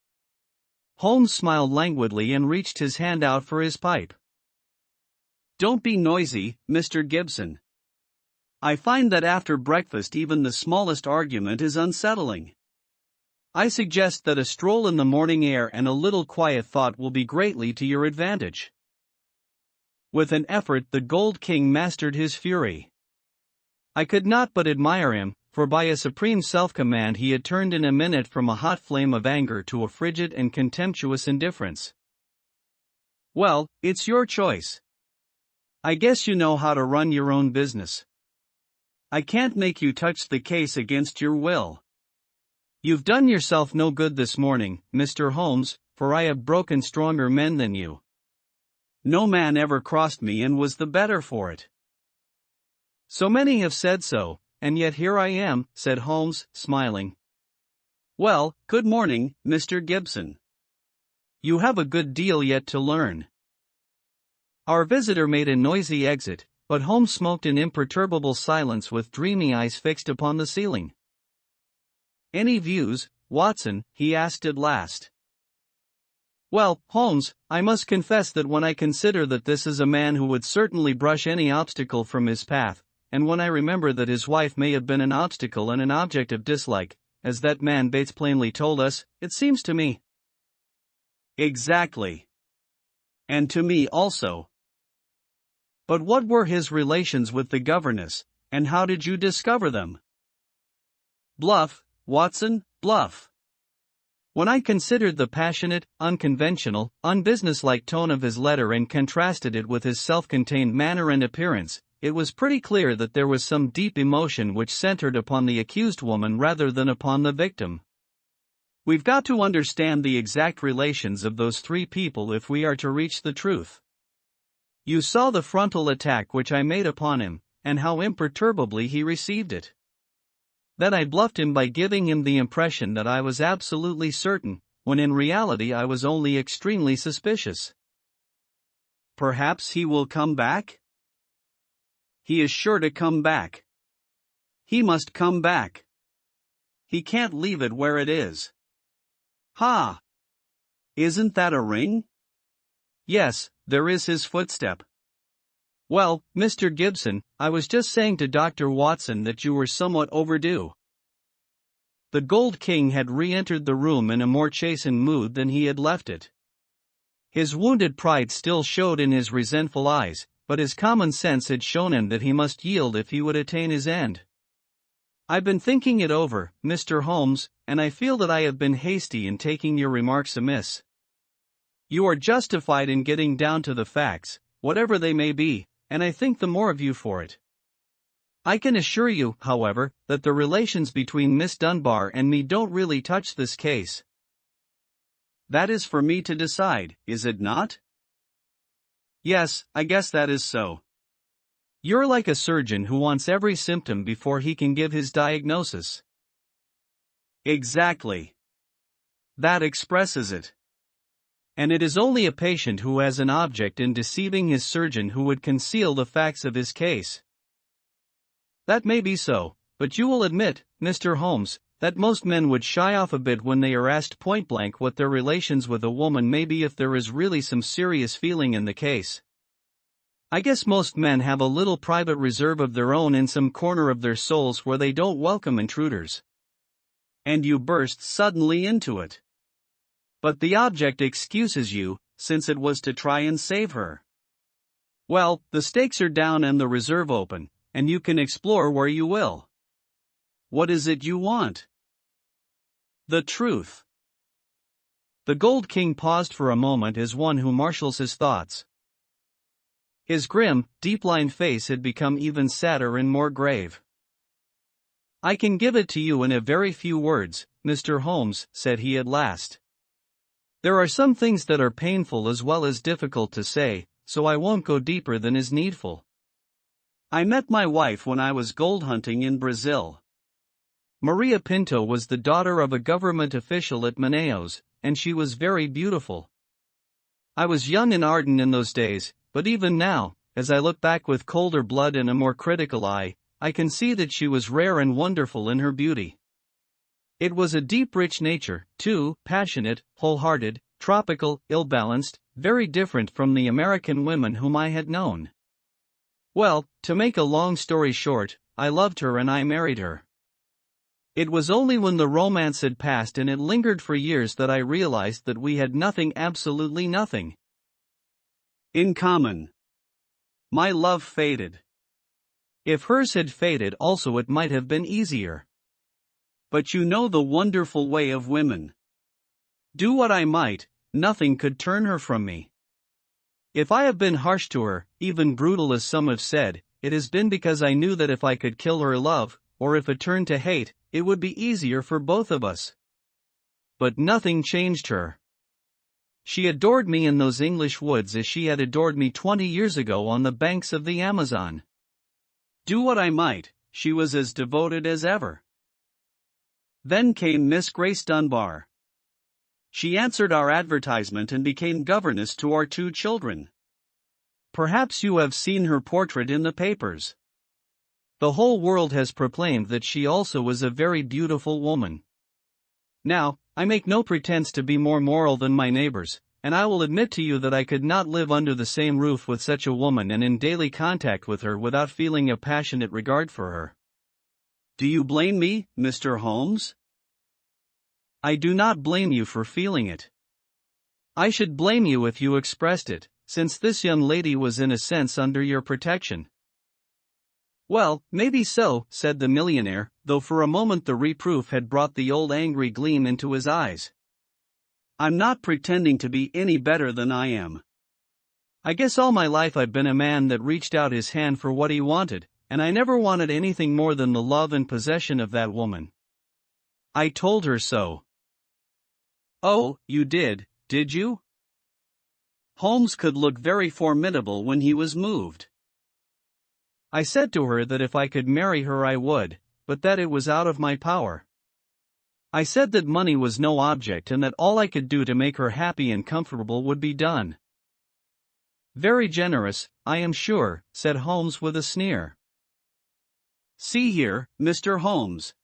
Holmes smiled languidly and reached his hand out for his pipe. Don't be noisy, Mr. Gibson. I find that after breakfast even the smallest argument is unsettling. I suggest that a stroll in the morning air and a little quiet thought will be greatly to your advantage. With an effort the Gold King mastered his fury. I could not but admire him, for by a supreme self-command he had turned in a minute from a hot flame of anger to a frigid and contemptuous indifference. Well, it's your choice. I guess you know how to run your own business. I can't make you touch the case against your will. You've done yourself no good this morning, Mr. Holmes, for I have broken stronger men than you. No man ever crossed me and was the better for it. So many have said so, and yet here I am, said Holmes, smiling. Well, good morning, Mr. Gibson. You have a good deal yet to learn. Our visitor made a noisy exit, but Holmes smoked in imperturbable silence with dreamy eyes fixed upon the ceiling. Any views, Watson? He asked at last. Well, Holmes, I must confess that when I consider that this is a man who would certainly brush any obstacle from his path, and when I remember that his wife may have been an obstacle and an object of dislike, as that man Bates plainly told us, it seems to me. Exactly. And to me also. But what were his relations with the governess, and how did you discover them? Bluff, Watson, bluff. When I considered the passionate, unconventional, unbusinesslike tone of his letter and contrasted it with his self-contained manner and appearance, it was pretty clear that there was some deep emotion which centered upon the accused woman rather than upon the victim. We've got to understand the exact relations of those three people if we are to reach the truth. You saw the frontal attack which I made upon him, and how imperturbably he received it. Then I bluffed him by giving him the impression that I was absolutely certain, when in reality I was only extremely suspicious. Perhaps he will come back? He is sure to come back. He must come back. He can't leave it where it is. Ha! Isn't that a ring? Yes, there is his footstep. Well, Mr. Gibson, I was just saying to Dr. Watson that you were somewhat overdue. The Gold King had re-entered the room in a more chastened mood than he had left it. His wounded pride still showed in his resentful eyes, but his common sense had shown him that he must yield if he would attain his end. "I've been thinking it over, Mr. Holmes, and I feel that I have been hasty in taking your remarks amiss. You are justified in getting down to the facts, whatever they may be, and I think the more of you for it. I can assure you, however, that the relations between Miss Dunbar and me don't really touch this case." "That is for me to decide, is it not?" "Yes, I guess that is so. You're like a surgeon who wants every symptom before he can give his diagnosis." "Exactly. That expresses it." "And it is only a patient who has an object in deceiving his surgeon who would conceal the facts of his case." "That may be so, but you will admit, Mr. Holmes, that most men would shy off a bit when they are asked point-blank what their relations with a woman may be if there is really some serious feeling in the case. I guess most men have a little private reserve of their own in some corner of their souls where they don't welcome intruders." And you burst suddenly into it. "But the object excuses you, since it was to try and save her." "Well, the stakes are down and the reserve open, and you can explore where you will. What is it you want?" "The truth." The Gold King paused for a moment as one who marshals his thoughts. His grim, deep-lined face had become even sadder and more grave. "I can give it to you in a very few words, Mr. Holmes," said he at last. "There are some things that are painful as well as difficult to say, so I won't go deeper than is needful. I met my wife when I was gold hunting in Brazil. Maria Pinto was the daughter of a government official at Manaus, and she was very beautiful. I was young and ardent in those days, but even now, as I look back with colder blood and a more critical eye, I can see that she was rare and wonderful in her beauty. It was a deep rich nature, too, passionate, wholehearted, tropical, ill-balanced, very different from the American women whom I had known. Well, to make a long story short, I loved her and I married her. It was only when the romance had passed and it lingered for years that I realized that we had nothing, absolutely nothing, in common. My love faded. If hers had faded also it might have been easier. But you know the wonderful way of women. Do what I might, nothing could turn her from me. If I have been harsh to her, even brutal as some have said, it has been because I knew that if I could kill her love, or if it turned to hate, it would be easier for both of us. But nothing changed her. She adored me in those English woods as she had adored me 20 years ago on the banks of the Amazon. Do what I might, she was as devoted as ever. Then came Miss Grace Dunbar. She answered our advertisement and became governess to our 2 children. Perhaps you have seen her portrait in the papers. The whole world has proclaimed that she also was a very beautiful woman. Now, I make no pretense to be more moral than my neighbors, and I will admit to you that I could not live under the same roof with such a woman and in daily contact with her without feeling a passionate regard for her. Do you blame me, Mr. Holmes? I do not blame you for feeling it. I should blame you if you expressed it, since this young lady was in a sense under your protection. Well, maybe so, said the millionaire, though for a moment the reproof had brought the old angry gleam into his eyes. I'm not pretending to be any better than I am. I guess all my life I've been a man that reached out his hand for what he wanted, and I never wanted anything more than the love and possession of that woman. I told her so. Oh, you did you? Holmes could look very formidable when he was moved. I said to her that if I could marry her I would, but that it was out of my power. I said that money was no object and that all I could do to make her happy and comfortable would be done. Very generous, I am sure, said Holmes with a sneer. See here, Mr. Holmes.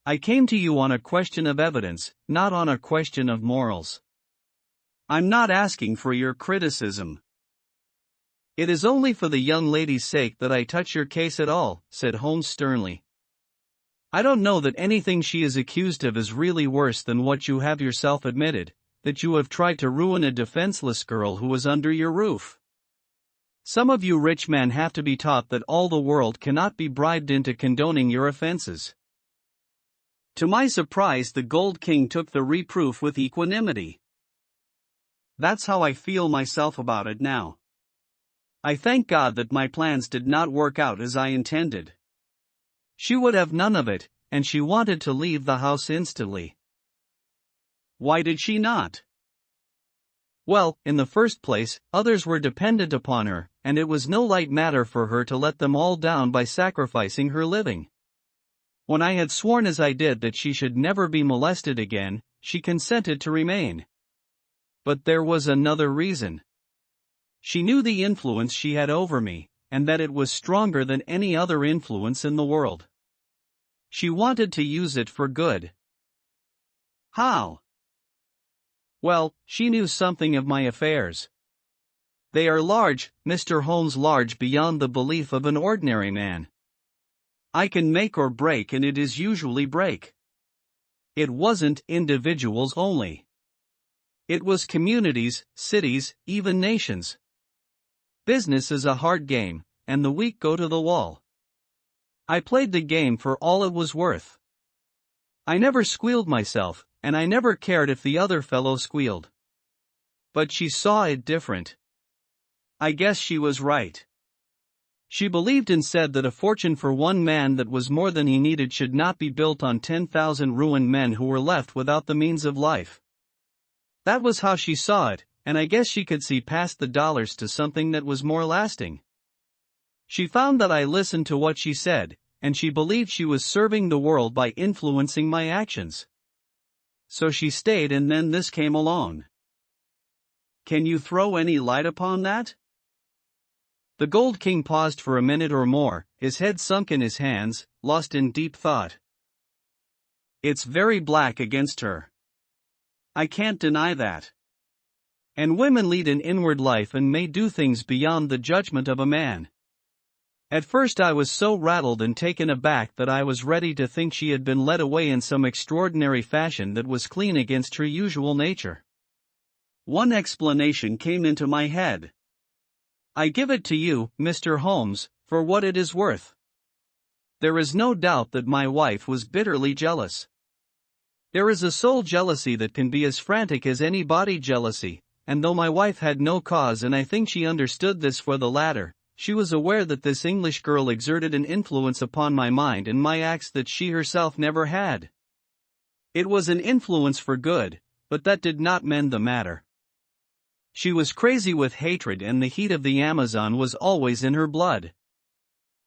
I came to you on a question of evidence, not on a question of morals. I'm not asking for your criticism. It is only for the young lady's sake that I touch your case at all, said Holmes sternly. I don't know that anything she is accused of is really worse than what you have yourself admitted, that you have tried to ruin a defenseless girl who was under your roof. Some of you rich men have to be taught that all the world cannot be bribed into condoning your offenses." To my surprise, the Gold King took the reproof with equanimity. That's how I feel myself about it now. I thank God that my plans did not work out as I intended. She would have none of it, and she wanted to leave the house instantly. Why did she not? Well, in the first place, others were dependent upon her, and it was no light matter for her to let them all down by sacrificing her living. When I had sworn as I did that she should never be molested again, she consented to remain. But there was another reason. She knew the influence she had over me, and that it was stronger than any other influence in the world. She wanted to use it for good. How? Well, she knew something of my affairs. They are large, Mr. Holmes, large beyond the belief of an ordinary man. I can make or break, and it is usually break. It wasn't individuals only. It was communities, cities, even nations. Business is a hard game, and the weak go to the wall. I played the game for all it was worth. I never squealed myself, and I never cared if the other fellow squealed. But she saw it different. I guess she was right. She believed and said that a fortune for one man that was more than he needed should not be built on 10,000 ruined men who were left without the means of life. That was how she saw it, and I guess she could see past the dollars to something that was more lasting. She found that I listened to what she said, and she believed she was serving the world by influencing my actions. So she stayed, and then this came along. Can you throw any light upon that? The Gold King paused for a minute or more, his head sunk in his hands, lost in deep thought. It's very black against her. I can't deny that. And women lead an inward life and may do things beyond the judgment of a man. At first I was so rattled and taken aback that I was ready to think she had been led away in some extraordinary fashion that was clean against her usual nature. One explanation came into my head. I give it to you, Mr. Holmes, for what it is worth. There is no doubt that my wife was bitterly jealous. There is a soul jealousy that can be as frantic as any body jealousy, and though my wife had no cause, and I think she understood this for the latter, she was aware that this English girl exerted an influence upon my mind and my acts that she herself never had. It was an influence for good, but that did not mend the matter. She was crazy with hatred, and the heat of the Amazon was always in her blood.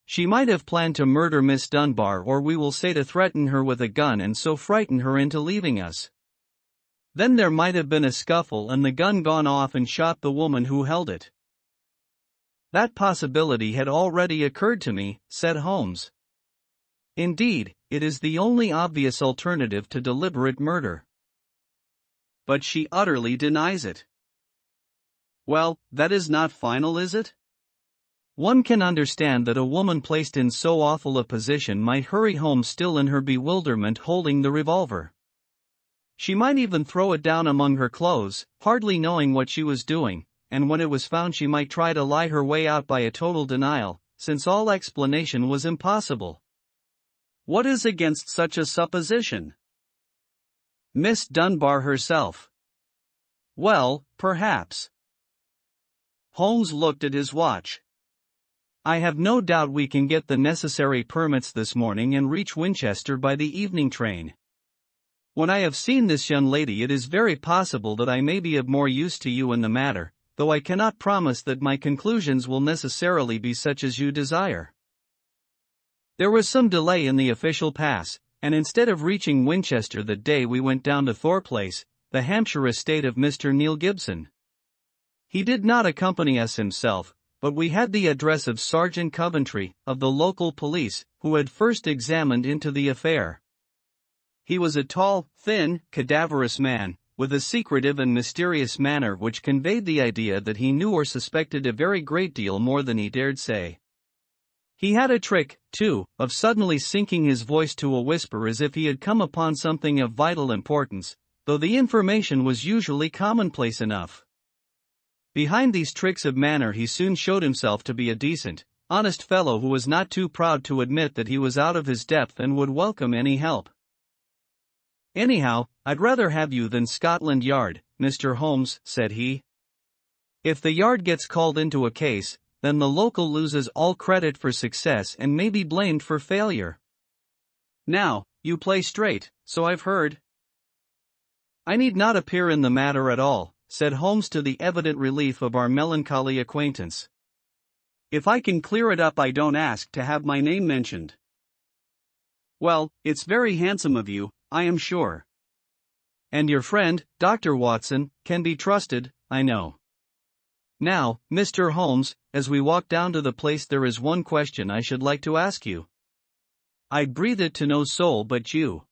She might have planned to murder Miss Dunbar, or we will say to threaten her with a gun and so frighten her into leaving us. Then there might have been a scuffle and the gun gone off and shot the woman who held it. That possibility had already occurred to me, said Holmes. Indeed, it is the only obvious alternative to deliberate murder. But she utterly denies it. Well, that is not final, is it? One can understand that a woman placed in so awful a position might hurry home, still in her bewilderment, holding the revolver. She might even throw it down among her clothes, hardly knowing what she was doing, and when it was found she might try to lie her way out by a total denial, since all explanation was impossible. What is against such a supposition? Miss Dunbar herself. Well, perhaps. Holmes looked at his watch. I have no doubt we can get the necessary permits this morning and reach Winchester by the evening train. When I have seen this young lady, it is very possible that I may be of more use to you in the matter, though I cannot promise that my conclusions will necessarily be such as you desire. There was some delay in the official pass, and instead of reaching Winchester that day, we went down to Thorpe Place, the Hampshire estate of Mr. Neil Gibson. He did not accompany us himself, but we had the address of Sergeant Coventry, of the local police, who had first examined into the affair. He was a tall, thin, cadaverous man, with a secretive and mysterious manner which conveyed the idea that he knew or suspected a very great deal more than he dared say. He had a trick, too, of suddenly sinking his voice to a whisper as if he had come upon something of vital importance, though the information was usually commonplace enough. Behind these tricks of manner he soon showed himself to be a decent, honest fellow who was not too proud to admit that he was out of his depth and would welcome any help. "Anyhow, I'd rather have you than Scotland Yard, Mr. Holmes," said he. "If the Yard gets called into a case, then the local loses all credit for success and may be blamed for failure. Now, you play straight, so I've heard." "I need not appear in the matter at all," said Holmes to the evident relief of our melancholy acquaintance. "If I can clear it up, I don't ask to have my name mentioned." "Well, it's very handsome of you, I am sure. And your friend, Dr. Watson, can be trusted, I know. Now, Mr. Holmes, as we walk down to the place, there is one question I should like to ask you. I'd breathe it to no soul but you."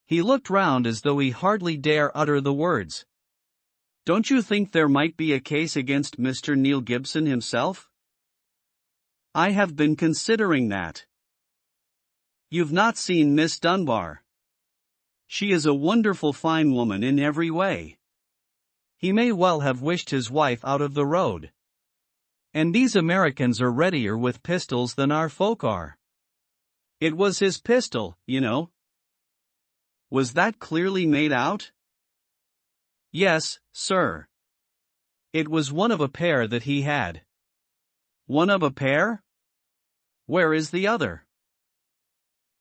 He looked round as though he hardly dare utter the words. "Don't you think there might be a case against Mr. Neil Gibson himself?" "I have been considering that." "You've not seen Miss Dunbar. She is a wonderful fine woman in every way. He may well have wished his wife out of the road. And these Americans are readier with pistols than our folk are. It was his pistol, you know." "Was that clearly made out?" "Yes, sir. It was one of a pair that he had." "One of a pair? Where is the other?"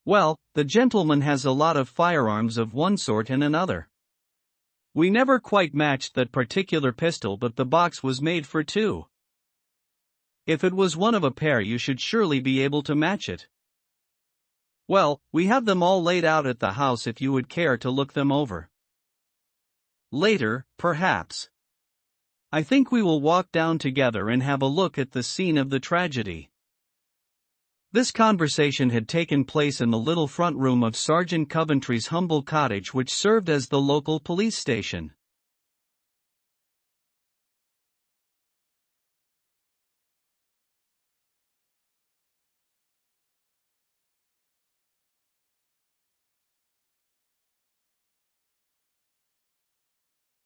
"Well, the gentleman has a lot of firearms of one sort and another. We never quite matched that particular pistol, but the box was made for two. If it was one of a pair, you should surely be able to match it." "Well, we have them all laid out at the house if you would care to look them over." "Later, perhaps. I think we will walk down together and have a look at the scene of the tragedy." This conversation had taken place in the little front room of Sergeant Coventry's humble cottage, which served as the local police station.